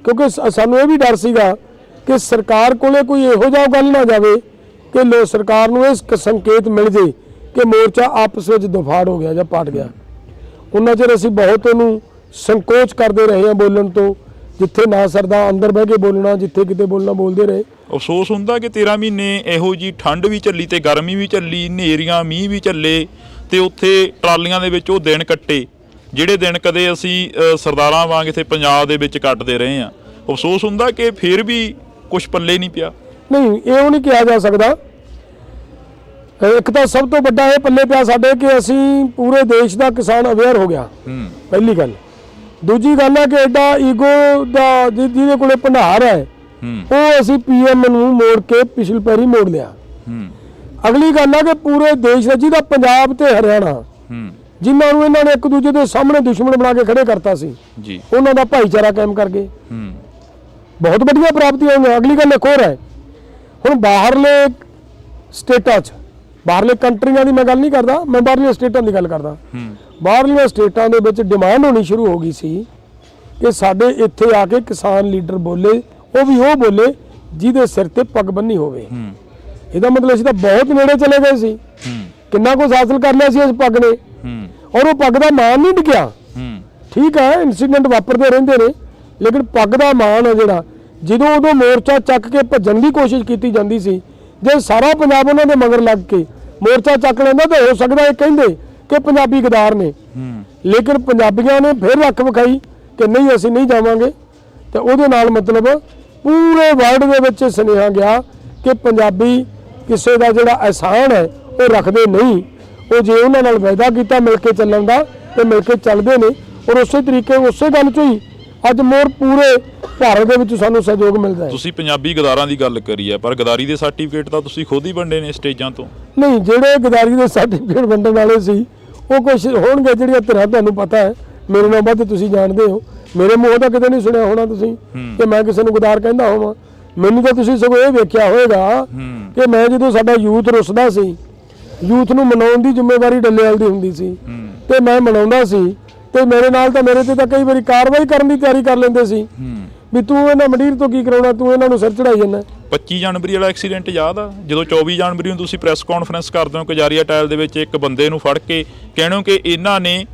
ਕਿਉਂਕਿ ਸਾਨੂੰ ਇਹ ਵੀ ਡਰ ਸੀਗਾ ਕਿ ਸਰਕਾਰ ਕੋਲੇ ਕੋਈ ਇਹੋ ਜਿਹਾ ਗੱਲ ਨਾ ਜਾਵੇ ਕਿ ਸਰਕਾਰ ਨੂੰ ਇਹ ਸੰਕੇਤ ਮਿਲ ਜੇ ਕਿ ਮੋਰਚਾ ਆਪਸ ਵਿੱਚ ਦਫਾੜ ਹੋ ਗਿਆ ਜਾਂ ਪਾਟ ਗਿਆ। ਉਹਨਾਂ ਚਿਰ ਅਸੀਂ ਬਹੁਤ ਉਹਨੂੰ ਸੰਕੋਚ ਕਰਦੇ ਰਹੇ ਹਾਂ ਬੋਲਣ ਤੋਂ, ਜਿੱਥੇ ਨਾ ਸਰਦਾ ਅੰਦਰ ਬਹਿ ਕੇ ਬੋਲਣਾ, ਜਿੱਥੇ ਕਿਤੇ ਬੋਲਣਾ ਬੋਲਦੇ ਰਹੇ। ਅਫਸੋਸ ਹੁੰਦਾ ਕਿ 13 ਮਹੀਨੇ ਇਹੋ ਜੀ ਠੰਡ ਵੀ ਚੱਲੀ ਤੇ ਗਰਮੀ ਵੀ ਚੱਲੀ, ਹਨੇਰੀਆਂ ਮੀਂਹ ਵੀ ਚੱਲੇ ਤੇ ਉੱਥੇ ਟਰਾਲੀਆਂ ਦੇ ਵਿੱਚ ਉਹ ਦਿਨ ਕੱਟੇ ਜਿਹੜੇ ਦਿਨ ਕਦੇ ਅਸੀਂ ਸਰਦਾਰਾਂ ਵਾਂਗ ਇੱਥੇ ਪੰਜਾਬ ਦੇ ਵਿੱਚ ਕੱਟਦੇ ਰਹੇ ਹਾਂ। ਅਫਸੋਸ ਹੁੰਦਾ ਕਿ ਫਿਰ ਵੀ ਕੁਝ ਪੱਲੇ ਨਹੀਂ ਪਿਆ। ਨਹੀਂ, ਇਹ ਨਹੀਂ ਕਿਹਾ ਜਾ ਸਕਦਾ ਇੱਕ ਤਾਂ ਸਭ ਤੋਂ ਵੱਡਾ ਇਹ ਪੱਲੇ ਪਿਆ ਸਾਡੇ ਕਿ ਅਸੀਂ ਪੂਰੇ ਦੇਸ਼ ਦਾ ਕਿਸਾਨ ਅਵੇਅਰ ਹੋ ਗਿਆ, ਪਹਿਲੀ ਗੱਲ। ਦੂਜੀ ਗੱਲ ਹੈ ਕਿ ਐਡਾ ਈਗੋ ਦਾ ਜਿਹਦੇ ਕੋਲੇ ਭੰਡਾਰ ਹੈ ਉਹ ਅਸੀਂ ਪੀਐਮ ਨੂੰ ਮੋੜ ਕੇ ਪਿਛਲੀ ਪੈਰੀ ਮੋੜ ਲਿਆ। ਅਗਲੀ ਗੱਲ ਹੈ ਕਿ ਪੂਰੇ ਦੇਸ਼ ਦਾ ਜਿਹਦਾ ਪੰਜਾਬ ਤੇ ਹਰਿਆਣਾ ਜਿਨ੍ਹਾਂ ਨੂੰ ਇਹਨਾਂ ਨੇ ਇੱਕ ਦੂਜੇ ਦੇ ਸਾਹਮਣੇ ਦੁਸ਼ਮਣ ਬਣਾ ਕੇ ਖੜੇ ਕਰਤਾ ਸੀ ਜੀ, ਉਹਨਾਂ ਦਾ ਭਾਈਚਾਰਾ ਕਾਇਮ ਕਰ ਗਏ। ਬਹੁਤ ਵੱਡੀਆਂ ਪ੍ਰਾਪਤੀਆਂ ਹੋਈਆਂ। ਅਗਲੀ ਗੱਲ ਇੱਕ ਹੋਰ ਹੈ, ਹੁਣ ਬਾਹਰਲੇ ਸਟੇਟਾਂ 'ਚ, ਬਾਹਰਲੇ ਕੰਟਰੀਆਂ ਦੀ ਮੈਂ ਗੱਲ ਨਹੀਂ ਕਰਦਾ, ਮੈਂ ਬਾਹਰਲੀਆਂ ਸਟੇਟਾਂ ਦੀ ਗੱਲ ਕਰਦਾ। ਬਾਹਰਲੀਆਂ ਸਟੇਟਾਂ ਦੇ ਵਿੱਚ ਡਿਮਾਂਡ ਹੋਣੀ ਸ਼ੁਰੂ ਹੋ ਗਈ ਸੀ ਕਿ ਸਾਡੇ ਇੱਥੇ ਆ ਕੇ ਕਿਸਾਨ ਲੀਡਰ ਬੋਲੇ, ਉਹ ਵੀ ਉਹ ਬੋਲੇ ਜਿਹਦੇ ਸਿਰ ਤੇ ਪੱਗ ਬੰਨੀ ਹੋਵੇ। ਇਹਦਾ ਮਤਲਬ ਅਸੀਂ ਤਾਂ ਬਹੁਤ ਨੇੜੇ ਚਲੇ ਗਏ ਸੀ, ਕਿੰਨਾ ਕੁਝ ਹਾਸਲ ਕਰ ਲਿਆ ਸੀ ਇਸ ਪੱਗ ਨੇ, ਔਰ ਉਹ ਪੱਗ ਦਾ ਮਾਣ ਨਹੀਂ ਡਿੱਗਿਆ। ਠੀਕ ਹੈ, ਇਨਸੀਡੈਂਟ ਵਾਪਰਦੇ ਰਹਿੰਦੇ ਨੇ, ਲੇਕਿਨ ਪੱਗ ਦਾ ਮਾਣ ਹੈ ਜਿਹੜਾ, ਜਦੋਂ ਉਦੋਂ ਮੋਰਚਾ ਚੱਕ ਕੇ ਭੱਜਣ ਦੀ ਕੋਸ਼ਿਸ਼ ਕੀਤੀ ਜਾਂਦੀ ਸੀ, ਜੇ ਸਾਰਾ ਪੰਜਾਬ ਉਹਨਾਂ ਦੇ ਮਗਰ ਲੱਗ ਕੇ ਮੋਰਚਾ ਚੱਕ ਲੈਂਦਾ ਤਾਂ ਹੋ ਸਕਦਾ ਇਹ ਕਹਿੰਦੇ ਕਿ ਪੰਜਾਬੀ ਗਦਾਰ ਨੇ, ਲੇਕਿਨ ਪੰਜਾਬੀਆਂ ਨੇ ਫਿਰ ਰੱਖ ਵਿਖਾਈ ਕਿ ਨਹੀਂ ਅਸੀਂ ਨਹੀਂ ਜਾਵਾਂਗੇ। ਤੇ ਉਹਦੇ ਨਾਲ ਮਤਲਬ ਪੂਰੇ ਵਰਲਡ ਦੇ ਵਿੱਚ ਸੁਨੇਹਾ ਗਿਆ ਕਿ ਪੰਜਾਬੀ ਕਿਸੇ ਦਾ ਜਿਹੜਾ ਅਹਿਸਾਨ ਹੈ ਉਹ ਰੱਖਦੇ ਨਹੀਂ। ਉਹ ਜੇ ਉਹਨਾਂ ਨਾਲ ਵਾਅਦਾ ਕੀਤਾ ਮਿਲ ਕੇ ਚੱਲਣ ਦਾ ਤੇ ਮਿਲ ਕੇ ਚੱਲਦੇ ਨੇ, ਔਰ ਉਸੇ ਤਰੀਕੇ ਉਸੇ ਗੱਲ ਚੋਂ ਹੀ ਅੱਜ ਮੋਰ ਪੂਰੇ ਭਾਰਤ ਦੇ ਵਿੱਚ ਸਾਨੂੰ ਸਹਿਯੋਗ ਮਿਲਦਾ ਹੈ। ਤੁਸੀਂ ਪੰਜਾਬੀ ਗਦਾਰਾਂ ਦੀ ਗੱਲ ਕਰੀ ਹੈ, ਪਰ ਗਦਾਰੀ ਦੇ ਸਰਟੀਫਿਕੇਟ ਤਾਂ ਤੁਸੀਂ ਖੁਦ ਹੀ ਵੰਡੇ ਨੇ ਸਟੇਜਾਂ ਤੋਂ। ਨਹੀਂ, ਜਿਹੜੇ ਗਦਾਰੀ ਦੇ ਸਰਟੀਫਿਕੇਟ ਵੰਡਣ ਵਾਲੇ ਸੀ ਉਹ ਕੁਝ ਹੋਣਗੇ ਜਿਹੜੀਆਂ ਧਿਰਾਂ ਤੁਹਾਨੂੰ ਪਤਾ ਹੈ, ਮੇਰੇ ਨਾਲ ਵੱਧ ਤੁਸੀਂ ਜਾਣਦੇ ਹੋ। ਮੇਰੇ ਮੂੰਹੋਂ ਤਾਂ ਕਿਤੇ ਨਹੀਂ ਸੁਣਿਆ ਹੋਣਾ ਤੁਸੀਂ ਕਿ ਮੈਂ ਕਿਸੇ ਨੂੰ ਗਦਾਰ ਕਹਿੰਦਾ ਹੋਵਾਂ। ਮੈਨੂੰ ਤਾਂ ਤੁਸੀਂ ਸਗੋਂ ਇਹ ਵੇਖਿਆ ਹੋਵੇਗਾ ਕਿ ਮੈਂ ਜਦੋਂ ਸਾਡਾ ਯੂਥ ਰੁੱਸਦਾ ਸੀ, ਯੂਥ ਨੂੰ ਮਨਾਉਣ ਦੀ ਜ਼ਿੰਮੇਵਾਰੀ ਡੱਲੇਵਾਲ ਦੀ ਹੁੰਦੀ ਸੀ ਤੇ ਮੈਂ ਮਨਾਉਂਦਾ ਸੀ, ਤੇ ਮੇਰੇ ਨਾਲ ਤਾਂ ਮੇਰੇ ਤੇ ਤਾਂ ਕਈ ਵਾਰੀ ਕਾਰਵਾਈ ਕਰਨ ਦੀ ਤਿਆਰੀ ਕਰ ਲੈਂਦੇ ਸੀ ਵੀ ਤੂੰ ਇਹਨਾਂ ਮੰਡੀਰ ਤੋਂ ਕੀ ਕਰਾਉਣਾ, ਤੂੰ ਇਹਨਾਂ ਨੂੰ ਸਿਰ ਚੜਾਈ ਜਾਂਦਾ। 25 ਜਨਵਰੀ ਵਾਲਾ ਐਕਸੀਡੈਂਟ ਯਾਦ ਆ, ਜਦੋਂ 24 ਜਨਵਰੀ ਨੂੰ ਤੁਸੀਂ ਪ੍ਰੈਸ ਕਾਨਫਰੰਸ ਕਰਦੇ ਹੋ ਕਜਾਰੀਆ ਟਾਇਲ ਦੇ ਵਿੱਚ, ਇੱਕ ਬੰਦੇ ਨੂੰ ਫੜ ਕੇ ਕਹਿਣੋ ਕਿ ਇਹਨਾਂ ਨੇ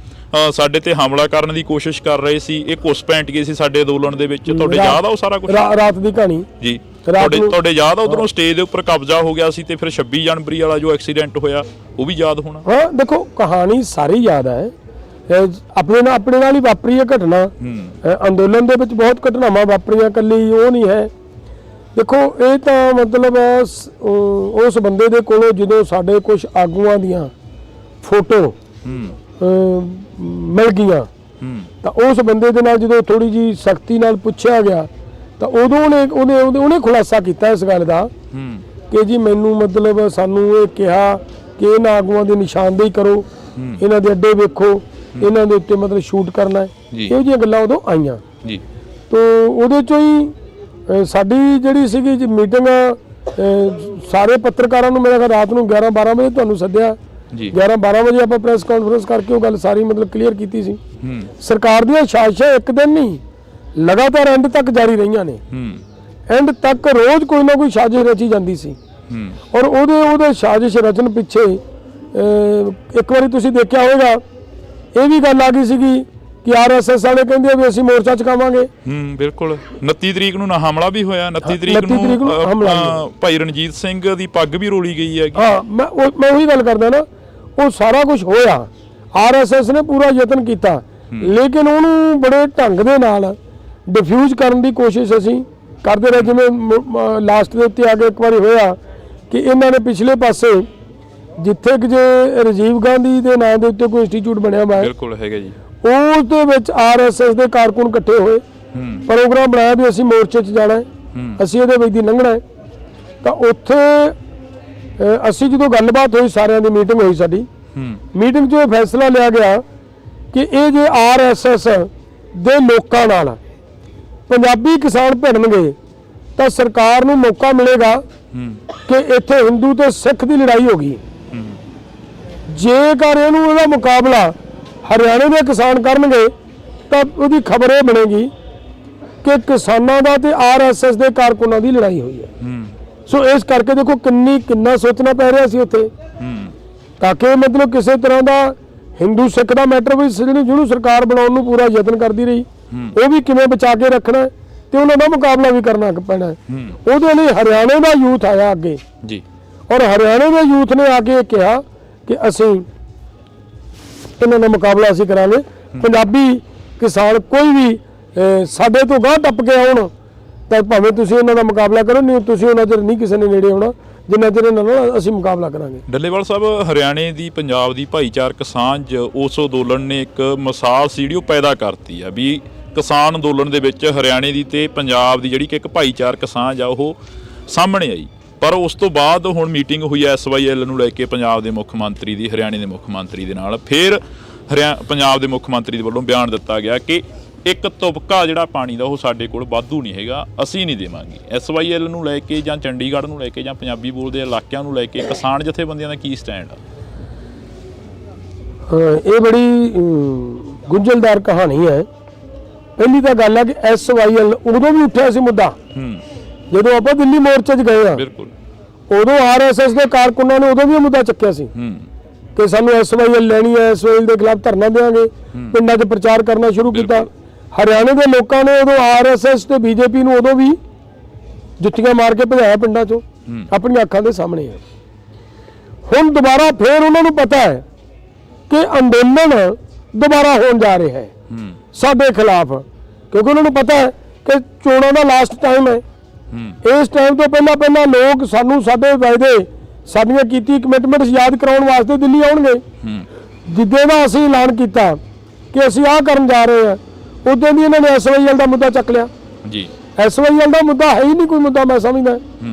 ਸਾਡੇ ਤੇ ਹਮਲਾ ਕਰਨ ਦੀ ਕੋਸ਼ਿਸ਼ ਕਰ ਰਹੇ ਸੀ, ਇਹ ਘੁਸ ਪੈਂਟ ਗਏ ਸੀ ਸਾਡੇ ਅੰਦੋਲਨ ਦੇ ਵਿੱਚ। ਤੁਹਾਡੇ ਯਾਦ ਆ ਉਹ ਸਾਰਾ ਕੁਝ? ਰਾਤ ਦੀ ਕਹਾਣੀ ਜੀ, ਤੁਹਾਡੇ ਯਾਦ ਆ? ਉਧਰੋਂ ਸਟੇਜ ਦੇ ਉੱਪਰ ਕਬਜ਼ਾ ਹੋ ਗਿਆ ਸੀ, ਤੇ ਫਿਰ 26 ਜਨਵਰੀ ਵਾਲਾ ਜੋ ਐਕਸੀਡੈਂਟ ਹੋਇਆ ਉਹ ਵੀ ਯਾਦ ਹੋਣਾ। ਹਾਂ, ਦੇਖੋ ਕਹਾਣੀ ਸਾਰੀ ਯਾਦ ਹੈ। ਆਪਣੇ ਨਾਲ ਹੀ ਵਾਪਰੀ ਹੈ ਘਟਨਾ। ਅੰਦੋਲਨ ਦੇ ਵਿੱਚ ਬਹੁਤ ਘਟਨਾਵਾਂ ਵਾਪਰੀਆਂ, ਇਕੱਲੀ ਉਹ ਨਹੀਂ ਹੈ। ਦੇਖੋ ਇਹ ਤਾਂ ਮਤਲਬ ਉਸ ਬੰਦੇ ਦੇ ਕੋਲੋਂ ਜਦੋਂ ਸਾਡੇ ਕੁਝ ਆਗੂਆਂ ਦੀਆਂ ਫੋਟੋ ਮਿਲ ਗਈਆਂ ਤਾਂ ਉਸ ਬੰਦੇ ਦੇ ਨਾਲ ਜਦੋਂ ਥੋੜੀ ਜੀ ਸਖਤੀ ਨਾਲ ਪੁੱਛਿਆ ਗਿਆ ਤਾਂ ਉਦੋਂ ਉਹਨੇ ਖੁਲਾਸਾ ਕੀਤਾ ਇਸ ਗੱਲ ਦਾ ਕਿ ਜੀ ਮੈਨੂੰ ਮਤਲਬ ਸਾਨੂੰ ਇਹ ਕਿਹਾ ਕਿ ਇਹਨਾਂ ਆਗੂਆਂ ਦੀ ਨਿਸ਼ਾਨਦੇਹੀ ਕਰੋ, ਇਹਨਾਂ ਦੇ ਅੱਡੇ ਵੇਖੋ, ਇਹਨਾਂ ਦੇ ਉੱਤੇ ਮਤਲਬ ਸ਼ੂਟ ਕਰਨਾ ਹੈ। ਇਹੋ ਜਿਹੀਆਂ ਗੱਲਾਂ ਉਦੋਂ ਆਈਆਂ ਜੀ। ਤਾਂ ਉਹਦੇ ਚੋਂ ਹੀ ਸਾਡੀ ਜਿਹੜੀ ਸੀਗੀ ਮੀਟਿੰਗ, ਸਾਰੇ ਪੱਤਰਕਾਰਾਂ ਨੂੰ ਮੇਰਾ ਰਾਤ ਨੂੰ 11-12 ਵਜੇ ਤੁਹਾਨੂੰ ਸੱਦਿਆ, 11-12 ਵਜੇ ਆਪਾਂ ਪ੍ਰੈਸ ਕਾਨਫਰੰਸ ਕਰਕੇ ਉਹ ਗੱਲ ਸਾਰੀ ਮਤਲਬ ਕਲੀਅਰ ਕੀਤੀ ਸੀ। ਸਰਕਾਰ ਦੀਆਂ ਸਾਜ਼ਿਸ਼ਾਂ ਇੱਕ ਦਿਨ ਨਹੀਂ, ਲਗਾਤਾਰ ਐਂਡ ਤੱਕ ਜਾਰੀ ਰਹੀਆਂ ਨੇ। ਐਂਡ ਤੱਕ ਰੋਜ਼ ਕੋਈ ਨਾ ਕੋਈ ਸਾਜ਼ਿਸ਼ ਰਚੀ ਜਾਂਦੀ ਸੀ, ਔਰ ਉਹਦੇ ਸਾਜ਼ਿਸ਼ ਰਚਨ ਪਿੱਛੇ ਇੱਕ ਵਾਰੀ ਤੁਸੀਂ ਦੇਖਿਆ ਹੋਵੇਗਾ ਇਹ ਵੀ ਗੱਲ ਆ ਗਈ ਸੀਗੀ ਕਿ ਆਰਐਸਐਸ ਵਾਲੇ ਕਹਿੰਦੇ ਵੀ ਅਸੀਂ ਮੋਰਚਾ ਚੁਕਾਵਾਂਗੇ। ਬਿਲਕੁਲ 29 ਤਰੀਕ ਨੂੰ ਨਾ ਹਮਲਾ ਵੀ ਹੋਇਆ, 29 ਤਰੀਕ ਨੂੰ ਭਾਈ ਰਣਜੀਤ ਸਿੰਘ ਦੀ ਪੱਗ ਵੀ ਰੋਲੀ ਗਈ ਹੈ। ਹਾਂ, ਮੈਂ ਉਹੀ ਗੱਲ ਕਰਦਾ ਨਾ, ਉਹ ਸਾਰਾ ਕੁਝ ਹੋਇਆ, ਆਰਐਸਐਸ ਨੇ ਪੂਰਾ ਯਤਨ ਕੀਤਾ, ਲੇਕਿਨ ਉਹਨੂੰ ਬੜੇ ਢੰਗ ਦੇ ਨਾਲ ਡਿਫਿਊਜ਼ ਕਰਨ ਦੀ ਕੋਸ਼ਿਸ਼ ਅਸੀਂ ਕਰਦੇ ਰਹੇ। ਜਿਵੇਂ ਲਾਸਟ ਦੇ ਉੱਤੇ ਆ ਕੇ ਇੱਕ ਵਾਰੀ ਹੋਇਆ ਕਿ ਇਹਨਾਂ ਨੇ ਪਿਛਲੇ ਪਾਸੇ ਜਿੱਥੇ ਕਿ ਜੇ ਰਾਜੀਵ ਗਾਂਧੀ ਦੇ ਨਾਂ ਦੇ ਉੱਤੇ ਕੋਈ ਇੰਸਟੀਚਿਊਟ ਬਣਿਆ ਹੋਇਆ, ਬਿਲਕੁਲ ਹੈਗਾ ਜੀ, ਉਸ ਦੇ ਵਿੱਚ ਆਰਐਸਐਸ ਦੇ ਕਾਰਕੁਨ ਇਕੱਠੇ ਹੋਏ, ਪ੍ਰੋਗਰਾਮ ਬਣਾਇਆ ਵੀ ਅਸੀਂ ਮੋਰਚੇ 'ਚ ਜਾਣਾ ਹੈ, ਅਸੀਂ ਇਹਦੇ ਵਿੱਚ ਦੀ ਲੰਘਣਾ ਹੈ। ਤਾਂ ਉੱਥੇ ਅਸੀਂ ਜਦੋਂ ਗੱਲਬਾਤ ਹੋਈ, ਸਾਰਿਆਂ ਦੀ ਮੀਟਿੰਗ ਹੋਈ, ਸਾਡੀ ਮੀਟਿੰਗ 'ਚ ਇਹ ਫੈਸਲਾ ਲਿਆ ਗਿਆ ਕਿ ਇਹ ਜੇ ਆਰਐਸਐਸ ਦੇ ਲੋਕਾਂ ਨਾਲ ਪੰਜਾਬੀ ਕਿਸਾਨ ਭਿੜਨਗੇ ਤਾਂ ਸਰਕਾਰ ਨੂੰ ਮੌਕਾ ਮਿਲੇਗਾ ਕਿ ਇੱਥੇ ਹਿੰਦੂ ਤੇ ਸਿੱਖ ਦੀ ਲੜਾਈ ਹੋ ਗਈ। ਜੇਕਰ ਇਹਦਾ ਮੁਕਾਬਲਾ ਹਰਿਆਣੇ ਦੇ ਕਿਸਾਨ ਕਰਨਗੇ ਤਾਂ ਉਹਦੀ ਖਬਰ ਇਹ ਬਣੇਗੀ ਕਿ ਕਿਸਾਨਾਂ ਦਾ ਤੇ ਆਰਐਸਐਸ ਦੇ ਕਾਰਕੁਨਾਂ ਦੀ ਲੜਾਈ ਹੋਈ ਹੈ। ਸੋ ਇਸ ਕਰਕੇ ਦੇਖੋ ਕਿੰਨਾ ਸੋਚਣਾ ਪੈ ਰਿਹਾ ਸੀ ਉੱਥੇ, ਤਾਂ ਕਿ ਮਤਲਬ ਕਿਸੇ ਤਰ੍ਹਾਂ ਦਾ ਹਿੰਦੂ ਸਿੱਖ ਦਾ ਮੈਟਰ ਵੀ ਜਿਹਨੂੰ ਸਰਕਾਰ ਬਣਾਉਣ ਨੂੰ ਪੂਰਾ ਯਤਨ ਕਰਦੀ ਰਹੀ, ਉਹ ਵੀ ਕਿਵੇਂ ਬਚਾ ਕੇ ਰੱਖਣਾ ਤੇ ਉਹਨਾਂ ਦਾ ਮੁਕਾਬਲਾ ਵੀ ਕਰਨਾ ਪੈਣਾ। ਉਹਦੇ ਲਈ ਹਰਿਆਣੇ ਦਾ ਯੂਥ ਆਇਆ ਅੱਗੇ ਜੀ, ਔਰ ਹਰਿਆਣੇ ਦੇ ਯੂਥ ਨੇ ਆ ਕੇ ਕਿਹਾ ਕਿ ਅਸੀਂ ਇਹਨਾਂ ਦਾ ਮੁਕਾਬਲਾ ਅਸੀਂ ਕਰਾਂਗੇ। ਪੰਜਾਬੀ ਕਿਸਾਨ ਕੋਈ ਵੀ ਸਾਡੇ ਤੋਂ ਗਾਂਹ ਟੱਪ ਕੇ ਆਉਣ ਤਾਂ ਭਾਵੇਂ ਤੁਸੀਂ ਇਹਨਾਂ ਦਾ ਮੁਕਾਬਲਾ ਕਰੋ, ਨਹੀਂ ਤੁਸੀਂ ਉਹਨਾਂ ਚਿਰ ਨਹੀਂ ਕਿਸੇ ਨੇ ਨੇੜੇ ਆਉਣਾ। ਜਿੰਨਾ ਚਿਰ ਇਹਨਾਂ ਨਾਲ ਅਸੀਂ ਮੁਕਾਬਲਾ ਕਰਾਂਗੇ। ਡੱਲੇਵਾਲ ਸਾਹਿਬ, ਹਰਿਆਣੇ ਦੀ ਪੰਜਾਬ ਦੀ ਭਾਈਚਾਰਕ ਸਾਂਝ ਉਸ ਅੰਦੋਲਨ ਨੇ ਇੱਕ ਮਿਸਾਲ ਸੀ ਜਿਹੜੀ ਉਹ ਪੈਦਾ ਕਰਤੀ ਆ ਵੀ ਕਿਸਾਨ ਅੰਦੋਲਨ ਦੇ ਵਿੱਚ ਹਰਿਆਣੇ ਦੀ ਤੇ ਪੰਜਾਬ ਦੀ ਜਿਹੜੀ ਕਿ ਇੱਕ ਭਾਈਚਾਰਕ ਸਾਂਝ ਆ ਉਹ ਸਾਹਮਣੇ ਆਈ। ਪਰ ਉਸ ਤੋਂ ਬਾਅਦ ਹੁਣ ਮੀਟਿੰਗ ਹੋਈ SYL ਨੂੰ ਲੈ ਕੇ ਪੰਜਾਬ ਦੇ ਮੁੱਖ ਮੰਤਰੀ ਦੀ, ਹਰਿਆਣੇ ਦੇ ਮੁੱਖ ਮੰਤਰੀ ਦੇ ਨਾਲ। ਫਿਰ ਪੰਜਾਬ ਦੇ ਮੁੱਖ ਮੰਤਰੀ ਦੇ ਵੱਲੋਂ ਬਿਆਨ ਦਿੱਤਾ ਗਿਆ ਕਿ ਇੱਕ ਤੁਪਕਾ ਜਿਹੜਾ ਪਾਣੀ ਦਾ ਉਹ ਸਾਡੇ ਕੋਲ ਵਾਧੂ ਨਹੀਂ ਹੈਗਾ, ਅਸੀਂ ਨਹੀਂ ਦੇਵਾਂਗੇ। SYL ਨੂੰ ਲੈ ਕੇ ਜਾਂ ਚੰਡੀਗੜ੍ਹ ਨੂੰ ਲੈ ਕੇ ਜਾਂ ਪੰਜਾਬੀ ਬੋਲਦੇ ਇਲਾਕਿਆਂ ਨੂੰ ਲੈ ਕੇ ਕਿਸਾਨ ਜਥੇਬੰਦੀਆਂ ਦਾ ਕੀ ਸਟੈਂਡ ਆ? ਇਹ ਬੜੀ ਗੁੰਝਲਦਾਰ ਕਹਾਣੀ ਹੈ। ਪਹਿਲੀ ਤਾਂ ਗੱਲ ਹੈ ਕਿ SYL ਉਦੋਂ ਵੀ ਉੱਠਿਆ ਸੀ ਮੁੱਦਾ ਜਦੋਂ ਆਪਾਂ ਦਿੱਲੀ ਮੋਰਚੇ 'ਚ ਗਏ ਆ। ਬਿਲਕੁਲ। ਉਦੋਂ RSS ਦੇ ਕਾਰਕੁਨਾਂ ਨੇ ਉਦੋਂ ਵੀ ਇਹ ਮੁੱਦਾ ਚੱਕਿਆ ਸੀ ਕਿ ਸਾਨੂੰ SYL ਲੈਣੀ ਹੈ, SYL ਦੇ ਖਿਲਾਫ ਧਰਨਾ ਦੇਵਾਂਗੇ, ਪਿੰਡਾਂ 'ਚ ਪ੍ਰਚਾਰ ਕਰਨਾ ਸ਼ੁਰੂ ਕੀਤਾ। ਹਰਿਆਣੇ ਦੇ ਲੋਕਾਂ ਨੇ ਉਦੋਂ RSS ਤੇ BJP ਨੂੰ ਉਦੋਂ ਵੀ ਜੁੱਤੀਆਂ ਮਾਰ ਕੇ ਭਜਾਇਆ ਪਿੰਡਾਂ 'ਚੋਂ, ਆਪਣੀਆਂ ਅੱਖਾਂ ਦੇ ਸਾਹਮਣੇ ਹੈ। ਹੁਣ ਦੁਬਾਰਾ ਫੇਰ ਉਹਨਾਂ ਨੂੰ ਪਤਾ ਹੈ ਕਿ ਅੰਦੋਲਨ ਦੁਬਾਰਾ ਹੋਣ ਜਾ ਰਿਹਾ ਹੈ ਸਾਡੇ ਖਿਲਾਫ, ਕਿਉਂਕਿ ਉਹਨਾਂ ਨੂੰ ਪਤਾ ਹੈ ਕਿ ਚੋਣਾਂ ਦਾ ਲਾਸਟ ਟਾਈਮ ਹੈ। ਇਸ ਟਾਈਮ ਤੋਂ ਪਹਿਲਾਂ ਲੋਕ ਸਾਨੂੰ ਸਾਡੇ ਵਾਅਦੇ, ਸਾਡੀਆਂ ਕੀਤੀ ਕਮਿਟਮੈਂਟਸ ਯਾਦ ਕਰਾਉਣ ਵਾਸਤੇ ਦਿੱਲੀ ਆਉਣਗੇ। ਜਿੱਦੇ ਦਾ ਅਸੀਂ ਐਲਾਨ ਕੀਤਾ ਕਿ ਅਸੀਂ ਆਹ ਕਰਨ ਜਾ ਰਹੇ ਹਾਂ, ਉਦੋਂ ਦੀ ਇਹਨਾਂ ਨੇ SYL ਦਾ ਮੁੱਦਾ ਚੱਕ ਲਿਆ ਜੀ। SYL ਦਾ ਮੁੱਦਾ ਹੈ ਹੀ ਨਹੀਂ ਕੋਈ ਮੁੱਦਾ, ਮੈਂ ਸਮਝਦਾ।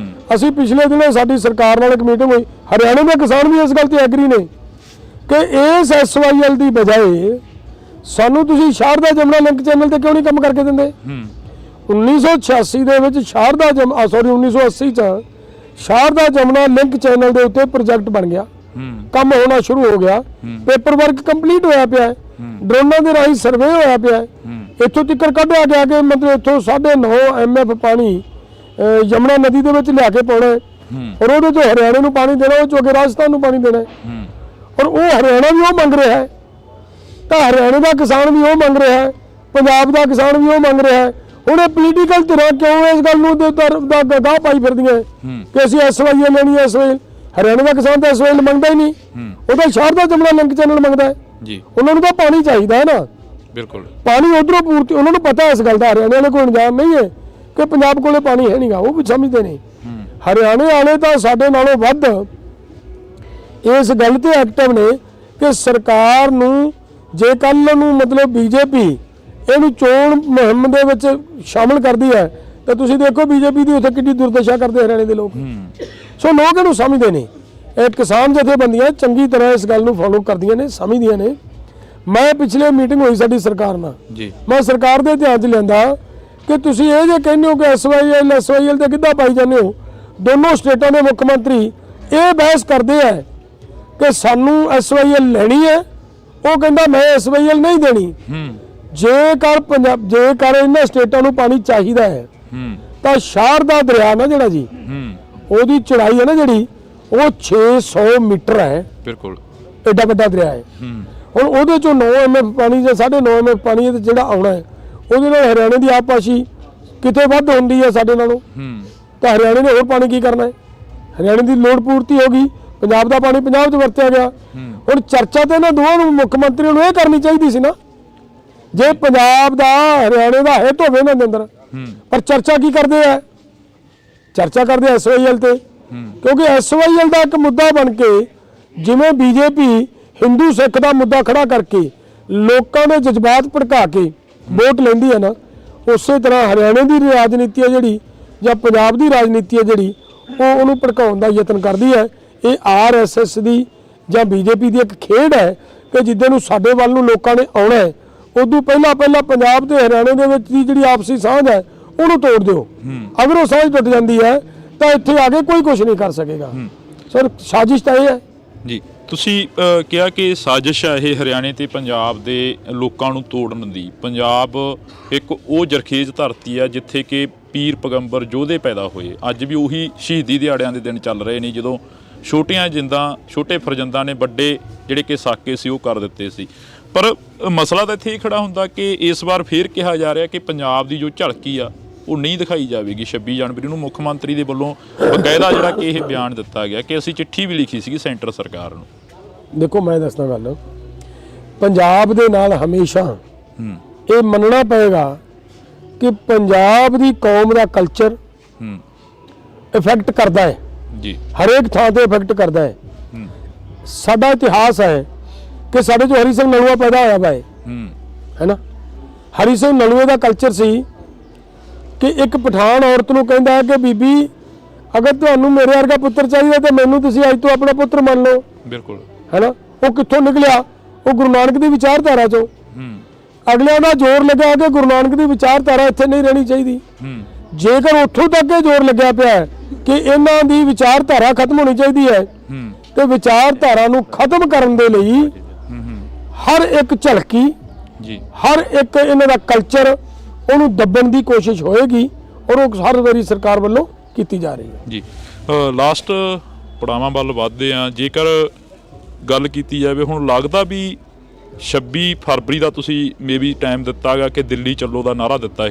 ਅਸੀਂ ਪਿਛਲੇ ਦਿਨੇ ਸਾਡੀ ਸਰਕਾਰ ਨਾਲ ਇੱਕ ਮੀਟਿੰਗ ਹੋਈ, ਹਰਿਆਣੇ ਦੇ ਕਿਸਾਨ ਵੀ ਇਸ ਗੱਲ ਤੇ ਐਗਰੀ ਨੇ ਕਿ ਇਸ SYL ਦੀ ਬਜਾਏ ਸਾਨੂੰ ਤੁਸੀਂ ਸ਼ਾਰਦਾ ਜਮਨਾ ਲਿੰਕ ਚੈਨਲ ਤੇ ਕਿਉਂ ਨਹੀਂ ਕੰਮ ਕਰਕੇ ਦਿੰਦੇ? 1986 ਦੇ ਵਿੱਚ 1980 ਚ ਸ਼ਾਰਦਾ ਜਮਨਾ ਲਿੰਕ ਚੈਨਲ ਦੇ ਉੱਤੇ ਪ੍ਰੋਜੈਕਟ ਬਣ ਗਿਆ, ਕੰਮ ਹੋਣਾ ਸ਼ੁਰੂ ਹੋ ਗਿਆ, ਪੇਪਰ ਵਰਕ ਕੰਪਲੀਟ ਹੋਇਆ ਪਿਆ, ਡਰੋਨਾਂ ਦੇ ਰਾਹੀਂ ਸਰਵੇ ਹੋਇਆ ਪਿਆ, ਇੱਥੋਂ ਤੱਕ ਕੱਢਿਆ ਗਿਆ ਕਿ ਮਤਲਬ ਇੱਥੋਂ 9.5 MF ਪਾਣੀ ਯਮੁਨਾ ਨਦੀ ਦੇ ਵਿੱਚ ਲਿਆ ਕੇ ਪਾਉਣਾ ਔਰ ਉਹਦੇ ਚੋਂ ਹਰਿਆਣੇ ਨੂੰ ਪਾਣੀ ਦੇਣਾ, ਉਹ ਚੋਂ ਅੱਗੇ ਰਾਜਸਥਾਨ ਨੂੰ ਪਾਣੀ ਦੇਣਾ। ਔਰ ਉਹ ਹਰਿਆਣਾ ਵੀ ਉਹ ਮੰਗ ਰਿਹਾ ਹੈ, ਤਾਂ ਹਰਿਆਣੇ ਦਾ ਕਿਸਾਨ ਵੀ ਉਹ ਮੰਗ ਰਿਹਾ ਹੈ, ਪੰਜਾਬ ਦਾ ਕਿਸਾਨ ਵੀ ਉਹ ਮੰਗ ਰਿਹਾ ਹੈ। ਹੁਣ ਇਹ ਪੋਲੀਟੀਕਲ ਧਿਰਾਂ ਕਿਉਂ ਇਸ ਗੱਲ ਨੂੰ ਗਾਹ ਪਾਈ ਫਿਰਦੀਆਂ ਕਿ ਅਸੀਂ SYL ਲੈਣੀ ਹੈ? SYL ਹਰਿਆਣੇ ਦਾ ਕਿਸਾਨ ਤਾਂ SYL ਮੰਗਦਾ ਹੀ ਨਹੀਂ, ਉਹ ਤਾਂ ਸ਼ਾਰਦਾ ਜਮਨਾ ਲਿੰਕ ਚੈਨਲ ਮੰਗਦਾ ਹੈ ਜੀ। ਉਹਨਾਂ ਨੂੰ ਤਾਂ ਪਾਣੀ ਚਾਹੀਦਾ ਹੈ ਨਾ, ਬਿਲਕੁਲ ਪਾਣੀ ਉਧਰੋਂ ਪੂਰਤੀ। ਉਹਨਾਂ ਨੂੰ ਪਤਾ ਇਸ ਗੱਲ ਦਾ, ਹਰਿਆਣੇ ਵਾਲੇ ਕੋਈ ਇੰਤਜ਼ਾਮ ਨਹੀਂ ਹੈ ਕਿ ਪੰਜਾਬ ਕੋਲੇ ਪਾਣੀ ਹੈ ਨਹੀਂਗਾ, ਉਹ ਵੀ ਸਮਝਦੇ ਨੇ। ਹਰਿਆਣੇ ਵਾਲੇ ਤਾਂ ਸਾਡੇ ਨਾਲੋਂ ਵੱਧ ਇਸ ਗੱਲ ਤੇ ਐਕਟਿਵ ਨੇ ਕਿ ਸਰਕਾਰ ਨੂੰ ਜੇ ਕੱਲ ਨੂੰ ਮਤਲਬ BJP ਇਹਨੂੰ ਚੋਣ ਮੁਹਿੰਮ ਦੇ ਵਿੱਚ ਸ਼ਾਮਲ ਕਰਦੀ ਹੈ ਤਾਂ ਤੁਸੀਂ ਦੇਖੋ BJP ਦੀ ਉੱਥੇ ਕਿੰਨੀ ਦੁਰਦਸ਼ਾ ਕਰਦੇ ਹਰਿਆਣੇ ਦੇ ਲੋਕ। ਸੋ ਲੋਕ ਇਹਨੂੰ ਸਮਝਦੇ ਨੇ, ਇਹ ਕਿਸਾਨ ਜਥੇਬੰਦੀਆਂ ਚੰਗੀ ਤਰ੍ਹਾਂ ਇਸ ਗੱਲ ਨੂੰ ਫੋਲੋ ਕਰਦੀਆਂ ਨੇ, ਸਮਝਦੀਆਂ ਨੇ। ਮੈਂ ਪਿਛਲੇ ਮੀਟਿੰਗ ਹੋਈ ਸਾਡੀ ਸਰਕਾਰ ਨਾਲ ਜੀ, ਮੈਂ ਸਰਕਾਰ ਦੇ ਧਿਆਨ 'ਚ ਲਿਆਂਦਾ ਕਿ ਤੁਸੀਂ ਇਹ ਜੇ ਕਹਿੰਦੇ ਹੋ ਕਿ SYL ਤੇ ਕਿੱਦਾਂ ਪਾਈ ਜਾਂਦੇ ਹੋ। ਦੋਨੋਂ ਸਟੇਟਾਂ ਦੇ ਮੁੱਖ ਮੰਤਰੀ ਇਹ ਬਹਿਸ ਕਰਦੇ ਆ ਕਿ ਸਾਨੂੰ SYL ਲੈਣੀ ਹੈ, ਉਹ ਕਹਿੰਦਾ ਮੈਂ SYL ਨਹੀਂ ਦੇਣੀ। ਜੇਕਰ ਇਹਨਾਂ ਸਟੇਟਾਂ ਨੂੰ ਪਾਣੀ ਚਾਹੀਦਾ ਹੈ ਤਾਂ ਸ਼ਾਰਦਾ ਦਰਿਆ ਨਾ ਜਿਹੜਾ ਜੀ, ਉਹਦੀ ਚੌੜਾਈ ਹੈ ਨਾ ਜਿਹੜੀ, ਉਹ 600 ਮੀਟਰ ਹੈ, ਬਿਲਕੁਲ ਐਡਾ ਵੱਡਾ ਦਰਿਆ ਹੈ। ਹੁਣ ਉਹਦੇ ਚੋਂ 9 MF ਪਾਣੀ ਜਾਂ 9.5 MF ਪਾਣੀ ਜਿਹੜਾ ਆਉਣਾ ਹੈ, ਉਹਦੇ ਨਾਲ ਹਰਿਆਣੇ ਦੀ ਆਪਾਸ਼ੀ ਕਿਤੇ ਵੱਧ ਹੁੰਦੀ ਹੈ ਸਾਡੇ ਨਾਲੋਂ, ਤਾਂ ਹਰਿਆਣੇ ਨੇ ਹੋਰ ਪਾਣੀ ਕੀ ਕਰਨਾ ਹੈ? ਹਰਿਆਣੇ ਦੀ ਲੋੜ ਪੂਰਤੀ ਹੋ ਗਈ, ਪੰਜਾਬ ਦਾ ਪਾਣੀ ਪੰਜਾਬ 'ਚ ਵਰਤਿਆ ਗਿਆ। ਹੁਣ ਚਰਚਾ ਤੇ ਇਹਨਾਂ ਦੋਵਾਂ ਨੂੰ ਮੁੱਖ ਮੰਤਰੀਆਂ ਨੂੰ ਇਹ ਕਰਨੀ ਚਾਹੀਦੀ ਸੀ ਨਾ, ਜੇ ਪੰਜਾਬ ਦਾ ਹਰਿਆਣੇ ਦਾ ਹਿੱਤ ਹੋਵੇ ਇਹਨਾਂ ਦੇ ਅੰਦਰ। ਪਰ ਚਰਚਾ ਕੀ ਕਰਦੇ ਆ? ਚਰਚਾ ਕਰਦੇ SYL ਤੇ, ਕਿਉਂਕਿ SYL ਦਾ ਇੱਕ ਮੁੱਦਾ ਬਣ ਕੇ ਜਿਵੇਂ BJP ਹਿੰਦੂ ਸਿੱਖ ਦਾ ਮੁੱਦਾ ਖੜਾ ਕਰਕੇ ਲੋਕਾਂ ਦੇ ਜਜ਼ਬਾਤ ਭੜਕਾ ਕੇ ਵੋਟ ਲੈਂਦੀ ਹੈ ਨਾ, ਉਸੇ ਤਰ੍ਹਾਂ ਹਰਿਆਣੇ ਦੀ ਰਾਜਨੀਤੀ ਹੈ ਜਿਹੜੀ ਜਾਂ ਪੰਜਾਬ ਦੀ ਰਾਜਨੀਤੀ ਹੈ ਜਿਹੜੀ, ਉਹ ਉਹਨੂੰ ਭੜਕਾਉਣ ਦਾ ਯਤਨ ਕਰਦੀ ਹੈ। ਇਹ RSS ਦੀ ਜਾਂ BJP ਦੀ ਇੱਕ ਖੇਡ ਹੈ ਕਿ ਜਿੱਦਾਂ ਨੂੰ ਸਾਡੇ ਵੱਲ ਨੂੰ ਲੋਕਾਂ ਨੇ ਆਉਣਾ ਹੈ, ਉਦੋਂ ਪਹਿਲਾਂ ਪੰਜਾਬ ਤੇ ਹਰਿਆਣੇ ਦੇ ਵਿੱਚ ਦੀ ਜਿਹੜੀ ਆਪਸੀ ਸਾਂਝ ਹੈ ਉਹਨੂੰ ਤੋੜ ਦਿਓ। ਅਗਰ ਉਹ ਸਾਂਝ ਟੁੱਟ ਜਾਂਦੀ ਹੈ ਤਾਂ ਇੱਥੇ ਆ ਕੇ ਕੋਈ ਕੁਝ ਨਹੀਂ ਕਰ ਸਕੇਗਾ। ਸਰ ਸਾਜ਼ਿਸ਼ ਤਾਂ ਇਹ ਹੈ ਜੀ। ਤੁਸੀਂ ਕਿਹਾ ਕਿ ਸਾਜ਼ਿਸ਼ ਹੈ ਇਹ ਹਰਿਆਣੇ ਤੇ ਪੰਜਾਬ ਦੇ ਲੋਕਾਂ ਨੂੰ ਤੋੜਨ ਦੀ। ਪੰਜਾਬ ਇੱਕ ਉਹ ਜਰਖੇਜ਼ ਧਰਤੀ ਹੈ ਜਿੱਥੇ ਕਿ ਪੀਰ ਪੈਗੰਬਰ ਯੋਧੇ ਪੈਦਾ ਹੋਏ। ਅੱਜ ਵੀ ਉਹੀ ਸ਼ਹੀਦੀ ਦਿਹਾੜਿਆਂ ਦੇ ਦਿਨ ਚੱਲ ਰਹੇ ਨੇ ਜਦੋਂ ਛੋਟੀਆਂ ਜਿੰਦਾਂ ਛੋਟੇ ਫਰਜ਼ੰਦਾਂ ਨੇ ਵੱਡੇ ਜਿਹੜੇ ਕਿ ਸਾਕੇ ਸੀ ਉਹ ਕਰ ਦਿੱਤੇ ਸੀ। ਪਰ ਮਸਲਾ ਤਾਂ ਇੱਥੇ ਹੀ ਖੜਾ ਹੁੰਦਾ ਕਿ ਇਸ ਵਾਰ ਫੇਰ ਕਿਹਾ ਜਾ ਰਿਹਾ ਕਿ ਪੰਜਾਬ ਦੀ ਜੋ ਝਲਕੀ ਆ ਉਹ ਨਹੀਂ ਦਿਖਾਈ ਜਾਵੇਗੀ। 26 ਜਨਵਰੀ ਨੂੰ ਮੁੱਖ ਮੰਤਰੀ ਦੇ ਵੱਲੋਂ ਬਕਾਇਦਾ ਜਿਹੜਾ ਕਿ ਇਹ ਬਿਆਨ ਦਿੱਤਾ ਗਿਆ ਕਿ ਅਸੀਂ ਚਿੱਠੀ ਵੀ ਲਿਖੀ ਸੀਗੀ ਸੈਂਟਰ ਸਰਕਾਰ ਨੂੰ। ਦੇਖੋ ਮੈਂ ਦੱਸਦਾ ਗੱਲ, ਪੰਜਾਬ ਦੇ ਨਾਲ ਹਮੇਸ਼ਾ ਇਹ ਮੰਨਣਾ ਪਏਗਾ ਕਿ ਪੰਜਾਬ ਦੀ ਕੌਮ ਦਾ ਕਲਚਰ ਇਫੈਕਟ ਕਰਦਾ ਹੈ ਜੀ ਹਰੇਕ ਥਾਂ ਤੇ ਇਫੈਕਟ ਕਰਦਾ ਹੈ। ਸਾਡਾ ਇਤਿਹਾਸ ਹੈ ਕਿ ਸਾਡੇ ਜੋ ਹਰੀ ਸਿੰਘ ਨਲੂਆ ਪੈਦਾ ਹੋਇਆ ਵਾ ਹੈ ਨਾ। ਹਰੀ ਸਿੰਘ ਨਲੂਏ ਦਾ ਕਲਚਰ ਸੀ ਕਿ ਇੱਕ ਪਠਾਨ ਔਰਤ ਨੂੰ ਕਹਿੰਦਾ ਹੈ ਕਿ ਬੀਬੀ ਅਗਰ ਤੁਹਾਨੂੰ ਮੇਰੇ ਵਰਗਾ ਪੁੱਤਰ ਚਾਹੀਦਾ ਤਾਂ ਮੈਨੂੰ ਤੁਸੀਂ ਅੱਜ ਤੋਂ ਆਪਣਾ ਪੁੱਤਰ ਮੰਨ ਲਓ। ਬਿਲਕੁਲ ਹੈ ਨਾ। ਉਹ ਕਿੱਥੋਂ ਨਿਕਲਿਆ? ਉਹ ਗੁਰੂ ਨਾਨਕ ਦੀ ਵਿਚਾਰਧਾਰਾ ਚੋਂ। ਅਗਲਿਆਂ ਦਾ ਜ਼ੋਰ ਲੱਗਾ ਕਿ ਗੁਰੂ ਨਾਨਕ ਦੀ ਵਿਚਾਰਧਾਰਾ ਇੱਥੇ ਨਹੀਂ ਰਹਿਣੀ ਚਾਹੀਦੀ। ਜੇਕਰ ਉੱਥੋਂ ਤੱਕ ਇਹ ਜ਼ੋਰ ਲੱਗਿਆ ਪਿਆ ਹੈ ਕਿ ਇਹਨਾਂ ਦੀ ਵਿਚਾਰਧਾਰਾ ਖਤਮ ਹੋਣੀ ਚਾਹੀਦੀ ਹੈ ਤੇ ਵਿਚਾਰਧਾਰਾ ਨੂੰ ਖਤਮ ਕਰਨ ਦੇ ਲਈ ਹਰ ਇੱਕ ਝਲਕੀ ਜੀ ਹਰ ਇੱਕ ਇਹਨਾਂ ਦਾ ਕਲਚਰ ਉਹਨੂੰ ਦੱਬਣ ਦੀ ਕੋਸ਼ਿਸ਼ ਹੋਏਗੀ ਔਰ ਉਹ ਹਰ ਵਾਰੀ ਸਰਕਾਰ ਵੱਲੋਂ ਕੀਤੀ ਜਾ ਰਹੀ ਹੈ। ਜੀ ਲਾਸਟ ਪੜਾਵਾਂ ਵੱਲ ਵੱਧਦੇ ਆ। ਜੇਕਰ ਗੱਲ ਕੀਤੀ ਜਾਵੇ ਹੁਣ ਲੱਗਦਾ ਵੀ 26 ਫਰਵਰੀ ਦਾ ਤੁਸੀਂ ਮੇਬੀ ਟਾਈਮ ਦਿੱਤਾ ਗਾ ਕਿ ਦਿੱਲੀ ਚੱਲੋ ਦਾ ਨਾਅਰਾ ਦਿੱਤਾ,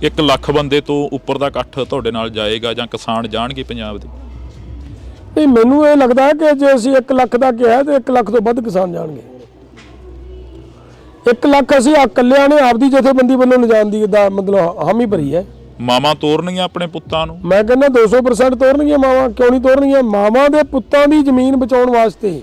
1 ਲੱਖ ਬੰਦੇ ਤੋਂ ਉੱਪਰ ਦਾ ਇਕੱਠ ਤੁਹਾਡੇ ਨਾਲ ਜਾਏਗਾ ਜਾਂ ਕਿਸਾਨ ਜਾਣਗੇ ਪੰਜਾਬ ਦੇ? ਨਹੀਂ, ਮੈਨੂੰ ਇਹ ਲੱਗਦਾ ਹੈ ਕਿ ਜੇ ਅਸੀਂ 1 ਲੱਖ ਦਾ ਕਿਹਾ ਤੇ 1 ਲੱਖ ਤੋਂ ਵੱਧ ਕਿਸਾਨ ਜਾਣਗੇ। 1 ਲੱਖ ਅਸੀਂ ਇਕੱਲਿਆਂ ਨੇ ਆਪਦੀ ਜਥੇਬੰਦੀ ਵੱਲੋਂ ਲਿਜਾਣ ਦੀ ਦਾ ਮਤਲਬ ਹਾਮੀ ਭਰੀ ਹੈ। ਮਾਵਾਂ ਤੋਰਨਗੀਆਂ ਆਪਣੇ ਪੁੱਤਾਂ ਨੂੰ? ਮੈਂ ਕਹਿੰਦਾ 200% ਤੋਰਨਗੀਆਂ ਮਾਵਾਂ। ਕਿਉਂ ਨਹੀਂ ਤੋਰਨਗੀਆਂ? ਮਾਵਾਂ ਦੇ ਪੁੱਤਾਂ ਦੀ ਜ਼ਮੀਨ ਬਚਾਉਣ ਵਾਸਤੇ,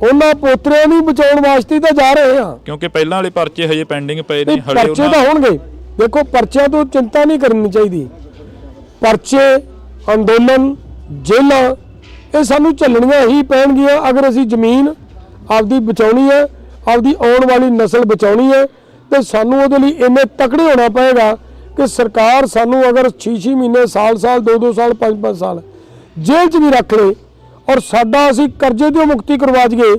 ਉਹਨਾਂ ਪੋਤਰਿਆਂ ਨੂੰ ਬਚਾਉਣ ਵਾਸਤੇ ਤਾਂ ਜਾ ਰਹੇ ਆ। ਕਿਉਂਕਿ ਪਹਿਲਾਂ ਵਾਲੇ ਪਰਚੇ ਹਜੇ ਪੈਂਡਿੰਗ ਪਏ ਨੇ। ਪਰਚੇ ਤਾਂ ਹੋਣਗੇ। ਦੇਖੋ, ਪਰਚਿਆਂ ਤੋਂ ਚਿੰਤਾ ਨਹੀਂ ਕਰਨੀ ਚਾਹੀਦੀ। ਪਰਚੇ, ਅੰਦੋਲਨ, ਜੇਲਾਂ ਇਹ ਸਾਨੂੰ ਝੱਲਣੀਆਂ ਹੀ ਪੈਣਗੀਆਂ ਅਗਰ ਅਸੀਂ ਜ਼ਮੀਨ ਆਪਦੀ ਬਚਾਉਣੀ ਹੈ, ਆਪਦੀ ਆਉਣ ਵਾਲੀ ਨਸਲ ਬਚਾਉਣੀ ਹੈ। ਤੇ ਸਾਨੂੰ ਉਹਦੇ ਲਈ ਇੰਨੇ ਤਕੜੇ ਹੋਣਾ ਪਏਗਾ ਕਿ ਸਰਕਾਰ ਸਾਨੂੰ ਅਗਰ 6-6 ਮਹੀਨੇ, ਸਾਲ-ਸਾਲ, 2-2 ਸਾਲ, 5-5 ਸਾਲ ਜੇਲ੍ਹ 'ਚ ਵੀ ਰੱਖ ਲੇ ਔਰ ਸਾਡਾ ਅਸੀਂ ਕਰਜ਼ੇ ਤੋਂ ਮੁਕਤੀ ਕਰਵਾ ਜੀਏ,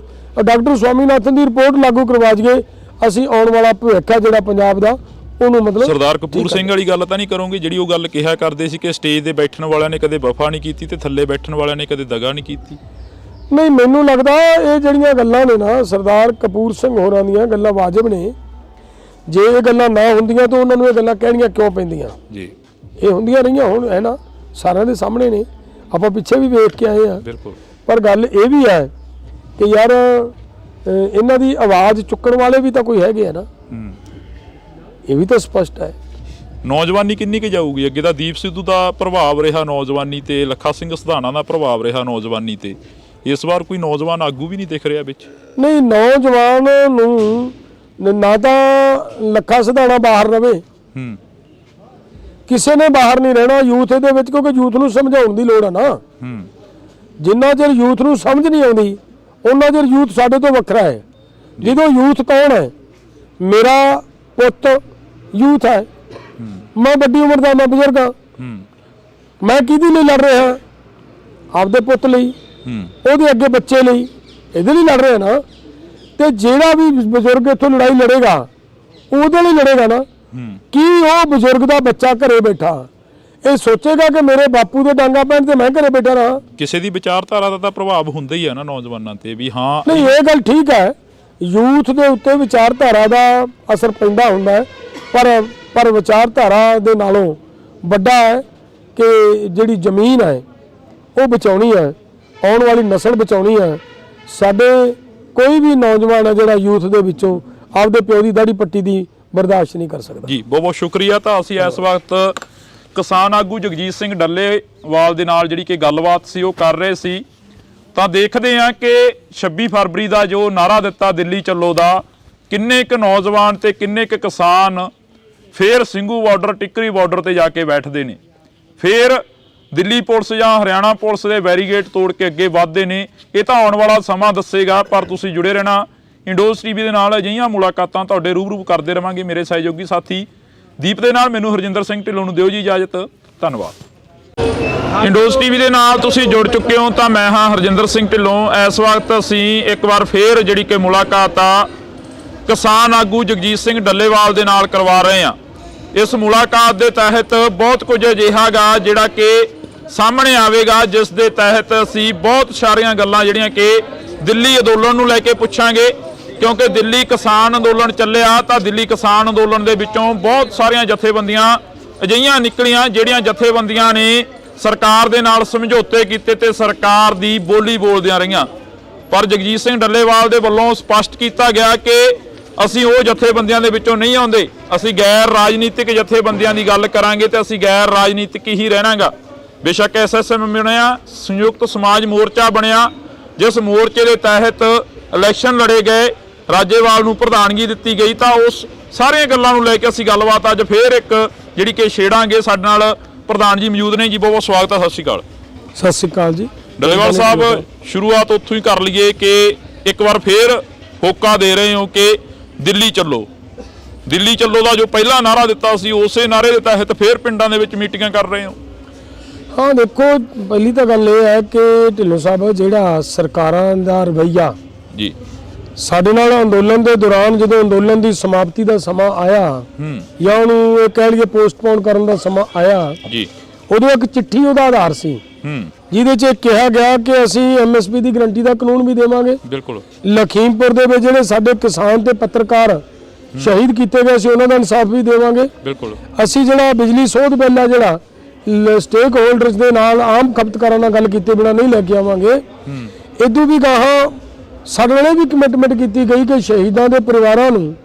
ਡਾਕਟਰ ਸਵਾਮੀਨਾਥਨ ਦੀ ਰਿਪੋਰਟ ਲਾਗੂ ਕਰਵਾ ਜੀਏ, ਅਸੀਂ ਆਉਣ ਵਾਲਾ ਭਵਿੱਖ ਹੈ ਜਿਹੜਾ ਪੰਜਾਬ ਦਾ ਉਹਨੂੰ ਮਤਲਬ। ਸਰਦਾਰ ਕਪੂਰ ਸਿੰਘ ਵਾਲੀ ਗੱਲ ਤਾਂ ਨਹੀਂ ਕਰੋਗੇ ਜਿਹੜੀ ਉਹ ਗੱਲ ਕਿਹਾ ਕਰਦੇ ਸੀ ਕਿ ਸਟੇਜ ਦੇ ਬੈਠਣ ਵਾਲਿਆਂ ਨੇ ਕਦੇ ਵਫਾ ਨਹੀਂ ਕੀਤੀ ਤੇ ਥੱਲੇ ਬੈਠਣ ਵਾਲਿਆਂ ਨੇ ਕਦੇ ਦਗਾ ਨਹੀਂ ਕੀਤੀ? ਨਹੀਂ, ਮੈਨੂੰ ਲੱਗਦਾ ਇਹ ਜਿਹੜੀਆਂ ਗੱਲਾਂ ਨੇ ਨਾ ਸਰਦਾਰ ਕਪੂਰ ਸਿੰਘ ਹੋਰਾਂ ਦੀਆਂ ਗੱਲਾਂ ਵਾਜਬ ਨੇ। ਜੇ ਇਹ ਗੱਲਾਂ ਨਾ ਹੁੰਦੀਆਂ ਤਾਂ ਉਹਨਾਂ ਨੂੰ ਇਹ ਗੱਲਾਂ ਕਹਿਣੀਆਂ ਕਿਉਂ ਪੈਂਦੀਆਂ ਜੀ? ਇਹ ਹੁੰਦੀਆਂ ਰਹੀਆਂ ਹੁਣ, ਹੈ ਨਾ, ਸਾਰਿਆਂ ਦੇ ਸਾਹਮਣੇ ਨੇ, ਆਪਾਂ ਪਿੱਛੇ ਵੀ ਵੇਖ ਕੇ ਆਏ ਆ। ਬਿਲਕੁਲ। ਪਰ ਗੱਲ ਇਹ ਵੀ ਹੈ ਕਿ ਯਾਰ ਇਹਨਾਂ ਦੀ ਆਵਾਜ਼ ਚੁੱਕਣ ਵਾਲੇ ਵੀ ਤਾਂ ਕੋਈ ਹੈਗੇ ਆ ਨਾ। ਇਹ ਵੀ ਤਾਂ ਸਪਸ਼ਟ ਹੈ। ਨੌਜਵਾਨੀ ਕਿੰਨੀ ਕੁ ਜਾਊਗੀ ਅੱਗੇ? ਤਾਂ ਦੀਪ ਸਿੱਧੂ ਦਾ ਪ੍ਰਭਾਵ ਰਿਹਾ ਨੌਜਵਾਨੀ ਤੇ, ਲੱਖਾ ਸਿੰਘ ਸਿਧਾਣਾ ਦਾ ਪ੍ਰਭਾਵ ਰਿਹਾ ਨੌਜਵਾਨੀ ਤੇ। ਇਸ ਵਾਰ ਕੋਈ ਨੌਜਵਾਨ ਆਗੂ ਵੀ ਨਹੀਂ ਦਿਖ ਰਿਹਾ ਵਿੱਚ? ਨਹੀਂ, ਨੌਜਵਾਨ ਨੂੰ ਨਾ ਤਾਂ ਲੱਖਾ ਸਿਧਾਣਾ ਬਾਹਰ ਰਵੇ, ਕਿਸੇ ਨੇ ਬਾਹਰ ਨਹੀਂ ਰਹਿਣਾ ਯੂਥ ਇਹਦੇ ਵਿੱਚ, ਕਿਉਂਕਿ ਯੂਥ ਨੂੰ ਸਮਝਾਉਣ ਦੀ ਲੋੜ ਹੈ ਨਾ। ਜਿੰਨਾ ਚਿਰ ਯੂਥ ਨੂੰ ਸਮਝ ਨਹੀਂ ਆਉਂਦੀ ਉਹਨਾਂ ਚਿਰ ਯੂਥ ਸਾਡੇ ਤੋਂ ਵੱਖਰਾ ਹੈ। ਜਦੋਂ ਯੂਥ ਕੌਣ ਹੈ? ਮੇਰਾ ਪੁੱਤ ਯੂਥ ਹੈ। ਮੈਂ ਵੱਡੀ ਉਮਰ ਦਾ, ਮੈਂ ਬਜ਼ੁਰਗ ਹਾਂ। ਮੈਂ ਕਿਹਦੇ ਲਈ ਲੜ ਰਿਹਾ? ਆਪਦੇ ਪੁੱਤ ਲਈ, ਉਹਦੇ ਅੱਗੇ ਬੱਚੇ ਲਈ, ਇਹਦੇ ਲਈ ਲੜ ਰਿਹਾ ਨਾ। ਤੇ ਜਿਹੜਾ ਵੀ ਬਜ਼ੁਰਗ ਇੱਥੋਂ ਲੜਾਈ ਲੜੇਗਾ ਉਹਦੇ ਲਈ ਲੜੇਗਾ ਨਾ। ਕੀ ਉਹ ਬਜ਼ੁਰਗ ਦਾ ਬੱਚਾ ਘਰੇ ਬੈਠਾ ਇਹ ਸੋਚੇਗਾ ਕਿ ਮੇਰੇ ਬਾਪੂ ਦੇ ਡਾਂਗਾ ਪੈਣ ਤੇ ਮੈਂ ਘਰੇ ਬੈਠਾ ਰਹਾ? ਕਿਸੇ ਦੀ ਵਿਚਾਰਧਾਰਾ ਦਾ ਤਾਂ ਪ੍ਰਭਾਵ ਹੁੰਦਾ ਹੀ ਹੈ ਨਾ ਨੌਜਵਾਨਾਂ ਤੇ ਵੀ। ਹਾਂ, ਨਹੀਂ, ਇਹ ਗੱਲ ਠੀਕ ਹੈ, ਯੂਥ ਦੇ ਉੱਤੇ ਵਿਚਾਰਧਾਰਾ ਦਾ ਅਸਰ ਪੈਂਦਾ ਹੁੰਦਾ ਹੈ, ਪਰ ਵਿਚਾਰਧਾਰਾ ਦੇ ਨਾਲੋਂ ਵੱਡਾ ਹੈ ਕਿ ਜਿਹੜੀ ਜ਼ਮੀਨ ਹੈ ਉਹ ਬਚਾਉਣੀ ਹੈ, ਆਉਣ ਵਾਲੀ ਨਸਲ ਬਚਾਉਣੀ ਹੈ। ਸਾਡੇ ਕੋਈ ਵੀ ਨੌਜਵਾਨ ਹੈ ਜਿਹੜਾ ਯੂਥ ਦੇ ਵਿੱਚੋਂ ਆਪਦੇ ਪਿਓ ਦੀ ਦਾੜੀ ਪੱਟੀ ਦੀ ਬਰਦਾਸ਼ਤ ਨਹੀਂ ਕਰ ਸਕਦਾ। ਜੀ ਬਹੁਤ ਬਹੁਤ ਸ਼ੁਕਰੀਆ। ਤਾਂ ਅਸੀਂ ਇਸ ਵਕਤ ਕਿਸਾਨ ਆਗੂ ਜਗਜੀਤ ਸਿੰਘ ਡੱਲੇਵਾਲ ਦੇ ਨਾਲ ਜਿਹੜੀ ਕਿ ਗੱਲਬਾਤ ਸੀ ਉਹ ਕਰ ਰਹੇ ਸੀ। ਤਾਂ ਦੇਖਦੇ ਹਾਂ ਕਿ 26 ਫਰਵਰੀ ਦਾ ਜੋ ਨਾਅਰਾ ਦਿੱਤਾ ਦਿੱਲੀ ਚੱਲੋ ਦਾ, ਕਿੰਨੇ ਕੁ ਨੌਜਵਾਨ ਤੇ ਕਿੰਨੇ ਕੁ ਕਿਸਾਨ ਫੇਰ ਸਿੰਘੂ ਬਾਰਡਰ, ਟਿੱਕਰੀ ਬਾਰਡਰ ਤੇ ਜਾ ਕੇ ਬੈਠਦੇ ਨੇ, ਫੇਰ ਦਿੱਲੀ ਪੁਲਿਸ ਜਾਂ ਹਰਿਆਣਾ ਪੁਲਿਸ ਦੇ ਬੈਰੀਗੇਡ ਤੋੜ ਕੇ ਅੱਗੇ ਵੱਧਦੇ ਨੇ। ਇਹ ਤਾਂ ਆਉਣ ਵਾਲਾ ਸਮਾਂ ਦੱਸੇਗਾ, ਪਰ ਤੁਸੀਂ ਜੁੜੇ ਰਹਿਣਾ ਇੰਡੋਜ਼ ਟੀਵੀ ਦੇ ਨਾਲ। ਅਜਿਹੀਆਂ ਮੁਲਾਕਾਤਾਂ ਤੁਹਾਡੇ ਰੂਬਰੂ ਕਰਦੇ ਰਵਾਂਗੇ। ਮੇਰੇ ਸਹਿਯੋਗੀ ਸਾਥੀ ਦੀਪ ਦੇ ਨਾਲ ਮੈਨੂੰ ਹਰਜਿੰਦਰ ਸਿੰਘ ਢਿੱਲੋਂ ਨੂੰ ਦਿਓ ਜੀ ਇਜਾਜ਼ਤ। ਧੰਨਵਾਦ। ਇੰਡੋਜ਼ ਟੀਵੀ ਦੇ ਨਾਲ ਤੁਸੀਂ ਜੁੜ ਚੁੱਕੇ ਹੋ ਤਾਂ ਮੈਂ ਹਾਂ ਹਰਜਿੰਦਰ ਸਿੰਘ ਢਿੱਲੋਂ। ਇਸ ਵਕਤ ਅਸੀਂ ਇੱਕ ਵਾਰ ਫੇਰ ਜਿਹੜੀ ਕਿ ਮੁਲਾਕਾਤ ਆ ਕਿਸਾਨ ਆਗੂ ਜਗਜੀਤ ਸਿੰਘ ਡੱਲੇਵਾਲ ਦੇ ਨਾਲ ਕਰਵਾ ਰਹੇ ਹਾਂ। ਇਸ ਮੁਲਾਕਾਤ ਦੇ ਤਹਿਤ ਬਹੁਤ ਕੁਝ ਅਜਿਹਾ ਗਾ ਜਿਹੜਾ ਕਿ ਸਾਹਮਣੇ ਆਵੇਗਾ, ਜਿਸ ਦੇ ਤਹਿਤ ਅਸੀਂ ਬਹੁਤ ਸਾਰੀਆਂ ਗੱਲਾਂ ਜਿਹੜੀਆਂ ਕਿ ਦਿੱਲੀ ਅੰਦੋਲਨ ਨੂੰ ਲੈ ਕੇ ਪੁੱਛਾਂਗੇ। ਕਿਉਂਕਿ ਦਿੱਲੀ ਕਿਸਾਨ ਅੰਦੋਲਨ ਚੱਲਿਆ ਤਾਂ ਦਿੱਲੀ ਕਿਸਾਨ ਅੰਦੋਲਨ ਦੇ ਵਿੱਚੋਂ ਬਹੁਤ ਸਾਰੀਆਂ ਜਥੇਬੰਦੀਆਂ ਅਜਿਹੀਆਂ ਨਿਕਲੀਆਂ ਜਿਹੜੀਆਂ ਜਥੇਬੰਦੀਆਂ ਨੇ ਸਰਕਾਰ ਦੇ ਨਾਲ ਸਮਝੌਤੇ ਕੀਤੇ ਤੇ ਸਰਕਾਰ ਦੀ ਬੋਲੀ ਬੋਲਦਿਆਂ ਰਹੀਆਂ। ਪਰ ਜਗਜੀਤ ਸਿੰਘ ਡੱਲੇਵਾਲ ਦੇ ਵੱਲੋਂ ਸਪਸ਼ਟ ਕੀਤਾ ਗਿਆ ਕਿ ਅਸੀਂ ਉਹ ਜਥੇਬੰਦੀਆਂ ਦੇ ਵਿੱਚੋਂ ਨਹੀਂ ਆਉਂਦੇ, ਅਸੀਂ ਗੈਰ ਰਾਜਨੀਤਿਕ ਜਥੇਬੰਦੀਆਂ ਦੀ ਗੱਲ ਕਰਾਂਗੇ ਤੇ ਅਸੀਂ ਗੈਰ ਰਾਜਨੀਤਿਕ ਹੀ ਰਹਿਣਾਗਾ। बेशक SSM ਬਣਿਆ, संयुक्त समाज मोर्चा ਬਣਿਆ, जिस मोर्चे के तहत इलैक्शन लड़े गए, राजेवाल ਨੂੰ ਪ੍ਰਧਾਨਗੀ ਦਿੱਤੀ ਗਈ। ਤਾਂ ਉਸ ਸਾਰੀਆਂ ਗੱਲਾਂ ਨੂੰ ਲੈ ਕੇ ਅਸੀਂ ਗੱਲਬਾਤ ਅੱਜ ਫੇਰ ਇੱਕ ਜਿਹੜੀ ਕਿ ਛੇੜਾਂਗੇ। ਸਾਡੇ ਨਾਲ ਪ੍ਰਧਾਨ ਜੀ ਮੌਜੂਦ ਨੇ ਜੀ, ਬਹੁਤ ਬਹੁਤ ਸਵਾਗਤ ਹੈ। ਸਤਿ ਸ਼੍ਰੀ ਅਕਾਲ। ਸਤਿ ਸ਼੍ਰੀ ਅਕਾਲ ਜੀ। ਡੱਲੇਵਾਲ ਸਾਹਿਬ, ਸ਼ੁਰੂਆਤ ਉੱਥੋਂ ਹੀ ਕਰ ਲਈਏ ਕਿ ਇੱਕ ਵਾਰ ਫੇਰ ਹੋਕਾ ਦੇ ਰਹੇ ਹੋ ਕਿ ਦਿੱਲੀ ਚੱਲੋ। ਦਿੱਲੀ ਚੱਲੋ ਦਾ ਜੋ ਪਹਿਲਾ ਨਾਰਾ ਦਿੱਤਾ ਸੀ, ਉਸੇ ਨਾਰੇ ਦੇ ਤਹਿਤ ਫੇਰ ਪਿੰਡਾਂ ਦੇ ਵਿੱਚ ਮੀਟਿੰਗਾਂ ਕਰ ਰਹੇ ਹੋ। ਹਾਂ ਦੇਖੋ, ਪਹਿਲੀ ਤਾਂ ਗੱਲ ਇਹ ਹੈ ਕਿ ਢਿੱਲੋਂ ਸਾਹਿਬ ਜਿਹੜਾ ਸਰਕਾਰਾਂ ਦਾ ਰਵੱਈਆ ਜੀ, ਸਾਡੇ ਨਾਲ ਅੰਦੋਲਨ ਦੇ ਦੌਰਾਨ ਜਦੋਂ ਅੰਦੋਲਨ ਦੀ ਸਮਾਪਤੀ ਦਾ ਸਮਾਂ ਆਇਆ ਜਾਂ ਉਹਨੂੰ ਇਹ ਕਹਿ ਲਈਏ ਪੋਸਟਪੋਨ ਕਰਨ ਦਾ ਸਮਾਂ ਆਇਆ ਜੀ, ਉਦੋਂ ਇੱਕ ਚਿੱਠੀ ਉਹਦਾ ਆਧਾਰ ਸੀ ਜਿਹਦੇ 'ਚ ਕਿਹਾ ਗਿਆ ਕਿ ਅਸੀਂ MSP ਦੀ ਗਰੰਟੀ ਦਾ ਕਾਨੂੰਨ ਵੀ ਦੇਵਾਂਗੇ। ਬਿਲਕੁਲ। ਲਖੀਮਪੁਰ ਦੇ ਵਿੱਚ ਜਿਹੜੇ ਸਾਡੇ ਕਿਸਾਨ ਤੇ ਪੱਤਰਕਾਰ ਸ਼ਹੀਦ ਕੀਤੇ ਗਏ ਸੀ ਉਹਨਾਂ ਦਾ ਇਨਸਾਫ ਵੀ ਦੇਵਾਂਗੇ। ਬਿਲਕੁਲ। ਅਸੀਂ ਜਿਹੜਾ ਬਿਜਲੀ ਸੋਧ ਬਿੱਲ ਆ ਜਿਹੜਾ ਸਟੇਕ ਹੋਲਡਰਸ ਦੇ ਨਾਲ ਆਮ ਖਪਤਕਾਰਾਂ ਨਾਲ ਗੱਲ ਕੀਤੇ ਬਿਨਾਂ ਨਹੀਂ ਲੈ ਕੇ ਆਵਾਂਗੇ। ਇਦੋਂ ਵੀ ਗਾਹਾਂ ਸਾਡੇ ਨਾਲ ਵੀ ਕਮਿਟਮੈਂਟ ਕੀਤੀ ਗਈ ਕਿ ਸ਼ਹੀਦਾਂ ਦੇ ਪਰਿਵਾਰਾਂ ਨੂੰ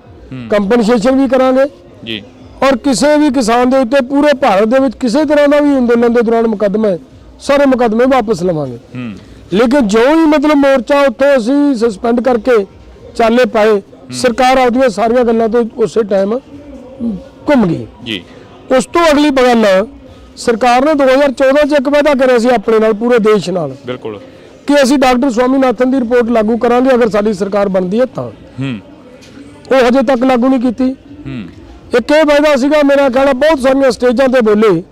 ਕੰਪਨਸੇਸ਼ਨ ਵੀ ਕਰਾਂਗੇ ਜੀ, ਔਰ ਕਿਸੇ ਵੀ ਕਿਸਾਨ ਦੇ ਉੱਤੇ ਪੂਰੇ ਭਾਰਤ ਦੇ ਵਿੱਚ ਕਿਸੇ ਤਰ੍ਹਾਂ ਦਾ ਵੀ ਅੰਦੋਲਨ ਦੇ ਦੌਰਾਨ ਮੁਕੱਦਮਾ ਸਾਰੇ ਮੁਕੱਦਮੇ ਵਾਪਸ ਲਵਾਂਗੇ। ਲੇਕਿਨ ਜੋ ਹੀ ਮਤਲਬ ਮੋਰਚਾ ਉੱਥੋਂ ਅਸੀਂ ਸਸਪੈਂਡ ਕਰਕੇ ਚਾਲੇ ਪਾਏ, ਸਰਕਾਰ ਆਪਦੀਆਂ ਸਾਰੀਆਂ ਗੱਲਾਂ ਤੋਂ ਉਸੇ ਟਾਈਮ ਘੁੰਮ ਗਈ ਜੀ। ਉਸ ਤੋਂ ਅਗਲੀ ਗੱਲ ਸਰਕਾਰ ਨੇ 2014 'ਚ ਇੱਕ ਵਾਅਦਾ ਕਰਿਆ ਸੀ ਆਪਣੇ ਨਾਲ, ਪੂਰੇ ਦੇਸ਼ ਨਾਲ। ਬਿਲਕੁਲ। ਕਿ ਅਸੀਂ ਡਾਕਟਰ ਸਵਾਮੀਨਾਥਨ ਦੀ ਰਿਪੋਰਟ ਲਾਗੂ ਕਰਾਂਗੇ ਅਗਰ ਸਾਡੀ ਸਰਕਾਰ ਬਣਦੀ ਹੈ ਤਾਂ। ਉਹ ਹਜੇ ਤੱਕ ਲਾਗੂ ਨਹੀਂ ਕੀਤੀ। ਇੱਕ ਇਹ ਵਾਅਦਾ ਸੀਗਾ, ਮੇਰਾ ਕਹਿਣਾ ਬਹੁਤ ਸਾਰੀਆਂ ਸਟੇਜਾਂ ਤੇ ਬੋਲੇ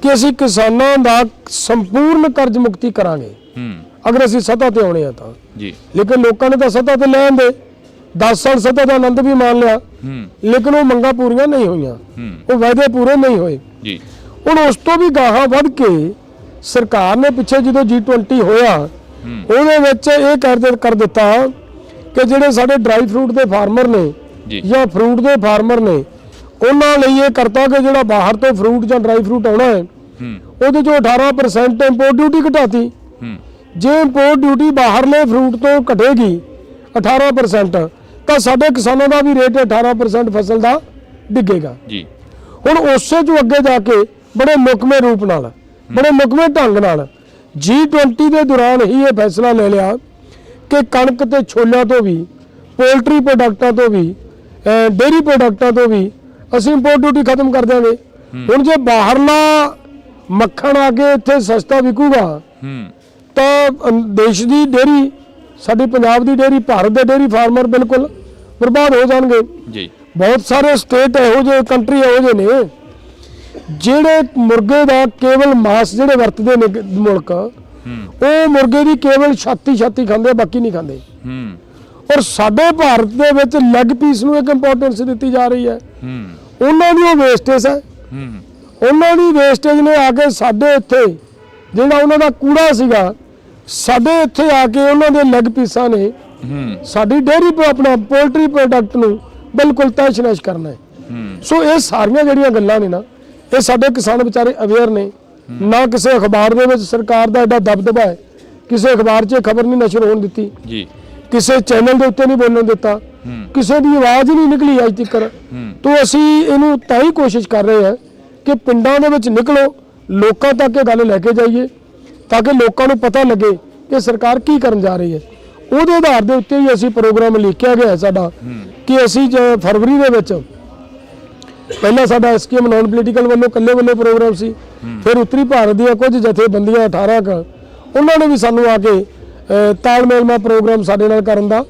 ਕਿ ਅਸੀਂ ਕਿਸਾਨਾਂ ਦਾ ਸੰਪੂਰਨ ਕਰਜ਼ ਮੁਕਤੀ ਕਰਾਂਗੇ ਅਗਰ ਅਸੀਂ ਸੱਤਾ ਤੇ ਆਉਣੇ ਆ ਤਾਂ ਜੀ। ਲੇਕਿਨ ਲੋਕਾਂ ਨੇ ਤਾਂ ਸੱਤਾ ਤੇ ਲੈਣ ਦੇ 10 ਸਾਲ ਸੱਤਾ ਦਾ ਆਨੰਦ ਵੀ ਮਾਣ ਲਿਆ, ਲੇਕਿਨ ਉਹ ਮੰਗਾਂ ਪੂਰੀਆਂ ਨਹੀਂ ਹੋਈਆਂ, ਉਹ ਵਾਅਦੇ ਪੂਰੇ ਨਹੀਂ ਹੋਏ ਜੀ। ਹੁਣ ਉਸ ਤੋਂ ਵੀ ਗਾਹਾਂ ਵੱਧ ਕੇ ਸਰਕਾਰ ਨੇ ਪਿੱਛੇ ਜਦੋਂ G20 ਹੋਇਆ ਉਹਦੇ ਵਿੱਚ ਇਹ ਕਰ ਦਿੱਤਾ ਕਿ ਜਿਹੜੇ ਸਾਡੇ ਡਰਾਈ ਫਰੂਟ ਦੇ ਫਾਰਮਰ ਨੇ ਜਾਂ ਫਰੂਟ ਦੇ ਫਾਰਮਰ ਨੇ ਉਹਨਾਂ ਲਈ ਇਹ ਕਰਤਾ ਕਿ ਜਿਹੜਾ ਬਾਹਰ ਤੋਂ ਫਰੂਟ ਜਾਂ ਡਰਾਈ ਫਰੂਟ ਆਉਣਾ ਹੈ ਉਹਦੇ ਚੋਂ 18% ਇੰਪੋਰਟ ਡਿਊਟੀ ਘਟਾਤੀ। ਜੇ ਇੰਪੋਰਟ ਡਿਊਟੀ ਬਾਹਰਲੇ ਫਰੂਟ ਤੋਂ ਘਟੇਗੀ 18% ਤਾਂ ਸਾਡੇ ਕਿਸਾਨਾਂ ਦਾ ਵੀ ਰੇਟ 18% ਫਸਲ ਦਾ ਡਿੱਗੇਗਾ ਜੀ। ਹੁਣ ਉਸੇ ਤੋਂ ਅੱਗੇ ਜਾ ਕੇ ਬੜੇ ਮੁਕਮੇ ਰੂਪ ਨਾਲ, ਬੜੇ ਮੁਕਮੇ ਢੰਗ ਨਾਲ G20 ਦੇ ਦੌਰਾਨ ਹੀ ਇਹ ਫੈਸਲਾ ਲੈ ਲਿਆ ਕਿ ਕਣਕ ਤੇ ਛੋਲਿਆਂ ਤੋਂ ਵੀ, ਪੋਲਟਰੀ ਪ੍ਰੋਡਕਟਾਂ ਤੋਂ ਵੀ, ਡੇਅਰੀ ਪ੍ਰੋਡਕਟਾਂ ਤੋਂ ਵੀ ਅਸੀਂ ਇੰਪੋਰਟ ਡਿਊਟੀ ਖਤਮ ਕਰ ਦਿਆਂਗੇ। ਹੁਣ ਜੇ ਬਾਹਰਲਾ ਮੱਖਣ ਆ ਕੇ ਇੱਥੇ ਸਸਤਾ ਵਿਕੂਗਾ ਤਾਂ ਦੇਸ਼ ਦੀ ਡੇਅਰੀ, ਸਾਡੀ ਪੰਜਾਬ ਦੀ ਡੇਅਰੀ, ਭਾਰਤ ਦੇ ਡੇਅਰੀ ਫਾਰਮਰ ਬਿਲਕੁਲ ਬਰਬਾਦ ਹੋ ਜਾਣਗੇ ਜੀ। ਬਹੁਤ ਸਾਰੇ ਸਟੇਟ ਇਹੋ ਜਿਹੇ, ਕੰਟਰੀ ਇਹੋ ਜਿਹੇ ਨੇ ਜਿਹੜੇ ਮੁਰਗੇ ਦਾ ਕੇਵਲ ਮਾਸ ਜਿਹੜੇ ਵਰਤਦੇ ਨੇ ਮੁਲਕ, ਉਹ ਮੁਰਗੇ ਦੀ ਕੇਵਲ ਛਾਤੀ ਖਾਂਦੇ, ਬਾਕੀ ਨਹੀਂ ਖਾਂਦੇ। ਔਰ ਸਾਡੇ ਭਾਰਤ ਦੇ ਵਿੱਚ ਲੈਗ ਪੀਸ ਨੂੰ ਇੱਕ ਇੰਪੋਰਟੈਂਸ ਦਿੱਤੀ ਜਾ ਰਹੀ ਹੈ। ਉਹਨਾਂ ਦੀ ਉਹ ਵੇਸਟੇਜ ਹੈ, ਉਹਨਾਂ ਦੀ ਵੇਸਟੇਜ ਨੇ ਆ ਕੇ ਸਾਡੇ ਇੱਥੇ ਜਿਹੜਾ ਉਹਨਾਂ ਦਾ ਕੂੜਾ ਸੀਗਾ, ਸਾਡੇ ਇੱਥੇ ਆ ਕੇ ਉਹਨਾਂ ਦੇ ਲੈਗ ਪੀਸਾਂ ਨੇ ਸਾਡੀ ਡੇਅਰੀ ਆਪਣਾ ਪੋਲਟਰੀ ਪ੍ਰੋਡਕਟ ਨੂੰ ਬਿਲਕੁਲ ਤਹਿਸ਼-ਨਹਿਸ਼ ਕਰਨਾ ਹੈ। ਸੋ ਇਹ ਸਾਰੀਆਂ ਜਿਹੜੀਆਂ ਗੱਲਾਂ ਨੇ ਨਾ, ਇਹ ਸਾਡੇ ਕਿਸਾਨ ਵਿਚਾਰੇ ਅਵੇਅਰ ਨੇ। ਨਾ ਕਿਸੇ ਅਖਬਾਰ ਦੇ ਵਿੱਚ ਸਰਕਾਰ ਦਾ ਐਡਾ ਦਬਦਬਾ ਹੈ, ਕਿਸੇ ਅਖਬਾਰ 'ਚ ਖਬਰ ਨਹੀਂ ਨਸ਼ਰ ਹੋਣ ਦਿੱਤੀ ਜੀ, ਕਿਸੇ ਚੈਨਲ ਦੇ ਉੱਤੇ ਨਹੀਂ ਬੋਲਣ ਦਿੱਤਾ, ਕਿਸੇ ਦੀ ਆਵਾਜ਼ ਨਹੀਂ ਨਿਕਲੀ ਅੱਜ ਤੱਕ। ਤੋਂ ਅਸੀਂ ਇਹਨੂੰ ਤਾਂ ਹੀ ਕੋਸ਼ਿਸ਼ ਕਰ ਰਹੇ ਹਾਂ ਕਿ ਪਿੰਡਾਂ ਦੇ ਵਿੱਚ ਨਿਕਲੋ, ਲੋਕਾਂ ਤੱਕ ਇਹ ਗੱਲ ਲੈ ਕੇ ਜਾਈਏ ਤਾਂ ਕਿ ਲੋਕਾਂ ਨੂੰ ਪਤਾ ਲੱਗੇ ਕਿ ਸਰਕਾਰ ਕੀ ਕਰਨ ਜਾ ਰਹੀ ਹੈ। ਉਹਦੇ ਆਧਾਰ ਦੇ ਉੱਤੇ ਹੀ ਅਸੀਂ ਪ੍ਰੋਗਰਾਮ ਲਿਖਿਆ ਗਿਆ ਸਾਡਾ ਕਿ ਅਸੀਂ ਫਰਵਰੀ ਦੇ ਵਿੱਚ ਪਹਿਲਾਂ ਸਾਡਾ SKM ਨਾਨ ਪੋਲੀਟੀਕਲ ਵੱਲੋਂ ਇਕੱਲੇ ਵੱਲੋਂ ਪ੍ਰੋਗਰਾਮ ਸੀ, ਫਿਰ ਉੱਤਰੀ ਭਾਰਤ ਦੀਆਂ ਕੁਝ ਜਥੇਬੰਦੀਆਂ 18 ਕ ਉਹਨਾਂ ਨੇ ਵੀ ਸਾਨੂੰ ਆ ਕੇ ਤਾਲਮੇਲ ਨਾਲ ਪ੍ਰੋਗਰਾਮ ਸਾਡੇ ਨਾਲ ਕਰਨ ਦਾ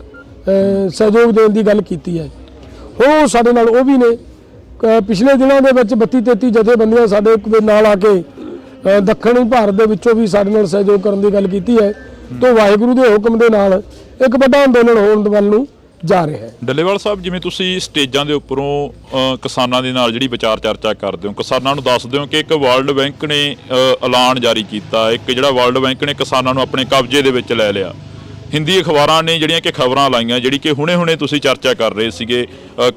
ਸਹਿਯੋਗ ਦੇਣ ਦੀ ਗੱਲ ਕੀਤੀ ਹੈ। ਉਹ ਸਾਡੇ ਨਾਲ ਉਹ ਵੀ ਨੇ। ਪਿਛਲੇ ਦਿਨਾਂ ਦੇ ਵਿੱਚ 32-33 ਜਥੇਬੰਦੀਆਂ ਸਾਡੇ ਨਾਲ ਆ ਕੇ ਦੱਖਣੀ ਭਾਰਤ ਦੇ ਵਿੱਚੋਂ ਵੀ ਸਾਡੇ ਨਾਲ ਸਹਿਯੋਗ ਕਰਨ ਦੀ ਗੱਲ ਕੀਤੀ ਹੈ। ਤੋਂ ਵਾਹਿਗੁਰੂ ਦੇ ਹੁਕਮ ਦੇ ਨਾਲ ਇੱਕ ਵੱਡਾ ਅੰਦੋਲਨ ਹੋਣ ਵੱਲ ਨੂੰ ਜਾ ਰਿਹਾ ਹੈ। ਡੱਲੇਵਾਲ ਸਾਹਿਬ, ਜਿਵੇਂ ਤੁਸੀਂ ਸਟੇਜਾਂ ਦੇ ਉੱਪਰੋਂ ਕਿਸਾਨਾਂ ਦੇ ਨਾਲ ਜਿਹੜੀ ਵਿਚਾਰ ਚਰਚਾ ਕਰਦੇ ਹੋ, ਕਿਸਾਨਾਂ ਨੂੰ ਦੱਸਦੇ ਹੋ ਕਿ ਇੱਕ ਵਰਲਡ ਬੈਂਕ ਨੇ ਐਲਾਨ ਜਾਰੀ ਕੀਤਾ, ਇੱਕ ਜਿਹੜਾ ਵਰਲਡ ਬੈਂਕ ਨੇ ਕਿਸਾਨਾਂ ਨੂੰ ਆਪਣੇ ਕਬਜ਼ੇ ਦੇ ਵਿੱਚ ਲੈ ਲਿਆ। ਹਿੰਦੀ ਅਖਬਾਰਾਂ ਨੇ ਜਿਹੜੀਆਂ ਕਿ ਖਬਰਾਂ ਲਾਈਆਂ, ਜਿਹੜੀ ਕਿ ਹੁਣੇ ਤੁਸੀਂ ਚਰਚਾ ਕਰ ਰਹੇ ਸੀਗੇ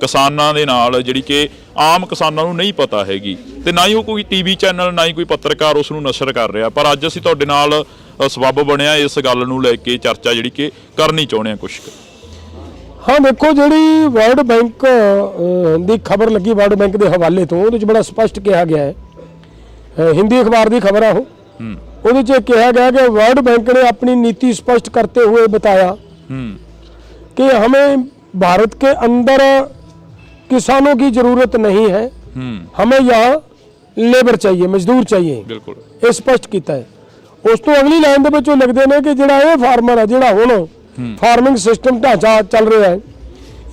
ਕਿਸਾਨਾਂ ਦੇ ਨਾਲ, ਜਿਹੜੀ ਕਿ ਆਮ ਕਿਸਾਨਾਂ ਨੂੰ ਨਹੀਂ ਪਤਾ ਹੈਗੀ ਤੇ ਨਾ ਹੀ ਉਹ ਕੋਈ TV ਚੈਨਲ, ਨਾ ਹੀ ਕੋਈ ਪੱਤਰਕਾਰ ਉਸ ਨੂੰ ਨਸ਼ਰ ਕਰ ਰਿਹਾ। ਪਰ ਅੱਜ ਅਸੀਂ ਤੁਹਾਡੇ ਨਾਲ ਸਬੱਬ ਬਣਿਆ ਇਸ ਗੱਲ ਨੂੰ ਲੈ ਕੇ ਚਰਚਾ ਜਿਹੜੀ ਕਿ ਕਰਨੀ ਚਾਹੁੰਦੇ ਹਾਂ ਕੁਛ। ਹਾਂ ਦੇਖੋ, ਜਿਹੜੀ ਵਰਲਡ ਬੈਂਕ ਦੀ ਖਬਰ ਲੱਗੀ ਵਰਲਡ ਬੈਂਕ ਦੇ ਹਵਾਲੇ ਤੋਂ, ਉਹਦੇ 'ਚ ਬੜਾ ਸਪਸ਼ਟ ਕਿਹਾ ਗਿਆ ਹੈ, ਹਿੰਦੀ ਅਖਬਾਰ ਦੀ ਖਬਰ ਆ ਉਹ, ਉਹਦੇ 'ਚ ਕਿਹਾ गया कि वर्ल्ड बैंक ने अपनी नीति स्पष्ट करते हुए बताया कि हमें भारत के अंदर किसानों की जरूरत नहीं है, हमें यहाँ लेबर चाहिए, मजदूर चाहिए। बिल्कुल ਇਹ ਸਪਸ਼ਟ ਕੀਤਾ ਹੈ। ਉਸ ਤੋਂ ਅਗਲੀ ਲਾਈਨ ਦੇ ਵਿੱਚ ਉਹ ਲਿਖਦੇ ਨੇ ਕਿ ਜਿਹੜਾ ਇਹ ਫਾਰਮਰ ਹੈ, ਜਿਹੜਾ ਹੁਣ ਫਾਰਮਿੰਗ ਸਿਸਟਮ ਢਾਂਚਾ ਚੱਲ ਰਿਹਾ ਹੈ,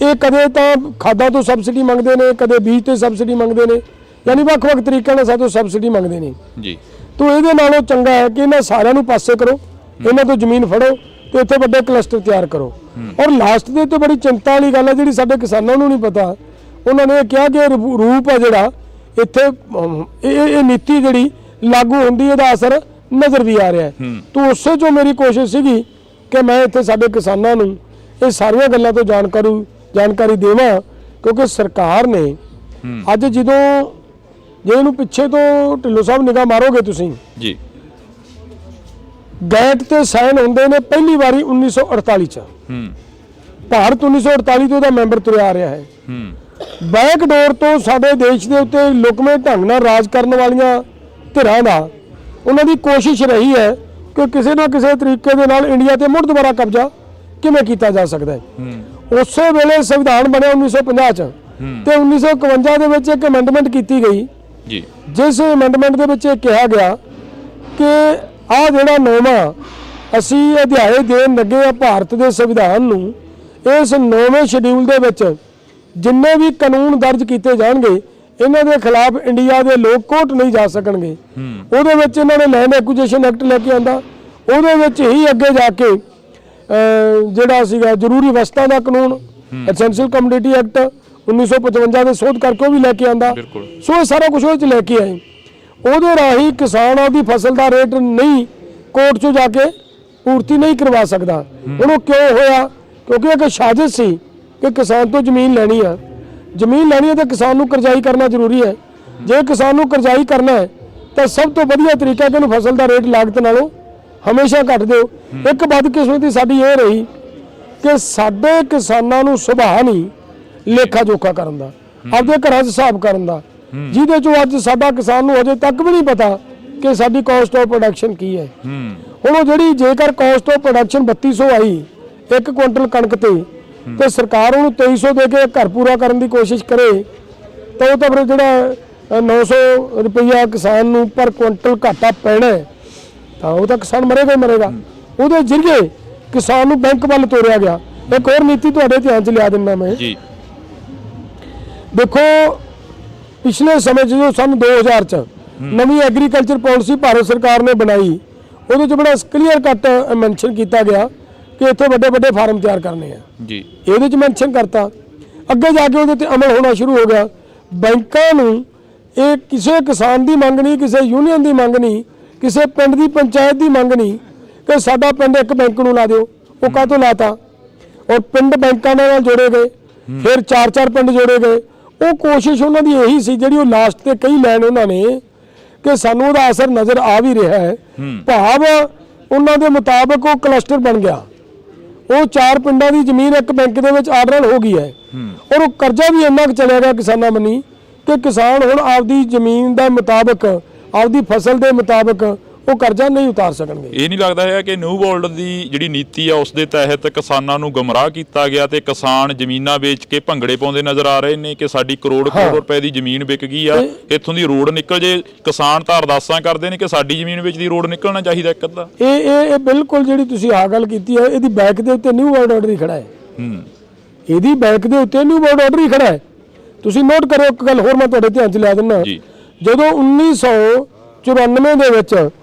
ਇਹ ਕਦੇ ਤਾਂ ਖਾਦਾਂ ਤੋਂ ਸਬਸਿਡੀ ਮੰਗਦੇ ਨੇ, ਕਦੇ ਬੀਜ ਤੇ ਸਬਸਿਡੀ ਮੰਗਦੇ ਨੇ, ਯਾਨੀ ਵੱਖ-ਵੱਖ ਤਰੀਕਿਆਂ ਨਾਲ ਸਾਤੋਂ ਸਬਸਿਡੀ ਮੰਗਦੇ ਨੇ ਜੀ। ਤੋ ਇਹਦੇ ਨਾਲੋਂ ਚੰਗਾ ਹੈ ਕਿ ਇਹਨਾਂ ਸਾਰਿਆਂ ਨੂੰ ਪਾਸੇ ਕਰੋ, ਇਹਨਾਂ ਤੋਂ ਜ਼ਮੀਨ ਫੜੋ ਤੇ ਇੱਥੇ ਵੱਡੇ ਕਲਸਟਰ ਤਿਆਰ ਕਰੋ। ਔਰ ਲਾਸਟ ਦੇ ਉੱਤੇ ਬੜੀ ਚਿੰਤਾ ਵਾਲੀ ਗੱਲ ਹੈ ਜਿਹੜੀ ਸਾਡੇ ਕਿਸਾਨਾਂ ਨੂੰ ਨਹੀਂ ਪਤਾ, ਉਹਨਾਂ ਨੇ ਕਿਹਾ ਕਿ ਰੂਪ ਹੈ ਜਿਹੜਾ ਇੱਥੇ ਇਹ ਨੀਤੀ ਜਿਹੜੀ ਲਾਗੂ ਹੁੰਦੀ ਇਹਦਾ ਅਸਰ ਨਜ਼ਰ ਵੀ ਆ ਰਿਹਾ ਹੈ। ਤੋ ਉਸੇ ਚੋਂ ਮੇਰੀ ਕੋਸ਼ਿਸ਼ ਸੀਗੀ ਕਿ ਮੈਂ ਇੱਥੇ ਸਾਡੇ ਕਿਸਾਨਾਂ ਨੂੰ ਇਹ ਸਾਰੀਆਂ ਗੱਲਾਂ ਤੋਂ ਜਾਣਕਾਰੀ ਦੇਵਾਂ, ਕਿਉਂਕਿ ਸਰਕਾਰ ਨੇ ਅੱਜ ਜਦੋਂ ਜੇ ਇਹਨੂੰ ਪਿੱਛੇ ਤੋਂ ਢਿੱਲੋਂ ਸਾਹਿਬ ਨਿਗਾਹ ਮਾਰੋਗੇ ਤੁਸੀਂ ਜੀ, ਗੈਟ ਤੇ ਸਾਈਨ ਹੁੰਦੇ ਨੇ ਪਹਿਲੀ ਵਾਰੀ 1948 ਚ। ਭਾਰਤ 1948 ਤੋਂ ਦਾ ਮੈਂਬਰ ਤੁਰਿਆ ਆ ਰਿਹਾ ਹੈ। ਬੈਕਡੋਰ ਤੋਂ ਸਾਡੇ ਦੇਸ਼ ਦੇ ਉੱਤੇ ਲੁਕਵੇਂ ਢੰਗ ਨਾਲ ਰਾਜ ਕਰਨ ਵਾਲੀਆਂ ਧਿਰਾਂ ਦਾ ਉਹਨਾਂ ਦੀ ਕੋਸ਼ਿਸ਼ ਰਹੀ ਹੈ ਕਿ ਕਿਸੇ ਨਾ ਕਿਸੇ ਤਰੀਕੇ ਦੇ ਨਾਲ ਇੰਡੀਆ ਤੇ ਮੁੜ ਦੁਬਾਰਾ ਕਬਜ਼ਾ ਕਿਵੇਂ ਕੀਤਾ ਜਾ ਸਕਦਾ ਹੈ। ਉਸੇ ਵੇਲੇ ਸੰਵਿਧਾਨ ਬਣਿਆ 1950 ਚ ਤੇ 1951 ਦੇ ਵਿੱਚ ਇੱਕ ਅਮੈਂਡਮੈਂਟ ਕੀਤੀ ਗਈ ਜੀ, ਜਿਸ ਅਮੈਂਡਮੈਂਟ ਦੇ ਵਿੱਚ ਇਹ ਕਿਹਾ ਗਿਆ ਕਿ ਆਹ ਜਿਹੜਾ ਨੌਵਾਂ ਅਸੀਂ ਅਧਿਆਏ ਦੇਣ ਲੱਗੇ ਆ ਭਾਰਤ ਦੇ ਸੰਵਿਧਾਨ ਨੂੰ, ਇਸ 9ਵੇਂ ਸ਼ਡਿਊਲ ਦੇ ਵਿੱਚ ਜਿੰਨੇ ਵੀ ਕਾਨੂੰਨ ਦਰਜ ਕੀਤੇ ਜਾਣਗੇ ਇਹਨਾਂ ਦੇ ਖਿਲਾਫ ਇੰਡੀਆ ਦੇ ਲੋਕ ਕੋਰਟ ਨਹੀਂ ਜਾ ਸਕਣਗੇ। ਉਹਦੇ ਵਿੱਚ ਇਹਨਾਂ ਨੇ ਲੈਂਡ ਐਕੁਜੀਸ਼ਨ ਐਕਟ ਲੈ ਕੇ ਆਂਦਾ, ਉਹਦੇ ਵਿੱਚ ਹੀ ਅੱਗੇ ਜਾ ਕੇ ਜਿਹੜਾ ਸੀਗਾ ਜ਼ਰੂਰੀ ਵਸਤਾਂ ਦਾ ਕਾਨੂੰਨ ਐਸੈਂਸ਼ੀਅਲ ਕਮੋਡਿਟੀ ਐਕਟ 1955 ਦੇ ਸੋਧ ਕਰਕੇ ਉਹ ਵੀ ਲੈ ਕੇ ਆਂਦਾ। ਸੋ ਇਹ ਸਾਰਾ ਕੁਝ ਉਹਦੇ 'ਚ ਲੈ ਕੇ ਆਏ। ਉਹਦੇ ਰਾਹੀਂ ਕਿਸਾਨ ਆਪਦੀ ਫਸਲ ਦਾ ਰੇਟ ਨਹੀਂ ਕੋਰਟ 'ਚੋਂ ਜਾ ਕੇ ਪੂਰਤੀ ਨਹੀਂ ਕਰਵਾ ਸਕਦਾ। ਹੁਣ ਉਹ ਕਿਉਂ ਹੋਇਆ? ਕਿਉਂਕਿ ਇੱਕ ਸਾਜ਼ਿਸ਼ ਸੀ ਕਿ ਕਿਸਾਨ ਤੋਂ ਜ਼ਮੀਨ ਲੈਣੀ ਆ, ਜ਼ਮੀਨ ਲੈਣੀ ਹੈ ਤਾਂ ਕਿਸਾਨ ਨੂੰ ਕਰਜ਼ਾਈ ਕਰਨਾ ਜ਼ਰੂਰੀ ਹੈ। ਜੇ ਕਿਸਾਨ ਨੂੰ ਕਰਜ਼ਾਈ ਕਰਨਾ ਹੈ ਤਾਂ ਸਭ ਤੋਂ ਵਧੀਆ ਤਰੀਕਾ ਕਿ ਉਹਨੂੰ ਫਸਲ ਦਾ ਰੇਟ ਲਾਗਤ ਨਾਲੋਂ ਹਮੇਸ਼ਾ ਘੱਟ ਦਿਓ। ਇੱਕ ਬਦਕਿਸਮਤੀ ਸਾਡੀ ਇਹ ਰਹੀ ਕਿ ਸਾਡੇ ਕਿਸਾਨਾਂ ਨੂੰ ਸੁਭਾਅ ਨਹੀਂ ਲੇਖਾ ਜੋਖਾ ਕਰਨ ਦਾ, ਆਪਦੇ ਘਰਾਂ 'ਚ ਹਿਸਾਬ ਕਰਨ ਦਾ, ਜਿਹਦੇ 'ਚੋਂ ਅੱਜ ਸਾਡਾ ਕਿਸਾਨ ਨੂੰ ਅਜੇ ਤੱਕ ਵੀ ਨਹੀਂ ਪਤਾ ਕਿ ਸਾਡੀ ਕਾਸਟ ਆਫ ਪ੍ਰੋਡਕਸ਼ਨ ਕੀ ਹੈ। ਹੁਣ ਉਹ ਜਿਹੜੀ ਜੇਕਰ caste of production 3200 I 1 quintal ਕਣਕ ਤੇ ਸਰਕਾਰ ਉਹਨੂੰ 2300 ਦੇ ਕੇ ਘਰ ਪੂਰਾ ਕਰਨ ਦੀ ਕੋਸ਼ਿਸ਼ ਕਰੇ ਤਾਂ ਉਹ ਤਾਂ ਫਿਰ ਜਿਹੜਾ 900 ਰੁਪਈਆ ਕਿਸਾਨ ਨੂੰ ਪਰ ਕੁਇੰਟਲ ਘਾਟਾ ਪੈਣਾ ਤਾਂ ਉਹ ਤਾਂ ਕਿਸਾਨ ਮਰੇਗਾ ਹੀ ਮਰੇਗਾ। ਉਹਦੇ ਜ਼ਰੀਏ ਕਿਸਾਨ ਨੂੰ ਬੈਂਕ ਵੱਲ ਤੋਰਿਆ ਗਿਆ। ਇੱਕ ਹੋਰ ਨੀਤੀ ਤੁਹਾਡੇ ਧਿਆਨ 'ਚ ਲਿਆ ਦਿੰਦਾ ਮੈਂ ਜੀ। ਦੇਖੋ ਪਿਛਲੇ ਸਮੇਂ ਜਦੋਂ ਸਨ 2000 ਚ ਨਵੀਂ ਐਗਰੀਕਲਚਰ ਪਾਲਿਸੀ ਭਾਰਤ ਸਰਕਾਰ ਨੇ ਬਣਾਈ, ਉਹਦੇ 'ਚ ਬੜਾ ਕਲੀਅਰ ਕੱਟ ਮੈਂਸ਼ਨ ਕੀਤਾ ਗਿਆ ਕਿ ਇੱਥੇ ਵੱਡੇ ਵੱਡੇ ਫਾਰਮ ਤਿਆਰ ਕਰਨੇ ਆ ਜੀ। ਇਹਦੇ 'ਚ ਮੈਂਸ਼ਨ ਕਰਤਾ, ਅੱਗੇ ਜਾ ਕੇ ਉਹਦੇ ਤੇ ਅਮਲ ਹੋਣਾ ਸ਼ੁਰੂ ਹੋ ਗਿਆ। ਬੈਂਕਾਂ ਨੂੰ ਇਹ ਕਿਸੇ ਕਿਸਾਨ ਦੀ ਮੰਗ ਨਹੀਂ, ਕਿਸੇ ਯੂਨੀਅਨ ਦੀ ਮੰਗ ਨਹੀਂ, ਕਿਸੇ ਪਿੰਡ ਦੀ ਪੰਚਾਇਤ ਦੀ ਮੰਗ ਨਹੀਂ ਕਿ ਸਾਡਾ ਪਿੰਡ ਇੱਕ ਬੈਂਕ ਨੂੰ ਲਾ ਦਿਓ। ਉਹ ਕਾਹਤੋਂ ਲਾਤਾ? ਔਰ ਪਿੰਡ ਬੈਂਕਾਂ ਨਾਲ ਜੋੜੇ ਗਏ, ਫਿਰ 4-4 ਪਿੰਡ ਜੋੜੇ ਗਏ। ਉਹ ਕੋਸ਼ਿਸ਼ ਉਹਨਾਂ ਦੀ ਇਹੀ ਸੀ ਜਿਹੜੀ ਉਹ ਲਾਸਟ ਤੇ ਕਈ ਲੈਣ ਉਹਨਾਂ ਨੇ ਕਿ ਸਾਨੂੰ ਉਹਦਾ ਅਸਰ ਨਜ਼ਰ ਆ ਵੀ ਰਿਹਾ ਹੈ। ਭਾਵ ਉਹਨਾਂ ਦੇ ਮੁਤਾਬਕ ਉਹ ਕਲਸਟਰ ਬਣ ਗਿਆ। ਉਹ 4 ਪਿੰਡਾਂ ਦੀ ਜ਼ਮੀਨ ਇੱਕ ਬੈਂਕ ਦੇ ਵਿੱਚ ਆਰਡਰ ਹੋ ਗਈ ਹੈ। ਔਰ ਉਹ ਕਰਜ਼ਾ ਵੀ ਇੰਨਾ ਕੁ ਚਲਿਆ ਗਿਆ ਕਿਸਾਨਾਂ ਬੰਨੀ ਕਿ ਕਿਸਾਨ ਹੁਣ ਆਪਦੀ ਜ਼ਮੀਨ ਦੇ ਮੁਤਾਬਕ, ਆਪਦੀ ਫਸਲ ਦੇ ਮੁਤਾਬਕ ਉਹ ਕਰਜ਼ਾ ਨਹੀਂ ਉਤਾਰ ਸਕਣਗੇ। ਇਹ ਨਹੀਂ ਲੱਗਦਾ ਹੈ ਕਿ ਨਿਊ ਵਰਲਡ ਦੀ ਜਿਹੜੀ ਨੀਤੀ ਆ ਉਸ ਦੇ ਤਹਿਤ ਕਿਸਾਨਾਂ ਨੂੰ ਗੁੰਮਰਾਹ ਕੀਤਾ ਗਿਆ ਤੇ ਕਿਸਾਨ ਜ਼ਮੀਨਾਂ ਵੇਚ ਕੇ ਭੰਗੜੇ ਪਾਉਂਦੇ ਨਜ਼ਰ ਆ ਰਹੇ ਨੇ ਕਿ ਸਾਡੀ ਕਰੋੜ ਰੁਪਏ ਦੀ ਜ਼ਮੀਨ ਵਿਕ ਗਈ ਆ, ਇੱਥੋਂ ਦੀ ਰੋਡ ਨਿਕਲ ਜੇ। ਕਿਸਾਨ ਤਾਂ ਅਰਦਾਸਾਂ ਕਰਦੇ ਨੇ ਕਿ ਸਾਡੀ ਜ਼ਮੀਨ ਵਿੱਚ ਦੀ ਰੋਡ ਨਿਕਲਣਾ ਚਾਹੀਦਾ ਇੱਕ ਅੱਧਾ। ਇਹ ਬਿਲਕੁਲ ਜਿਹੜੀ ਤੁਸੀਂ ਆਹ ਗੱਲ ਕੀਤੀ ਹੈ, ਇਹਦੀ ਬੈਕ ਦੇ ਉੱਤੇ ਨਿਊ ਵਰਲਡ ਆਰਡਰ ਹੀ ਖੜਾ ਹੈ। ਇਹਦੀ ਬੈਕ ਦੇ ਉੱਤੇ ਨਿਊ ਵਰਲਡ ਆਰਡਰ ਹੀ ਖੜਾ ਹੈ। ਤੁਸੀਂ ਨੋਟ ਕਰੋ ਇੱਕ ਗੱਲ ਹੋਰ ਮੈਂ ਤੁਹਾਡੇ ਧਿਆਨ 'ਚ ਲਿਆ ਦਿੰਦਾ। ਜਦੋਂ 1994 ਦੇ ਵਿੱਚ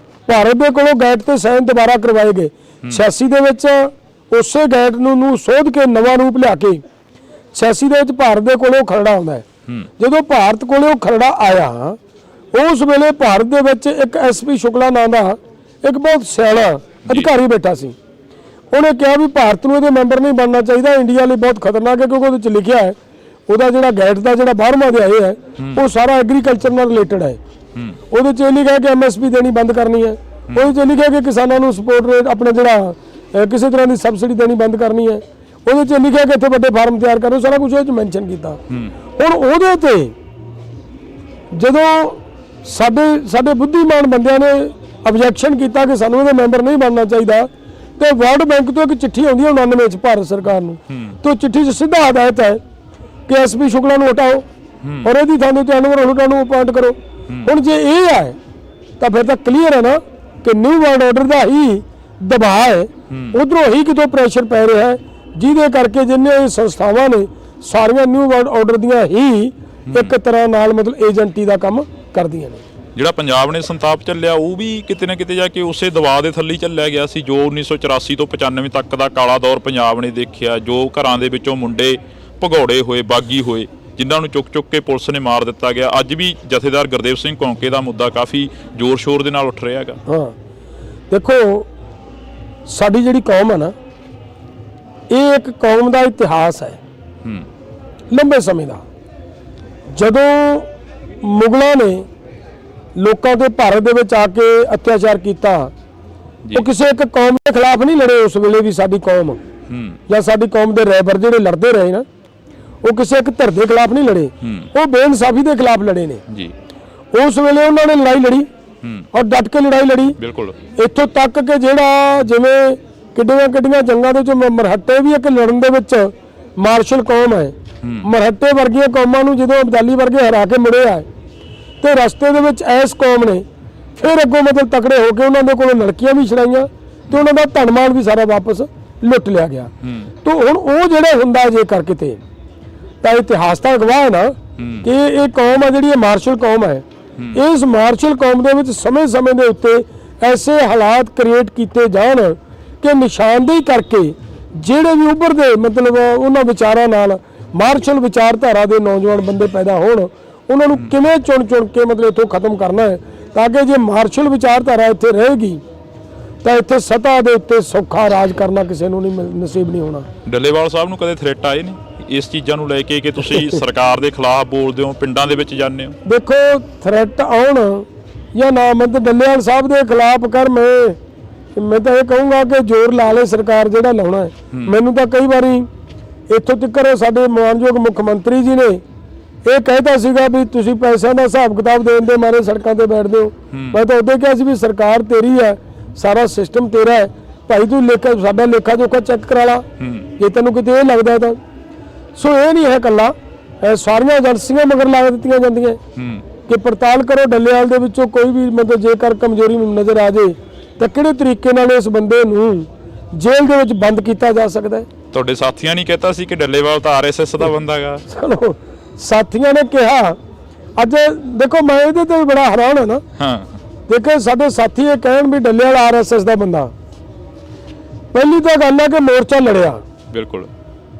ਭਾਰਤ ਦੇ ਕੋਲੋਂ ਗੈਟ ਤੇ ਸਾਈਨ ਦੁਬਾਰਾ ਕਰਵਾਏ ਗਏ, 86 ਦੇ ਵਿੱਚ ਉਸੇ ਗੈਟ ਨੂੰ ਸੋਧ ਕੇ ਨਵਾਂ ਰੂਪ ਲਿਆ ਕੇ 86 ਦੇ ਵਿੱਚ ਭਾਰਤ ਦੇ ਕੋਲੋਂ ਖਰੜਾ ਆਉਂਦਾ ਹੈ। ਜਦੋਂ ਭਾਰਤ ਕੋਲੇ ਉਹ ਖਰੜਾ ਆਇਆ, ਉਸ ਵੇਲੇ ਭਾਰਤ ਦੇ ਵਿੱਚ ਇੱਕ SP ਸ਼ੁਕਲਾ ਨਾਂ ਦਾ ਇੱਕ ਬਹੁਤ ਸਿਆਣਾ ਅਧਿਕਾਰੀ ਬੈਠਾ ਸੀ। ਉਹਨੇ ਕਿਹਾ ਵੀ ਭਾਰਤ ਨੂੰ ਇਹਦੇ ਮੈਂਬਰ ਨਹੀਂ ਬਣਨਾ ਚਾਹੀਦਾ, ਇੰਡੀਆ ਲਈ ਬਹੁਤ ਖਤਰਨਾਕ ਹੈ, ਕਿਉਂਕਿ ਉਹਦੇ 'ਚ ਲਿਖਿਆ ਹੈ ਉਹਦਾ ਜਿਹੜਾ ਗੈਟ ਦਾ ਜਿਹੜਾ 12ਵਾਂ ਅਧਿਆਇ ਹੈ ਉਹ ਸਾਰਾ ਐਗਰੀਕਲਚਰ ਨਾਲ ਰਿਲੇਟਡ ਹੈ। ਉਹਦੇ 'ਚ ਇਹ ਲਿਖਿਆ ਕਿ MSP ਦੇਣੀ ਬੰਦ ਕਰਨੀ ਹੈ। ਉਹਦੇ 'ਚ ਲਿਖਿਆ ਕਿ ਕਿਸਾਨਾਂ ਨੂੰ ਸਪੋਰਟ ਰੇਟ ਆਪਣਾ ਜਿਹੜਾ ਕਿਸੇ ਤਰ੍ਹਾਂ ਦੀ ਸਬਸਿਡੀ ਦੇਣੀ ਬੰਦ ਕਰਨੀ ਹੈ। ਉਹਦੇ 'ਚ ਲਿਖਿਆ ਕਿ ਇੱਥੇ ਵੱਡੇ ਫਾਰਮ ਤਿਆਰ ਕਰੋ, ਸਾਰਾ ਕੁਝ ਉਹਦੇ 'ਚ ਮੈਂਸ਼ਨ ਕੀਤਾ। ਹੁਣ ਉਹਦੇ ਤੇ ਜਦੋਂ ਸਾਡੇ ਬੁੱਧੀਮਾਨ ਬੰਦਿਆਂ ਨੇ ਆਬਜੈਕਸ਼ਨ ਕੀਤਾ ਕਿ ਸਾਨੂੰ ਇਹਦਾ ਮੈਂਬਰ ਨਹੀਂ ਬਣਨਾ ਚਾਹੀਦਾ, ਤੇ ਵਰਲਡ ਬੈਂਕ ਤੋਂ ਇੱਕ ਚਿੱਠੀ ਆਉਂਦੀ ਹੈ 99 ਚ ਭਾਰਤ ਸਰਕਾਰ ਨੂੰ, ਤੇ ਉਹ ਚਿੱਠੀ 'ਚ ਸਿੱਧਾ ਹਦਾਇਤ ਹੈ ਕਿ ਐਸਪੀ ਸ਼ੁਕਲਾ ਨੂੰ ਹਟਾਓ ਔਰ ਇਹਦੀ ਥਾਂ ਤੇ ਅਨਵਰ ਹੁੱਡਾ ਨੂੰ ਅਪਾਇੰਟ ਕਰੋ। ਹੁਣ ਜੇ ਇਹ ਹੈ ਤਾਂ ਫਿਰ ਤਾਂ ਕਲੀਅਰ ਹੈ ਨਾ ਕਿ ਨਿਊ ਵਰਲਡ ਆਰਡਰ ਦਾ ਹੀ ਦਬਾਅ ਹੈ, ਉਧਰੋਂ ਹੀ ਕਿਤੋਂ ਪ੍ਰੈਸ਼ਰ ਪੈ ਰਿਹਾ ਹੈ, ਜਿਹਦੇ ਕਰਕੇ ਜਿੰਨੇ ਸੰਸਥਾਵਾਂ ਨੇ ਸਾਰੀਆਂ ਨਿਊ ਵਰਲਡ ਆਰਡਰ ਦੀਆਂ ਹੀ ਇੱਕ ਤਰ੍ਹਾਂ ਨਾਲ ਮਤਲਬ ਏਜੰਟੀ ਦਾ ਕੰਮ ਕਰਦੀਆਂ ਨੇ। ਜਿਹੜਾ ਪੰਜਾਬ ਨੇ ਸੰਤਾਪ ਚੱਲਿਆ ਉਹ ਵੀ ਕਿਤੇ ਨਾ ਕਿਤੇ ਜਾ ਕੇ ਉਸੇ ਦਬਾਅ ਦੇ ਥੱਲੇ ਚੱਲਿਆ ਗਿਆ ਸੀ, ਜੋ 1984 ਤੋਂ 95 ਤੱਕ ਦਾ ਕਾਲਾ ਦੌਰ ਪੰਜਾਬ ਨੇ ਦੇਖਿਆ, ਜੋ ਘਰਾਂ ਦੇ ਵਿੱਚੋਂ ਮੁੰਡੇ ਭਗੌੜੇ ਹੋਏ, ਬਾਗੀ ਹੋਏ, ਜਿਨ੍ਹਾਂ ਨੂੰ ਚੁੱਕ ਚੁੱਕ ਕੇ ਪੁਲਿਸ ਨੇ ਮਾਰ ਦਿੱਤਾ ਗਿਆ। ਅੱਜ ਵੀ ਜਥੇਦਾਰ ਗੁਰਦੇਵ ਸਿੰਘ ਕੌਂਕੇ ਦਾ ਮੁੱਦਾ ਕਾਫੀ ਜ਼ੋਰ ਸ਼ੋਰ ਦੇ ਨਾਲ ਉੱਠ ਰਿਹਾ ਹੈਗਾ। ਹਾਂ ਦੇਖੋ, ਸਾਡੀ ਜਿਹੜੀ ਕੌਮ ਹੈ ਨਾ, ਇਹ ਇੱਕ ਕੌਮ ਦਾ ਇਤਿਹਾਸ ਹੈ ਲੰਬੇ ਸਮੇਂ ਦਾ। ਜਦੋਂ ਮੁਗਲਾਂ ਨੇ ਲੋਕਾਂ ਤੇ ਭਾਰਤ ਦੇ ਵਿੱਚ ਆ ਕੇ ਅਤਿਆਚਾਰ ਕੀਤਾ, ਉਹ ਕਿਸੇ ਇੱਕ ਕੌਮ ਦੇ ਖਿਲਾਫ ਨਹੀਂ ਲੜੇ। ਉਸ ਵੇਲੇ ਵੀ ਸਾਡੀ ਕੌਮ ਜਾਂ ਸਾਡੀ ਕੌਮ ਦੇ ਰਹਿਬਰ ਜਿਹੜੇ ਲੜਦੇ ਰਹੇ ਨਾ, ਉਹ ਕਿਸੇ ਇੱਕ ਧਿਰ ਦੇ ਖਿਲਾਫ ਨਹੀਂ ਲੜੇ, ਉਹ ਬੇਇਨਸਾਫੀ ਦੇ ਖਿਲਾਫ ਲੜੇ ਨੇ ਜੀ। ਉਸ ਵੇਲੇ ਉਹਨਾਂ ਨੇ ਲੜਾਈ ਲੜੀ ਔਰ ਡਟ ਕੇ ਲੜਾਈ ਲੜੀ, ਬਿਲਕੁਲ ਇੱਥੋਂ ਤੱਕ ਕਿ ਜਿਹੜਾ ਜਿਵੇਂ ਕਿੱਡੀਆਂ ਜੰਗਾਂ ਦੇ ਵਿੱਚ ਮਰਹੱਟੇ ਵੀ ਇੱਕ ਲੜਨ ਦੇ ਵਿੱਚ ਮਾਰਸ਼ਲ ਕੌਮ ਹੈ। ਮਰਹੱਟੇ ਵਰਗੀਆਂ ਕੌਮਾਂ ਨੂੰ ਜਦੋਂ ਅਬਦਾਲੀ ਵਰਗੇ ਹਰਾ ਕੇ ਮੁੜੇ ਆਏ, ਤੇ ਰਸਤੇ ਦੇ ਵਿੱਚ ਇਸ ਕੌਮ ਨੇ ਫਿਰ ਅੱਗੋਂ ਮਤਲਬ ਤਕੜੇ ਹੋ ਕੇ ਉਹਨਾਂ ਦੇ ਕੋਲੋਂ ਲੜਕੀਆਂ ਵੀ ਛੜਾਈਆਂ ਤੇ ਉਹਨਾਂ ਦਾ ਧਨਮਾਨ ਵੀ ਸਾਰਾ ਵਾਪਸ ਲੁੱਟ ਲਿਆ ਗਿਆ। ਤੇ ਹੁਣ ਉਹ ਜਿਹੜੇ ਹੁੰਦਾ ਜੇਕਰ ਕਿਤੇ ਤਾਂ ਇਤਿਹਾਸ ਦਾ ਗਵਾਹ ਹੈ ਨਾ ਕਿ ਇਹ ਕੌਮ ਹੈ ਜਿਹੜੀ ਮਾਰਸ਼ਲ ਕੌਮ ਹੈ। ਇਸ ਮਾਰਸ਼ਲ ਕੌਮ ਦੇ ਵਿੱਚ ਸਮੇਂ ਦੇ ਉੱਤੇ ਐਸੇ ਹਾਲਾਤ ਕ੍ਰੀਏਟ ਕੀਤੇ ਜਾਣ ਕਿ ਨਿਸ਼ਾਨਦੇਹੀ ਕਰਕੇ ਜਿਹੜੇ ਵੀ ਉੱਭਰਦੇ ਮਤਲਬ ਉਹਨਾਂ ਵਿਚਾਰਾਂ ਨਾਲ ਮਾਰਸ਼ਲ ਵਿਚਾਰਧਾਰਾ ਦੇ ਨੌਜਵਾਨ ਬੰਦੇ ਪੈਦਾ ਹੋਣ, ਉਹਨਾਂ ਨੂੰ ਕਿਵੇਂ ਚੁਣ ਕੇ ਮਤਲਬ ਇੱਥੋਂ ਖਤਮ ਕਰਨਾ ਹੈ, ਤਾਂ ਕਿ ਜੇ ਮਾਰਸ਼ਲ ਵਿਚਾਰਧਾਰਾ ਇੱਥੇ ਰਹੇਗੀ ਤਾਂ ਇੱਥੇ ਸਤਾ ਦੇ ਉੱਤੇ ਸੌਖਾ ਰਾਜ ਕਰਨਾ ਕਿਸੇ ਨੂੰ ਨਹੀਂ ਨਸੀਬ ਨਹੀਂ ਹੋਣਾ। ਡੱਲੇਵਾਲ ਸਾਹਿਬ ਨੂੰ ਕਦੇ ਥ੍ਰੈਟ ਆਏ ਨੇ ਇਸ ਚੀਜ਼ਾਂ ਨੂੰ ਲੈ ਕੇ ਕਿ ਤੁਸੀਂ ਸਰਕਾਰ ਦੇ ਖਿਲਾਫ ਬੋਲਦੇ ਹੋ, ਪਿੰਡਾਂ ਦੇ ਵਿੱਚ ਜਾਂਦੇ ਹੋ? ਦੇਖੋ, ਥ੍ਰੈਟ ਆਉਣ ਜਾਂ ਨਾ, ਮੈਂ ਤਾਂ ਡੱਲੇਵਾਲ ਸਾਹਿਬ ਦੇ ਖਿਲਾਫ ਕਰ ਮੈਂ ਤਾਂ ਇਹ ਕਹੂੰਗਾ ਕਿ ਜ਼ੋਰ ਲਾ ਲੈ ਸਰਕਾਰ ਜਿਹੜਾ ਲਾਉਣਾ ਹੈ। ਮੈਨੂੰ ਤਾਂ ਕਈ ਵਾਰੀ ਇੱਥੋਂ ਤੱਕ ਸਾਡੇ ਮਾਨਯੋਗ ਮੁੱਖ ਮੰਤਰੀ ਜੀ ਨੇ ਇਹ ਕਹਿਤਾ ਸੀਗਾ ਵੀ ਤੁਸੀਂ ਪੈਸਿਆਂ ਦਾ ਹਿਸਾਬ ਕਿਤਾਬ ਦੇਣ ਦੇ ਮਾਰੇ ਸੜਕਾਂ ਤੇ ਬੈਠਦੇ ਹੋ। ਮੈਂ ਤਾਂ ਉਦੋਂ ਕਿਹਾ ਸੀ ਵੀ ਸਰਕਾਰ ਤੇਰੀ ਹੈ, ਸਾਰਾ ਸਿਸਟਮ ਤੇਰਾ ਹੈ, ਭਾਈ ਤੂੰ ਸਾਡਾ ਲੇਖਾ ਜੋਖਾ ਚੈੱਕ ਕਰਾ ਲਾ ਜੇ ਤੈਨੂੰ ਕਿਤੇ ਇਹ ਲੱਗਦਾ ਤਾਂ। ਸੋ ਇਹ ਨਹੀਂ ਹੈ ਇਕੱਲਾ, ਸਾਰੀਆਂ ਏਜੰਸੀਆਂ ਮਗਰ ਲਾ ਦਿੱਤੀਆਂ ਜਾਂਦੀਆਂ ਕਿ ਪੜਤਾਲ ਕਰੋ ਡੱਲੇਵਾਲ ਦੇ ਵਿੱਚੋਂ ਕੋਈ ਵੀ ਮਤਲਬ ਜੇਕਰ ਕਮਜ਼ੋਰੀ ਨਜ਼ਰ ਆ ਜੇ ਤਾਂ ਕਿਹੜੇ ਤਰੀਕੇ ਨਾਲ ਇਸ ਬੰਦੇ ਨੂੰ ਜੇਲ੍ਹ ਦੇ ਵਿੱਚ ਬੰਦ ਕੀਤਾ ਜਾ ਸਕਦਾ ਹੈ। ਤੁਹਾਡੇ ਸਾਥੀਆਂ ਨੇ ਕਹਿਤਾ ਸੀ ਕਿ ਡੱਲੇਵਾਲ ਤਾਂ ਆਰਐਸਐਸ ਦਾ ਬੰਦਾ ਹੈਗਾ। ਚਲੋ, ਸਾਥੀਆਂ ਨੇ ਕਿਹਾ। ਅੱਜ ਦੇਖੋ, ਮੈਂ ਇਹਦੇ ਤੇ ਵੀ ਬੜਾ ਹੈਰਾਨ ਹਾਂ ਨਾ। ਦੇਖੋ, ਸਾਡੇ ਸਾਥੀ ਇਹ ਕਹਿਣ ਵੀ ਡੱਲੇਵਾਲ ਆਰਐਸਐਸ ਦਾ ਬੰਦਾ। ਪਹਿਲੀ ਤਾਂ ਗੱਲ ਹੈ ਕਿ ਮੋਰਚਾ ਲੜਿਆ, ਬਿਲਕੁਲ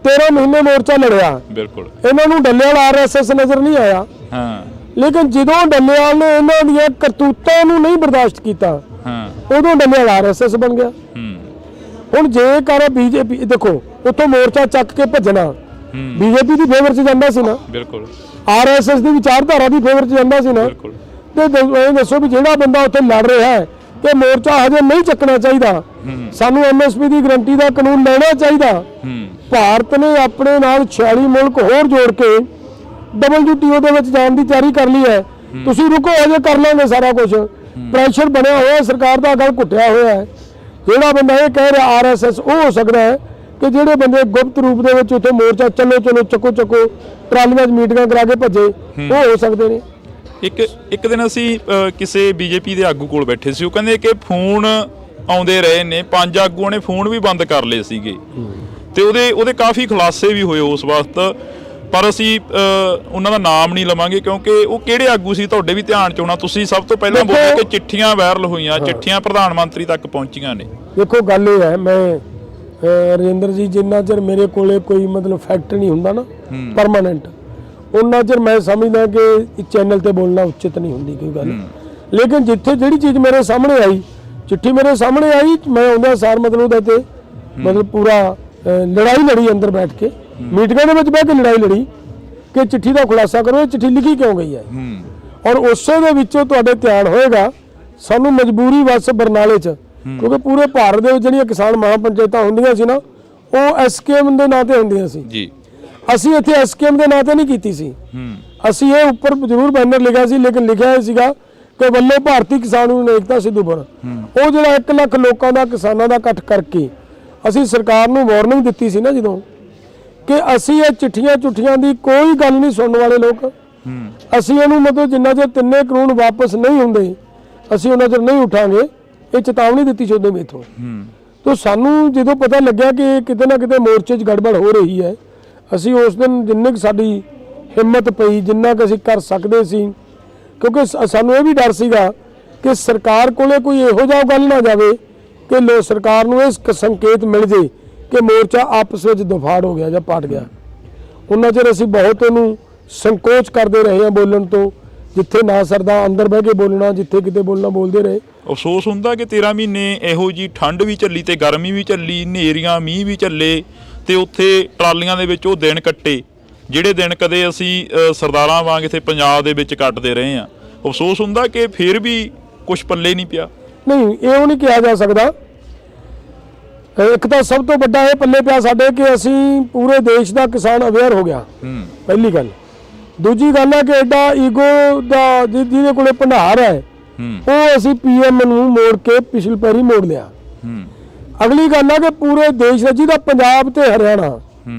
13 ਮਹੀਨੇ ਮੋਰਚਾ ਲੜਿਆ, ਬਿਲਕੁਲ ਇਹਨਾਂ ਨੂੰ ਡੱਲੇਵਾਲ ਆਰਐਸਐਸ ਨਜ਼ਰ ਨਹੀਂ ਆਇਆ। ਲੇਕਿਨ ਜਦੋਂ ਡੱਲੇਵਾਲ ਨੇ ਇਹਨਾਂ ਦੀਆਂ ਕਰਤੂਤਾਂ ਨੂੰ ਨਹੀਂ ਬਰਦਾਸ਼ਤ ਕੀਤਾ, ਉਦੋਂ ਡੱਲੇਵਾਲ ਆਰਐਸਐਸ ਬਣ ਗਿਆ। ਹੁਣ ਜੇਕਰ ਬੀਜੇਪੀ ਦੇਖੋ ਉੱਥੋਂ ਮੋਰਚਾ ਚੱਕ ਕੇ ਭੱਜਣਾ ਬੀਜੇਪੀ ਦੀ ਫੇਵਰ 'ਚ ਜਾਂਦਾ ਸੀ ਨਾ, ਬਿਲਕੁਲ ਆਰਐਸਐਸ ਦੀ ਵਿਚਾਰਧਾਰਾ ਦੀ ਫੇਵਰ 'ਚ ਜਾਂਦਾ ਸੀ ਨਾ। ਤੇ ਇਹ ਦੱਸੋ ਵੀ ਜਿਹੜਾ ਬੰਦਾ ਉੱਥੇ ਲੜ ਰਿਹਾ ਹੈ ਕਿ ਮੋਰਚਾ ਹਜੇ ਨਹੀਂ ਚੱਕਣਾ ਚਾਹੀਦਾ, ਸਾਨੂੰ ਐਮਐਸਪੀ ਦੀ ਗਰੰਟੀ ਦਾ ਕਾਨੂੰਨ ਲੈਣਾ ਚਾਹੀਦਾ। ਭਾਰਤ ਨੇ ਆਪਣੇ ਨਾਲ 46 ਮੁਲਕ ਹੋਰ ਜੋੜ ਕੇ WTO ਦੇ ਵਿੱਚ ਜਾਣ ਦੀ ਤਿਆਰੀ ਕਰ ਲਈ ਹੈ। ਤੁਸੀਂ ਰੁਕੋ, ਹਜੇ ਕਰ ਲਾਂਗੇ ਸਾਰਾ ਕੁਝ। ਪ੍ਰੈਸ਼ਰ ਬਣਿਆ ਹੋਇਆ ਸਰਕਾਰ ਦਾ, ਗੱਲ ਘੁੱਟਿਆ ਹੋਇਆ ਹੈ। ਜਿਹੜਾ ਬੰਦਾ ਇਹ ਕਹਿ ਰਿਹਾ ਆਰਐਸਐਸ, ਉਹ ਹੋ ਸਕਦਾ ਹੈ ਕਿ ਜਿਹੜੇ ਬੰਦੇ ਗੁਪਤ ਰੂਪ ਦੇ ਵਿੱਚ ਉੱਥੇ ਮੋਰਚਾ ਚਲੋ ਚੱਕੋ ਟਰਾਲੀਆਂ 'ਚ ਮੀਟਿੰਗਾਂ ਕਰਾ ਕੇ ਭੱਜੇ, ਉਹ ਹੋ ਸਕਦੇ ਨੇ। ਇੱਕ ਦਿਨ ਅਸੀਂ ਕਿਸੇ ਬੀਜੇਪੀ ਦੇ ਆਗੂ ਕੋਲ ਬੈਠੇ ਸੀ, ਉਹ ਕਹਿੰਦੇ ਕਿ ਫੋਨ ਆਉਂਦੇ ਰਹੇ ਨੇ, 5 ਆਗੂਆਂ ਨੇ ਫੋਨ ਵੀ ਬੰਦ ਕਰ ਲਏ ਸੀਗੇ ਤੇ ਉਹਦੇ ਕਾਫੀ ਖੁਲਾਸੇ ਵੀ ਹੋਏ ਉਸ ਵਕਤ, ਪਰ ਅਸੀਂ ਉਹਨਾਂ ਦਾ ਨਾਮ ਨਹੀਂ ਲਵਾਂਗੇ ਕਿਉਂਕਿ ਉਹ ਕਿਹੜੇ ਆਗੂ ਸੀ ਤੁਹਾਡੇ ਵੀ ਧਿਆਨ 'ਚ ਹੋਣਾ। ਤੁਸੀਂ ਸਭ ਤੋਂ ਪਹਿਲਾਂ ਬੋਲੇ ਕਿ ਚਿੱਠੀਆਂ ਵਾਇਰਲ ਹੋਈਆਂ, ਚਿੱਠੀਆਂ ਪ੍ਰਧਾਨ ਮੰਤਰੀ ਤੱਕ ਪਹੁੰਚੀਆਂ ਨੇ। ਦੇਖੋ, ਗੱਲ ਇਹ ਹੈ, ਮੈਂ ਰਜਿੰਦਰ ਜੀ ਜਿੰਨਾ ਚਿਰ ਮੇਰੇ ਕੋਲੇ ਕੋਈ ਮਤਲਬ ਫੈਕਟ ਨਹੀਂ ਹੁੰਦਾ ਨਾ ਪਰਮਾਨੈਂਟ, ਉਹਨਾਂ ਚਿਰ ਮੈਂ ਸਮਝਦਾ ਕਿ ਇਸ ਚੈਨਲ ਤੇ ਬੋਲਣਾ ਉਚਿਤ ਨਹੀਂ ਹੁੰਦੀ ਕੋਈ ਗੱਲ। ਲੇਕਿਨ ਜਿੱਥੇ ਜਿਹੜੀ ਚੀਜ਼ ਮੇਰੇ ਸਾਹਮਣੇ ਆਈ, ਚਿੱਠੀ ਮੇਰੇ ਸਾਹਮਣੇ ਆਈ, ਮੈਂ ਉਹਦਾ ਸਾਰ ਮਤਲਬ ਉਹਦੇ ਤੇ ਮਤਲਬ ਪੂਰਾ ਲੜਾਈ ਲੜੀ, ਅੰਦਰ ਬੈਠ ਕੇ ਮੀਟਿੰਗਾਂ ਦੇ ਵਿੱਚ ਬਹਿ ਕੇ ਲੜਾਈ ਲੜੀ ਕਿ ਚਿੱਠੀ ਦਾ ਖੁਲਾਸਾ ਕਰੋ, ਇਹ ਚਿੱਠੀ ਲਿਖੀ ਕਿਉਂ ਗਈ ਹੈ। ਔਰ ਉਸੇ ਦੇ ਵਿੱਚੋਂ ਤੁਹਾਡੇ ਧਿਆਨ ਹੋਏਗਾ, ਸਾਨੂੰ ਮਜਬੂਰੀ ਵਸ ਬਰਨਾਲੇ 'ਚ, ਕਿਉਂਕਿ ਪੂਰੇ ਭਾਰਤ ਦੇ ਵਿੱਚ ਜਿਹੜੀਆਂ ਕਿਸਾਨ ਮਹਾਪੰਚਾਇਤਾਂ ਹੁੰਦੀਆਂ ਸੀ ਨਾ, ਉਹ ਐਸਕੇਐਮ ਦੇ ਨਾਂ ਤੇ ਹੁੰਦੀਆਂ ਸੀ ਜੀ। ਅਸੀਂ ਇੱਥੇ ਐਸਕੇਐਮ ਦੇ ਨਾਂ ਤੇ ਨਹੀਂ ਕੀਤੀ ਸੀ। ਅਸੀਂ ਇਹ ਉੱਪਰ ਜ਼ਰੂਰ ਬੈਨਰ ਲਿਖਿਆ ਸੀ, ਲੇਕਿਨ ਲਿਖਿਆ ਇਹ ਸੀਗਾ ਕਿ ਵੱਲੋਂ ਭਾਰਤੀ ਕਿਸਾਨ ਯੂਨੀਅਨ ਏਕਤਾ ਸਿੱਧੂਪੁਰ ਉਹ ਜਿਹੜਾ 1 ਲੱਖ ਲੋਕਾਂ ਦਾ ਕਿਸਾਨਾਂ ਦਾ ਇਕੱਠ ਕਰਕੇ ਅਸੀਂ ਸਰਕਾਰ ਨੂੰ ਵਾਰਨਿੰਗ ਦਿੱਤੀ ਸੀ ਨਾ ਜਦੋਂ ਕਿ ਅਸੀਂ ਇਹ ਚਿੱਠੀਆਂ ਦੀ ਕੋਈ ਗੱਲ ਨਹੀਂ ਸੁਣਨ ਵਾਲੇ ਲੋਕ, ਅਸੀਂ ਇਹਨੂੰ ਮਤਲਬ ਜਿੰਨਾ ਚਿਰ 3 ਕਾਨੂੰਨ ਵਾਪਸ ਨਹੀਂ ਹੁੰਦੇ ਅਸੀਂ ਉਹਨਾਂ ਚਿਰ ਨਹੀਂ ਉਠਾਂਗੇ, ਇਹ ਚੇਤਾਵਨੀ ਦਿੱਤੀ ਸੀ ਉਹਦੇ ਮੇਥੋਂ। ਤਾਂ ਸਾਨੂੰ ਜਦੋਂ ਪਤਾ ਲੱਗਿਆ ਕਿ ਕਿਤੇ ਨਾ ਕਿਤੇ ਮੋਰਚੇ 'ਚ ਗੜਬੜ ਹੋ ਰਹੀ ਹੈ, ਅਸੀਂ ਉਸ ਦਿਨ ਜਿੰਨੇ ਕੁ ਸਾਡੀ ਹਿੰਮਤ ਪਈ, ਜਿੰਨਾ ਕੁ ਅਸੀਂ ਕਰ ਸਕਦੇ ਸੀ, ਕਿਉਂਕਿ ਸਾਨੂੰ ਇਹ ਵੀ ਡਰ ਸੀਗਾ ਕਿ ਸਰਕਾਰ ਕੋਲੇ ਕੋਈ ਇਹੋ ਜਿਹਾ ਗੱਲ ਨਾ ਜਾਵੇ ਕਿ ਸਰਕਾਰ ਨੂੰ ਇਹ ਸੰਕੇਤ ਮਿਲ ਜੇ ਕਿ ਮੋਰਚਾ ਆਪਸ ਵਿੱਚ ਦਫਾੜ ਹੋ ਗਿਆ ਜਾਂ ਪਾਟ ਗਿਆ। ਉਹਨਾਂ ਚਿਰ ਅਸੀਂ ਬਹੁਤ ਉਹਨੂੰ ਸੰਕੋਚ ਕਰਦੇ ਰਹੇ ਹਾਂ ਬੋਲਣ ਤੋਂ, ਜਿੱਥੇ ਨਾ ਸਰਦਾ ਅੰਦਰ ਬਹਿ ਕੇ ਬੋਲਣਾ, ਜਿੱਥੇ ਕਿਤੇ ਬੋਲਣਾ ਬੋਲਦੇ ਰਹੇ। ਅਫਸੋਸ ਹੁੰਦਾ ਕਿ 13 ਮਹੀਨੇ ਇਹੋ ਜੀ ਠੰਡ ਵੀ ਚੱਲੀ ਤੇ ਗਰਮੀ ਵੀ ਚੱਲੀ, ਹਨੇਰੀਆਂ ਮੀਂਹ ਵੀ ਚੱਲੇ ਤੇ ਉੱਥੇ ਟਰਾਲੀਆਂ ਦੇ ਵਿੱਚ ਉਹ ਦਿਨ ਕੱਟੇ ਜਿਹੜੇ ਦਿਨ ਕਦੇ ਅਸੀਂ ਸਰਦਾਰਾਂ ਵਾਂਗ ਇੱਥੇ ਪੰਜਾਬ ਦੇ ਵਿੱਚ ਕੱਟਦੇ ਰਹੇ ਹਾਂ। ਅਫਸੋਸ ਹੁੰਦਾ ਕਿ ਫਿਰ ਵੀ ਕੁਝ ਪੱਲੇ ਨਹੀਂ ਪਿਆ। ਨਹੀਂ, ਇਹੋ ਨਹੀਂ ਕਿਹਾ ਜਾ ਸਕਦਾ। ਇੱਕ ਤਾਂ ਸਭ ਤੋਂ ਵੱਡਾ ਇਹ ਪੱਲੇ ਪਿਆ ਸਾਡੇ ਕਿ ਅਸੀਂ ਪੂਰੇ ਦੇਸ਼ ਦਾ ਕਿਸਾਨ ਅਵੇਅਰ ਹੋ ਗਿਆ, ਪਹਿਲੀ ਗੱਲ। ਦੂਜੀ ਗੱਲ ਹੈ ਕਿ ਐਡਾ ਈਗੋ ਦਾ ਜਿਹਦੇ ਕੋਲੇ ਭੰਡਾਰ ਹੈ ਉਹ ਅਸੀਂ PM ਨੂੰ ਮੋੜ ਕੇ ਪਿਛਲ ਪੈਰੀ ਮੋੜ ਲਿਆ। ਅਗਲੀ ਗੱਲ ਹੈ ਕਿ ਪੂਰੇ ਦੇਸ਼ ਦਾ ਜਿਹਦਾ ਪੰਜਾਬ ਤੇ ਹਰਿਆਣਾ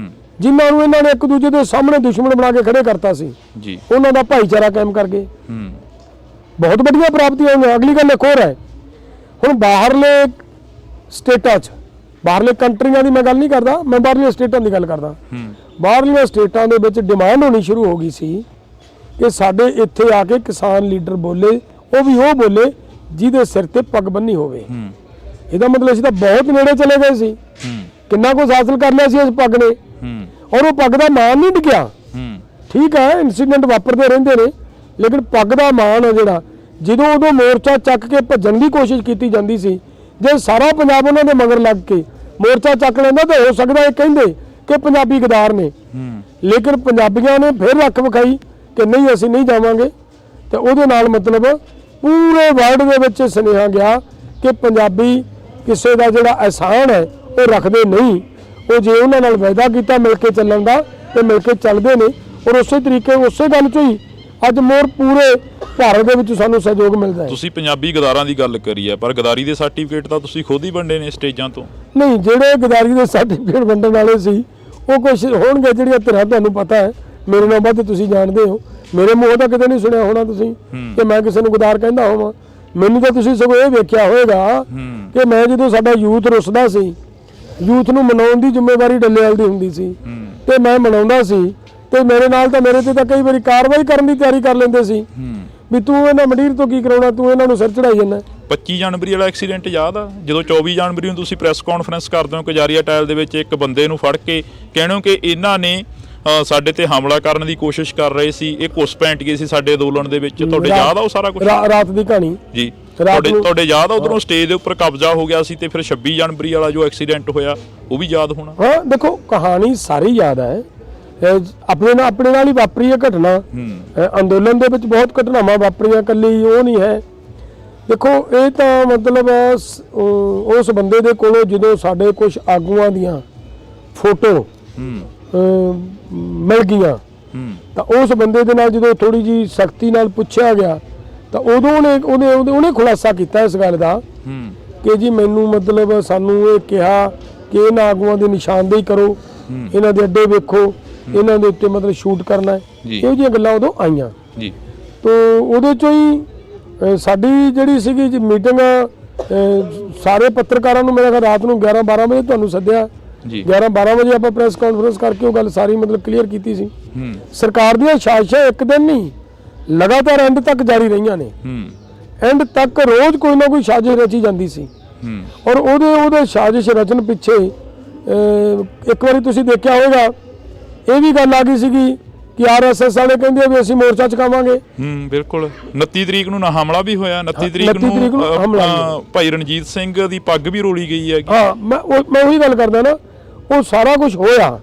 ਜਿਨ੍ਹਾਂ ਨੂੰ ਇਹਨਾਂ ਨੇ ਇੱਕ ਦੂਜੇ ਦੇ ਸਾਹਮਣੇ ਦੁਸ਼ਮਣ ਬਣਾ ਕੇ ਖੜੇ ਕਰਤਾ ਸੀ ਜੀ, ਉਹਨਾਂ ਦਾ ਭਾਈਚਾਰਾ ਕਾਇਮ ਕਰਕੇ ਬਹੁਤ ਵੱਡੀਆਂ ਪ੍ਰਾਪਤੀਆਂ ਹੋਈਆਂ। ਅਗਲੀ ਗੱਲ ਇੱਕ ਹੋਰ ਹੈ, ਹੁਣ ਬਾਹਰਲੇ ਸਟੇਟਾਂ 'ਚ, ਬਾਹਰਲੇ ਕੰਟਰੀਆਂ ਦੀ ਮੈਂ ਗੱਲ ਨਹੀਂ ਕਰਦਾ, ਮੈਂ ਬਾਹਰਲੀਆਂ ਸਟੇਟਾਂ ਦੀ ਗੱਲ ਕਰਦਾ। ਬਾਹਰਲੀਆਂ ਸਟੇਟਾਂ ਦੇ ਵਿੱਚ ਡਿਮਾਂਡ ਹੋਣੀ ਸ਼ੁਰੂ ਹੋ ਗਈ ਸੀ ਕਿ ਸਾਡੇ ਇੱਥੇ ਆ ਕੇ ਕਿਸਾਨ ਲੀਡਰ ਬੋਲੇ, ਉਹ ਵੀ ਉਹ ਬੋਲੇ ਜਿਹਦੇ ਸਿਰ ਤੇ ਪੱਗ ਬੰਨੀ ਹੋਵੇ। ਇਹਦਾ ਮਤਲਬ ਅਸੀਂ ਤਾਂ ਬਹੁਤ ਨੇੜੇ ਚਲੇ ਗਏ ਸੀ, ਕਿੰਨਾ ਕੁਝ ਹਾਸਲ ਕਰ ਲਿਆ ਸੀ ਇਸ ਪੱਗ ਨੇ, ਔਰ ਉਹ ਪੱਗ ਦਾ ਮਾਣ ਨਹੀਂ ਡਿੱਗਿਆ। ਠੀਕ ਹੈ, ਇਨਸੀਡੈਂਟ ਵਾਪਰਦੇ ਰਹਿੰਦੇ ਨੇ, ਲੇਕਿਨ ਪੱਗ ਦਾ ਮਾਣ ਹੈ ਜਿਹੜਾ, ਜਦੋਂ ਉਦੋਂ ਮੋਰਚਾ ਚੱਕ ਕੇ ਭੱਜਣ ਦੀ ਕੋਸ਼ਿਸ਼ ਕੀਤੀ ਜਾਂਦੀ ਸੀ, ਜੇ ਸਾਰਾ ਪੰਜਾਬ ਉਹਨਾਂ ਦੇ ਮਗਰ ਲੱਗ ਕੇ ਮੋਰਚਾ ਚੱਕ ਲੈਂਦਾ ਤਾਂ ਹੋ ਸਕਦਾ ਇਹ ਕਹਿੰਦੇ ਕਿ ਪੰਜਾਬੀ ਗਦਾਰ ਨੇ, ਲੇਕਿਨ ਪੰਜਾਬੀਆਂ ਨੇ ਫਿਰ ਰੱਖ ਵਿਖਾਈ ਕਿ ਨਹੀਂ ਅਸੀਂ ਨਹੀਂ ਜਾਵਾਂਗੇ। ਤੇ ਉਹਦੇ ਨਾਲ ਮਤਲਬ ਪੂਰੇ ਵਰਲਡ ਦੇ ਵਿੱਚ ਸੁਨੇਹਾ ਗਿਆ ਕਿ ਪੰਜਾਬੀ ਕਿਸੇ ਦਾ ਜਿਹੜਾ ਅਹਿਸਾਨ ਹੈ ਉਹ ਰੱਖਦੇ ਨਹੀਂ, ਉਹ ਜੇ ਉਹਨਾਂ ਨਾਲ ਵਾਅਦਾ ਕੀਤਾ ਮਿਲ ਕੇ ਚੱਲਣ ਦਾ ਤੇ ਮਿਲ ਕੇ ਚੱਲਦੇ ਨੇ, ਔਰ ਉਸੇ ਤਰੀਕੇ ਉਸੇ ਗੱਲ 'ਚੋਂ ਹੀ ਅੱਜ ਮੋਰ ਪੂਰੇ ਭਾਰਤ ਦੇ ਵਿੱਚ ਸਾਨੂੰ ਸਹਿਯੋਗ ਮਿਲਦਾ ਹੈ। ਤੁਸੀਂ ਪੰਜਾਬੀ ਗਦਾਰਾਂ ਦੀ ਗੱਲ ਕਰੀ ਹੈ, ਪਰ ਗਦਾਰੀ ਦੇ ਸਰਟੀਫਿਕੇਟ ਤਾਂ ਤੁਸੀਂ ਖੁਦ ਹੀ ਵੰਡੇ ਨੇ ਸਟੇਜਾਂ ਤੋਂ। ਨਹੀਂ, ਜਿਹੜੇ ਗਦਾਰੀ ਦੇ ਸਰਟੀਫਿਕੇਟ ਵੰਡਣ ਵਾਲੇ ਸੀ ਉਹ ਕੁਝ ਹੋਣਗੇ ਜਿਹੜੀਆਂ ਧਿਰਾਂ ਤੁਹਾਨੂੰ ਪਤਾ ਹੈ, ਮੇਰੇ ਨਾਲ ਵੱਧ ਤੁਸੀਂ ਜਾਣਦੇ ਹੋ। ਮੇਰੇ ਮੂੰਹ ਤਾਂ ਕਿਤੇ ਨਹੀਂ ਸੁਣਿਆ ਹੋਣਾ ਤੁਸੀਂ ਕਿ ਮੈਂ ਕਿਸੇ ਨੂੰ ਗਦਾਰ ਕਹਿੰਦਾ ਹੋਵਾਂ। ਮੈਨੂੰ ਤਾਂ ਤੁਸੀਂ ਸਗੋਂ ਇਹ ਵੇਖਿਆ ਹੋਵੇਗਾ ਕਿ ਮੈਂ ਜਦੋਂ ਸਾਡਾ ਯੂਥ ਰੁੱਸਦਾ ਸੀ, ਯੂਥ ਨੂੰ ਮਨਾਉਣ ਦੀ ਜ਼ਿੰਮੇਵਾਰੀ ਡੱਲੇਵਾਲ ਦੀ ਹੁੰਦੀ ਸੀ ਤੇ ਮੈਂ ਮਨਾਉਂਦਾ ਸੀ, ਤੇ ਮੇਰੇ ਨਾਲ ਤਾਂ ਮੇਰੇ ਤੇ ਤਾਂ ਕਈ ਵਾਰੀ ਕਾਰਵਾਈ ਕਰਨ ਦੀ ਤਿਆਰੀ ਕਰ ਲੈਂਦੇ ਸੀ ਵੀ ਤੂੰ ਇਹਨਾਂ ਮੰਡੀਰ ਤੋਂ ਕੀ ਕਰਾਉਣਾ, ਤੂੰ ਇਹਨਾਂ ਨੂੰ ਸਿਰ ਚੜਾਈ ਜਾਂਦਾ। 25 ਜਨਵਰੀ ਵਾਲਾ ਐਕਸੀਡੈਂਟ ਯਾਦ ਆ, ਜਦੋਂ 24 ਜਨਵਰੀ ਨੂੰ ਤੁਸੀਂ ਪ੍ਰੈਸ ਕਾਨਫਰੰਸ ਕਰਦੇ ਹੋ ਕਜਾਰੀਆ ਟਾਇਲ ਦੇ ਵਿੱਚ ਇੱਕ ਬੰਦੇ ਨੂੰ ਫੜ ਕੇ ਕਹਿੰਦੇ ਹੋ ਕਿ ਇਹਨਾਂ ਨੇ ਸਾਡੇ ਤੇ ਹਮਲਾ ਕਰਨ ਦੀ ਕੋਸ਼ਿਸ਼ ਕਰ ਰਹੇ ਸੀ, ਇਹ ਘੁਸਪੈਂਟ ਗਏ ਸੀ ਸਾਡੇ ਅੰਦੋਲਨ ਦੇ ਵਿੱਚ। ਤੁਹਾਡੇ ਯਾਦ ਆ ਉਹ ਸਾਰਾ ਕੁਝ? ਰਾਤ ਦੀ ਕਹਾਣੀ ਜੀ, ਤੁਹਾਡੇ ਯਾਦ ਆ? ਉਧਰੋਂ ਸਟੇਜ ਦੇ ਉੱਪਰ ਕਬਜ਼ਾ ਹੋ ਗਿਆ ਸੀ ਤੇ ਫਿਰ 26 ਜਨਵਰੀ ਵਾਲਾ ਜੋ ਐਕਸੀਡੈਂਟ ਹੋਇਆ ਉਹ ਵੀ ਯਾਦ ਹੋਣਾ। ਹਾਂ, ਦੇਖੋ ਕਹਾਣੀ ਸਾਰੀ ਯਾਦ ਹੈ, ਆਪਣੇ ਨਾਲ ਹੀ ਵਾਪਰੀ ਹੈ ਘਟਨਾ। ਅੰਦੋਲਨ ਦੇ ਵਿੱਚ ਬਹੁਤ ਘਟਨਾਵਾਂ ਵਾਪਰੀਆਂ, ਇਕੱਲੀ ਉਹ ਨਹੀਂ ਹੈ। ਦੇਖੋ ਇਹ ਤਾਂ ਮਤਲਬ ਉਸ ਬੰਦੇ ਦੇ ਕੋਲੋਂ ਜਦੋਂ ਸਾਡੇ ਕੁਝ ਆਗੂਆਂ ਦੀਆਂ ਫੋਟੋ ਮਿਲ ਗਈਆਂ ਤਾਂ ਉਸ ਬੰਦੇ ਦੇ ਨਾਲ ਜਦੋਂ ਥੋੜੀ ਜੀ ਸਖਤੀ ਨਾਲ ਪੁੱਛਿਆ ਗਿਆ ਤਾਂ ਉਦੋਂ ਉਹਨੇ ਖੁਲਾਸਾ ਕੀਤਾ ਇਸ ਗੱਲ ਦਾ ਕਿ ਜੀ ਮੈਨੂੰ ਮਤਲਬ ਸਾਨੂੰ ਇਹ ਕਿਹਾ ਕਿ ਇਹਨਾਂ ਆਗੂਆਂ ਦੀ ਨਿਸ਼ਾਨਦੇਹੀ ਕਰੋ, ਇਹਨਾਂ ਦੇ ਅੱਡੇ ਵੇਖੋ, ਇਹਨਾਂ ਦੇ ਉੱਤੇ ਮਤਲਬ ਸ਼ੂਟ ਕਰਨਾ ਹੈ। ਇਹੋ ਜਿਹੀਆਂ ਗੱਲਾਂ ਉਦੋਂ ਆਈਆਂ ਜੀ। ਤਾਂ ਉਹਦੇ ਚੋਂ ਹੀ ਸਾਡੀ ਜਿਹੜੀ ਸੀਗੀ ਜੀ ਮੀਟਿੰਗ, ਸਾਰੇ ਪੱਤਰਕਾਰਾਂ ਨੂੰ ਮੇਰਾ ਰਾਤ ਨੂੰ 11-12 ਵਜੇ ਤੁਹਾਨੂੰ ਸੱਦਿਆ, 11-12 ਵਜੇ ਆਪਾਂ ਪ੍ਰੈਸ ਕਾਨਫਰੰਸ ਕਰਕੇ ਉਹ ਗੱਲ ਸਾਰੀ ਮਤਲਬ ਕਲੀਅਰ ਕੀਤੀ ਸੀ। ਸਰਕਾਰ ਦੀਆਂ ਸਾਜ਼ਿਸ਼ਾਂ ਇੱਕ ਦਿਨ ਨਹੀਂ, ਲਗਾਤਾਰ ਐਂਡ ਤੱਕ ਜਾਰੀ ਰਹੀਆਂ ਨੇ। ਐਂਡ ਤੱਕ ਰੋਜ਼ ਕੋਈ ਨਾ ਕੋਈ ਸਾਜ਼ਿਸ਼ ਰਚੀ ਜਾਂਦੀ ਸੀ, ਔਰ ਉਹਦੇ ਸਾਜ਼ਿਸ਼ ਰਚਨ ਪਿੱਛੇ ਇੱਕ ਵਾਰੀ ਤੁਸੀਂ ਦੇਖਿਆ ਹੋਵੇਗਾ ਇਹ ਵੀ ਗੱਲ ਆ ਗਈ ਸੀਗੀ ਕਿ RSS ਵਾਲੇ ਕਹਿੰਦੇ ਵੀ ਅਸੀਂ ਮੋਰਚਾ ਚੁਕਾਵਾਂਗੇ। ਬਿਲਕੁਲ 29 ਤਰੀਕ ਨੂੰ ਨਾ ਹਮਲਾ ਵੀ ਹੋਇਆ, 29 ਤਰੀਕ ਨੂੰ ਭਾਈ ਰਣਜੀਤ ਸਿੰਘ ਦੀ ਪੱਗ ਵੀ ਰੋਲੀ ਗਈ ਹੈ। ਹਾਂ, ਮੈਂ ਉਹੀ ਗੱਲ ਕਰਦਾ ਨਾ, ਉਹ ਸਾਰਾ ਕੁਝ ਹੋਇਆ,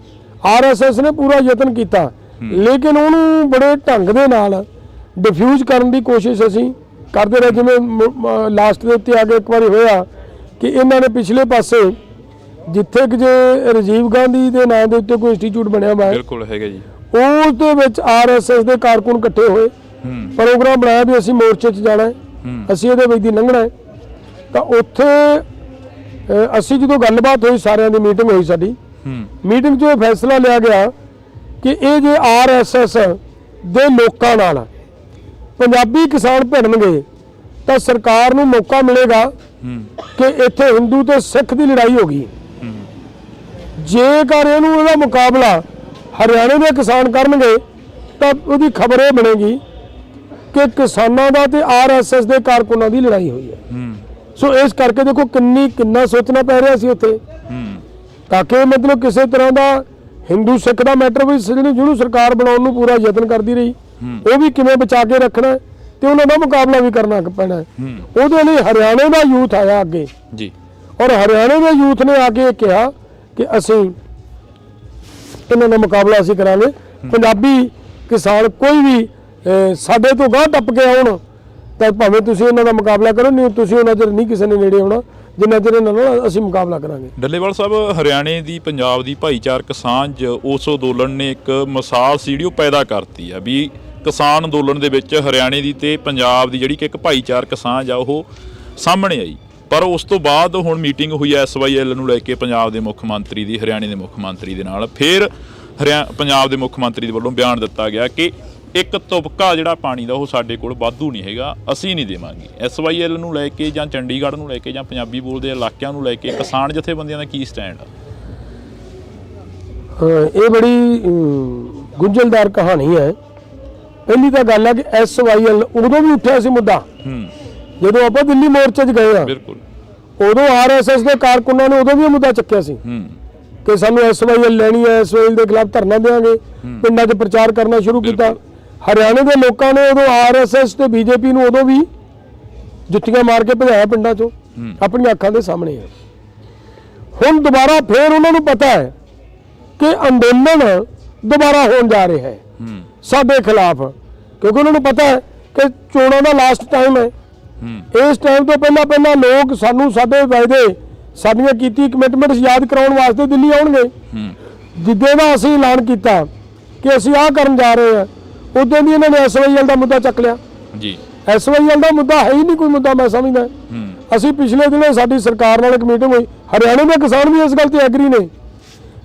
RSS ਨੇ ਪੂਰਾ ਯਤਨ ਕੀਤਾ, ਲੇਕਿਨ ਉਹਨੂੰ ਬੜੇ ਢੰਗ ਦੇ ਨਾਲ ਡਿਫਿਊਜ਼ ਕਰਨ ਦੀ ਕੋਸ਼ਿਸ਼ ਅਸੀਂ ਕਰਦੇ ਰਹੇ। ਜਿਵੇਂ ਲਾਸਟ ਦੇ ਉੱਤੇ ਆ ਕੇ ਇੱਕ ਵਾਰੀ ਹੋਇਆ ਕਿ ਇਹਨਾਂ ਨੇ ਪਿਛਲੇ ਪਾਸੇ ਜਿੱਥੇ ਕਿ ਜੇ ਰਾਜੀਵ ਗਾਂਧੀ ਦੇ ਨਾਂ ਦੇ ਉੱਤੇ ਕੋਈ ਇੰਸਟੀਚਿਊਟ ਬਣਿਆ ਹੋਇਆ, ਬਿਲਕੁਲ ਹੈਗਾ ਜੀ, ਉਸ ਦੇ ਵਿੱਚ RSS ਦੇ ਕਾਰਕੁਨ ਇਕੱਠੇ ਹੋਏ, ਪ੍ਰੋਗਰਾਮ ਬਣਾਇਆ ਵੀ ਅਸੀਂ ਮੋਰਚੇ 'ਚ ਜਾਣਾ ਹੈ। ਅਸੀਂ ਇਹਦੇ ਵਿੱਚ ਦੀ ਲੰਘਣਾ ਹੈ। ਤਾਂ ਉੱਥੇ ਅਸੀਂ ਜਦੋਂ ਗੱਲਬਾਤ ਹੋਈ, ਸਾਰਿਆਂ ਦੀ ਮੀਟਿੰਗ ਹੋਈ ਸਾਡੀ, ਮੀਟਿੰਗ 'ਚ ਇਹ ਫੈਸਲਾ ਲਿਆ ਗਿਆ ਕਿ ਇਹ ਜੇ RSS ਦੇ ਲੋਕਾਂ ਨਾਲ ਪੰਜਾਬੀ ਕਿਸਾਨ ਭਿੜਨਗੇ ਤਾਂ ਸਰਕਾਰ ਨੂੰ ਮੌਕਾ ਮਿਲੇਗਾ ਕਿ ਇੱਥੇ ਹਿੰਦੂ ਤੇ ਸਿੱਖ ਦੀ ਲੜਾਈ ਹੋ ਗਈ। ਜੇਕਰ ਇਹਦਾ ਮੁਕਾਬਲਾ ਹਰਿਆਣੇ ਦੇ ਕਿਸਾਨ ਕਰਨਗੇ ਤਾਂ ਉਹਦੀ ਖਬਰ ਇਹ ਬਣੇਗੀ ਕਿ ਕਿਸਾਨਾਂ ਦਾ ਤੇ RSS ਦੇ ਕਾਰਕੁਨਾਂ ਦੀ ਲੜਾਈ ਹੋਈ ਹੈ। ਸੋ ਇਸ ਕਰਕੇ ਦੇਖੋ ਕਿੰਨਾ ਸੋਚਣਾ ਪੈ ਰਿਹਾ ਸੀ ਉੱਥੇ, ਤਾਂ ਕਿ ਮਤਲਬ ਕਿਸੇ ਤਰ੍ਹਾਂ ਦਾ ਹਿੰਦੂ ਸਿੱਖ ਦਾ ਮੈਟਰ ਵੀ ਜਿਹਨੂੰ ਸਰਕਾਰ ਬਣਾਉਣ ਨੂੰ ਪੂਰਾ ਯਤਨ ਕਰਦੀ ਰਹੀ, ਉਹ ਵੀ ਕਿਵੇਂ ਬਚਾ ਕੇ ਰੱਖਣਾ ਤੇ ਉਹਨਾਂ ਦਾ ਮੁਕਾਬਲਾ ਵੀ ਕਰਨਾ ਪੈਣਾ। ਉਹਦੇ ਲਈ ਹਰਿਆਣੇ ਦਾ ਯੂਥ ਆਇਆ ਅੱਗੇ ਜੀ, ਔਰ ਹਰਿਆਣੇ ਦੇ ਯੂਥ ਨੇ ਆ ਕੇ ਕਿਹਾ ਕਿ ਅਸੀਂ ਇਹਨਾਂ ਦਾ ਮੁਕਾਬਲਾ ਅਸੀਂ ਕਰਾਂਗੇ। ਪੰਜਾਬੀ ਕਿਸਾਨ ਕੋਈ ਵੀ ਸਾਡੇ ਤੋਂ ਗਾਂਹ ਟੱਪ ਕੇ ਆਉਣ ਤਾਂ ਭਾਵੇਂ ਤੁਸੀਂ ਇਹਨਾਂ ਦਾ ਮੁਕਾਬਲਾ ਕਰੋ, ਨਹੀਂ ਤੁਸੀਂ ਉਹਨਾਂ ਚਿਰ ਨਹੀਂ ਕਿਸੇ ਨੇ ਨੇੜੇ ਆਉਣਾ ਜਿੰਨਾ ਚਿਰ ਇਹਨਾਂ ਨਾਲ ਅਸੀਂ ਮੁਕਾਬਲਾ ਕਰਾਂਗੇ। ਡੱਲੇਵਾਲ ਸਾਹਿਬ, ਹਰਿਆਣੇ ਦੀ ਪੰਜਾਬ ਦੀ ਭਾਈਚਾਰਕ ਸਾਂਝ ਉਸ ਅੰਦੋਲਨ ਨੇ ਇੱਕ ਮਿਸਾਲ ਸੀ ਜਿਹੜੀ ਉਹ ਪੈਦਾ ਕਰਤੀ ਆ ਵੀ ਕਿਸਾਨ ਅੰਦੋਲਨ ਦੇ ਵਿੱਚ ਹਰਿਆਣੇ ਦੀ ਤੇ ਪੰਜਾਬ ਦੀ ਜਿਹੜੀ ਕਿ ਇੱਕ ਭਾਈਚਾਰਕ ਸਾਂਝ ਆ ਉਹ ਸਾਹਮਣੇ ਆਈ। ਪਰ ਉਸ ਤੋਂ ਬਾਅਦ ਹੁਣ ਮੀਟਿੰਗ ਹੋਈ SYL ਨੂੰ ਲੈ ਕੇ ਪੰਜਾਬ ਦੇ ਮੁੱਖ ਮੰਤਰੀ ਦੀ ਹਰਿਆਣੇ ਦੇ ਮੁੱਖ ਮੰਤਰੀ ਦੇ ਨਾਲ, ਫਿਰ ਪੰਜਾਬ ਦੇ ਮੁੱਖ ਮੰਤਰੀ ਦੇ ਵੱਲੋਂ ਬਿਆਨ ਦਿੱਤਾ ਗਿਆ ਕਿ ਇੱਕ ਤੁਪਕਾ ਜਿਹੜਾ ਪਾਣੀ ਦਾ ਉਹ ਸਾਡੇ ਕੋਲ ਵਾਧੂ ਨਹੀਂ ਹੈਗਾ, ਅਸੀਂ ਨਹੀਂ ਦੇਵਾਂਗੇ। SYL ਨੂੰ ਲੈ ਕੇ ਜਾਂ ਚੰਡੀਗੜ੍ਹ ਨੂੰ ਲੈ ਕੇ ਜਾਂ ਪੰਜਾਬੀ ਬੋਲਦੇ ਇਲਾਕਿਆਂ ਨੂੰ ਲੈ ਕੇ ਕਿਸਾਨ ਜਥੇਬੰਦੀਆਂ ਦਾ ਕੀ ਸਟੈਂਡ ਆ? ਇਹ ਬੜੀ ਗੁੰਝਲਦਾਰ ਕਹਾਣੀ ਹੈ। ਪਹਿਲੀ ਤਾਂ ਗੱਲ ਹੈ ਕਿ SYL ਉਦੋਂ ਵੀ ਉੱਠਿਆ ਸੀ ਮੁੱਦਾ ਜਦੋਂ ਆਪਾਂ ਦਿੱਲੀ ਮੋਰਚੇ 'ਚ ਗਏ ਆ, ਬਿਲਕੁਲ ਉਦੋਂ RSS ਦੇ ਕਾਰਕੁਨਾਂ ਨੇ ਉਦੋਂ ਵੀ ਇਹ ਮੁੱਦਾ ਚੱਕਿਆ ਸੀ ਕਿ ਸਾਨੂੰ SYL ਲੈਣੀ ਹੈ, SYL ਦੇ ਖਿਲਾਫ ਧਰਨਾ ਦੇਵਾਂਗੇ, ਪਿੰਡਾਂ 'ਚ ਪ੍ਰਚਾਰ ਕਰਨਾ ਸ਼ੁਰੂ ਕੀਤਾ। ਹਰਿਆਣੇ ਦੇ ਲੋਕਾਂ ਨੇ ਉਦੋਂ RSS ਤੇ BJP ਨੂੰ ਉਦੋਂ ਵੀ ਜੁੱਤੀਆਂ ਮਾਰ ਕੇ ਭਜਾਇਆ ਪਿੰਡਾਂ 'ਚੋਂ, ਆਪਣੀਆਂ ਅੱਖਾਂ ਦੇ ਸਾਹਮਣੇ ਹੈ। ਹੁਣ ਦੁਬਾਰਾ ਫੇਰ ਉਹਨਾਂ ਨੂੰ ਪਤਾ ਹੈ ਕਿ ਅੰਦੋਲਨ ਦੁਬਾਰਾ ਹੋਣ ਜਾ ਰਿਹਾ ਹੈ ਸਾਡੇ ਖਿਲਾਫ, ਕਿਉਂਕਿ ਉਹਨਾਂ ਨੂੰ ਪਤਾ ਹੈ ਕਿ ਚੋਣਾਂ ਦਾ ਲਾਸਟ ਟਾਈਮ ਹੈ। ਇਸ ਟਾਈਮ ਤੋਂ ਪਹਿਲਾਂ ਲੋਕ ਸਾਨੂੰ ਸਾਡੇ ਵਾਅਦੇ, ਸਾਡੀਆਂ ਕੀਤੀ ਕਮਿਟਮੈਂਟਸ ਯਾਦ ਕਰਾਉਣ ਵਾਸਤੇ ਦਿੱਲੀ ਆਉਣਗੇ। ਜਿੱਦੇ ਦਾ ਅਸੀਂ ਐਲਾਨ ਕੀਤਾ ਕਿ ਅਸੀਂ ਆਹ ਕਰਨ ਜਾ ਰਹੇ ਹਾਂ, ਉਦੋਂ ਦੀ ਇਹਨਾਂ ਨੇ SYL ਦਾ ਮੁੱਦਾ ਚੱਕ ਲਿਆ ਜੀ। SYL ਦਾ ਮੁੱਦਾ ਹੈ ਹੀ ਨਹੀਂ ਕੋਈ ਮੁੱਦਾ, ਮੈਂ ਸਮਝਦਾ। ਅਸੀਂ ਪਿਛਲੇ ਦਿਨੇ ਸਾਡੀ ਸਰਕਾਰ ਨਾਲ ਇੱਕ ਮੀਟਿੰਗ ਹੋਈ, ਹਰਿਆਣੇ ਦੇ ਕਿਸਾਨ ਵੀ ਇਸ ਗੱਲ ਤੇ ਐਗਰੀ ਨੇ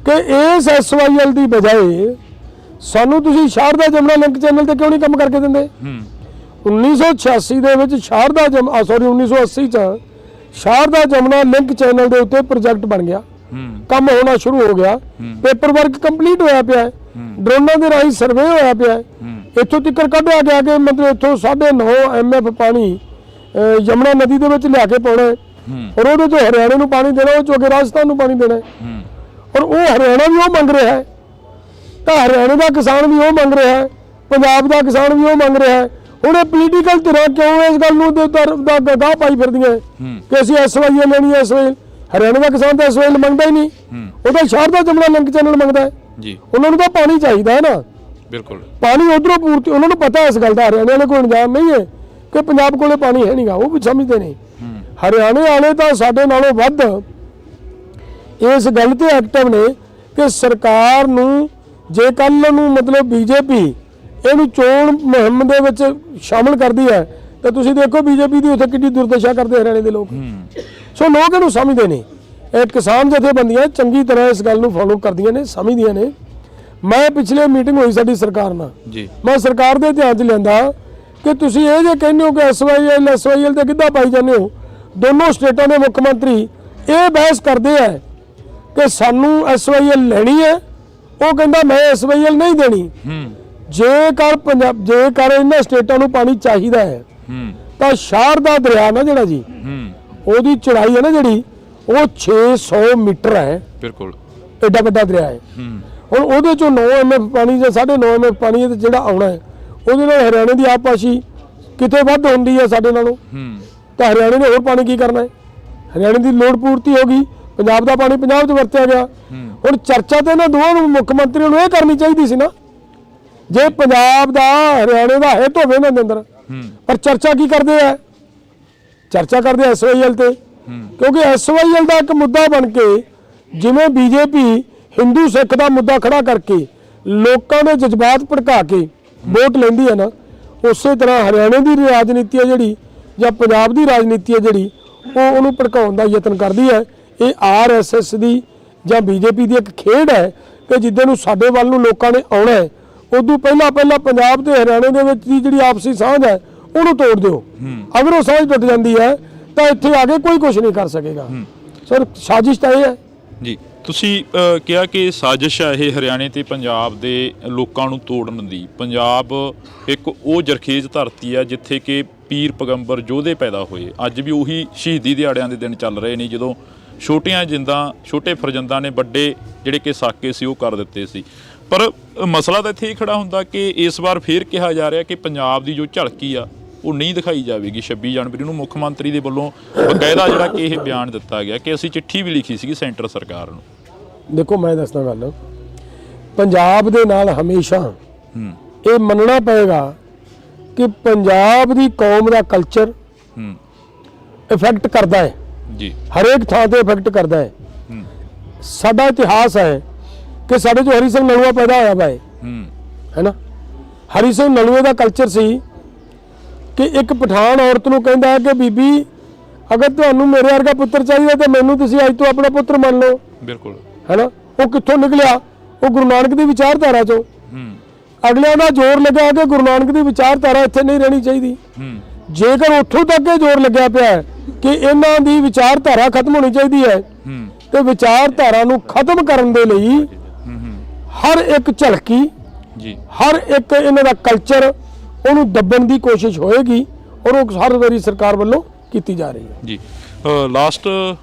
ਕਿ ਇਸ SYL ਦੀ ਬਜਾਏ ਸਾਨੂੰ ਤੁਸੀਂ ਸ਼ਾਰਦਾ ਜਮਨਾ ਲਿੰਕ ਚੈਨਲ ਤੇ ਕਿਉਂ ਨਹੀਂ ਕੰਮ ਕਰਕੇ ਦਿੰਦੇ? 1986 ਦੇ ਵਿੱਚ 1980 ਚ ਸ਼ਾਰਦਾ ਜਮਨਾ ਲਿੰਕ ਚੈਨਲ ਦੇ ਉੱਤੇ ਪ੍ਰੋਜੈਕਟ ਬਣ ਗਿਆ, ਕੰਮ ਹੋਣਾ ਸ਼ੁਰੂ ਹੋ ਗਿਆ, ਪੇਪਰ ਵਰਕ ਕੰਪਲੀਟ ਹੋਇਆ ਪਿਆ, ਡਰੋਨਾਂ ਦੇ ਰਾਹੀਂ ਸਰਵੇ ਹੋਇਆ ਪਿਆ, ਇੱਥੋਂ ਤੱਕ ਕੱਢਿਆ ਗਿਆ ਕਿ ਮਤਲਬ ਇੱਥੋਂ 9.5 MF ਪਾਣੀ ਯਮੁਨਾ ਨਦੀ ਦੇ ਵਿੱਚ ਲਿਆ ਕੇ ਪਾਉਣਾ, ਔਰ ਉਹਦੇ ਤੋਂ ਹਰਿਆਣੇ ਨੂੰ ਪਾਣੀ ਦੇਣਾ, ਉਹ ਚੋਂ ਅੱਗੇ ਰਾਜਸਥਾਨ ਨੂੰ ਪਾਣੀ ਦੇਣਾ, ਔਰ ਉਹ ਹਰਿਆਣਾ ਵੀ ਉਹ ਮੰਗ ਰਿਹਾ ਹੈ, ਤਾਂ ਹਰਿਆਣੇ ਦਾ ਕਿਸਾਨ ਵੀ ਉਹ ਮੰਗ ਰਿਹਾ ਹੈ, ਪੰਜਾਬ ਦਾ ਕਿਸਾਨ ਵੀ ਉਹ ਮੰਗ ਰਿਹਾ ਹੈ। ਹੁਣ ਇਹ ਪੋਲੀਟੀਕਲ ਧਿਰਾਂ ਕਿਉਂ ਇਸ ਗੱਲ ਨੂੰ ਦਾ ਗਾਹ ਪਾਈ ਫਿਰਦੀਆਂ ਕਿ ਅਸੀਂ SYL ਲੈਣੀ ਹੈ? SYL ਹਰਿਆਣੇ ਦਾ ਕਿਸਾਨ ਤਾਂ SYL ਮੰਗਦਾ ਹੀ ਨਹੀਂ, ਉਹ ਤਾਂ ਸ਼ਾਰਦਾ ਜਮਨਾ ਲਿੰਕ ਚੈਨਲ ਮੰਗਦਾ ਹੈ ਜੀ। ਉਹਨਾਂ ਨੂੰ ਤਾਂ ਪਾਣੀ ਚਾਹੀਦਾ ਹੈ ਨਾ, ਬਿਲਕੁਲ ਪਾਣੀ ਉਧਰੋਂ ਪੂਰਤੀ, ਉਹਨਾਂ ਨੂੰ ਪਤਾ ਇਸ ਗੱਲ ਦਾ, ਹਰਿਆਣੇ ਵਾਲੇ ਕੋਲ ਇੰਤਜ਼ਾਮ ਨਹੀਂ ਹੈ ਕਿ ਪੰਜਾਬ ਕੋਲੇ ਪਾਣੀ ਹੈ ਨਹੀਂਗਾ, ਉਹ ਵੀ ਸਮਝਦੇ ਨੇ। ਹਰਿਆਣੇ ਵਾਲੇ ਤਾਂ ਸਾਡੇ ਨਾਲੋਂ ਵੱਧ ਇਸ ਗੱਲ ਤੇ ਐਕਟਿਵ ਨੇ ਕਿ ਸਰਕਾਰ ਨੂੰ ਜੇ ਕੱਲ ਨੂੰ ਮਤਲਬ BJP ਇਹਨੂੰ ਚੋਣ ਮੁਹਿੰਮ ਦੇ ਵਿੱਚ ਸ਼ਾਮਲ ਕਰਦੀ ਹੈ ਤਾਂ ਤੁਸੀਂ ਦੇਖੋ BJP ਦੀ ਉੱਥੇ ਕਿੰਨੀ ਦੁਰਦਸ਼ਾ ਕਰਦੇ ਹਰਿਆਣੇ ਦੇ ਲੋਕ। ਸੋ ਲੋਕ ਇਹਨੂੰ ਸਮਝਦੇ ਨੇ, ਇਹ ਕਿਸਾਨ ਜਥੇਬੰਦੀਆਂ ਚੰਗੀ ਤਰ੍ਹਾਂ ਇਸ ਗੱਲ ਨੂੰ ਫੋਲੋ ਕਰਦੀਆਂ ਨੇ, ਸਮਝਦੀਆਂ ਨੇ। ਮੈਂ ਪਿਛਲੇ ਮੀਟਿੰਗ ਹੋਈ ਸਾਡੀ ਸਰਕਾਰ ਨਾਲ ਜੀ, ਮੈਂ ਸਰਕਾਰ ਦੇ ਧਿਆਨ 'ਚ ਲਿਆਂਦਾ ਕਿ ਤੁਸੀਂ ਇਹ ਜੇ ਕਹਿੰਦੇ ਹੋ ਕਿ SYL ਤੇ ਕਿੱਦਾਂ ਪਾਈ ਜਾਂਦੇ ਹੋ। ਦੋਨੋਂ ਸਟੇਟਾਂ ਦੇ ਮੁੱਖ ਮੰਤਰੀ ਇਹ ਬਹਿਸ ਕਰਦੇ ਆ ਕਿ ਸਾਨੂੰ SYL ਲੈਣੀ ਹੈ, ਉਹ ਕਹਿੰਦਾ ਮੈਂ SYL ਨਹੀਂ ਦੇਣੀ। ਜੇਕਰ ਇਹਨਾਂ ਸਟੇਟਾਂ ਨੂੰ ਪਾਣੀ ਚਾਹੀਦਾ ਹੈ ਤਾਂ ਸ਼ਾਰਦਾ ਦਰਿਆ ਨਾ ਜਿਹੜਾ ਜੀ, ਉਹਦੀ ਚੌੜਾਈ ਹੈ ਨਾ ਜਿਹੜੀ, ਉਹ 600 ਮੀਟਰ ਹੈ, ਬਿਲਕੁਲ ਐਡਾ ਵੱਡਾ ਦਰਿਆ ਹੈ। ਹੁਣ ਉਹਦੇ ਚੋਂ 9 MF ਪਾਣੀ ਜਾਂ 9.5 MF ਪਾਣੀ ਜਿਹੜਾ ਆਉਣਾ ਹੈ, ਉਹਦੇ ਨਾਲ ਹਰਿਆਣੇ ਦੀ ਆਪਾਸ਼ੀ ਕਿਤੇ ਵੱਧ ਹੁੰਦੀ ਹੈ ਸਾਡੇ ਨਾਲੋਂ, ਤਾਂ ਹਰਿਆਣੇ ਨੇ ਹੋਰ ਪਾਣੀ ਕੀ ਕਰਨਾ ਹੈ? ਹਰਿਆਣੇ ਦੀ ਲੋੜ ਪੂਰਤੀ ਹੋ ਗਈ, ਪੰਜਾਬ ਦਾ ਪਾਣੀ ਪੰਜਾਬ 'ਚ ਵਰਤਿਆ ਗਿਆ। ਹੁਣ ਚਰਚਾ ਤੇ ਇਹਨਾਂ ਦੋਵਾਂ ਨੂੰ ਮੁੱਖ ਮੰਤਰੀਆਂ ਨੂੰ ਇਹ ਕਰਨੀ ਚਾਹੀਦੀ ਸੀ ਨਾ, ਜੇ ਪੰਜਾਬ ਦਾ ਹਰਿਆਣੇ ਦਾ ਹਿੱਤ ਹੋਵੇ ਇਹਨਾਂ ਦੇ ਅੰਦਰ, ਪਰ ਚਰਚਾ ਕੀ ਕਰਦੇ ਆ? ਚਰਚਾ ਕਰਦੇ SYL ਤੇ, ਕਿਉਂਕਿ SYL ਦਾ ਇੱਕ ਮੁੱਦਾ ਬਣ ਕੇ ਜਿਵੇਂ BJP ਹਿੰਦੂ ਸਿੱਖ ਦਾ ਮੁੱਦਾ ਖੜਾ ਕਰਕੇ ਲੋਕਾਂ ਦੇ ਜਜ਼ਬਾਤ ਭੜਕਾ ਕੇ ਵੋਟ ਲੈਂਦੀ ਹੈ ਨਾ, ਉਸੇ ਤਰ੍ਹਾਂ ਹਰਿਆਣੇ ਦੀ ਰਾਜਨੀਤੀ ਹੈ ਜਿਹੜੀ ਜਾਂ ਪੰਜਾਬ ਦੀ ਰਾਜਨੀਤੀ ਹੈ ਜਿਹੜੀ ਉਹਨੂੰ ਭੜਕਾਉਣ ਦਾ ਯਤਨ ਕਰਦੀ ਹੈ। ਇਹ RSS ਦੀ ਜਾਂ BJP ਦੀ ਇੱਕ ਖੇਡ ਹੈ ਕਿ ਜਿੱਦਾਂ ਨੂੰ ਸਾਡੇ ਵੱਲ ਨੂੰ ਲੋਕਾਂ ਨੇ ਆਉਣਾ ਹੈ ਉਦੋਂ ਪਹਿਲਾਂ ਪੰਜਾਬ ਤੇ ਹਰਿਆਣੇ ਦੇ ਵਿੱਚ ਦੀ ਜਿਹੜੀ ਆਪਸੀ ਸਾਂਝ ਹੈ ਉਹਨੂੰ ਤੋੜ ਦਿਓ। ਅਗਰ ਉਹ ਸਾਂਝ ਟੁੱਟ ਜਾਂਦੀ ਹੈ ਤਾਂ ਇੱਥੇ ਆ ਕੇ ਕੋਈ ਕੁਝ ਨਹੀਂ ਕਰ ਸਕੇਗਾ। ਸਰ ਸਾਜ਼ਿਸ਼ ਤਾਂ ਇਹ ਹੈ ਜੀ। ਤੁਸੀਂ ਕਿਹਾ ਕਿ ਸਾਜ਼ਿਸ਼ ਹੈ ਇਹ ਹਰਿਆਣੇ ਤੇ ਪੰਜਾਬ ਦੇ ਲੋਕਾਂ ਨੂੰ ਤੋੜਨ ਦੀ। ਪੰਜਾਬ ਇੱਕ ਉਹ ਜਰਖੇਜ਼ ਧਰਤੀ ਆ ਜਿੱਥੇ ਕਿ ਪੀਰ ਪੈਗੰਬਰ ਯੋਧੇ ਪੈਦਾ ਹੋਏ। ਅੱਜ ਵੀ ਉਹੀ ਸ਼ਹੀਦੀ ਦਿਹਾੜਿਆਂ ਦੇ ਦਿਨ ਚੱਲ ਰਹੇ ਨੇ ਜਦੋਂ ਛੋਟੀਆਂ ਜਿੰਦਾਂ ਛੋਟੇ ਫਰਜ਼ੰਦਾਂ ਨੇ ਵੱਡੇ ਜਿਹੜੇ ਕਿ ਸਾਕੇ ਸੀ ਉਹ ਕਰ ਦਿੱਤੇ ਸੀ। ਪਰ ਮਸਲਾ ਤਾਂ ਇੱਥੇ ਹੀ ਖੜਾ ਹੁੰਦਾ ਕਿ ਇਸ ਵਾਰ ਫੇਰ ਕਿਹਾ ਜਾ ਰਿਹਾ ਕਿ ਪੰਜਾਬ ਦੀ ਜੋ ਝਲਕੀ ਆ ਉਹ ਨਹੀਂ ਦਿਖਾਈ ਜਾਵੇਗੀ। 26 ਜਨਵਰੀ ਨੂੰ ਮੁੱਖ ਮੰਤਰੀ ਦੇ ਵੱਲੋਂ ਬਕਾਇਦਾ ਜਿਹੜਾ ਕਿ ਇਹ ਬਿਆਨ ਦਿੱਤਾ ਗਿਆ ਕਿ ਅਸੀਂ ਚਿੱਠੀ ਵੀ ਲਿਖੀ ਸੀਗੀ ਸੈਂਟਰ ਸਰਕਾਰ ਨੂੰ। ਦੇਖੋ ਮੈਂ ਦੱਸਦਾ ਗੱਲ, ਪੰਜਾਬ ਦੇ ਨਾਲ ਹਮੇਸ਼ਾ ਇਹ ਮੰਨਣਾ ਪਏਗਾ ਕਿ ਪੰਜਾਬ ਦੀ ਕੌਮ ਦਾ ਕਲਚਰ ਇਫੈਕਟ ਕਰਦਾ ਹੈ ਜੀ, ਹਰੇਕ ਥਾਂ ਤੇ ਇਫੈਕਟ ਕਰਦਾ ਹੈ। ਸਾਡਾ ਇਤਿਹਾਸ ਹੈ ਕਿ ਸਾਡੇ ਜੋ ਹਰੀ ਸਿੰਘ ਨਲੂਆ ਪੈਦਾ ਹੋਇਆ ਵਾ ਹੈ ਨਾ, ਹਰੀ ਸਿੰਘ ਨਲੂਏ ਦਾ ਕਲਚਰ ਸੀ ਕਿ ਇੱਕ ਪਠਾਨ ਔਰਤ ਨੂੰ ਕਹਿੰਦਾ ਹੈ ਕਿ ਬੀਬੀ ਅਗਰ ਤੁਹਾਨੂੰ ਮੇਰੇ ਵਰਗਾ ਪੁੱਤਰ ਚਾਹੀਦਾ ਤਾਂ ਮੈਨੂੰ ਤੁਸੀਂ ਅੱਜ ਤੋਂ ਆਪਣਾ ਪੁੱਤਰ ਮੰਨ ਲਓ। ਬਿਲਕੁਲ ਹੈ ਨਾ, ਉਹ ਕਿੱਥੋਂ ਨਿਕਲਿਆ? ਉਹ ਗੁਰੂ ਨਾਨਕ ਦੀ ਵਿਚਾਰਧਾਰਾ ਚੋਂ। ਅਗਲਿਆਂ ਦਾ ਜ਼ੋਰ ਲੱਗਾ ਕਿ ਗੁਰੂ ਨਾਨਕ ਦੀ ਵਿਚਾਰਧਾਰਾ ਇੱਥੇ ਨਹੀਂ ਰਹਿਣੀ ਚਾਹੀਦੀ। ਜੇਕਰ ਉੱਥੋਂ ਤੱਕ ਇਹ ਜ਼ੋਰ ਲੱਗਿਆ ਪਿਆ ਕਿ ਇਹਨਾਂ ਦੀ ਵਿਚਾਰਧਾਰਾ ਖਤਮ ਹੋਣੀ ਚਾਹੀਦੀ ਹੈ ਤੇ ਵਿਚਾਰਧਾਰਾ ਨੂੰ ਖਤਮ ਕਰਨ ਦੇ ਲਈ ਹਰ ਇੱਕ ਝਲਕੀ ਜੀ, ਹਰ ਇੱਕ ਇਹਨਾਂ ਦਾ ਕਲਚਰ ਉਹਨੂੰ ਦੱਬਣ ਦੀ ਕੋਸ਼ਿਸ਼ ਹੋਏਗੀ ਔਰ ਉਹ ਹਰ ਵਾਰੀ ਸਰਕਾਰ ਵੱਲੋਂ ਕੀਤੀ ਜਾ ਰਹੀ ਹੈ ਜੀ। ਲਾਸਟ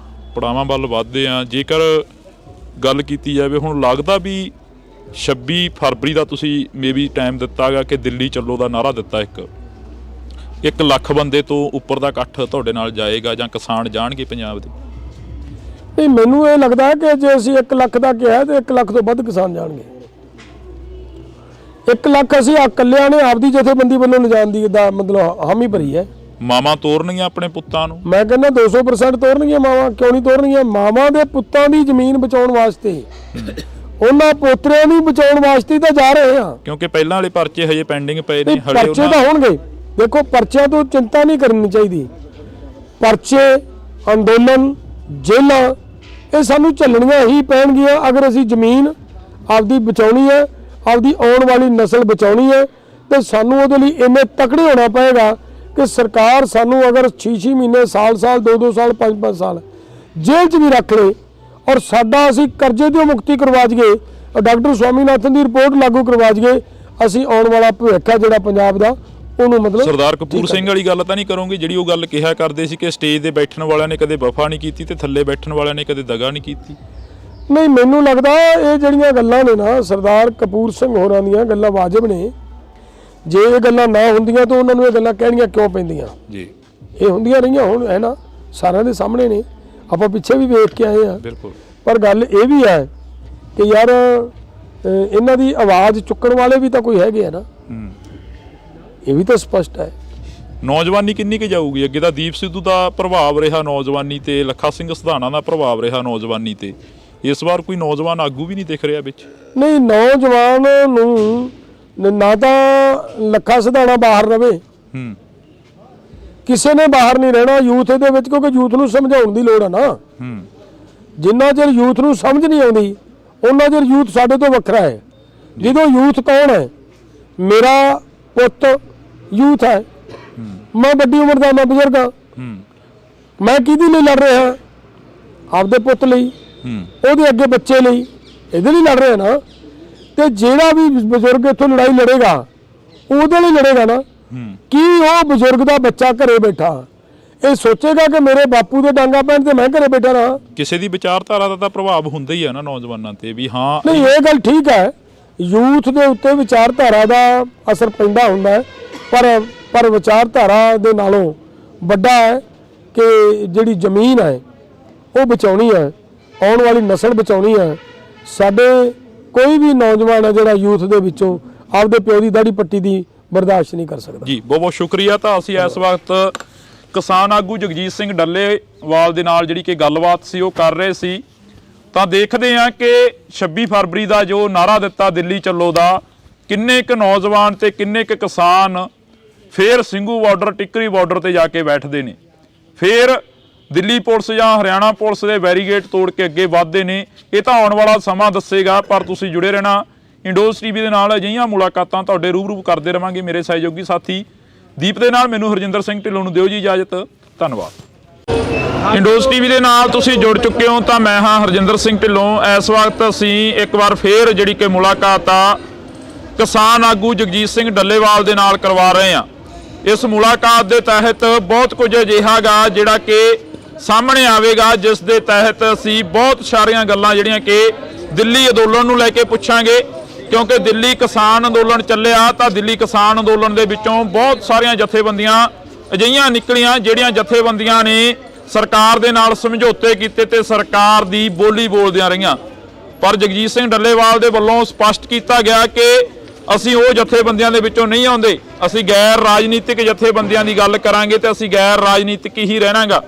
ਪੜਾਵਾਂ ਵੱਲ ਵੱਧਦੇ ਆ। ਜੇਕਰ ਗੱਲ ਕੀਤੀ ਜਾਵੇ ਹੁਣ ਲੱਗਦਾ ਵੀ 26 ਫਰਵਰੀ ਦਾ ਤੁਸੀਂ ਮੇਬੀ ਟਾਈਮ ਦਿੱਤਾ ਗਾ ਕਿ ਦਿੱਲੀ ਚੱਲੋ ਦਾ ਨਾਅਰਾ ਦਿੱਤਾ, 1 ਲੱਖ ਬੰਦੇ ਤੋਂ ਉੱਪਰ ਦਾ ਇਕੱਠ ਤੁਹਾਡੇ ਨਾਲ ਜਾਏਗਾ ਜਾਂ ਕਿਸਾਨ ਜਾਣਗੇ ਪੰਜਾਬ ਦੇ? ਨਹੀਂ, ਮੈਨੂੰ ਇਹ ਲੱਗਦਾ ਕਿ ਜੇ ਅਸੀਂ 1 ਲੱਖ ਦਾ ਕਿਹਾ ਤੇ 1 ਲੱਖ ਤੋਂ ਵੱਧ ਕਿਸਾਨ ਜਾਣਗੇ। 1 ਲੱਖ ਅਸੀਂ ਇਕੱਲਿਆਂ ਨੇ ਆਪਦੀ ਜਥੇਬੰਦੀ ਵੱਲੋਂ ਲਿਜਾਣ ਦੀ ਦਾ ਮਤਲਬ ਹਾਮੀ ਭਰੀ ਹੈ। ਮਾਵਾਂ ਤੋਰਨਗੀਆਂ ਆਪਣੇ ਪੁੱਤਾਂ ਨੂੰ? ਮੈਂ ਕਹਿੰਦਾ 200% ਤੋਰਨਗੀਆਂ ਮਾਵਾਂ। ਕਿਉਂ ਨਹੀਂ ਤੋਰਨਗੀਆਂ? ਮਾਵਾਂ ਦੇ ਪੁੱਤਾਂ ਦੀ ਜ਼ਮੀਨ ਬਚਾਉਣ ਵਾਸਤੇ, ਉਹਨਾਂ ਪੋਤਰਿਆਂ ਨੂੰ ਬਚਾਉਣ ਵਾਸਤੇ ਤਾਂ ਜਾ ਰਹੇ ਆ। ਕਿਉਂਕਿ ਪਹਿਲਾਂ ਵਾਲੇ ਪਰਚੇ ਹਜੇ ਪੈਂਡਿੰਗ ਪਏ ਨੇ। ਪਰਚੇ ਤਾਂ ਹੋਣਗੇ। ਦੇਖੋ, ਪਰਚਿਆਂ ਤੋਂ ਚਿੰਤਾ ਨਹੀਂ ਕਰਨੀ ਚਾਹੀਦੀ। ਪਰਚੇ, ਅੰਦੋਲਨ, ਜੇਲਾਂ ਇਹ ਸਾਨੂੰ ਝੱਲਣੀਆਂ ਹੀ ਪੈਣਗੀਆਂ ਅਗਰ ਅਸੀਂ ਜ਼ਮੀਨ ਆਪਦੀ ਬਚਾਉਣੀ ਹੈ, ਆਪਦੀ ਆਉਣ ਵਾਲੀ ਨਸਲ ਬਚਾਉਣੀ ਹੈ। ਤੇ ਸਾਨੂੰ ਉਹਦੇ ਲਈ ਇੰਨੇ ਤਕੜੇ ਹੋਣਾ ਪਏਗਾ ਕਿ ਸਰਕਾਰ ਸਾਨੂੰ ਅਗਰ 6-6 ਮਹੀਨੇ, ਸਾਲ 2-2 ਸਾਲ, 5-5 ਸਾਲ ਜੇਲ੍ਹ 'ਚ ਵੀ ਰੱਖ ਲੇ ਔਰ ਸਾਡਾ ਅਸੀਂ ਕਰਜ਼ੇ ਤੋਂ ਮੁਕਤੀ ਕਰਵਾ ਜੀਏ, ਡਾਕਟਰ ਸਵਾਮੀਨਾਥਨ ਦੀ ਰਿਪੋਰਟ ਲਾਗੂ ਕਰਵਾ ਜੀਏ, ਅਸੀਂ ਆਉਣ ਵਾਲਾ ਭਵਿੱਖ ਹੈ ਜਿਹੜਾ ਪੰਜਾਬ ਦਾ ਉਹਨੂੰ ਮਤਲਬ। ਸਰਦਾਰ ਕਪੂਰ ਸਿੰਘ ਵਾਲੀ ਗੱਲ ਤਾਂ ਨਹੀਂ ਕਰੋਗੇ ਜਿਹੜੀ ਉਹ ਗੱਲ ਕਿਹਾ ਕਰਦੇ ਸੀ ਕਿ ਸਟੇਜ ਤੇ ਬੈਠਣ ਵਾਲਿਆਂ ਨੇ ਕਦੇ ਵਫਾ ਨਹੀਂ ਕੀਤੀ ਤੇ ਥੱਲੇ ਬੈਠਣ ਵਾਲਿਆਂ ਨੇ ਕਦੇ ਦਗਾ ਨਹੀਂ ਕੀਤੀ? ਨਹੀਂ, ਮੈਨੂੰ ਲੱਗਦਾ ਇਹ ਜਿਹੜੀਆਂ ਗੱਲਾਂ ਨੇ ਨਾ ਸਰਦਾਰ ਕਪੂਰ ਸਿੰਘ ਹੋਰਾਂ ਦੀਆਂ ਗੱਲਾਂ ਵਾਜਬ ਨੇ। ਜੇ ਇਹ ਗੱਲਾਂ ਨਾ ਹੁੰਦੀਆਂ ਤਾਂ ਉਹਨਾਂ ਨੂੰ ਇਹ ਗੱਲਾਂ ਕਹਿਣੀਆਂ ਕਿਉਂ ਪੈਂਦੀਆਂ ਜੀ? ਇਹ ਹੁੰਦੀਆਂ ਰਹੀਆਂ ਹੁਣ, ਹੈ ਨਾ, ਸਾਰਿਆਂ ਦੇ ਸਾਹਮਣੇ ਨੇ, ਆਪਾਂ ਪਿੱਛੇ ਵੀ ਵੇਖ ਕੇ ਆਏ ਆ। ਬਿਲਕੁਲ। ਪਰ ਗੱਲ ਇਹ ਵੀ ਹੈ ਕਿ ਯਾਰ ਇਹਨਾਂ ਦੀ ਆਵਾਜ਼ ਚੁੱਕਣ ਵਾਲੇ ਵੀ ਤਾਂ ਕੋਈ ਹੈਗੇ ਆ ਨਾ, ਇਹ ਵੀ ਤਾਂ ਸਪਸ਼ਟ ਹੈ। ਨੌਜਵਾਨੀ ਕਿੰਨੀ ਕੁ ਜਾਊਗੀ ਅੱਗੇ? ਤਾਂ ਦੀਪ ਸਿੱਧੂ ਦਾ ਪ੍ਰਭਾਵ ਰਿਹਾ ਨੌਜਵਾਨੀ ਤੇ, ਲੱਖਾ ਸਿੰਘ ਸਿਧਾਣਾ ਦਾ ਪ੍ਰਭਾਵ ਰਿਹਾ ਨੌਜਵਾਨੀ ਤੇ। ਇਸ ਵਾਰ ਕੋਈ ਨੌਜਵਾਨ ਆਗੂ ਵੀ ਨਹੀਂ ਦਿਖ ਰਿਹਾ ਵਿੱਚ। ਨਹੀਂ, ਨੌਜਵਾਨ ਨੂੰ ਨਾ ਤਾਂ ਲੱਖਾ ਸਿਧਾਣਾ ਬਾਹਰ ਰਵੇ, ਕਿਸੇ ਨੇ ਬਾਹਰ ਨਹੀਂ ਰਹਿਣਾ ਯੂਥ ਦੇ ਵਿੱਚ, ਕਿਉਂਕਿ ਯੂਥ ਨੂੰ ਸਮਝਾਉਣ ਦੀ ਲੋੜ ਹੈ ਨਾ। ਜਿੰਨਾ ਚਿਰ ਯੂਥ ਨੂੰ ਸਮਝ ਨਹੀਂ ਆਉਂਦੀ ਉਹਨਾਂ ਚਿਰ ਯੂਥ ਸਾਡੇ ਤੋਂ ਵੱਖਰਾ ਹੈ। ਜਦੋਂ ਯੂਥ ਕੌਣ ਹੈ? ਮੇਰਾ ਪੁੱਤ ਯੂਥ ਹੈ। ਮੈਂ ਵੱਡੀ ਉਮਰ ਦਾ, ਮੈਂ ਬਜ਼ੁਰਗ ਹਾਂ। ਮੈਂ ਕਿਹਦੇ ਲਈ ਲੜ ਰਿਹਾ? ਆਪਦੇ ਪੁੱਤ ਲਈ, ਉਹਦੇ ਅੱਗੇ ਬੱਚੇ ਲਈ, ਇਹਦੇ ਲਈ ਲੜ ਰਿਹਾ ਨਾ। ਤੇ ਜਿਹੜਾ ਵੀ ਬਜ਼ੁਰਗ ਇੱਥੋਂ ਲੜਾਈ ਲੜੇਗਾ ਉਹਦੇ ਲਈ ਲੜੇਗਾ ਨਾ। ਕੀ ਉਹ ਬਜ਼ੁਰਗ ਦਾ ਬੱਚਾ ਘਰੇ ਬੈਠਾ ਇਹ ਸੋਚੇਗਾ ਕਿ ਮੇਰੇ ਬਾਪੂ ਦੇ ਡਾਂਗਾ ਪੈਣ ਤੇ ਮੈਂ ਘਰੇ ਬੈਠਾ ਰਹਾ? ਕਿਸੇ ਦੀ ਵਿਚਾਰਧਾਰਾ ਦਾ ਤਾਂ ਪ੍ਰਭਾਵ ਹੁੰਦਾ ਹੀ ਹੈ ਨਾ ਨੌਜਵਾਨਾਂ ਤੇ ਵੀ। ਹਾਂ, ਨਹੀਂ, ਇਹ ਗੱਲ ਠੀਕ ਹੈ, ਯੂਥ ਦੇ ਉੱਤੇ ਵਿਚਾਰਧਾਰਾ ਦਾ ਅਸਰ ਪੈਂਦਾ ਹੁੰਦਾ ਹੈ, ਪਰ ਵਿਚਾਰਧਾਰਾ ਦੇ ਨਾਲੋਂ ਵੱਡਾ ਹੈ ਕਿ ਜਿਹੜੀ ਜ਼ਮੀਨ ਹੈ ਉਹ ਬਚਾਉਣੀ ਹੈ, ਆਉਣ ਵਾਲੀ ਨਸਲ ਬਚਾਉਣੀ ਹੈ। ਸਾਡੇ ਕੋਈ ਵੀ ਨੌਜਵਾਨ ਹੈ ਜਿਹੜਾ ਯੂਥ ਦੇ ਵਿੱਚੋਂ ਆਪਦੇ ਪਿਓ ਦੀ ਦਾੜੀ ਪੱਟੀ ਦੀ ਬਰਦਾਸ਼ਤ ਨਹੀਂ ਕਰ ਸਕਦਾ। ਜੀ ਬਹੁਤ ਬਹੁਤ ਸ਼ੁਕਰੀਆ। ਤਾਂ ਅਸੀਂ ਇਸ ਵਕਤ ਕਿਸਾਨ ਆਗੂ ਜਗਜੀਤ ਸਿੰਘ ਡੱਲੇਵਾਲ ਦੇ ਨਾਲ ਜਿਹੜੀ ਕਿ ਗੱਲਬਾਤ ਸੀ ਉਹ ਕਰ ਰਹੇ ਸੀ। ਤਾਂ ਦੇਖਦੇ ਹਾਂ ਕਿ 26 ਫਰਵਰੀ ਦਾ ਜੋ ਨਾਅਰਾ ਦਿੱਤਾ ਦਿੱਲੀ ਚੱਲੋ ਦਾ, ਕਿੰਨੇ ਕੁ ਨੌਜਵਾਨ ਤੇ ਕਿੰਨੇ ਕੁ ਕਿਸਾਨ ਫਿਰ ਸਿੰਘੂ ਬਾਰਡਰ ਟਿੱਕਰੀ ਬਾਰਡਰ ਤੇ ਜਾ ਕੇ ਬੈਠਦੇ ਨੇ, ਫਿਰ ਦਿੱਲੀ ਪੁਲਿਸ ਜਾਂ ਹਰਿਆਣਾ ਪੁਲਿਸ ਦੇ ਬੈਰੀਗੇਟ ਤੋੜ ਕੇ ਅੱਗੇ ਵੱਧਦੇ ਨੇ। ਇਹ ਤਾਂ ਆਉਣ ਵਾਲਾ ਸਮਾਂ ਦੱਸੇਗਾ, ਪਰ ਤੁਸੀਂ ਜੁੜੇ ਰਹਿਣਾ ਇੰਡੋਜ਼ ਟੀਵੀ ਦੇ ਨਾਲ। ਅਜਿਹੀਆਂ ਮੁਲਾਕਾਤਾਂ ਤੁਹਾਡੇ ਰੂਬਰੂ ਕਰਦੇ ਰਵਾਂਗੇ। ਮੇਰੇ ਸਹਿਯੋਗੀ ਸਾਥੀ ਦੀਪ ਦੇ ਨਾਲ ਮੈਨੂੰ ਹਰਜਿੰਦਰ ਸਿੰਘ ਢਿੱਲੋਂ ਨੂੰ ਦਿਓ ਜੀ ਇਜਾਜ਼ਤ। ਧੰਨਵਾਦ। ਇੰਡੋਜ਼ ਟੀਵੀ ਦੇ ਨਾਲ ਤੁਸੀਂ ਜੁੜ ਚੁੱਕੇ ਹੋ ਤਾਂ ਮੈਂ ਹਾਂ ਹਰਜਿੰਦਰ ਸਿੰਘ ਢਿੱਲੋਂ। ਇਸ ਵਕਤ ਅਸੀਂ ਇੱਕ ਵਾਰ ਫੇਰ ਜਿਹੜੀ ਕਿ ਮੁਲਾਕਾਤ ਆ ਕਿਸਾਨ ਆਗੂ ਜਗਜੀਤ ਸਿੰਘ ਡੱਲੇਵਾਲ ਦੇ ਨਾਲ ਕਰਵਾ ਰਹੇ ਹਾਂ। ਇਸ ਮੁਲਾਕਾਤ ਦੇ ਤਹਿਤ ਬਹੁਤ ਕੁਝ ਅਜਿਹਾ ਗਾ ਜਿਹੜਾ ਕਿ ਸਾਹਮਣੇ ਆਵੇਗਾ, ਜਿਸ ਦੇ ਤਹਿਤ ਅਸੀਂ ਬਹੁਤ ਸਾਰੀਆਂ ਗੱਲਾਂ ਜਿਹੜੀਆਂ ਕਿ ਦਿੱਲੀ ਅੰਦੋਲਨ ਨੂੰ ਲੈ ਕੇ ਪੁੱਛਾਂਗੇ, ਕਿਉਂਕਿ ਦਿੱਲੀ ਕਿਸਾਨ ਅੰਦੋਲਨ ਚੱਲਿਆ ਤਾਂ ਦਿੱਲੀ ਕਿਸਾਨ ਅੰਦੋਲਨ ਦੇ ਵਿੱਚੋਂ ਬਹੁਤ ਸਾਰੀਆਂ ਜਥੇਬੰਦੀਆਂ ਅਜਿਹੀਆਂ ਨਿਕਲੀਆਂ ਜਿਹੜੀਆਂ ਜਥੇਬੰਦੀਆਂ ਨੇ ਸਰਕਾਰ ਦੇ ਨਾਲ ਸਮਝੌਤੇ ਕੀਤੇ ਤੇ ਸਰਕਾਰ ਦੀ ਬੋਲੀ ਬੋਲਦਿਆਂ ਰਹੀਆਂ। ਪਰ ਜਗਜੀਤ ਸਿੰਘ ਡੱਲੇਵਾਲ ਦੇ ਵੱਲੋਂ ਸਪਸ਼ਟ ਕੀਤਾ ਗਿਆ ਕਿ ਅਸੀਂ ਉਹ ਜਥੇਬੰਦੀਆਂ ਦੇ ਵਿੱਚੋਂ ਨਹੀਂ ਆਉਂਦੇ, ਅਸੀਂ ਗੈਰ ਰਾਜਨੀਤਿਕ ਜਥੇਬੰਦੀਆਂ ਦੀ ਗੱਲ ਕਰਾਂਗੇ ਤੇ ਅਸੀਂ ਗੈਰ ਰਾਜਨੀਤਿਕ ਹੀ ਰਹਿਣਾਗਾ।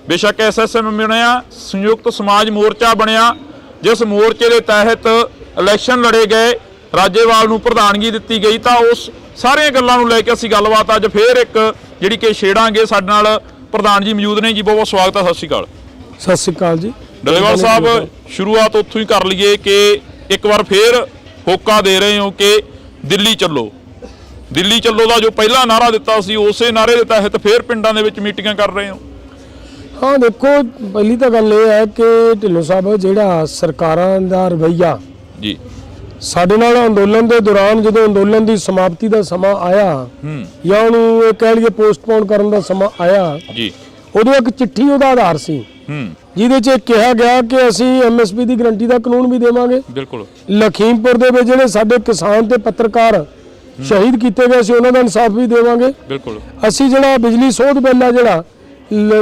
ਬੇਸ਼ੱਕ SSM ਬਣਿਆ, ਸੰਯੁਕਤ ਸਮਾਜ ਮੋਰਚਾ ਬਣਿਆ, ਜਿਸ ਮੋਰਚੇ ਦੇ ਤਹਿਤ ਇਲੈਕਸ਼ਨ ਲੜੇ ਗਏ, ਰਾਜੇਵਾਲ ਨੂੰ ਪ੍ਰਧਾਨਗੀ ਦਿੱਤੀ ਗਈ, ਤਾਂ ਉਸ ਸਾਰੀਆਂ ਗੱਲਾਂ ਨੂੰ ਲੈ ਕੇ ਅਸੀਂ ਗੱਲਬਾਤ ਅੱਜ ਫੇਰ ਇੱਕ ਜਿਹੜੀ ਕਿ ਛੇੜਾਂਗੇ। ਸਾਡੇ ਨਾਲ ਪ੍ਰਧਾਨ ਜੀ ਮੌਜੂਦ ਨੇ ਜੀ, ਬਹੁਤ ਬਹੁਤ ਸਵਾਗਤ ਹੈ। ਸਤਿ ਸ਼੍ਰੀ ਅਕਾਲ। ਸਤਿ ਸ਼੍ਰੀ ਅਕਾਲ ਜੀ। ਡੱਲੇਵਾਲ ਸਾਹਿਬ, ਸ਼ੁਰੂਆਤ ਉੱਥੋਂ ਹੀ ਕਰ ਲਈਏ ਕਿ ਇੱਕ ਵਾਰ ਫੇਰ ਹੋਕਾ ਦੇ ਰਹੇ ਹੋ ਕਿ ਦਿੱਲੀ ਚੱਲੋ। ਦਿੱਲੀ ਚੱਲੋ ਦਾ ਜੋ ਪਹਿਲਾ ਨਾਰਾ ਦਿੱਤਾ ਸੀ, ਉਸੇ ਨਾਰੇ ਦੇ ਤਹਿਤ ਫੇਰ ਪਿੰਡਾਂ ਦੇ ਵਿੱਚ ਮੀਟਿੰਗਾਂ ਕਰ ਰਹੇ ਹੋ। ਹਾਂ ਦੇਖੋ, ਪਹਿਲੀ ਤਾਂ ਗੱਲ ਇਹ ਹੈ ਕਿ ਢਿੱਲੋਂ ਸਾਹਿਬ ਜਿਹੜਾ ਸਰਕਾਰਾਂ ਦਾ ਰਵੱਈਆ ਜੀ ਸਾਡੇ ਨਾਲ ਅੰਦੋਲਨ ਦੇ ਦੌਰਾਨ, ਜਦੋਂ ਅੰਦੋਲਨ ਦੀ ਸਮਾਪਤੀ ਦਾ ਸਮਾਂ ਆਇਆ ਜਾਂ ਉਹਨੂੰ ਇਹ ਕਹਿ ਲਈਏ ਪੋਸਟਪੋਨ ਕਰਨ ਦਾ ਸਮਾਂ ਆਇਆ ਜੀ, ਉਦੋਂ ਇੱਕ ਚਿੱਠੀ ਉਹਦਾ ਆਧਾਰ ਸੀ ਜਿਹਦੇ 'ਚ ਕਿਹਾ ਗਿਆ ਕਿ ਅਸੀਂ MSP ਦੀ ਗਰੰਟੀ ਦਾ ਕਾਨੂੰਨ ਵੀ ਦੇਵਾਂਗੇ। ਬਿਲਕੁਲ। ਲਖੀਮਪੁਰ ਦੇ ਵਿੱਚ ਜਿਹੜੇ ਸਾਡੇ ਕਿਸਾਨ ਤੇ ਪੱਤਰਕਾਰ ਸ਼ਹੀਦ ਕੀਤੇ ਗਏ ਸੀ ਉਹਨਾਂ ਦਾ ਇਨਸਾਫ ਵੀ ਦੇਵਾਂਗੇ। ਬਿਲਕੁਲ। ਅਸੀਂ ਜਿਹੜਾ ਬਿਜਲੀ ਸੋਧ ਬਿੱਲ ਆ ਜਿਹੜਾ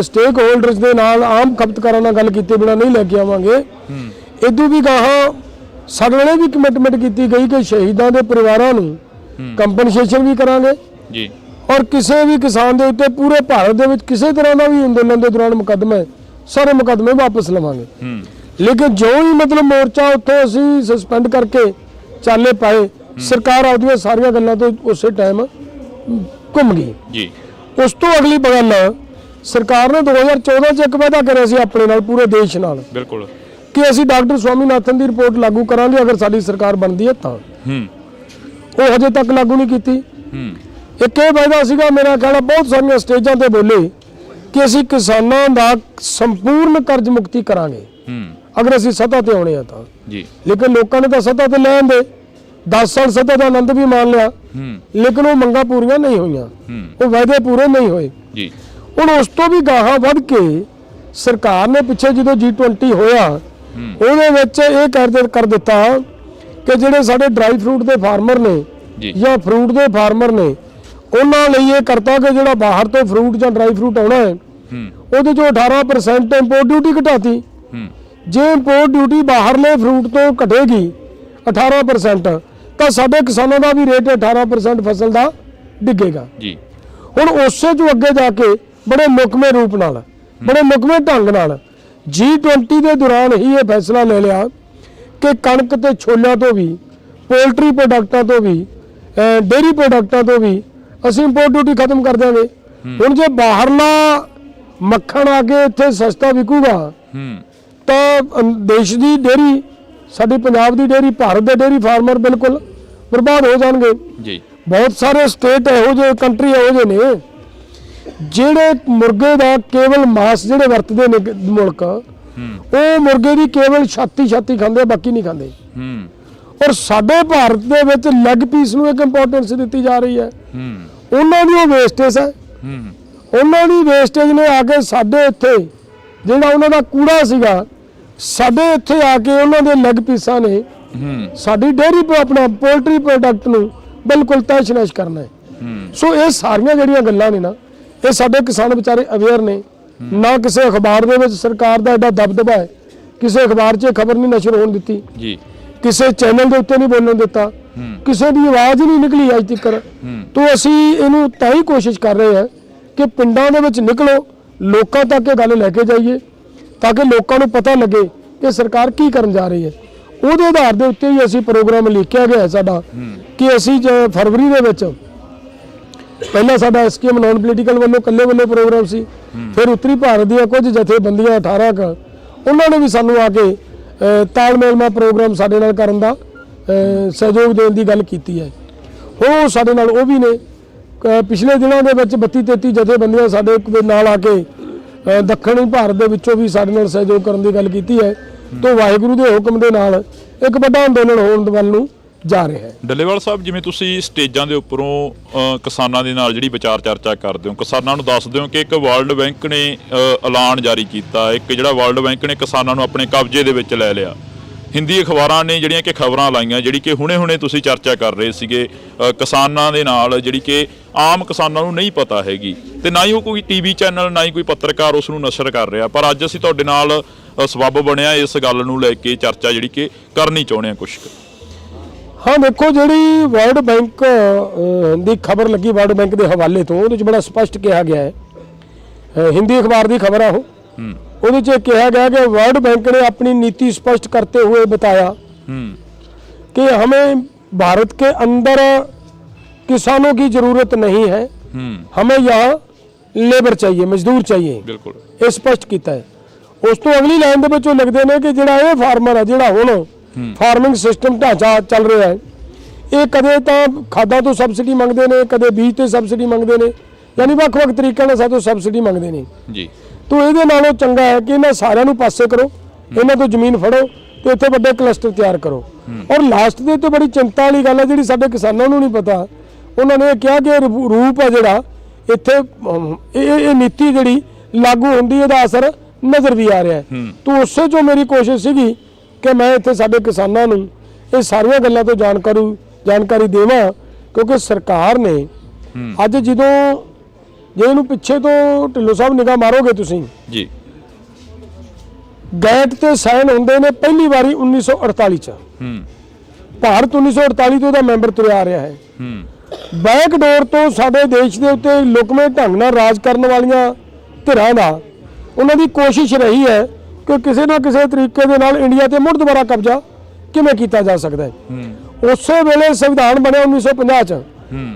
ਸਟੇਕ ਹੋਲਡਰਸ ਦੇ ਨਾਲ ਆਮ ਖਪਤਕਾਰਾਂ ਨਾਲ ਗੱਲ ਕੀਤੇ ਬਿਨਾਂ ਨਹੀਂ ਲੈ ਕੇ ਆਵਾਂਗੇ। ਇਦੋਂ ਵੀ ਗਾਹਾਂ ਸਾਡੇ ਨਾਲ ਵੀ ਕਮਿਟਮੈਂਟ ਕੀਤੀ ਗਈ ਕਿ ਸ਼ਹੀਦਾਂ ਦੇ ਪਰਿਵਾਰਾਂ ਨੂੰ ਕੰਪਨਸੇਸ਼ਨ ਵੀ ਕਰਾਂਗੇ ਜੀ, ਔਰ ਕਿਸੇ ਵੀ ਕਿਸਾਨ ਦੇ ਉੱਤੇ ਪੂਰੇ ਭਾਰਤ ਦੇ ਵਿੱਚ ਕਿਸੇ ਤਰ੍ਹਾਂ ਦਾ ਵੀ ਅੰਦੋਲਨ ਦੇ ਦੌਰਾਨ ਮੁਕੱਦਮਾ ਸਾਰੇ ਮੁਕੱਦਮੇ ਵਾਪਸ ਲਵਾਂਗੇ। ਲੇਕਿਨ ਜੋ ਹੀ ਮਤਲਬ ਮੋਰਚਾ ਉੱਥੇ ਅਸੀਂ ਸਸਪੈਂਡ ਕਰਕੇ ਚਾਲੇ ਪਾਏ, ਸਰਕਾਰ ਆਪਦੀਆਂ ਸਾਰੀਆਂ ਗੱਲਾਂ ਤੋਂ ਉਸੇ ਟਾਈਮ ਘੁੰਮ ਗਈ ਜੀ। ਉਸ ਤੋਂ ਅਗਲੀ ਗੱਲ ਸਰਕਾਰ ਨੇ 2014 ਚ ਇੱਕ ਵਾਅਦਾ ਕਰਿਆ ਸੀ ਆਪਣੇ ਨਾਲ, ਪੂਰੇ ਦੇਸ਼ ਨਾਲ, ਬਿਲਕੁਲ, ਕਿ ਅਸੀਂ ਡਾਕਟਰ ਸਵਾਮੀਨਾਥਨ ਦੀ ਰਿਪੋਰਟ ਲਾਗੂ ਕਰਾਂਗੇ ਅਗਰ ਸਾਡੀ ਸਰਕਾਰ ਬਣਦੀ ਹੈ ਤਾਂ। ਉਹ ਹਜੇ ਤੱਕ ਲਾਗੂ ਨਹੀਂ ਕੀਤੀ। ਇੱਕ ਇਹ ਵਾਅਦਾ ਸੀਗਾ, ਮੇਰਾ ਕਹਿਣਾ ਬਹੁਤ ਸਾਰੀਆਂ ਸਟੇਜਾਂ ਤੇ ਬੋਲੇ ਕਿ ਅਸੀਂ ਕਿਸਾਨਾਂ ਦਾ ਸੰਪੂਰਨ ਕਰਜ਼ ਮੁਕਤੀ ਕਰਾਂਗੇ ਅਗਰ ਅਸੀਂ ਸੱਤਾ ਤੇ ਆਉਣੇ ਆ ਤਾਂ ਜੀ। ਲੇਕਿਨ ਲੋਕਾਂ ਨੇ ਤਾਂ ਸੱਤਾ ਤੇ ਲੈ ਆਂਦੇ, 10 ਸਾਲ ਸੱਤਾ ਦਾ ਆਨੰਦ ਵੀ ਮਾਣ ਲਿਆ, ਲੇਕਿਨ ਉਹ ਮੰਗਾਂ ਪੂਰੀਆਂ ਨਹੀਂ ਹੋਈਆਂ, ਉਹ ਵਾਅਦੇ ਪੂਰੇ ਨਹੀਂ ਹੋਏ ਜੀ। ਹੁਣ ਉਸ ਤੋਂ ਵੀ ਗਾਹਾਂ ਵੱਧ ਕੇ ਸਰਕਾਰ ਨੇ ਪਿੱਛੇ ਜਦੋਂ G20 ਹੋਇਆ ਉਹਦੇ ਵਿੱਚ ਇਹ ਕਰ ਦਿੱਤਾ ਕਿ ਜਿਹੜੇ ਸਾਡੇ ਡਰਾਈ ਫਰੂਟ ਦੇ ਫਾਰਮਰ ਨੇ ਜਾਂ ਫਰੂਟ ਦੇ ਫਾਰਮਰ ਨੇ ਉਹਨਾਂ ਲਈ ਇਹ ਕਰਤਾ ਕਿ ਜਿਹੜਾ ਬਾਹਰ ਤੋਂ ਫਰੂਟ ਜਾਂ ਡਰਾਈ ਫਰੂਟ ਆਉਣਾ ਹੈ ਉਹਦੇ ਚੋਂ 18% ਇੰਪੋਰਟ ਡਿਊਟੀ ਘਟਾਤੀ। ਜੇ ਇੰਪੋਰਟ ਡਿਊਟੀ ਬਾਹਰਲੇ ਫਰੂਟ ਤੋਂ ਘਟੇਗੀ 18% ਤਾਂ ਸਾਡੇ ਕਿਸਾਨਾਂ ਦਾ ਵੀ ਰੇਟ 18% ਫਸਲ ਦਾ ਡਿੱਗੇਗਾ ਜੀ। ਹੁਣ ਉਸੇ ਤੋਂ ਅੱਗੇ ਜਾ ਕੇ ਬੜੇ ਮੁਕਮੇ ਰੂਪ ਨਾਲ, ਬੜੇ ਮੁਕਮੇ ਢੰਗ ਨਾਲ G20 ਦੇ ਦੌਰਾਨ ਹੀ ਇਹ ਫੈਸਲਾ ਲੈ ਲਿਆ ਕਿ ਕਣਕ ਤੇ ਛੋਲਿਆਂ ਤੋਂ ਵੀ, ਪੋਲਟਰੀ ਪ੍ਰੋਡਕਟਾਂ ਤੋਂ ਵੀ, ਡੇਅਰੀ ਪ੍ਰੋਡਕਟਾਂ ਤੋਂ ਵੀ ਅਸੀਂ ਇੰਪੋਰਟ ਡਿਊਟੀ ਖਤਮ ਕਰ ਦਿਆਂਗੇ। ਹੁਣ ਜੇ ਬਾਹਰਲਾ ਮੱਖਣ ਆ ਕੇ ਇੱਥੇ ਸਸਤਾ ਵਿਕੂਗਾ ਤਾਂ ਦੇਸ਼ ਦੀ ਡੇਅਰੀ, ਸਾਡੀ ਪੰਜਾਬ ਦੀ ਡੇਅਰੀ, ਭਾਰਤ ਦੇ ਡੇਅਰੀ ਫਾਰਮਰ ਬਿਲਕੁਲ ਬਰਬਾਦ ਹੋ ਜਾਣਗੇ ਜੀ। ਬਹੁਤ ਸਾਰੇ ਸਟੇਟ ਇਹੋ ਜਿਹੇ, ਕੰਟਰੀ ਇਹੋ ਜਿਹੇ ਨੇ ਜਿਹੜੇ ਮੁਰਗੇ ਦਾ ਕੇਵਲ ਮਾਸ ਜਿਹੜੇ ਵਰਤਦੇ ਨੇ ਮੁਲਕ, ਉਹ ਮੁਰਗੇ ਦੀ ਕੇਵਲ ਛਾਤੀ ਖਾਂਦੇ, ਬਾਕੀ ਨਹੀਂ ਖਾਂਦੇ। ਔਰ ਸਾਡੇ ਭਾਰਤ ਦੇ ਵਿੱਚ ਲੈਗ ਪੀਸ ਨੂੰ ਇੱਕ ਇੰਪੋਰਟੈਂਸ ਦਿੱਤੀ ਜਾ ਰਹੀ ਹੈ। ਉਹਨਾਂ ਦੀ ਉਹ ਵੇਸਟੇਜ ਹੈ, ਉਹਨਾਂ ਦੀ ਵੇਸਟੇਜ ਨੇ ਆ ਕੇ ਸਾਡੇ ਇੱਥੇ ਜਿਹੜਾ ਉਹਨਾਂ ਦਾ ਕੂੜਾ ਸੀਗਾ, ਸਾਡੇ ਇੱਥੇ ਆ ਕੇ ਉਹਨਾਂ ਦੇ ਲੈਗ ਪੀਸਾਂ ਨੇ ਸਾਡੀ ਡੇਅਰੀ ਆਪਣਾ ਪੋਲਟਰੀ ਪ੍ਰੋਡਕਟ ਨੂੰ ਬਿਲਕੁਲ ਤਹਿਸ਼-ਨਹਿਸ਼ ਕਰਨਾ ਹੈ। ਸੋ ਇਹ ਸਾਰੀਆਂ ਜਿਹੜੀਆਂ ਗੱਲਾਂ ਨੇ ਨਾ, ਇਹ ਸਾਡੇ ਕਿਸਾਨ ਵਿਚਾਰੇ ਅਵੇਅਰ ਨੇ। ਨਾ ਕਿਸੇ ਅਖਬਾਰ ਦੇ ਵਿੱਚ ਸਰਕਾਰ ਦਾ ਐਡਾ ਦਬਦਬਾ ਹੈ, ਕਿਸੇ ਅਖਬਾਰ 'ਚ ਖਬਰ ਨਹੀਂ ਨਸ਼ਰ ਹੋਣ ਦਿੱਤੀ ਜੀ, ਕਿਸੇ ਚੈਨਲ ਦੇ ਉੱਤੇ ਨਹੀਂ ਬੋਲਣ ਦਿੱਤਾ, ਕਿਸੇ ਦੀ ਆਵਾਜ਼ ਨਹੀਂ ਨਿਕਲੀ ਅੱਜ ਤੱਕ। ਤੋਂ ਅਸੀਂ ਇਹਨੂੰ ਤਾਂ ਹੀ ਕੋਸ਼ਿਸ਼ ਕਰ ਰਹੇ ਹਾਂ ਕਿ ਪਿੰਡਾਂ ਦੇ ਵਿੱਚ ਨਿਕਲੋ, ਲੋਕਾਂ ਤੱਕ ਇਹ ਗੱਲ ਲੈ ਕੇ ਜਾਈਏ ਤਾਂ ਕਿ ਲੋਕਾਂ ਨੂੰ ਪਤਾ ਲੱਗੇ ਕਿ ਸਰਕਾਰ ਕੀ ਕਰਨ ਜਾ ਰਹੀ ਹੈ। ਉਹਦੇ ਆਧਾਰ ਦੇ ਉੱਤੇ ਹੀ ਅਸੀਂ ਪ੍ਰੋਗਰਾਮ ਲਿਖਿਆ ਗਿਆ ਸਾਡਾ ਕਿ ਅਸੀਂ ਫਰਵਰੀ ਦੇ ਵਿੱਚ ਪਹਿਲਾਂ ਸਾਡਾ ਐਸਕੇਐਮ ਨਾਨ ਪੋਲੀਟੀਕਲ ਵੱਲੋਂ ਇਕੱਲੇ ਵੱਲੋਂ ਪ੍ਰੋਗਰਾਮ ਸੀ, ਫਿਰ ਉੱਤਰੀ ਭਾਰਤ ਦੀਆਂ ਕੁਝ ਜਥੇਬੰਦੀਆਂ 18 ਕੁ ਉਹਨਾਂ ਨੇ ਵੀ ਸਾਨੂੰ ਆ ਕੇ ਤਾਲਮੇਲ ਨਾਲ ਪ੍ਰੋਗਰਾਮ ਸਾਡੇ ਨਾਲ ਕਰਨ ਦਾ ਸਹਿਯੋਗ ਦੇਣ ਦੀ ਗੱਲ ਕੀਤੀ ਹੈ। ਉਹ ਸਾਡੇ ਨਾਲ ਉਹ ਵੀ ਨੇ। ਪਿਛਲੇ ਦਿਨਾਂ ਦੇ ਵਿੱਚ 32-33 ਜਥੇਬੰਦੀਆਂ ਸਾਡੇ ਨਾਲ ਆ ਕੇ ਦੱਖਣੀ ਭਾਰਤ ਦੇ ਵਿੱਚੋਂ ਵੀ ਸਾਡੇ ਨਾਲ ਸਹਿਯੋਗ ਕਰਨ ਦੀ ਗੱਲ ਕੀਤੀ ਹੈ। ਤੋਂ ਵਾਹਿਗੁਰੂ ਦੇ ਹੁਕਮ ਦੇ ਨਾਲ ਇੱਕ ਵੱਡਾ ਅੰਦੋਲਨ ਹੋਣ ਵੱਲ ਨੂੰ ਜਾ ਰਿਹਾ ਹੈ। ਡੱਲੇਵਾਲ ਸਾਹਿਬ, ਜਿਵੇਂ ਤੁਸੀਂ ਸਟੇਜਾਂ ਦੇ ਉੱਪਰੋਂ ਕਿਸਾਨਾਂ ਦੇ ਨਾਲ ਜਿਹੜੀ ਵਿਚਾਰ ਚਰਚਾ ਕਰਦੇ ਹੋ, ਕਿਸਾਨਾਂ ਨੂੰ ਦੱਸਦੇ ਹੋ ਕਿ ਇੱਕ ਵਰਲਡ ਬੈਂਕ ਨੇ ਐਲਾਨ ਜਾਰੀ ਕੀਤਾ, ਇੱਕ ਜਿਹੜਾ ਵਰਲਡ ਬੈਂਕ ਨੇ ਕਿਸਾਨਾਂ ਨੂੰ ਆਪਣੇ ਕਬਜ਼ੇ ਦੇ ਵਿੱਚ ਲੈ ਲਿਆ। ਹਿੰਦੀ ਅਖਬਾਰਾਂ ਨੇ ਜਿਹੜੀਆਂ ਕਿ ਖਬਰਾਂ ਲਾਈਆਂ, ਜਿਹੜੀ ਕਿ ਹੁਣੇ ਤੁਸੀਂ ਚਰਚਾ ਕਰ ਰਹੇ ਸੀਗੇ ਕਿਸਾਨਾਂ ਦੇ ਨਾਲ, ਜਿਹੜੀ ਕਿ ਆਮ ਕਿਸਾਨਾਂ ਨੂੰ ਨਹੀਂ ਪਤਾ ਹੈਗੀ, ਤੇ ਨਾ ਹੀ ਉਹ ਕੋਈ ਟੀਵੀ ਚੈਨਲ, ਨਾ ਹੀ ਕੋਈ ਪੱਤਰਕਾਰ ਉਸ ਨੂੰ ਨਸ਼ਰ ਕਰ ਰਿਹਾ। ਪਰ ਅੱਜ ਅਸੀਂ ਤੁਹਾਡੇ ਨਾਲ ਸਬੱਬ ਬਣਿਆ ਇਸ ਗੱਲ ਨੂੰ ਲੈ ਕੇ ਚਰਚਾ ਜਿਹੜੀ ਕਿ ਕਰਨੀ ਚਾਹੁੰਦੇ ਹਾਂ ਕੁਛ। ਹਾਂ ਦੇਖੋ, ਜਿਹੜੀ ਵਰਲਡ ਬੈਂਕ ਦੀ ਖਬਰ ਲੱਗੀ ਵਰਲਡ ਬੈਂਕ ਦੇ ਹਵਾਲੇ ਤੋਂ, ਉਹਦੇ 'ਚ ਬੜਾ ਸਪਸ਼ਟ ਕਿਹਾ ਗਿਆ ਹੈ, ਹਿੰਦੀ ਅਖਬਾਰ ਦੀ ਖਬਰ ਆ ਉਹ, ਉਹਦੇ 'ਚ ਕਿਹਾ गया कि वर्ल्ड बैंक ने अपनी नीति स्पष्ट करते हुए बताया कि हमें भारत के अंदर किसानों की जरूरत नहीं है, हमें यहाँ लेबर चाहिए, मजदूर चाहिए। बिल्कुल ये स्पष्ट किया है। उस तो अगली लाइन ਦੇ ਵਿੱਚ ਉਹ ਲਿਖਦੇ ਨੇ ਕਿ ਜਿਹੜਾ ਇਹ ਫਾਰਮਰ ਹੈ, ਜਿਹੜਾ ਹੁਣ ਫਾਰਮਿੰਗ ਸਿਸਟਮ ਢਾਂਚਾ ਚੱਲ ਰਿਹਾ ਹੈ, ਇਹ ਕਦੇ ਤਾਂ ਖਾਦਾਂ ਤੋਂ ਸਬਸਿਡੀ ਮੰਗਦੇ ਨੇ, ਕਦੇ ਬੀਜ ਤੇ ਸਬਸਿਡੀ ਮੰਗਦੇ ਨੇ, ਯਾਨੀ ਵੱਖ-ਵੱਖ ਤਰੀਕਿਆਂ ਨਾਲ ਸਾਤੋਂ ਸਬਸਿਡੀ ਮੰਗਦੇ ਨੇ ਜੀ। तो ये नालों चंगा है कि इन्होंने सारे पासे करो, इन्हों तो जमीन फड़ो तो इतने बड़े क्लस्टर तैयार करो। और लास्ट दे तो बड़ी चिंता वाली गल है जी, साडे किसानों को नहीं पता, उन्होंने कहा कि रूप है जिहड़ा इत्थे नीति जिहड़ी लागू होंदी है, असर नज़र भी आ रहा है। तो उससे जो मेरी कोशिश सी कि मैं इत्थे साडे किसानों को ये सारिया गल्लां तो जानकारी देवां, क्योंकि सरकार ने अज जदों जे इहनूं पिछे तो ढिल्लों साहब निगाह मारोगे तुसीं जी, गैट ते साइन होंदे ने पहली बारी 1948 च। भारत 1948 तो मैंबर तुरिया आ रहा है। बैकडोर तो साडे देश के उत्ते लुकਵੇਂ ढंग नाल राज करने वालियां धिरां दा उन्हां दी कोशिश रही है कि किसी ना किसी तरीके दे नाल इंडिया ते मुड़ दोबारा कब्जा किवें कीता जा सकदा है। उस वेले संविधान बने 1950 च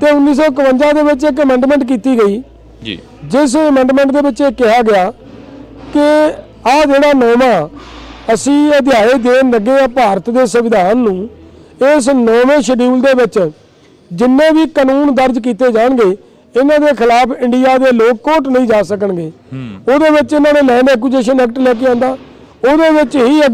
ते 1951 दे विच एक अमेंडमेंट कीती गई जी, जिस अमेंडमेंट दे विच कहा गया कि आ जिहड़ा नौवां असीं अध्याय देण लगे आ भारत दे संविधान नूं, इस नौवें शेड्यूल दे विच जिन्ने भी कानून दर्ज किए जाणगे इन्हां दे खिलाफ इंडिया दे लोग कोर्ट नहीं जा सकणगे। ਉਹਦੇ ਵਿੱਚ ਇਹਨਾਂ ਨੇ लैंड एक्विजिशन एक्ट लैके आंदा, ਉਹਦੇ ਵਿੱਚ ही अगे